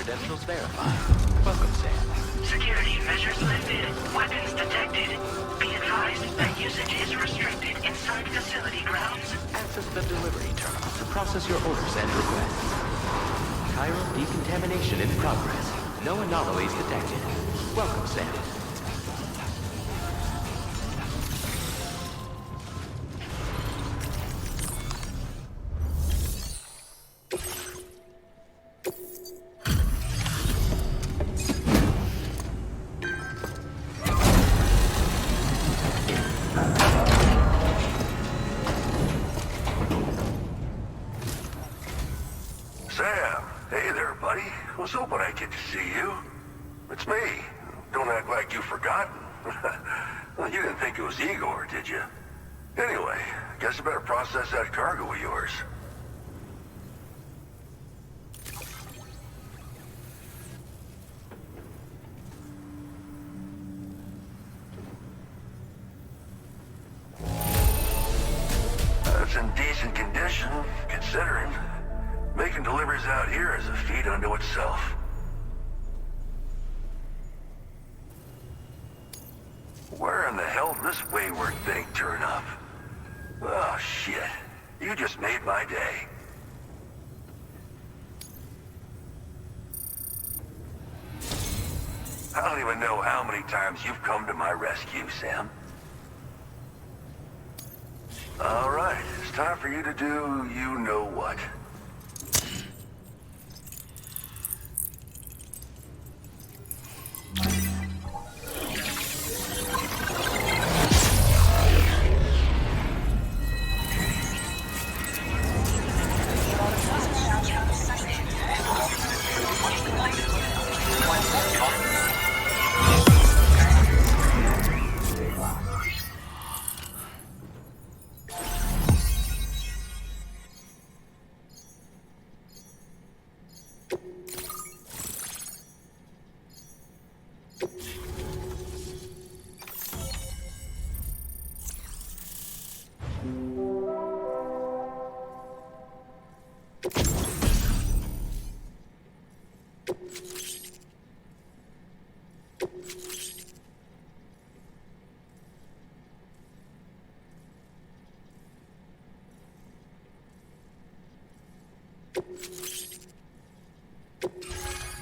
credentials verified. Welcome, Sam. Security measures lifted. Weapons detected. Be advised that usage is restricted inside facility grounds. Access the delivery terminal to process your orders and requests. Chiral decontamination in progress. No anomalies detected. Welcome, Sam. Sam, hey there, buddy. Was hoping I'd get to see you. It's me. Don't act like you've forgotten. Well, you didn't think it was Igor, did you? Anyway, guess I better process that cargo of yours. That's in decent condition, considering. Making deliveries out here is a feat unto itself. Where in the hell did this wayward thing turn up? Oh, shit. You just made my day. I don't even know how many times you've come to my rescue, Sam. All right, it's time for you to do you-know-what.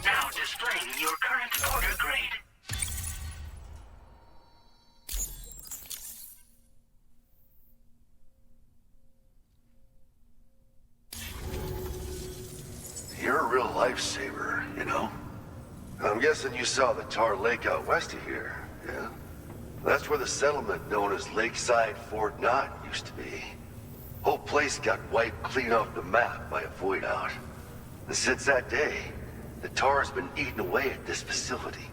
Now displaying your current order grade. You're a real lifesaver, you know? I'm guessing you saw the tar lake out west of here, yeah? That's where the settlement known as Lakeside Fort Knott used to be. Whole place got wiped clean off the map by a void out. And since that day, the tar's been eating away at this facility.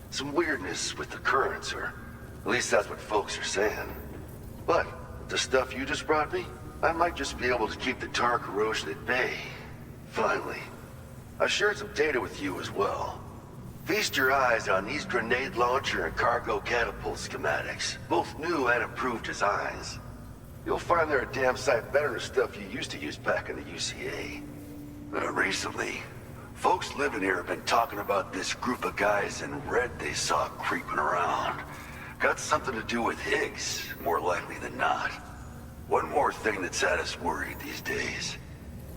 Some weirdness with the currents, or at least that's what folks are saying. But the stuff you just brought me, I might just be able to keep the tar corrosion at bay. Finally. I shared some data with you as well. Feast your eyes on these grenade launcher and cargo catapult schematics, both new and improved designs. You'll find they're a damn sight better than stuff you used to use back in the UCA. Recently, folks living here have been talking about this group of guys in red they saw creeping around. Got something to do with Higgs, more likely than not. One more thing that's had us worried these days.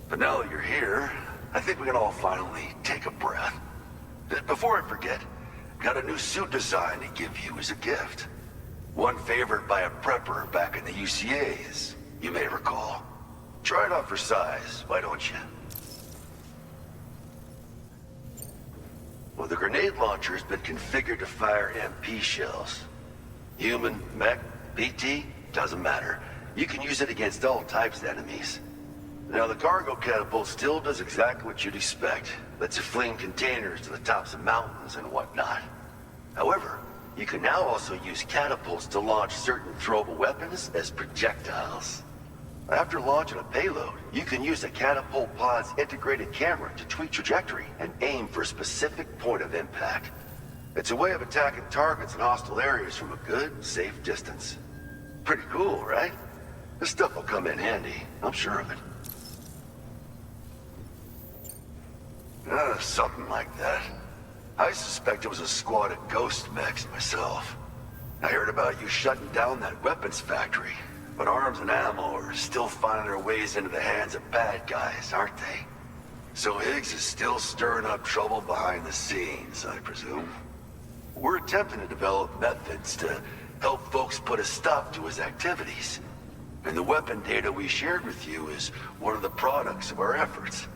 But now that you're here, I think we can all finally take a breath. Before I forget, got a new suit design to give you as a gift. One favored by a prepper back in the UCAs, you may recall. Try it out for size, why don't you? Well, the grenade launcher has been configured to fire MP shells. Human, mech, PT, doesn't matter. You can use it against all types of enemies. Now, the cargo catapult still does exactly what you'd expect. Lets you fling containers to the tops of mountains and whatnot. However, you can now also use catapults to launch certain throwable weapons as projectiles. After launching a payload, you can use a catapult pod's integrated camera to tweak trajectory and aim for a specific point of impact. It's a way of attacking targets in hostile areas from a good, safe distance. Pretty cool, right? This stuff will come in handy, I'm sure of it. Something like that. I suspect it was a squad of ghost mechs myself. I heard about you shutting down that weapons factory, but arms and ammo are still finding their ways into the hands of bad guys, aren't they? So Higgs is still stirring up trouble behind the scenes, I presume. We're attempting to develop methods to help folks put a stop to his activities. And the weapon data we shared with you is one of the products of our efforts.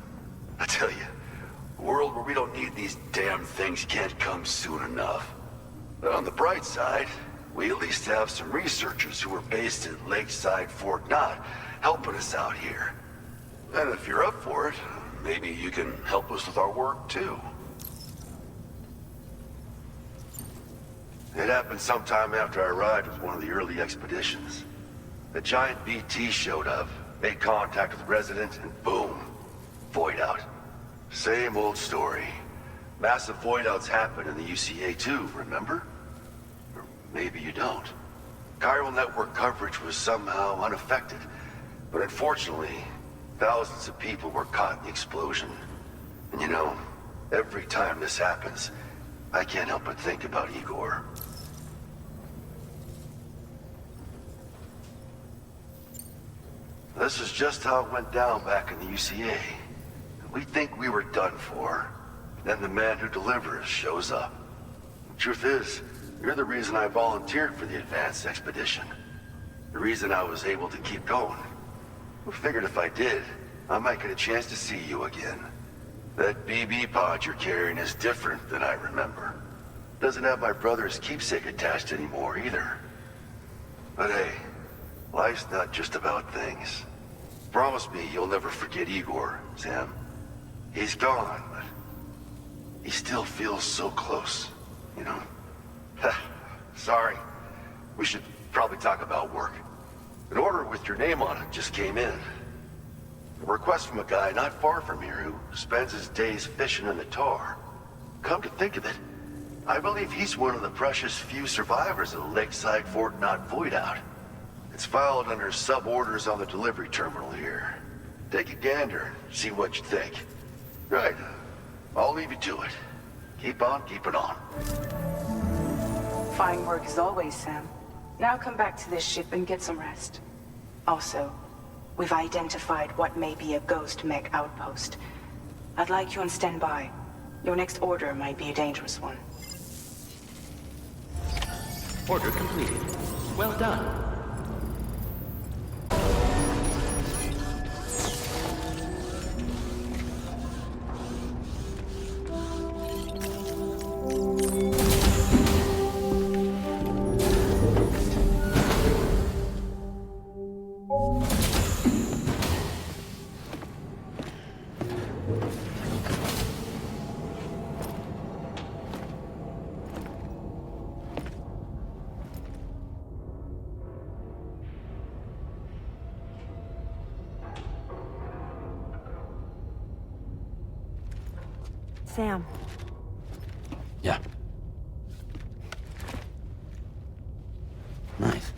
I tell you, a world where we don't need these damn things can't come soon enough. But on the bright side, we at least have some researchers who are based in Lakeside Fort Knott helping us out here. And if you're up for it, maybe you can help us with our work too. It happened sometime after I arrived with one of the early expeditions. The giant BT showed up, made contact with residents, and boom, void out. Same old story. Massive void outs happen in the UCA too, remember? Or maybe you don't. Chiral network coverage was somehow unaffected, but unfortunately, thousands of people were caught in the explosion. And you know, every time this happens, I can't help but think about Igor. This is just how it went down back in the UCA. We think we were done for. Then the man who delivers shows up. The truth is, you're the reason I volunteered for the advanced expedition. The reason I was able to keep going. I figured if I did, I might get a chance to see you again. That BB pod you're carrying is different than I remember. Doesn't have my brother's keepsake attached anymore either. But hey, life's not just about things. Promise me you'll never forget Igor, Sam. He's gone, but he still feels so close, you know? Sorry. We should probably talk about work. An order with your name on it just came in. A request from a guy not far from here who spends his days fishing in the tar. Come to think of it, I believe he's one of the precious few survivors of the Lakeside Fort Knott void out. It's filed under sub-orders on the delivery terminal here. Take a gander, see what you think. Right, I'll leave you to it. Keep on keeping on. Fine work as always, Sam. Now come back to this ship and get some rest. Also, we've identified what may be a ghost mech outpost. I'd like you on standby. Your next order might be a dangerous one. Order completed. Well done. Sam. Yeah. Nice.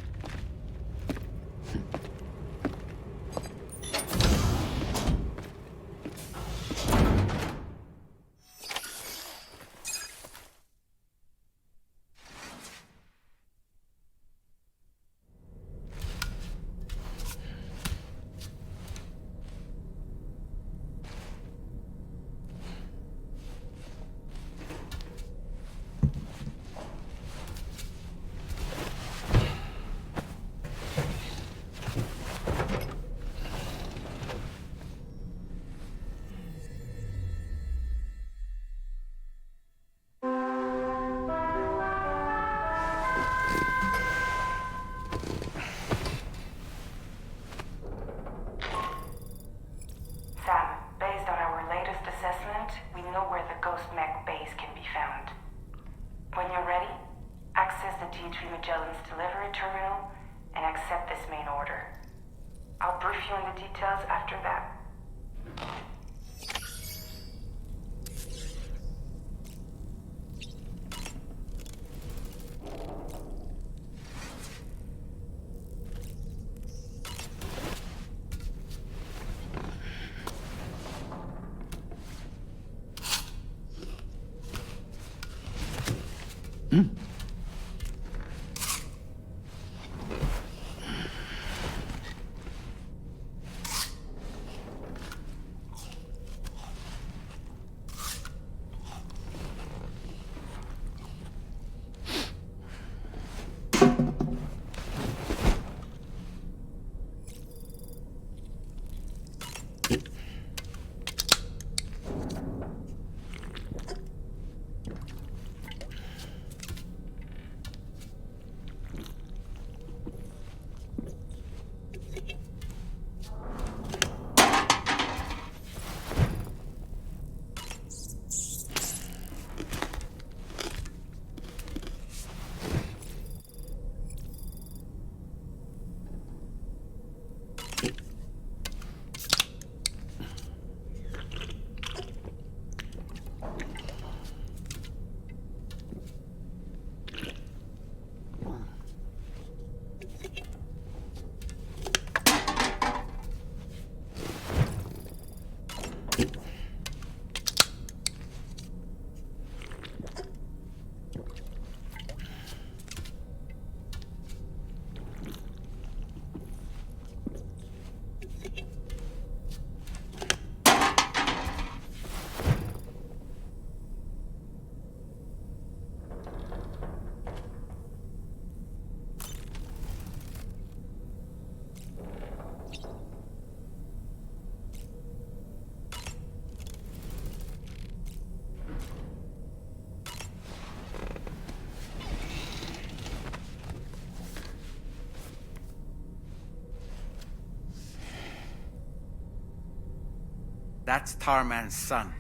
That's Tarman's son.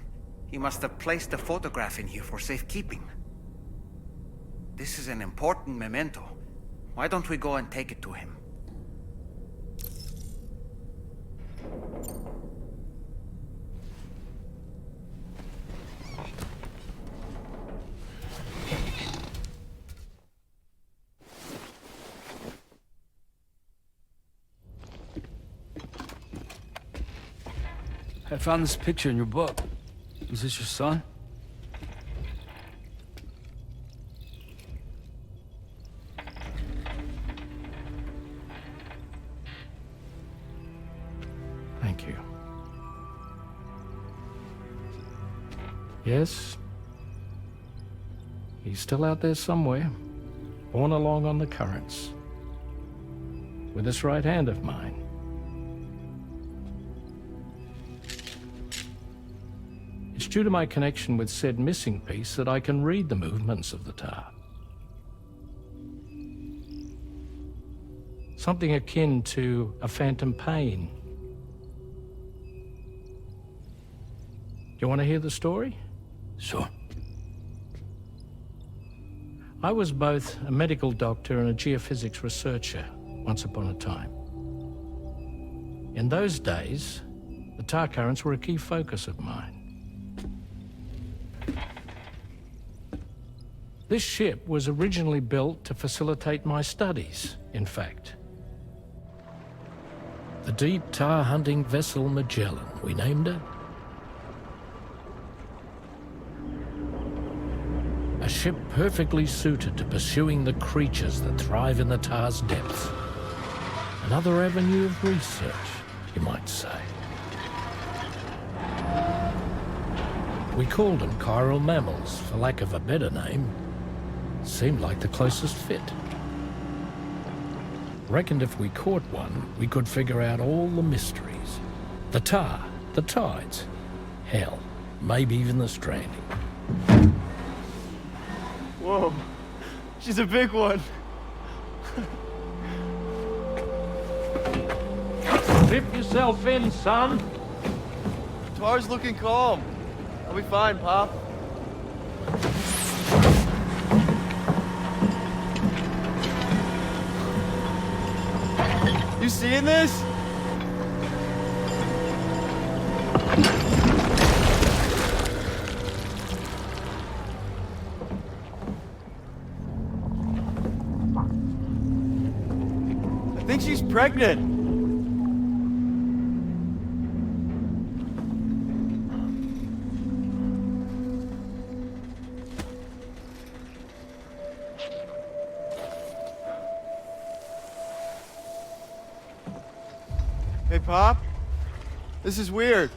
He must have placed a photograph in here for safekeeping. This is an important memento. Why don't we go and take it to him? I found this picture in your book. Is this your son? Thank you. Yes. He's still out there somewhere, borne along on the currents, with this right hand of mine. It's due to my connection with said missing piece that I can read the movements of the tar. Something akin to a phantom pain. Do you want to hear the story? Sure. I was both a medical doctor and a geophysics researcher once upon a time. In those days, the tar currents were a key focus of mine. This ship was originally built to facilitate my studies, in fact. The deep tar hunting vessel Magellan, we named her. A ship perfectly suited to pursuing the creatures that thrive in the tar's depths. Another avenue of research, you might say. We called them chiral mammals, for lack of a better name. Seemed like the closest fit. Reckoned if we caught one, we could figure out all the mysteries. The tar, the tides, hell, maybe even the stranding. Whoa, she's a big one. Dip yourself in, son. Tar's looking calm. I'll be fine, Pop. You seeing this? I think she's pregnant. Hey, Pop. This is weird.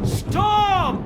Storm!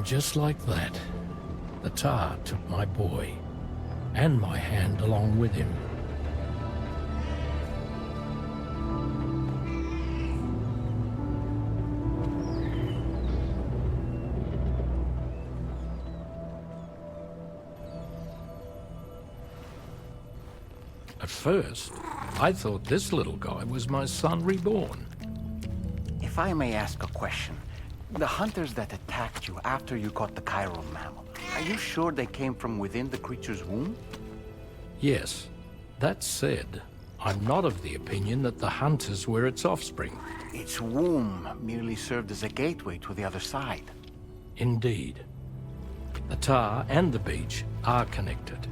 just like that, the tar took my boy, and my hand along with him. At first, I thought this little guy was my son reborn. If I may ask a question, the hunters that attacked you after you caught the chiral mammal, are you sure they came from within the creature's womb? Yes. That said, I'm not of the opinion that the hunters were its offspring. Its womb merely served as a gateway to the other side. Indeed. The tar and the beach are connected.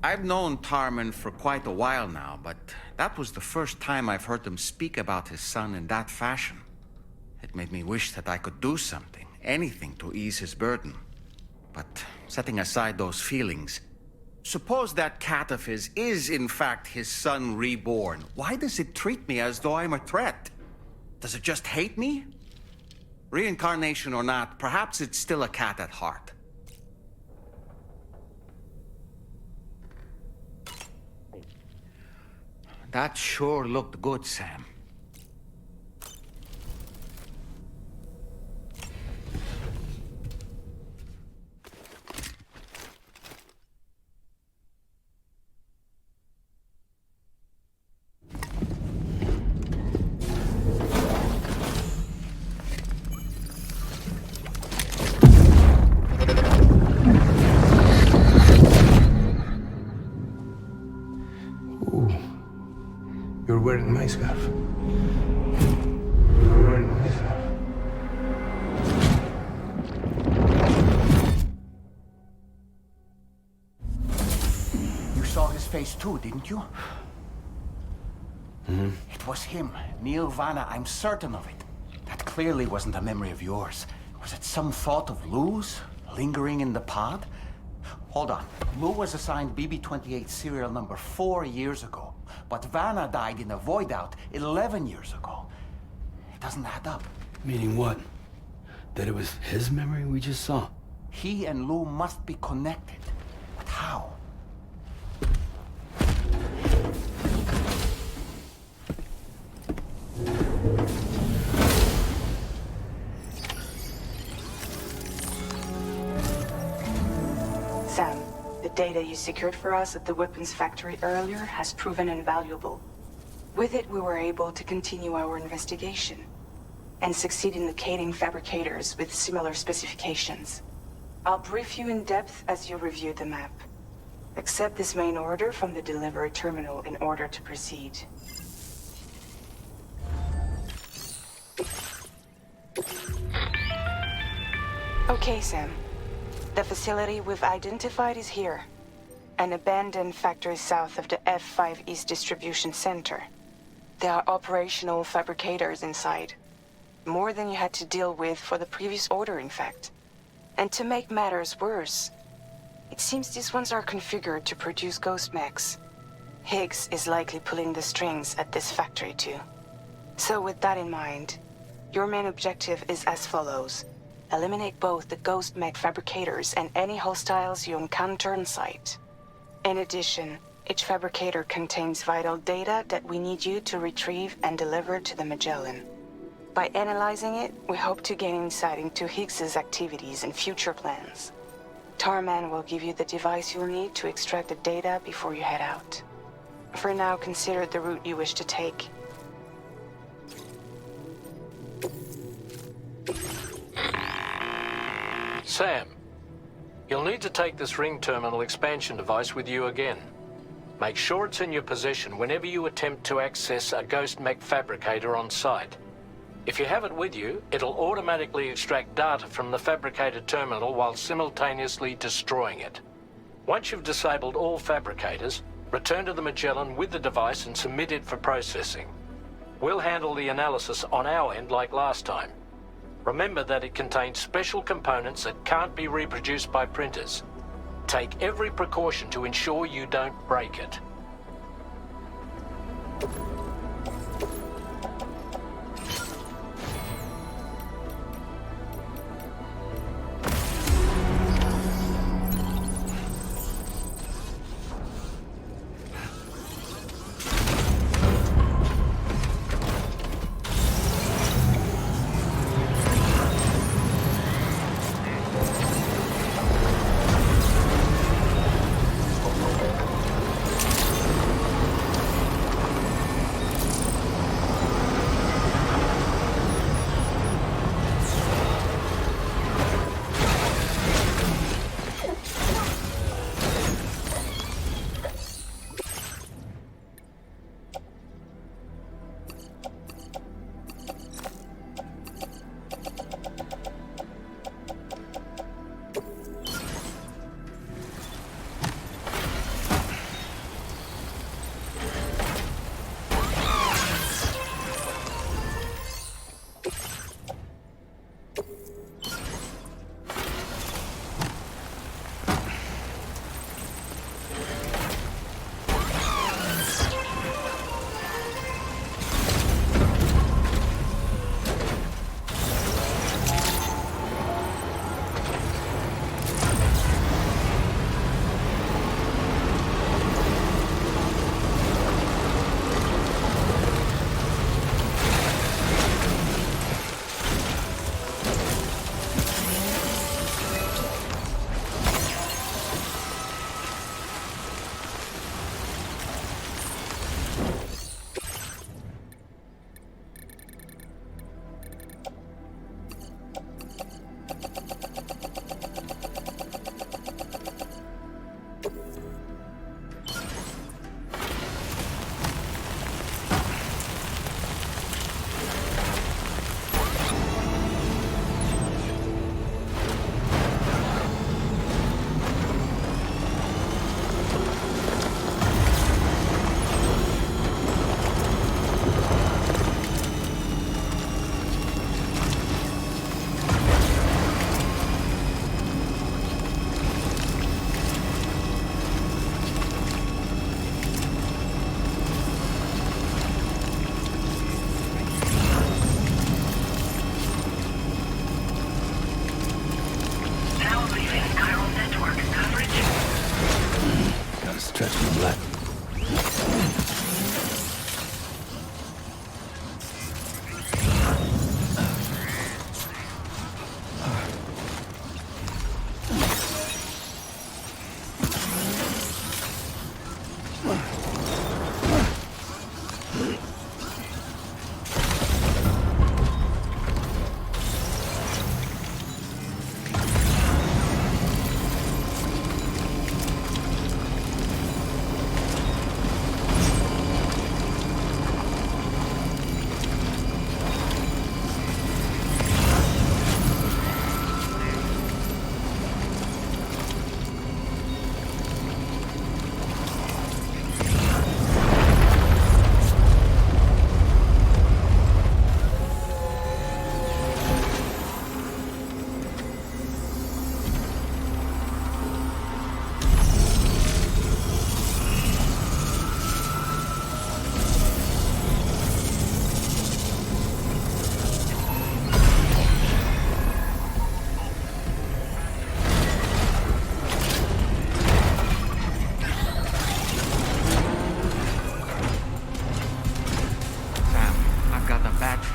I've known Tarman for quite a while now, but that was the first time I've heard him speak about his son in that fashion. It made me wish that I could do something, anything to ease his burden. But setting aside those feelings, suppose that cat of his is in fact his son reborn. Why does it treat me as though I'm a threat? Does it just hate me? Reincarnation or not, perhaps it's still a cat at heart. That sure looked good, Sam. You're wearing my scarf. You're wearing my scarf. You saw his face too, didn't you? Mm-hmm. It was him, Neil Vanna, I'm certain of it. That clearly wasn't a memory of yours. Was it some thought of Lou's, lingering in the pod? Hold on. Lou was assigned BB-28 serial number 4 years ago. But Vanna died in a void out 11 years ago. It doesn't add up. Meaning what? That it was his memory we just saw? He and Lou must be connected. But how? Sam, the data you secured for us at the weapons factory earlier has proven invaluable. With it, we were able to continue our investigation and succeed in locating fabricators with similar specifications. I'll brief you in depth as you review the map. Accept this main order from the delivery terminal in order to proceed. Okay, Sam. The facility we've identified is here. An abandoned factory south of the F5 East Distribution Center. There are operational fabricators inside. More than you had to deal with for the previous order, in fact. And to make matters worse, it seems these ones are configured to produce ghost mechs. Higgs is likely pulling the strings at this factory too. So with that in mind, your main objective is as follows. Eliminate both the ghost mech fabricators and any hostiles you encounter on site. In addition, each fabricator contains vital data that we need you to retrieve and deliver to the Magellan. By analyzing it, we hope to gain insight into Higgs's activities and future plans. Tarman will give you the device you'll need to extract the data before you head out. For now, consider the route you wish to take. Sam, you'll need to take this ring terminal expansion device with you again. Make sure it's in your possession whenever you attempt to access a ghost mech fabricator on site. If you have it with you, it'll automatically extract data from the fabricated terminal while simultaneously destroying it. Once you've disabled all fabricators, return to the Magellan with the device and submit it for processing. We'll handle the analysis on our end like last time. Remember that it contains special components that can't be reproduced by printers. Take every precaution to ensure you don't break it.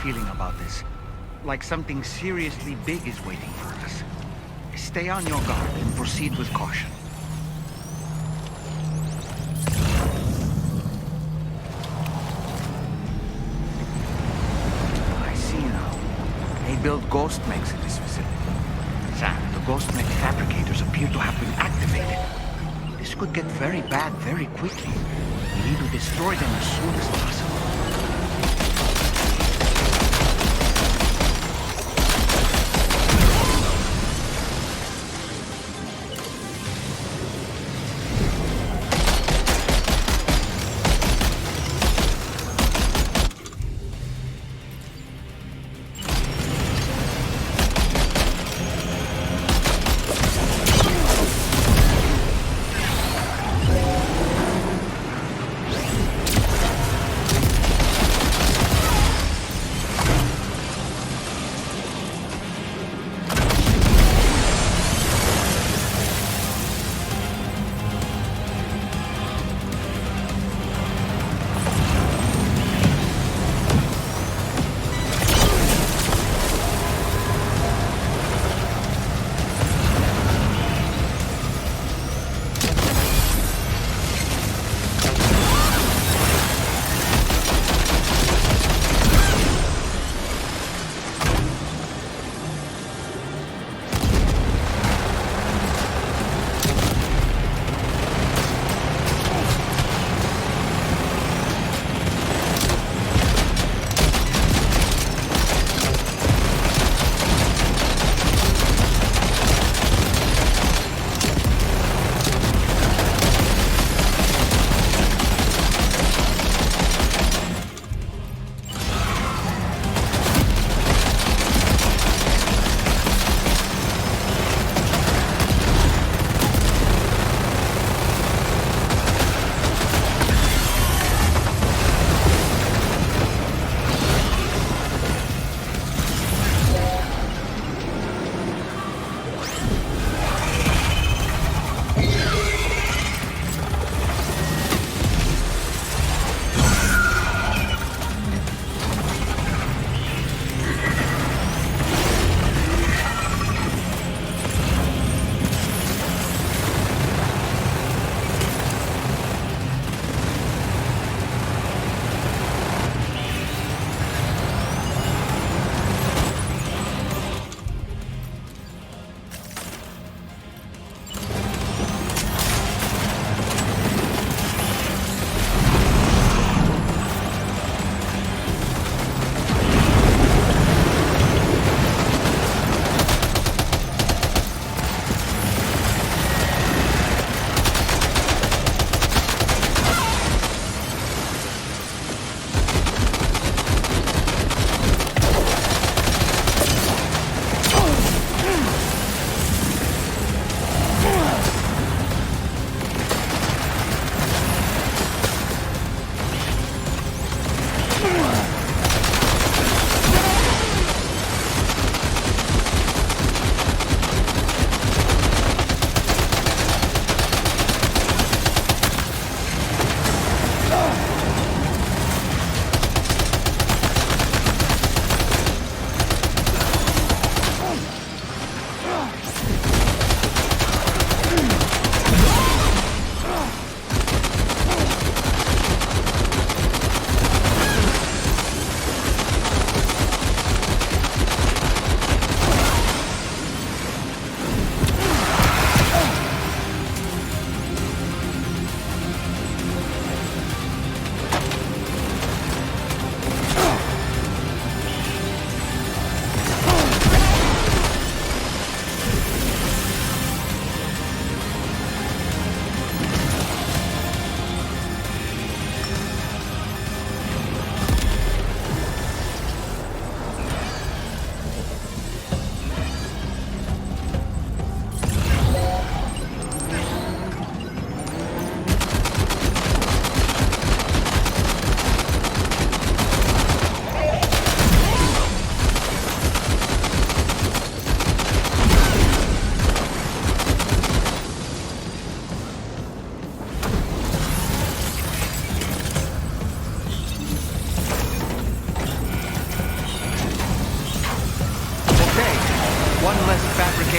feeling about this. Like something seriously big is waiting for us. Stay on your guard and proceed with caution. I see now. They build ghost mechs in this facility. Sam, the ghost mech fabricators appear to have been activated. This could get very bad very quickly. We need to destroy them as soon as possible.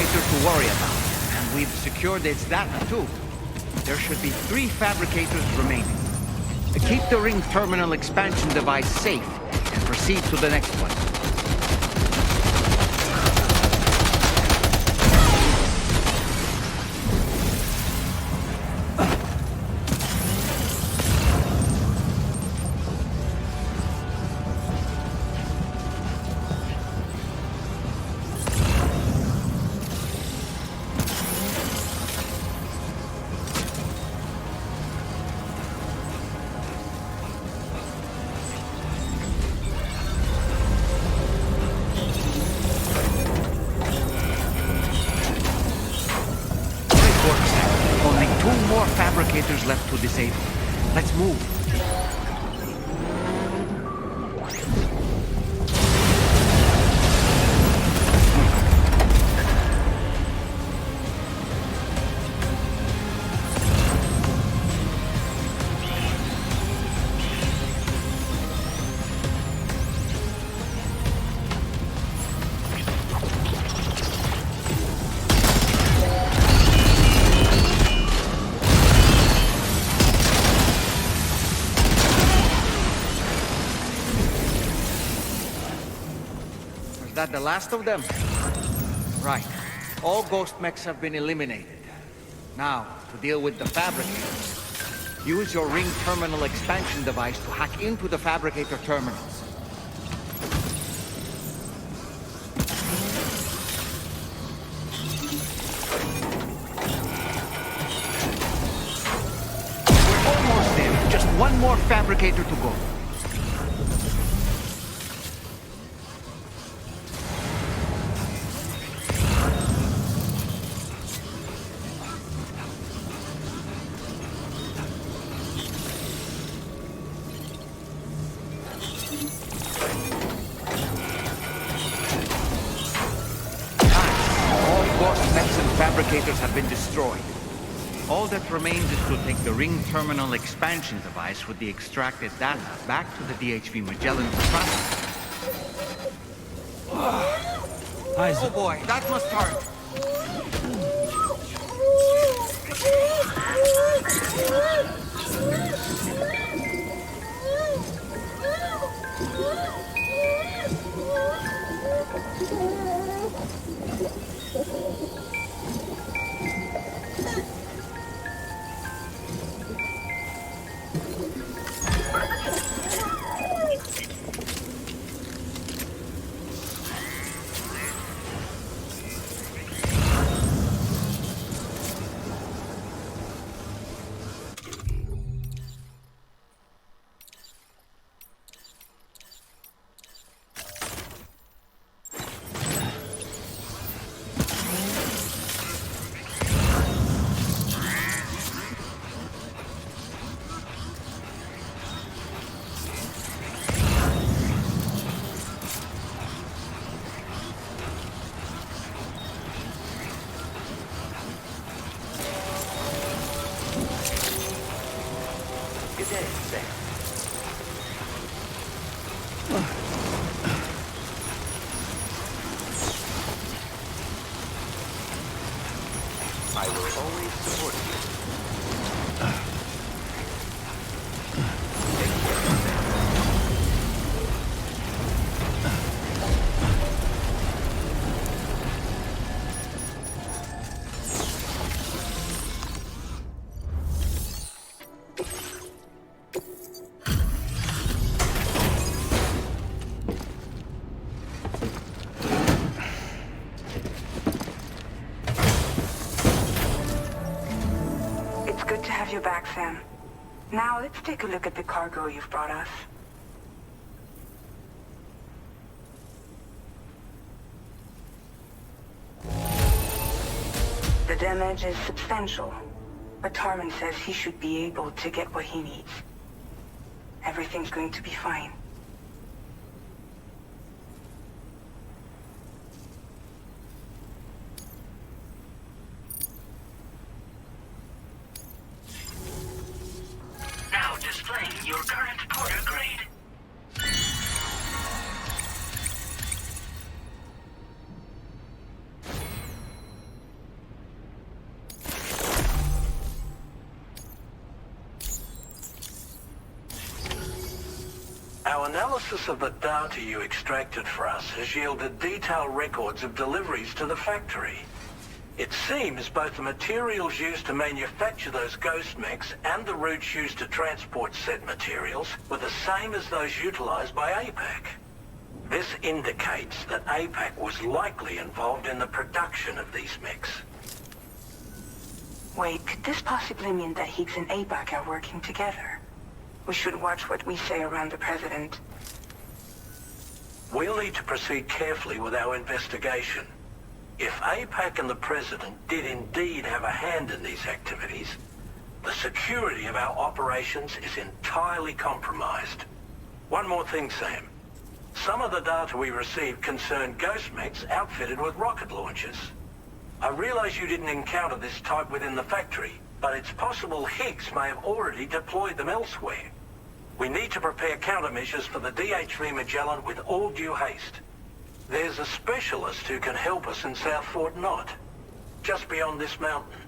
fabricator to worry about, and we've secured its data too. There should be 3 fabricators remaining. Keep the ring terminal expansion device safe and proceed to the next one. Fabricators left to disable. Let's move. Is that the last of them? Right. All ghost mechs have been eliminated. Now, to deal with the fabricators, use your ring terminal expansion device to hack into the fabricator terminals. We're almost there. Just one more fabricator to go. Fabricators have been destroyed. All that remains is to take the ring terminal expansion device with the extracted data back to the DHV Magellan for processing. Oh boy, that must hurt. I will always support you. You back, Sam. Now let's take a look at the cargo you've brought us. The damage is substantial, but Tarman says he should be able to get what he needs. Everything's going to be fine. Your current porter grade. Our analysis of the data you extracted for us has yielded detailed records of deliveries to the factory. It seems both the materials used to manufacture those ghost mechs and the routes used to transport said materials were the same as those utilized by APAC. This indicates that APAC was likely involved in the production of these mechs. Wait, could this possibly mean that Higgs and APAC are working together? We should watch what we say around the President. We'll need to proceed carefully with our investigation. If APAC and the President did indeed have a hand in these activities, the security of our operations is entirely compromised. One more thing, Sam. Some of the data we received concerned ghost mechs outfitted with rocket launchers. I realize you didn't encounter this type within the factory, but it's possible Higgs may have already deployed them elsewhere. We need to prepare countermeasures for the DH-3 Magellan with all due haste. There's a specialist who can help us in South Fort Knott, just beyond this mountain.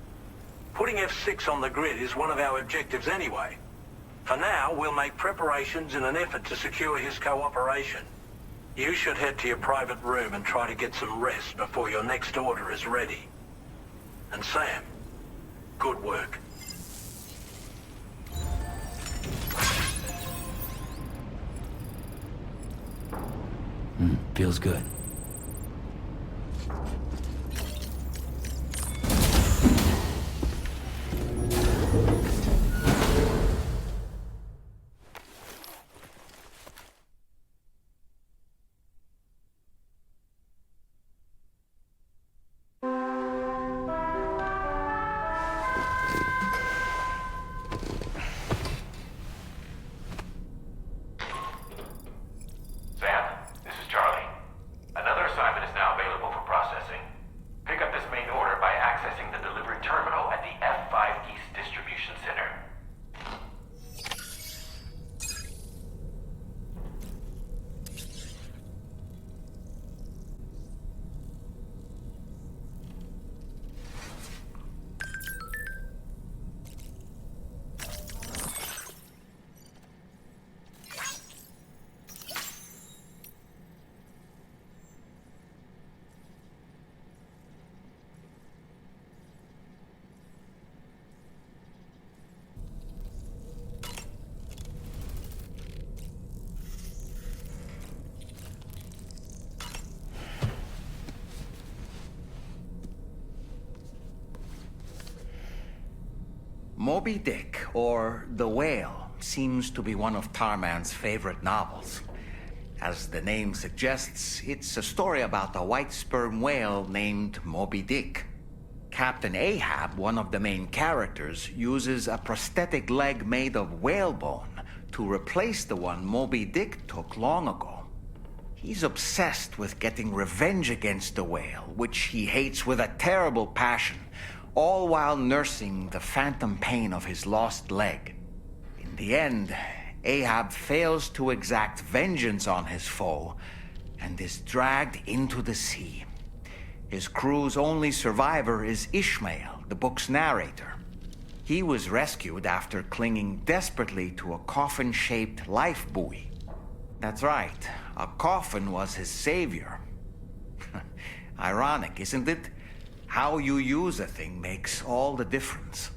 Putting F6 on the grid is one of our objectives anyway. For now, we'll make preparations in an effort to secure his cooperation. You should head to your private room and try to get some rest before your next order is ready. And Sam, good work. Feels good. Moby Dick, or The Whale, seems to be one of Tarman's favorite novels. As the name suggests, it's a story about a white sperm whale named Moby Dick. Captain Ahab, one of the main characters, uses a prosthetic leg made of whalebone to replace the one Moby Dick took long ago. He's obsessed with getting revenge against the whale, which he hates with a terrible passion, all while nursing the phantom pain of his lost leg. In the end, Ahab fails to exact vengeance on his foe and is dragged into the sea. His crew's only survivor is Ishmael, the book's narrator. He was rescued after clinging desperately to a coffin-shaped life buoy. That's right, a coffin was his savior. Ironic, isn't it? How you use a thing makes all the difference.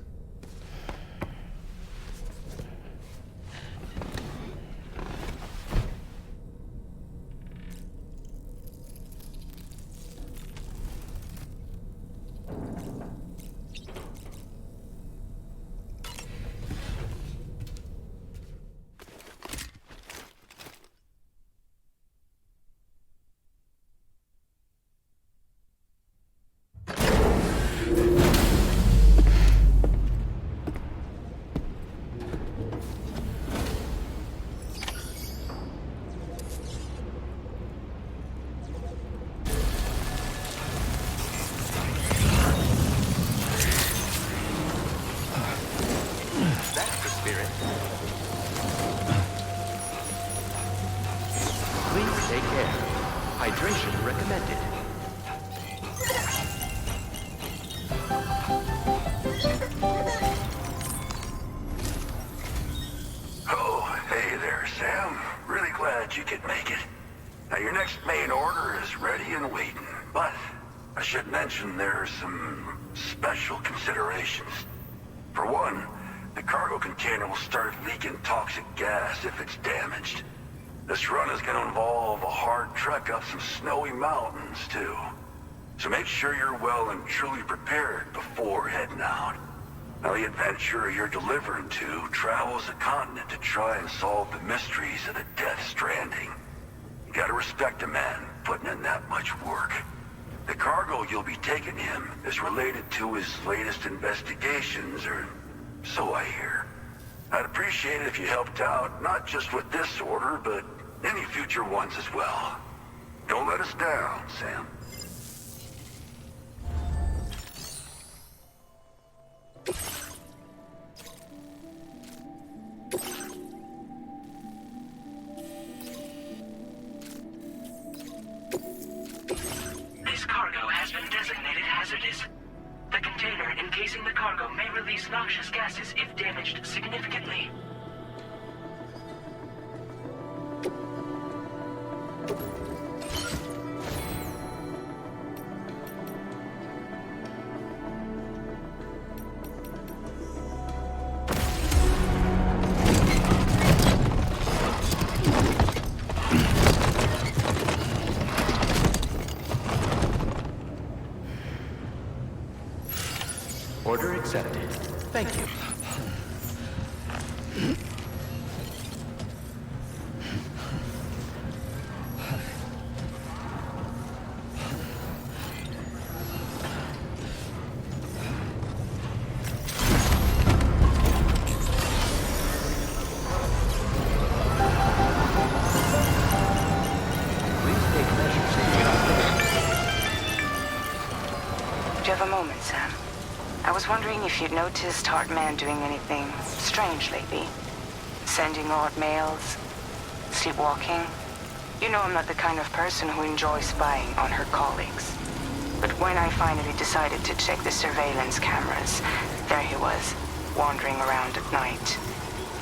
Hydration recommended. Oh, hey there, Sam. Really glad glad you could make it. Now, your next main order is ready and waiting, but I should mention there are some special considerations. For one, the cargo container will start leaking toxic gas if it's damaged. This run is going to involve a hard trek up some snowy mountains, too. So make sure you're well and truly prepared before heading out. Now, the adventurer you're delivering to travels the continent to try and solve the mysteries of the Death Stranding. You gotta respect a man putting in that much work. The cargo you'll be taking him is related to his latest investigations, or so I hear. I'd appreciate it if you helped out, not just with this order, but any future ones as well. Don't let us down, Sam. This cargo has been designated hazardous. The container encasing the cargo may release noxious gases if damaged significantly. Order accepted. Thank you. Do you have a moment, Sam? I was wondering if you'd noticed Hartman doing anything strange lately. Sending odd mails, sleepwalking. You know I'm not the kind of person who enjoys spying on her colleagues. But when I finally decided to check the surveillance cameras, there he was, wandering around at night.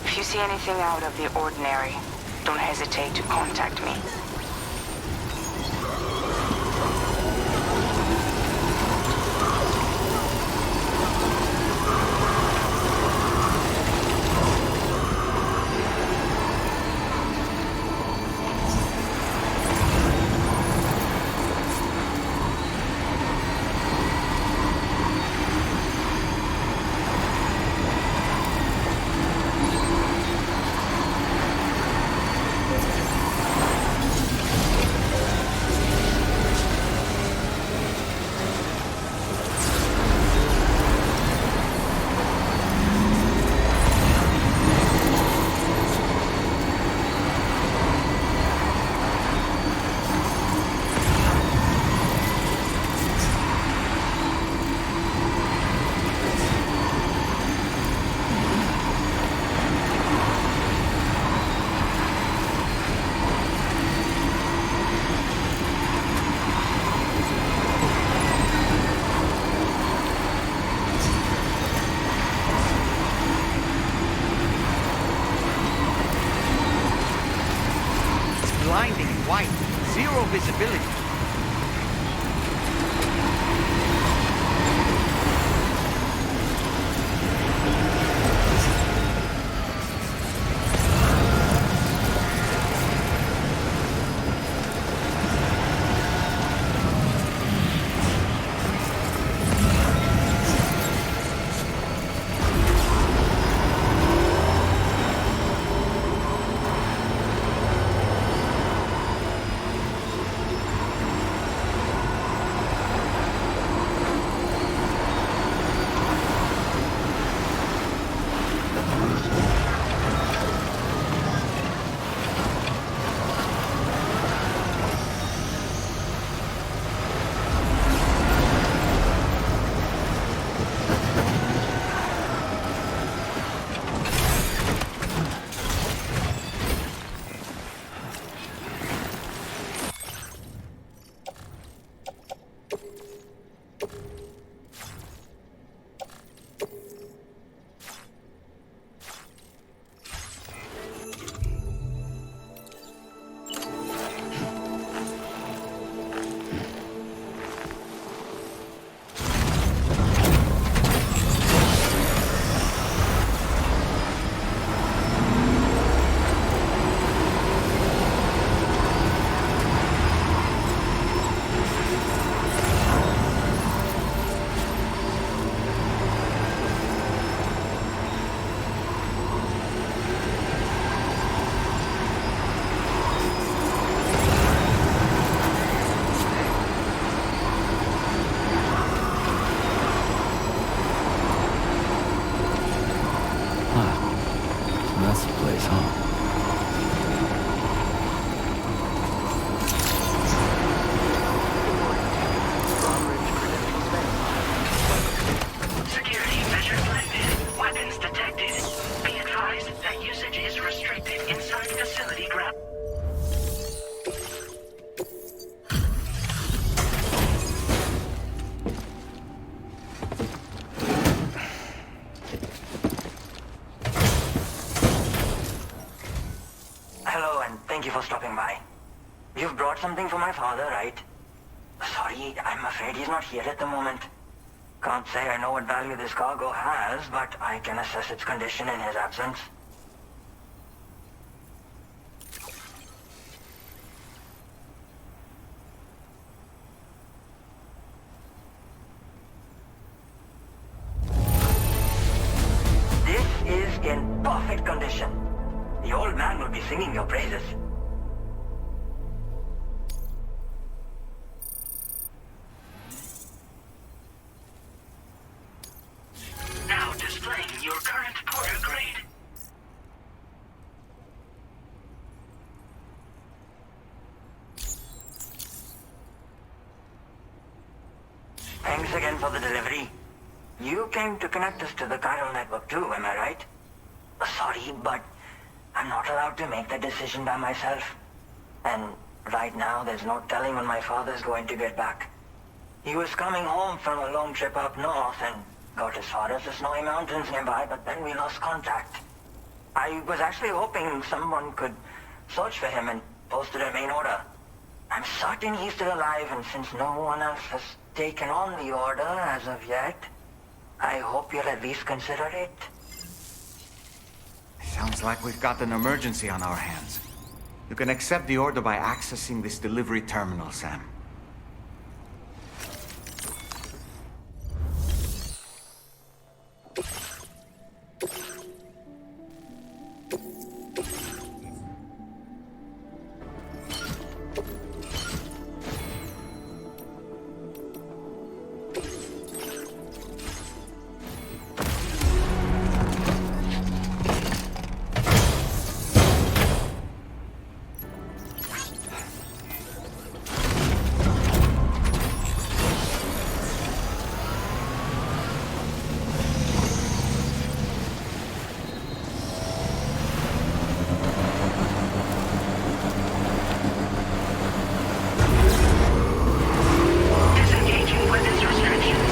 If you see anything out of the ordinary, don't hesitate to contact me. Blinding white, zero visibility. You've brought something for my father, right? Sorry, I'm afraid he's not here at the moment. Can't say I know what value this cargo has, but I can assess its condition in his absence. This is in perfect condition. The old man will be singing your praises. Now displaying your current porter grade. Thanks again for the delivery. You came to connect us to the chiral network too, am I right? Sorry, but I'm not allowed to make that decision by myself. And right now, there's no telling when my father's going to get back. He was coming home from a long trip up north and got as far as the snowy mountains nearby, but then we lost contact. I was actually hoping someone could search for him and post a main order. I'm certain he's still alive, and since no one else has taken on the order as of yet, I hope you'll at least consider it. Sounds like we've got an emergency on our hands. You can accept the order by accessing this delivery terminal, Sam. Disengaging weapons restrictions.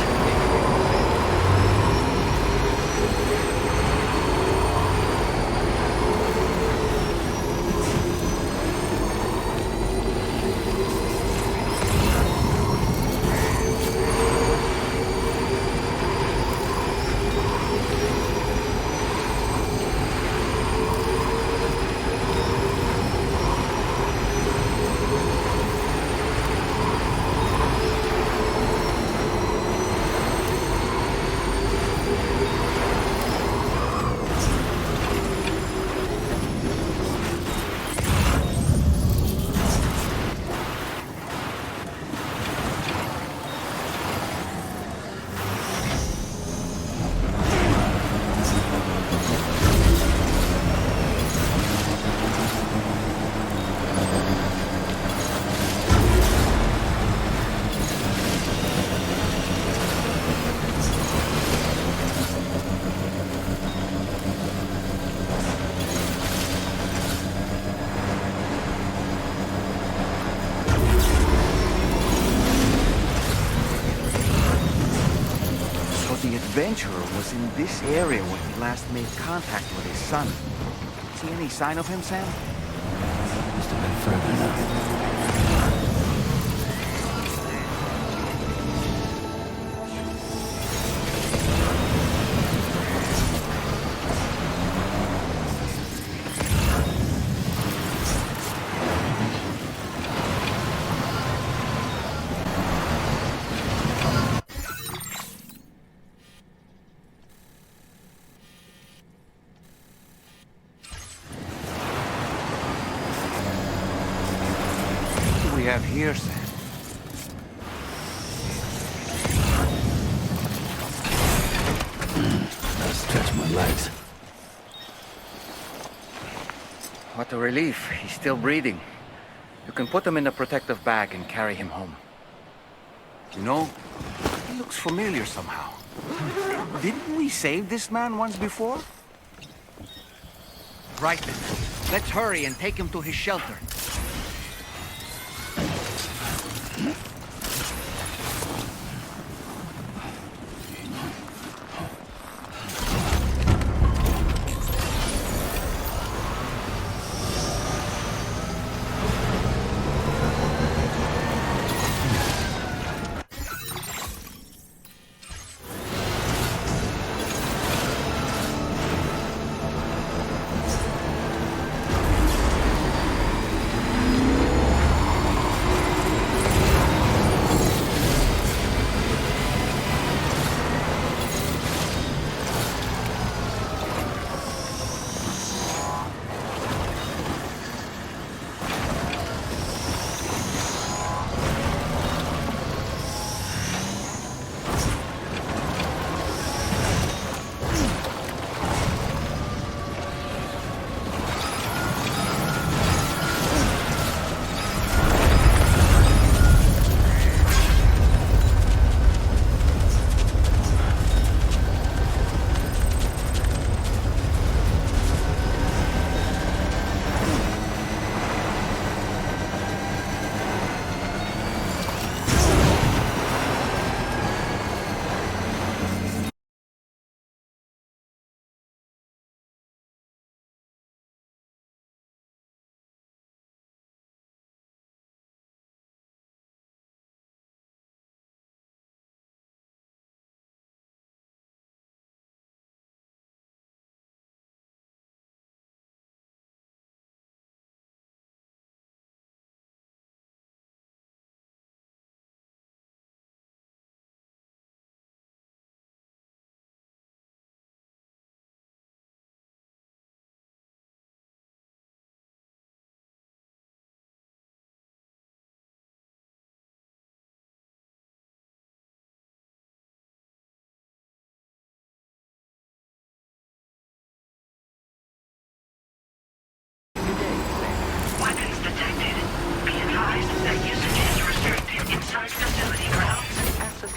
The adventurer was in this area when he last made contact with his son. See any sign of him, Sam? Must have been further now. We have here, Sam. Gotta stretch my legs. What a relief. He's still breathing. You can put him in a protective bag and carry him home. You know, he looks familiar somehow. Didn't we save this man once before? Right then. Let's hurry and take him to his shelter.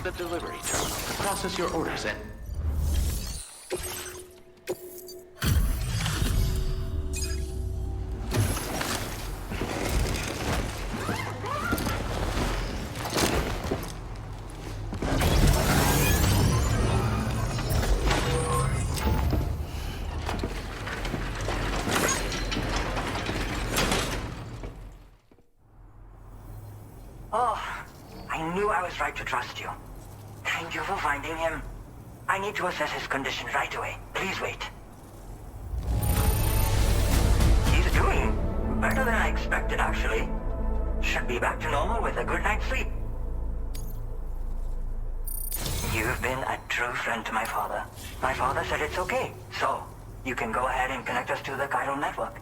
the delivery terminal to process your orders and... Oh, I knew I was right to trust you. Thank you for finding him. I need to assess his condition right away. Please wait. He's doing better than I expected, actually. Should be back to normal with a good night's sleep. You've been a true friend to my father. My father said it's okay, so you can go ahead and connect us to the chiral network.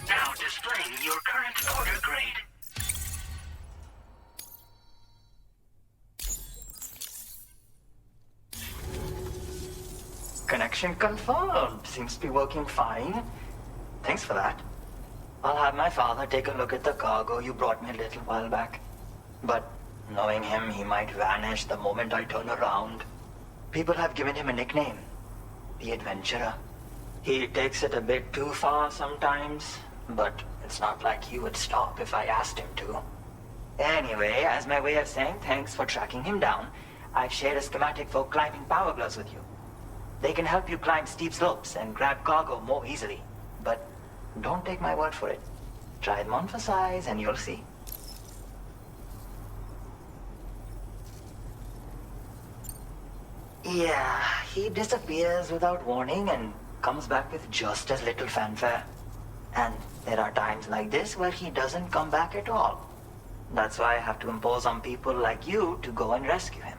Now displaying your current order grade. Connection confirmed. Seems to be working fine. Thanks for that. I'll have my father take a look at the cargo you brought me a little while back. But knowing him, he might vanish the moment I turn around. People have given him a nickname. The Adventurer. He takes it a bit too far sometimes, but it's not like he would stop if I asked him to. Anyway, as my way of saying thanks for tracking him down, I've shared a schematic for climbing power gloves with you. They can help you climb steep slopes and grab cargo more easily. But don't take my word for it. Try them on for size and you'll see. Yeah, he disappears without warning and comes back with just as little fanfare. And there are times like this where he doesn't come back at all. That's why I have to impose on people like you to go and rescue him.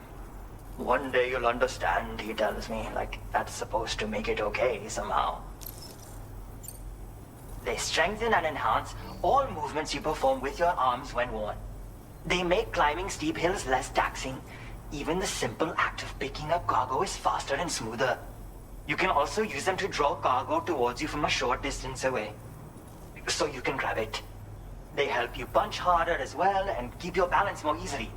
One day you'll understand, he tells me, like that's supposed to make it okay somehow. They strengthen and enhance all movements you perform with your arms when worn. They make climbing steep hills less taxing. Even the simple act of picking up cargo is faster and smoother. You can also use them to draw cargo towards you from a short distance away, so you can grab it. They help you punch harder as well and keep your balance more easily.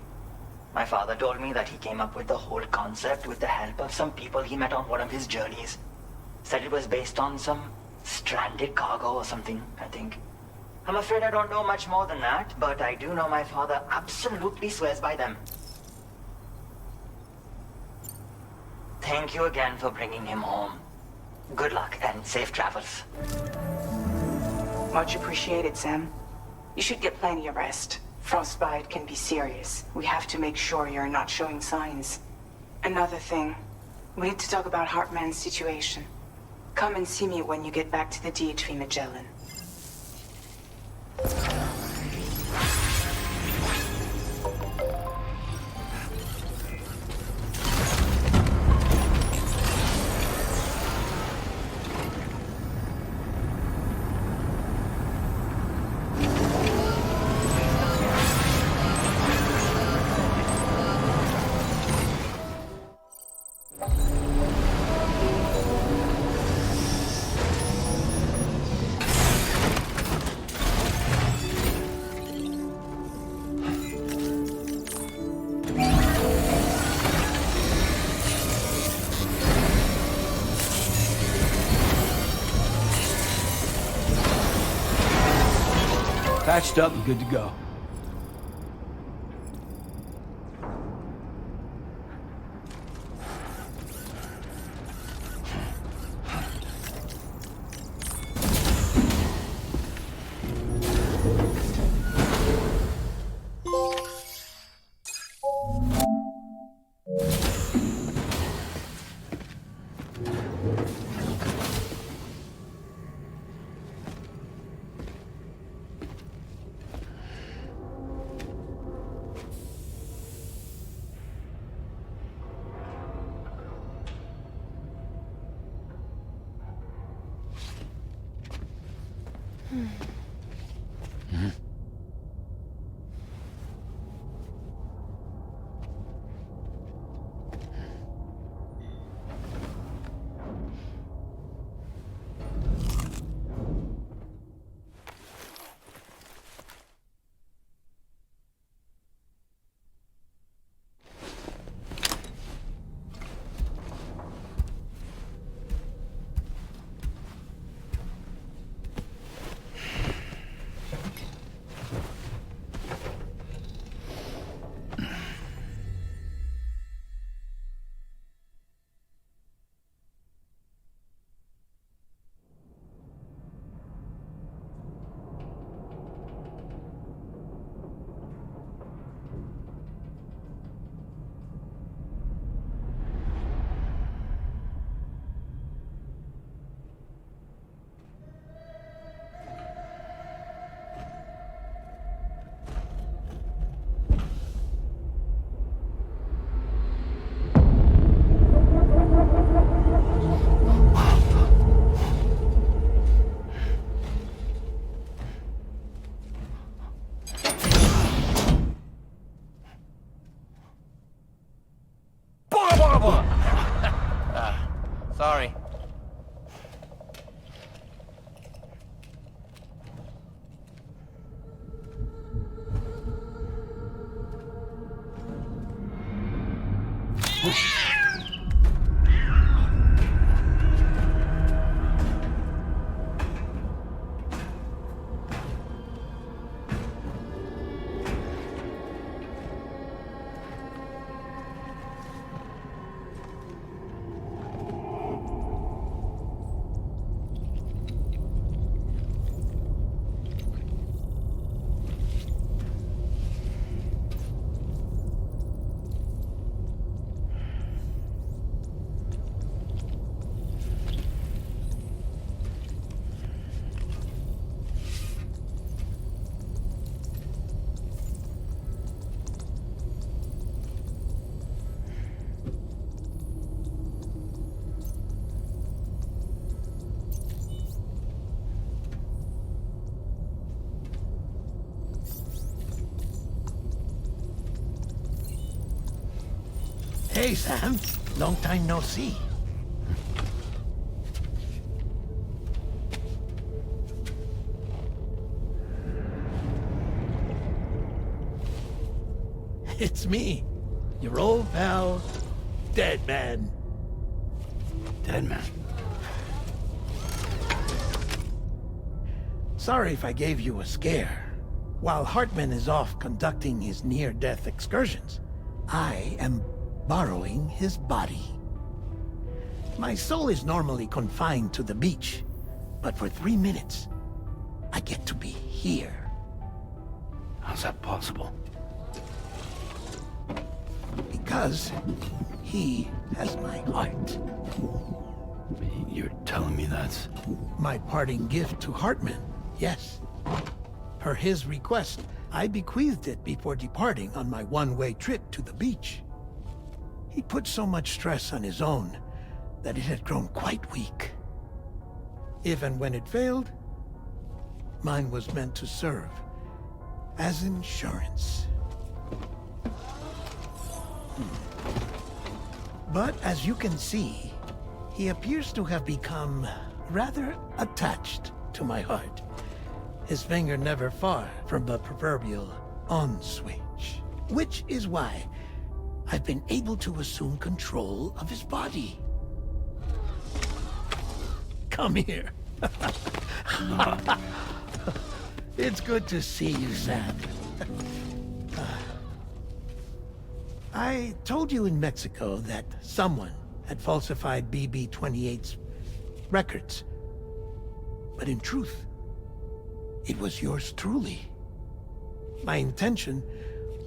My father told me that he came up with the whole concept with the help of some people he met on one of his journeys. Said it was based on some stranded cargo or something, I think. I'm afraid I don't know much more than that, but I do know my father absolutely swears by them. Thank you again for bringing him home. Good luck and safe travels. Much appreciated, Sam. You should get plenty of rest. Frostbite can be serious. We have to make sure you're not showing signs. Another thing, we need to talk about Hartman's situation. Come and see me when you get back to the DHV Magellan. Patched up and good to go. Sorry. Hey, Sam. Long time no see. It's me, your old pal, Dead Man. Dead Man? Sorry if I gave you a scare. While Hartman is off conducting his near-death excursions, I am borrowing his body. My soul is normally confined to the beach, but for 3 minutes, I get to be here. How's that possible? Because he has my heart. You're telling me that's... My parting gift to Hartman, yes. Per his request, I bequeathed it before departing on my one-way trip to the beach. He put so much stress on his own that it had grown quite weak. If and when it failed, mine was meant to serve as insurance. But as you can see, he appears to have become rather attached to my heart. His finger never far from the proverbial on switch. Which is why I've been able to assume control of his body. Come here. It's good to see you, Sam. I told you in Mexico that someone had falsified BB-28's records. But in truth, it was yours truly. My intention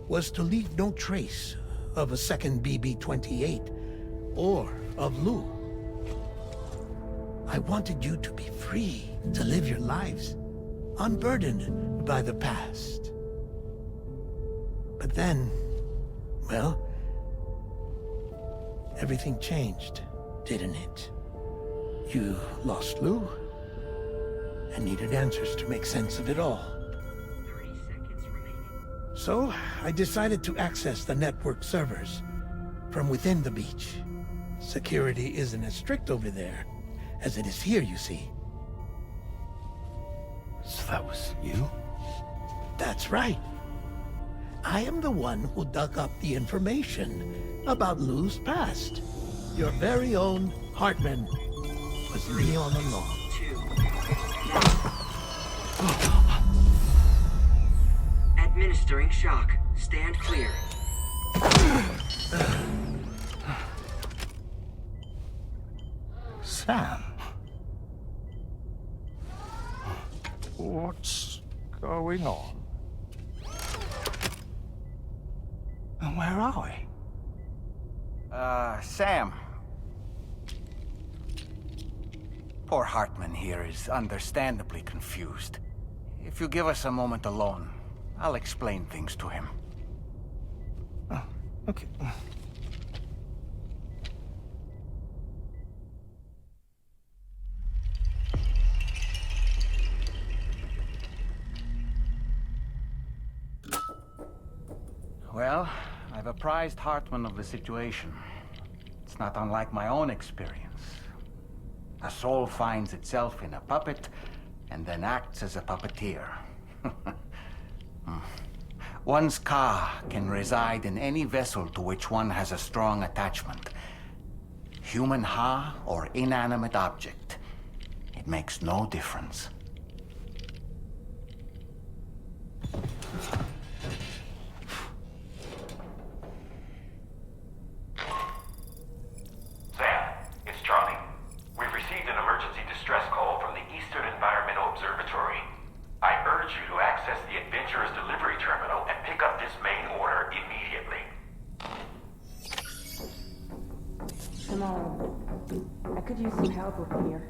was to leave no trace of a second BB-28 or of Lou. I wanted you to be free to live your lives, unburdened by the past. But then, well, everything changed, didn't it? You lost Lou, and needed answers to make sense of it all. So, I decided to access the network servers from within the beach. Security isn't as strict over there as it is here, you see. So that was you? That's right. I am the one who dug up the information about Lou's past. Your very own Hartman was me all along. Administering shock. Stand clear. Sam. What's going on? And where are we? Sam. Poor Hartman here is understandably confused. If you give us a moment alone, I'll explain things to him. Oh, okay. Well, I've apprised Hartman of the situation. It's not unlike my own experience. A soul finds itself in a puppet, and then acts as a puppeteer. One's ka can reside in any vessel to which one has a strong attachment. Human ha or inanimate object. It makes no difference. Sam, it's Charlie. We've received an emergency distress call from the Eastern Environmental Observatory. I urge you to access the Adventurer's delivery terminal and pick up this main order immediately. Come on. I could use some help over here.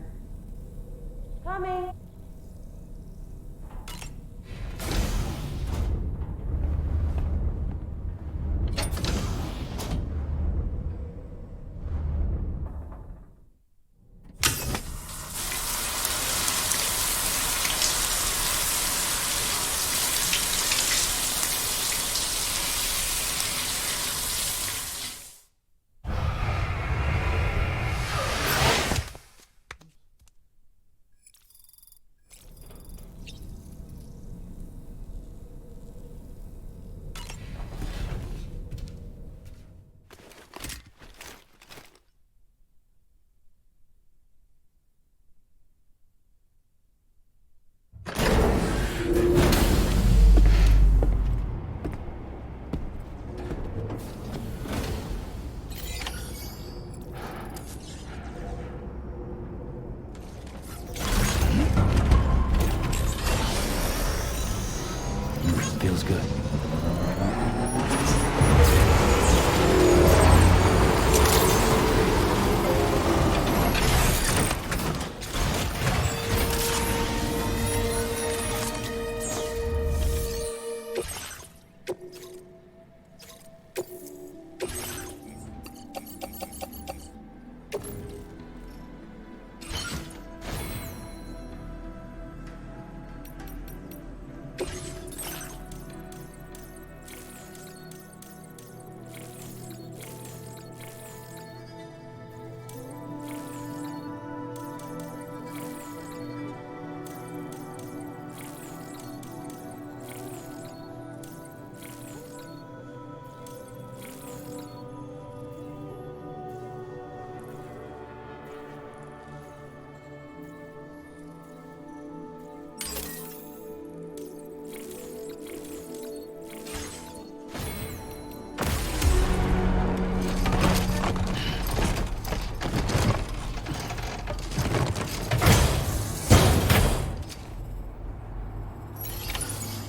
Coming! Feels good.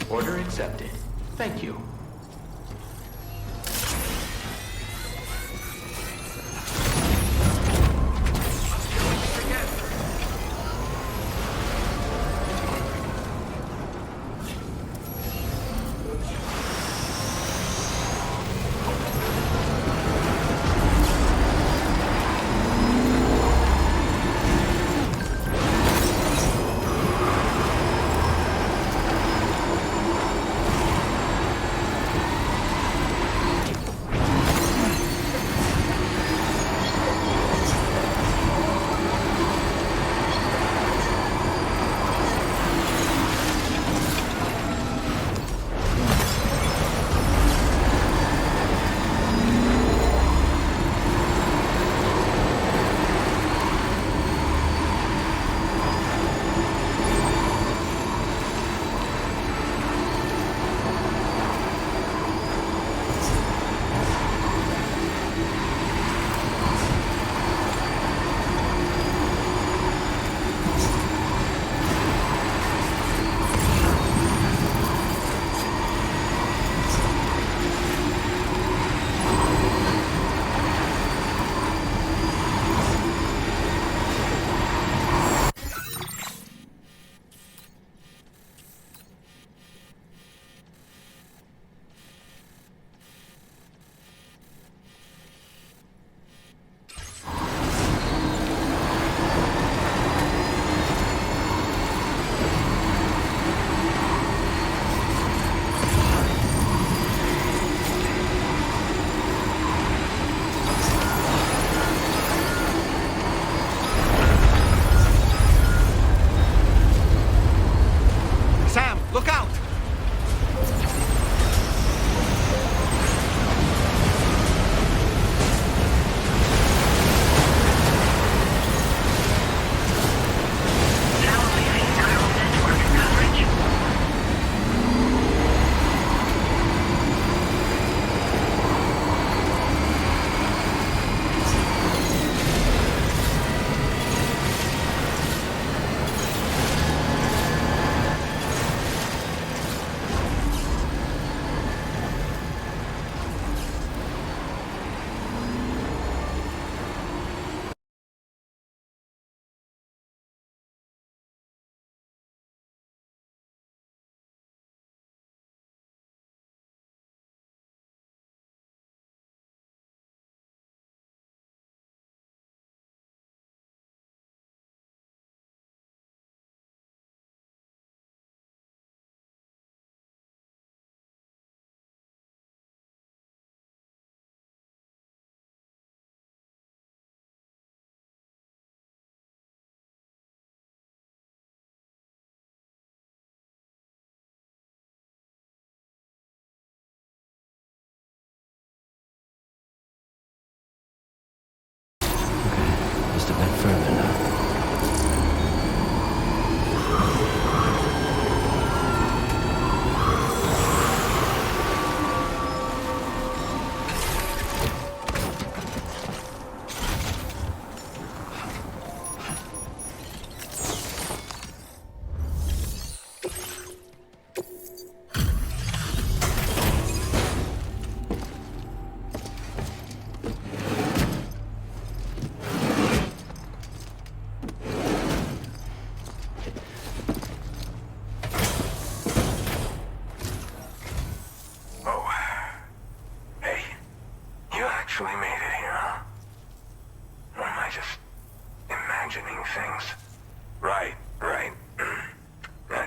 Order accepted. Thank you.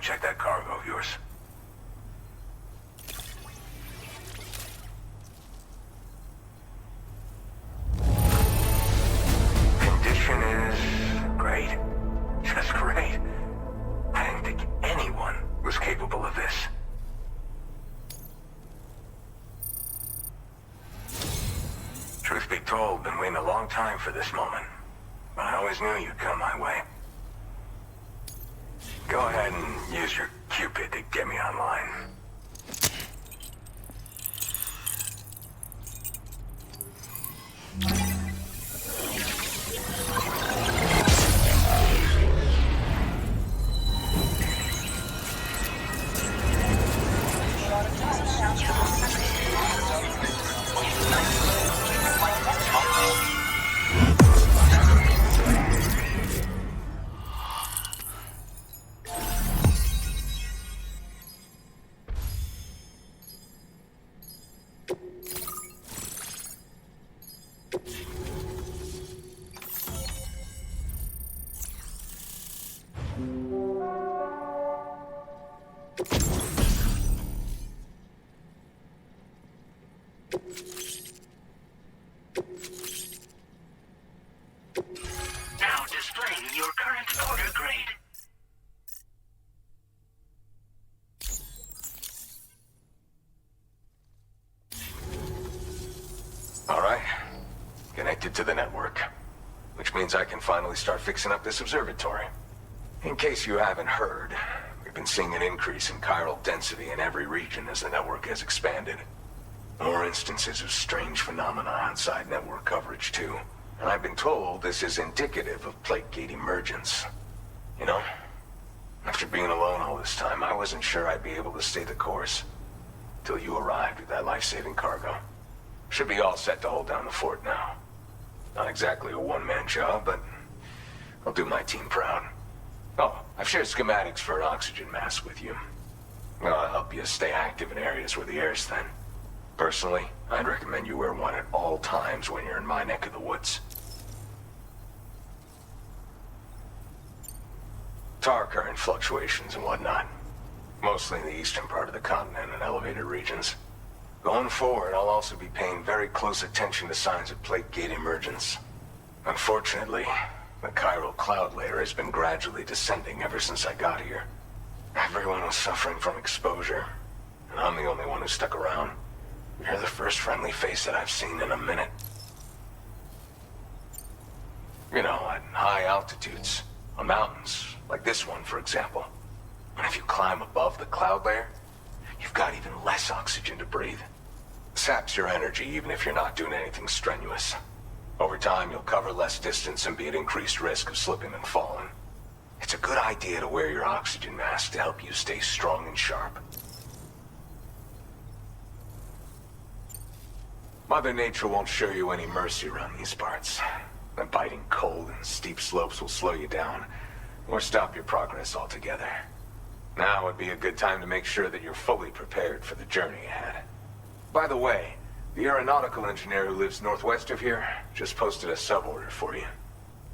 check that cargo of yours. Condition is great. Just great. I didn't think anyone was capable of this. Truth be told, been waiting a long time for this moment. But I always knew you'd come my way. Go ahead and use your Cupid to get me online. Now displaying your current order grade. All right. Connected to the network. Which means I can finally start fixing up this observatory. In case you haven't heard, we've been seeing an increase in chiral density in every region as the network has expanded. More instances of strange phenomena outside network coverage, too. And I've been told this is indicative of plate gate emergence. You know, after being alone all this time, I wasn't sure I'd be able to stay the course. Till you arrived with that life-saving cargo. Should be all set to hold down the fort now. Not exactly a one-man job, but I'll do my team proud. Oh, I've shared schematics for an oxygen mask with you. I'll help you stay active in areas where the air's thin. Personally, I'd recommend you wear one at all times when you're in my neck of the woods. Tar current fluctuations and whatnot. Mostly in the eastern part of the continent and elevated regions. Going forward, I'll also be paying very close attention to signs of plate gate emergence. Unfortunately, the chiral cloud layer has been gradually descending ever since I got here. Everyone was suffering from exposure, and I'm the only one who stuck around. You're the first friendly face that I've seen in a minute. You know, at high altitudes, on mountains, like this one, for example. And if you climb above the cloud layer, you've got even less oxygen to breathe. Saps your energy even if you're not doing anything strenuous. Over time, you'll cover less distance and be at increased risk of slipping and falling. It's a good idea to wear your oxygen mask to help you stay strong and sharp. Mother Nature won't show you any mercy around these parts. The biting cold and steep slopes will slow you down, or stop your progress altogether. Now would be a good time to make sure that you're fully prepared for the journey ahead. By the way, the aeronautical engineer who lives northwest of here just posted a sub-order for you.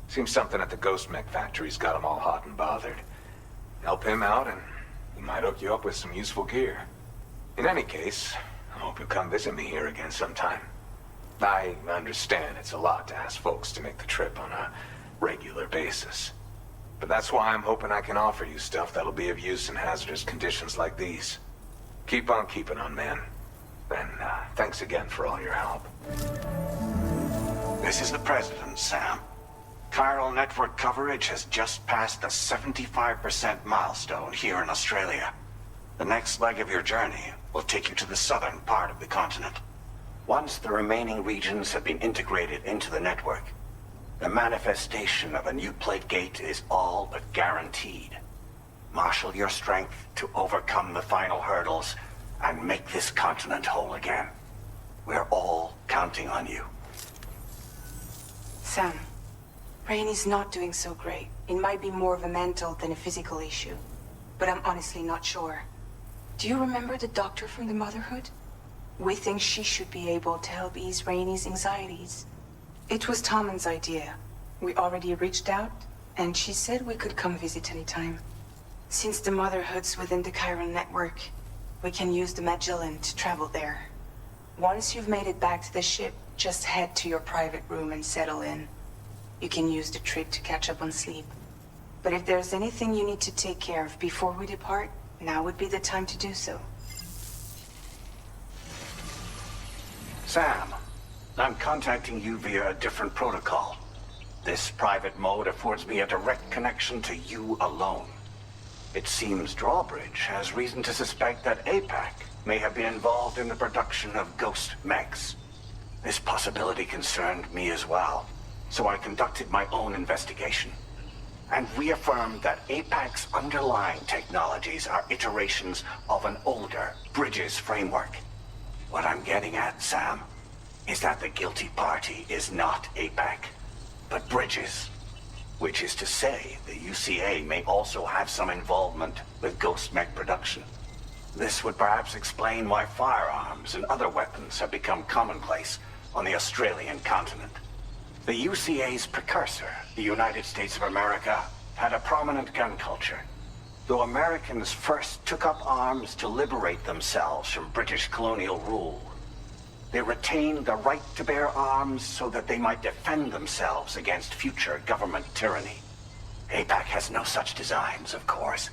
Seems something at the Ghost Mech factory's got him all hot and bothered. Help him out and he might hook you up with some useful gear. In any case, I hope you'll come visit me here again sometime. I understand it's a lot to ask folks to make the trip on a regular basis. But that's why I'm hoping I can offer you stuff that'll be of use in hazardous conditions like these. Keep on keeping on, man. And thanks again for all your help. This is the President, Sam. Chiral network coverage has just passed the 75% milestone here in Australia. The next leg of your journey will take you to the southern part of the continent. Once the remaining regions have been integrated into the network, the manifestation of a new plate gate is all but guaranteed. Marshal your strength to overcome the final hurdles and make this continent whole again. We're all counting on you. Sam, Rainey's not doing so great. It might be more of a mental than a physical issue, but I'm honestly not sure. Do you remember the doctor from the Motherhood? We think she should be able to help ease Rainey's anxieties. It was Tommen's idea. We already reached out, and she said we could come visit anytime. Since the Motherhood's within the chiral network, we can use the Magellan to travel there. Once you've made it back to the ship, just head to your private room and settle in. You can use the trip to catch up on sleep. But if there's anything you need to take care of before we depart, now would be the time to do so. Sam, I'm contacting you via a different protocol. This private mode affords me a direct connection to you alone. It seems Drawbridge has reason to suspect that APAC may have been involved in the production of ghost mechs. This possibility concerned me as well, so I conducted my own investigation and reaffirmed that APAC's underlying technologies are iterations of an older Bridges framework. What I'm getting at, Sam, is that the guilty party is not APAC, but Bridges. Which is to say, the UCA may also have some involvement with ghost mech production. This would perhaps explain why firearms and other weapons have become commonplace on the Australian continent. The UCA's precursor, the United States of America, had a prominent gun culture. Though Americans first took up arms to liberate themselves from British colonial rule, they retained the right to bear arms so that they might defend themselves against future government tyranny. APAC has no such designs, of course,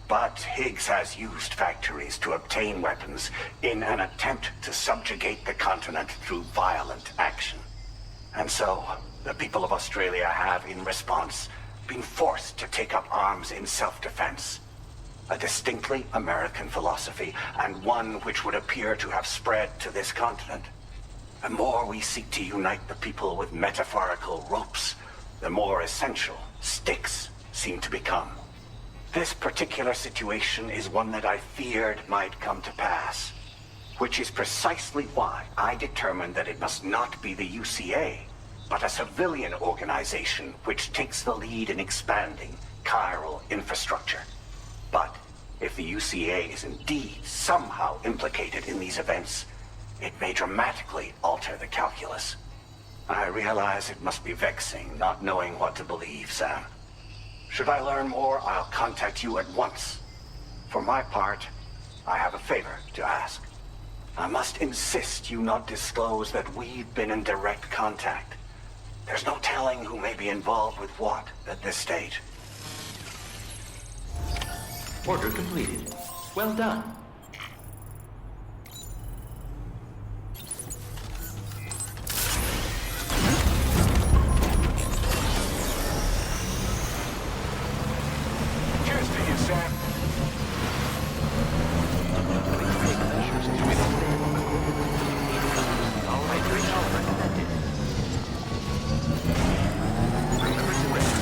but Higgs has used factories to obtain weapons in an attempt to subjugate the continent through violent action. And so, the people of Australia have, in response, been forced to take up arms in self-defense. A distinctly American philosophy, and one which would appear to have spread to this continent. The more we seek to unite the people with metaphorical ropes, the more essential sticks seem to become. This particular situation is one that I feared might come to pass, which is precisely why I determined that it must not be the UCA, but a civilian organization which takes the lead in expanding chiral infrastructure. But if the UCA is indeed somehow implicated in these events, it may dramatically alter the calculus. I realize it must be vexing not knowing what to believe, Sam. Should I learn more, I'll contact you at once. For my part, I have a favor to ask. I must insist you not disclose that we've been in direct contact. There's no telling who may be involved with what at this stage. Order completed. Well done. Cheers to you, Sam. All right, bring over. Connected. Remember to rest.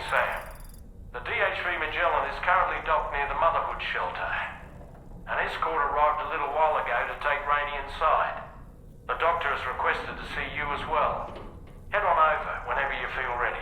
Sam. The DHV Magellan is currently docked near the Motherhood Shelter. An escort arrived a little while ago to take Rainey inside. The doctor has requested to see you as well. Head on over whenever you feel ready.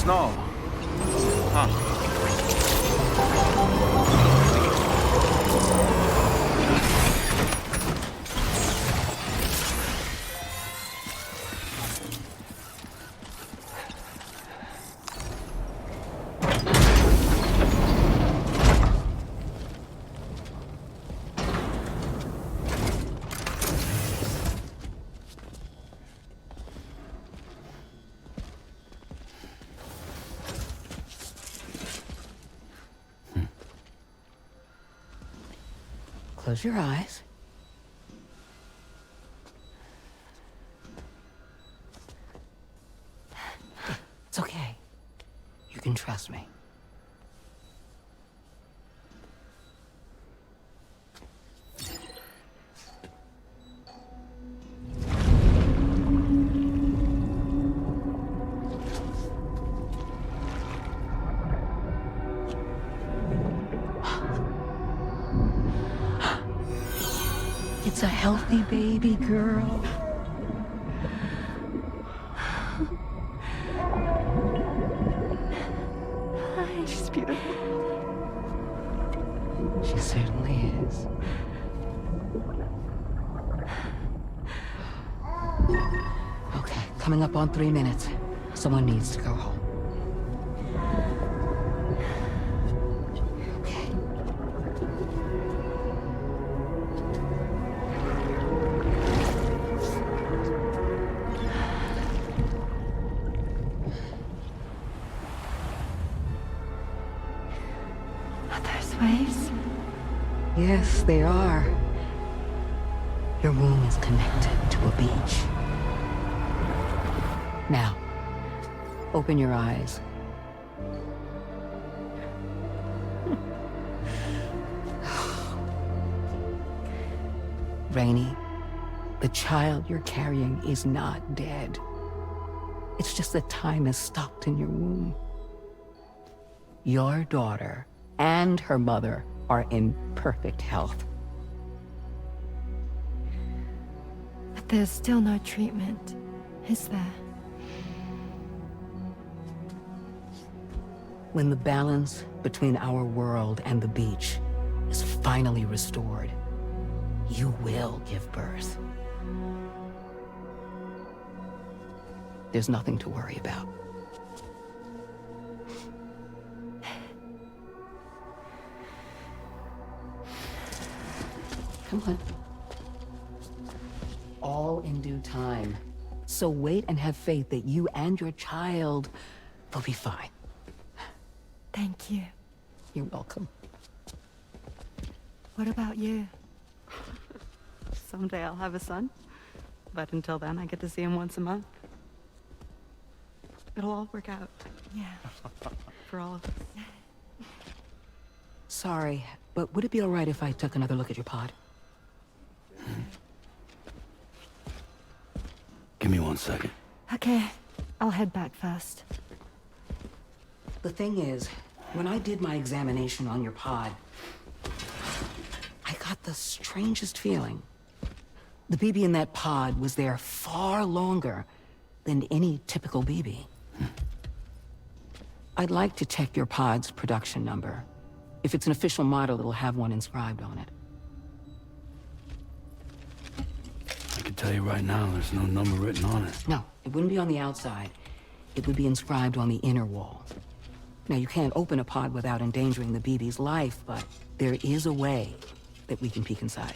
Snow. Huh. Close your eyes. It's okay. You can trust me. It's a healthy baby girl. She's beautiful. She certainly is. Okay, coming up on 3 minutes. Someone needs to go home. Waves? Yes, they are. Your womb is connected to a beach. Now, open your eyes. Rainey, the child you're carrying is not dead. It's just that time has stopped in your womb. Your daughter and her mother are in perfect health. But there's still no treatment, is there? When the balance between our world and the beach is finally restored, you will give birth. There's nothing to worry about. Come on. All in due time. So wait and have faith that you and your child will be fine. Thank you. You're welcome. What about you? Someday I'll have a son. But until then, I get to see him once a month. It'll all work out. Yeah. For all of us. Sorry, but would it be all right if I took another look at your pod? Give me 1 second. Okay, I'll head back first. The thing is, when I did my examination on your pod, I got the strangest feeling. The BB in that pod was there far longer than any typical BB. I'd like to check your pod's production number. If it's an official model, it'll have one inscribed on it. I can tell you right now, there's no number written on it. No, it wouldn't be on the outside. It would be inscribed on the inner wall. Now, you can't open a pod without endangering the BB's life, but there is a way. that we can peek inside.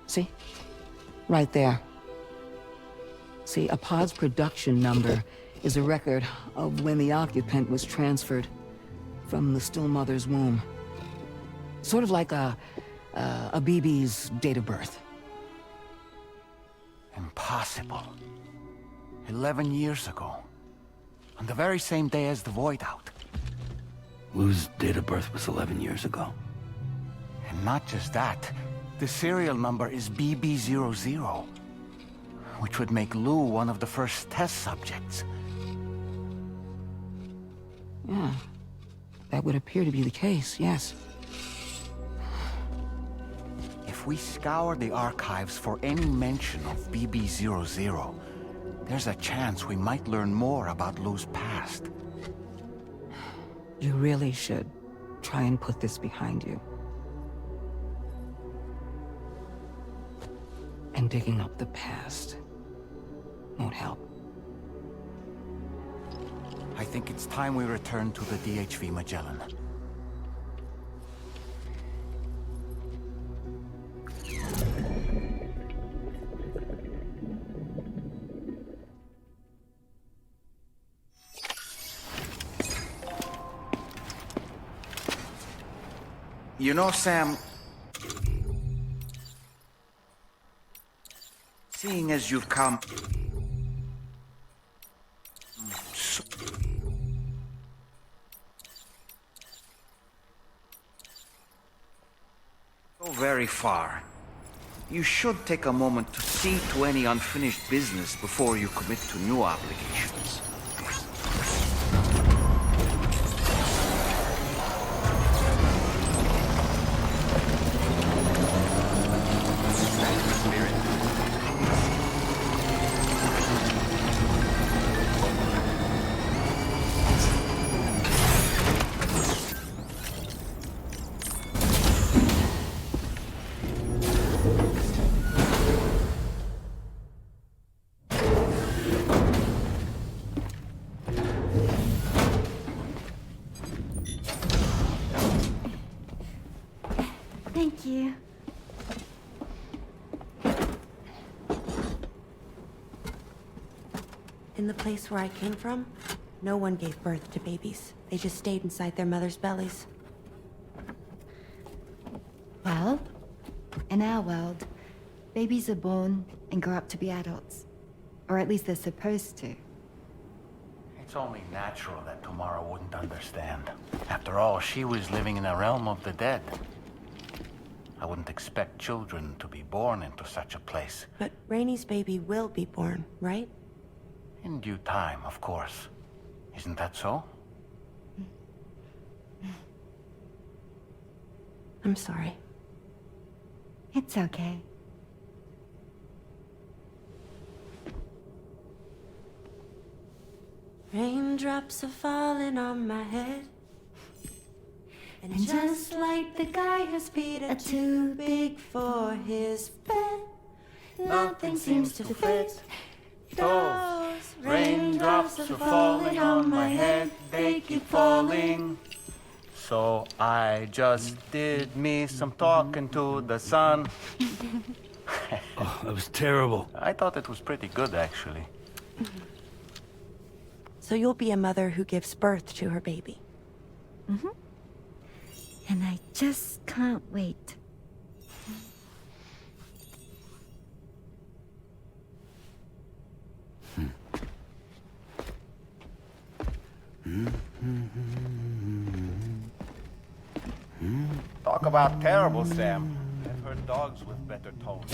See? Right there. See, a pod's production number is a record of when the occupant was transferred from the still mother's womb. Sort of like a BB's date of birth. Impossible. 11 years ago. On the very same day as the Void Out. Lou's date of birth was 11 years ago. And not just that, the serial number is BB00, which would make Lou one of the first test subjects. Yeah, that would appear to be the case, yes. If we scour the archives for any mention of BB00, there's a chance we might learn more about Lou's past. You really should try and put this behind you. And digging up the past won't help. I think it's time we return to the DHV Magellan. You know, Sam, seeing as you've come so very far, you should take a moment to see to any unfinished business before you commit to new obligations. Thank you. In the place where I came from, no one gave birth to babies. They just stayed inside their mother's bellies. Well, in our world, babies are born and grow up to be adults. Or at least they're supposed to. It's only natural that Tamara wouldn't understand. After all, she was living in a realm of the dead. I wouldn't expect children to be born into such a place. But Rainey's baby will be born, right? In due time, of course. Isn't that so? I'm sorry. It's okay. Raindrops are falling on my head. And just like the guy whose feet are too big for his bed, nothing seems to fit. Those raindrops are falling on my head, they keep falling. So I just did me some talking to the sun. Oh, that was terrible. I thought it was pretty good, actually. So you'll be a mother who gives birth to her baby. Mm-hmm. And I just can't wait. Talk about terrible, Sam. I've heard dogs with better tone.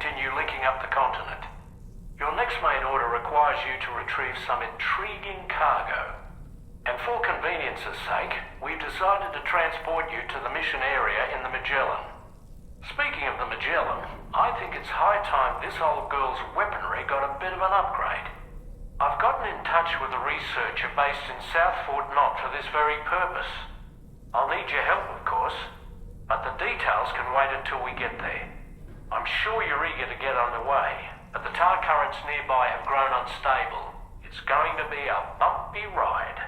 continue linking up the continent. Your next main order requires you to retrieve some intriguing cargo. And for convenience's sake, we've decided to transport you to the mission area in the Magellan. Speaking of the Magellan, I think it's high time this old girl's weaponry got a bit of an upgrade. I've gotten in touch with a researcher based in South Fort Knott for this very purpose. I'll need your help, of course, but the details can wait until we get there. I'm sure you're eager to get underway, but the tar currents nearby have grown unstable. It's going to be a bumpy ride.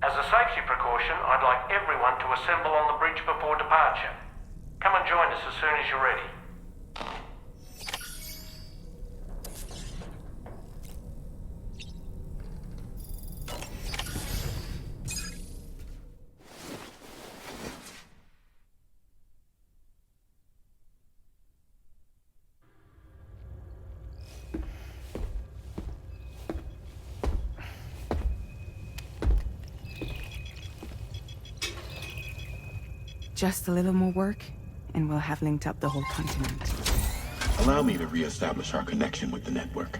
As a safety precaution, I'd like everyone to assemble on the bridge before departure. Come and join us as soon as you're ready. Just a little more work, and we'll have linked up the whole continent. Allow me to re-establish our connection with the network.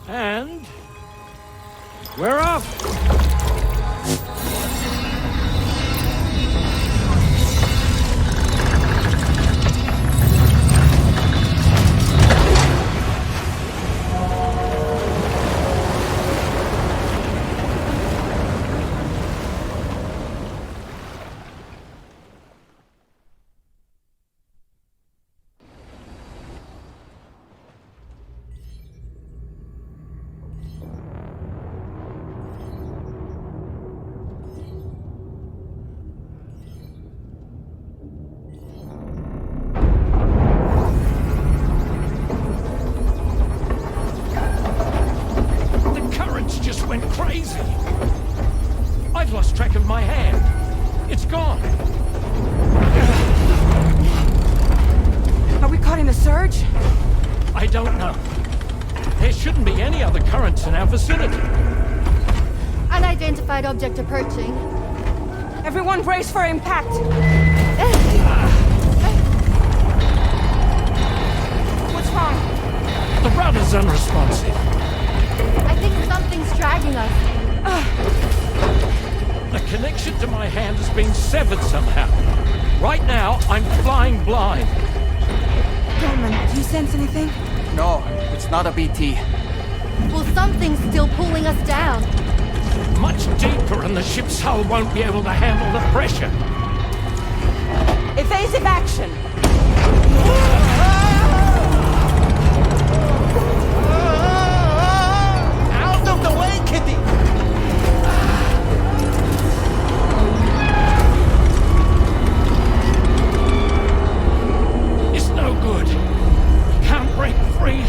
And we're off! Went crazy. I've lost track of my hand. It's gone. Are we caught in a surge? I don't know. There shouldn't be any other currents in our vicinity. Unidentified object approaching. Everyone brace for impact. What's wrong? The rudder's unresponsive. I think something's dragging us. The connection to my hand has been severed somehow. Right now, I'm flying blind. Dolman, do you sense anything? No, it's not a BT. Well, something's still pulling us down. Much deeper and the ship's hull won't be able to handle the pressure. Evasive action! Out of the way, Kitty! It's no good. Can't break free.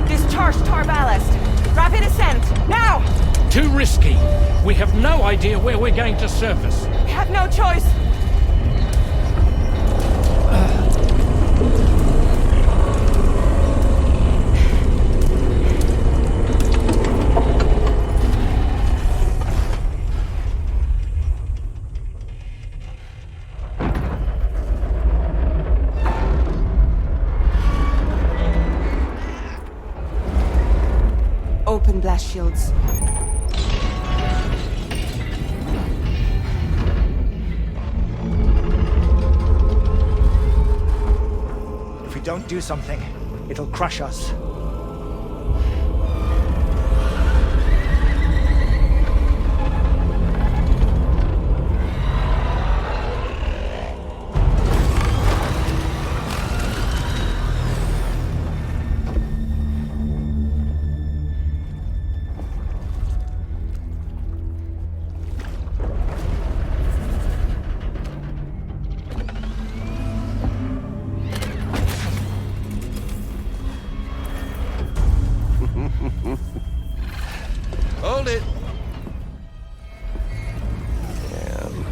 Discharge tar ballast. Rapid ascent, now! Too risky. We have no idea where we're going to surface. We have no choice. Open blast shields. If we don't do something, it'll crush us. Hold it. I'm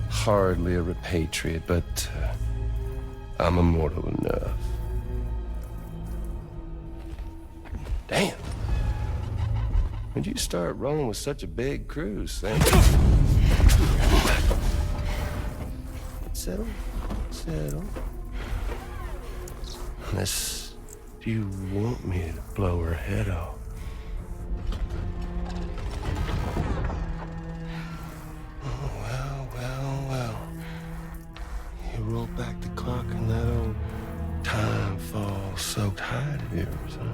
hardly a repatriate, but I'm immortal enough. Damn. When'd you start rolling with such a big crew, Sam? Settle. Unless you want me to blow her head off. Oh, well. You roll back the clock in that old time-fall-soaked hide of yours, huh?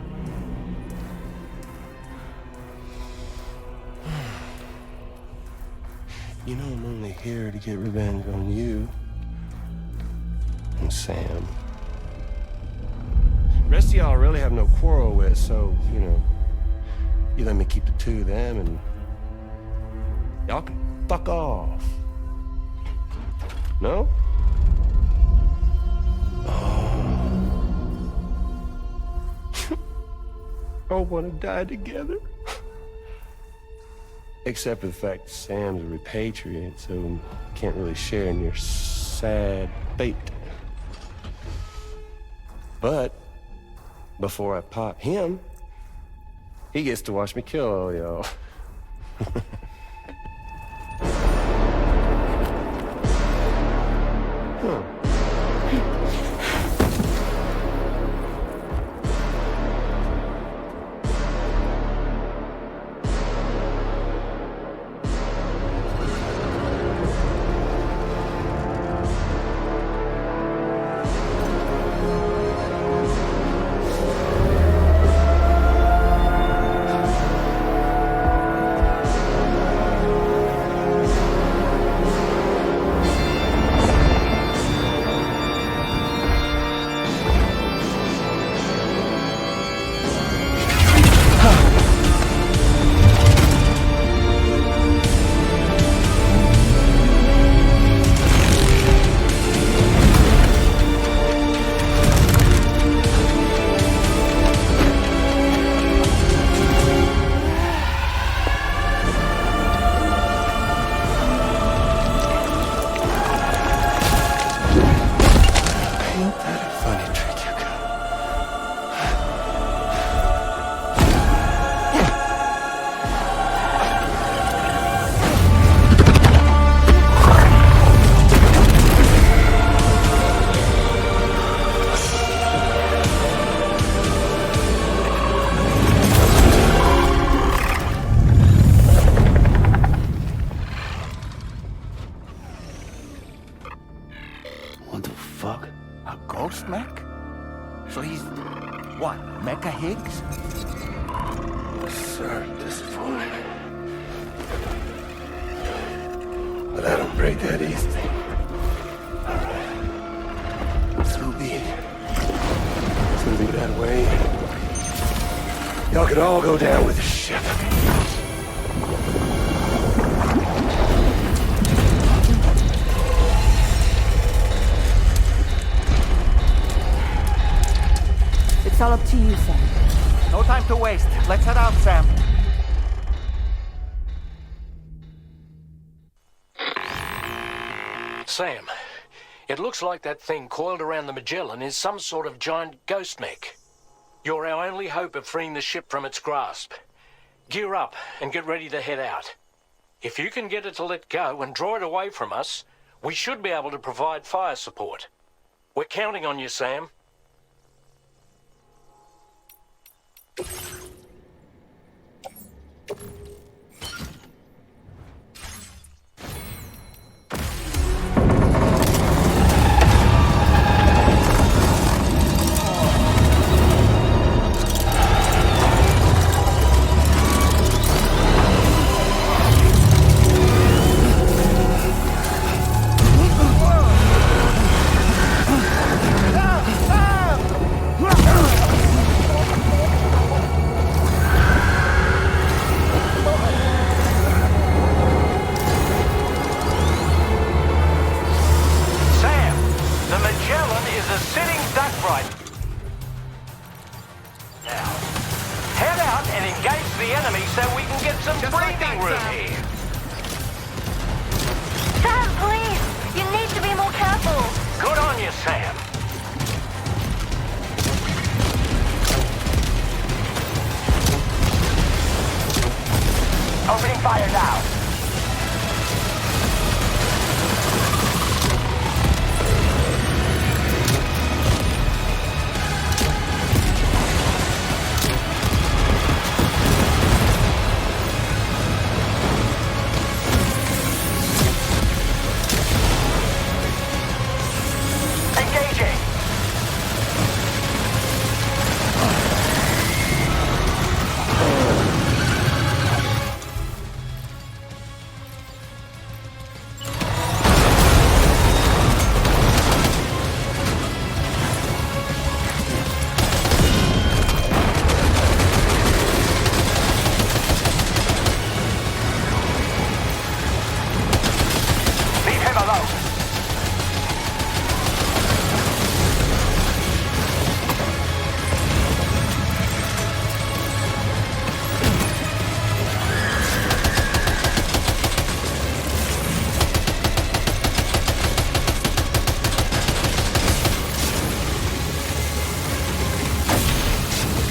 You know I'm only here to get revenge on you and Sam. The rest of y'all I really have no quarrel with, so, you know, you let me keep the two of them and y'all can fuck off. No? Oh, want to die together? Except for the fact that Sam's a repatriate, so can't really share in your sad fate. But before I pop him, he gets to watch me kill all y'all. All go down with the ship. It's all up to you, Sam. No time to waste. Let's head out, Sam. Sam, it looks like that thing coiled around the Magellan is some sort of giant ghost mech. You're our only hope of freeing the ship from its grasp. Gear up and get ready to head out. If you can get it to let go and draw it away from us, we should be able to provide fire support. We're counting on you, Sam. Opening fire now.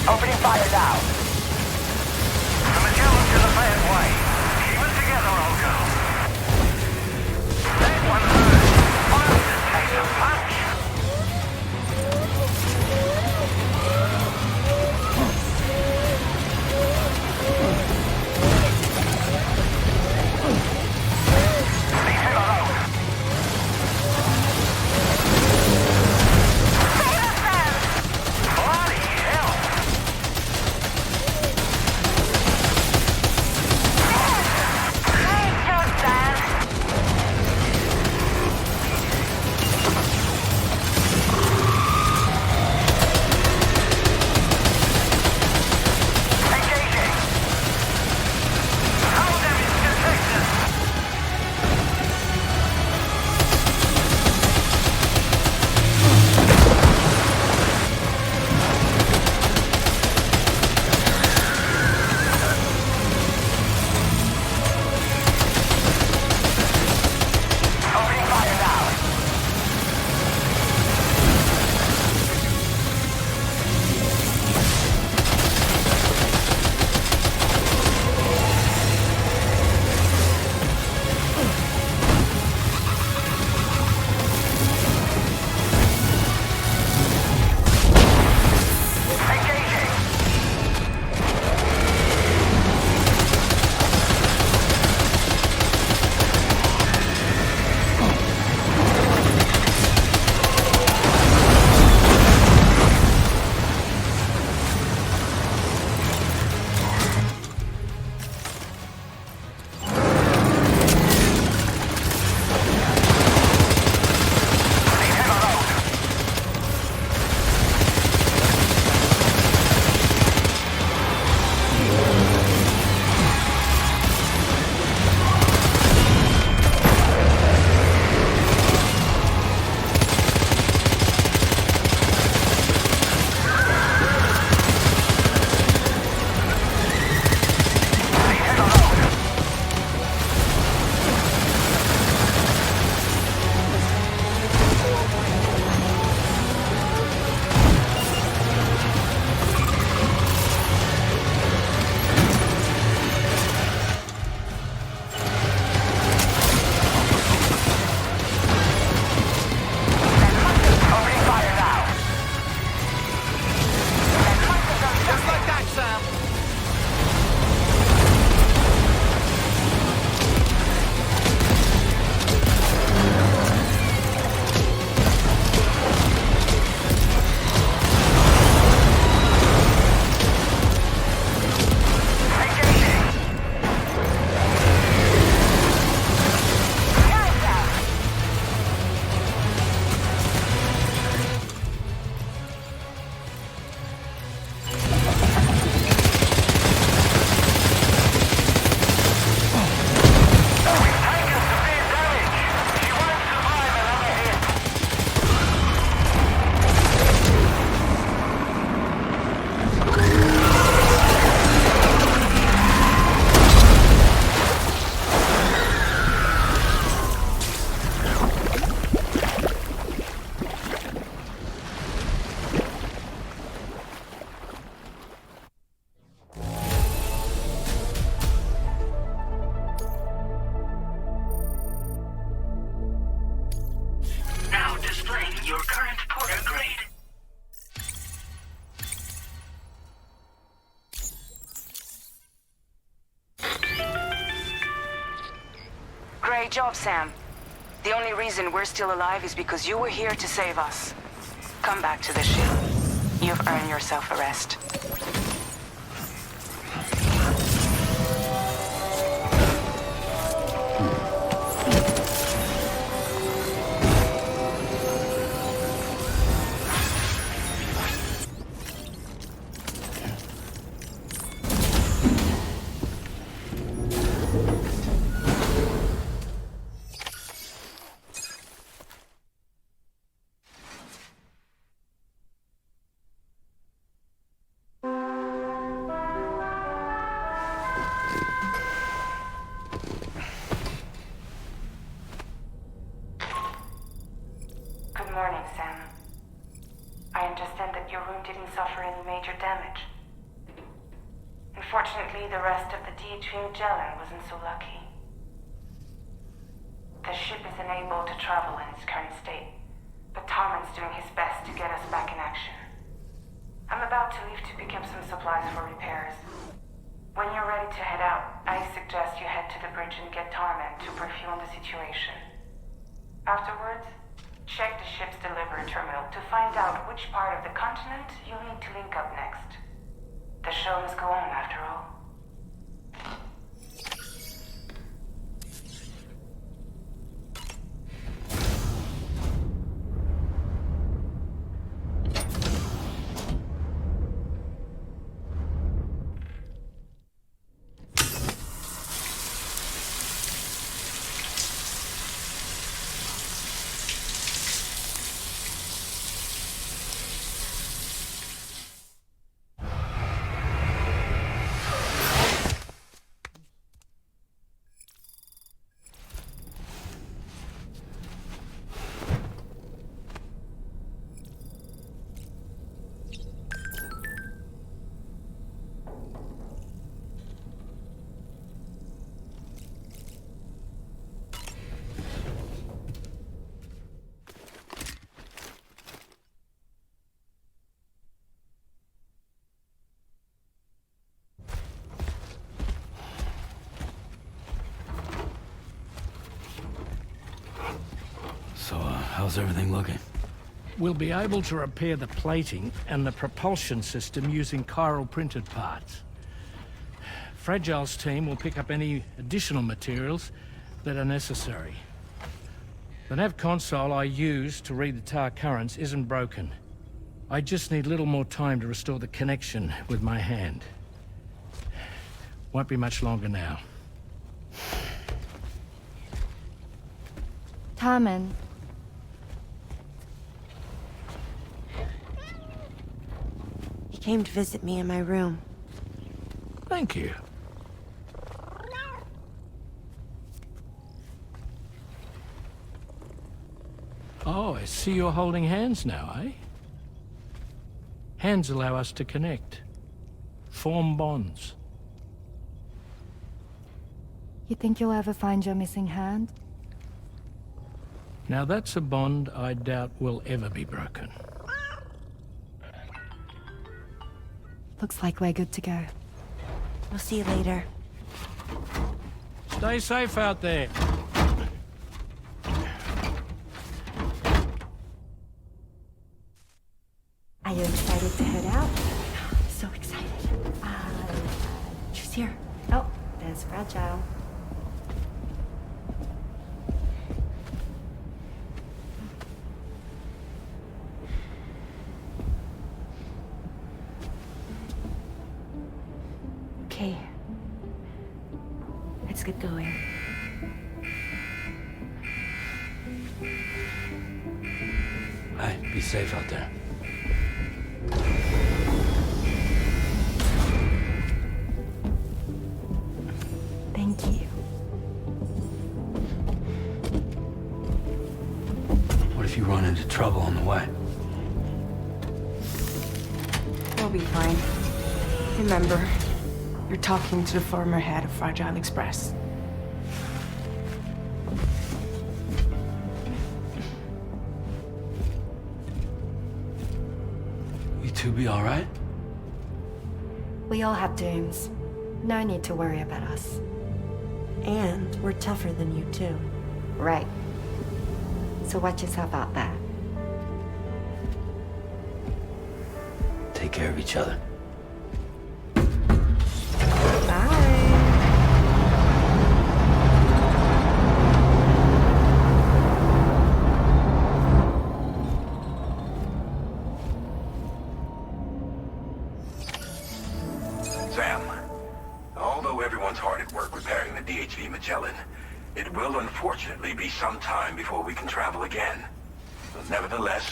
Opening fire now. The Magellan's in a bad way. Keep it together, old girl. That one hurt. Great job, Sam. The only reason we're still alive is because you were here to save us. Come back to the ship. You've earned yourself a rest. Good morning, Sam. I understand that your room didn't suffer any major damage. Unfortunately, the rest of the DH Magellan wasn't so lucky. The ship is unable to travel in its current state, but Tarman's doing his best to get us back in action. I'm about to leave to pick up some supplies for repairs. When you're ready to head out, I suggest you head to the bridge and get Tarman to brief you on the situation. Afterwards, check the ship's delivery terminal to find out which part of the continent you'll need to link up next. The show must go on, after all. So, how's everything looking? We'll be able to repair the plating and the propulsion system using chiral printed parts. Fragile's team will pick up any additional materials that are necessary. The nav console I use to read the tar currents isn't broken. I just need a little more time to restore the connection with my hand. Won't be much longer now. Tarman. He came to visit me in my room. Thank you. Oh, I see you're holding hands now, eh? Hands allow us to connect. Form bonds. You think you'll ever find your missing hand? Now that's a bond I doubt will ever be broken. Looks like we're good to go. We'll see you later. Stay safe out there. Are you excited to head out? So excited. She's here. Oh, there's Fragile. Okay. Let's get going. Hey, be safe out there. Thank you. What if you run into trouble on the way? We'll be fine. Remember, you're talking to the former head of Fragile Express. You two be all right? We all have dooms. No need to worry about us. And we're tougher than you, too. Right. So watch yourself out there. Take care of each other. Sam, although everyone's hard at work repairing the DHV Magellan, it will unfortunately be some time before we can travel again. Nevertheless,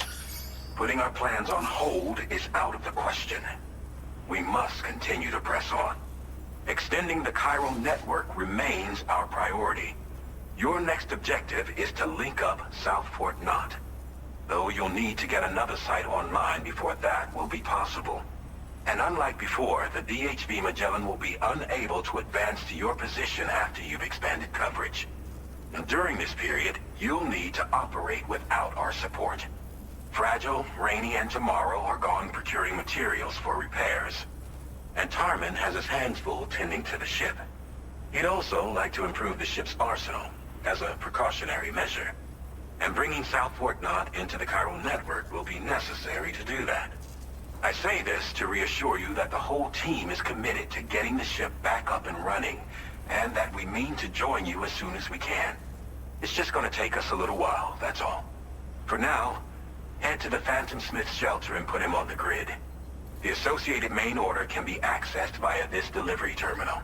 putting our plans on hold is out of the question. We must continue to press on. Extending the chiral network remains our priority. Your next objective is to link up South Fort Knot. Though you'll need to get another site online before that will be possible. And unlike before, the DHV Magellan will be unable to advance to your position after you've expanded coverage. And during this period, you'll need to operate without our support. Fragile, Rainey, and Tomorrow are gone procuring materials for repairs. And Tarman has his hands full tending to the ship. He'd also like to improve the ship's arsenal, as a precautionary measure. And bringing South Fort Knot into the chiral network will be necessary to do that. I say this to reassure you that the whole team is committed to getting the ship back up and running, and that we mean to join you as soon as we can. It's just gonna take us a little while, that's all. For now, head to the Phantom Smith shelter and put him on the grid. The associated main order can be accessed via this delivery terminal.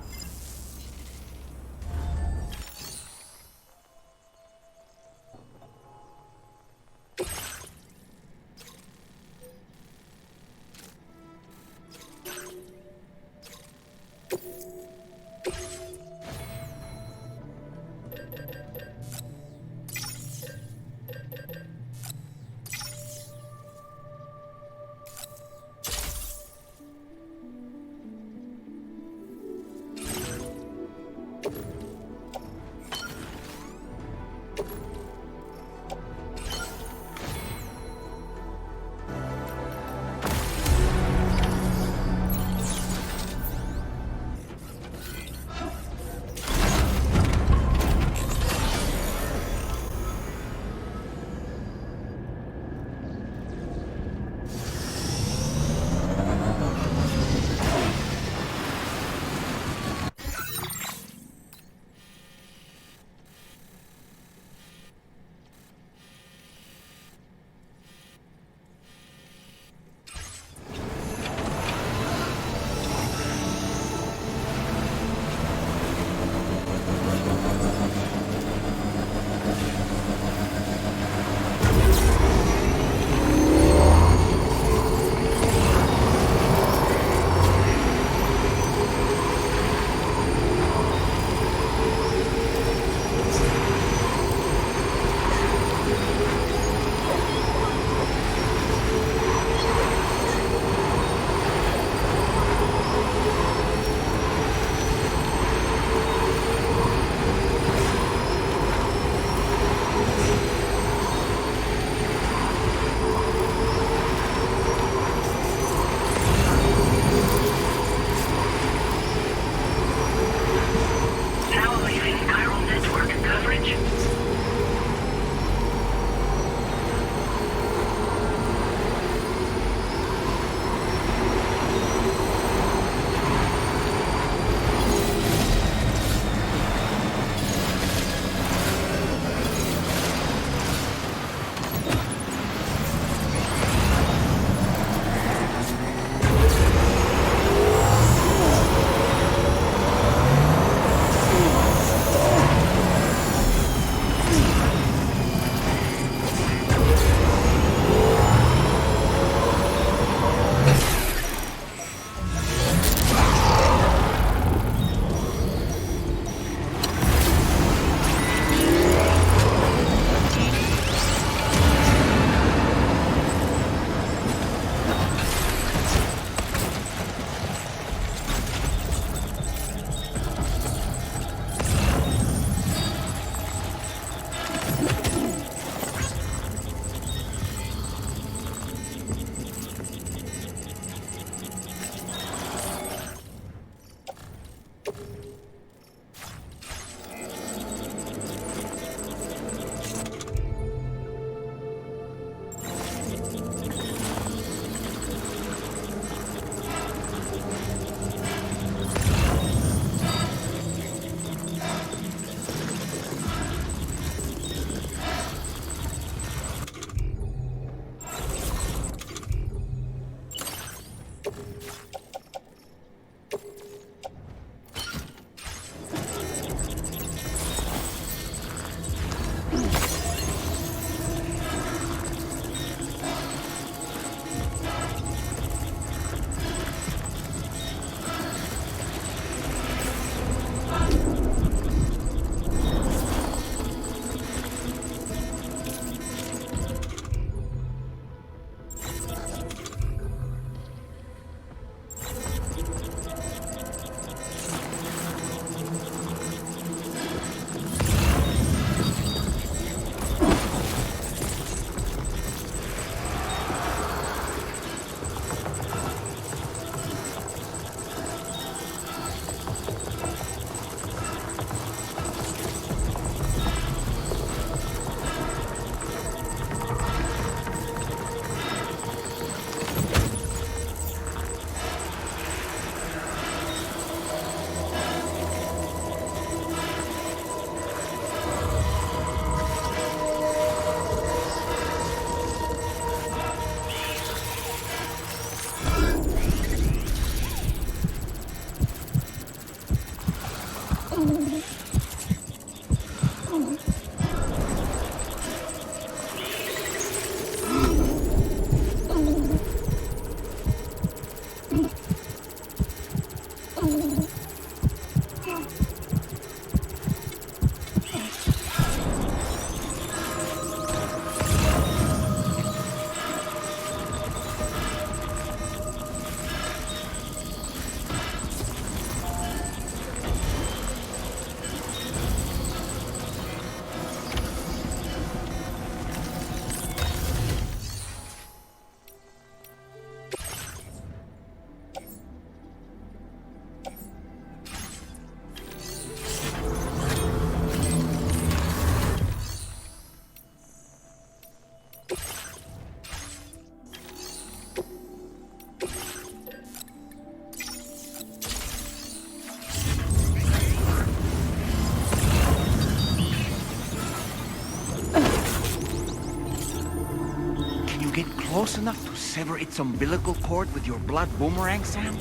close enough to sever its umbilical cord with your blood boomerang, Sam?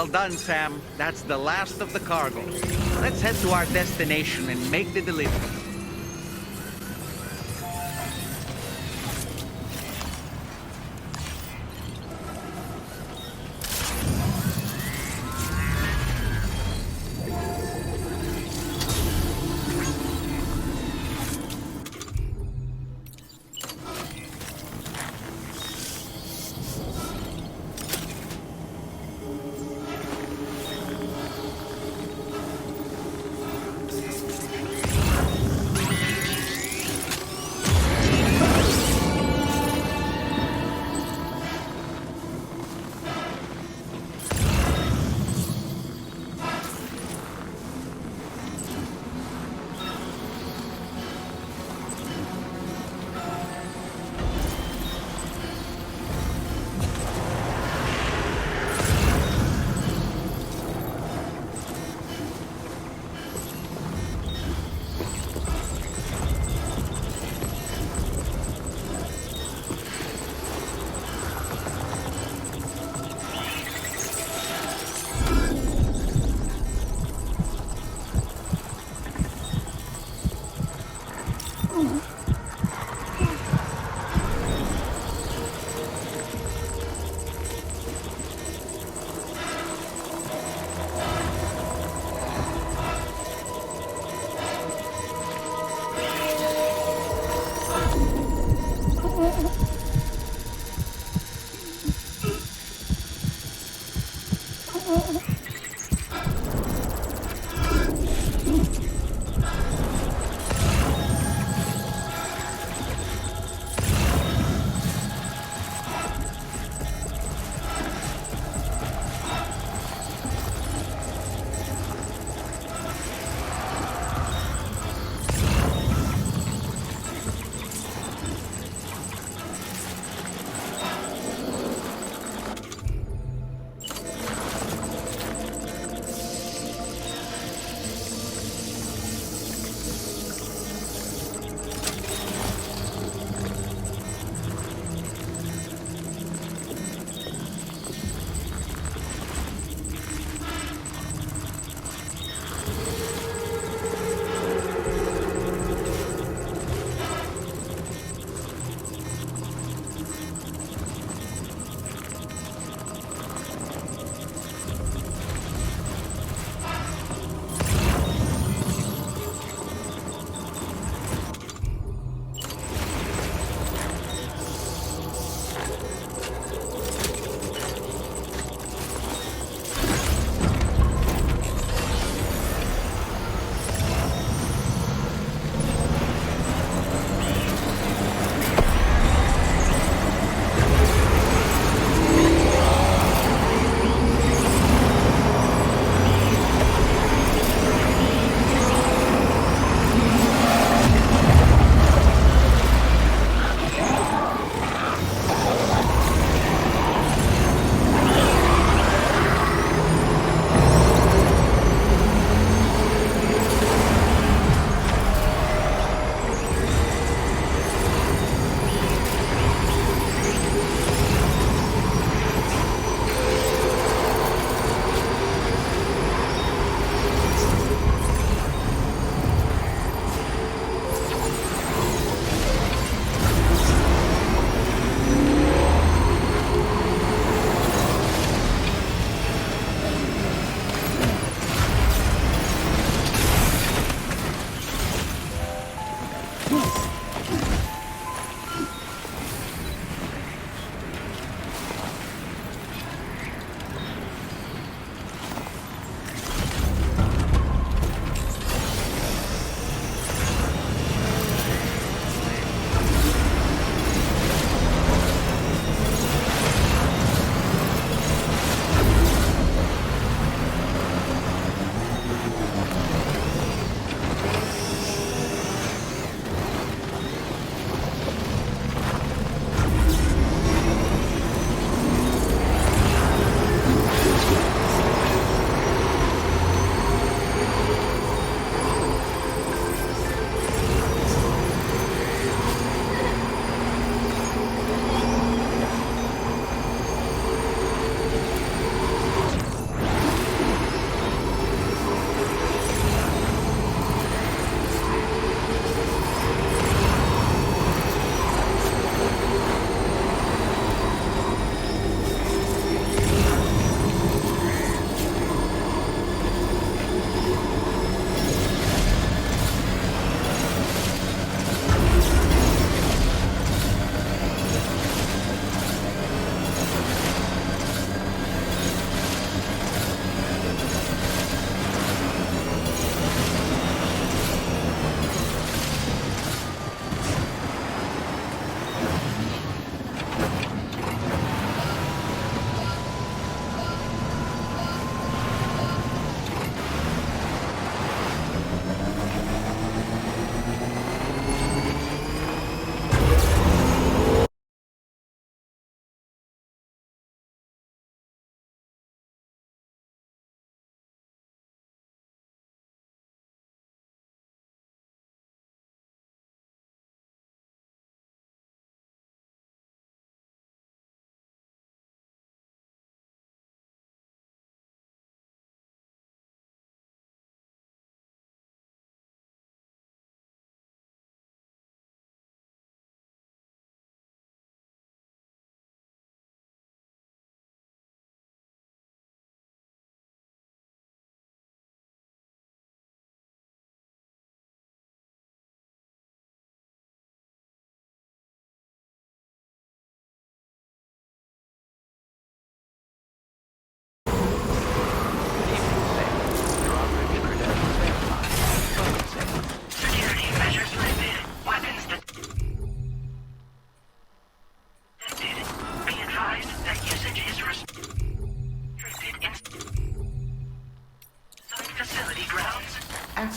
Well done, Sam. That's the last of the cargo. Let's head to our destination and make the delivery.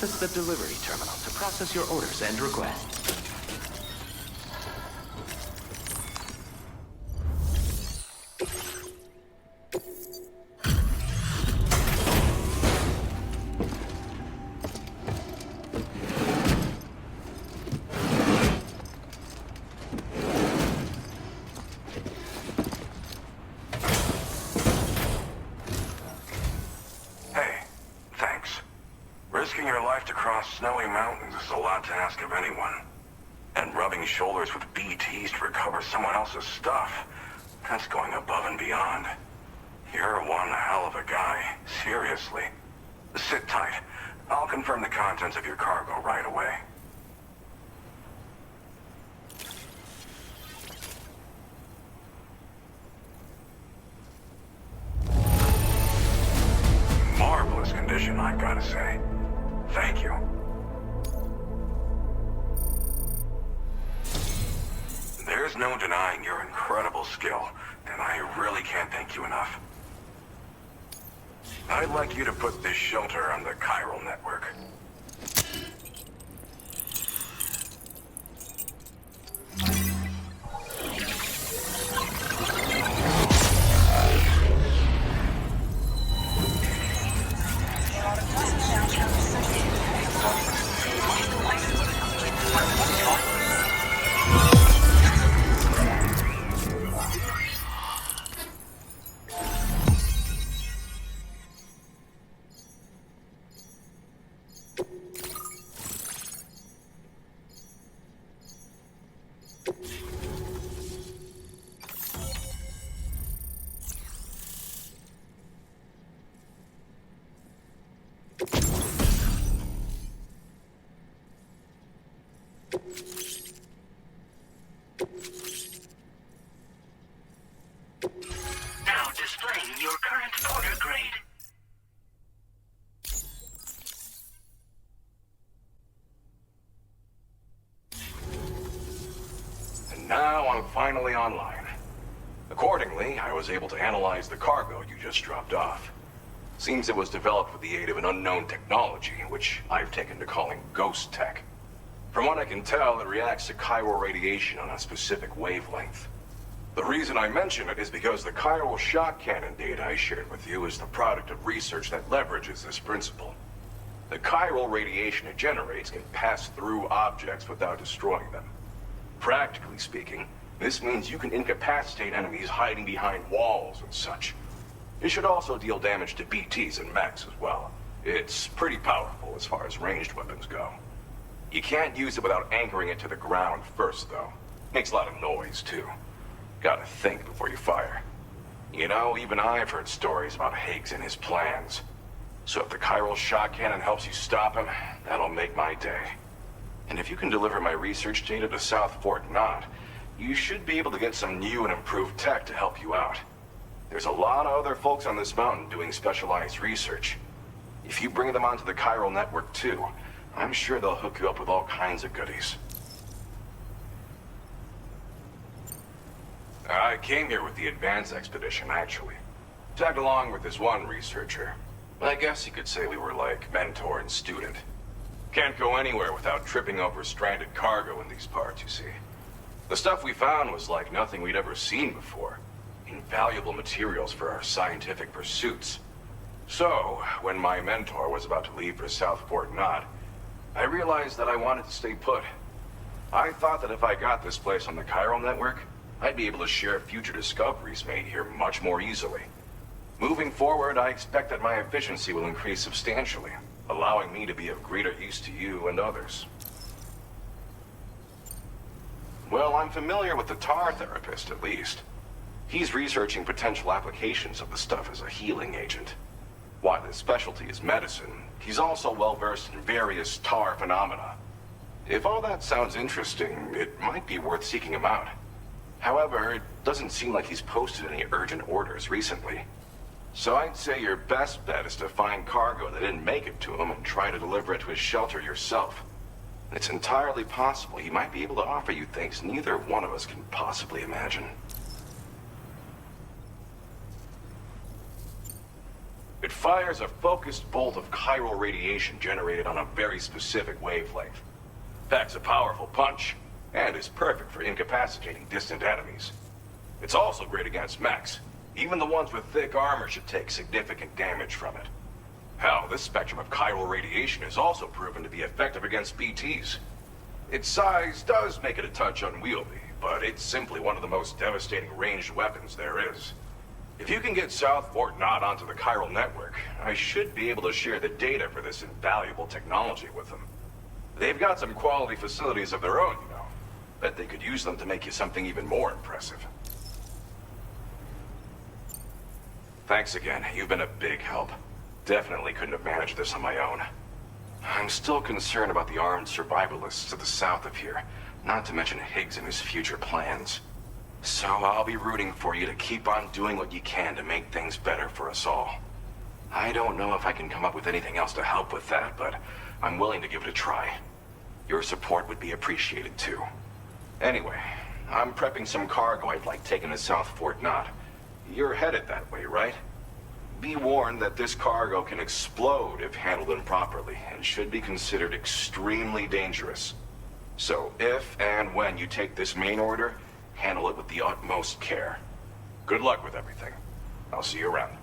access the delivery terminal to process your orders and requests. Hey, thanks. Risking your life to cross snowy mountains is a lot to ask of anyone. And rubbing shoulders with BTs to recover someone else's stuff, that's going above and beyond. You're one hell of a guy, seriously. Sit tight. I'll confirm the contents of your cargo right away. Marvelous condition, I've got to say. Thank you. There's no denying your incredible skill, and I really can't thank you enough. I'd like you to put this shelter on the chiral network. Now displaying your current order grade. And now I'm finally online. Accordingly, I was able to analyze the cargo you just dropped off. Seems it was developed with the aid of an unknown technology, which I've taken to calling ghost tech. From what I can tell, it reacts to chiral radiation on a specific wavelength. The reason I mention it is because the chiral shock cannon data I shared with you is the product of research that leverages this principle. The chiral radiation it generates can pass through objects without destroying them. Practically speaking, this means you can incapacitate enemies hiding behind walls and such. It should also deal damage to BTs and mechs as well. It's pretty powerful as far as ranged weapons go. You can't use it without anchoring it to the ground first, though. Makes a lot of noise, too. Gotta think before you fire. You know, even I've heard stories about Higgs and his plans. So if the chiral shock cannon helps you stop him, that'll make my day. And if you can deliver my research data to South Fort Knott, you should be able to get some new and improved tech to help you out. There's a lot of other folks on this mountain doing specialized research. If you bring them onto the chiral network too, I'm sure they'll hook you up with all kinds of goodies. I came here with the advance expedition, actually. Tagged along with this one researcher. I guess you could say we were like mentor and student. Can't go anywhere without tripping over stranded cargo in these parts, you see. The stuff we found was like nothing we'd ever seen before. Invaluable materials for our scientific pursuits. So, when my mentor was about to leave for South Fort Knott, I realized that I wanted to stay put. I thought that if I got this place on the chiral network, I'd be able to share future discoveries made here much more easily. Moving forward, I expect that my efficiency will increase substantially, allowing me to be of greater use to you and others. Well, I'm familiar with the tar therapist, at least. He's researching potential applications of the stuff as a healing agent. While his specialty is medicine, he's also well-versed in various tar phenomena. If all that sounds interesting, it might be worth seeking him out. However, it doesn't seem like he's posted any urgent orders recently. So I'd say your best bet is to find cargo that didn't make it to him and try to deliver it to his shelter yourself. It's entirely possible he might be able to offer you things neither one of us can possibly imagine. It fires a focused bolt of chiral radiation generated on a very specific wavelength. Packs a powerful punch, and is perfect for incapacitating distant enemies. It's also great against mechs. Even the ones with thick armor should take significant damage from it. Hell, this spectrum of chiral radiation is also proven to be effective against BTs. Its size does make it a touch unwieldy, but it's simply one of the most devastating ranged weapons there is. If you can get South Fort Knott onto the chiral network, I should be able to share the data for this invaluable technology with them. They've got some quality facilities of their own, you know. Bet they could use them to make you something even more impressive. Thanks again. You've been a big help. Definitely couldn't have managed this on my own. I'm still concerned about the armed survivalists to the south of here, not to mention Higgs and his future plans. So I'll be rooting for you to keep on doing what you can to make things better for us all. I don't know if I can come up with anything else to help with that, but I'm willing to give it a try. Your support would be appreciated too. Anyway, I'm prepping some cargo I'd like taken to South Fort Knott. You're headed that way, right? Be warned that this cargo can explode if handled improperly, and should be considered extremely dangerous. So if and when you take this main order, handle it with the utmost care. Good luck with everything. I'll see you around.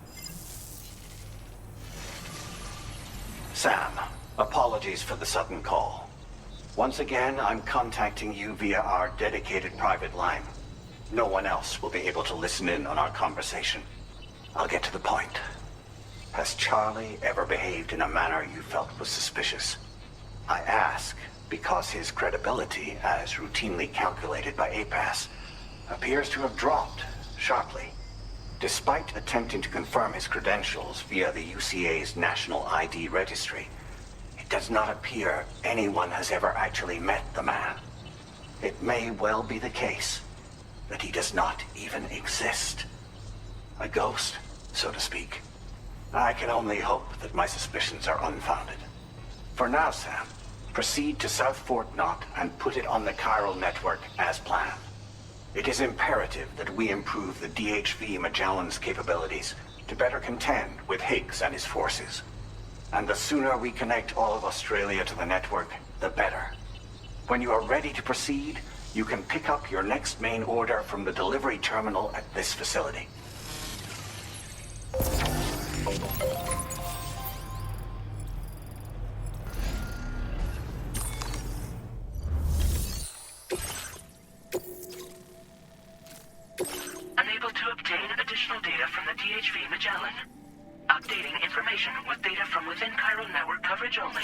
Sam, apologies for the sudden call. Once again, I'm contacting you via our dedicated private line. No one else will be able to listen in on our conversation. I'll get to the point. Has Charlie ever behaved in a manner you felt was suspicious? I ask because his credibility, as routinely calculated by APAS, appears to have dropped sharply. Despite attempting to confirm his credentials via the UCA's National ID Registry, it does not appear anyone has ever actually met the man. It may well be the case that he does not even exist. A ghost, so to speak. I can only hope that my suspicions are unfounded. For now, Sam, proceed to South Fort Knott and put it on the chiral network as planned. It is imperative that we improve the DHV Magellan's capabilities to better contend with Higgs and his forces. And the sooner we connect all of Australia to the network, the better. When you are ready to proceed, you can pick up your next main order from the delivery terminal at this facility. Unable to obtain additional data from the DHV Magellan. Updating information with data from within chiral network coverage only.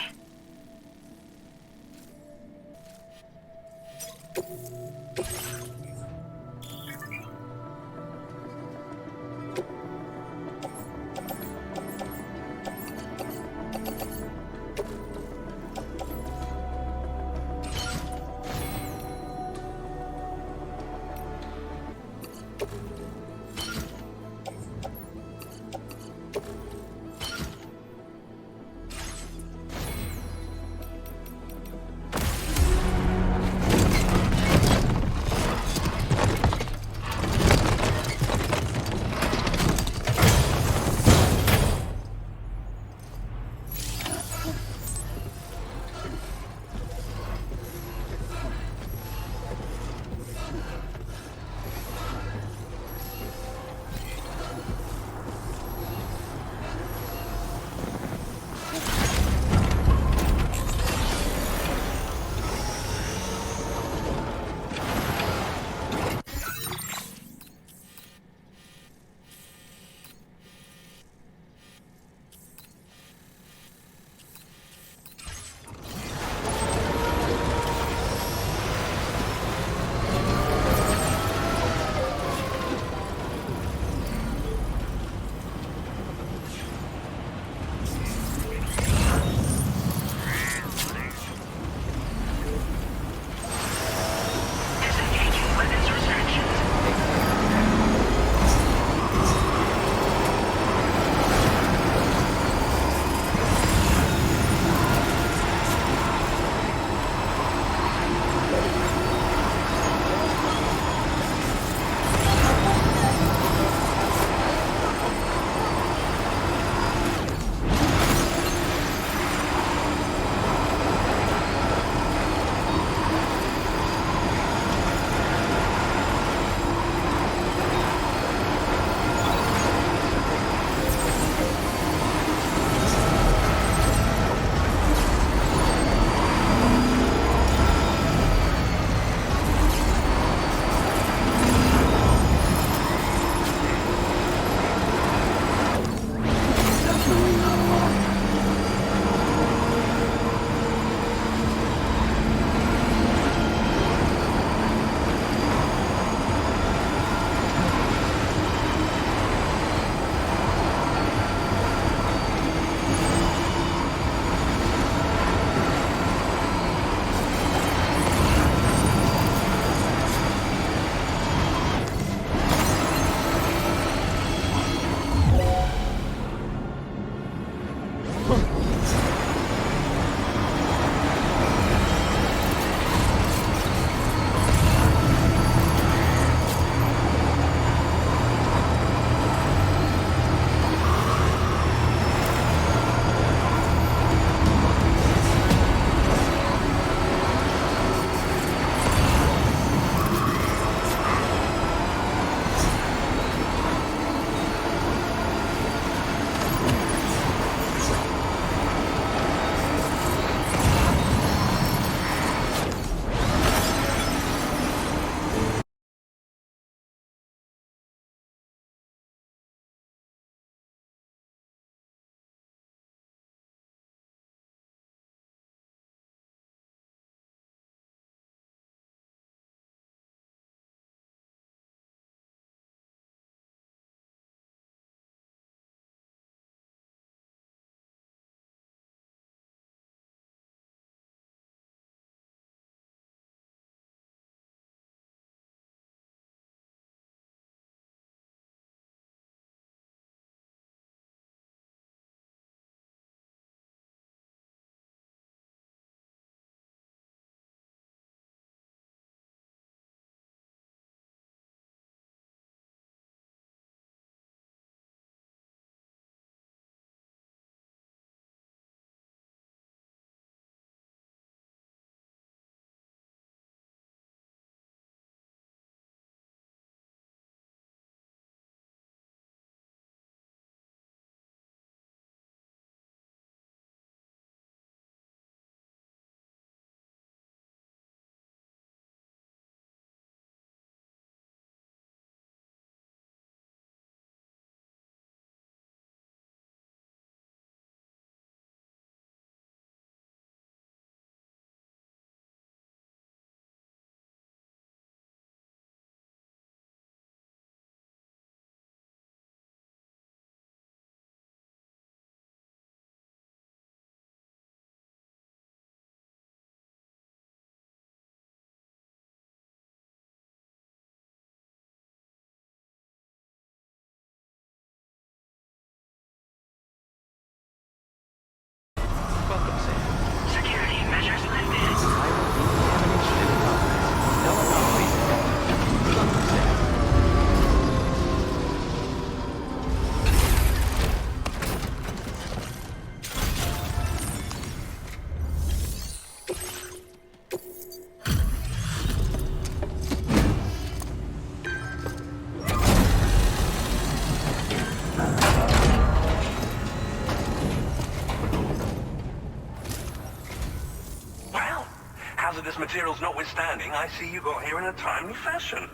Hazardous materials notwithstanding, I see you got here in a timely fashion.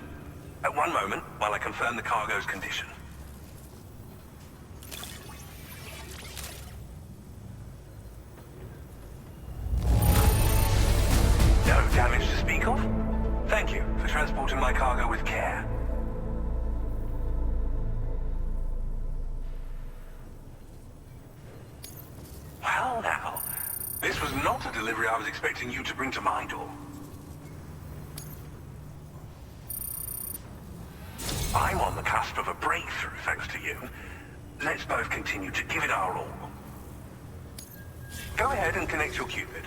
At one moment, while I confirm the cargo's condition. No damage to speak of? Thank you for transporting my cargo with care. Well now, this was not a delivery I was expecting you to bring to my door. I'm on the cusp of a breakthrough thanks to you. Let's both continue to give it our all. Go ahead and connect your Cupid.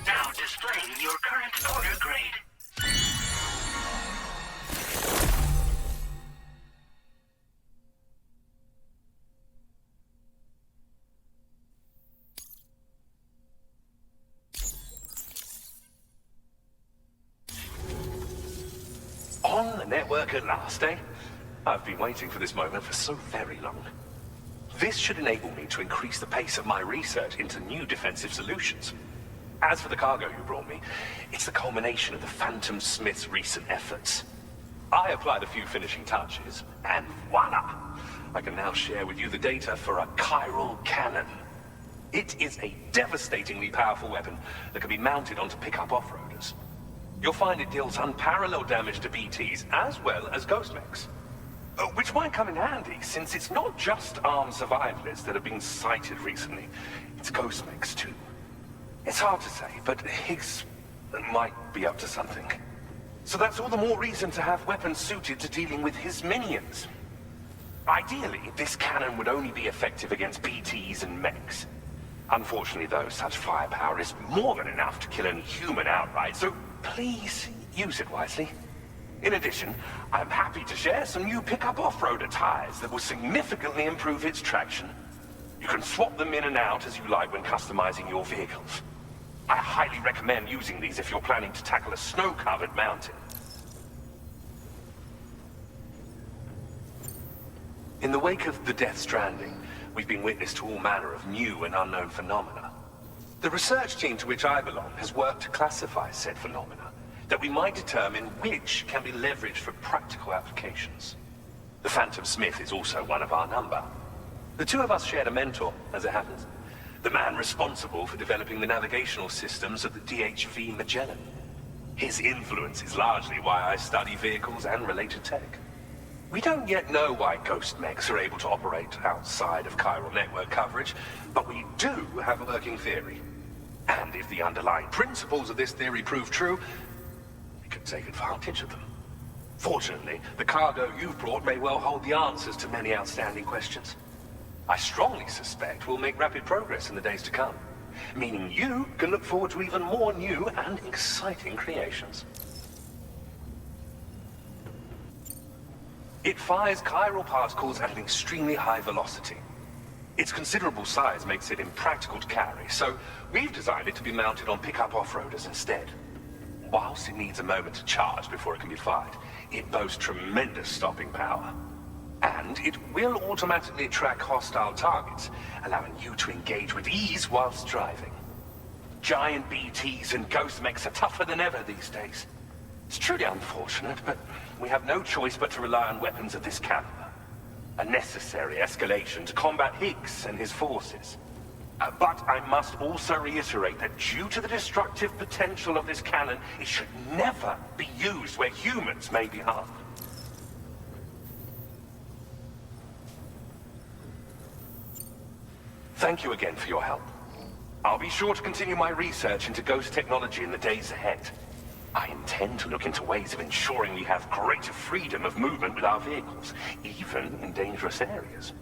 Now displaying your current order grade. On the network at last, eh? I've been waiting for this moment for so very long. This should enable me to increase the pace of my research into new defensive solutions. As for the cargo you brought me, it's the culmination of the Phantom Smith's recent efforts. I applied a few finishing touches, and voila! I can now share with you the data for a chiral cannon. It is a devastatingly powerful weapon that can be mounted onto pickup off-roaders. You'll find it deals unparalleled damage to BTs as well as ghost mechs. Which might come in handy, since it's not just armed survivalists that have been sighted recently. It's ghost mechs too. It's hard to say, but Higgs might be up to something. So that's all the more reason to have weapons suited to dealing with his minions. Ideally, this cannon would only be effective against BTs and mechs. Unfortunately, though, such firepower is more than enough to kill any human outright, so please use it wisely. In addition, I'm happy to share some new pickup off-roader tires that will significantly improve its traction. You can swap them in and out as you like when customizing your vehicles. I highly recommend using these if you're planning to tackle a snow-covered mountain. In the wake of the Death Stranding, we've been witness to all manner of new and unknown phenomena. The research team to which I belong has worked to classify said phenomena, that we might determine which can be leveraged for practical applications. The Phantom Smith is also one of our number. The two of us shared a mentor, as it happens. The man responsible for developing the navigational systems of the DHV Magellan. His influence is largely why I study vehicles and related tech. We don't yet know why ghost mechs are able to operate outside of chiral network coverage, but we do have a working theory. And if the underlying principles of this theory prove true, we can take advantage of them. Fortunately, the cargo you've brought may well hold the answers to many outstanding questions. I strongly suspect we'll make rapid progress in the days to come, meaning you can look forward to even more new and exciting creations. It fires chiral particles at an extremely high velocity. Its considerable size makes it impractical to carry, so we've designed it to be mounted on pickup off-roaders instead. Whilst it needs a moment to charge before it can be fired, it boasts tremendous stopping power. And it will automatically track hostile targets, allowing you to engage with ease whilst driving. Giant BTs and ghost mechs are tougher than ever these days. It's truly unfortunate, but we have no choice but to rely on weapons of this caliber. A necessary escalation to combat Higgs and his forces. But I must also reiterate that due to the destructive potential of this cannon, it should never be used where humans may be harmed. Thank you again for your help. I'll be sure to continue my research into ghost technology in the days ahead. I intend to look into ways of ensuring we have greater freedom of movement with our vehicles, even in dangerous areas.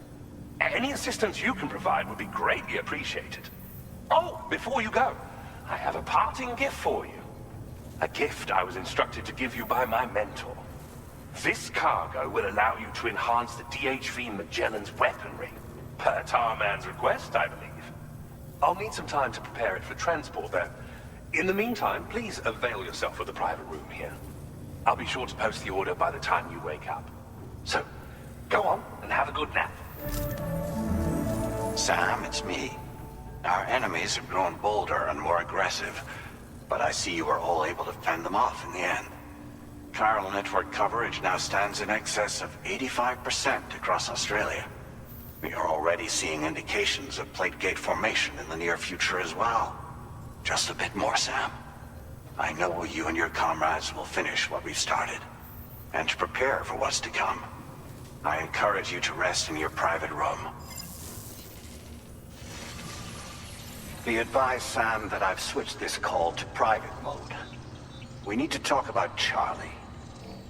Any assistance you can provide would be greatly appreciated. Oh, before you go, I have a parting gift for you. A gift I was instructed to give you by my mentor. This cargo will allow you to enhance the DHV Magellan's weaponry, per Tarman's request, I believe. I'll need some time to prepare it for transport, though. In the meantime, please avail yourself of the private room here. I'll be sure to post the order by the time you wake up. So, go on and have a good nap. Sam, it's me. Our enemies have grown bolder and more aggressive, but I see you were all able to fend them off in the end. Chiral network coverage now stands in excess of 85% across Australia. We are already seeing indications of plate gate formation in the near future as well. Just a bit more, Sam. I know you and your comrades will finish what we've started, and to prepare for what's to come. I encourage you to rest in your private room. Be advised, Sam, that I've switched this call to private mode. We need to talk about Charlie.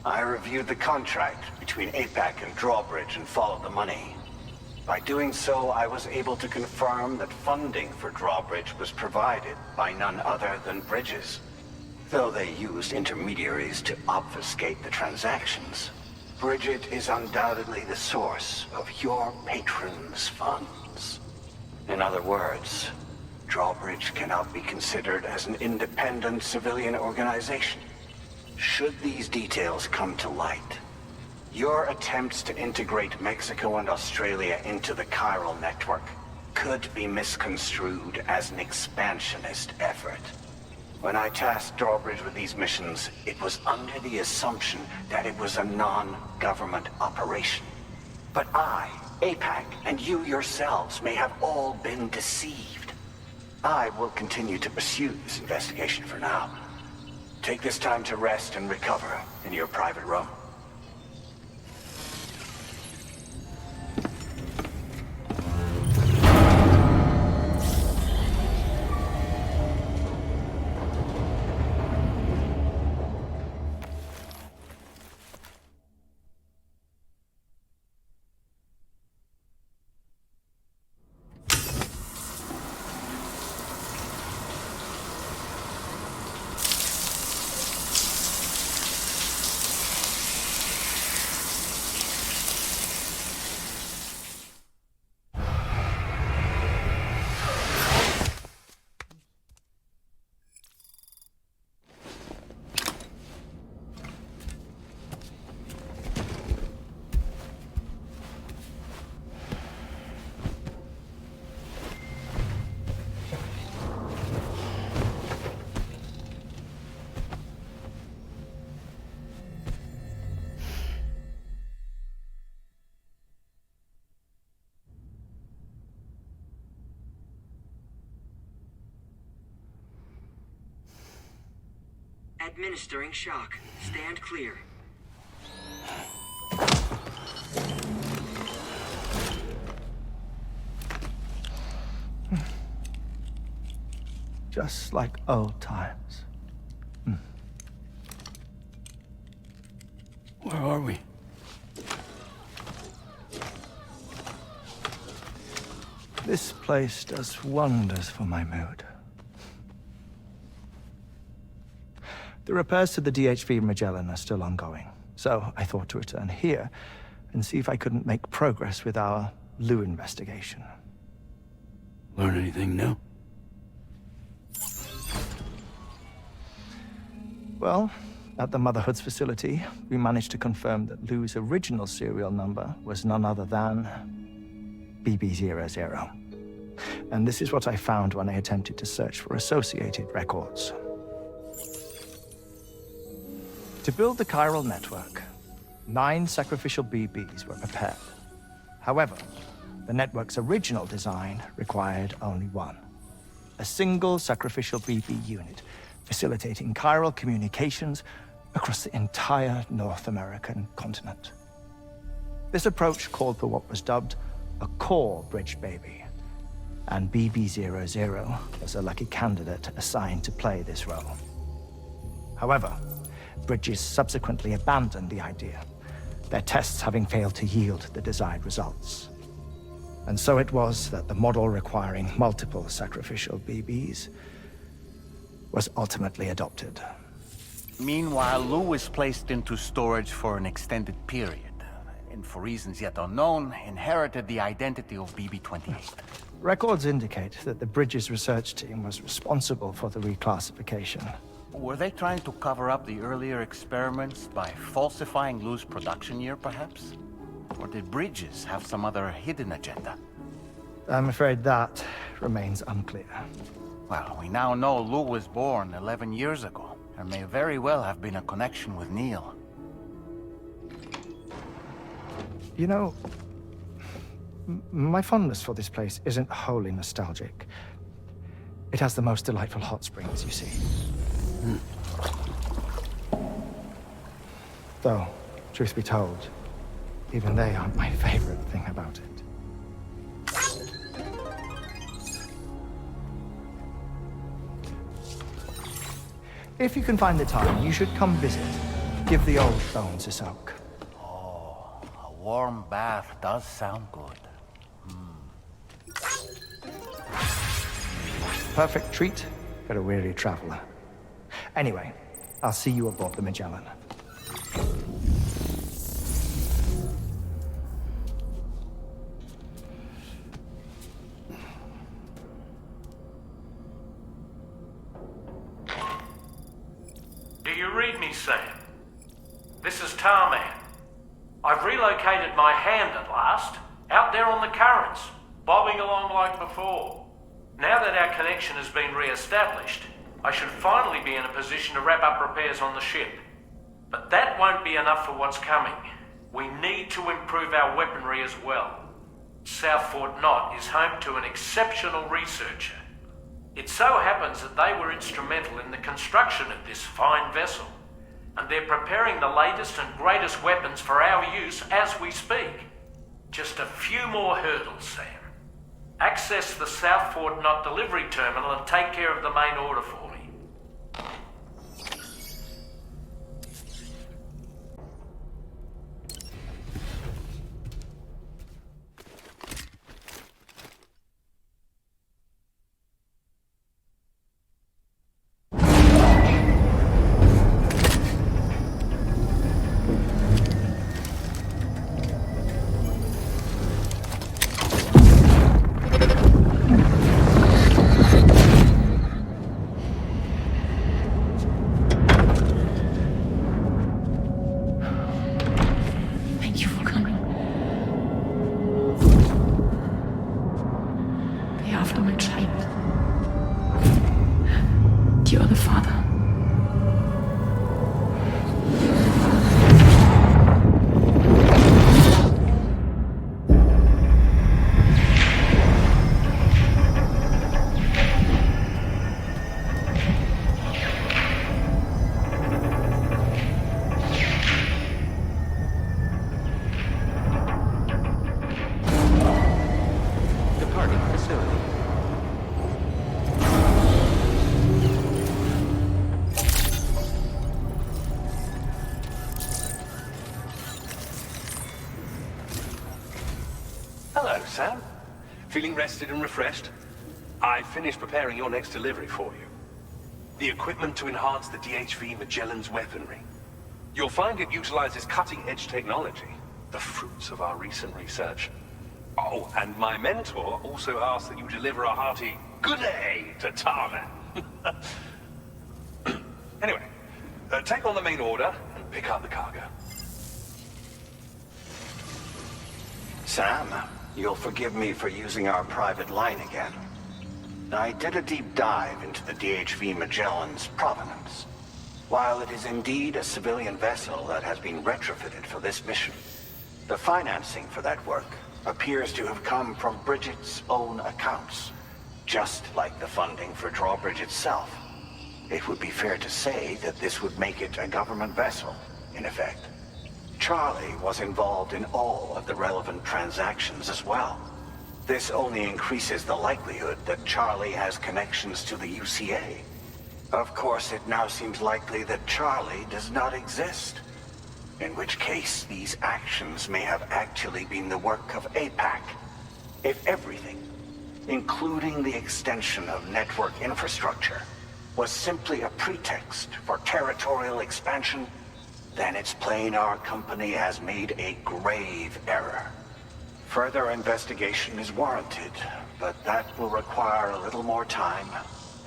I reviewed the contract between APAC and Drawbridge and followed the money. By doing so, I was able to confirm that funding for Drawbridge was provided by none other than Bridges. Though they used intermediaries to obfuscate the transactions, Bridget is undoubtedly the source of your patrons' funds. In other words, Drawbridge cannot be considered as an independent civilian organization. Should these details come to light, your attempts to integrate Mexico and Australia into the Chiral network could be misconstrued as an expansionist effort. When I tasked Drawbridge with these missions, it was under the assumption that it was a non-government operation. But I, APAC, and you yourselves may have all been deceived. I will continue to pursue this investigation for now. Take this time to rest and recover in your private room. Administering shock. Stand clear. Just like old times. Where are we? This place does wonders for my mood. The repairs to the DHV Magellan are still ongoing, so I thought to return here and see if I couldn't make progress with our Lou investigation. Learn anything new? Well, at the Motherhood's facility, we managed to confirm that Lou's original serial number was none other than BB00. And this is what I found when I attempted to search for associated records. To build the chiral network, 9 sacrificial BBs were prepared. However, the network's original design required only 1. A single sacrificial BB unit, facilitating chiral communications across the entire North American continent. This approach called for what was dubbed a core bridge baby, and BB-00 was a lucky candidate assigned to play this role. However, Bridges subsequently abandoned the idea, their tests having failed to yield the desired results. And so it was that the model requiring multiple sacrificial BBs was ultimately adopted. Meanwhile, Lou was placed into storage for an extended period, and for reasons yet unknown, inherited the identity of BB-28. Records indicate that the Bridges research team was responsible for the reclassification. Were they trying to cover up the earlier experiments by falsifying Lou's production year, perhaps? Or did Bridges have some other hidden agenda? I'm afraid that remains unclear. Well, we now know Lou was born 11 years ago. There may very well have been a connection with Neil. You know, my fondness for this place isn't wholly nostalgic. It has the most delightful hot springs, you see. Though, truth be told, even they aren't my favorite thing about it. If you can find the time, you should come visit. Give the old bones a soak. Oh, a warm bath does sound good. Perfect treat for a weary traveler. Anyway, I'll see you aboard the Magellan. Do you read me, Sam? This is Tarman. I've relocated my hand at last, out there on the currents, bobbing along like before. Now that our connection has been re-established, I should finally be in a position to wrap up repairs on the ship. But that won't be enough for what's coming. We need to improve our weaponry as well. South Fort Knott is home to an exceptional researcher. It so happens that they were instrumental in the construction of this fine vessel, and they're preparing the latest and greatest weapons for our use as we speak. Just a few more hurdles, Sam. Access the South Fort Knott delivery terminal and take care of the main order for me. Hello, Sam. Feeling rested and refreshed? I finished preparing your next delivery for you. The equipment to enhance the DHV Magellan's weaponry. You'll find it utilizes cutting-edge technology, the fruits of our recent research. Oh, and my mentor also asked that you deliver a hearty good day to Tarman. Anyway, take on the main order and pick up the cargo. Sam, you'll forgive me for using our private line again. I did a deep dive into the DHV Magellan's provenance. While it is indeed a civilian vessel that has been retrofitted for this mission, the financing for that work appears to have come from Bridget's own accounts, just like the funding for Drawbridge itself. It would be fair to say that this would make it a government vessel, in effect. Charlie was involved in all of the relevant transactions as well. This only increases the likelihood that Charlie has connections to the UCA. Of course, it now seems likely that Charlie does not exist. In which case, these actions may have actually been the work of APAC. If everything, including the extension of network infrastructure, was simply a pretext for territorial expansion, then it's plain our company has made a grave error. Further investigation is warranted, but that will require a little more time,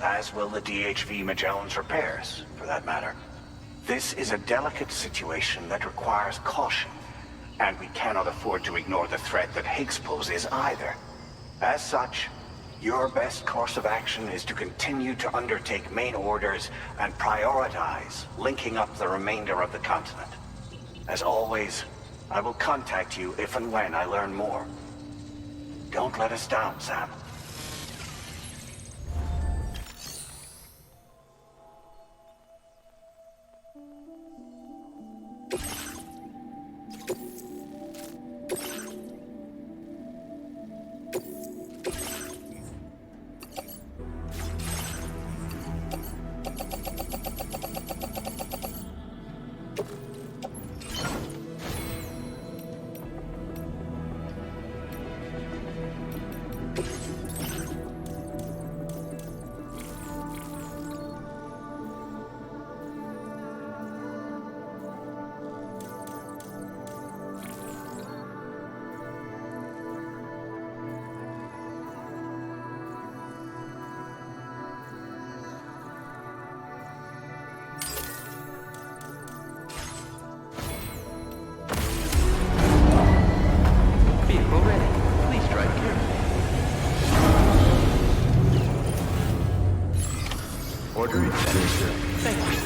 as will the DHV Magellan's repairs, for that matter. This is a delicate situation that requires caution, and we cannot afford to ignore the threat that Higgs poses either. As such, your best course of action is to continue to undertake main orders and prioritize linking up the remainder of the continent. As always, I will contact you if and when I learn more. Don't let us down, Sam. Vehicle ready. Please drive carefully. Order accepted, sir. Thank you.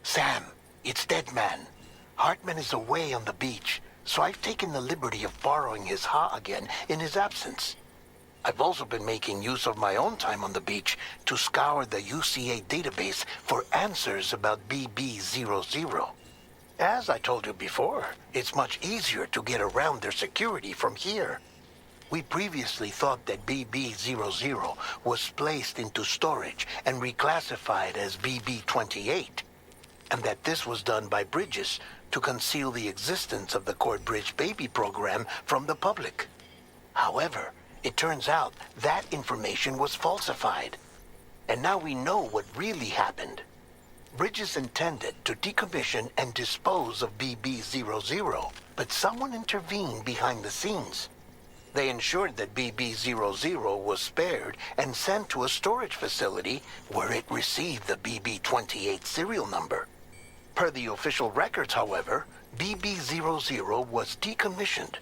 Sam, it's Deadman. Hartman is away on the beach, so I've taken the liberty of borrowing his Ha again in his absence. I've also been making use of my own time on the beach to scour the UCA database for answers about BB00. As I told you before, it's much easier to get around their security from here. We previously thought that BB00 was placed into storage and reclassified as BB28, and that this was done by Bridges to conceal the existence of the Cord Bridge Baby program from the public. However, it turns out that information was falsified, and now we know what really happened. Bridges intended to decommission and dispose of BB00, but someone intervened behind the scenes. They ensured that BB-00 was spared and sent to a storage facility where it received the BB-28 serial number. Per the official records, however, BB-00 was decommissioned,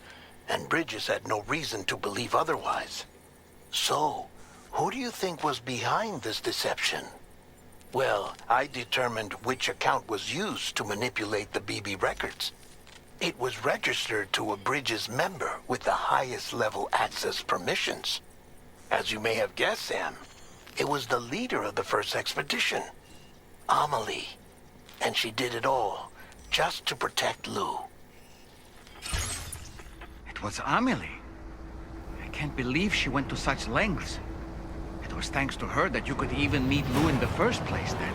and Bridges had no reason to believe otherwise. So, who do you think was behind this deception? Well, I determined which account was used to manipulate the BB records. It was registered to a Bridges member with the highest level access permissions. As you may have guessed, Sam, it was the leader of the first expedition, Amelie. And she did it all just to protect Lou. It was Amelie. I can't believe she went to such lengths. It was thanks to her that you could even meet Lou in the first place, then.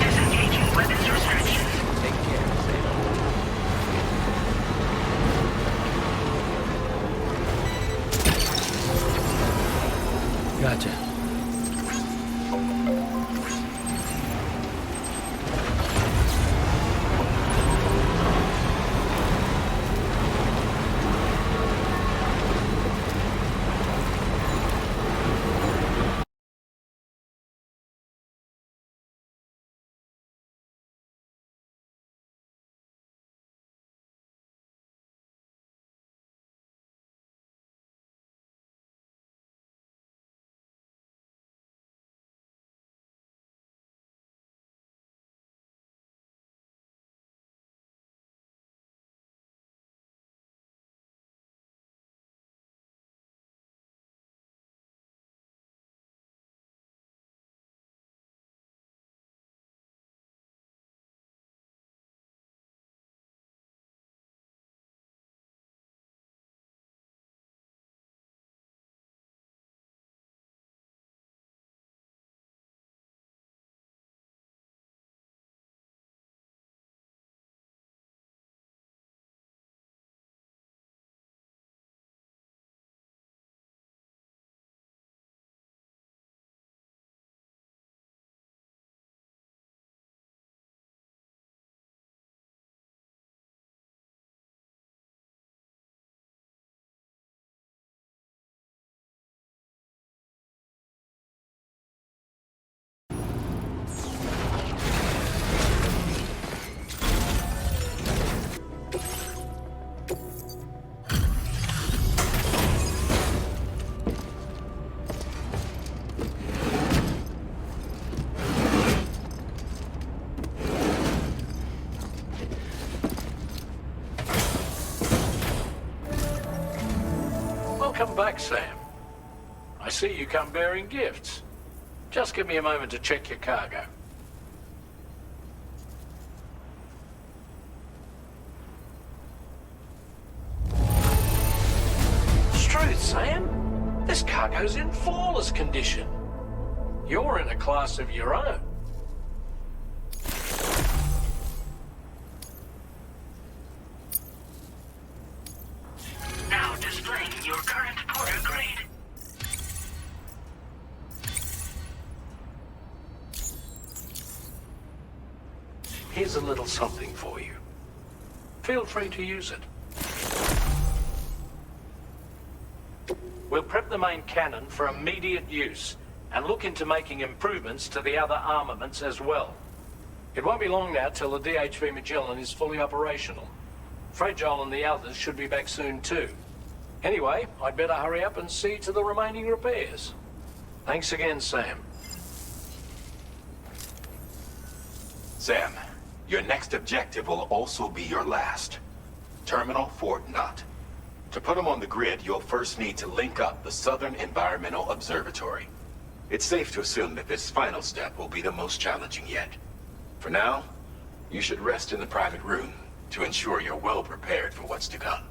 Disengaging weapons restrictions. Take care, Sam. Gotcha. Welcome back, Sam. I see you come bearing gifts. Just give me a moment to check your cargo. Struth, Sam. This cargo's in flawless condition. You're in a class of your own. Now displaying your current Porter grade. Here's a little something for you. Feel free to use it. We'll prep the main cannon for immediate use and look into making improvements to the other armaments as well. It won't be long now till the DHV Magellan is fully operational. Fragile and the others should be back soon too. Anyway, I'd better hurry up and see to the remaining repairs. Thanks again, Sam. Sam, your next objective will also be your last. Terminal Fort Knott. To put them on the grid, you'll first need to link up the Southern Environmental Observatory. It's safe to assume that this final step will be the most challenging yet. For now, you should rest in the private room to ensure you're well prepared for what's to come.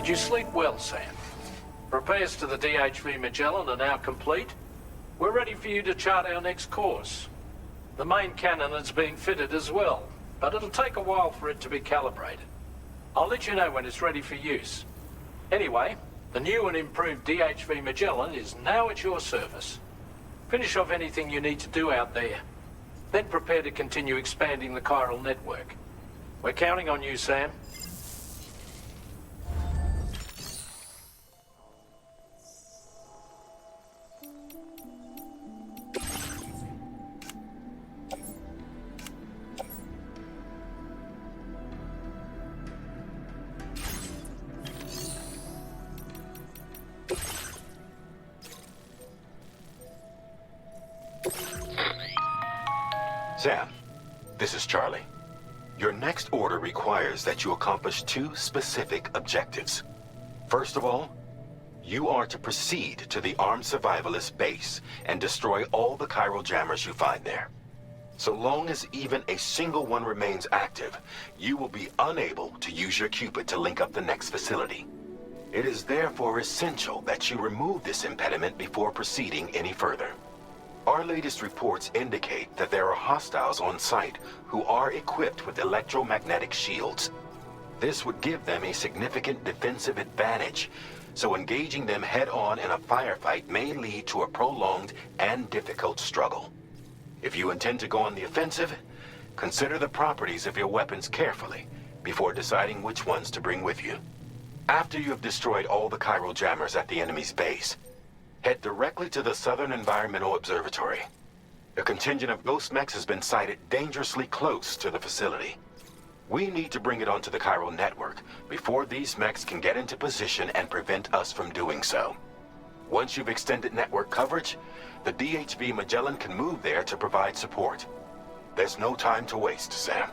Did you sleep well, Sam? Repairs to the DHV Magellan are now complete. We're ready for you to chart our next course. The main cannon is being fitted as well, but it'll take a while for it to be calibrated. I'll let you know when it's ready for use. Anyway, the new and improved DHV Magellan is now at your service. Finish off anything you need to do out there. Then prepare to continue expanding the chiral network. We're counting on you, Sam. Sam, this is Charlie. Your next order requires that you accomplish 2 specific objectives. First of all, you are to proceed to the armed survivalist base and destroy all the chiral jammers you find there. So long as even a single one remains active, you will be unable to use your Cupid to link up the next facility. It is therefore essential that you remove this impediment before proceeding any further. Our latest reports indicate that there are hostiles on site who are equipped with electromagnetic shields. This would give them a significant defensive advantage, so engaging them head-on in a firefight may lead to a prolonged and difficult struggle. If you intend to go on the offensive, consider the properties of your weapons carefully before deciding which ones to bring with you. After you have destroyed all the chiral jammers at the enemy's base, head directly to the Southern Environmental Observatory. A contingent of ghost mechs has been sighted dangerously close to the facility. We need to bring it onto the chiral network before these mechs can get into position and prevent us from doing so. Once you've extended network coverage, the DHV Magellan can move there to provide support. There's no time to waste, Sam.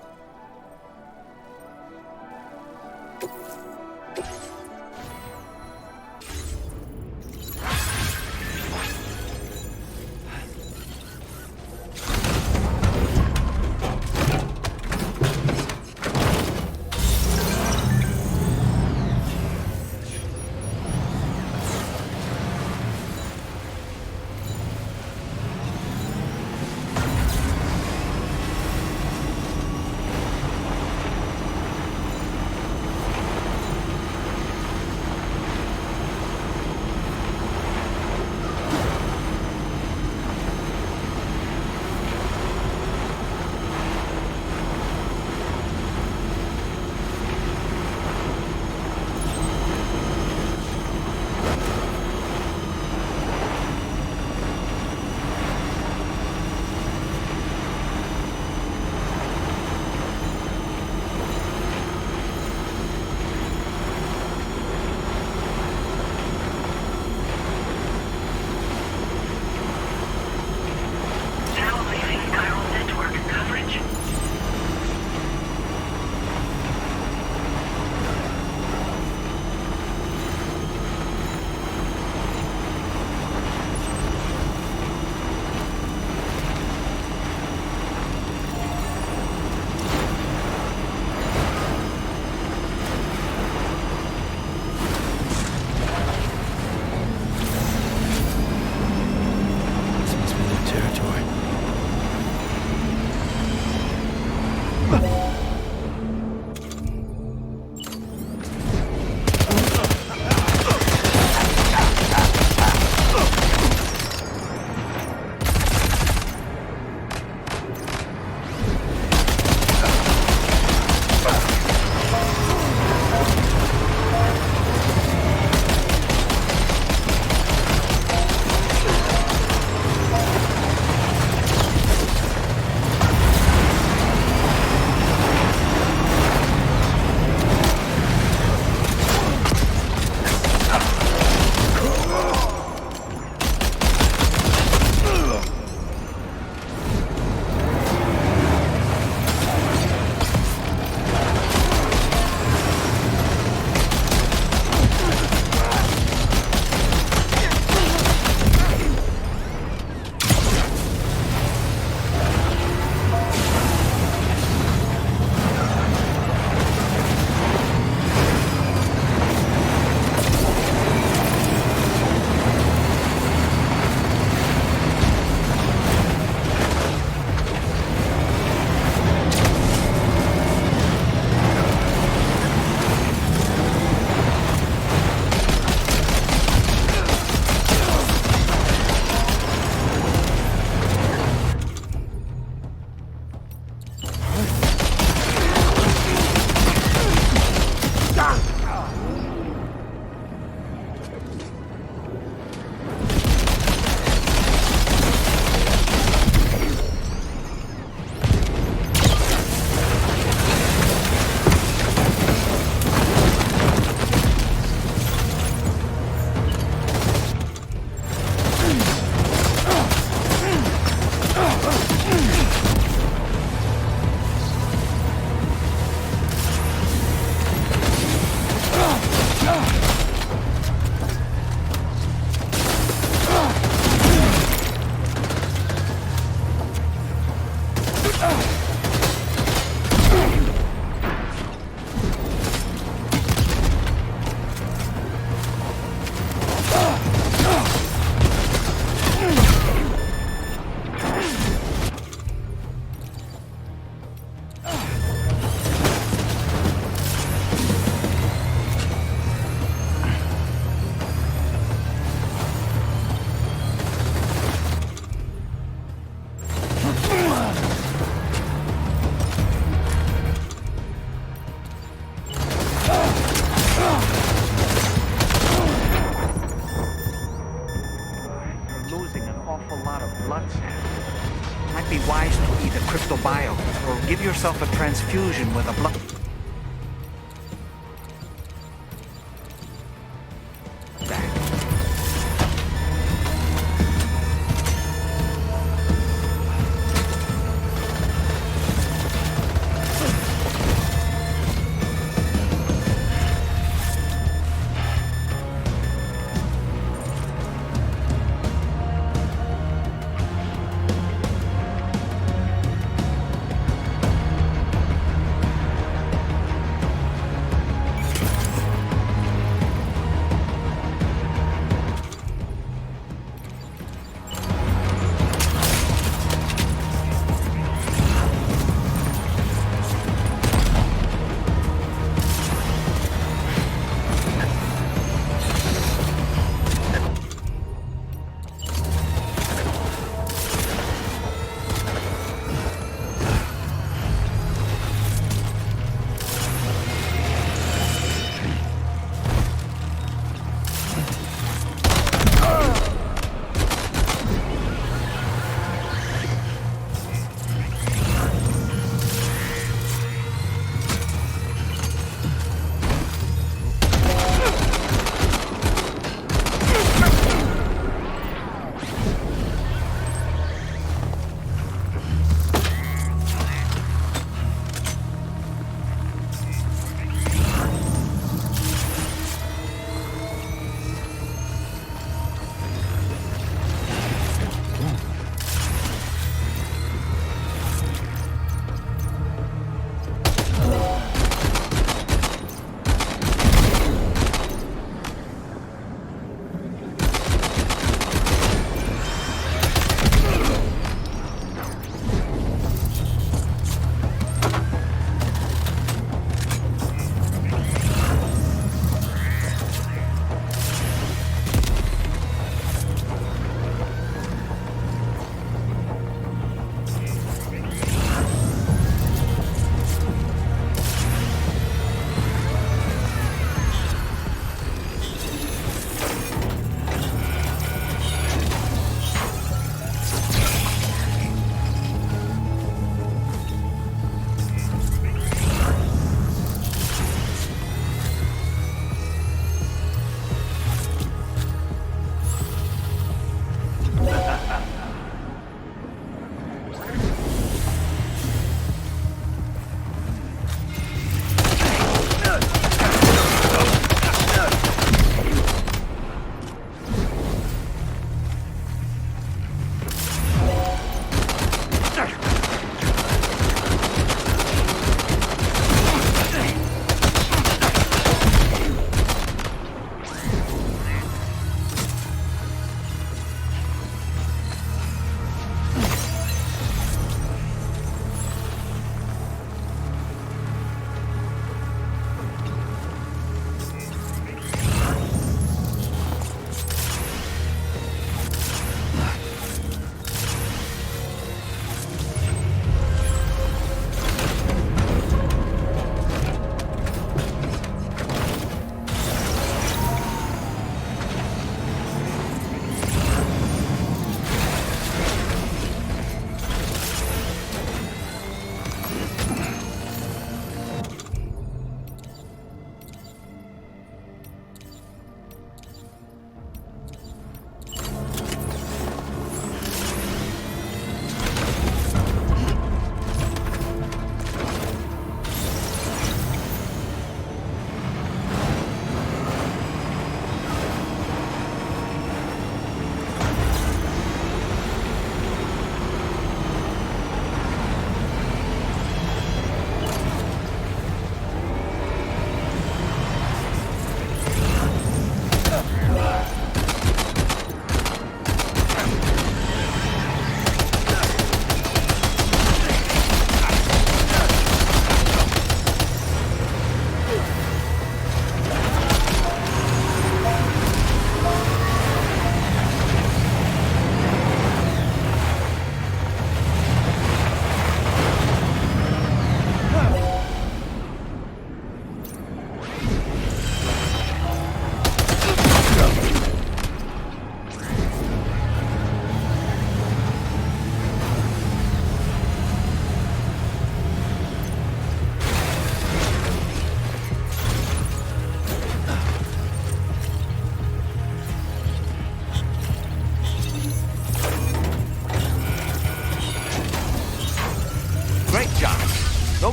blood sample. Might be wise to eat a cryptobio, or give yourself a transfusion with a blood...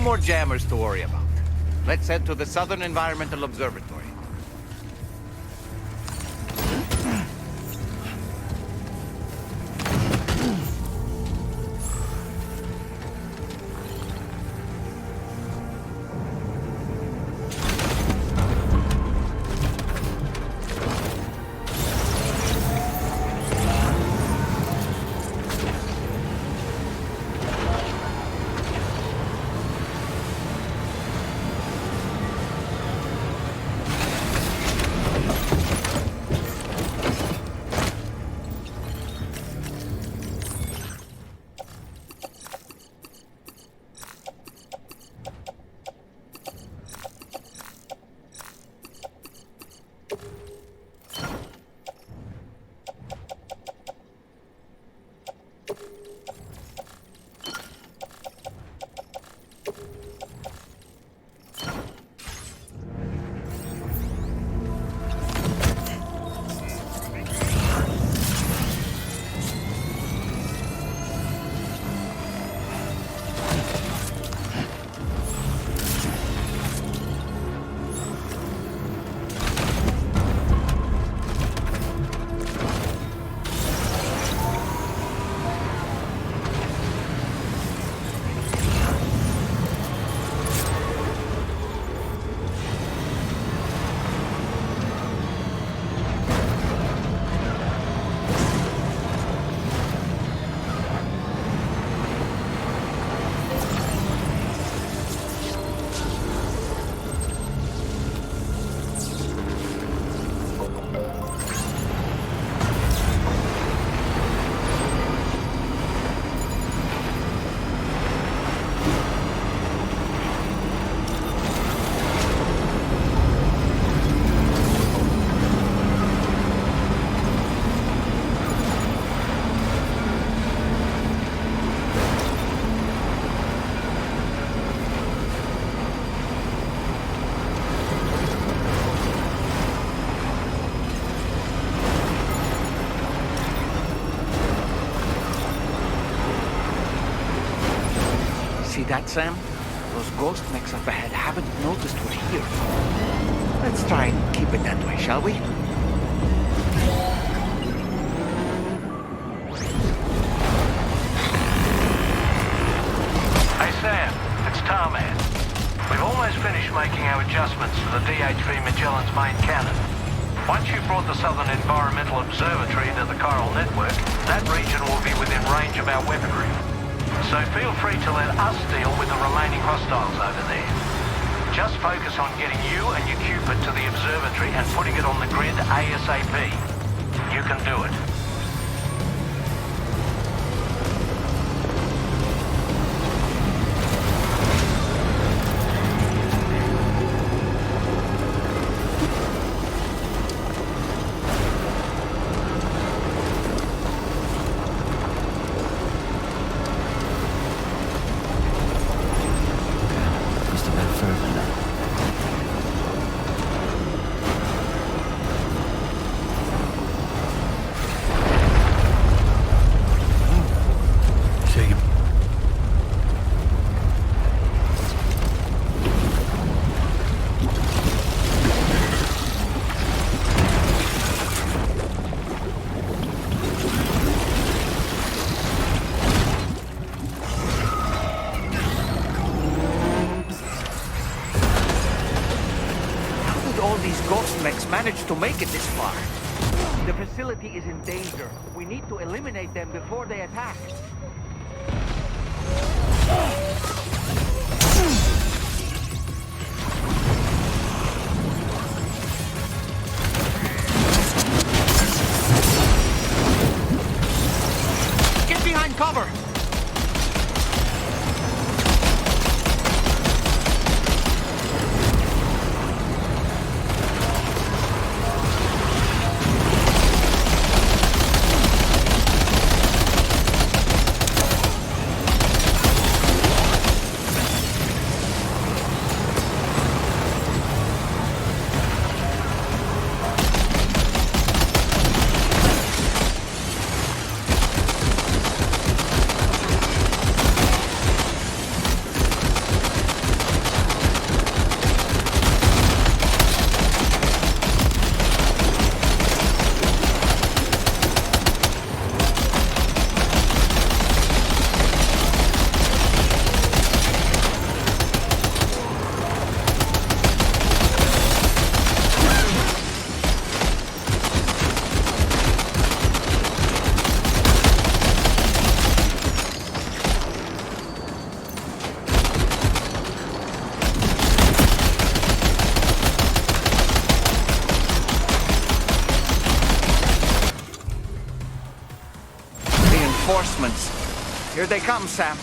more jammers to worry about. Let's head to the Southern Environmental Observatory. See that, Sam? Those ghost mechs up ahead haven't noticed we're here. Let's try and keep it that way, shall we? Hey Sam, it's Tarman. We've almost finished making our adjustments to the DHV Magellan's main cannon. Once you've brought the Southern Environmental Observatory into the chiral network, that region will be within range of our weaponry. So feel free to let us deal with the remaining hostiles over there. Just focus on getting you and your Cupid to the observatory and putting it on the grid ASAP. You can do it. Managed to make it this far. The facility is in danger. We need to eliminate them before they attack. Get behind cover! Here they come, Sam.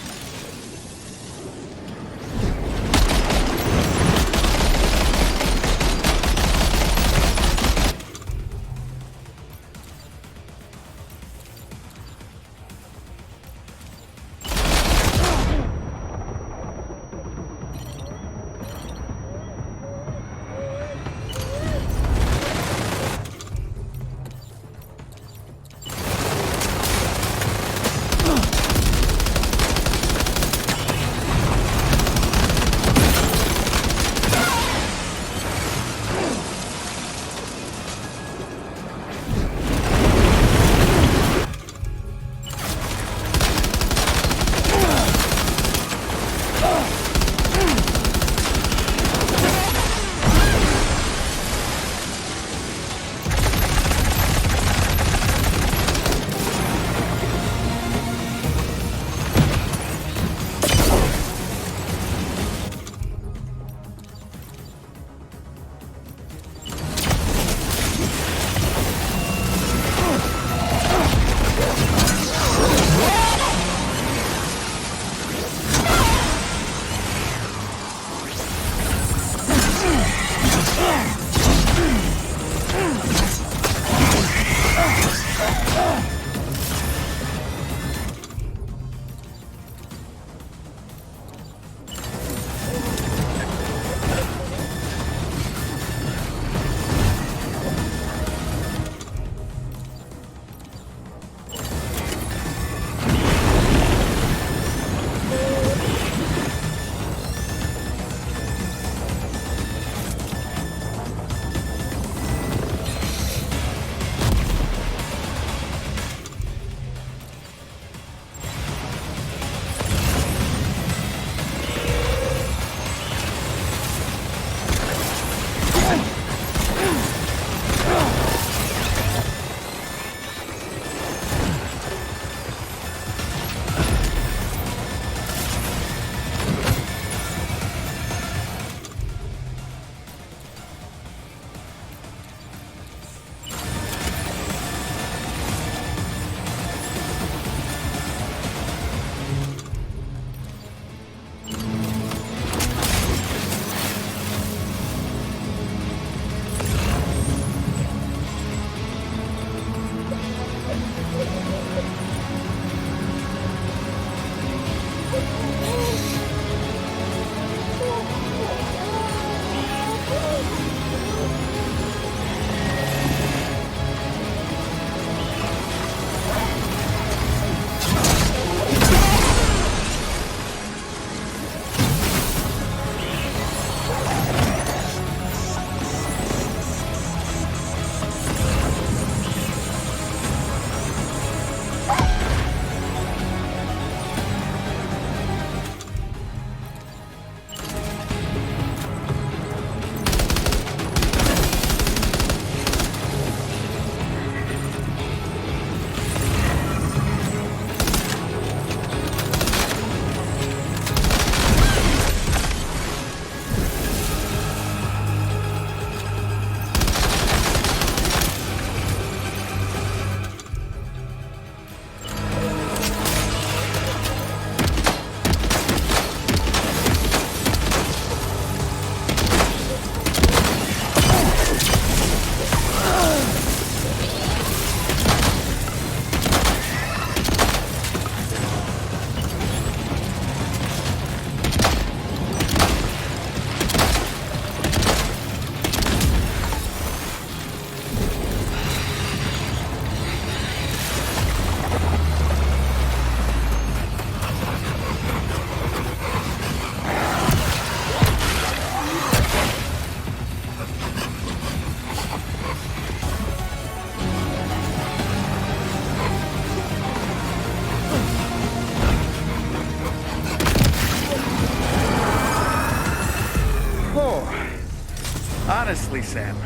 Honestly, Sam,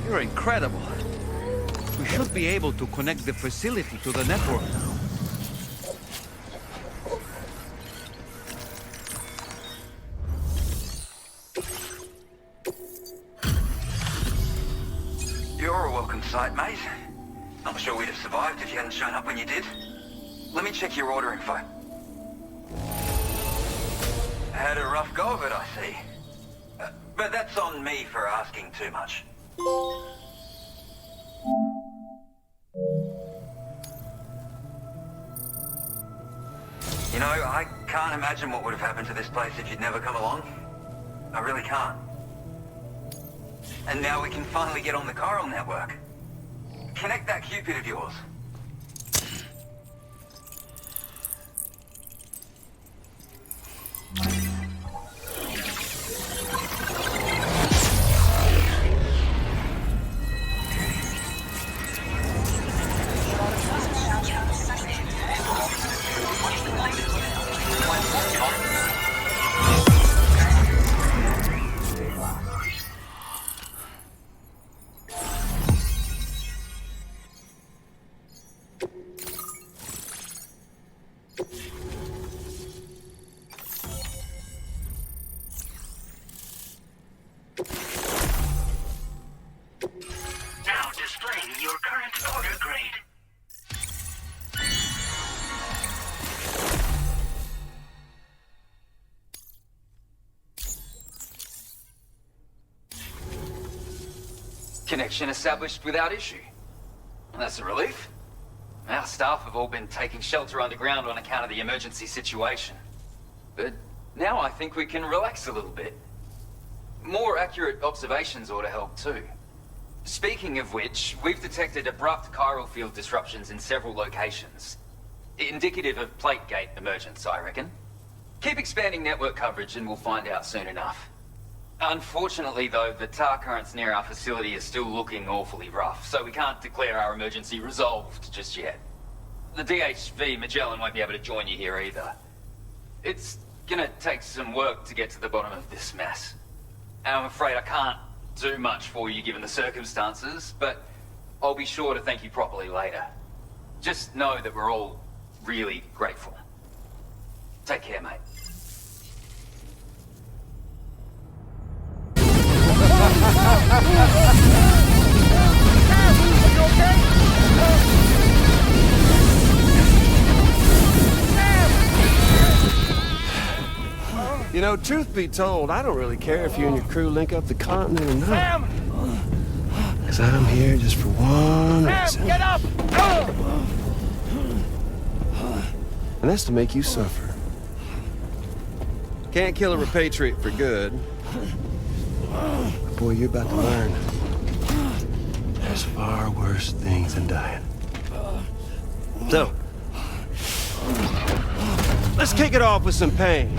you're incredible. We should be able to connect the facility to the network now. You're a welcome sight, mate. I'm sure we'd have survived if you hadn't shown up when you did. Let me check your order info. had a rough go of it, I see. But that's on me for asking too much. You know, I can't imagine what would have happened to this place if you'd never come along. I really can't. And now we can finally get on the chiral network. Connect that Cupid of yours. Now displaying your current order grade. Connection established without issue. That's a relief. Our staff have all been taking shelter underground on account of the emergency situation. But now I think we can relax a little bit. More accurate observations ought to help too. Speaking of which, we've detected abrupt chiral field disruptions in several locations. Indicative of plate gate emergence, I reckon. Keep expanding network coverage and we'll find out soon enough. Unfortunately though, the tar currents near our facility are still looking awfully rough, so we can't declare our emergency resolved just yet. The DHV Magellan won't be able to join you here either. It's gonna take some work to get to the bottom of this mess. And I'm afraid I can't do much for you given the circumstances, but I'll be sure to thank you properly later. Just know that we're all really grateful. Take care, mate. You know, truth be told, I don't really care if you and your crew link up the continent or not. Because I'm here just for one reason. Get up! And that's to make you suffer. Can't kill a repatriate for good. But boy, you're about to learn. There's far worse things than dying. So, let's kick it off with some pain.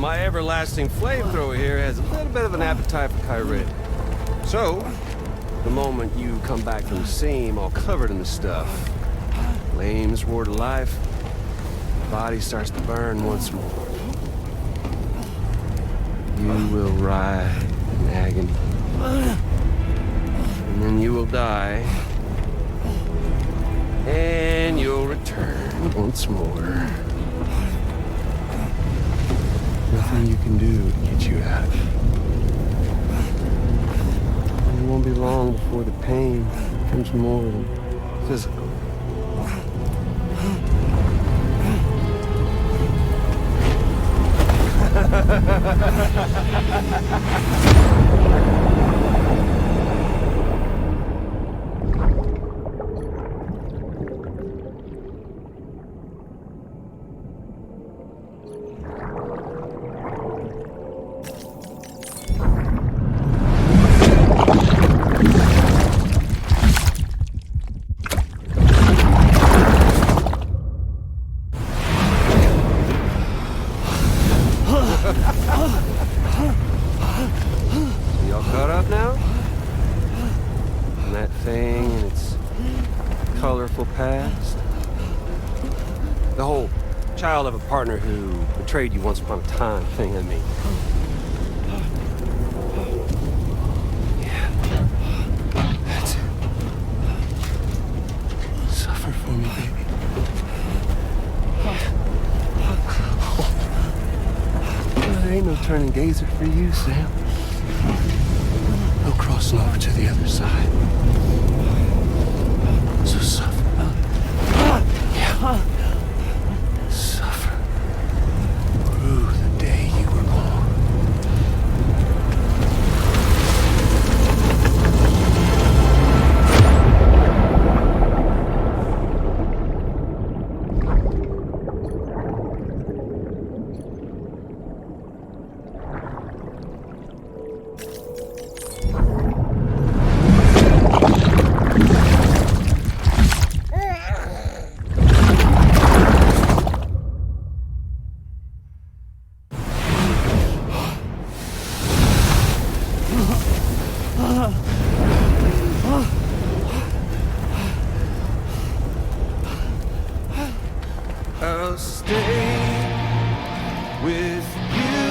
Everlasting flamethrower here has a little bit of an appetite for chirate. So, the moment you come back from the seam all covered in the stuff, flames roar to life, the body starts to burn once more. You will writhe in agony. And then you will die. And you'll return once more. Nothing you can do to get you out of it. And it won't be long before the pain becomes more physical. colorful past. The whole child of a partner who betrayed you once upon a time thing, I mean. Yeah. That's it. Suffer for me, baby. There ain't no turning gazer for you, Sam. No crossing over to the other side. So suffer. Yeah. Suffer. Through the day you were born. I'll stay with you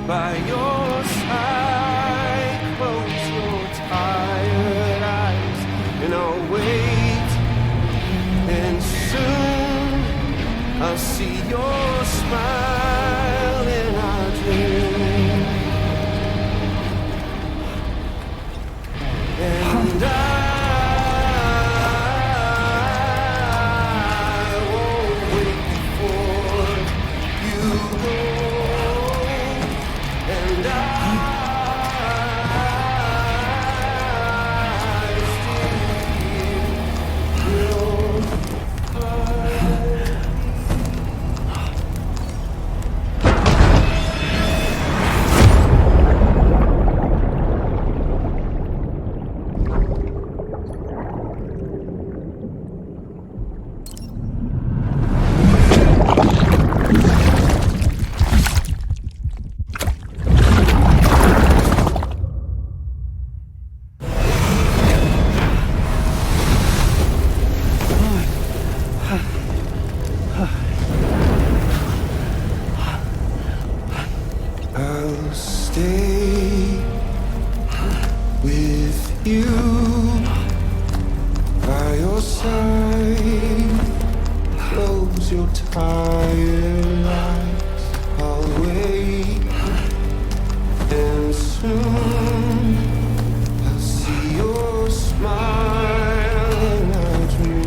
by your side. Close your tired eyes and I'll wait. And soon I'll see your smile in our dream. And I'll stay with you by your side. Close your tired eyes. I'll wait, and soon I'll see your smile in our dream.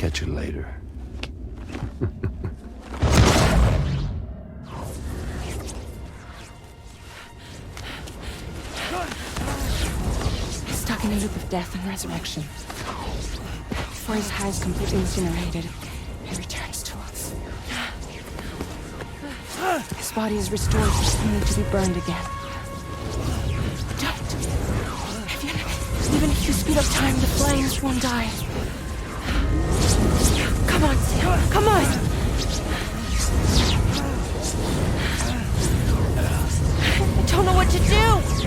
catch you later. He's stuck in a loop of death and resurrection. Before his hair is completely incinerated, he returns to us. His body is restored just only to be burned again. Don't! Even if you speed up time, the flames won't die. Come on, Sam. Come on! I don't know what to do!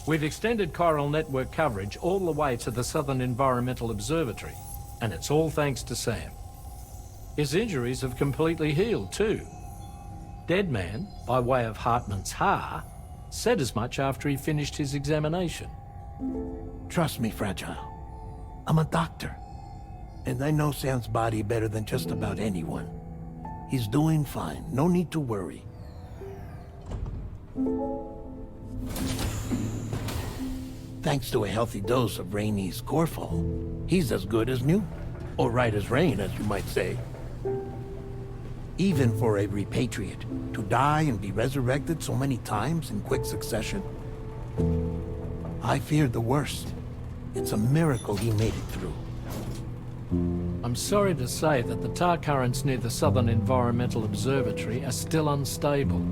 We've extended chiral network coverage all the way to the Southern Environmental Observatory, and it's all thanks to Sam. His injuries have completely healed too. Deadman, by way of Hartman's Ha, said as much after he finished his examination. Trust me, Fragile. I'm a doctor. And I know Sam's body better than just about anyone. He's doing fine. No need to worry. Thanks to a healthy dose of Rainey's Corfol, he's as good as new. Or right as rain, as you might say. Even for a repatriate, to die and be resurrected so many times in quick succession. I feared the worst. It's a miracle he made it through. I'm sorry to say that the tar currents near the Southern Environmental Observatory are still unstable.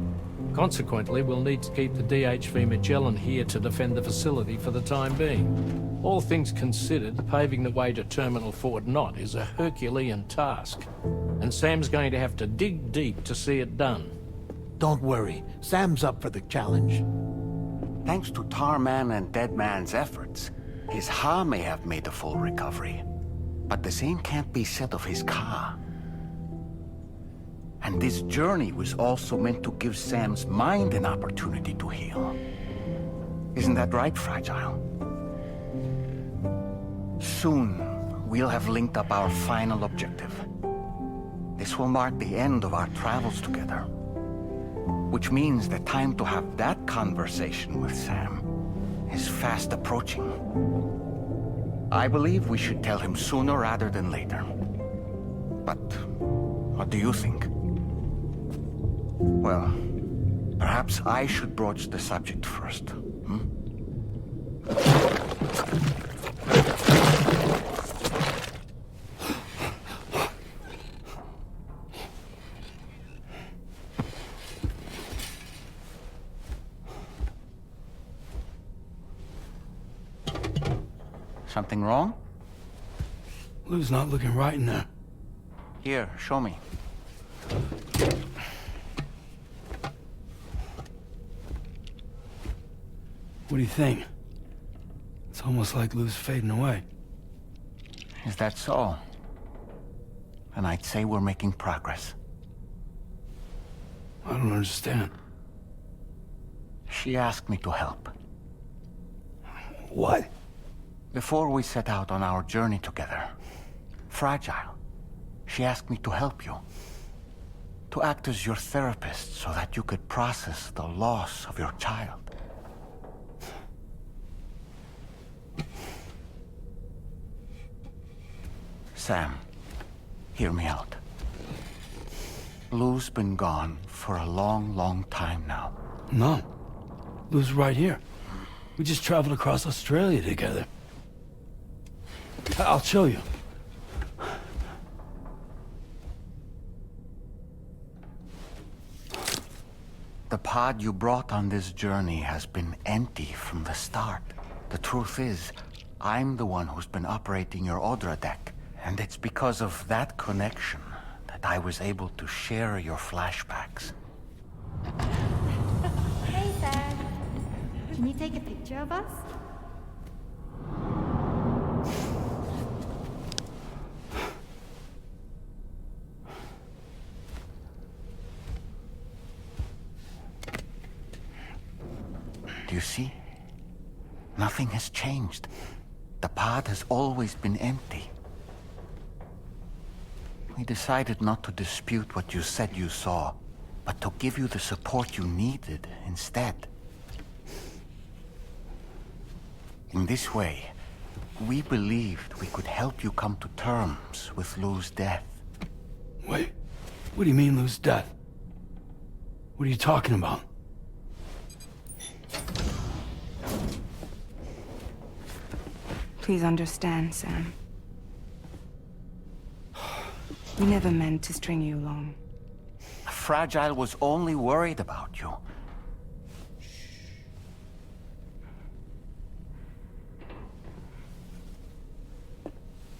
Consequently, we'll need to keep the DHV Magellan here to defend the facility for the time being. All things considered, paving the way to Terminal Fort Knott is a Herculean task, and Sam's going to have to dig deep to see it done. Don't worry, Sam's up for the challenge. Thanks to Tarman and Deadman's efforts, his Ha may have made a full recovery. But the same can't be said of his Ka. And this journey was also meant to give Sam's mind an opportunity to heal. Isn't that right, Fragile? Soon, we'll have linked up our final objective. This will mark the end of our travels together. Which means the time to have that conversation with Sam is fast approaching. I believe we should tell him sooner rather than later. But what do you think? Well, perhaps I should broach the subject first, Something wrong? Lou's not looking right in there. Here, show me. What do you think? It's almost like Lou's fading away. Is that so? And I'd say we're making progress. I don't understand. She asked me to help. What? Before we set out on our journey together, Fragile, she asked me to help you. To act as your therapist so that you could process the loss of your child. Sam, hear me out. Lou's been gone for a long, long time now. No. Lou's right here. We just traveled across Australia together. I'll show you. The pod you brought on this journey has been empty from the start. The truth is, I'm the one who's been operating your Odra deck, and it's because of that connection that I was able to share your flashbacks. Hey, Sam. Can you take a picture of us? Do you see? Nothing has changed. The pod has always been empty. We decided not to dispute what you said you saw, but to give you the support you needed instead. In this way, we believed we could help you come to terms with Lou's death. Wait, what do you mean Lou's death? What are you talking about? Please understand, Sam. We never meant to string you along. Fragile was only worried about you.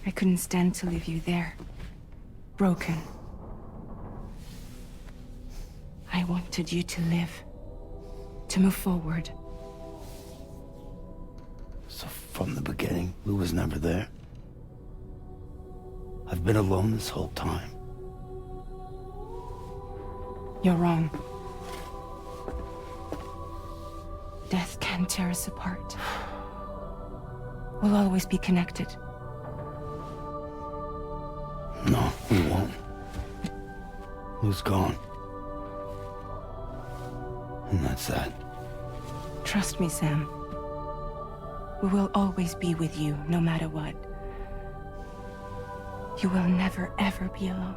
I couldn't stand to leave you there. Broken. I wanted you to live. To move forward. So from the beginning, Lou was never there? I've been alone this whole time. You're wrong. Death can tear us apart. We'll always be connected. No, we won't. Lou's gone. And that's that. Trust me, Sam. We will always be with you, no matter what. You will never, ever be alone.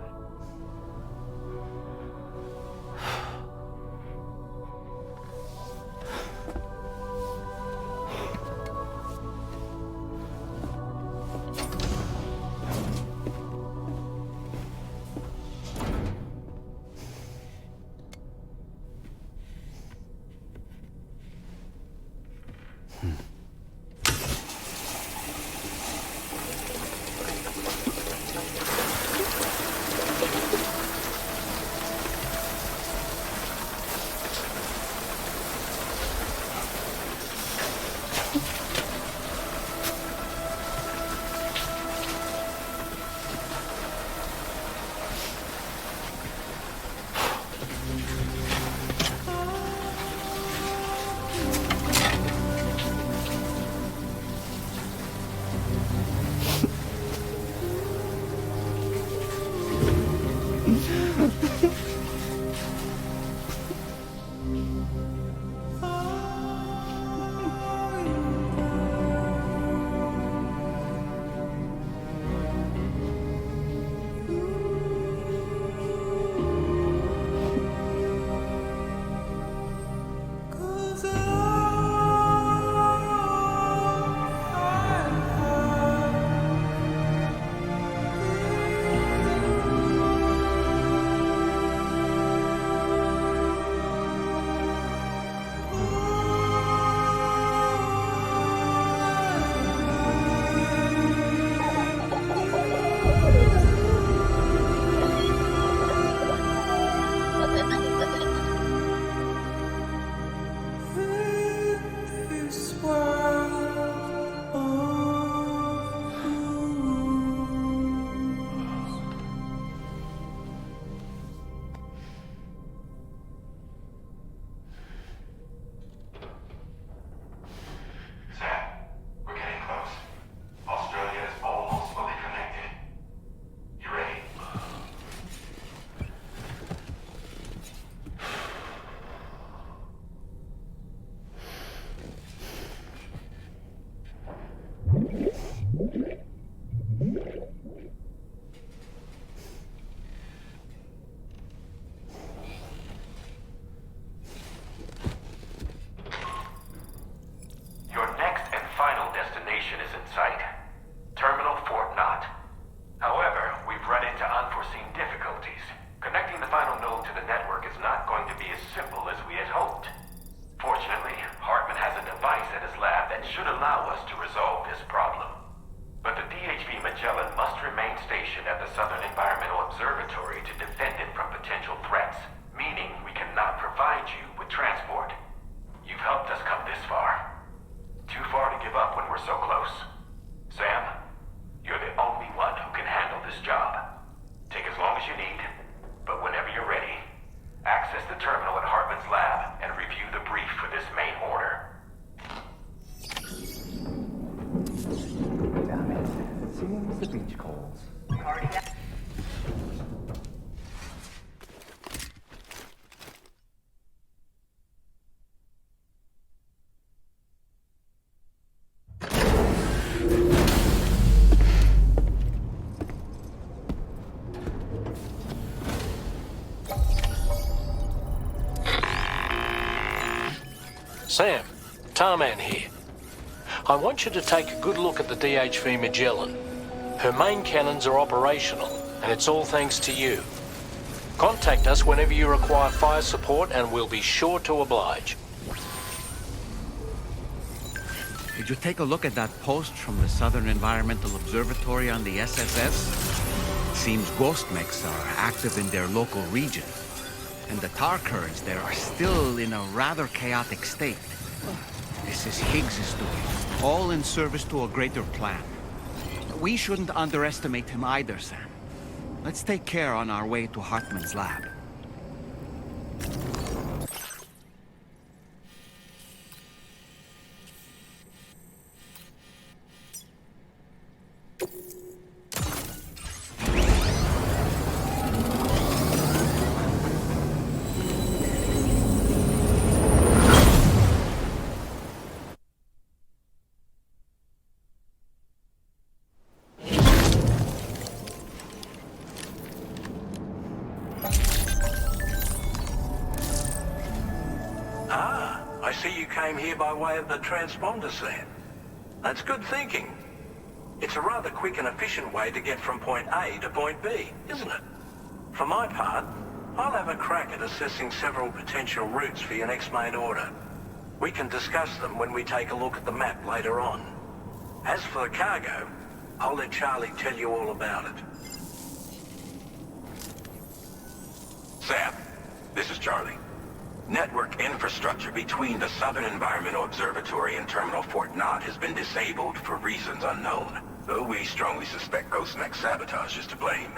at his lab that should allow us to resolve this problem. But the DHV Magellan must remain stationed at the Southern Environmental Observatory to defend it from potential threats, meaning we cannot provide you with transport. You've helped us come this far. Too far to give up when we're so close. Sam, you're the only one who can handle this job. Take as long as you need, but whenever you're ready, access the terminal at Hartman's lab and review the brief for this main order. Damn it. It seems the beach calls. Sam, Tarman here. I want you to take a good look at the DHV Magellan. Her main cannons are operational, and it's all thanks to you. Contact us whenever you require fire support, and we'll be sure to oblige. Did you take a look at that post from the Southern Environmental Observatory on the SSS? Seems ghost mechs are active in their local region. And the tar currents there are still in a rather chaotic state. This is Higgs' doing, all in service to a greater plan. We shouldn't underestimate him either, Sam. Let's take care on our way to Hartman's lab. I see you came here by way of the transponder, Sam. That's good thinking. It's a rather quick and efficient way to get from point A to point B, isn't it? For my part, I'll have a crack at assessing several potential routes for your next main order. We can discuss them when we take a look at the map later on. As for the cargo, I'll let Charlie tell you all about it. Sam, this is Charlie. Network infrastructure between the Southern Environmental Observatory and Terminal Fort Knott has been disabled for reasons unknown, though we strongly suspect Ghost Mech sabotage is to blame.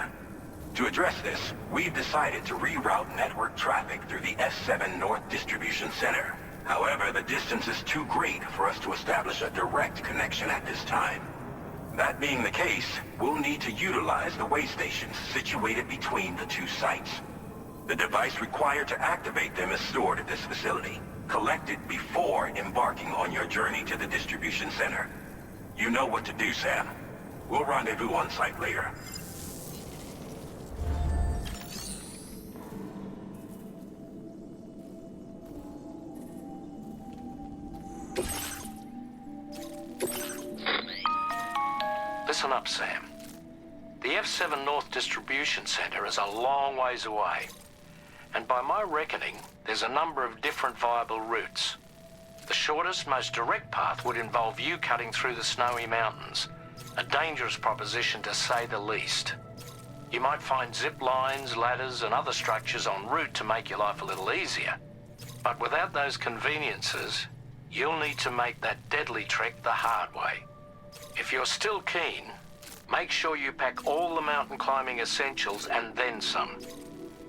To address this, we've decided to reroute network traffic through the S7 North Distribution Center. However, the distance is too great for us to establish a direct connection at this time. That being the case, we'll need to utilize the way stations situated between the two sites. The device required to activate them is stored at this facility, collected before embarking on your journey to the distribution center. You know what to do, Sam. We'll rendezvous on site later. Listen up, Sam. The F7 North Distribution Center is a long ways away. And by my reckoning, there's a number of different viable routes. The shortest, most direct path would involve you cutting through the snowy mountains. A dangerous proposition to say the least. You might find zip lines, ladders, and other structures en route to make your life a little easier. But without those conveniences, you'll need to make that deadly trek the hard way. If you're still keen, make sure you pack all the mountain climbing essentials and then some.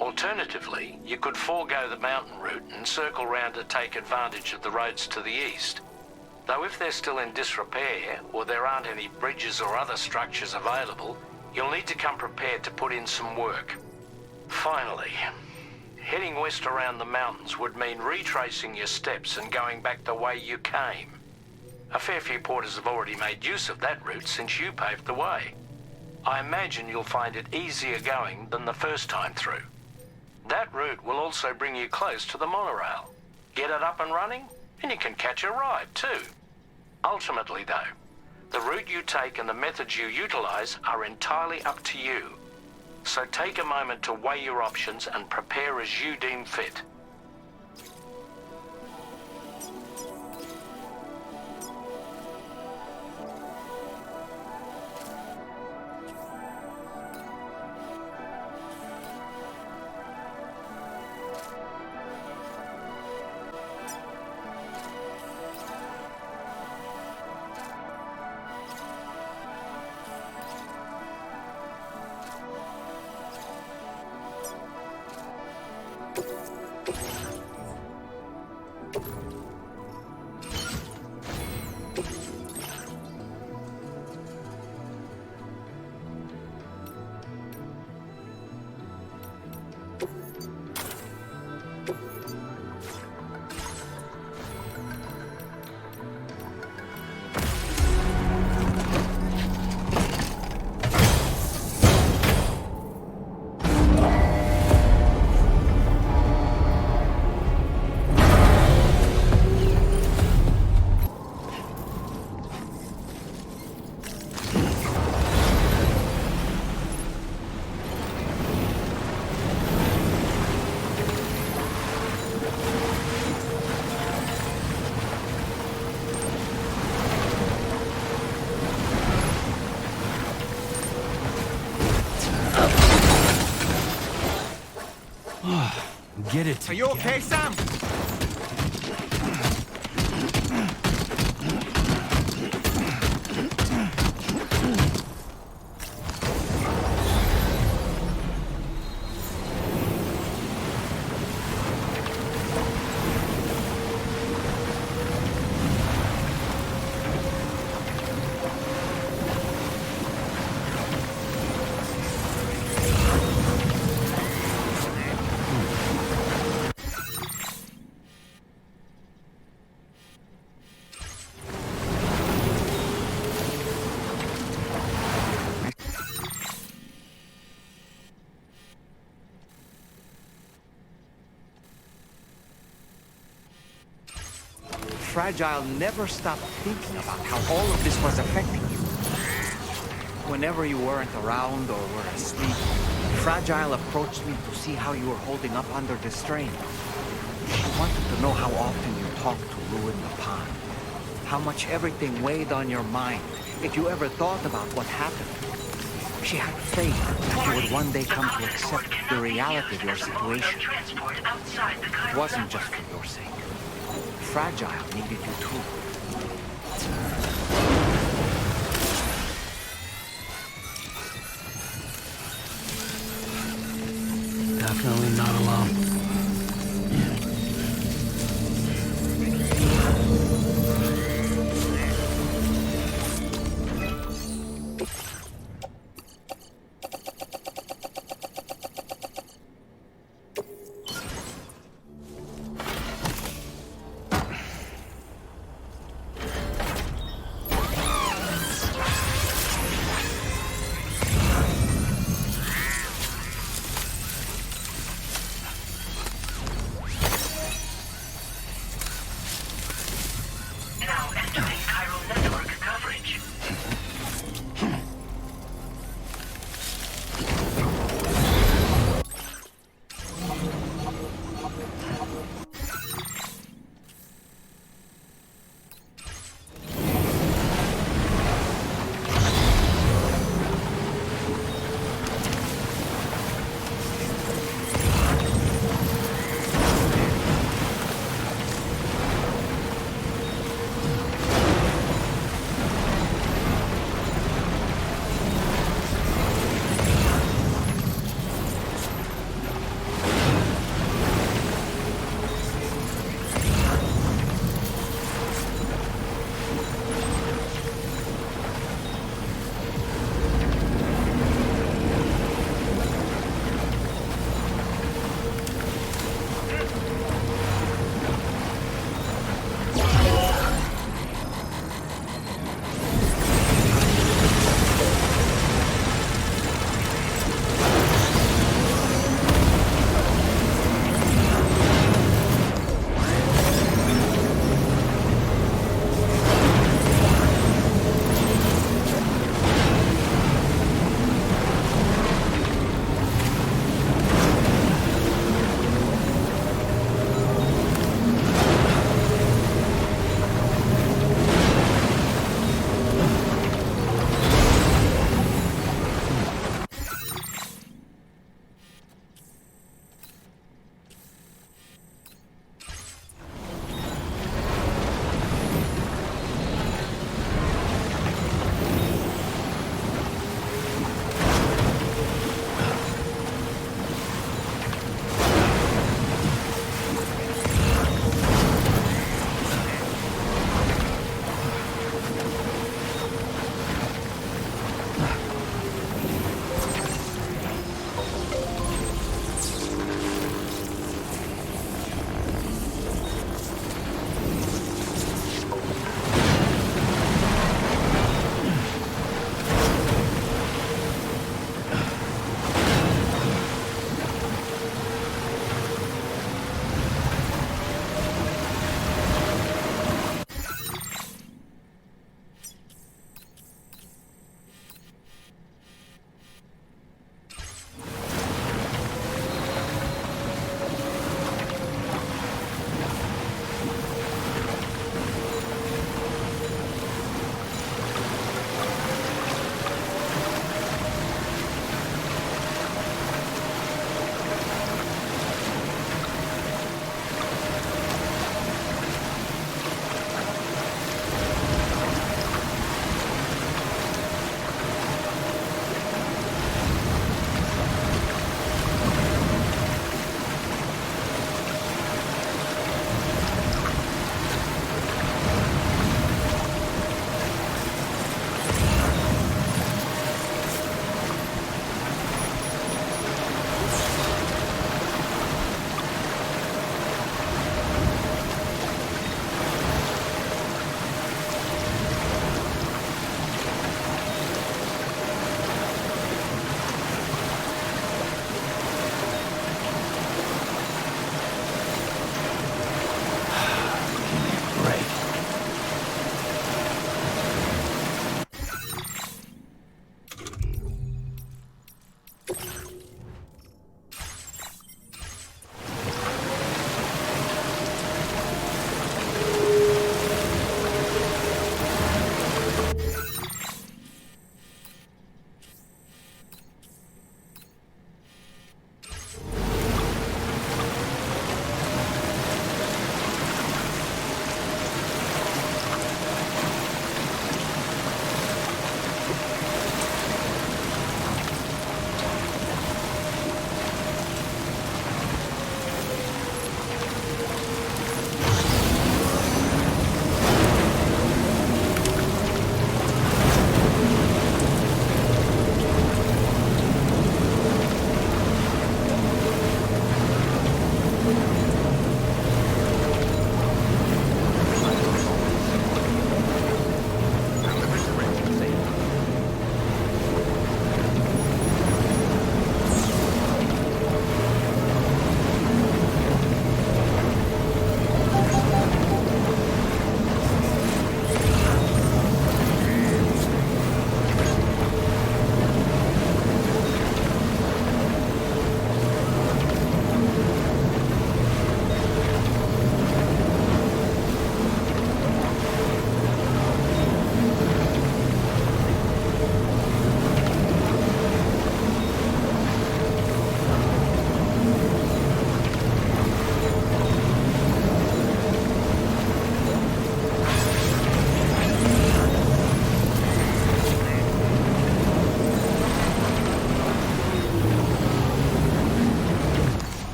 Alternatively, you could forego the mountain route and circle round to take advantage of the roads to the east. Though if they're still in disrepair, or there aren't any bridges or other structures available, you'll need to come prepared to put in some work. Finally, heading west around the mountains would mean retracing your steps and going back the way you came. A fair few porters have already made use of that route since you paved the way. I imagine you'll find it easier going than the first time through. That route will also bring you close to the monorail. Get it up and running, and you can catch a ride too. Ultimately though, the route you take and the methods you utilize are entirely up to you. So take a moment to weigh your options and prepare as you deem fit. Get it. Are you okay, Sam? Fragile never stopped thinking about how all of this was affecting you. Whenever you weren't around or were asleep, Fragile approached me to see how you were holding up under the strain. She wanted to know how often you talked to ruin the pond, how much everything weighed on your mind, if you ever thought about what happened. She had faith that you would one day come to accept the reality of your situation. It wasn't just for your sake. Fragile needed you too. Definitely not alone.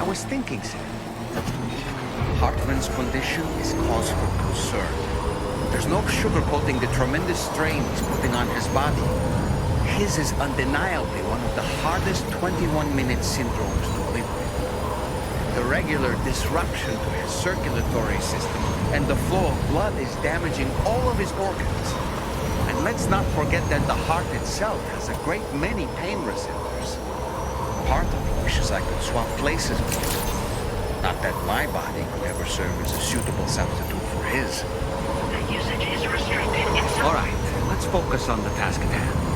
was thinking, Sam. Hartman's condition is cause for concern. There's no sugarcoating the tremendous strain he's putting on his body. His is undeniably one of the hardest 21-minute syndromes to live with. The regular disruption to his circulatory system and the flow of blood is damaging all of his organs. And let's not forget that the heart itself has a great many pain receptors. Part of me wishes I could swap places with him. Not that my body could ever serve as a suitable substitute for his. The usage is restricted in some... All right, let's focus on the task at hand.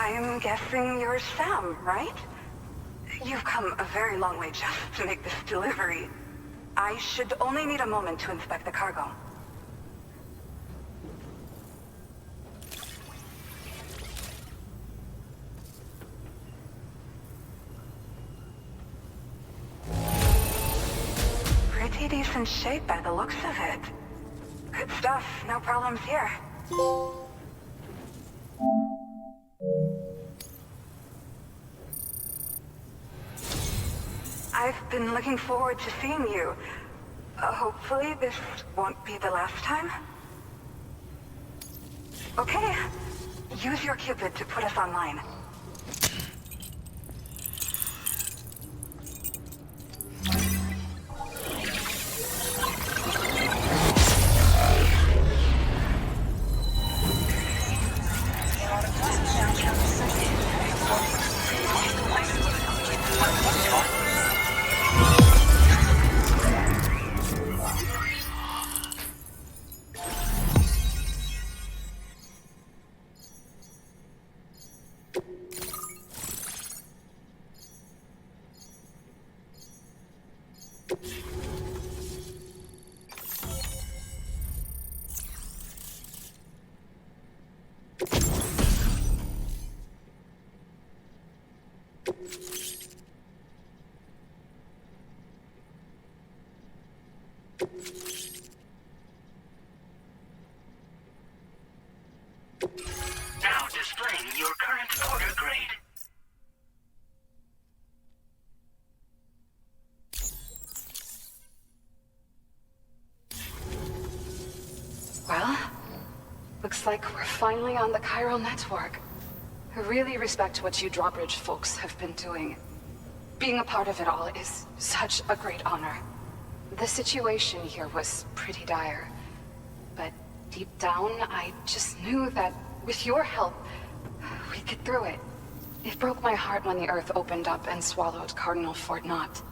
I'm guessing you're Sam, right? You've come a very long way just to make this delivery. I should only need a moment to inspect the cargo. pretty decent shape by the looks of it. Good stuff, no problems here. I've been looking forward to seeing you. Hopefully this won't be the last time. Okay, use your Cupid to put us online. Now displaying your current order grade. Well, looks like we're finally on the chiral network. I really respect what you drawbridge folks have been doing. Being a part of it all is such a great honor. The situation here was pretty dire, but deep down, I just knew that with your help, we'd get through it. It broke my heart when the Earth opened up and swallowed Cardinal Fort Knott.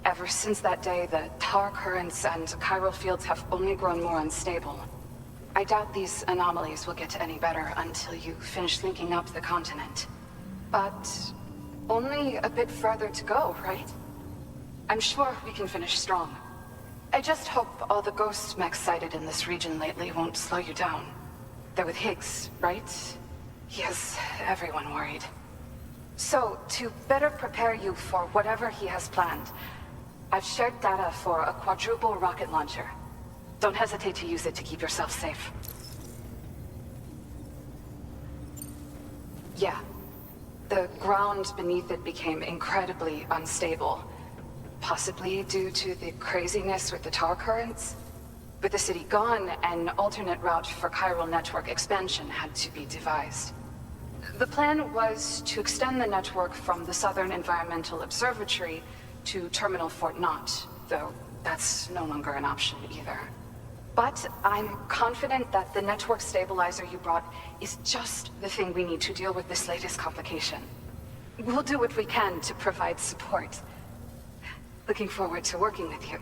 Ever since that day, the tar currents and chiral fields have only grown more unstable. I doubt these anomalies will get any better until you finish linking up the continent. But only a bit further to go, right? I'm sure we can finish strong. I just hope all the ghost mechs sighted in this region lately won't slow you down. They're with Higgs, right? He has everyone worried. So, to better prepare you for whatever he has planned, I've shared data for a quadruple rocket launcher. Don't hesitate to use it to keep yourself safe. Yeah. The ground beneath it became incredibly unstable. Possibly due to the craziness with the tar currents. With the city gone, an alternate route for chiral network expansion had to be devised. The plan was to extend the network from the Southern Environmental Observatory to Terminal Fort Knott, though that's no longer an option either. But I'm confident that the network stabilizer you brought is just the thing we need to deal with this latest complication. We'll do what we can to provide support. Looking forward to working with you.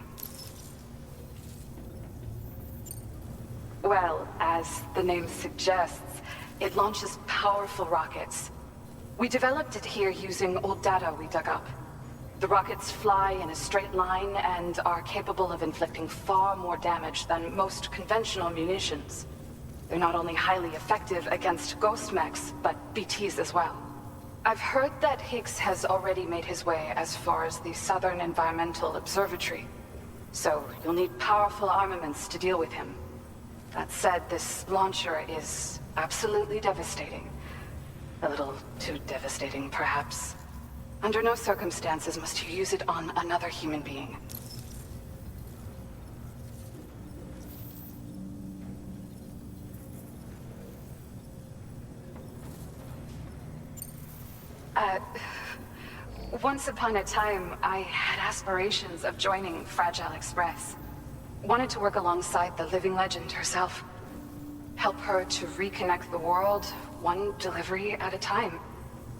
Well, as the name suggests, it launches powerful rockets. We developed it here using old data we dug up. The rockets fly in a straight line and are capable of inflicting far more damage than most conventional munitions. They're not only highly effective against ghost mechs, but BTs as well. I've heard that Higgs has already made his way as far as the Southern Environmental Observatory. So you'll need powerful armaments to deal with him. That said, this launcher is absolutely devastating. A little too devastating, perhaps. Under no circumstances must you use it on another human being. Once upon a time, I had aspirations of joining Fragile Express. Wanted to work alongside the living legend herself. Help her to reconnect the world, one delivery at a time.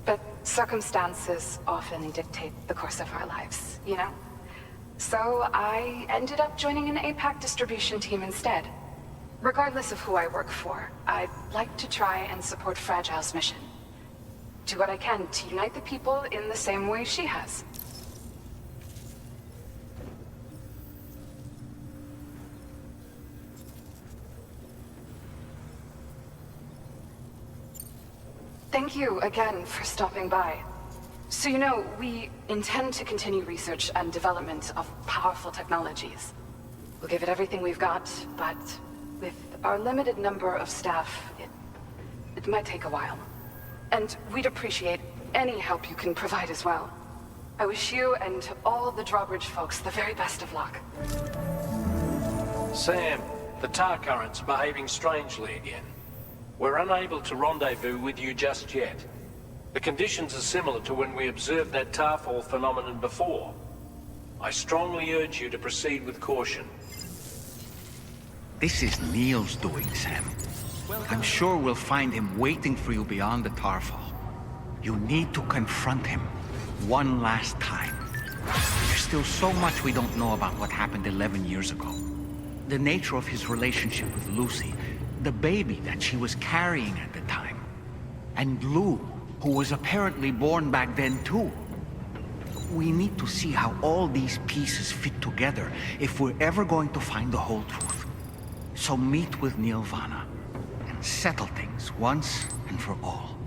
But circumstances often dictate the course of our lives, you know? So I ended up joining an APAC distribution team instead. Regardless of who I work for, I'd like to try and support Fragile's mission. Do what I can to unite the people in the same way she has. Thank you again for stopping by. So you know, we intend to continue research and development of powerful technologies. We'll give it everything we've got, but with our limited number of staff, it might take a while. And we'd appreciate any help you can provide as well. I wish you and all the Drawbridge folks the very best of luck. Sam, the tar current's behaving strangely again. We're unable to rendezvous with you just yet. The conditions are similar to when we observed that tarfall phenomenon before. I strongly urge you to proceed with caution. This is Neil's doing, Sam. I'm sure we'll find him waiting for you beyond the tarfall. You need to confront him one last time. There's still so much we don't know about what happened 11 years ago. The nature of his relationship with Lucy, the baby that she was carrying at the time, and Lou, who was apparently born back then too. We need to see how all these pieces fit together if we're ever going to find the whole truth. So meet with Neil Vanna and settle things once and for all.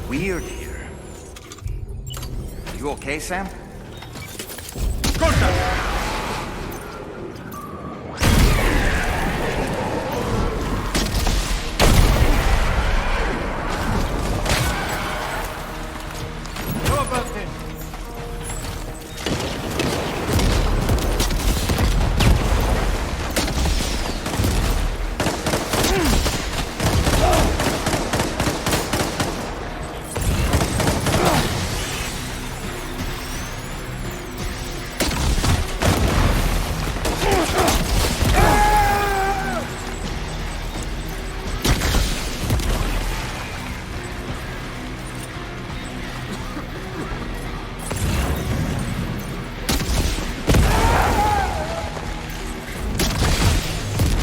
Weird here. Are you okay, Sam?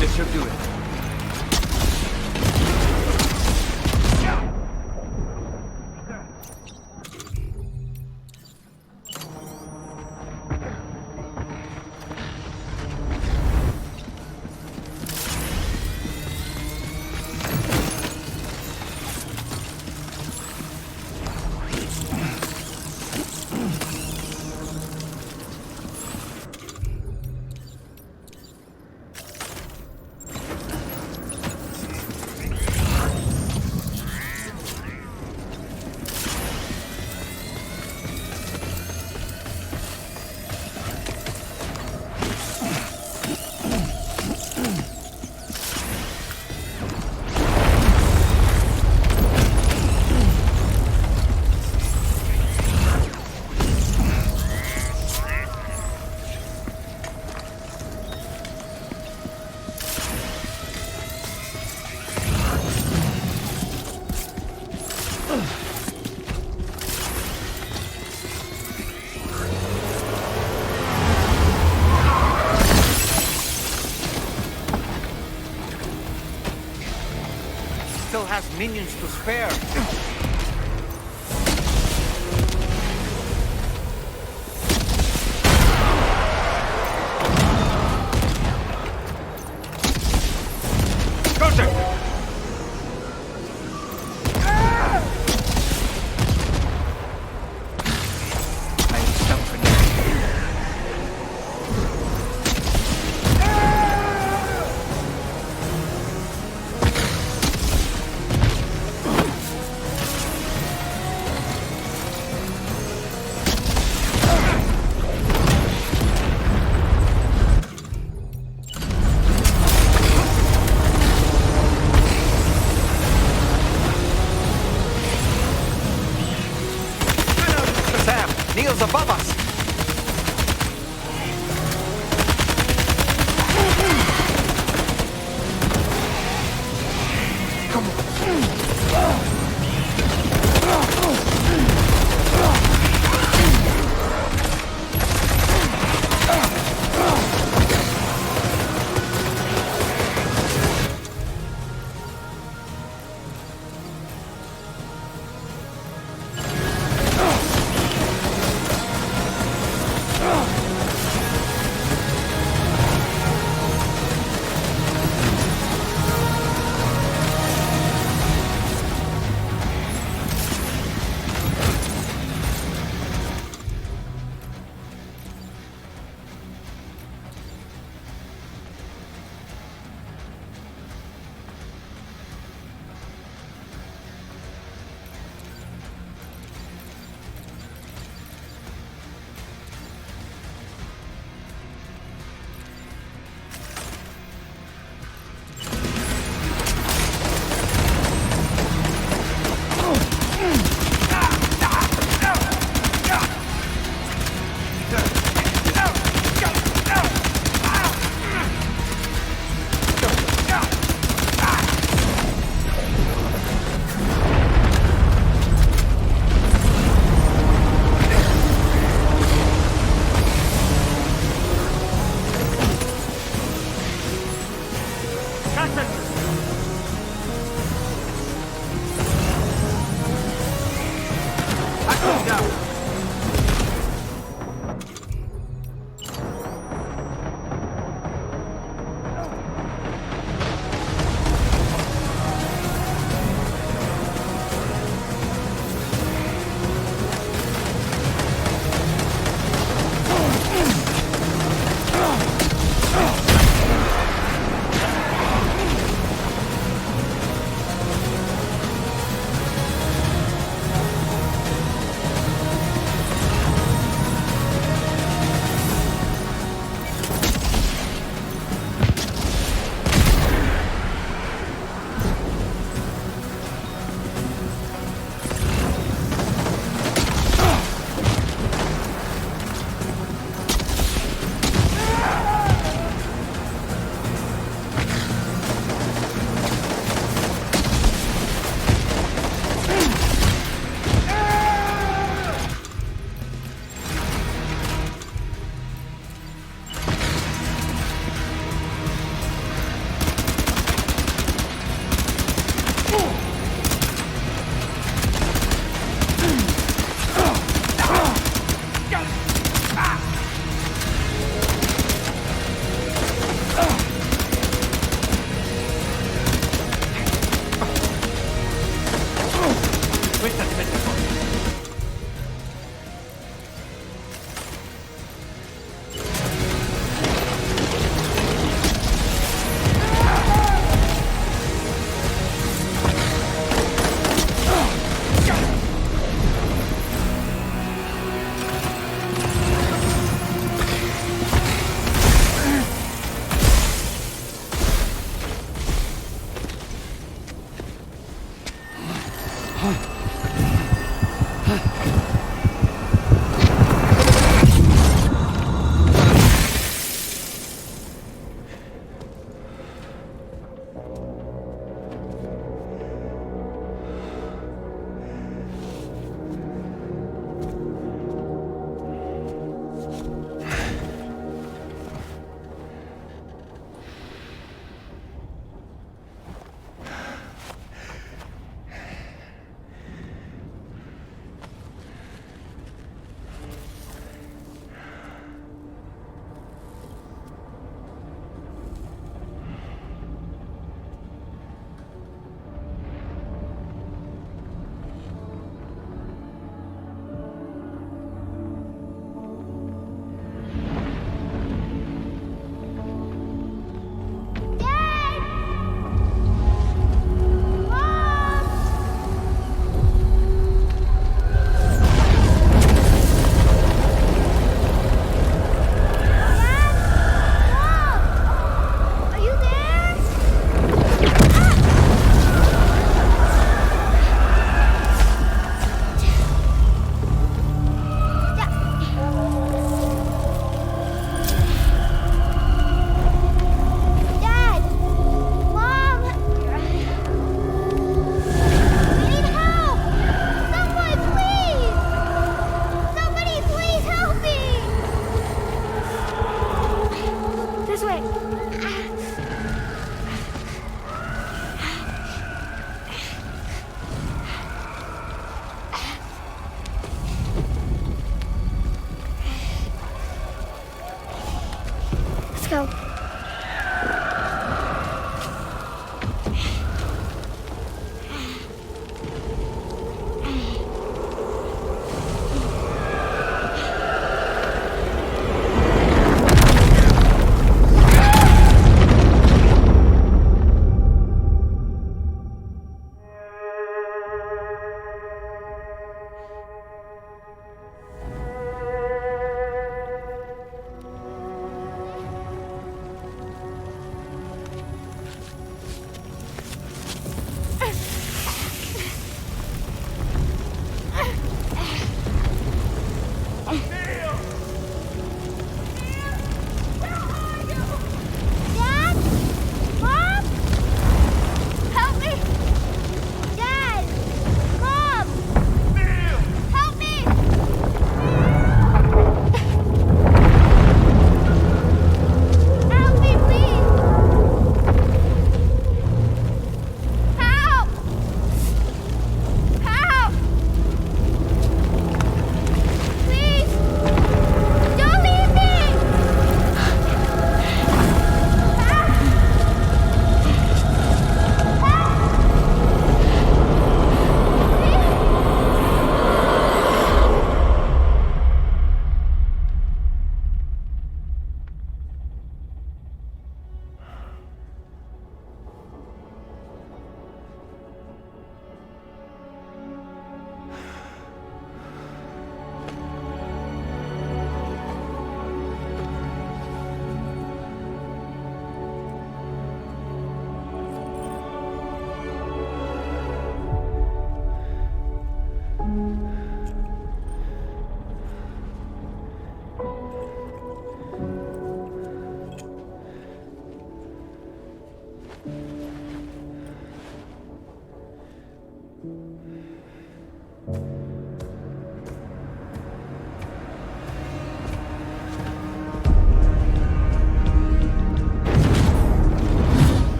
This should do it. Still has minions to spare. Neil's above us! Come on! so.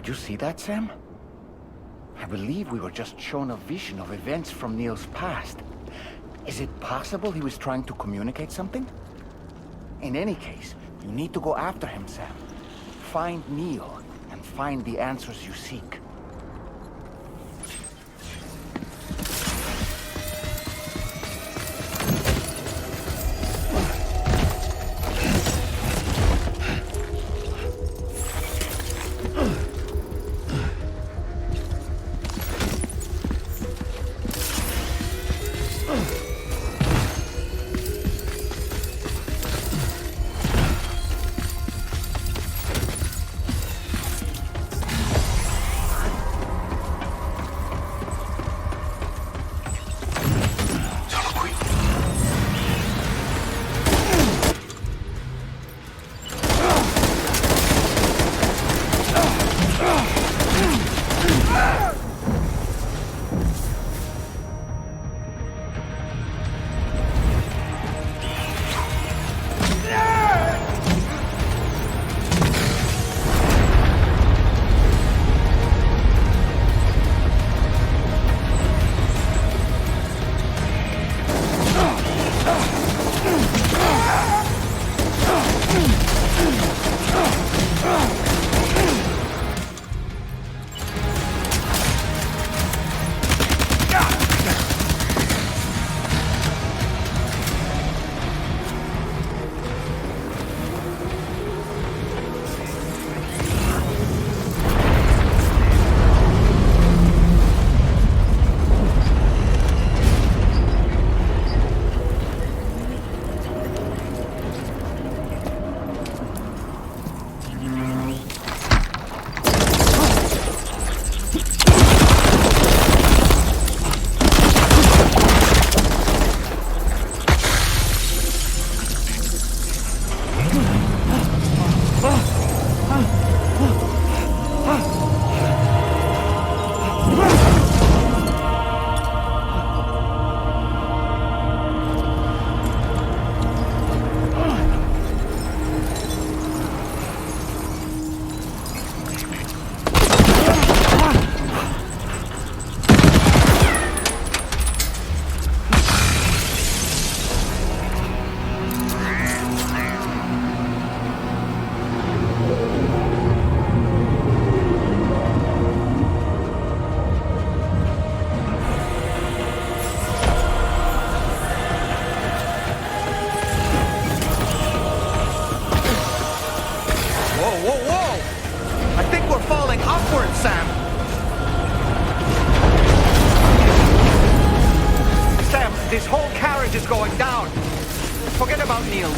Did you see that, Sam? I believe we were just shown a vision of events from Neil's past. Is it possible he was trying to communicate something? In any case, you need to go after him, Sam. Find Neil, and find the answers you seek.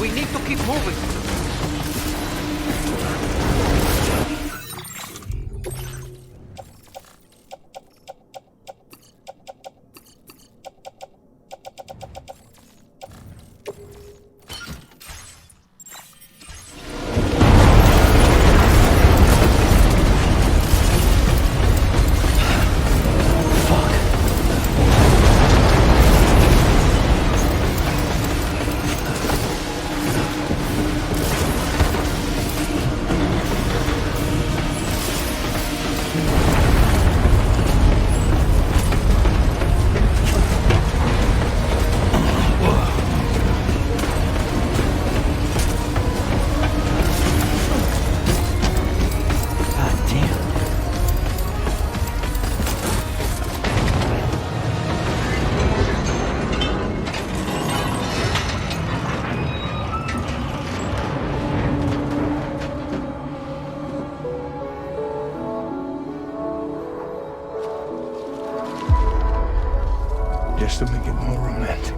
We need to keep moving. Just to make it more romantic.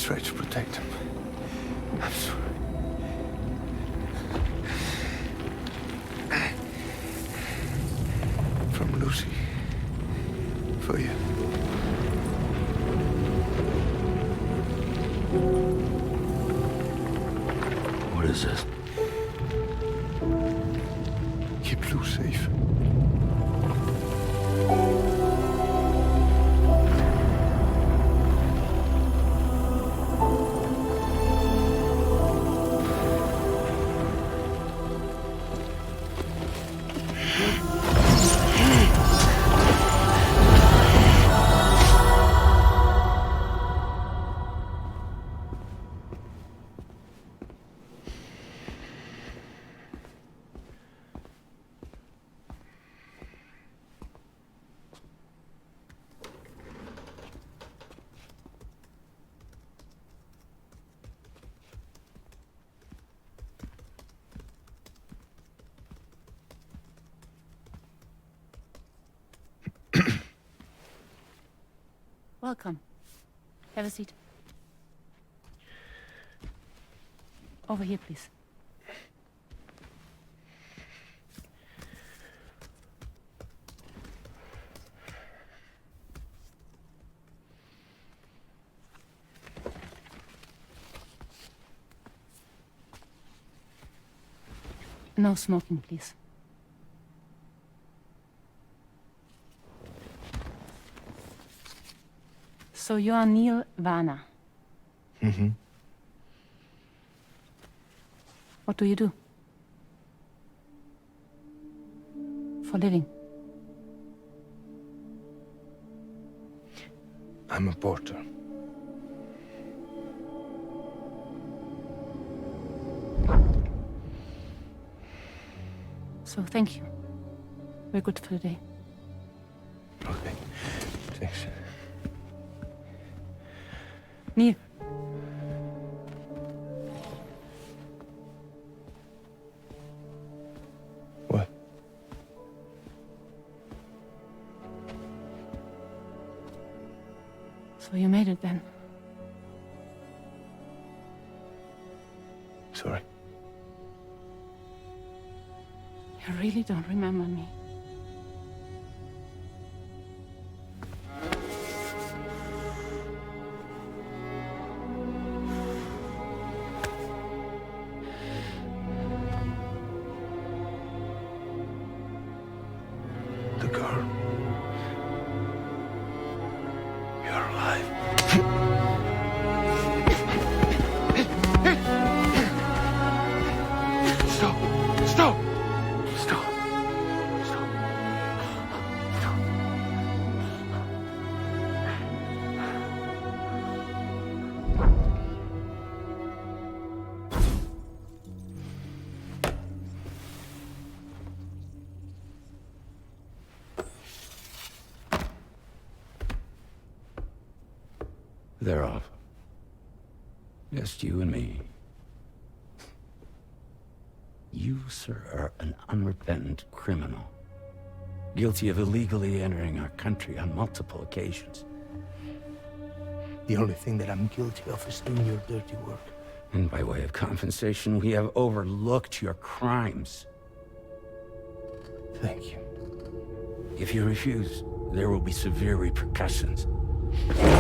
try to protect him. I'm sorry. From Lucy. For you. What is this? Keep Lou safe. Welcome. Have a seat. Over here, please. No smoking, please. So you are Neil Varner. Mm-hmm. What do you do? For a living? I'm a porter. So thank you. We're good for the day. Okay. Thanks. Neil. What? So you made it then? Sorry. You really don't remember me. The girl. You're alive. Stop! Stop! Stop! Stop! Stop! They're off. Just you and me. You, sir, are an unrepentant criminal. Guilty of illegally entering our country on multiple occasions. The only thing that I'm guilty of is doing your dirty work. And by way of compensation, we have overlooked your crimes. Thank you. If you refuse, there will be severe repercussions.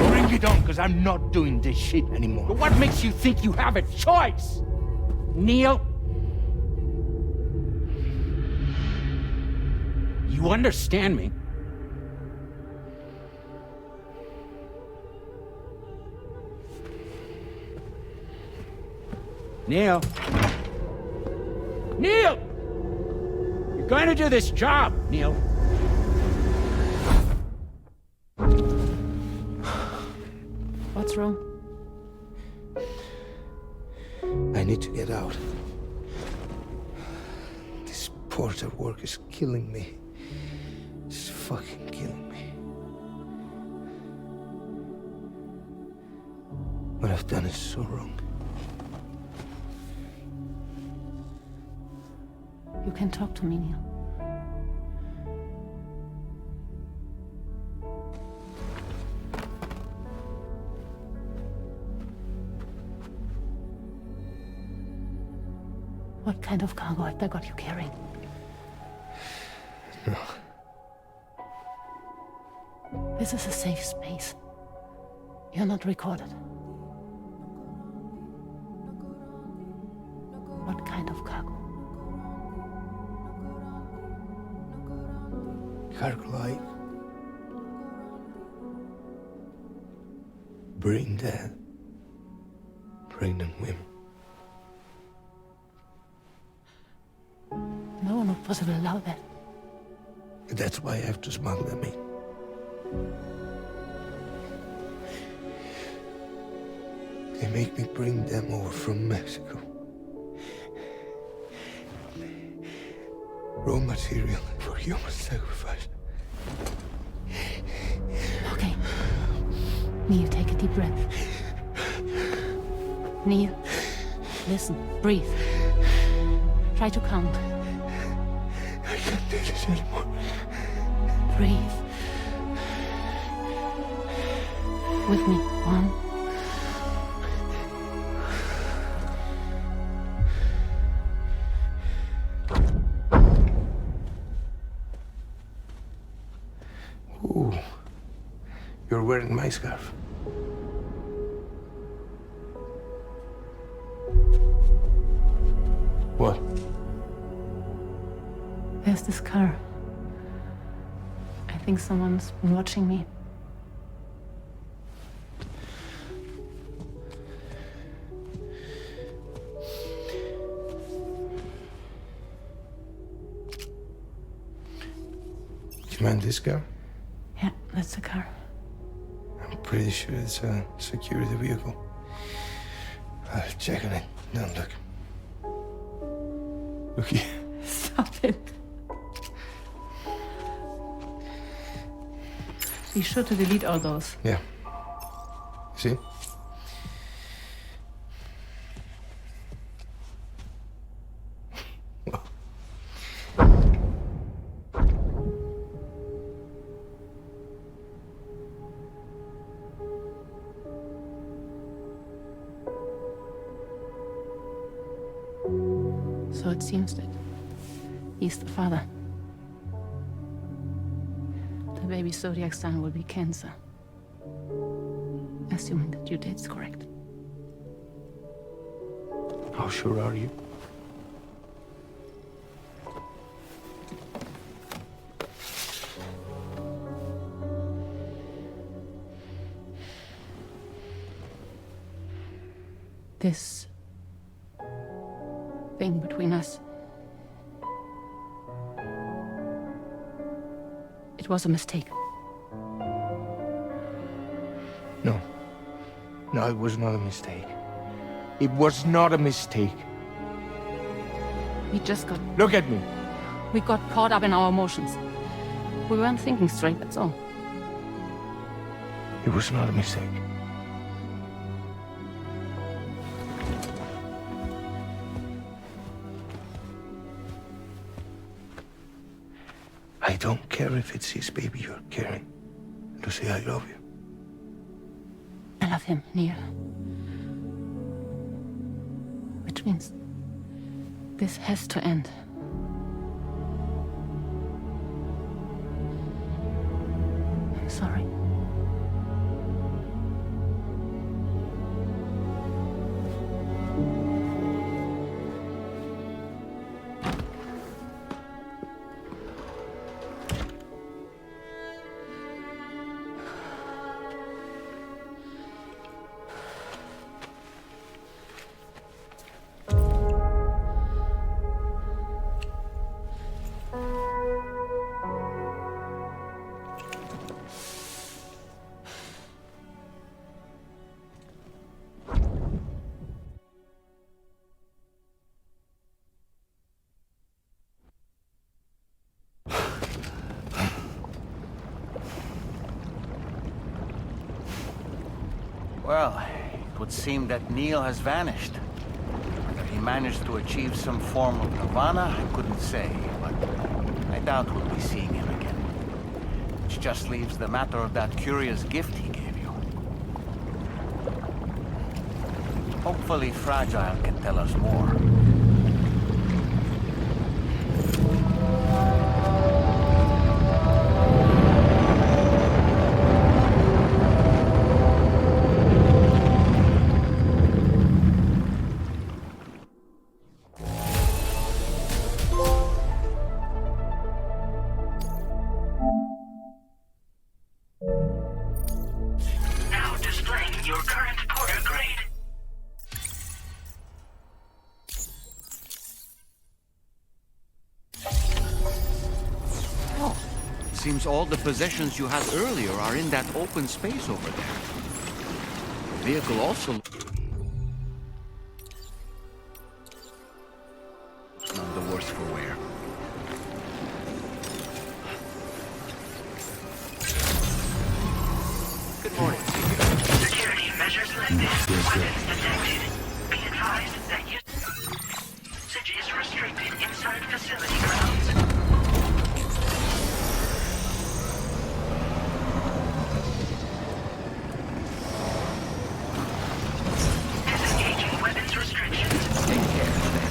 Bring it on, because I'm not doing this shit anymore. But what makes you think you have a choice? Neil? You understand me? Neil? Neil! You're going to do this job, Neil. What's wrong? I need to get out. This porter work is killing me. It's fucking killing me. What I've done is so wrong. You can talk to me, Neil. kind of cargo have they got you carrying? No. This is a safe space. You're not recorded. What kind of cargo? Cargo like brain dead, pregnant women. No one would possibly allow that. That's why I have to smuggle them in. They make me bring them over from Mexico. Raw material for human sacrifice. Okay. Neil, take a deep breath. Neil, listen, breathe. Try to count. I can't do this anymore. Breathe. With me. 1. Ooh, you're wearing my scarf. What? There's this car. I think someone's been watching me. You meant this car? Yeah, that's the car. I'm pretty sure it's a security vehicle. I'll check on it. Now look. Look here. Stop it. Be sure to delete all those. Yeah. See? So it seems that he's the father. The baby zodiac sign will be Cancer. Assuming that your date's correct. How sure are you? This thing between us. It was a mistake. No. No, it was not a mistake. It was not a mistake. We just got... Look at me. We got caught up in our emotions. We weren't thinking straight, that's all. It was not a mistake. I don't care if it's his baby you're carrying. To say I love you. I love him, Neil. Which means this has to end. I'm sorry. Well, it would seem that Neil has vanished. Whether he managed to achieve some form of nirvana, I couldn't say, but I doubt we'll be seeing him again. Which just leaves the matter of that curious gift he gave you. Hopefully Fragile can tell us more. Seems all the possessions you had earlier are in that open space over there. The vehicle also... None the worse for wear. Good morning. Security measures lifted. Weapons detected. Be advised that usage is restricted inside facility grounds. Disengaging weapons restrictions. Take care, Sam.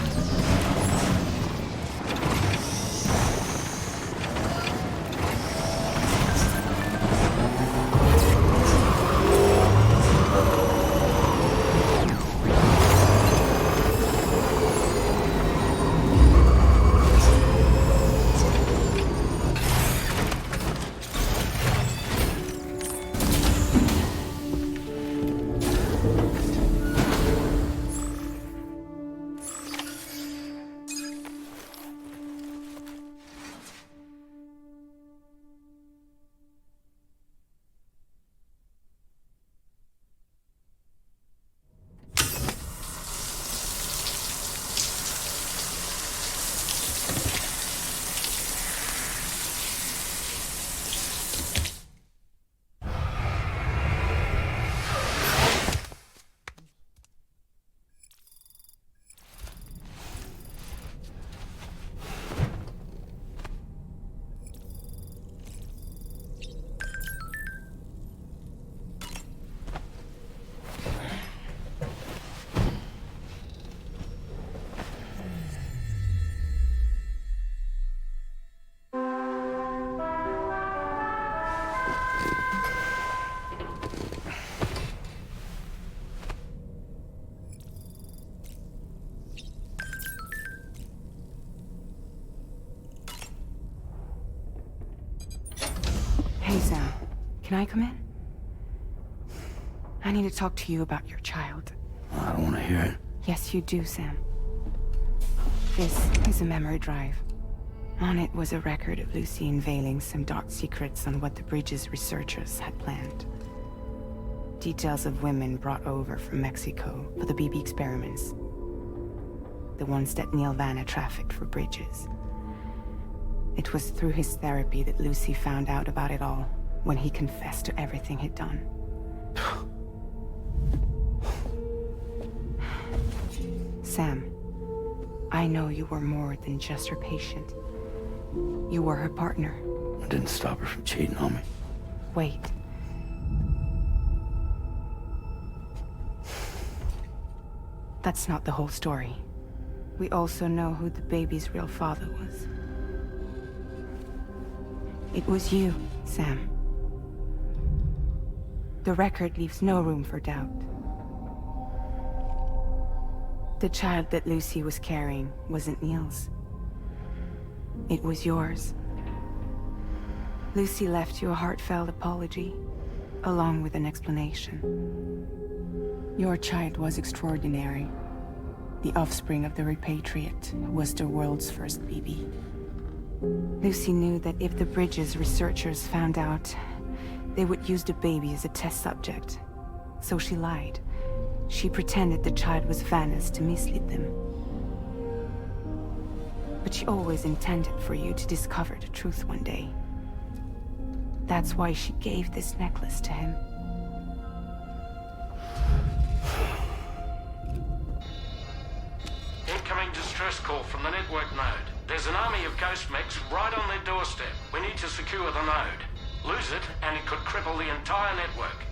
Hey, Sam. Can I come in? I need to talk to you about your child. I don't want to hear it. Yes, you do, Sam. This is a memory drive. On it was a record of Lucy unveiling some dark secrets on what the Bridges researchers had planned. Details of women brought over from Mexico for the BB experiments. The ones that Neil Vanna trafficked for Bridges. It was through his therapy that Lucy found out about it all, when he confessed to everything he'd done. Sam, I know you were more than just her patient. You were her partner. I didn't stop her from cheating on me. Wait. That's not the whole story. We also know who the baby's real father was. It was you, Sam. The record leaves no room for doubt. The child that Lucy was carrying wasn't Neil's. It was yours. Lucy left you a heartfelt apology, along with an explanation. Your child was extraordinary. The offspring of the repatriate who was the world's first BB. Lucy knew that if the Bridges researchers found out, they would use the baby as a test subject. So she lied. She pretended the child was Vanna's to mislead them. But she always intended for you to discover the truth one day. That's why she gave this necklace to him. Incoming distress call from the network node. There's an army of ghost mechs right on their doorstep. We need to secure the node. Lose it, and it could cripple the entire network.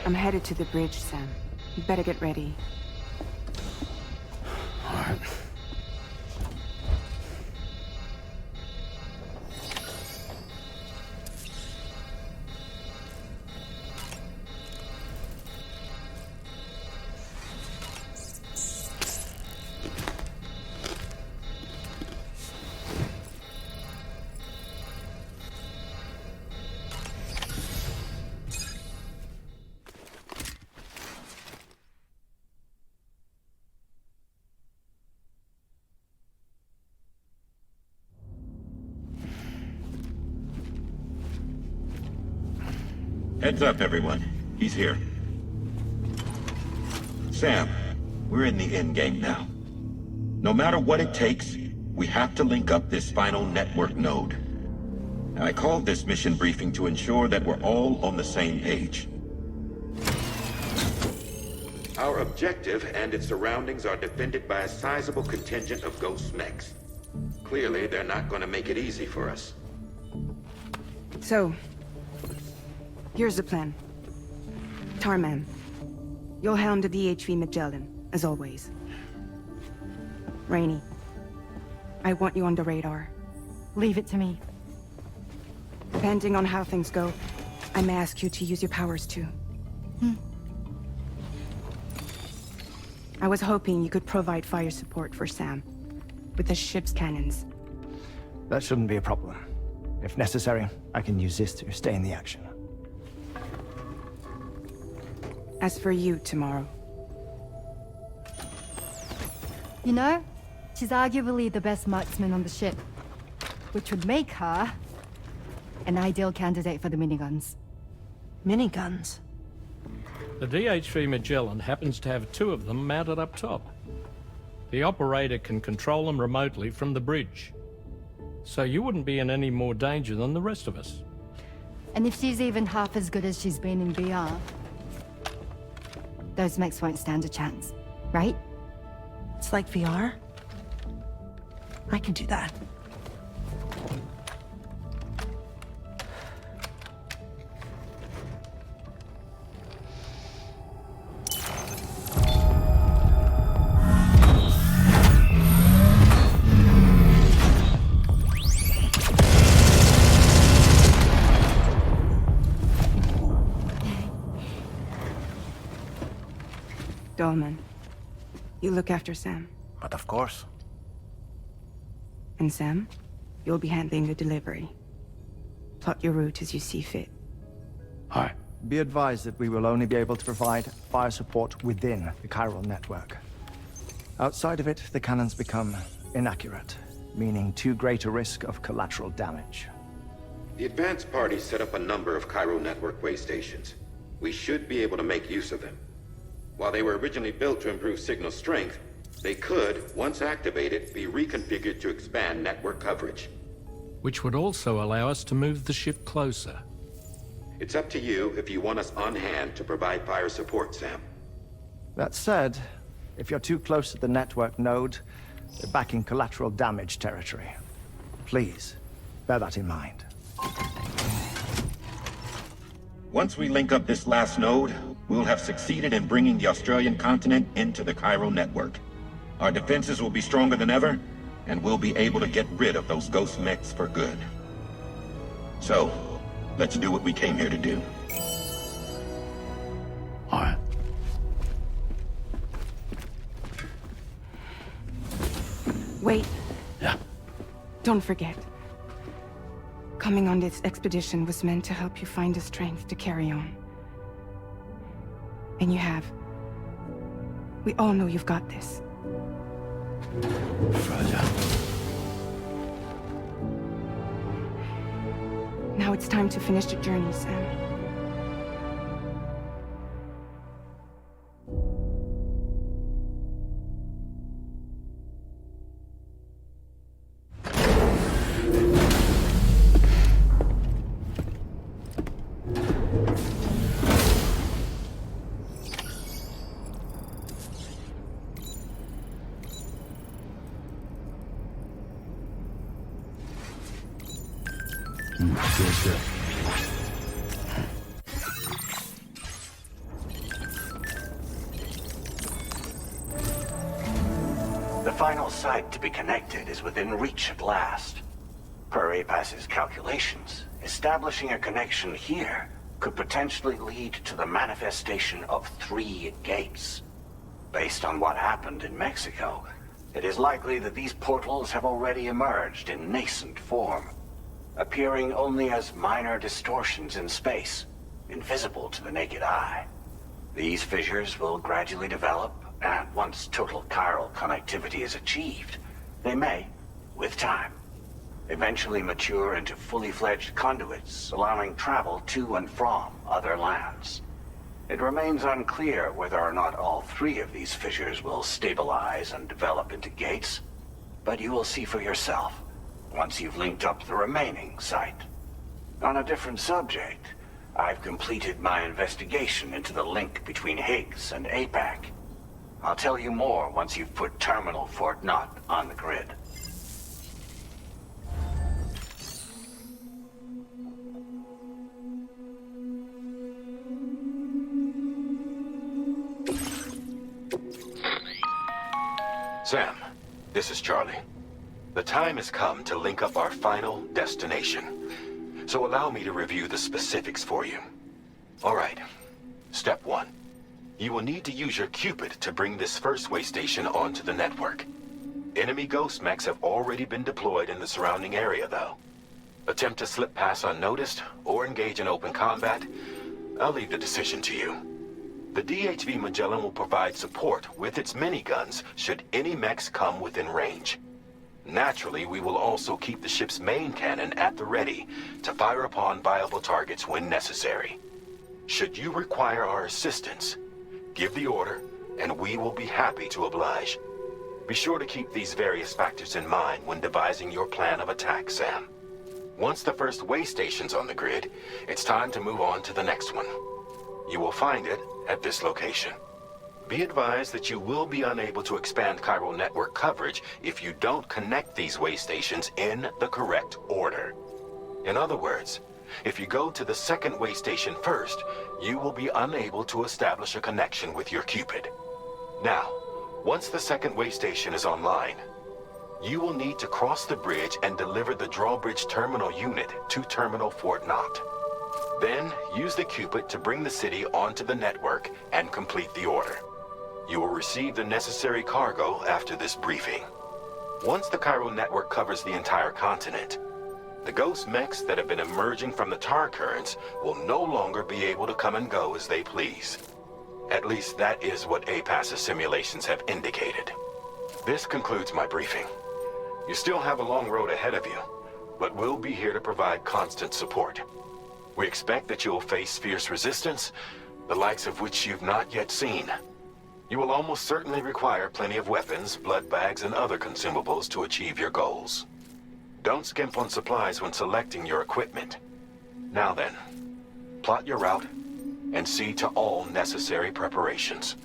I'm headed to the bridge, Sam. You better get ready. All right. Heads up, everyone. He's here. Sam, we're in the end game now. No matter what it takes, we have to link up this final network node. I called this mission briefing to ensure that we're all on the same page. Our objective and its surroundings are defended by a sizable contingent of ghost mechs. Clearly, they're not going to make it easy for us. So, here's the plan. Tarman, you'll helm the DHV Magellan, as always. Rainey, I want you on the radar. Leave it to me. Depending on how things go, I may ask you to use your powers too. I was hoping you could provide fire support for Sam, with the ship's cannons. That shouldn't be a problem. If necessary, I can use this to stay in the action. As for you, tomorrow. You know, she's arguably the best marksman on the ship, which would make her an ideal candidate for the miniguns. Miniguns? The DHV Magellan happens to have 2 of them mounted up top. The operator can control them remotely from the bridge. So you wouldn't be in any more danger than the rest of us. And if she's even half as good as she's been in VR, those mechs won't stand a chance, right? It's like VR? I can do that. Dolman, you look after Sam. But of course. And Sam, you'll be handling the delivery. Plot your route as you see fit. All right. Be advised that we will only be able to provide fire support within the chiral network. Outside of it, the cannons become inaccurate, meaning too great a risk of collateral damage. The advanced party set up a number of Cairo network way stations. We should be able to make use of them. While they were originally built to improve signal strength, they could, once activated, be reconfigured to expand network coverage. Which would also allow us to move the ship closer. It's up to you if you want us on hand to provide fire support, Sam. That said, if you're too close to the network node, you're back in collateral damage territory. Please, bear that in mind. Once we link up this last node, we'll have succeeded in bringing the Australian continent into the Cairo network. Our defenses will be stronger than ever, and we'll be able to get rid of those ghost mechs for good. So, let's do what we came here to do. All right. Wait. Yeah. Don't forget. Coming on this expedition was meant to help you find the strength to carry on. And you have. We all know you've got this. Fragile. Now it's time to finish the journey, Sam. Good. The final site to be connected is within reach at last. Per APAS's calculations, establishing a connection here could potentially lead to the manifestation of 3 gates. Based on what happened in Mexico, it is likely that these portals have already emerged in nascent form, appearing only as minor distortions in space, invisible to the naked eye. These fissures will gradually develop, and once total chiral connectivity is achieved, they may, with time, eventually mature into fully fledged conduits, allowing travel to and from other lands. It remains unclear whether or not all three of these fissures will stabilize and develop into gates, but you will see for yourself once you've linked up the remaining site. On a different subject, I've completed my investigation into the link between Higgs and APAC. I'll tell you more once you've put Terminal Fort Knott on the grid. Sam, this is Charlie. The time has come to link up our final destination. So allow me to review the specifics for you. All right. Step 1. You will need to use your Cupid to bring this first way station onto the network. Enemy ghost mechs have already been deployed in the surrounding area, though. Attempt to slip past unnoticed or engage in open combat, I'll leave the decision to you. The DHV Magellan will provide support with its miniguns should any mechs come within range. Naturally, we will also keep the ship's main cannon at the ready to fire upon viable targets when necessary. Should you require our assistance, give the order, and we will be happy to oblige. Be sure to keep these various factors in mind when devising your plan of attack, Sam. Once the first way station's on the grid, it's time to move on to the next one. You will find it at this location. Be advised that you will be unable to expand chiral network coverage if you don't connect these way stations in the correct order. In other words, if you go to the second way station first, you will be unable to establish a connection with your Cupid. Now, once the second way station is online, you will need to cross the bridge and deliver the drawbridge terminal unit to Terminal Fort Knott. Then, use the Cupid to bring the city onto the network and complete the order. You will receive the necessary cargo after this briefing. Once the chiral network covers the entire continent, the ghost mechs that have been emerging from the tar currents will no longer be able to come and go as they please. At least that is what APAS's simulations have indicated. This concludes my briefing. You still have a long road ahead of you, but we'll be here to provide constant support. We expect that you will face fierce resistance, the likes of which you've not yet seen. You will almost certainly require plenty of weapons, blood bags, and other consumables to achieve your goals. Don't skimp on supplies when selecting your equipment. Now then, plot your route and see to all necessary preparations.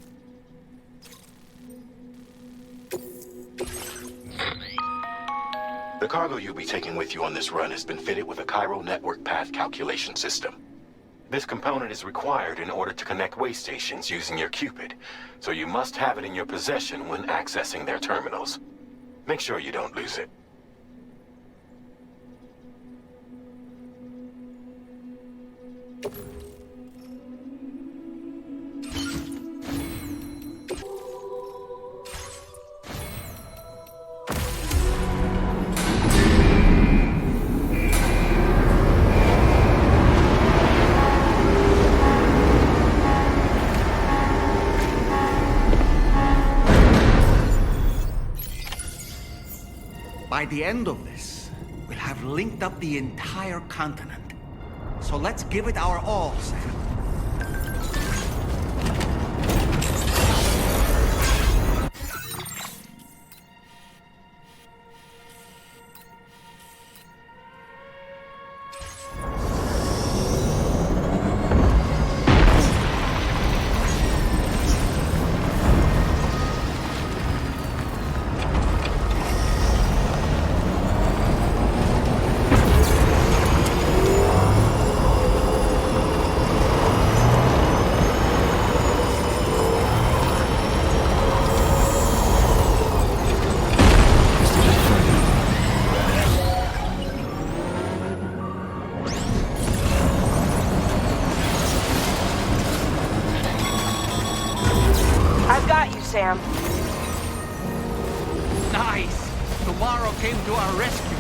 The cargo you'll be taking with you on this run has been fitted with a chiral network path calculation system. This component is required in order to connect way stations using your Cupid, so you must have it in your possession when accessing their terminals. Make sure you don't lose it. By the end of this, we'll have linked up the entire continent. So let's give it our all, Sam. Sam. Nice! Tomorrow came to our rescue.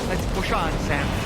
Let's push on, Sam.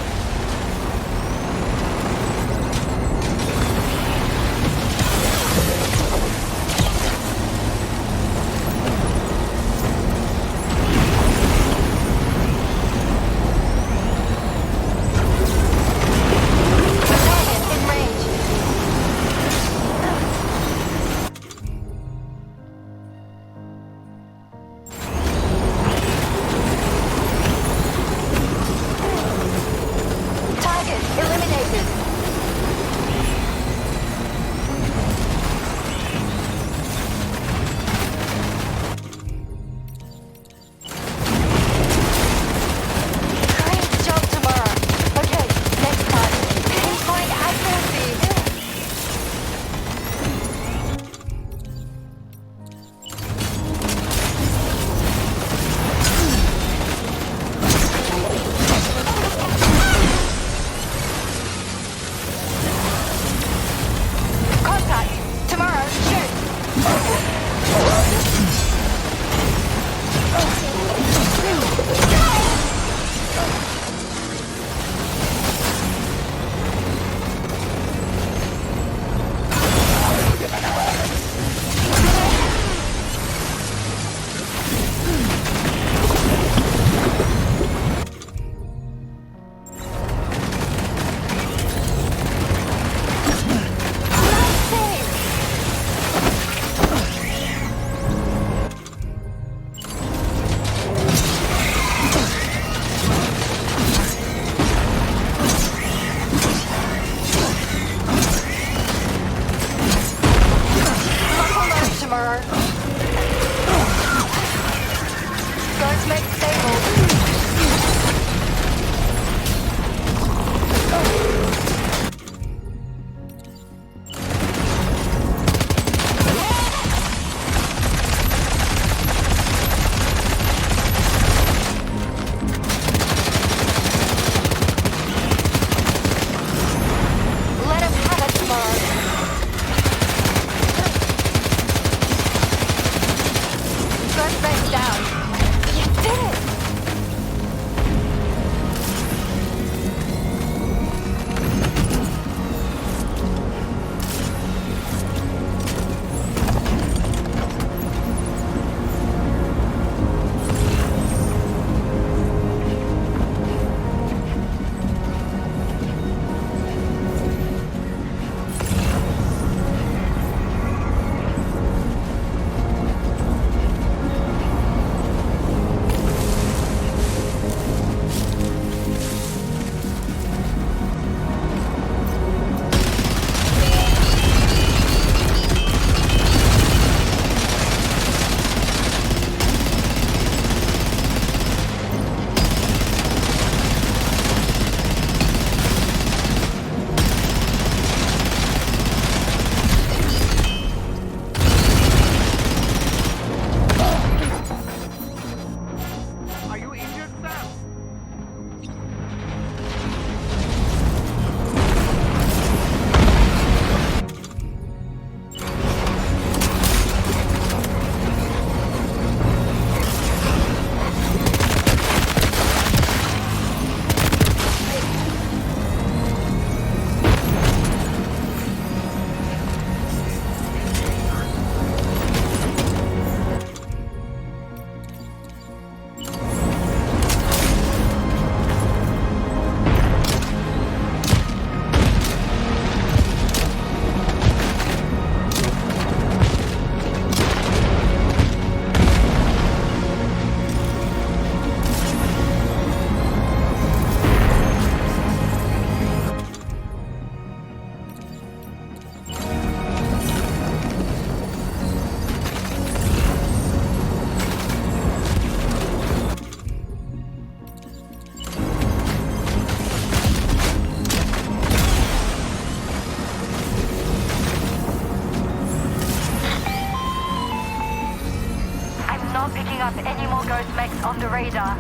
radar.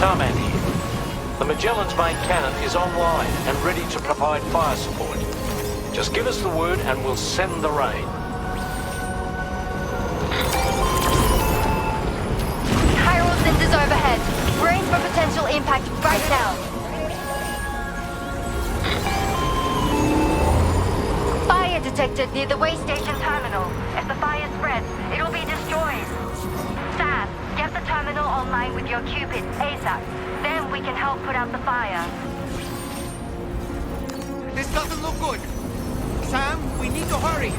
Tarman here. The Magellan's main cannon is online and ready to provide fire support. Just give us the word and we'll send the rain. Chiral cinders overhead. Brace for potential impact right now. Fire detected near the way station terminal. If the fire spreads, it'll be destroyed. Sam, get the terminal online with your Cupid ASAP. Then we can help put out the fire. This doesn't look good. Sam, we need to hurry.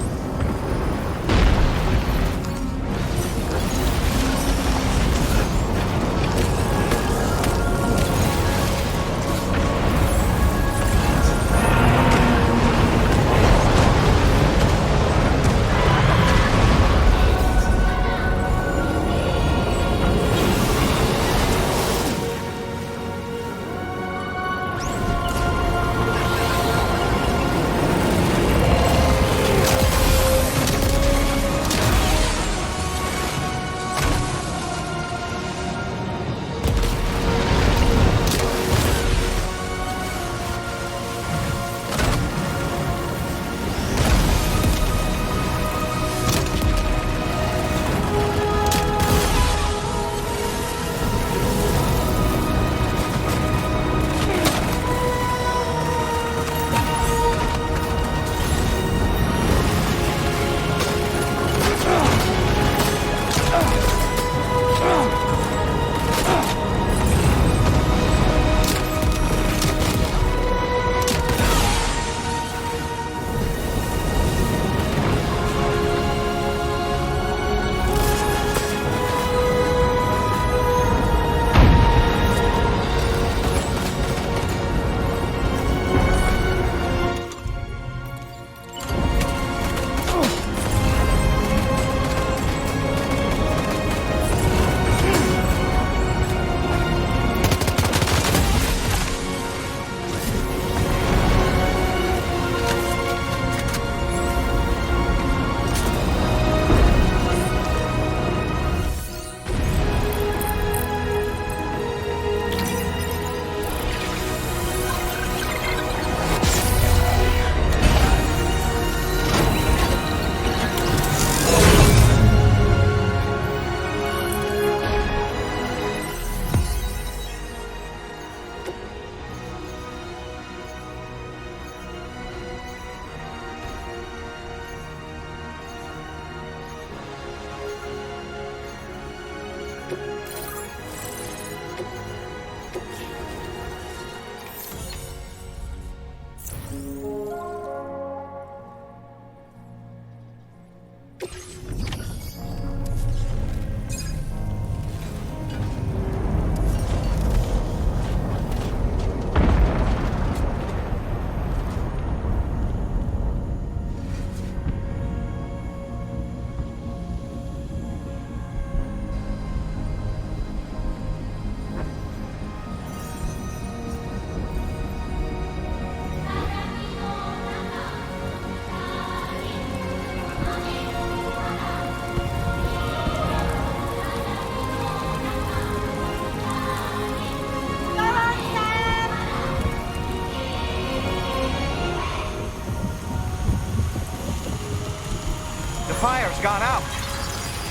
got out.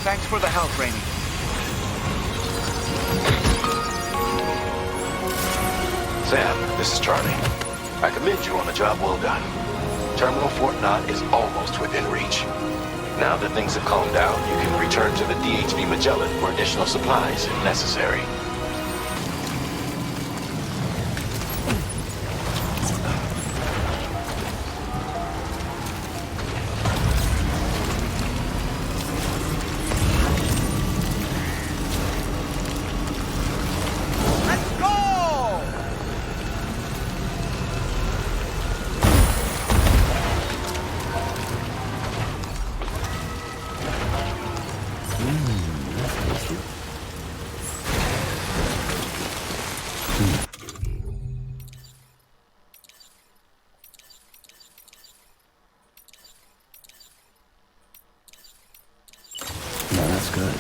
Thanks for the help, Rainey. Sam, this is Charlie. I commend you on a job well done. Terminal Fort Knott is almost within reach. Now that things have calmed down, you can return to the DHV Magellan for additional supplies if necessary. No, that's good.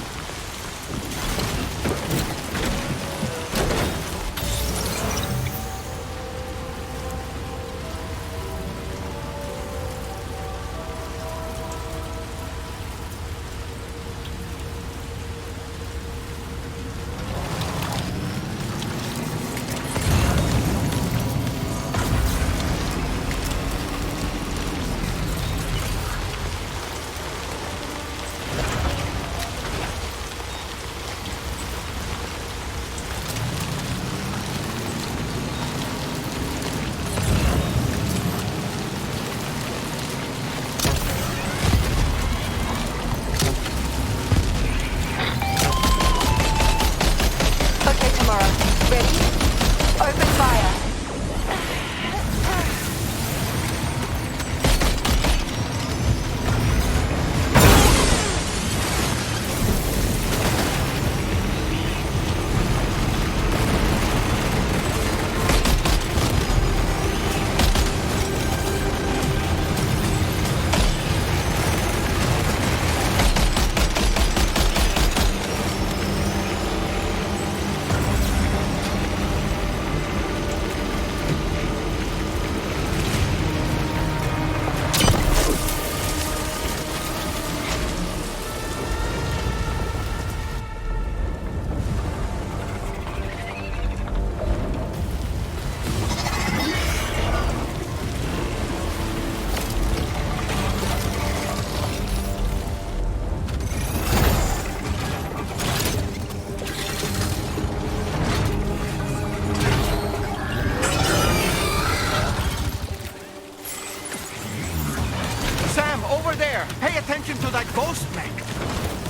To that ghost mech.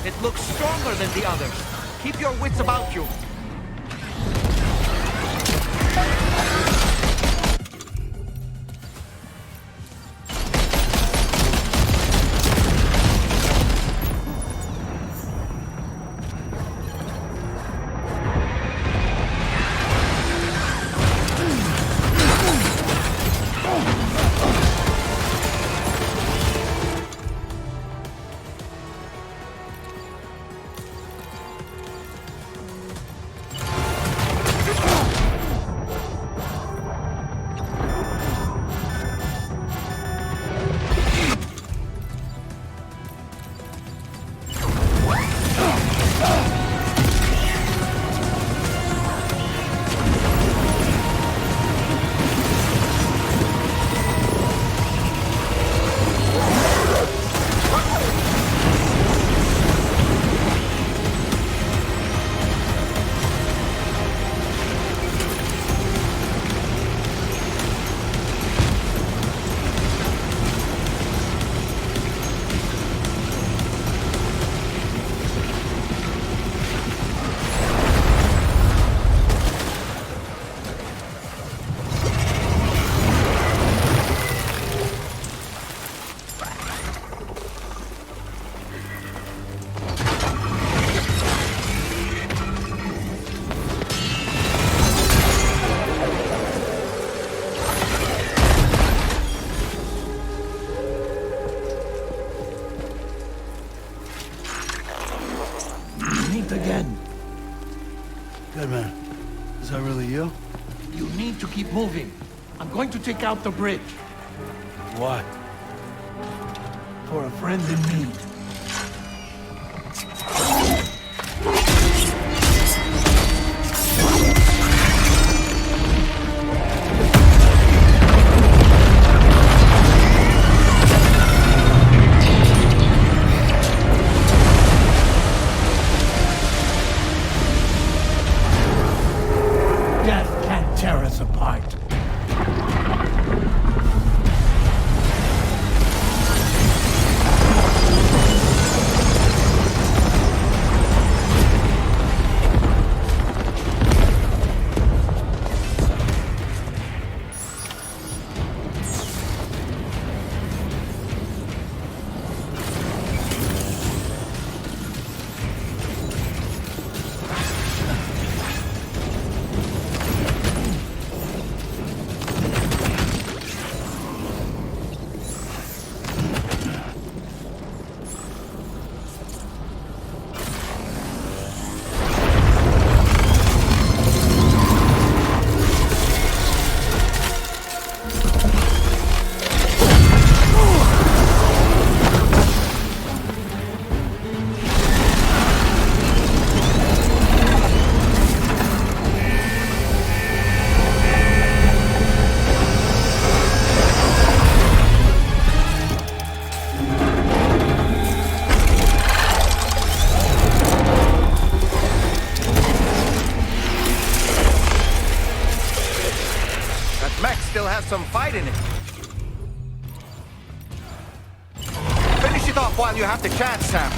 It looks stronger than the others. Keep your wits about you. Again. Good man. Is that really you? You need to keep moving. I'm going to take out the bridge. Why? For a friend in need. death can't tear us apart. Some fight in it. Finish it off while you have the chance, Sam.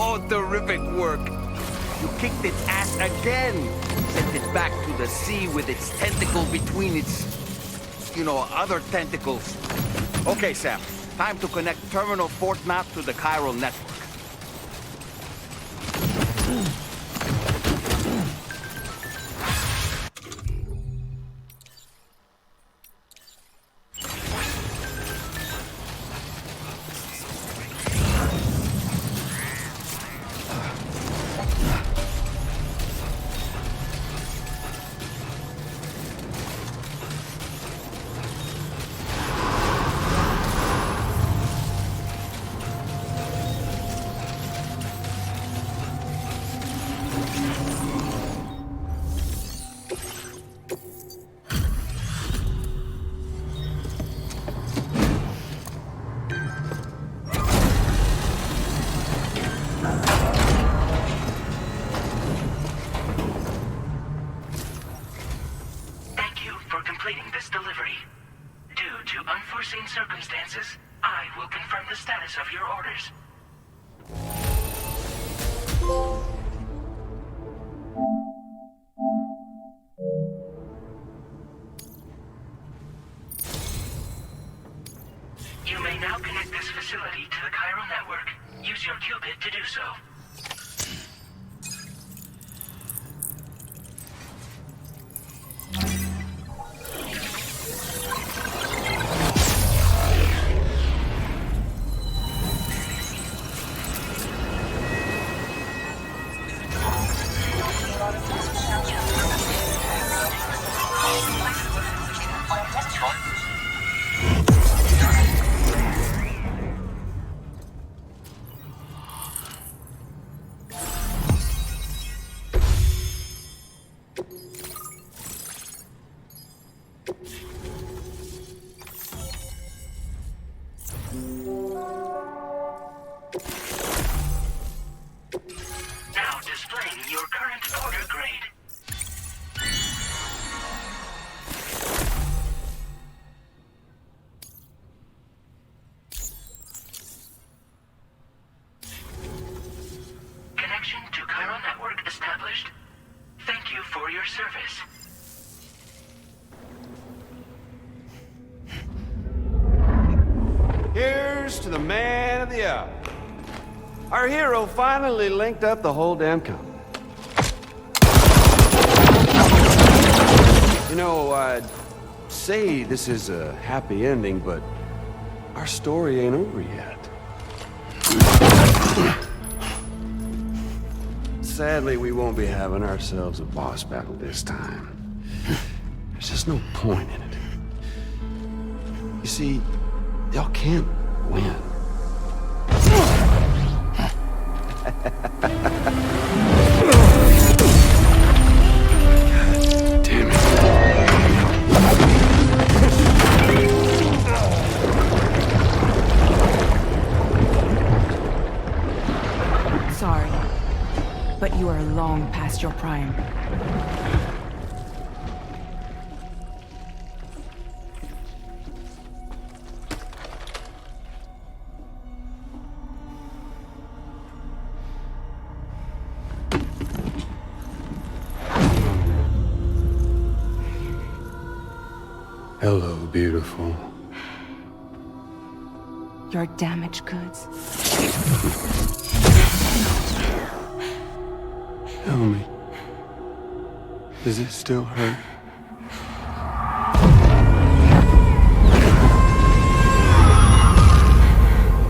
Oh, terrific work. You kicked its ass again. Sent it back to the sea with its tentacle between its, other tentacles. Okay, Sam. Time to connect Terminal Fort Map to the chiral network. Circumstances, I will confirm the status of your orders. You may now connect this facility to the chiral network. Use your qubit to do so. Now displaying your current order grade. Connection to chiral network established. Thank you for your service. Here's to the man of the hour. Our hero finally linked up the whole damn company. You know, I'd say this is a happy ending, but our story ain't over yet. Sadly, we won't be having ourselves a boss battle this time. There's just no point in it. You see, y'all can't win. Damn it. Sorry, but you are long past your prime. Hello, beautiful. Your damaged goods. Tell me, does it still hurt?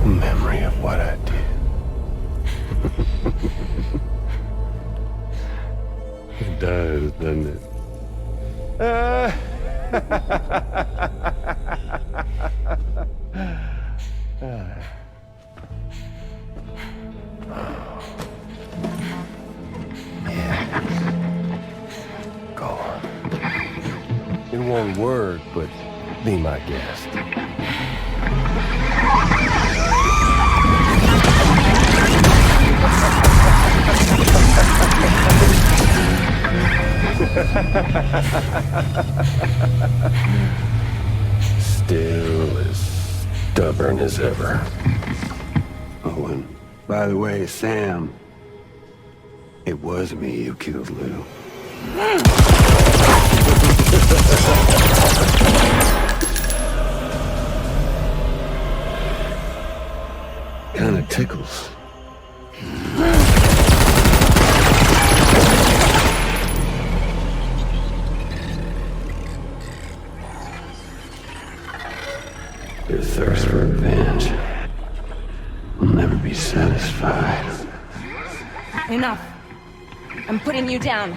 Memory of what I did. It does, doesn't it? Go on. In one word, but be my guest. Still as stubborn as ever. Owen, By the way, Sam, it was me who killed Lou. Kinda tickles. Your thirst for revenge will never be satisfied. Enough. I'm putting you down.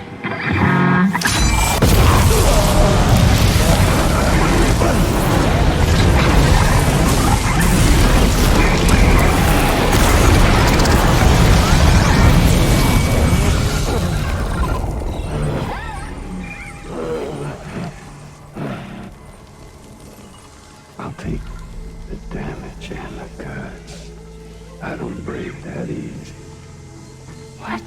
I'll take the damage and the goods. I don't break that easy. What?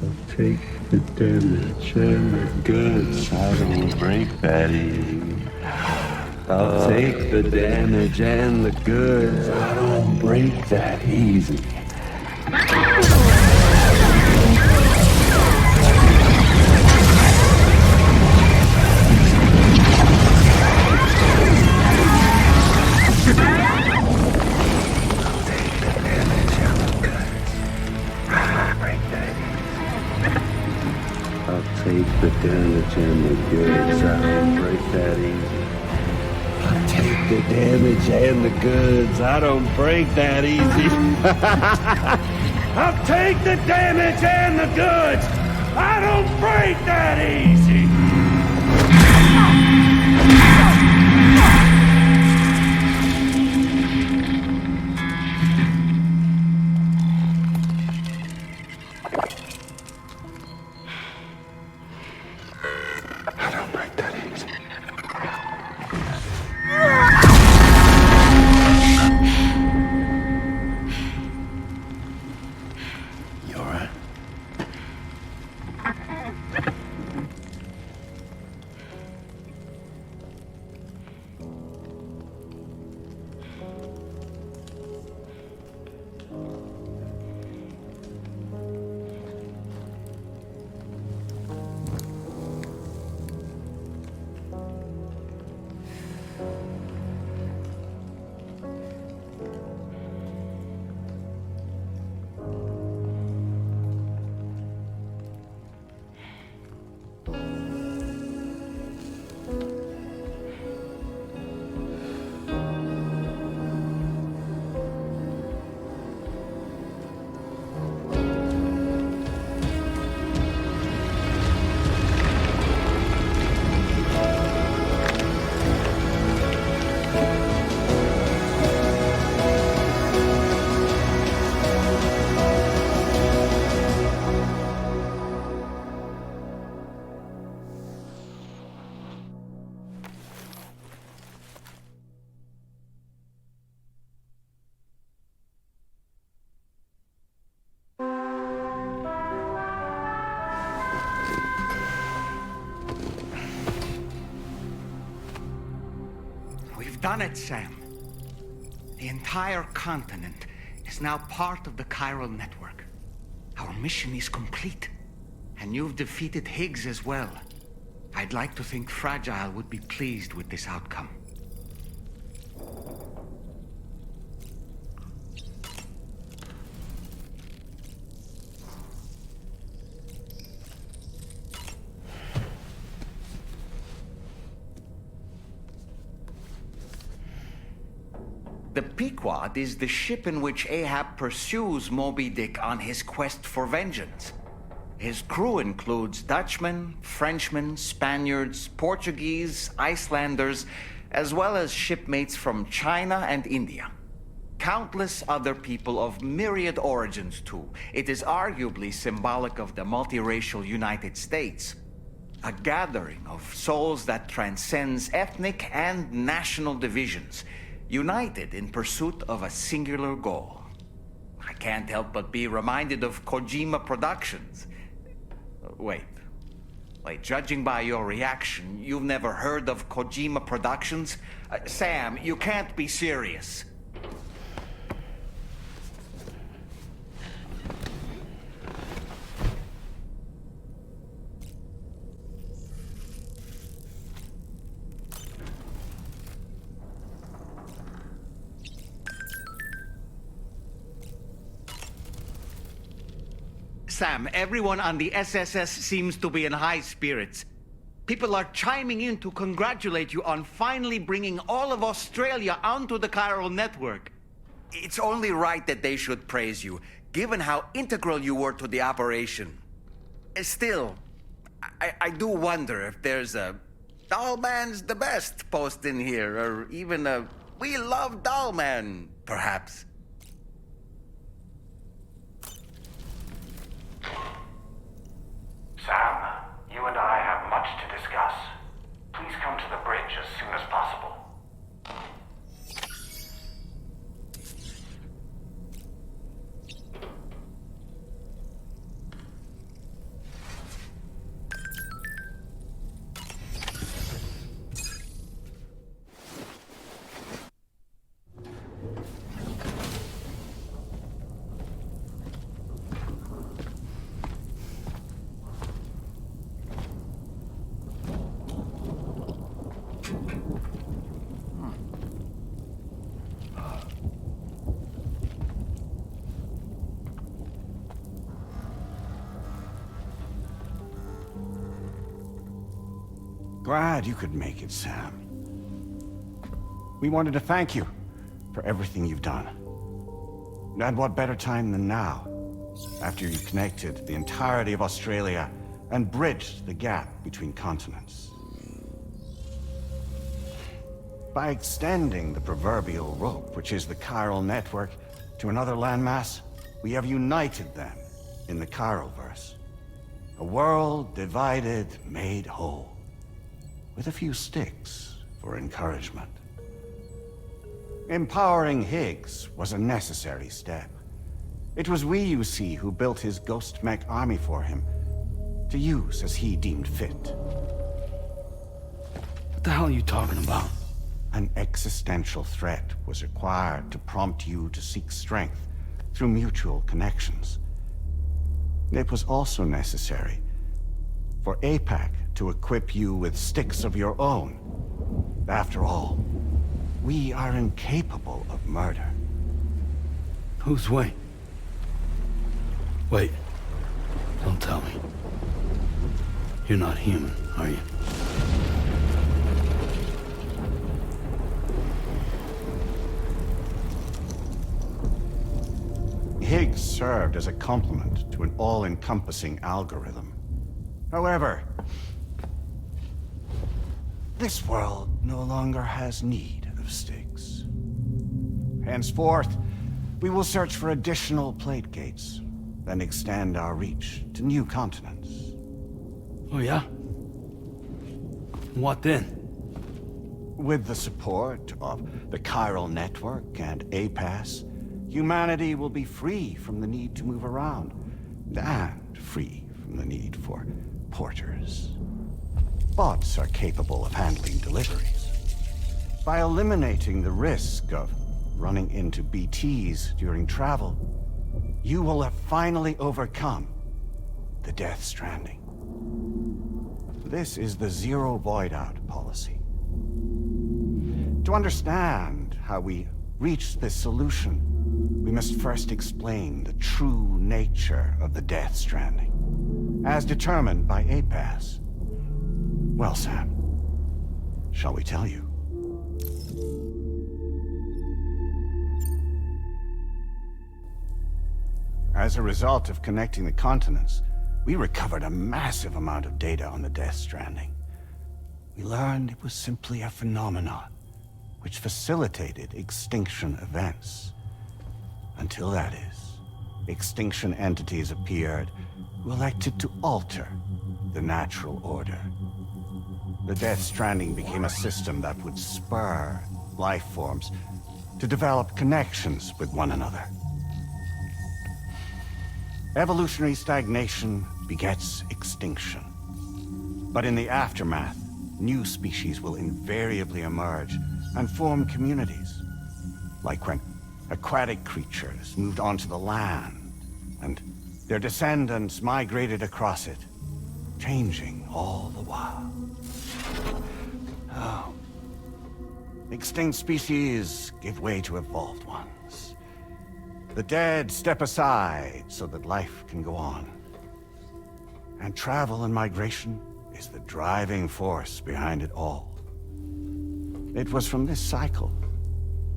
I'll take the damage and the goods. I don't break that easy. I'll take the damage and the goods. I don't break that easy. Take the damage and the goods. I don't break that easy. I'll take the damage and the goods. I don't break that easy. I'll take the damage and the goods. I don't break that easy. Done it, Sam. The entire continent is now part of the chiral network. Our mission is complete. And you've defeated Higgs as well. I'd like to think Fragile would be pleased with this outcome. The Pequod is the ship in which Ahab pursues Moby Dick on his quest for vengeance. His crew includes Dutchmen, Frenchmen, Spaniards, Portuguese, Icelanders, as well as shipmates from China and India. Countless other people of myriad origins, too. It is arguably symbolic of the multiracial United States. A gathering of souls that transcends ethnic and national divisions, united in pursuit of a singular goal. I can't help but be reminded of Kojima Productions. Wait, judging by your reaction, you've never heard of Kojima Productions? Sam, you can't be serious. Sam, everyone on the SSS seems to be in high spirits. People are chiming in to congratulate you on finally bringing all of Australia onto the chiral network. It's only right that they should praise you, given how integral you were to the operation. Still, I do wonder if there's a Dollman's the best post in here, or even a We Love Dollman, perhaps. Sam, you and I have much to discuss. Please come to the bridge as soon as possible. Glad you could make it, Sam. We wanted to thank you for everything you've done. And what better time than now, after you connected the entirety of Australia and bridged the gap between continents. By extending the proverbial rope, which is the chiral network, to another landmass, we have united them in the Chiroverse. A world divided, made whole. With a few sticks for encouragement. Empowering Higgs was a necessary step. It was we, you see, who built his ghost mech army for him, to use as he deemed fit. What the hell are you talking about? An existential threat was required to prompt you to seek strength through mutual connections. It was also necessary for APAC to equip you with sticks of your own. After all, we are incapable of murder. Who's we? Wait. Don't tell me. You're not human, are you? Higgs served as a complement to an all-encompassing algorithm. However, this world no longer has need of sticks. Henceforth, we will search for additional plate gates, then extend our reach to new continents. Oh yeah? What then? With the support of the chiral network and APAS, humanity will be free from the need to move around, and free from the need for porters. Bots are capable of handling deliveries. By eliminating the risk of running into BTs during travel, you will have finally overcome the Death Stranding. This is the zero void-out policy. To understand how we reached this solution, we must first explain the true nature of the Death Stranding, as determined by APAS. Well, Sam, shall we tell you? As a result of connecting the continents, we recovered a massive amount of data on the Death Stranding. We learned it was simply a phenomenon which facilitated extinction events. Until that is, extinction entities appeared who elected to alter the natural order. The Death Stranding became a system that would spur life forms to develop connections with one another. Evolutionary stagnation begets extinction. But in the aftermath, new species will invariably emerge and form communities. Like when aquatic creatures moved onto the land, and their descendants migrated across it, changing all the while. Oh. Extinct species give way to evolved ones. The dead step aside so that life can go on. And travel and migration is the driving force behind it all. It was from this cycle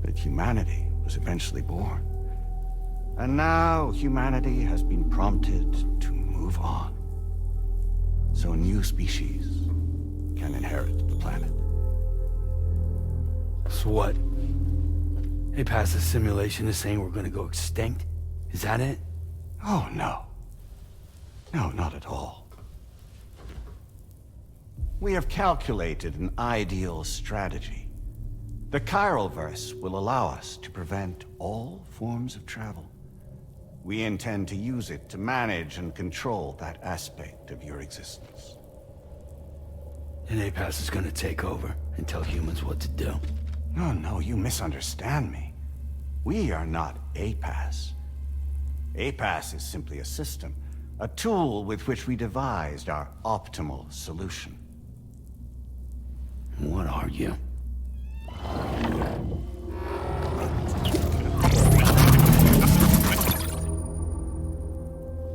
that humanity was eventually born. And now humanity has been prompted to move on. So new species can inherit the planet. So what? They passed a simulation is saying we're gonna go extinct? Is that it? Oh, no. No, not at all. We have calculated an ideal strategy. The Chiralverse will allow us to prevent all forms of travel. We intend to use it to manage and control that aspect of your existence. And APAS is gonna take over and tell humans what to do. No, no, you misunderstand me. We are not APAS. APAS is simply a system, a tool with which we devised our optimal solution. What are you?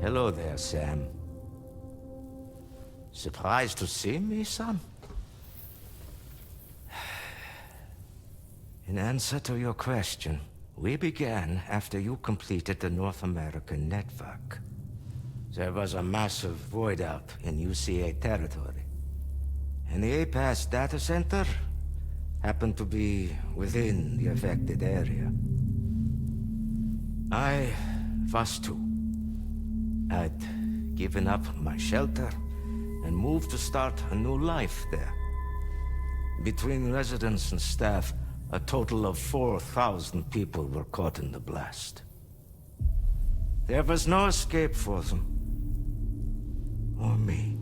Hello there, Sam. Surprised to see me, son? In answer to your question, we began after you completed the North American network. There was a massive void out in UCA territory. And the APAS data center happened to be within the affected area. I was too. I'd given up my shelter and moved to start a new life there. Between residents and staff, a total of 4,000 people were caught in the blast. There was no escape for them. Or me.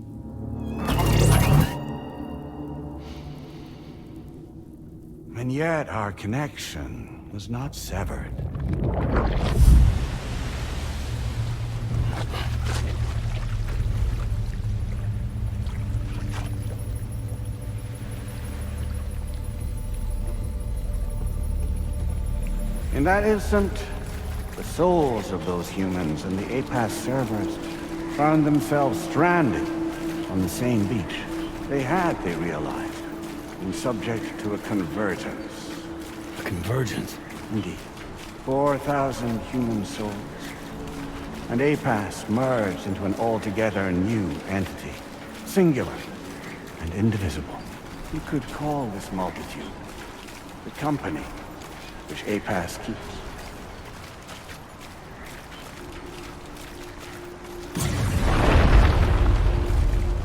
And yet our connection was not severed. In that instant, the souls of those humans and the APAS servers found themselves stranded on the same beach. They realized, been subject to a convergence. A convergence? Indeed. 4,000 human souls. And APAS merged into an altogether new entity. Singular and indivisible. You could call this multitude the company which APAS keeps.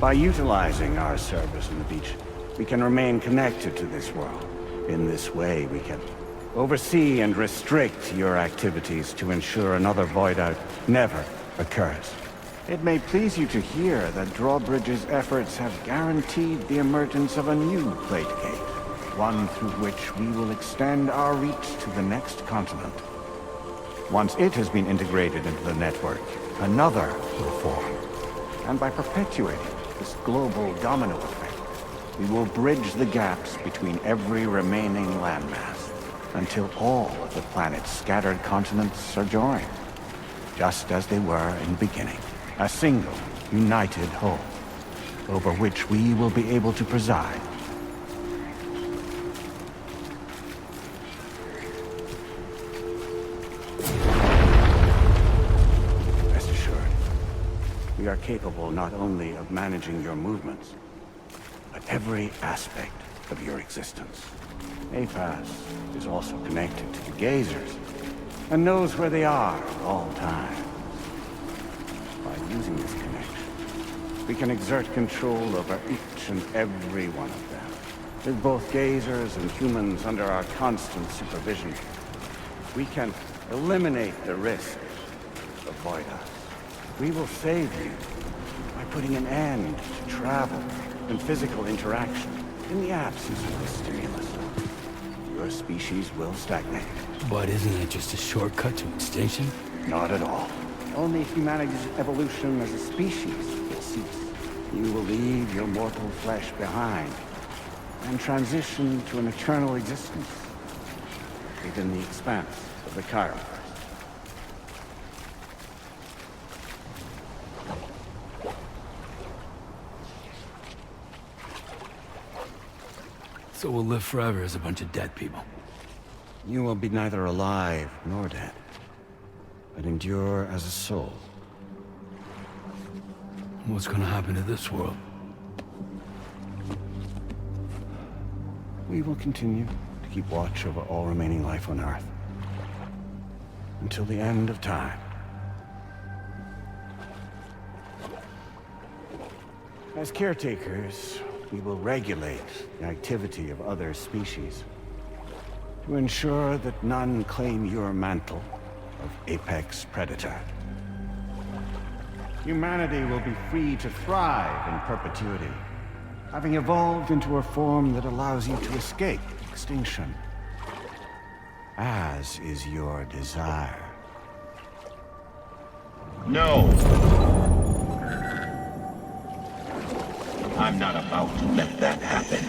By utilizing our service on the beach, we can remain connected to this world. In this way, we can oversee and restrict your activities to ensure another void out never occurs. It may please you to hear that Drawbridge's efforts have guaranteed the emergence of a new plate gate, one through which we will extend our reach to the next continent. Once it has been integrated into the network, another will form. And by perpetuating this global domino effect, we will bridge the gaps between every remaining landmass until all of the planet's scattered continents are joined, just as they were in the beginning. A single, united whole, over which we will be able to preside. Rest assured, we are capable not only of managing your movements, but every aspect of your existence. APAS is also connected to the gazers, and knows where they are at all times. By using this connection, we can exert control over each and every one of them. With both gazers and humans under our constant supervision, we can eliminate the risk of void us. We will save you by putting an end to travel and physical interaction in the absence of this stimulus. Your species will stagnate. But isn't it just a shortcut to extinction? Not at all. Only humanity's evolution as a species will cease. You will leave your mortal flesh behind and transition to an eternal existence within the expanse of the Chiralverse. So we'll live forever as a bunch of dead people. You will be neither alive nor dead, but endure as a soul. What's gonna happen to this world? We will continue to keep watch over all remaining life on Earth. Until the end of time. As caretakers, we will regulate the activity of other species to ensure that none claim your mantle of apex predator. Humanity will be free to thrive in perpetuity, having evolved into a form that allows you to escape extinction, as is your desire. No! I'm not about to let that happen.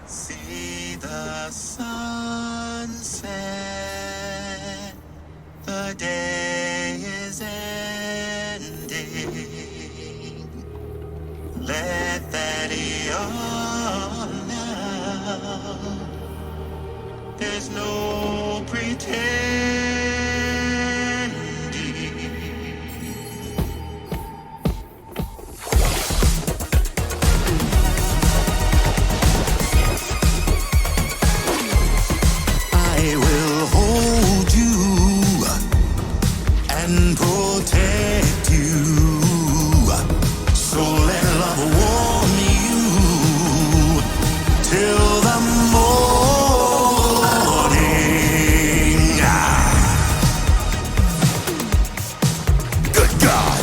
See the sunset, the day is ending. Let that yawn now. There's no pretending. I will hold you and protect you. So let love warm you till the morning. Good God.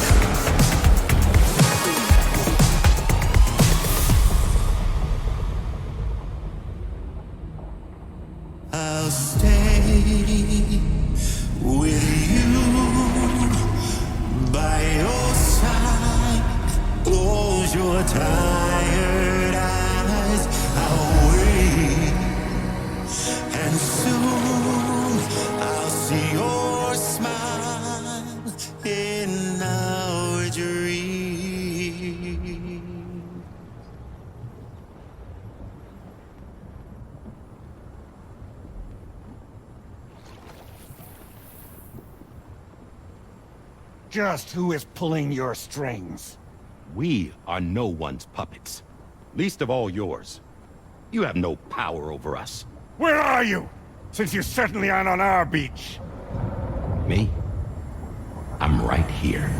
I'll stay with you by your side. Close your tired eyes. I'll wait, and soon I'll see your smile in our dream. Just who is pulling your strings? We are no one's puppets. Least of all yours. You have no power over us. Where are you? Since you certainly aren't on our beach. Me? I'm right here.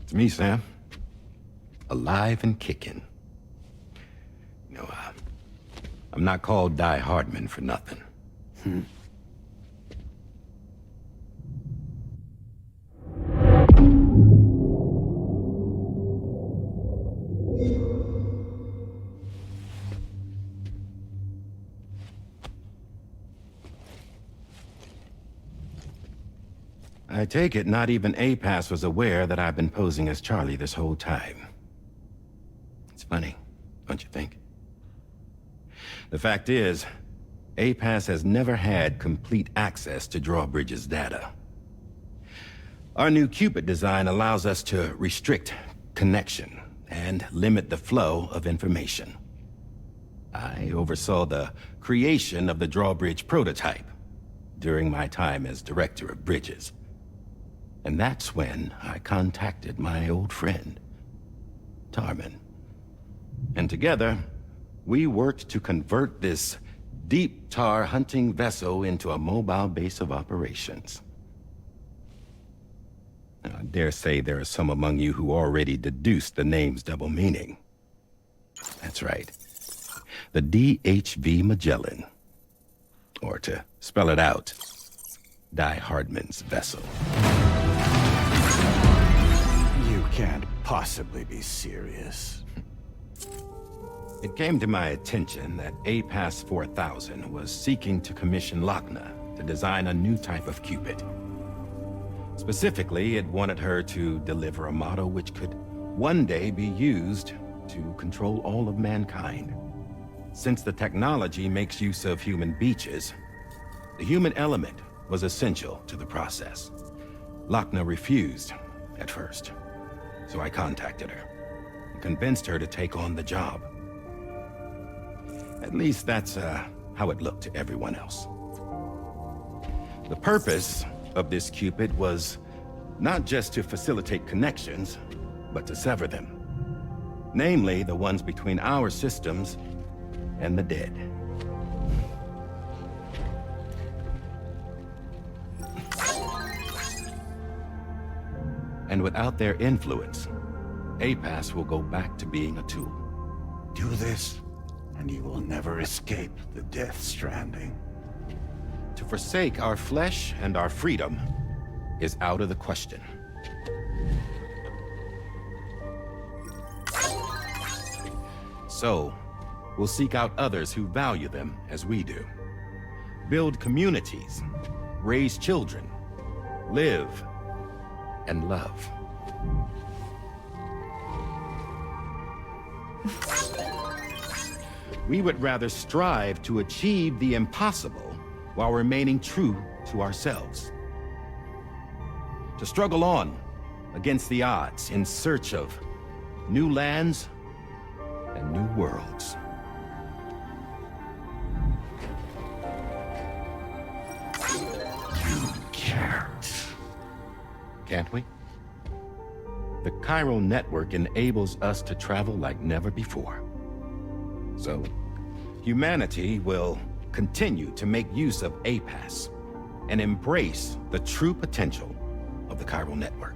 It's me, Sam. Alive and kicking. You know, I'm not called Die Hardman for nothing. I take it not even APAS was aware that I've been posing as Charlie this whole time. It's funny, don't you think? The fact is, APAS has never had complete access to Drawbridge's data. Our new Cupid design allows us to restrict connection and limit the flow of information. I oversaw the creation of the Drawbridge prototype during my time as Director of Bridges. And that's when I contacted my old friend, Tarman. And together, we worked to convert this deep tar hunting vessel into a mobile base of operations. Now, I dare say there are some among you who already deduced the name's double meaning. That's right. The DHV Magellan. Or to spell it out, Die Hardman's vessel. can't possibly be serious. It came to my attention that APAS 4000 was seeking to commission Lochna to design a new type of Cupid. Specifically, it wanted her to deliver a model which could one day be used to control all of mankind. Since the technology makes use of human beaches, the human element was essential to the process. Lochna refused at first, so I contacted her and convinced her to take on the job. At least that's how it looked to everyone else. The purpose of this Cupid was not just to facilitate connections, but to sever them. Namely, the ones between our systems and the dead. And without their influence, APAS will go back to being a tool. Do this, and you will never escape the Death Stranding. To forsake our flesh and our freedom is out of the question. So, we'll seek out others who value them as we do. Build communities, raise children, live, and love. We would rather strive to achieve the impossible while remaining true to ourselves. To struggle on against the odds in search of new lands and new worlds. You can't. Can't we? The chiral network enables us to travel like never before. So, humanity will continue to make use of APAS and embrace the true potential of the chiral network.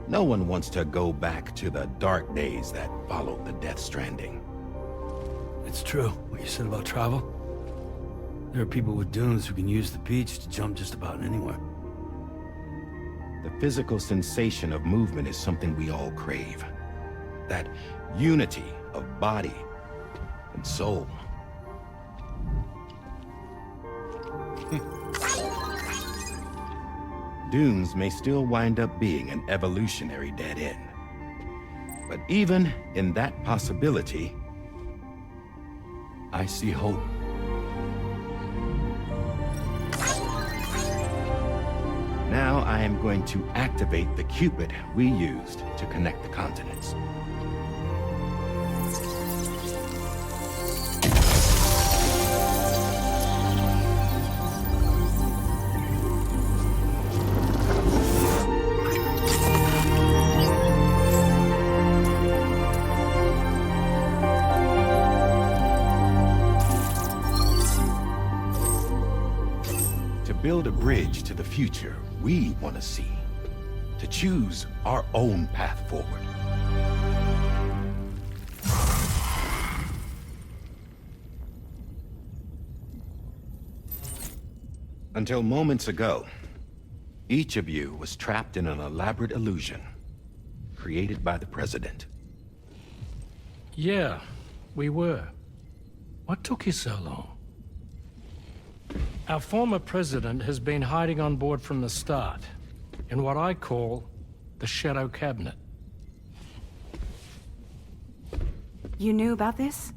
No one wants to go back to the dark days that followed the Death Stranding. It's true, what you said about travel. There are people with dunes who can use the beach to jump just about anywhere. The physical sensation of movement is something we all crave. That unity of body and soul. Dunes may still wind up being an evolutionary dead end. But even in that possibility, I see hope. Now I am going to activate the Cupid we used to connect the continents. Build a bridge to the future we want to see, to choose our own path forward. Until moments ago, each of you was trapped in an elaborate illusion created by the President. Yeah, we were. What took you so long? Our former president has been hiding on board from the start, in what I call the Shadow Cabinet. You knew about this?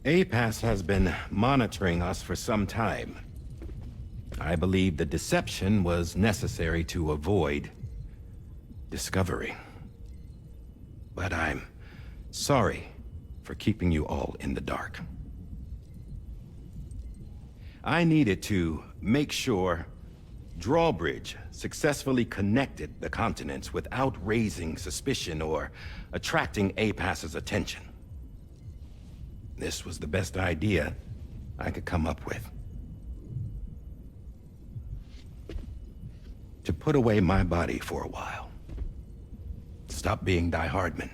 APAS has been monitoring us for some time. I believe the deception was necessary to avoid discovery. But I'm sorry for keeping you all in the dark. I needed to make sure Drawbridge successfully connected the continents without raising suspicion or attracting APAS's attention. This was the best idea I could come up with. To put away my body for a while. Stop being Die Hardman.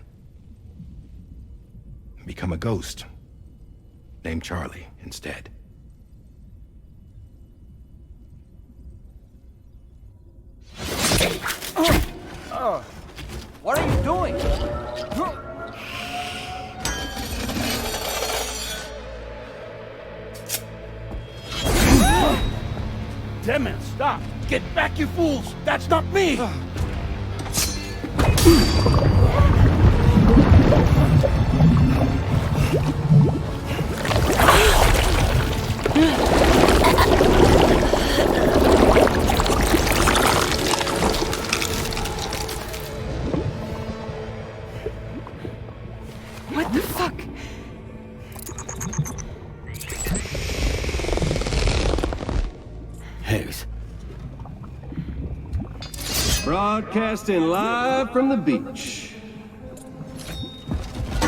Become a ghost. Named Charlie instead. What are you doing? Damn man, stop! Get back, you fools! That's not me! What the fuck? Higgs. Broadcasting live from the beach.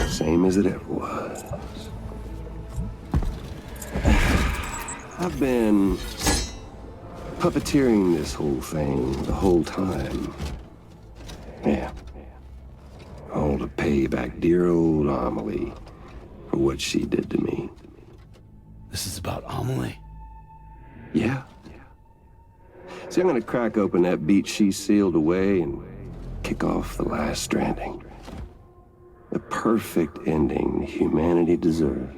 Same as it ever was. I've been puppeteering this whole thing the whole time. Yeah. All to pay back dear old Amelie for what she did to me. This is about Amelie? Yeah. See, I'm gonna crack open that beach she sealed away and kick off the last stranding. The perfect ending humanity deserves.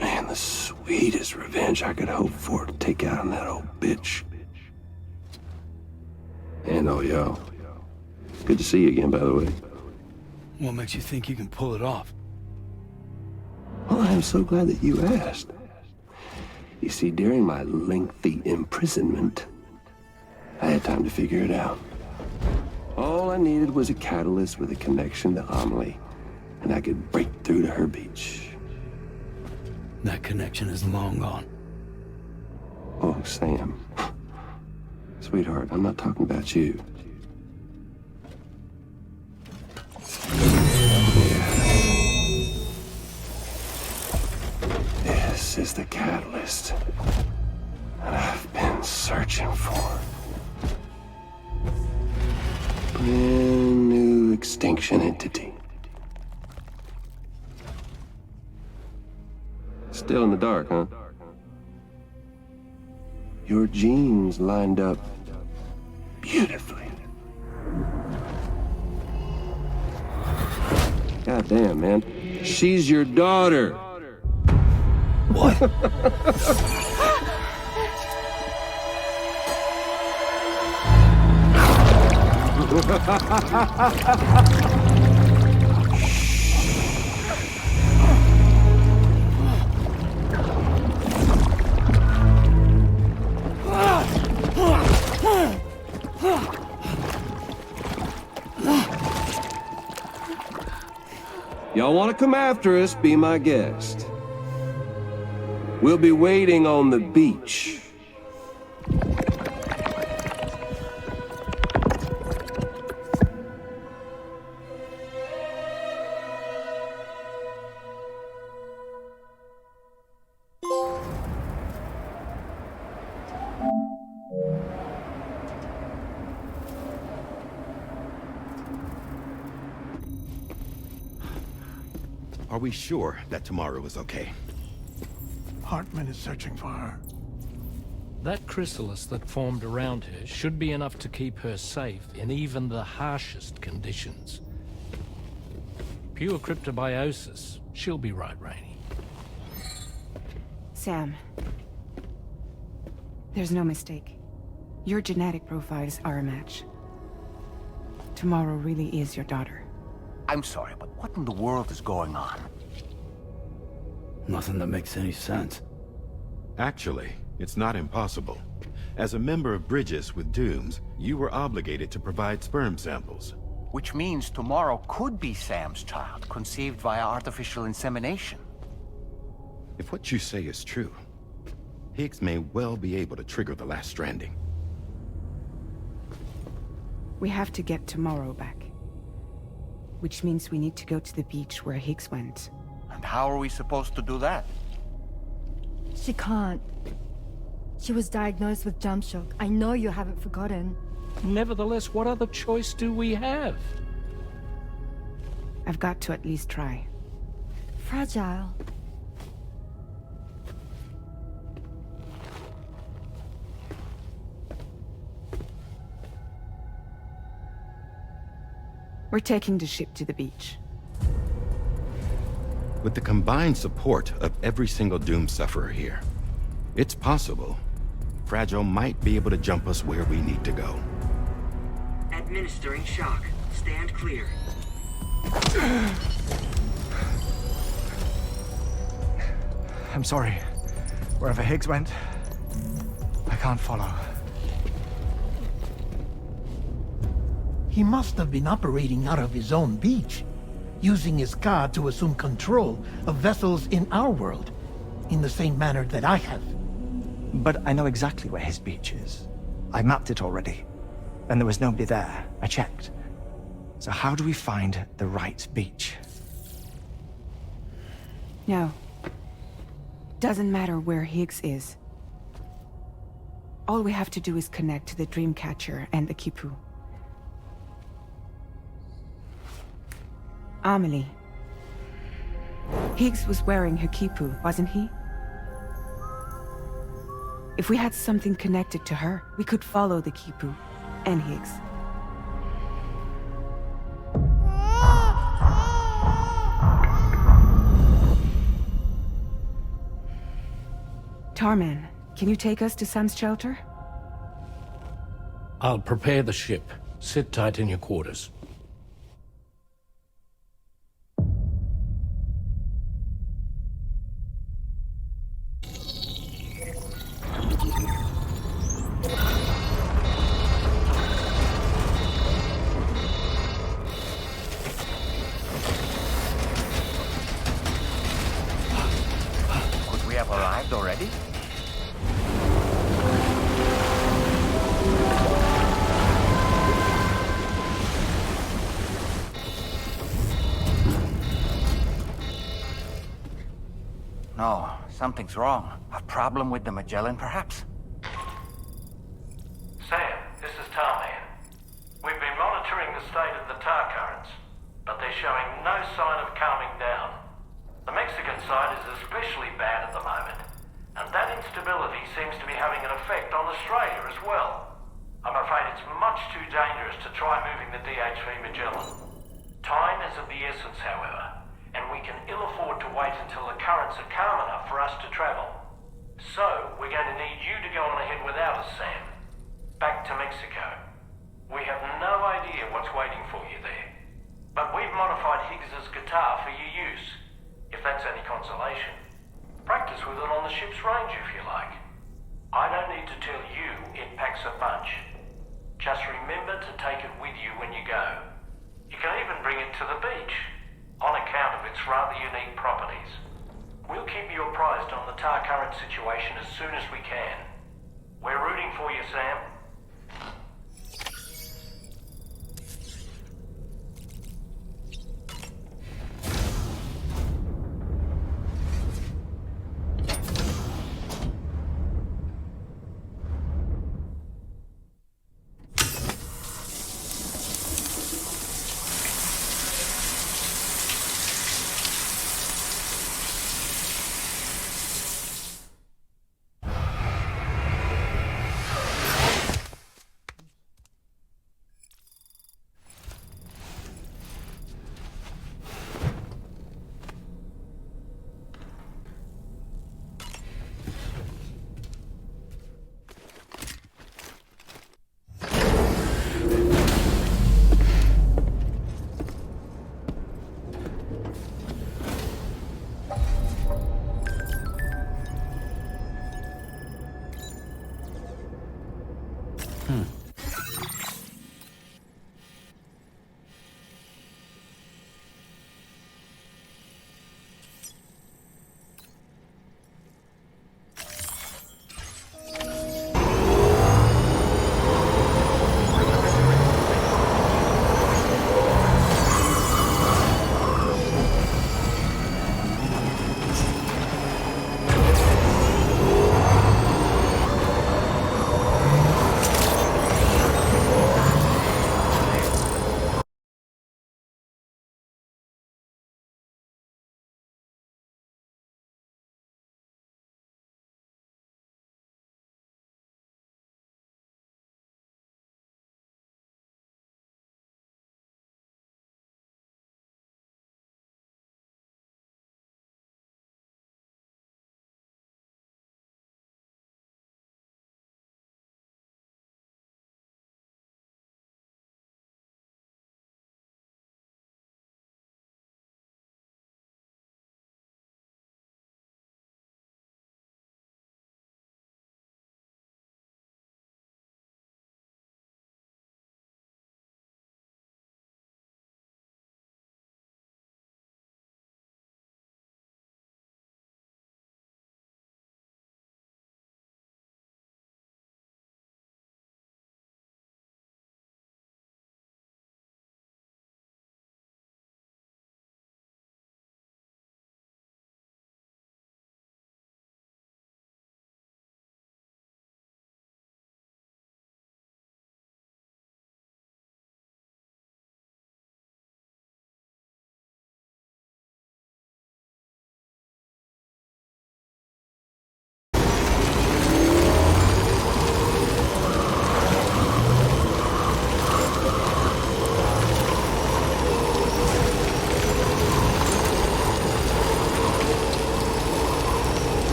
Man, the sweetest revenge I could hope for to take out on that old bitch. And all y'all. Good to see you again, by the way. What makes you think you can pull it off? Well, I'm so glad that you asked. You see, during my lengthy imprisonment, I had time to figure it out. All I needed was a catalyst with a connection to Amelie, and I could break through to her beach. That connection is long gone. Oh, Sam. Sweetheart, I'm not talking about you. This is the catalyst that I've been searching for. Brand new extinction entity. Still in the dark, huh? Your genes lined up beautifully. God damn, man. She's your daughter. What? Y'all want to come after us, be my guest. We'll be waiting on the beach. Are we sure that tomorrow is okay? Hartman is searching for her. That chrysalis that formed around her should be enough to keep her safe in even the harshest conditions. Pure cryptobiosis. She'll be right, Rainey. Sam. There's no mistake. Your genetic profiles are a match. Tomorrow really is your daughter. I'm sorry, but what in the world is going on? Nothing that makes any sense. Actually, it's not impossible. As a member of Bridges with Dooms, you were obligated to provide sperm samples. Which means tomorrow could be Sam's child, conceived via artificial insemination. If what you say is true, Higgs may well be able to trigger the last stranding. We have to get Tomorrow back. Which means we need to go to the beach where Higgs went. And how are we supposed to do that? She can't. She was diagnosed with jump shock. I know you haven't forgotten. Nevertheless, what other choice do we have? I've got to at least try. Fragile. We're taking the ship to the beach. With the combined support of every single Doom sufferer here, it's possible Fragile might be able to jump us where we need to go. Administering shock. Stand clear. I'm sorry. Wherever Higgs went, I can't follow. He must have been operating out of his own beach, using his car to assume control of vessels in our world, in the same manner that I have. But I know exactly where his beach is. I mapped it already, and there was nobody there. I checked. So how do we find the right beach? No. Doesn't matter where Higgs is. All we have to do is connect to the Dreamcatcher and the Kipu. Amelie. Higgs was wearing her Kipu, wasn't he? If we had something connected to her, we could follow the Kipu and Higgs. Tarman, can you take us to Sam's shelter? I'll prepare the ship. Sit tight in your quarters. Could we have arrived already? No, something's wrong. A problem with the Magellan, perhaps? Sam, this is Tarman. We've been monitoring the state of the tar currents, but they're showing no sign of calming down. The Mexican side is especially bad at the moment, and that instability seems to be having an effect on Australia as well. I'm afraid it's much too dangerous to try moving the DHV Magellan. Time is of the essence, however, and we can ill afford to wait until the currents are calm enough for us to travel. So, we're going to need you to go on ahead without us, Sam. Back to Mexico. We have no idea what's waiting for you there. But we've modified Higgs's guitar for your use, if that's any consolation. Practice with it on the ship's range if you like. I don't need to tell you it packs a punch. Just remember to take it with you when you go. You can even bring it to the beach, on account of its rather unique properties. We'll keep you apprised on the tar current situation as soon as we can. We're rooting for you, Sam.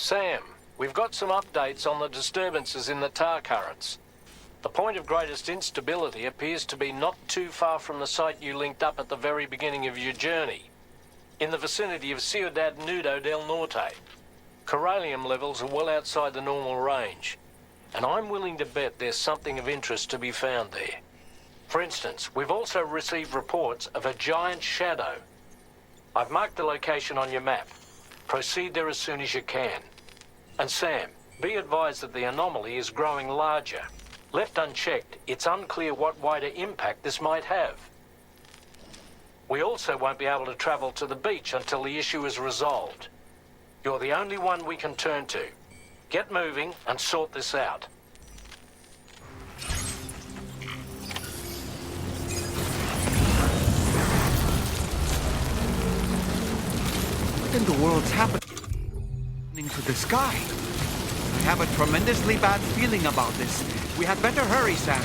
Sam, we've got some updates on the disturbances in the tar currents. The point of greatest instability appears to be not too far from the site you linked up at the very beginning of your journey, in the vicinity of Ciudad Nudo del Norte. Corallium levels are well outside the normal range, and I'm willing to bet there's something of interest to be found there. For instance, we've also received reports of a giant shadow. I've marked the location on your map. Proceed there as soon as you can. And Sam, be advised that the anomaly is growing larger. Left unchecked, it's unclear what wider impact this might have. We also won't be able to travel to the beach until the issue is resolved. You're the only one we can turn to. Get moving and sort this out. What in the world's happening to the sky? I have a tremendously bad feeling about this. We had better hurry, Sam.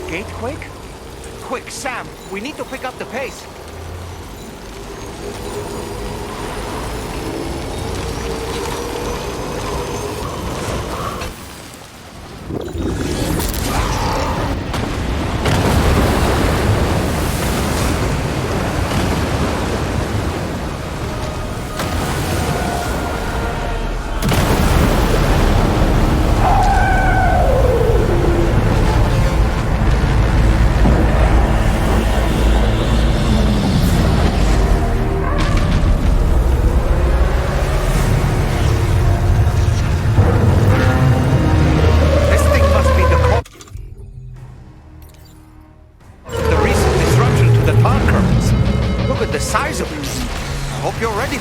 gate quick? Quick, Sam, we need to pick up the pace.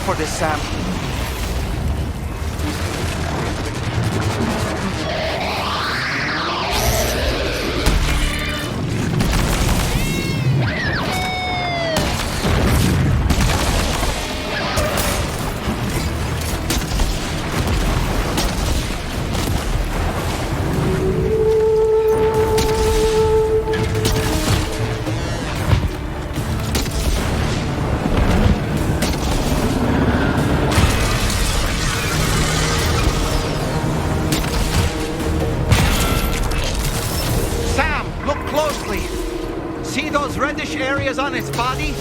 For this, Sam. See those reddish areas on its body?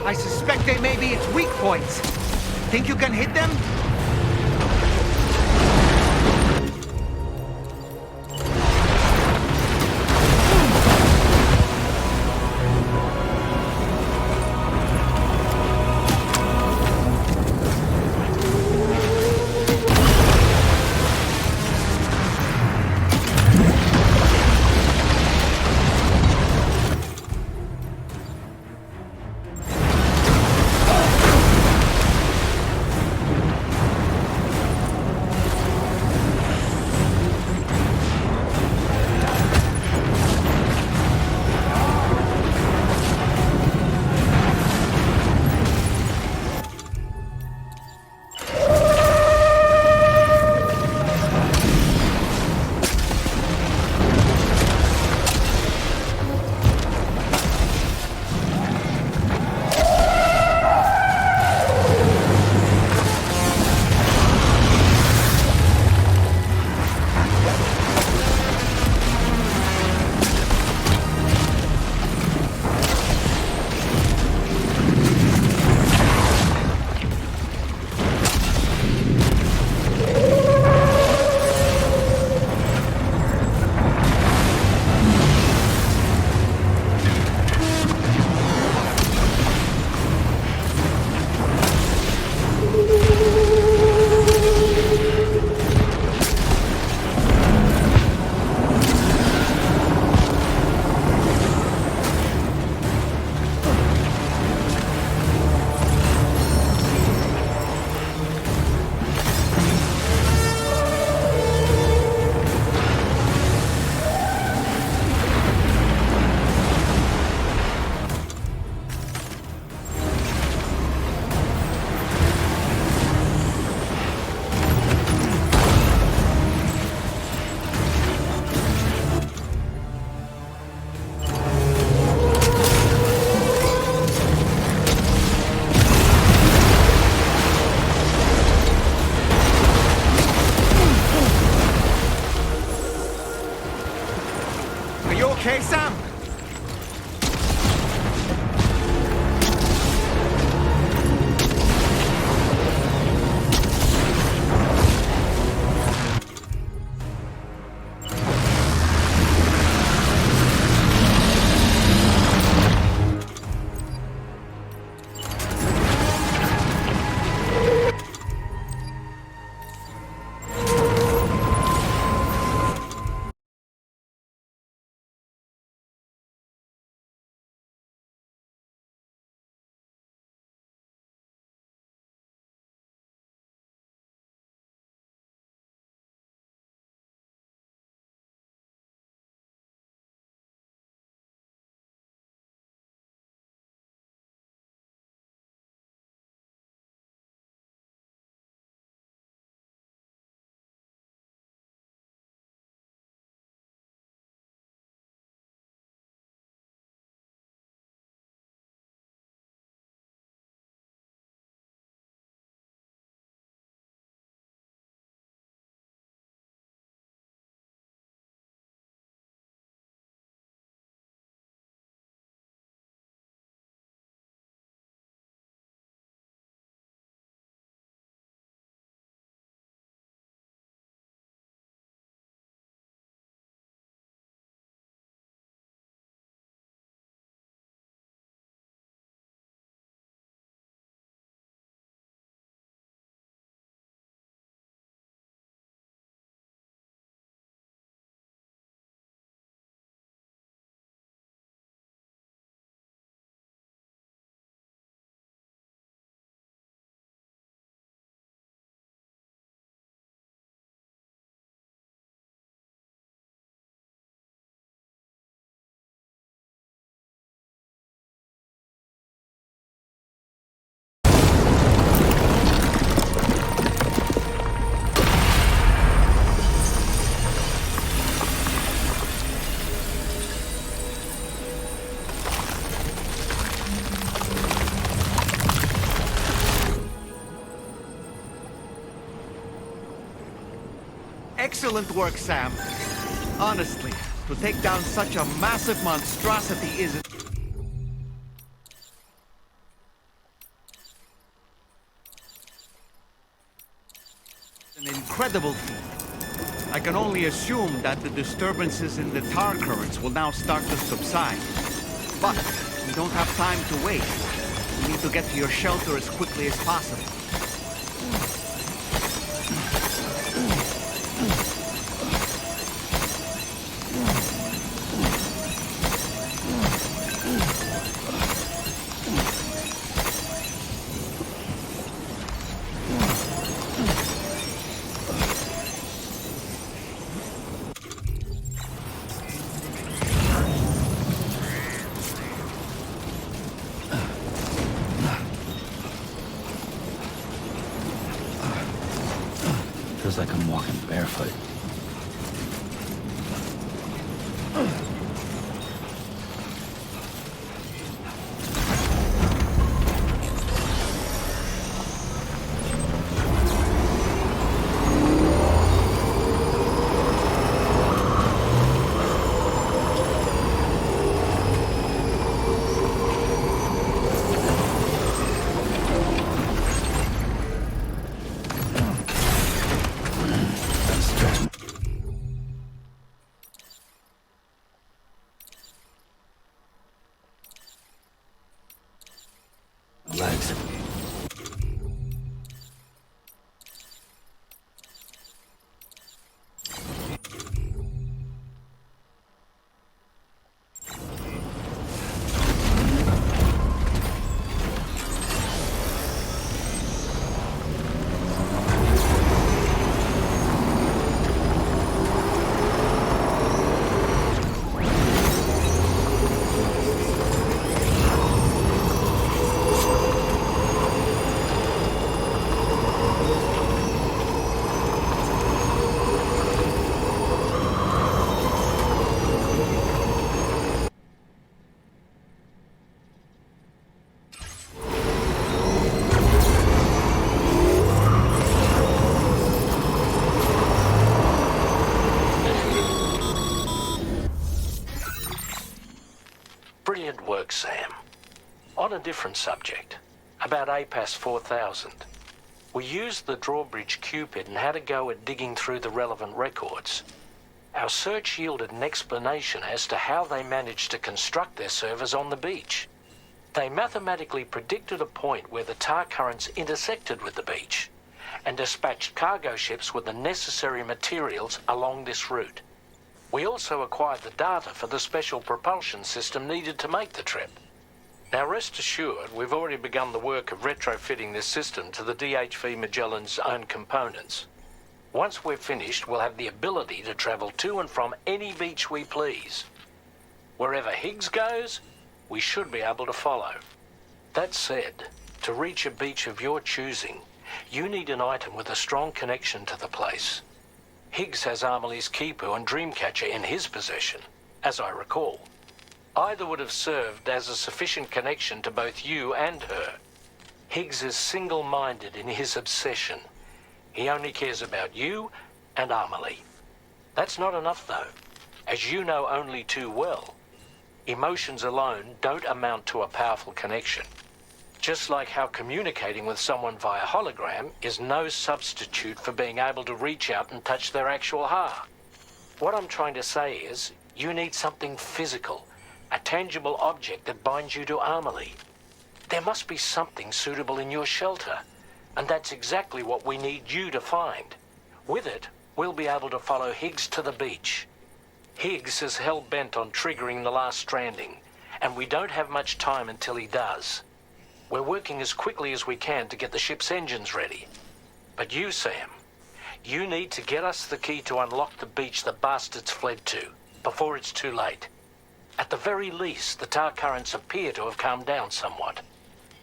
I suspect they may be its weak points. Think you can hit them? Okay, Sam? Excellent work, Sam. Honestly, to take down such a massive monstrosity is an incredible feat. I can only assume that the disturbances in the tar currents will now start to subside. But we don't have time to wait. We need to get to your shelter as quickly as possible. Feels like I'm walking barefoot. Legs. Brilliant work, Sam. On a different subject, about APAS 4000. We used the drawbridge Cupid and had a go at digging through the relevant records. Our search yielded an explanation as to how they managed to construct their servers on the beach. They mathematically predicted a point where the tar currents intersected with the beach and dispatched cargo ships with the necessary materials along this route. We also acquired the data for the special propulsion system needed to make the trip. Now rest assured, we've already begun the work of retrofitting this system to the DHV Magellan's own components. Once we're finished, we'll have the ability to travel to and from any beach we please. Wherever Higgs goes, we should be able to follow. That said, to reach a beach of your choosing, you need an item with a strong connection to the place. Higgs has Amelie's Kipu and Dreamcatcher in his possession, as I recall. Either would have served as a sufficient connection to both you and her. Higgs is single-minded in his obsession. He only cares about you and Amelie. That's not enough, though, as you know only too well. Emotions alone don't amount to a powerful connection. Just like how communicating with someone via hologram is no substitute for being able to reach out and touch their actual heart. What I'm trying to say is, you need something physical, a tangible object that binds you to Amelie. There must be something suitable in your shelter, and that's exactly what we need you to find. With it, we'll be able to follow Higgs to the beach. Higgs is hell-bent on triggering the last stranding, and we don't have much time until he does. We're working as quickly as we can to get the ship's engines ready. But you, Sam, you need to get us the key to unlock the beach the bastards fled to, before it's too late. At the very least, the tar currents appear to have calmed down somewhat.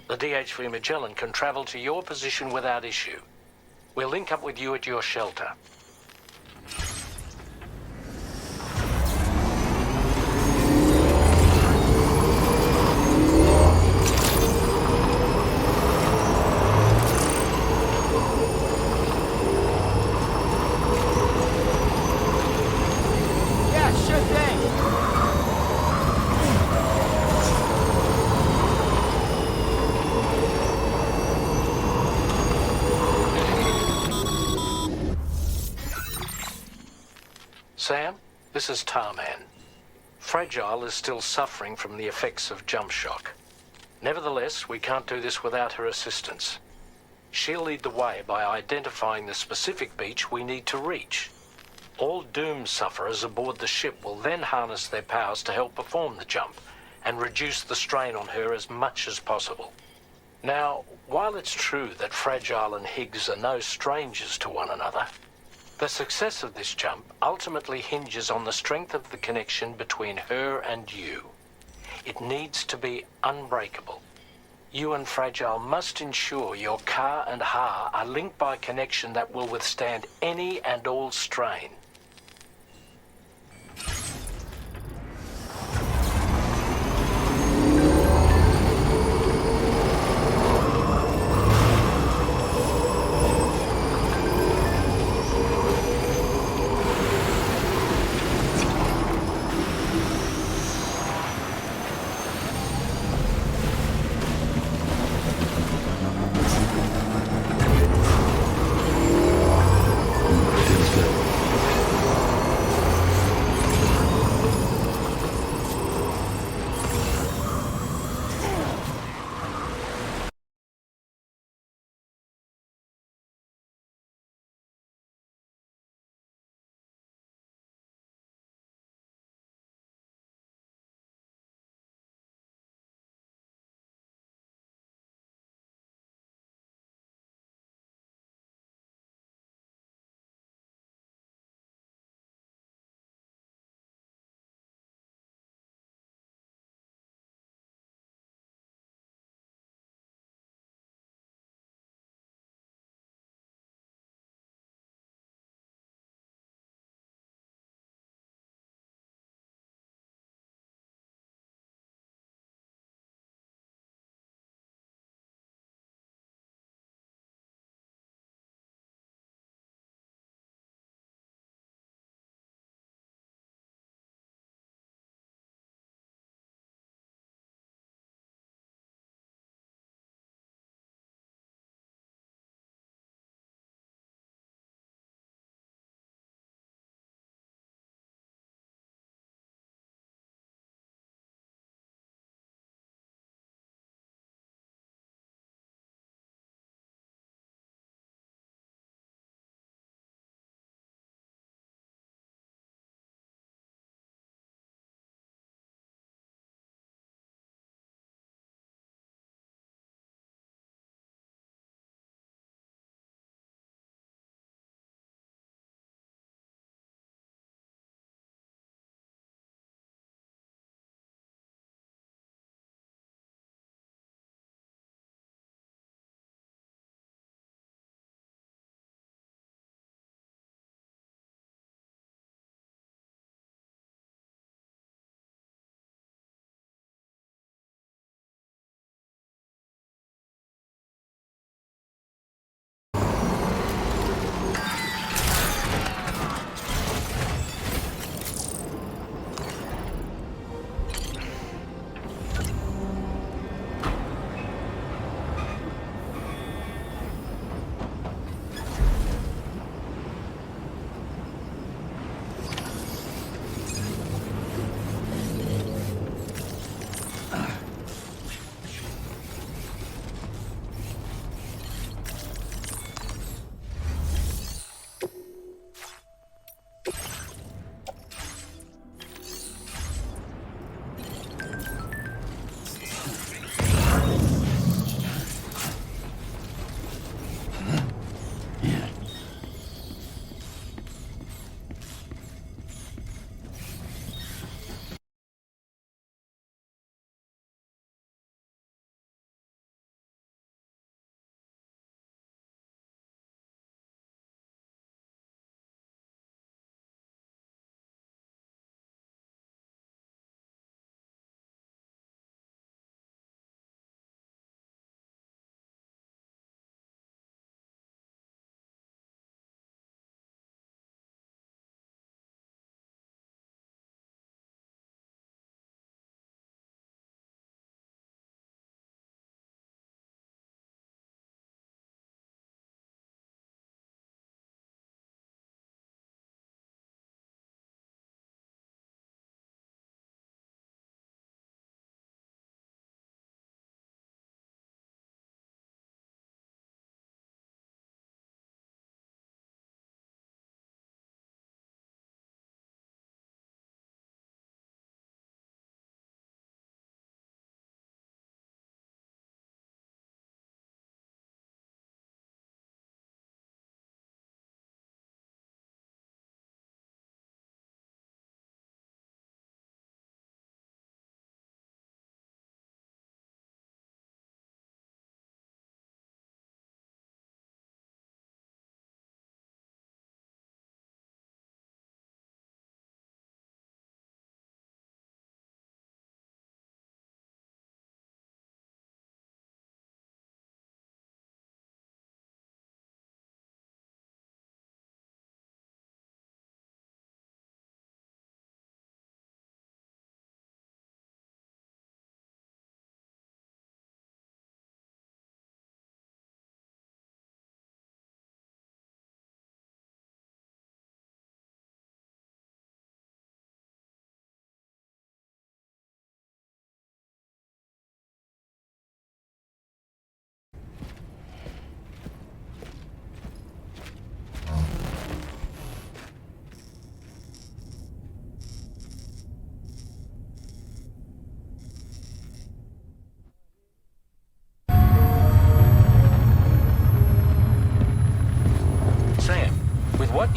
The DHV Magellan can travel to your position without issue. We'll link up with you at your shelter. This is Tarman. Fragile is still suffering from the effects of jump shock. Nevertheless, we can't do this without her assistance. She'll lead the way by identifying the specific beach we need to reach. All Doom sufferers aboard the ship will then harness their powers to help perform the jump and reduce the strain on her as much as possible. Now, while it's true that Fragile and Higgs are no strangers to one another, the success of this jump ultimately hinges on the strength of the connection between her and you. It needs to be unbreakable. You and Fragile must ensure your Ka and Ha are linked by a connection that will withstand any and all strain.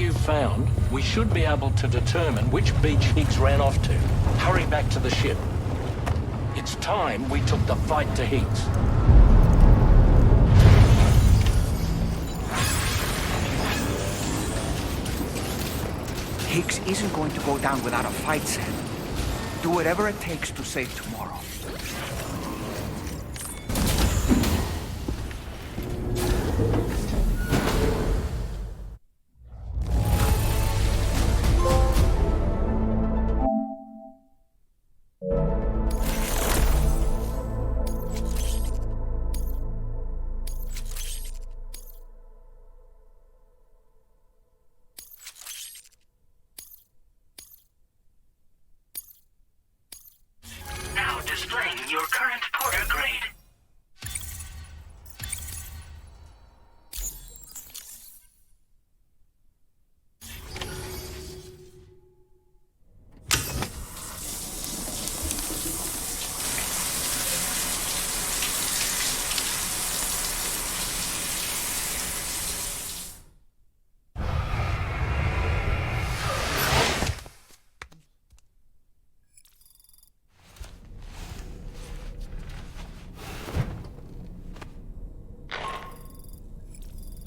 you've found, we should be able to determine which beach Higgs ran off to. Hurry back to the ship. It's time we took the fight to Higgs. Higgs isn't going to go down without a fight, Sam. Do whatever it takes to save tomorrow. Now displaying your current Porter grade.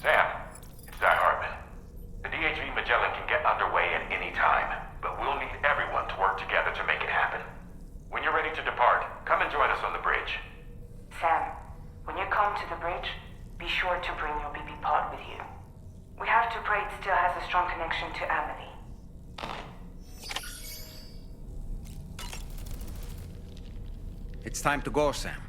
Sam, it's Doc Hartman. The DHV Magellan can get underway at any time, but we'll need everyone to work together to make it happen. When you're ready to depart, come and join us on the bridge. Sam, when you come to the bridge, be sure to bring your BB pod with you. We have to pray it still has a strong connection to Amelie. It's time to go, Sam.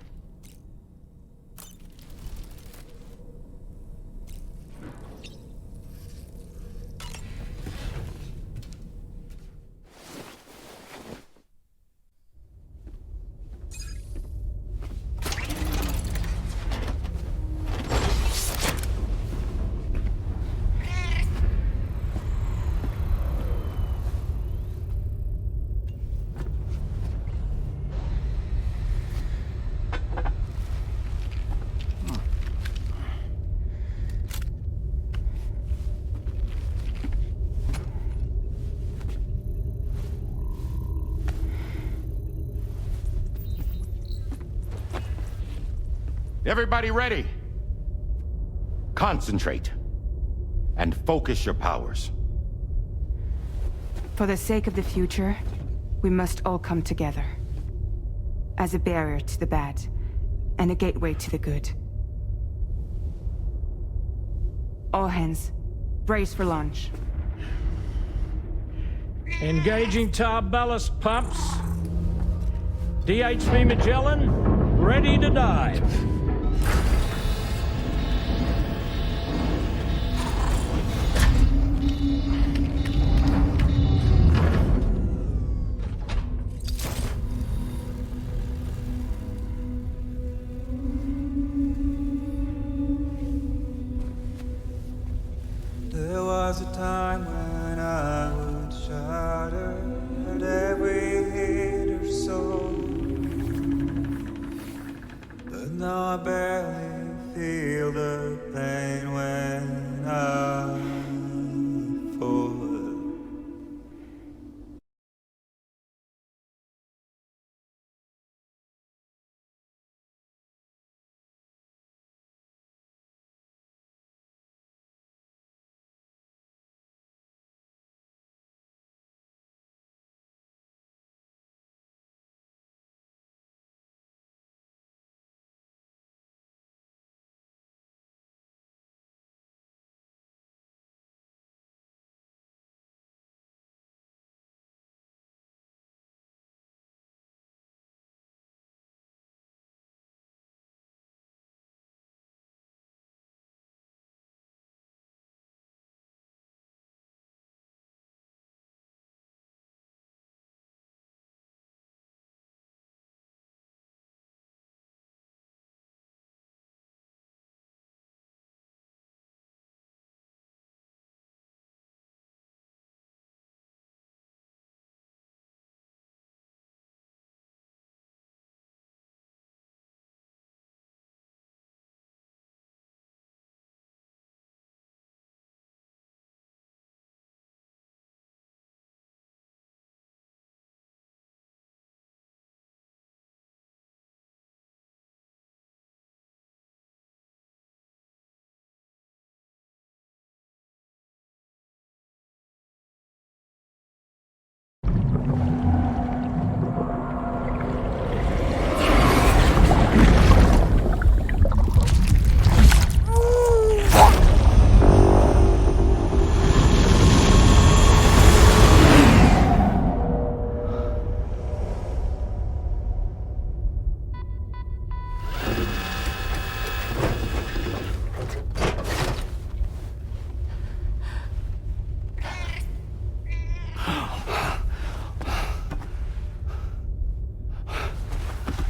Everybody ready? Concentrate. And focus your powers. For the sake of the future, we must all come together. As a barrier to the bad, and a gateway to the good. All hands, brace for launch. Engaging tar ballast pumps. DHV Magellan, ready to dive. There was a time when I would shatter at every hater's soul, but now I barely feel the pain when I fall.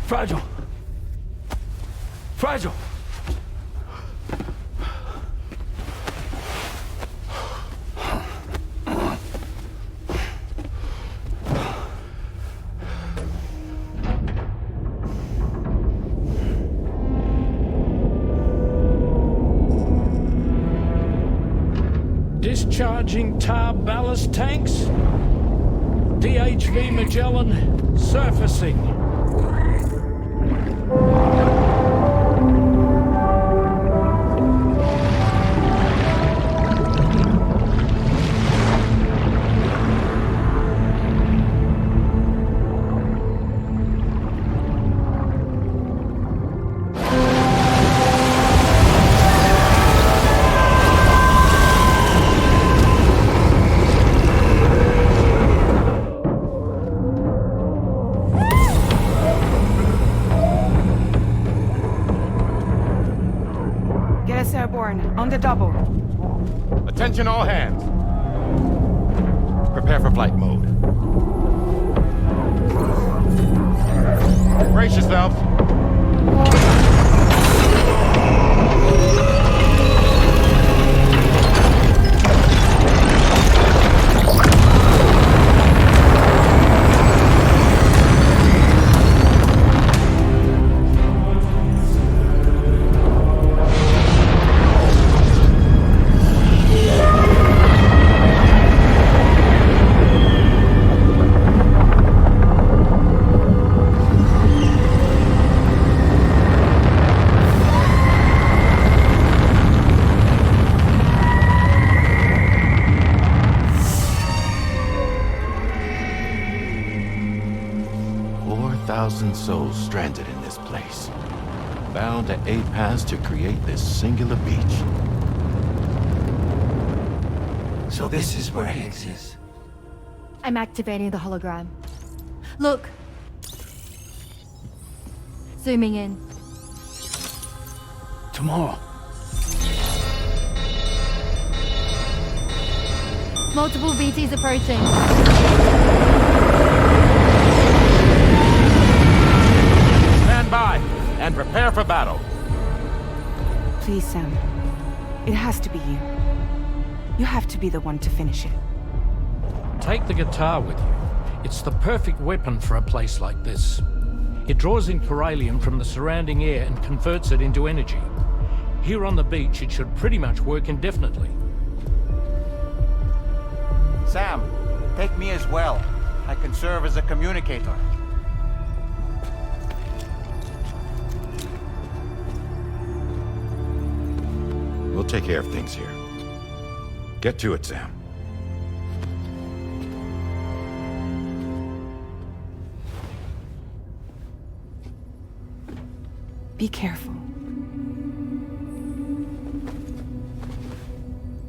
Fragile! Fragile! Discharging tar ballast tanks. DHV Magellan surfacing. Get us airborne, on the double. Attention all hands. Prepare for flight mode. Brace yourselves. Souls stranded in this place, bound to A Pass to create this singular beach. So this is where Higgs is. I'm activating the hologram. Look! Zooming in. Tomorrow. Multiple BTs approaching. Stand by and prepare for battle. Please, Sam. It has to be you. You have to be the one to finish it. Take the guitar with you. It's the perfect weapon for a place like this. It draws in chiralium from the surrounding air and converts it into energy. Here on the beach, it should pretty much work indefinitely. Sam, take me as well. I can serve as a communicator. We'll take care of things here. Get to it, Sam. Be careful.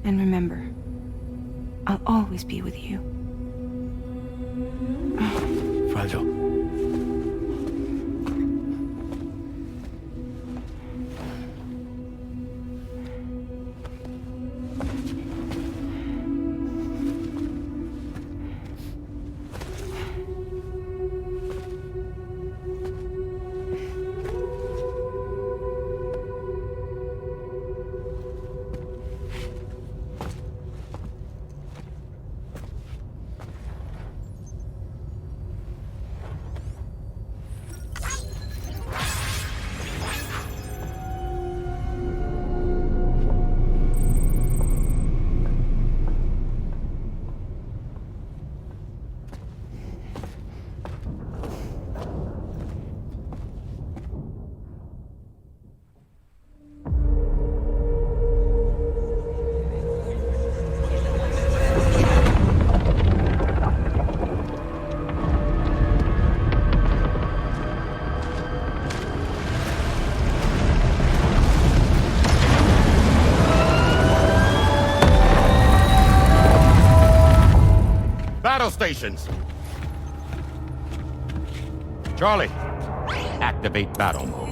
And remember, I'll always be with you. Fragile. Battle stations. Charlie, activate battle mode.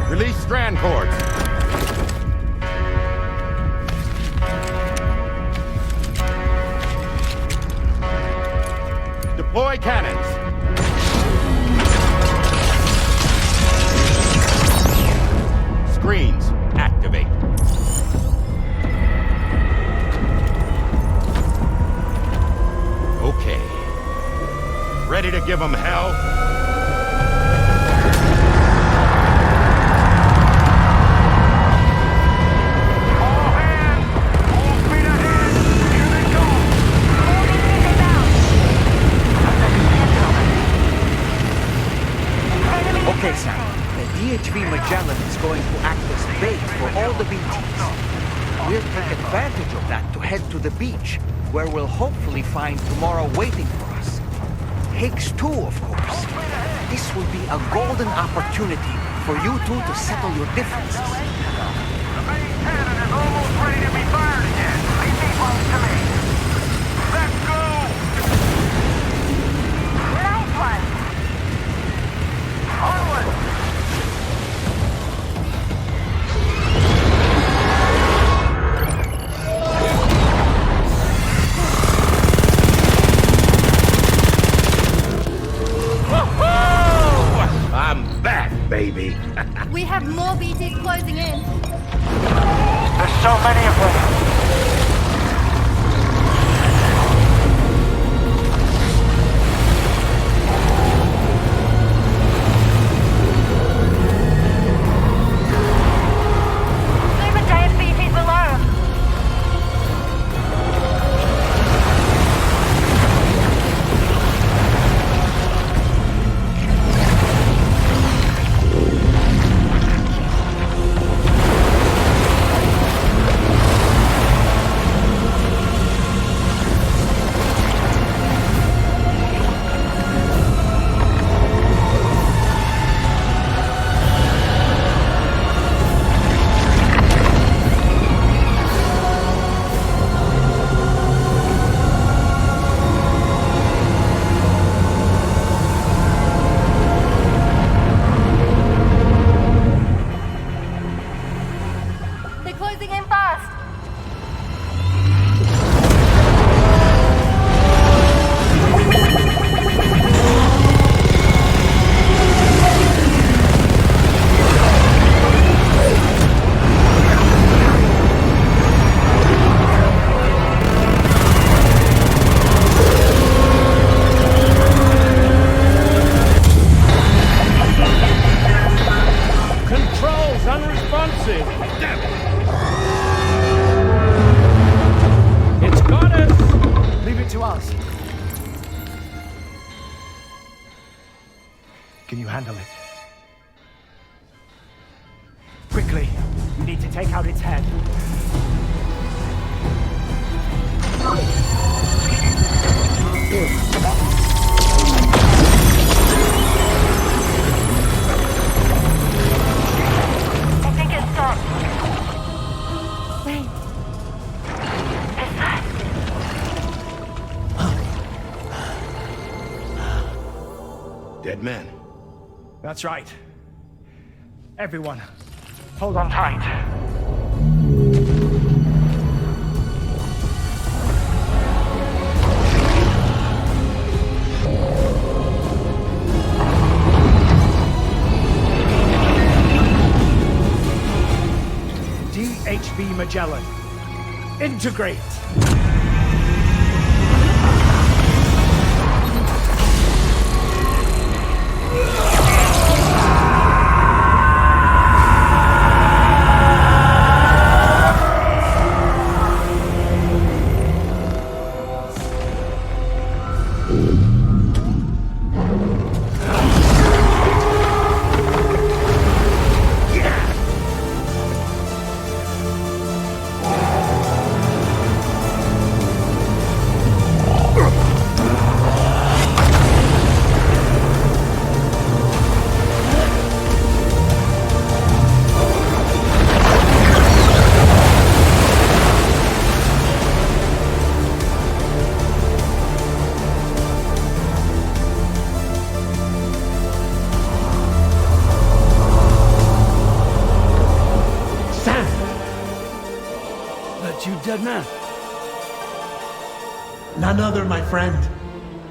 Release strand cords. Deploy cannons. Screens, activate. Okay. Ready to give them hell? Okay, Sam. The DHV Magellan is going to act as bait for all the BTs. We'll take advantage of that to head to the beach, where we'll hopefully find tomorrow waiting for us. Higgs too, of course. This will be a golden opportunity for you two to settle your differences. The main cannon is almost ready to be fired again. Leave these ones to me. Let's go! Nice one. Onward! I'm back, baby. We have more BTs closing in. There's so many of them. Super giant BTs below. They're closing in fast. Controls unresponsive. Damn it. It's got us. Leave it to us. Can you handle it? Quickly, we need to take out its head. I think it stopped. Wait. This side. Dead men. That's right. Everyone, Hold on tight. DHV Magellan. Integrate! You dead man? None other, my friend.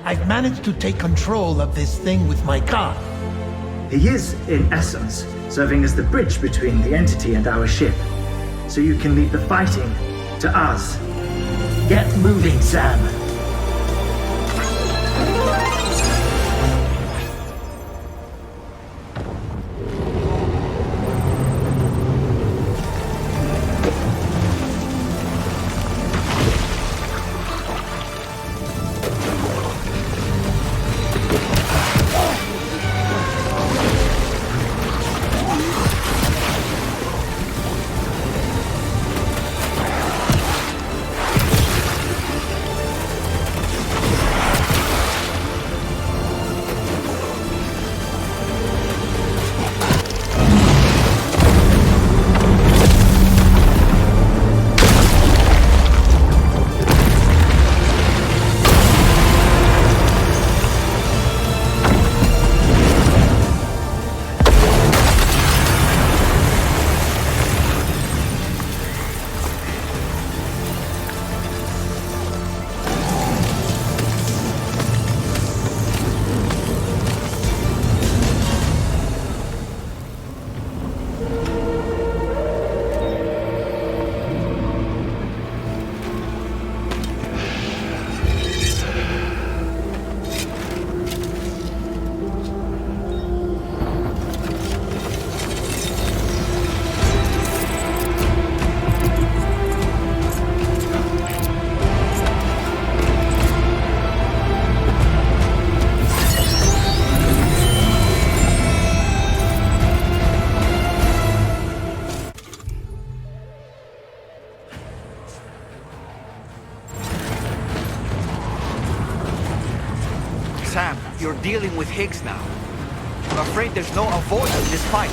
I've managed to take control of this thing with my car. He is, in essence, serving as the bridge between the entity and our ship. So you can leave the fighting to us. Get moving, Sam. Sam, you're dealing with Higgs now. I'm afraid there's no avoiding this fight.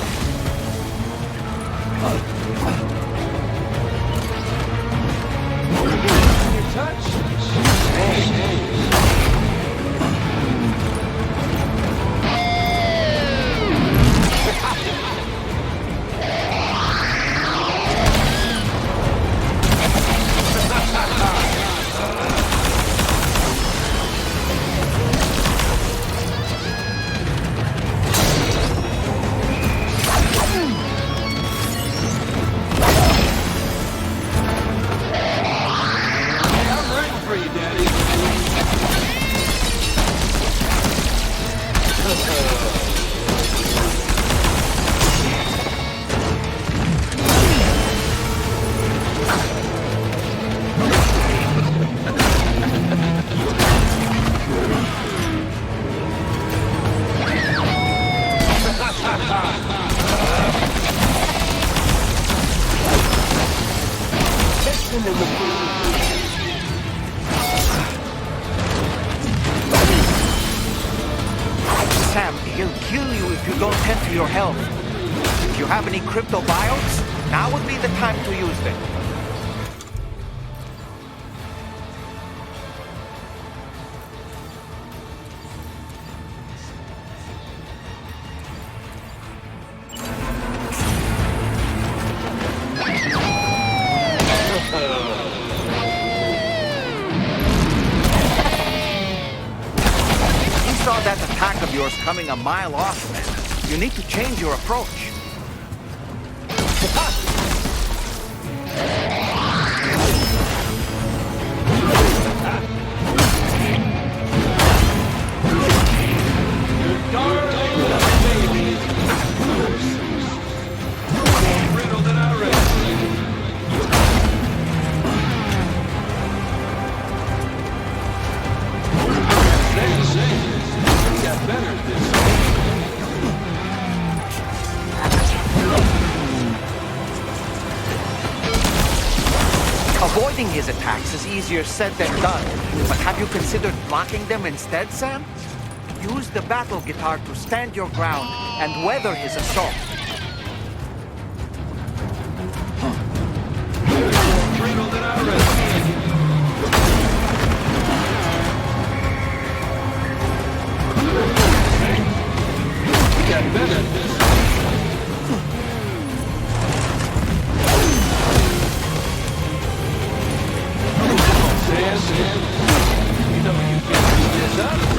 Sam, he'll kill you if you don't tend to your health. If you have any cryptobiotes, now would be the time to use them. Saw that attack of yours coming a mile off, man. You need to change your approach. Avoiding his attacks is easier said than done, but have you considered blocking them instead, Sam? Use the battle guitar to stand your ground and weather his assault. You know you can't do this, huh?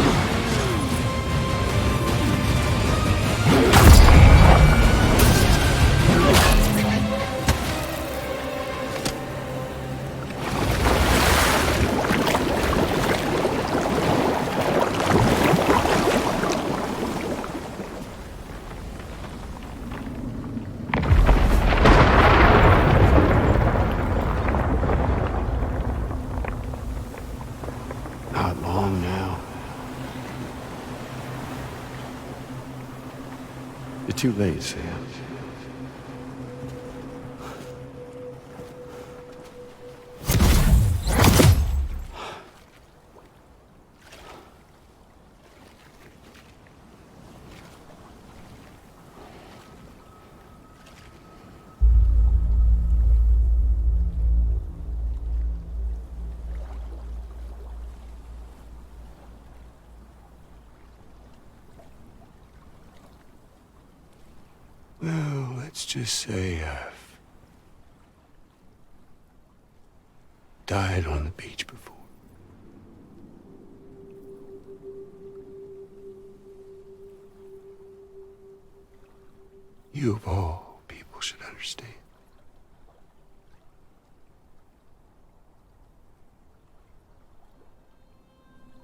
You're too late, Sam. Well, let's just say I've died on the beach before. You of all people should understand.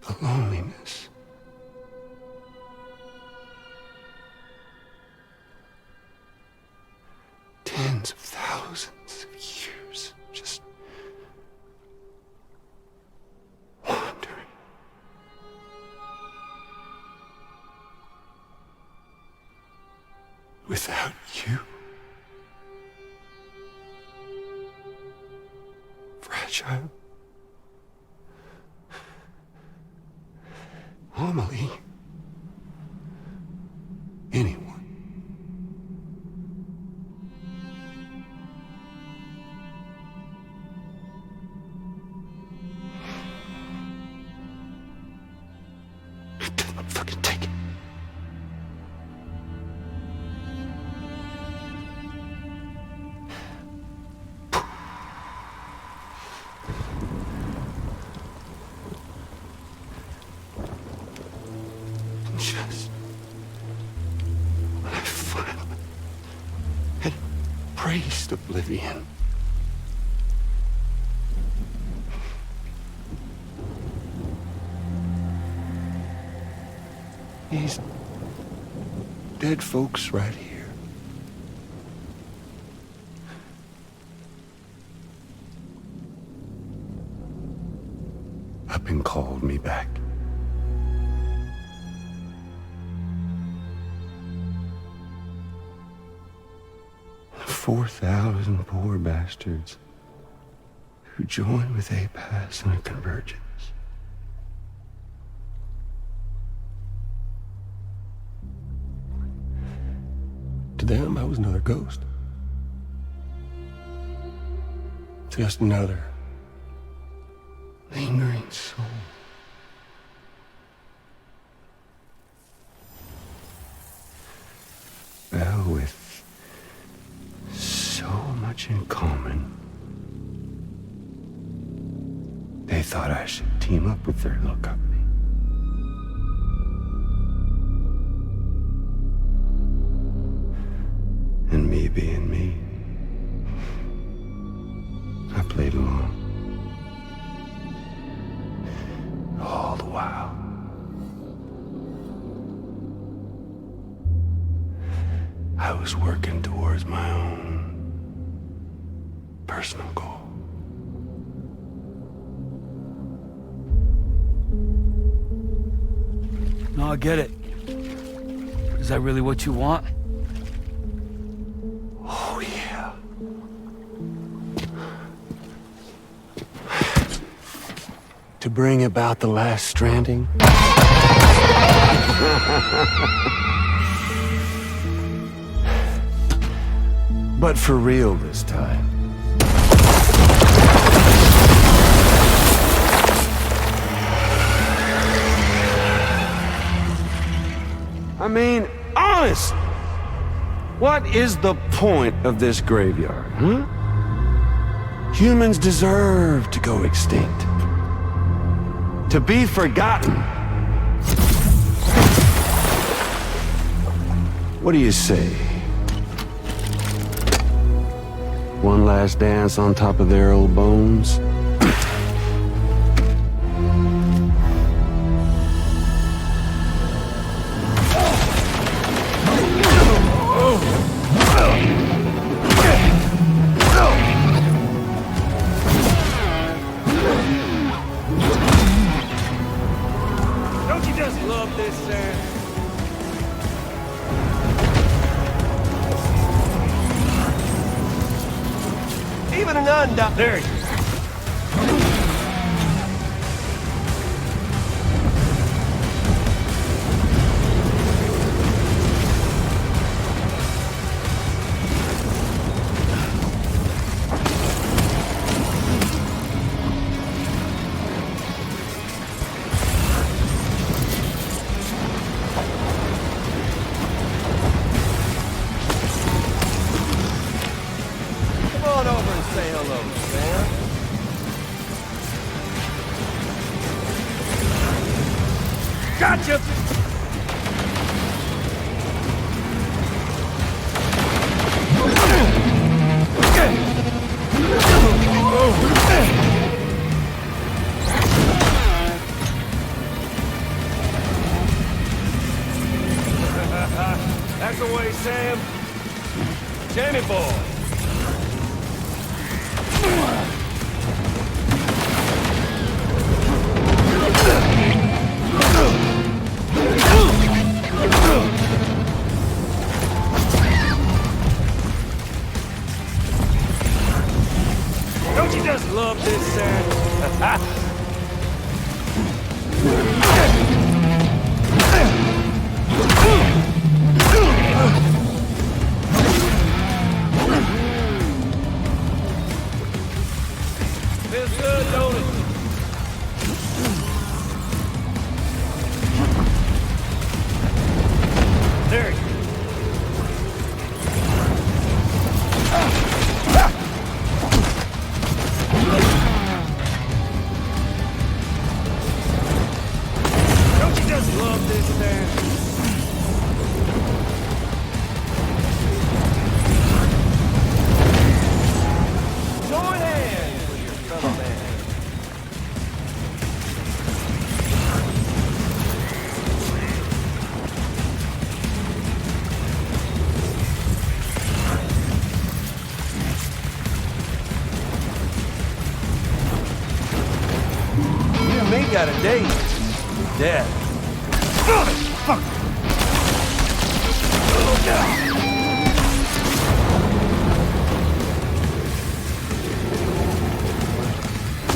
The loneliness. Tens of thousands of years just wandering. Without you. Fragile. Amelie. Anyone. Fucking take it. Just when I finally had praised oblivion. These dead folks right here. Up and called me back. The 4,000 poor bastards who joined with APAS in a convergence. To them, I was another ghost. Just another lingering soul. Well, with so much in common, they thought I should team up with their little company. And me being me, I played along. All the while. I was working towards my own personal goal. No, I get it. Is that really what you want? Oh, yeah. To bring about the last stranding. But for real this time. I mean, honest. What is the point of this graveyard, huh? Humans deserve to go extinct. To be forgotten. What do you say? One last dance on top of their old bones? Don't you just love this, Sam? Even an undone... There you go. Gotcha! That's the way, Sam. Jamie boy. Don't you just love this, Sam? Feels good, don't it? There you go. Don't you just love this, Sam? Join hands with your fellow man. You and me got a date. Death. Fuck!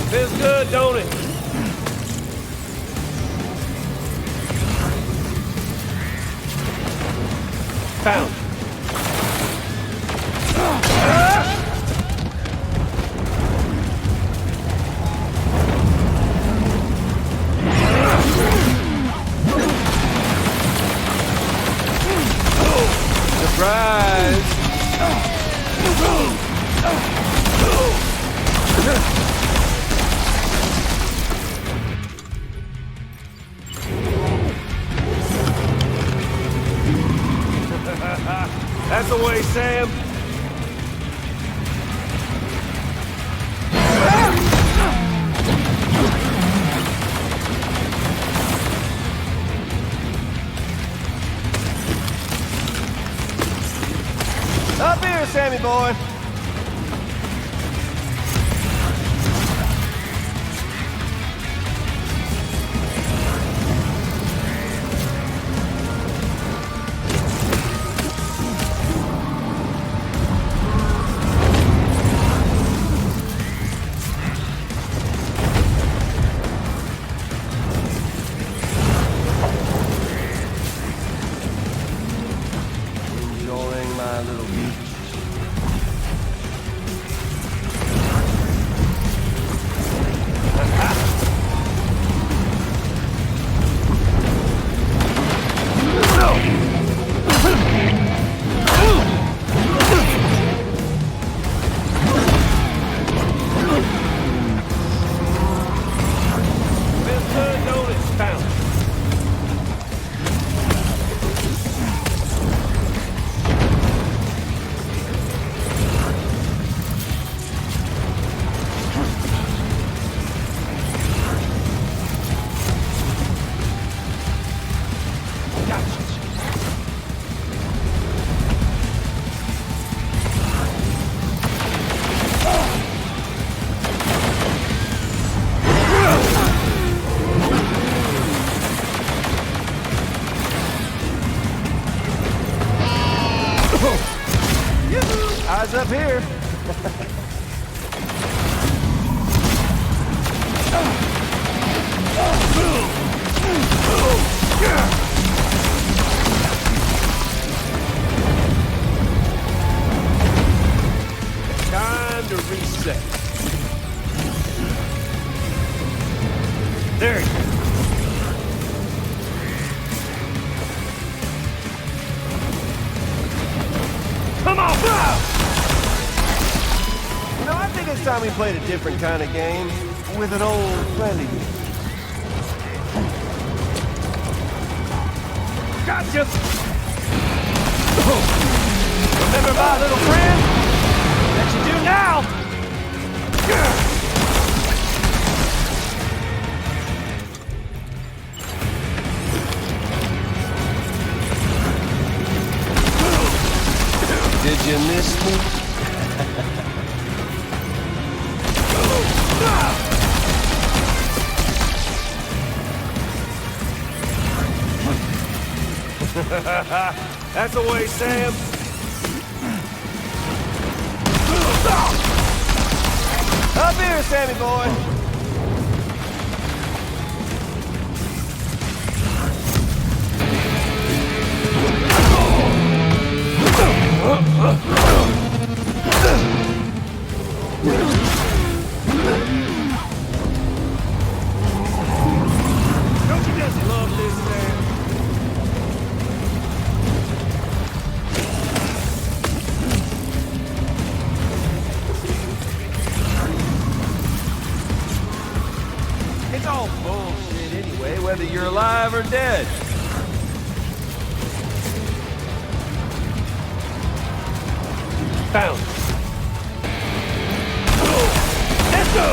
Feels good, don't it? Found it. Surprise! That's the way, Sam. Up here, Sammy boy. Enjoying my little beach. Eyes up here. think it's time we played a different kind of game with an old friend of yours. Gotcha! Remember my little friend? That you do now! Did you miss me? That's the way, Sam. Up here, Sammy boy. Don't you just love this, Sam? It's all bullshit anyway, whether you're alive or dead. Found it. Let's go!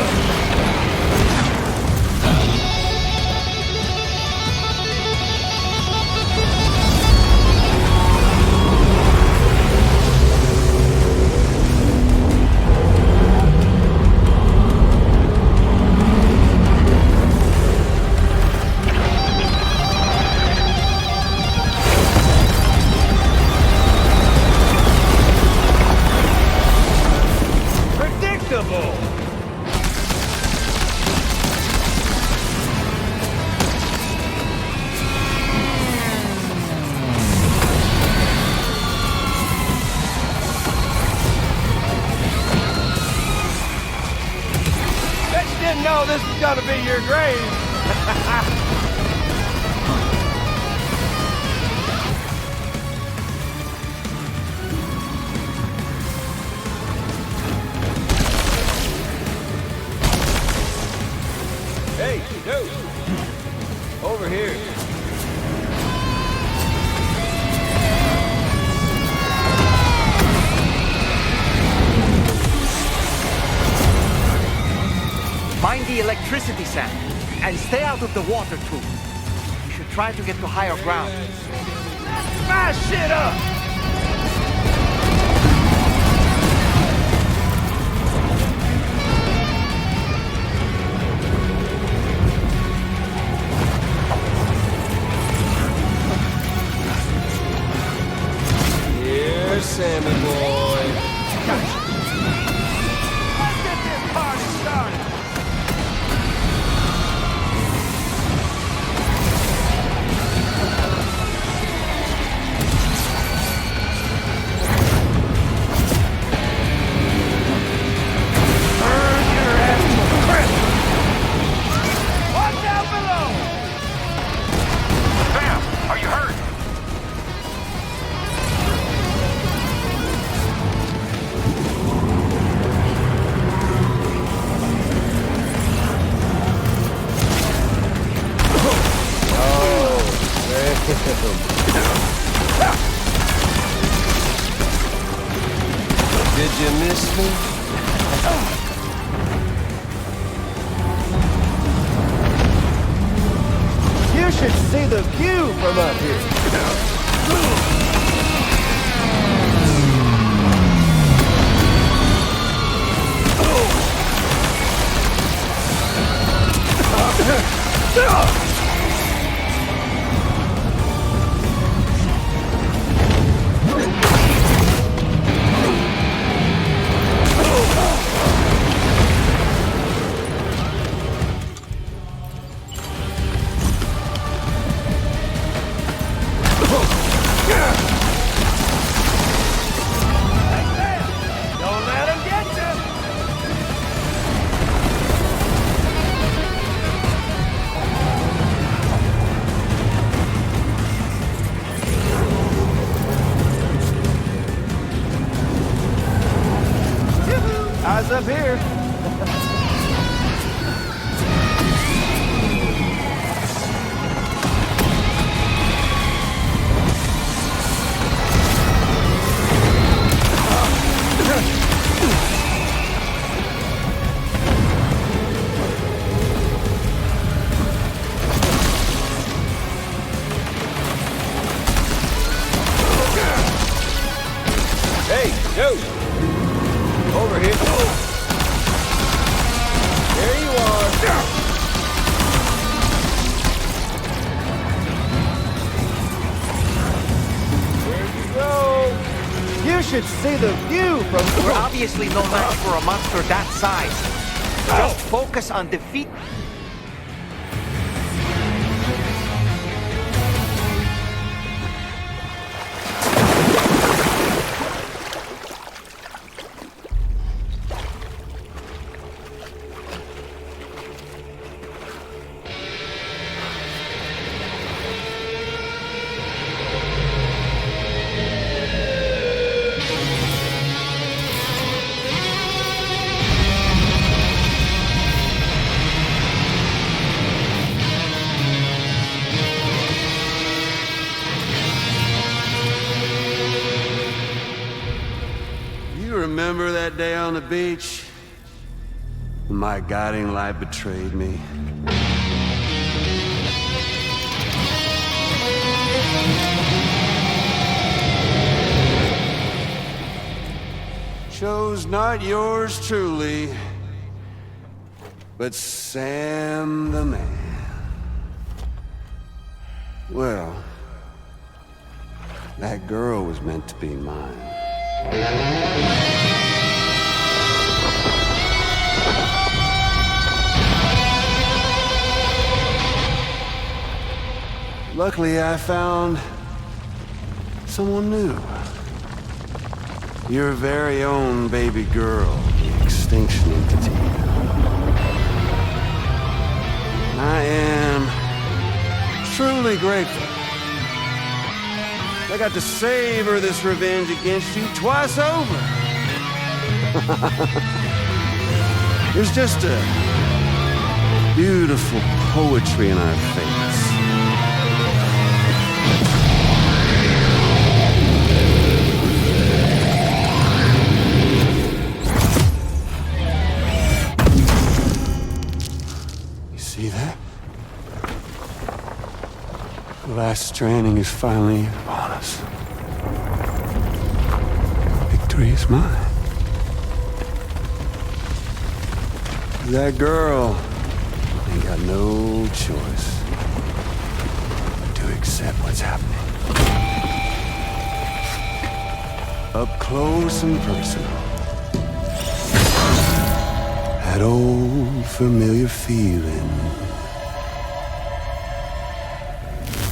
Predictable! Bet you didn't know this was gonna be your grave. Hey, dude! Over here. Mind the electricity, Sam, and stay out of the water too. You should try to get to higher ground. Smash shit up! Here's Sammy boy. Gotcha. Let's get this party started. Burn your ass to a crisp. Watch out below. Sam, are you hurt? Did you miss me? You should see the view from up here. up here. Hey, dude! Over here. There you are. There you go. You should see the view from... We're obviously no match for a monster that size. Just focus on defeat. You remember that day on the beach? When my guiding light betrayed me? Chose not yours truly, but Sam the man. Well, that girl was meant to be mine. Luckily, I found someone new. Your very own baby girl, the Extinction Entity. I am truly grateful. I got to savor this revenge against you twice over. There's just a beautiful poetry in our fates. You see that? The last stranding is finally upon us. Victory is mine. That girl ain't got no choice but to accept what's happening. Up close and personal. That old familiar feeling.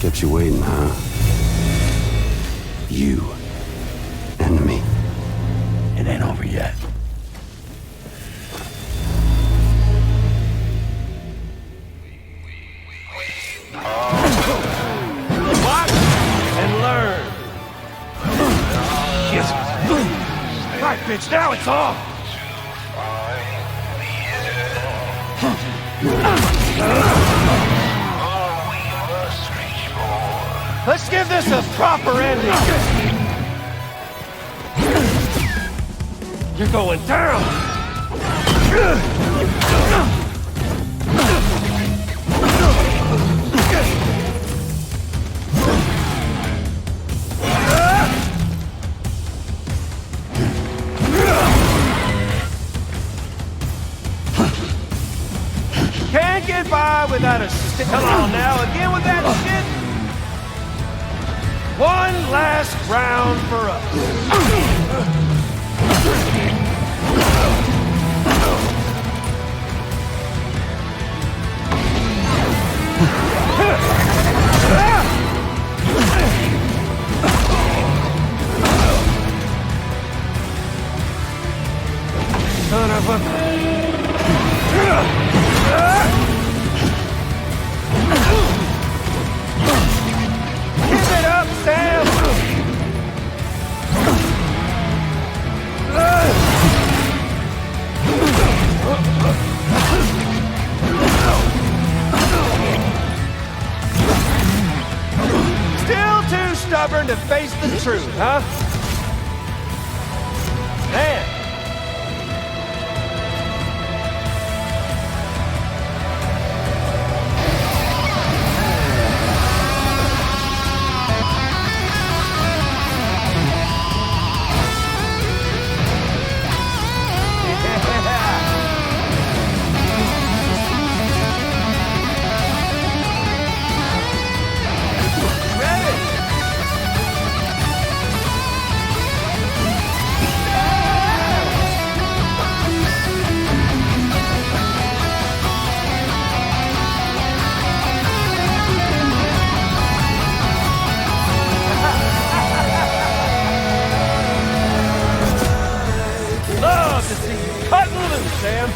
Kept you waiting, huh? You and me. It ain't over yet. Watch and learn. Yes. Right, bitch, now it's off! Let's give this a proper ending. You're going down! Can't get by without a stick. Come on now, again with that shit. One last round for us. Son of a... Give it up, Sam! too stubborn to face the truth, huh? Man! Love to see you cut loose, Sam.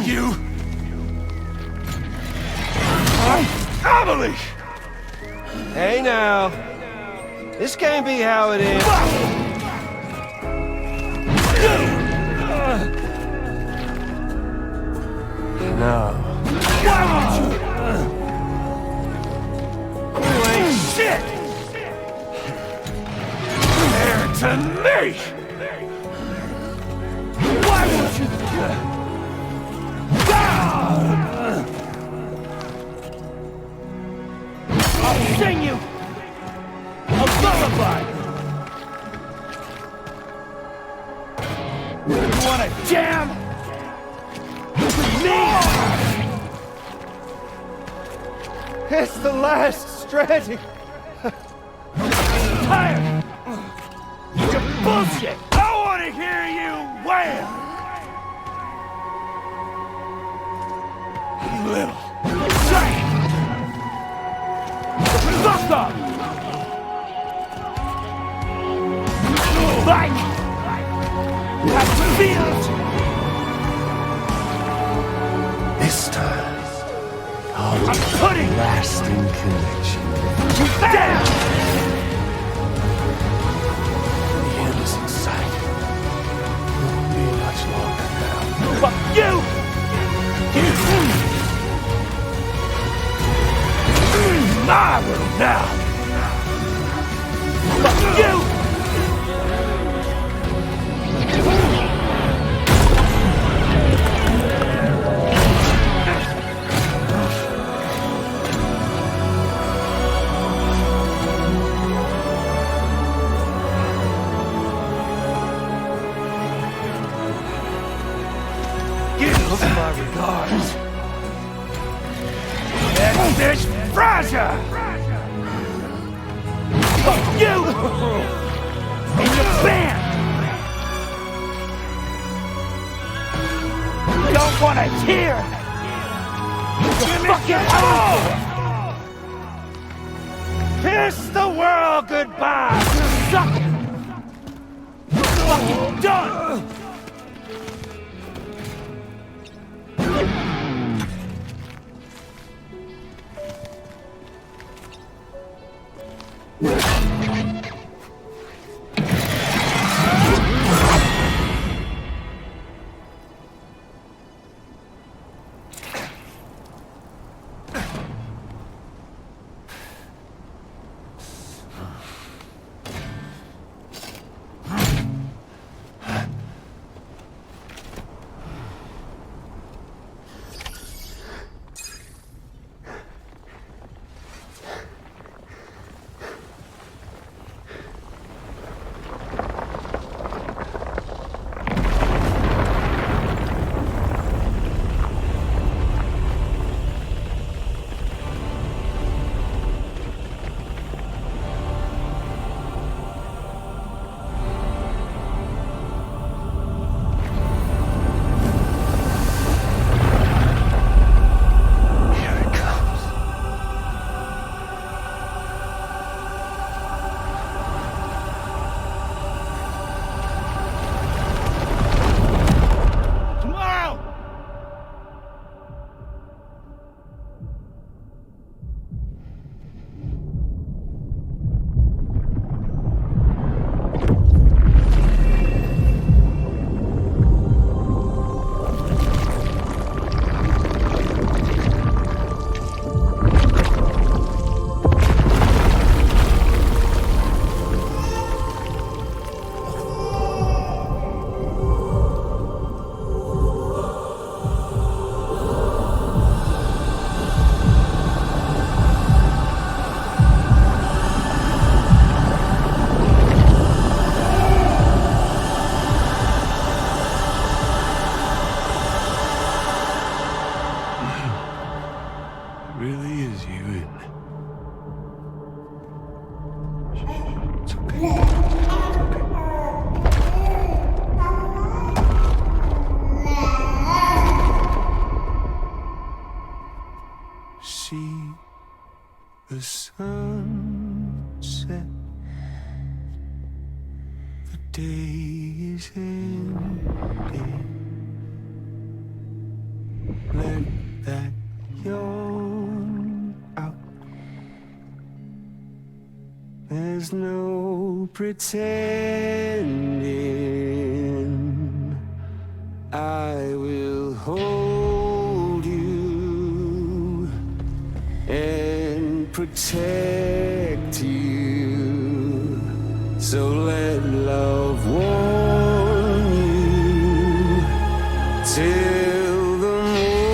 You! Emily! Hey now. This can't be how it is. No. Why won't you? You ain't shit! Compared to me! Why won't you? I'll sing you a lullaby! You wanna jam? With me? It's the last Stranding. Tired! Your bullshit! I wanna hear you wail! You little shite! Fuck off! Like have feels! This time, I'll I'm putting lasting connection. down! The end is in sight. Won't be much longer now. Fuck you! My room now! Fuck you! Give my regards. That bitch Fraser! Fuck you! And your band! Don't wanna hear! You're fucking over! Kiss the world goodbye! Suck it! Fucking done! sunset. The day is ending. Let that yawn out. There's no pretending. I will hold you and protect you. So let love warm you till the morning.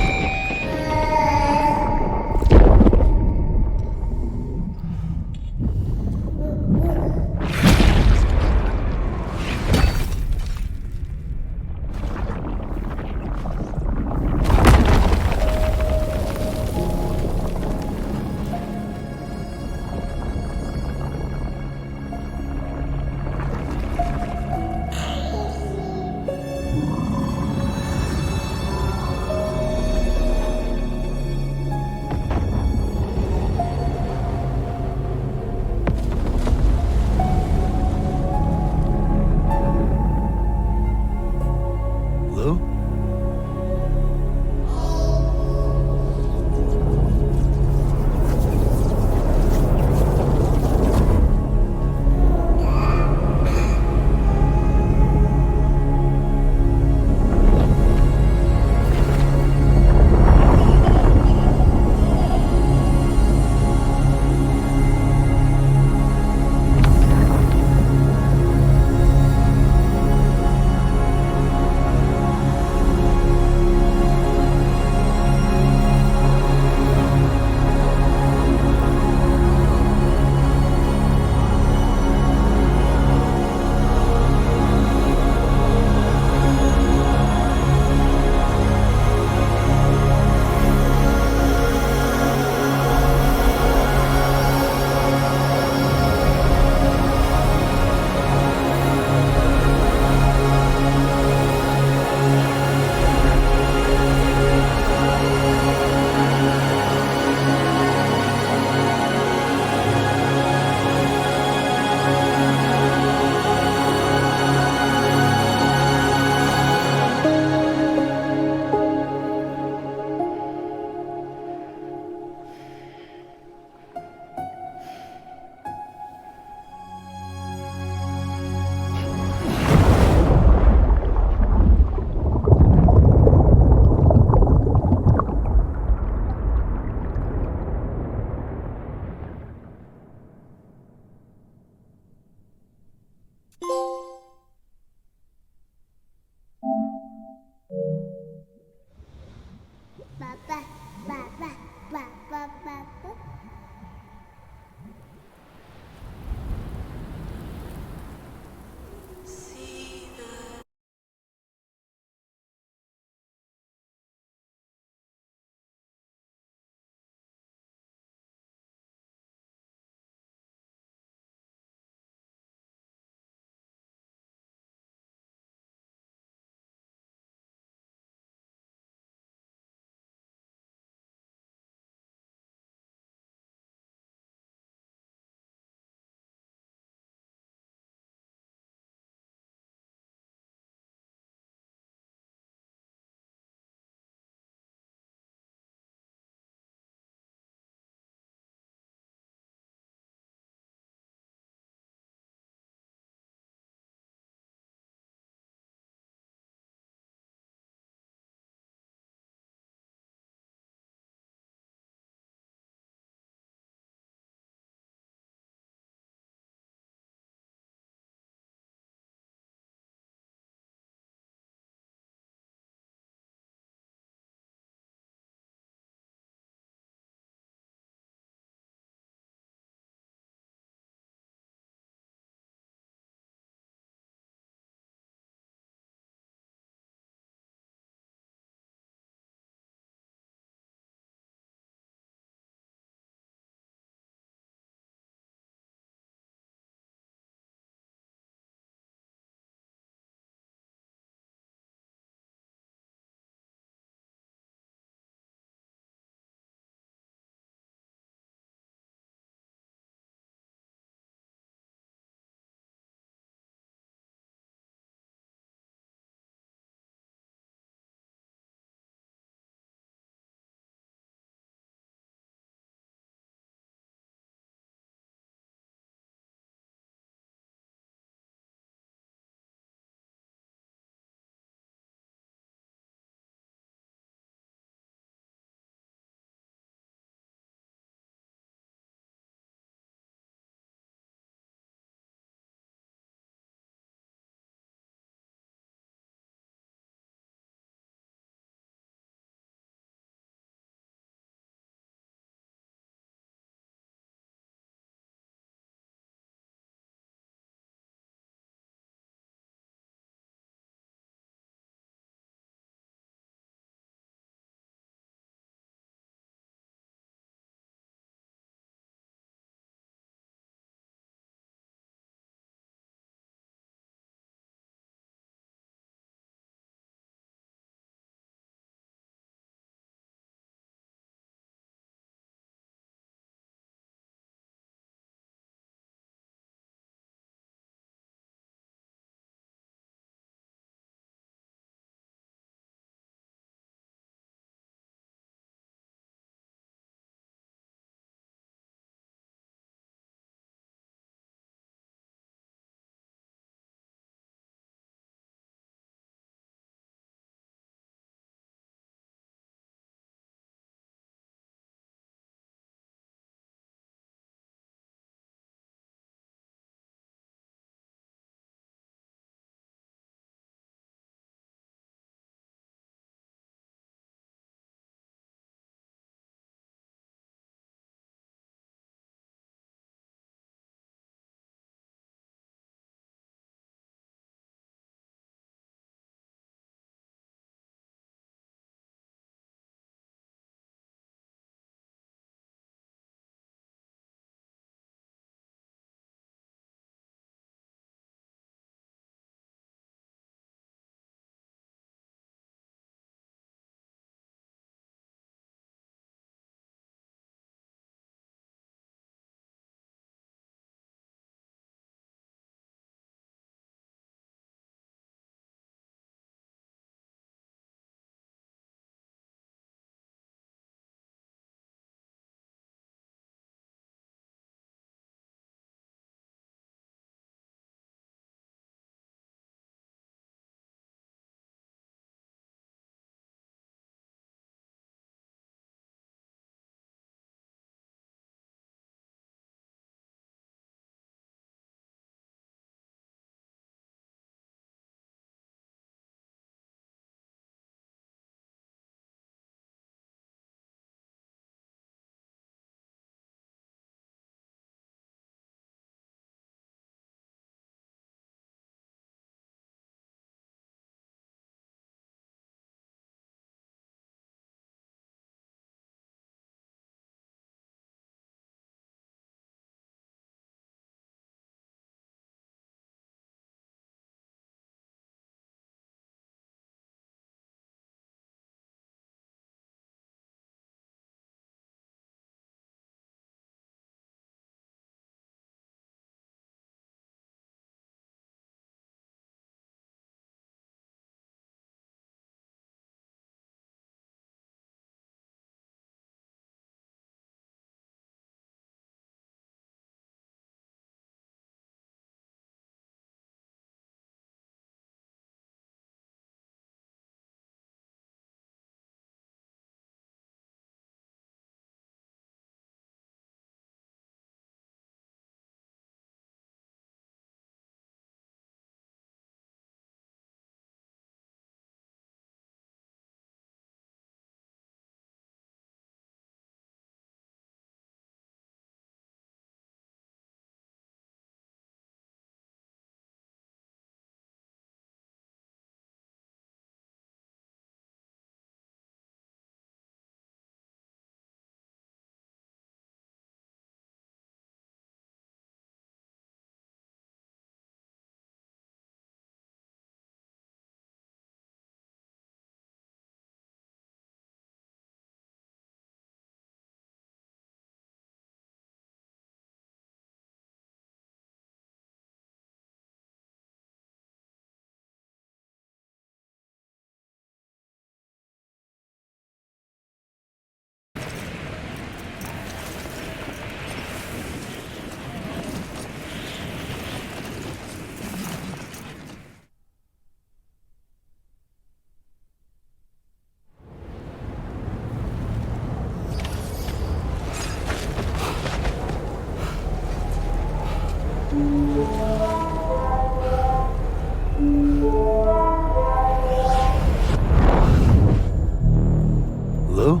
Lou?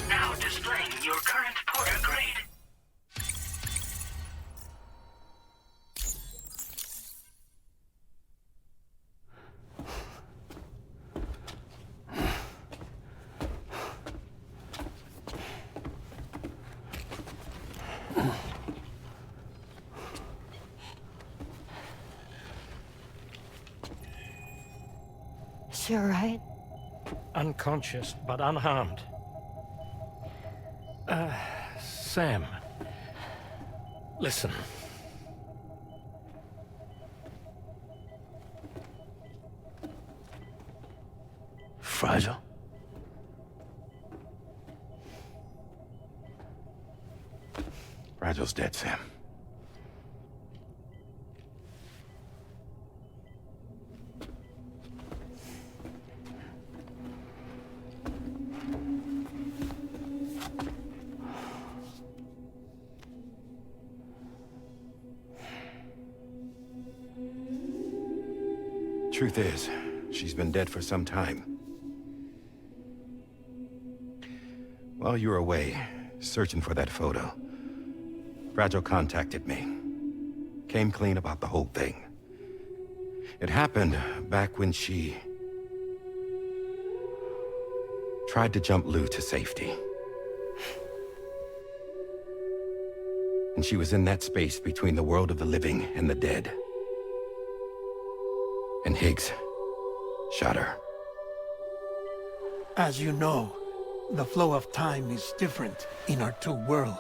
Now displaying your current porter grade. Is she alright? Unconscious, but unharmed. Sam. Listen. Fragile? Fragile's dead, Sam. Truth is, she's been dead for some time. While you were away, searching for that photo, Fragile contacted me. Came clean about the whole thing. It happened back when she tried to jump Lou to safety. And she was in that space between the world of the living and the dead. And Higgs shot her. As you know, the flow of time is different in our two worlds.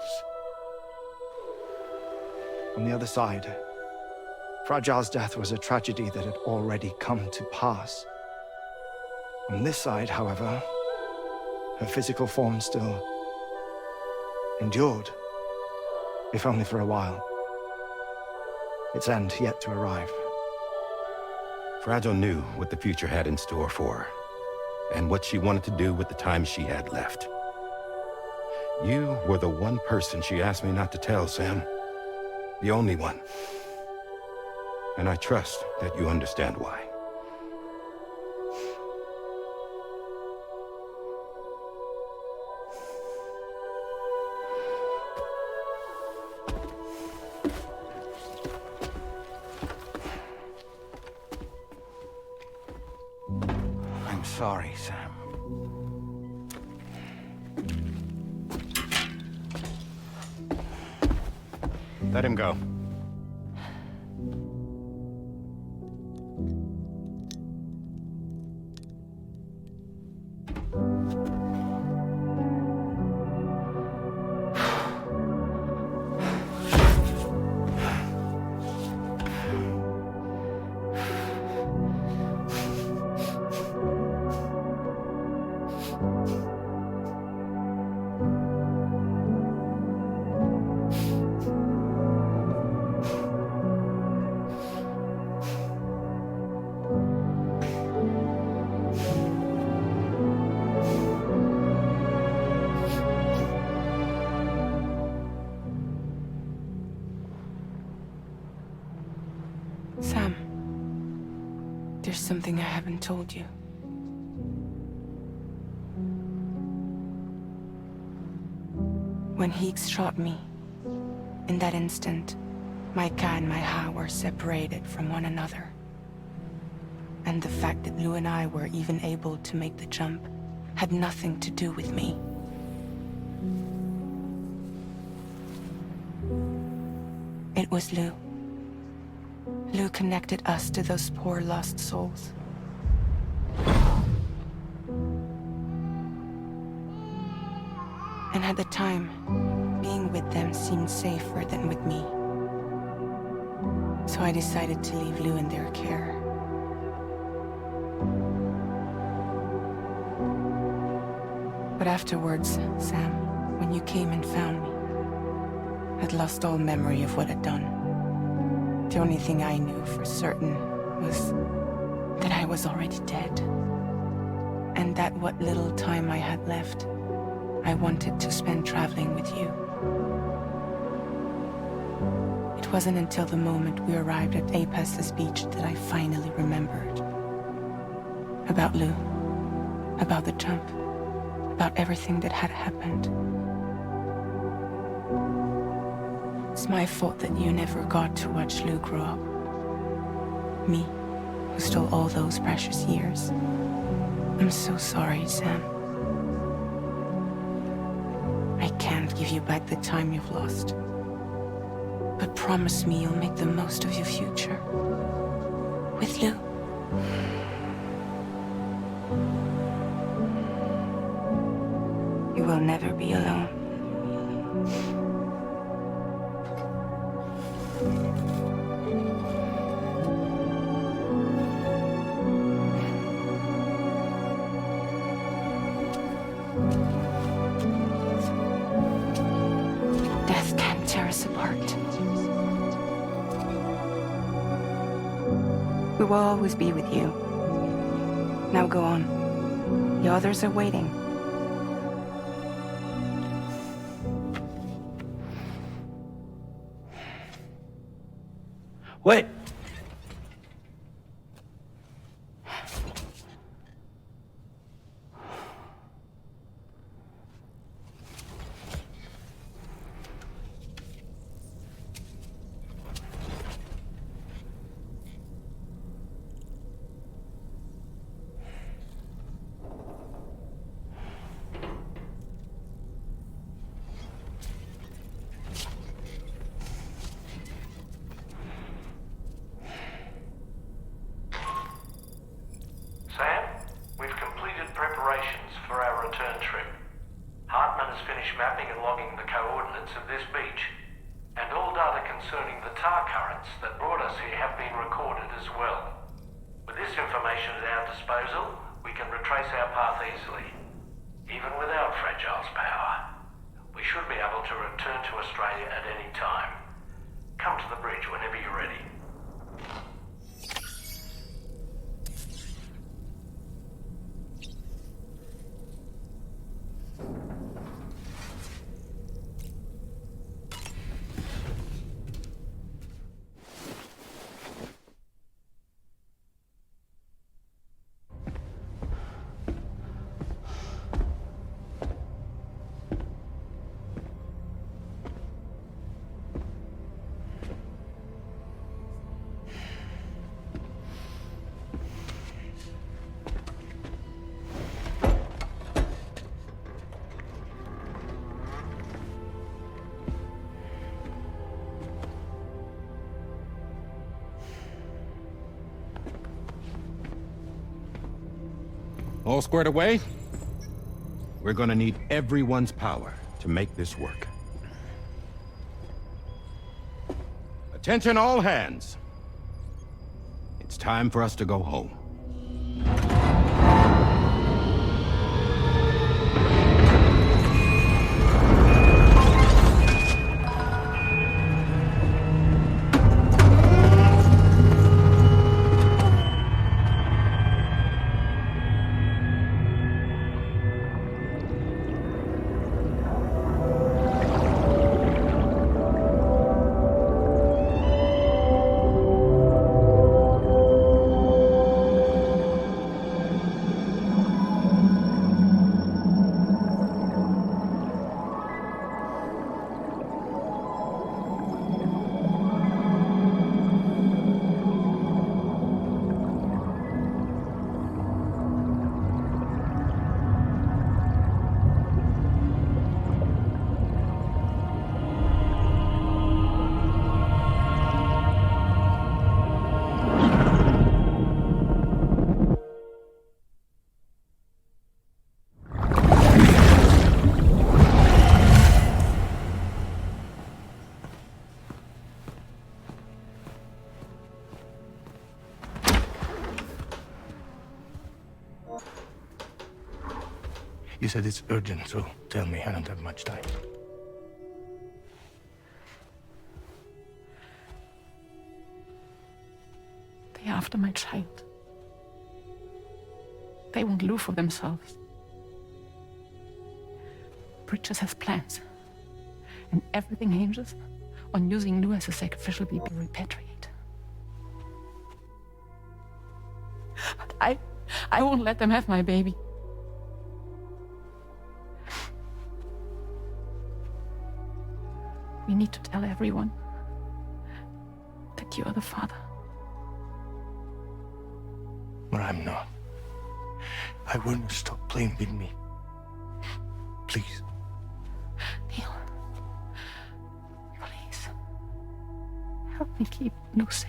On the other side, Fragile's death was a tragedy that had already come to pass. On this side, however, her physical form still endured, if only for a while. Its end yet to arrive. Fragile knew what the future had in store for her, and what she wanted to do with the time she had left. You were the one person she asked me not to tell, Sam. The only one. And I trust that you understand why. I'm sorry, Sam. Let him go. Sam, there's something I haven't told you. When Higgs shot me, in that instant, my Ka and my Ha were separated from one another. And the fact that Lou and I were even able to make the jump had nothing to do with me. It was Lou. Lou connected us to those poor lost souls. And at the time, being with them seemed safer than with me. So I decided to leave Lou in their care. But afterwards, Sam, when you came and found me, I'd lost all memory of what I'd done. The only thing I knew for certain was that I was already dead. And that what little time I had left, I wanted to spend traveling with you. It wasn't until the moment we arrived at Apas's beach that I finally remembered. About Lou, about the jump, about everything that had happened. It's my fault that you never got to watch Lou grow up. Me, who stole all those precious years. I'm so sorry, Sam. I can't give you back the time you've lost. But promise me you'll make the most of your future. With Lou. You will never be alone. Death can't tear us apart. We will always be with you. Now go on. The others are waiting. Wait! Sam, we've completed preparations for our return trip. Hartman has finished mapping and logging the coordinates of this beach, and all data concerning the tar currents that brought us here have been recorded as well. With this information at our disposal, we can retrace our path easily. Even without Fragile's power, we should be able to return to Australia at any time. Come to the bridge whenever you're ready. All squared away? We're gonna need everyone's power to make this work. Attention all hands. It's time for us to go home. He said it's urgent, so tell me, I don't have much time. They're after my child. They won't live for themselves. Bridges has plans. And everything hinges on using Lou as a sacrificial baby repatriate. But I won't let them have my baby. We need to tell everyone that you are the father. But I'm not. I want you to stop playing with me. Please. Neil. Please. Help me keep Lou safe.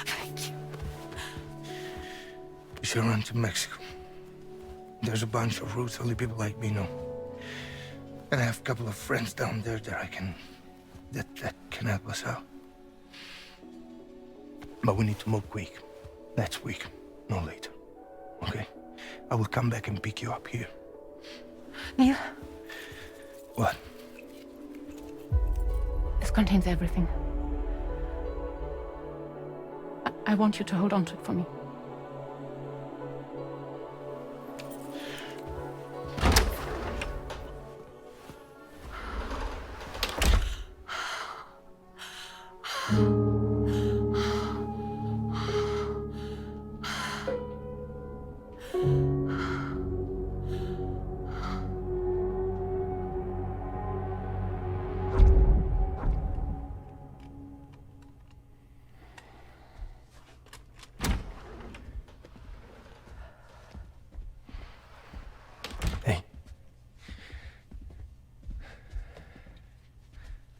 Thank you. We should run to Mexico. There's a bunch of routes only people like me know. And I have a couple of friends down there that can help us out. But we need to move quick. Next week, no later. Okay? I will come back and pick you up here. Neil. What? This contains everything. I want you to hold on to it for me.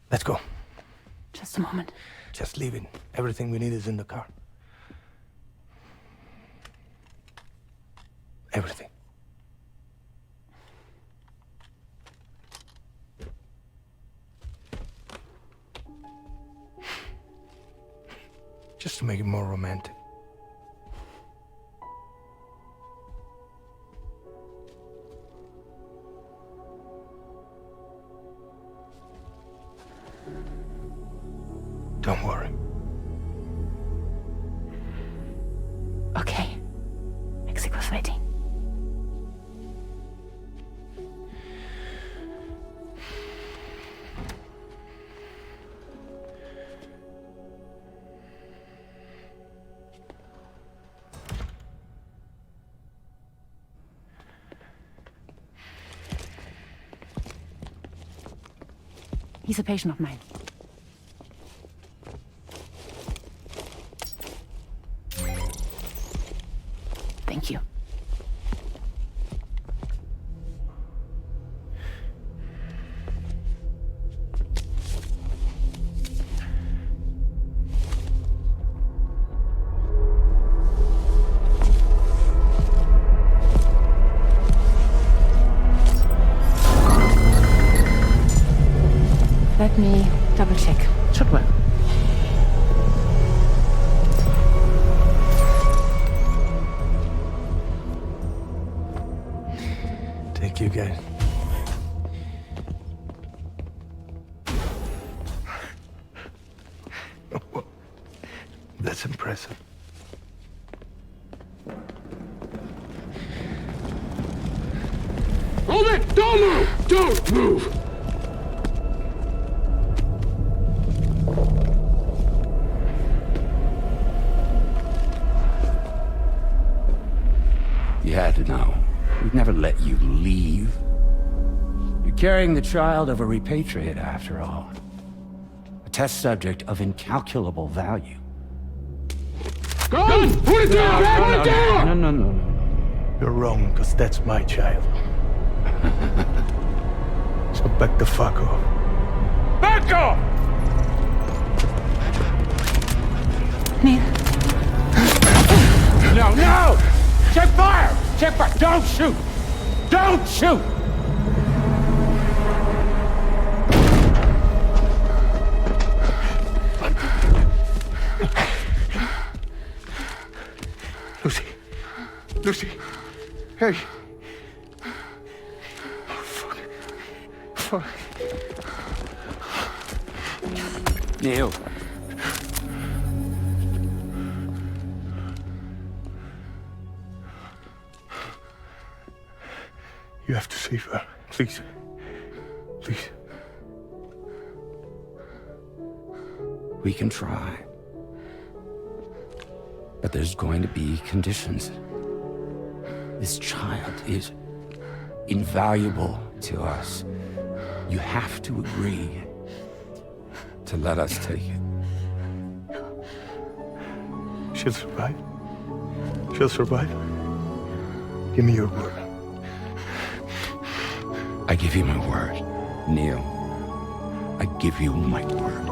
Let's go. Just a moment. Just leave it. Everything we need is in the car. Everything. Just to make it more romantic. Don't worry. Okay. Mexico's waiting. He's a patient of mine. Thank you. Let me double check. Should work. Thank you, guys. That's impressive. Hold it! Don't move! Don't move! You had to know. We'd never let you leave. You're carrying the child of a repatriate, after all. A test subject of incalculable value. Gun! Put it down! Put it down! No. You're wrong, because that's my child. So back the fuck off. Back off! Neil. No! Check fire! Check fire! Don't shoot! Don't shoot! Lucy. Hey. Oh, fuck. Fuck. Neil. You have to save her. Please. Please. We can try. But there's going to be conditions. This child is invaluable to us. You have to agree to let us take it. She'll survive. She'll survive. Give me your word. I give you my word, Neil. I give you my word.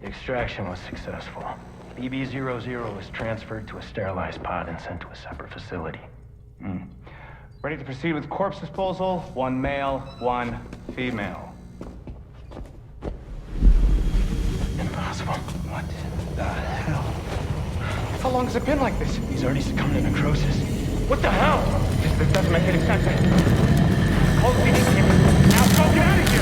The extraction was successful. BB-00 was transferred to a sterilized pod and sent to a separate facility. Ready to proceed with corpse disposal? 1 male, 1 female. Impossible. What the hell? How long has it been like this? He's already succumbed to necrosis. What the hell? This doesn't make any sense. Call the PD team. Now go get out of here!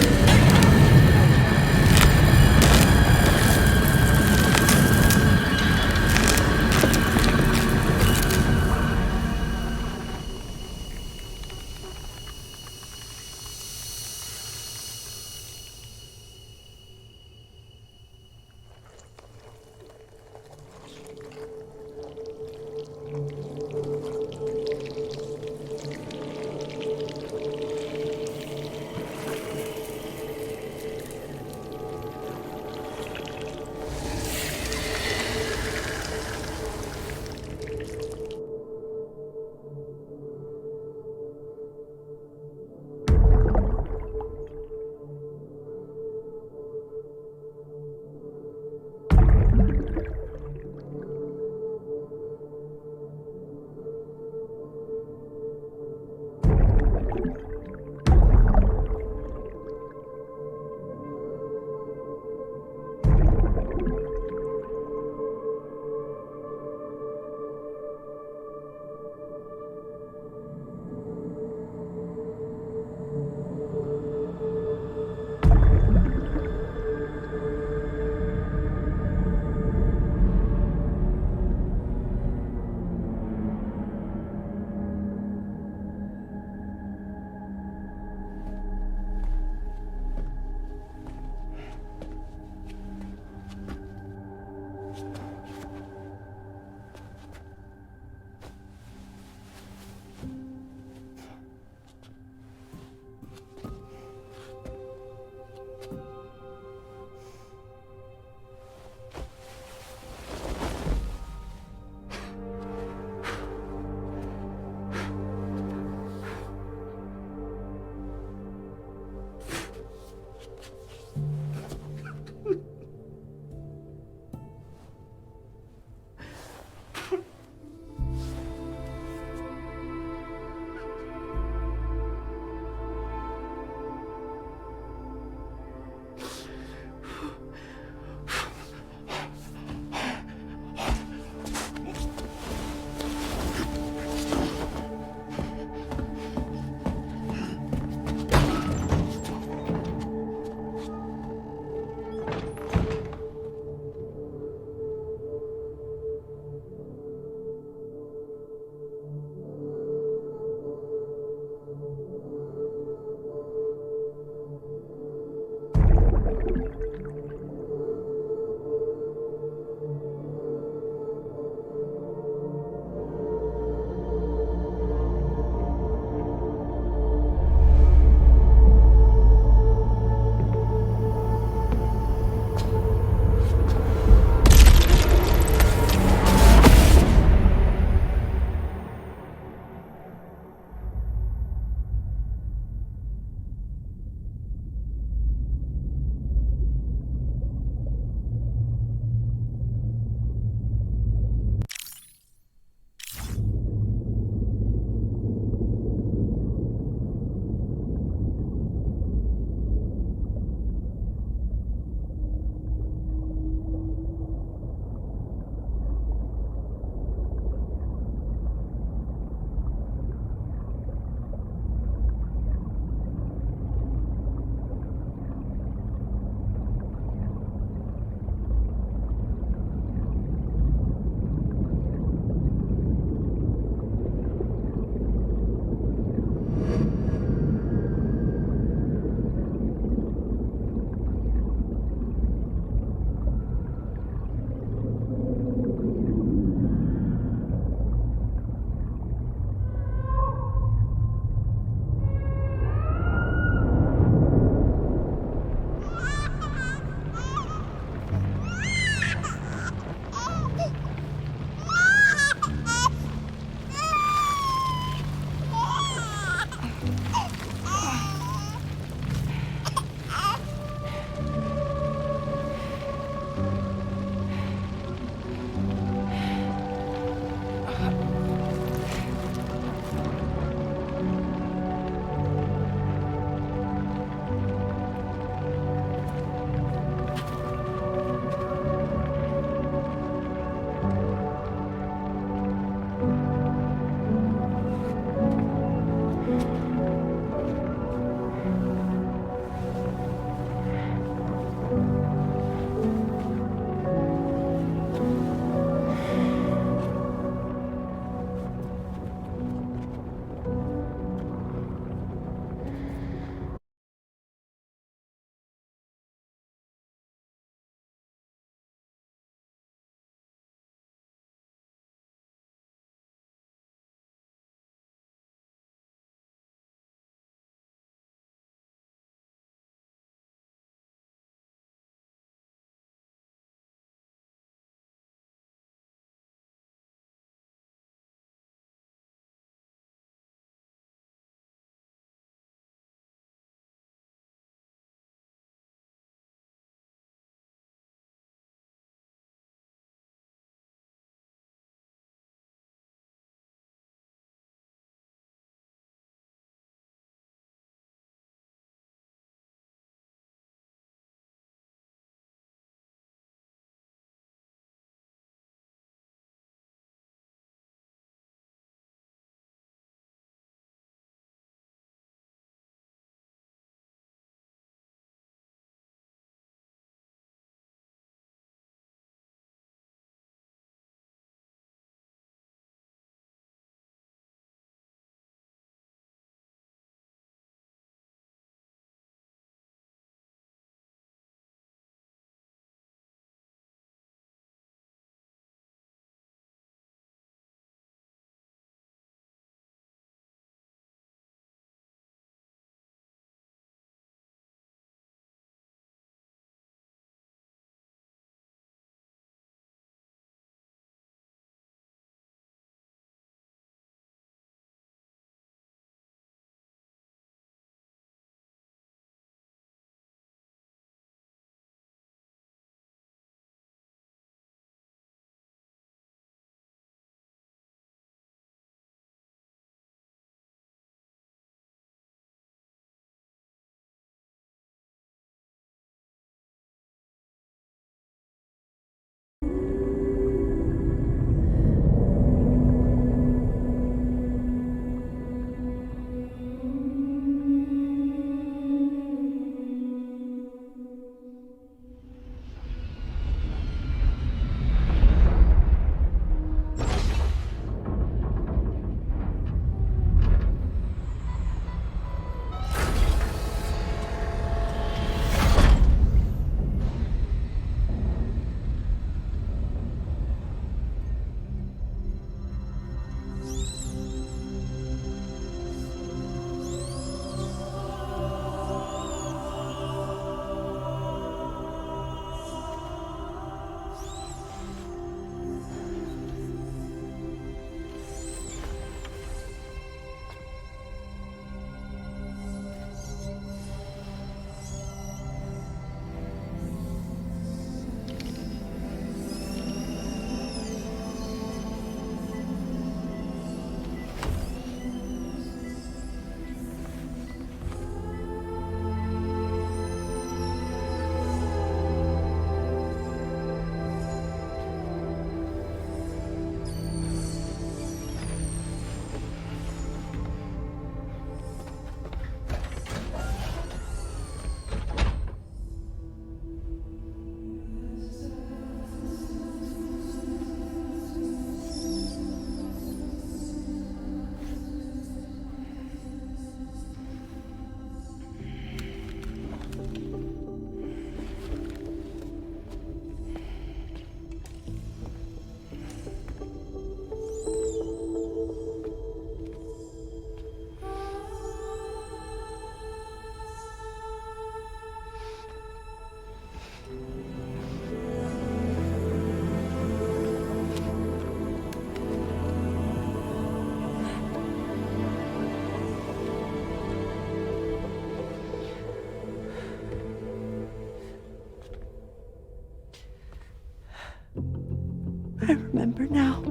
remember now.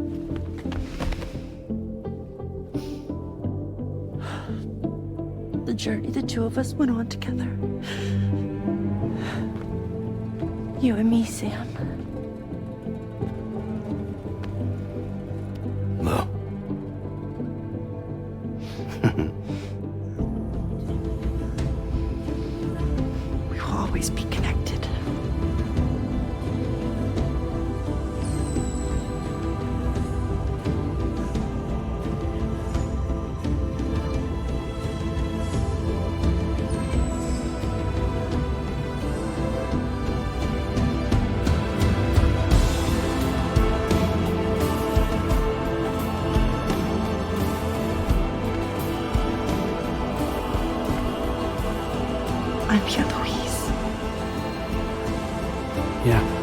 The journey the two of us went on together. You and me, Sam. No. We will always be connected. I'm here, Louise. Yeah.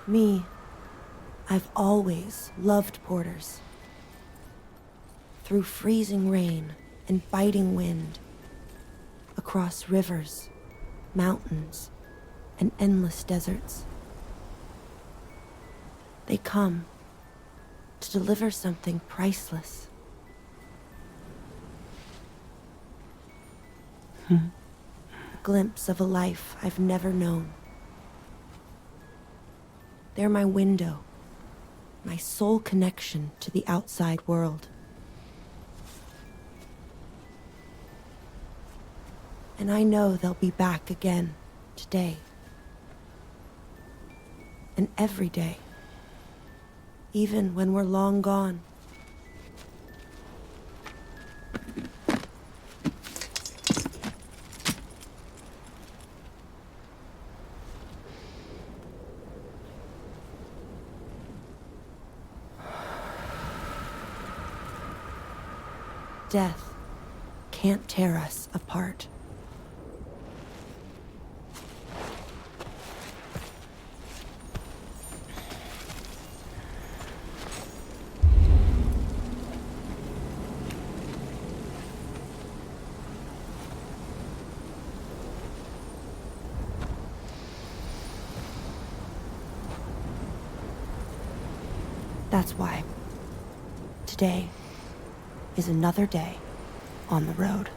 Me, I've always loved porters. Through freezing rain and biting wind, across rivers, mountains, and endless deserts. They come to deliver something priceless. A glimpse of a life I've never known. They're my window, my sole connection to the outside world. And I know they'll be back again today. And every day. Even when we're long gone. Death can't tear us apart. That's why today is another day on the road.